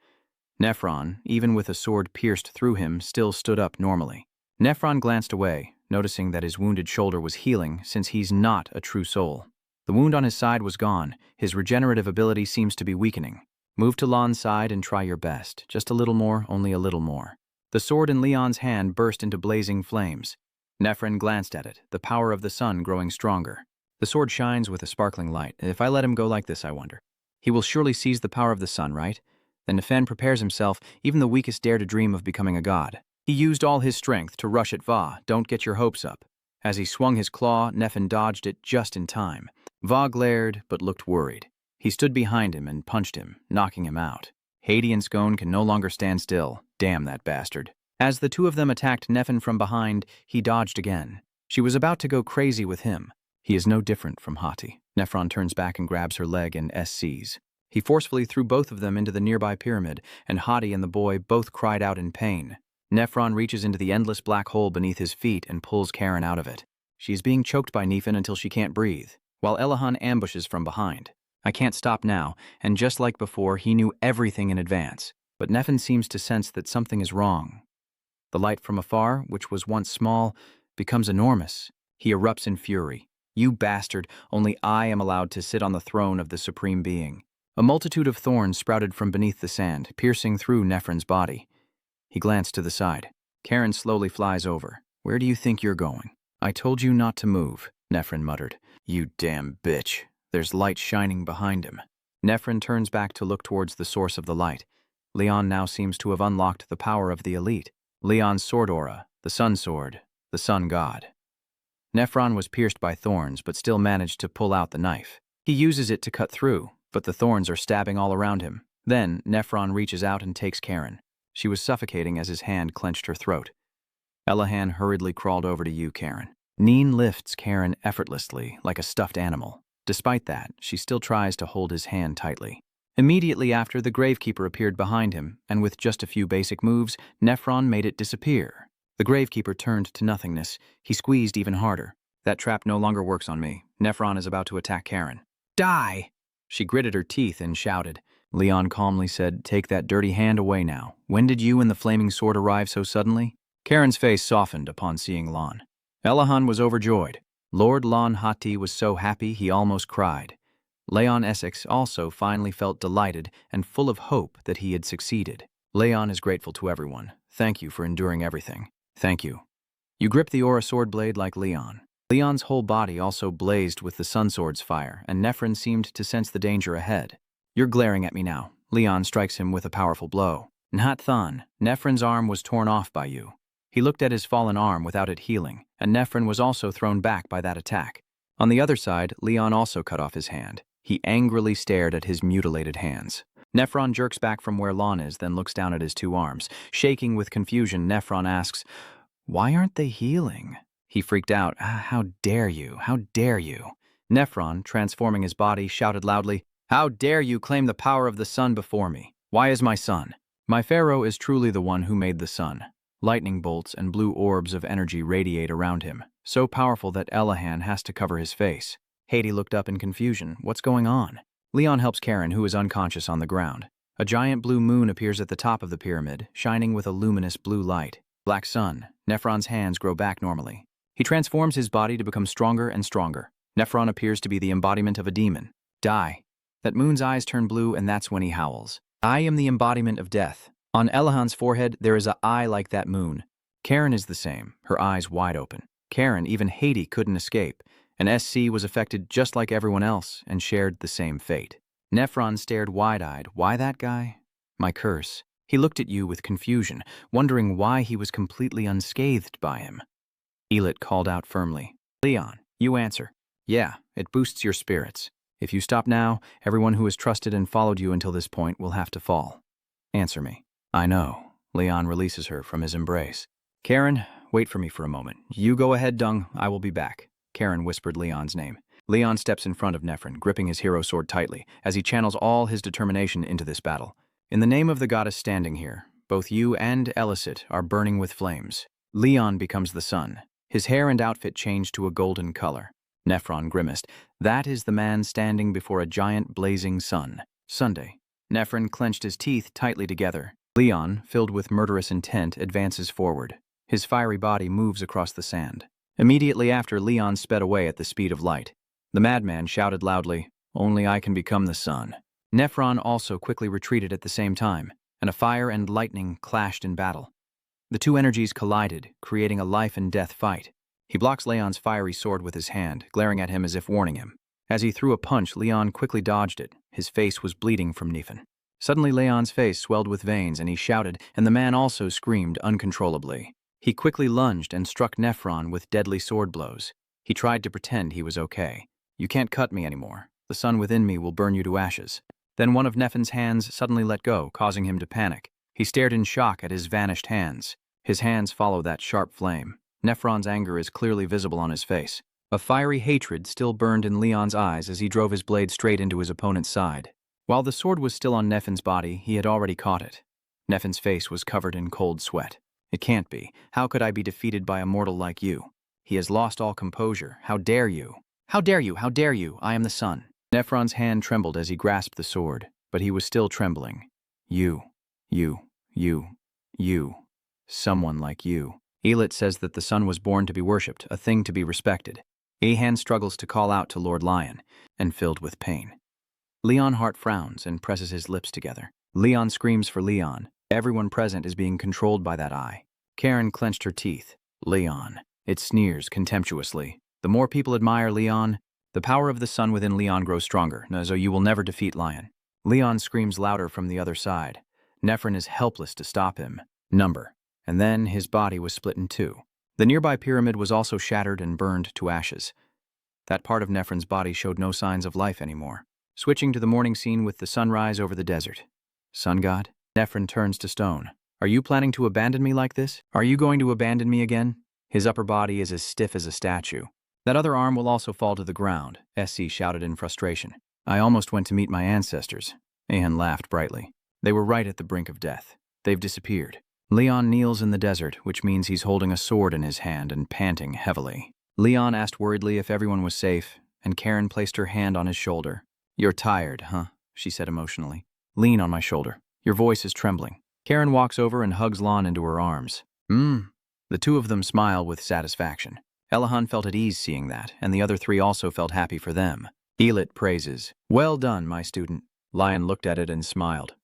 Nephron, even with a sword pierced through him, still stood up normally. Nephron glanced away, noticing that his wounded shoulder was healing since he's not a true soul. The wound on his side was gone. His regenerative ability seems to be weakening. Move to Lan's side and try your best. Just a little more, only a little more. The sword in Leon's hand burst into blazing flames. Nephron glanced at it, the power of the sun growing stronger. The sword shines with a sparkling light. If I let him go like this, I wonder. He will surely seize the power of the sun, right? Then Nefen prepares himself. Even the weakest dare to dream of becoming a god. He used all his strength to rush at Va. Don't get your hopes up. As he swung his claw, Nefen dodged it just in time. Va glared, but looked worried. He stood behind him and punched him, knocking him out. Haiti and Scone can no longer stand still. Damn that bastard. As the two of them attacked Nefen from behind, he dodged again. She was about to go crazy with him. He is no different from Hati. Nephron turns back and grabs her leg and SCs. He forcefully threw both of them into the nearby pyramid, and Hati and the boy both cried out in pain. Nephron reaches into the endless black hole beneath his feet and pulls Karen out of it. She is being choked by Nefen until she can't breathe, while Elahan ambushes from behind. I can't stop now, and just like before, he knew everything in advance. But Nefen seems to sense that something is wrong. The light from afar, which was once small, becomes enormous. He erupts in fury. You bastard, only I am allowed to sit on the throne of the Supreme Being. A multitude of thorns sprouted from beneath the sand, piercing through Nephron's body. He glanced to the side. Karen slowly flies over. Where do you think you're going? I told you not to move, Nephron muttered. You damn bitch. There's light shining behind him. Nephron turns back to look towards the source of the light. Leon now seems to have unlocked the power of the elite. Leon's sword aura, the sun sword, the sun god. Nephron was pierced by thorns, but still managed to pull out the knife. He uses it to cut through, but the thorns are stabbing all around him. Then, Nephron reaches out and takes Karen. She was suffocating as his hand clenched her throat. Elahan hurriedly crawled over to you, Karen. Neen lifts Karen effortlessly, like a stuffed animal. Despite that, she still tries to hold his hand tightly. Immediately after, the Gravekeeper appeared behind him, and with just a few basic moves, Nephron made it disappear. The Gravekeeper turned to nothingness. He squeezed even harder. That trap no longer works on me. Nephron is about to attack Karen. Die! She gritted her teeth and shouted. Leon calmly said, take that dirty hand away now. When did you and the flaming sword arrive so suddenly? Karen's face softened upon seeing Lon. Elahan was overjoyed. Lord Lon Hati was so happy he almost cried. Leon Essex also finally felt delighted and full of hope that he had succeeded. Leon is grateful to everyone. Thank you for enduring everything. Thank you. You grip the aura sword blade like Leon. Leon's whole body also blazed with the sun sword's fire, and Nephron seemed to sense the danger ahead. You're glaring at me now. Leon strikes him with a powerful blow. Nhat-Than, Nephron's arm was torn off by you. He looked at his fallen arm without it healing, and Nephron was also thrown back by that attack. On the other side, Leon also cut off his hand. He angrily stared at his mutilated hands. Nephron jerks back from where Lon is, then looks down at his two arms. Shaking with confusion, Nephron asks, why aren't they healing? He freaked out. How dare you? How dare you? Nephron, transforming his body, shouted loudly, how dare you claim the power of the sun before me? Why is my son? My pharaoh is truly the one who made the sun. Lightning bolts and blue orbs of energy radiate around him, so powerful that Elahan has to cover his face. Haiti looked up in confusion. What's going on? Leon helps Karen, who is unconscious on the ground. A giant blue moon appears at the top of the pyramid, shining with a luminous blue light. Black sun. Nephron's hands grow back normally. He transforms his body to become stronger and stronger. Nephron appears to be the embodiment of a demon. Die. That moon's eyes turn blue, and that's when he howls. I am the embodiment of death. On Elahan's forehead, there is an eye like that moon. Karen is the same, her eyes wide open. Karen, even Haiti, couldn't escape. And SC was affected just like everyone else and shared the same fate. Nephron stared wide-eyed. Why that guy? My curse. He looked at you with confusion, wondering why he was completely unscathed by him. Elit called out firmly. Leon, you answer. Yeah, it boosts your spirits. If you stop now, everyone who has trusted and followed you until this point will have to fall. Answer me. I know. Leon releases her from his embrace. Karen, wait for me for a moment. You go ahead, Dung. I will be back. Karen whispered Leon's name. Leon steps in front of Nephron, gripping his hero sword tightly, as he channels all his determination into this battle. In the name of the goddess standing here, both you and Elicit are burning with flames. Leon becomes the sun. His hair and outfit change to a golden color. Nephron grimaced. That is the man standing before a giant blazing sun. Sunday. Nephron clenched his teeth tightly together. Leon, filled with murderous intent, advances forward. His fiery body moves across the sand. Immediately after, Leon sped away at the speed of light. The madman shouted loudly, "Only I can become the sun." Nephron also quickly retreated at the same time, and a fire and lightning clashed in battle. The two energies collided, creating a life-and-death fight. He blocks Leon's fiery sword with his hand, glaring at him as if warning him. As he threw a punch, Leon quickly dodged it. His face was bleeding from Nephin. Suddenly, Leon's face swelled with veins, and he shouted, and the man also screamed uncontrollably. He quickly lunged and struck Nephron with deadly sword blows. He tried to pretend he was okay. "You can't cut me anymore. The sun within me will burn you to ashes." Then one of Nephin's hands suddenly let go, causing him to panic. He stared in shock at his vanished hands. His hands follow that sharp flame. Nephron's anger is clearly visible on his face. A fiery hatred still burned in Leon's eyes as he drove his blade straight into his opponent's side. While the sword was still on Nephin's body, he had already caught it. Nephin's face was covered in cold sweat. "It can't be. How could I be defeated by a mortal like you? He has lost all composure. How dare you? How dare you? How dare you? I am the sun." Nephron's hand trembled as he grasped the sword, but he was still trembling. You. Someone like you. Elit says that the sun was born to be worshipped, a thing to be respected. Ahan struggles to call out to Lord Lion, and filled with pain. Leon Hart frowns and presses his lips together. Leon screams for Leon. Everyone present is being controlled by that eye. Karen clenched her teeth. "Leon." It sneers contemptuously. "The more people admire Leon, the power of the sun within Leon grows stronger, so you will never defeat Lion." Leon screams louder from the other side. Nephron is helpless to stop him. Number. And then his body was split in two. The nearby pyramid was also shattered and burned to ashes. That part of Nephron's body showed no signs of life anymore. Switching to the morning scene with the sunrise over the desert. "Sun god?" Nephron turns to stone. "Are you planning to abandon me like this? Are you going to abandon me again?" His upper body is as stiff as a statue. "That other arm will also fall to the ground," SC shouted in frustration. "I almost went to meet my ancestors." Ahan laughed brightly. "They were right at the brink of death. They've disappeared." Leon kneels in the desert, which means he's holding a sword in his hand and panting heavily. Leon asked worriedly if everyone was safe, and Karen placed her hand on his shoulder. "You're tired, huh?" she said emotionally. "Lean on my shoulder. Your voice is trembling." Karen walks over and hugs Lon into her arms. The two of them smile with satisfaction. Elahan felt at ease seeing that, and the other three also felt happy for them. Elit praises. "Well done, my student." Lion looked at it and smiled.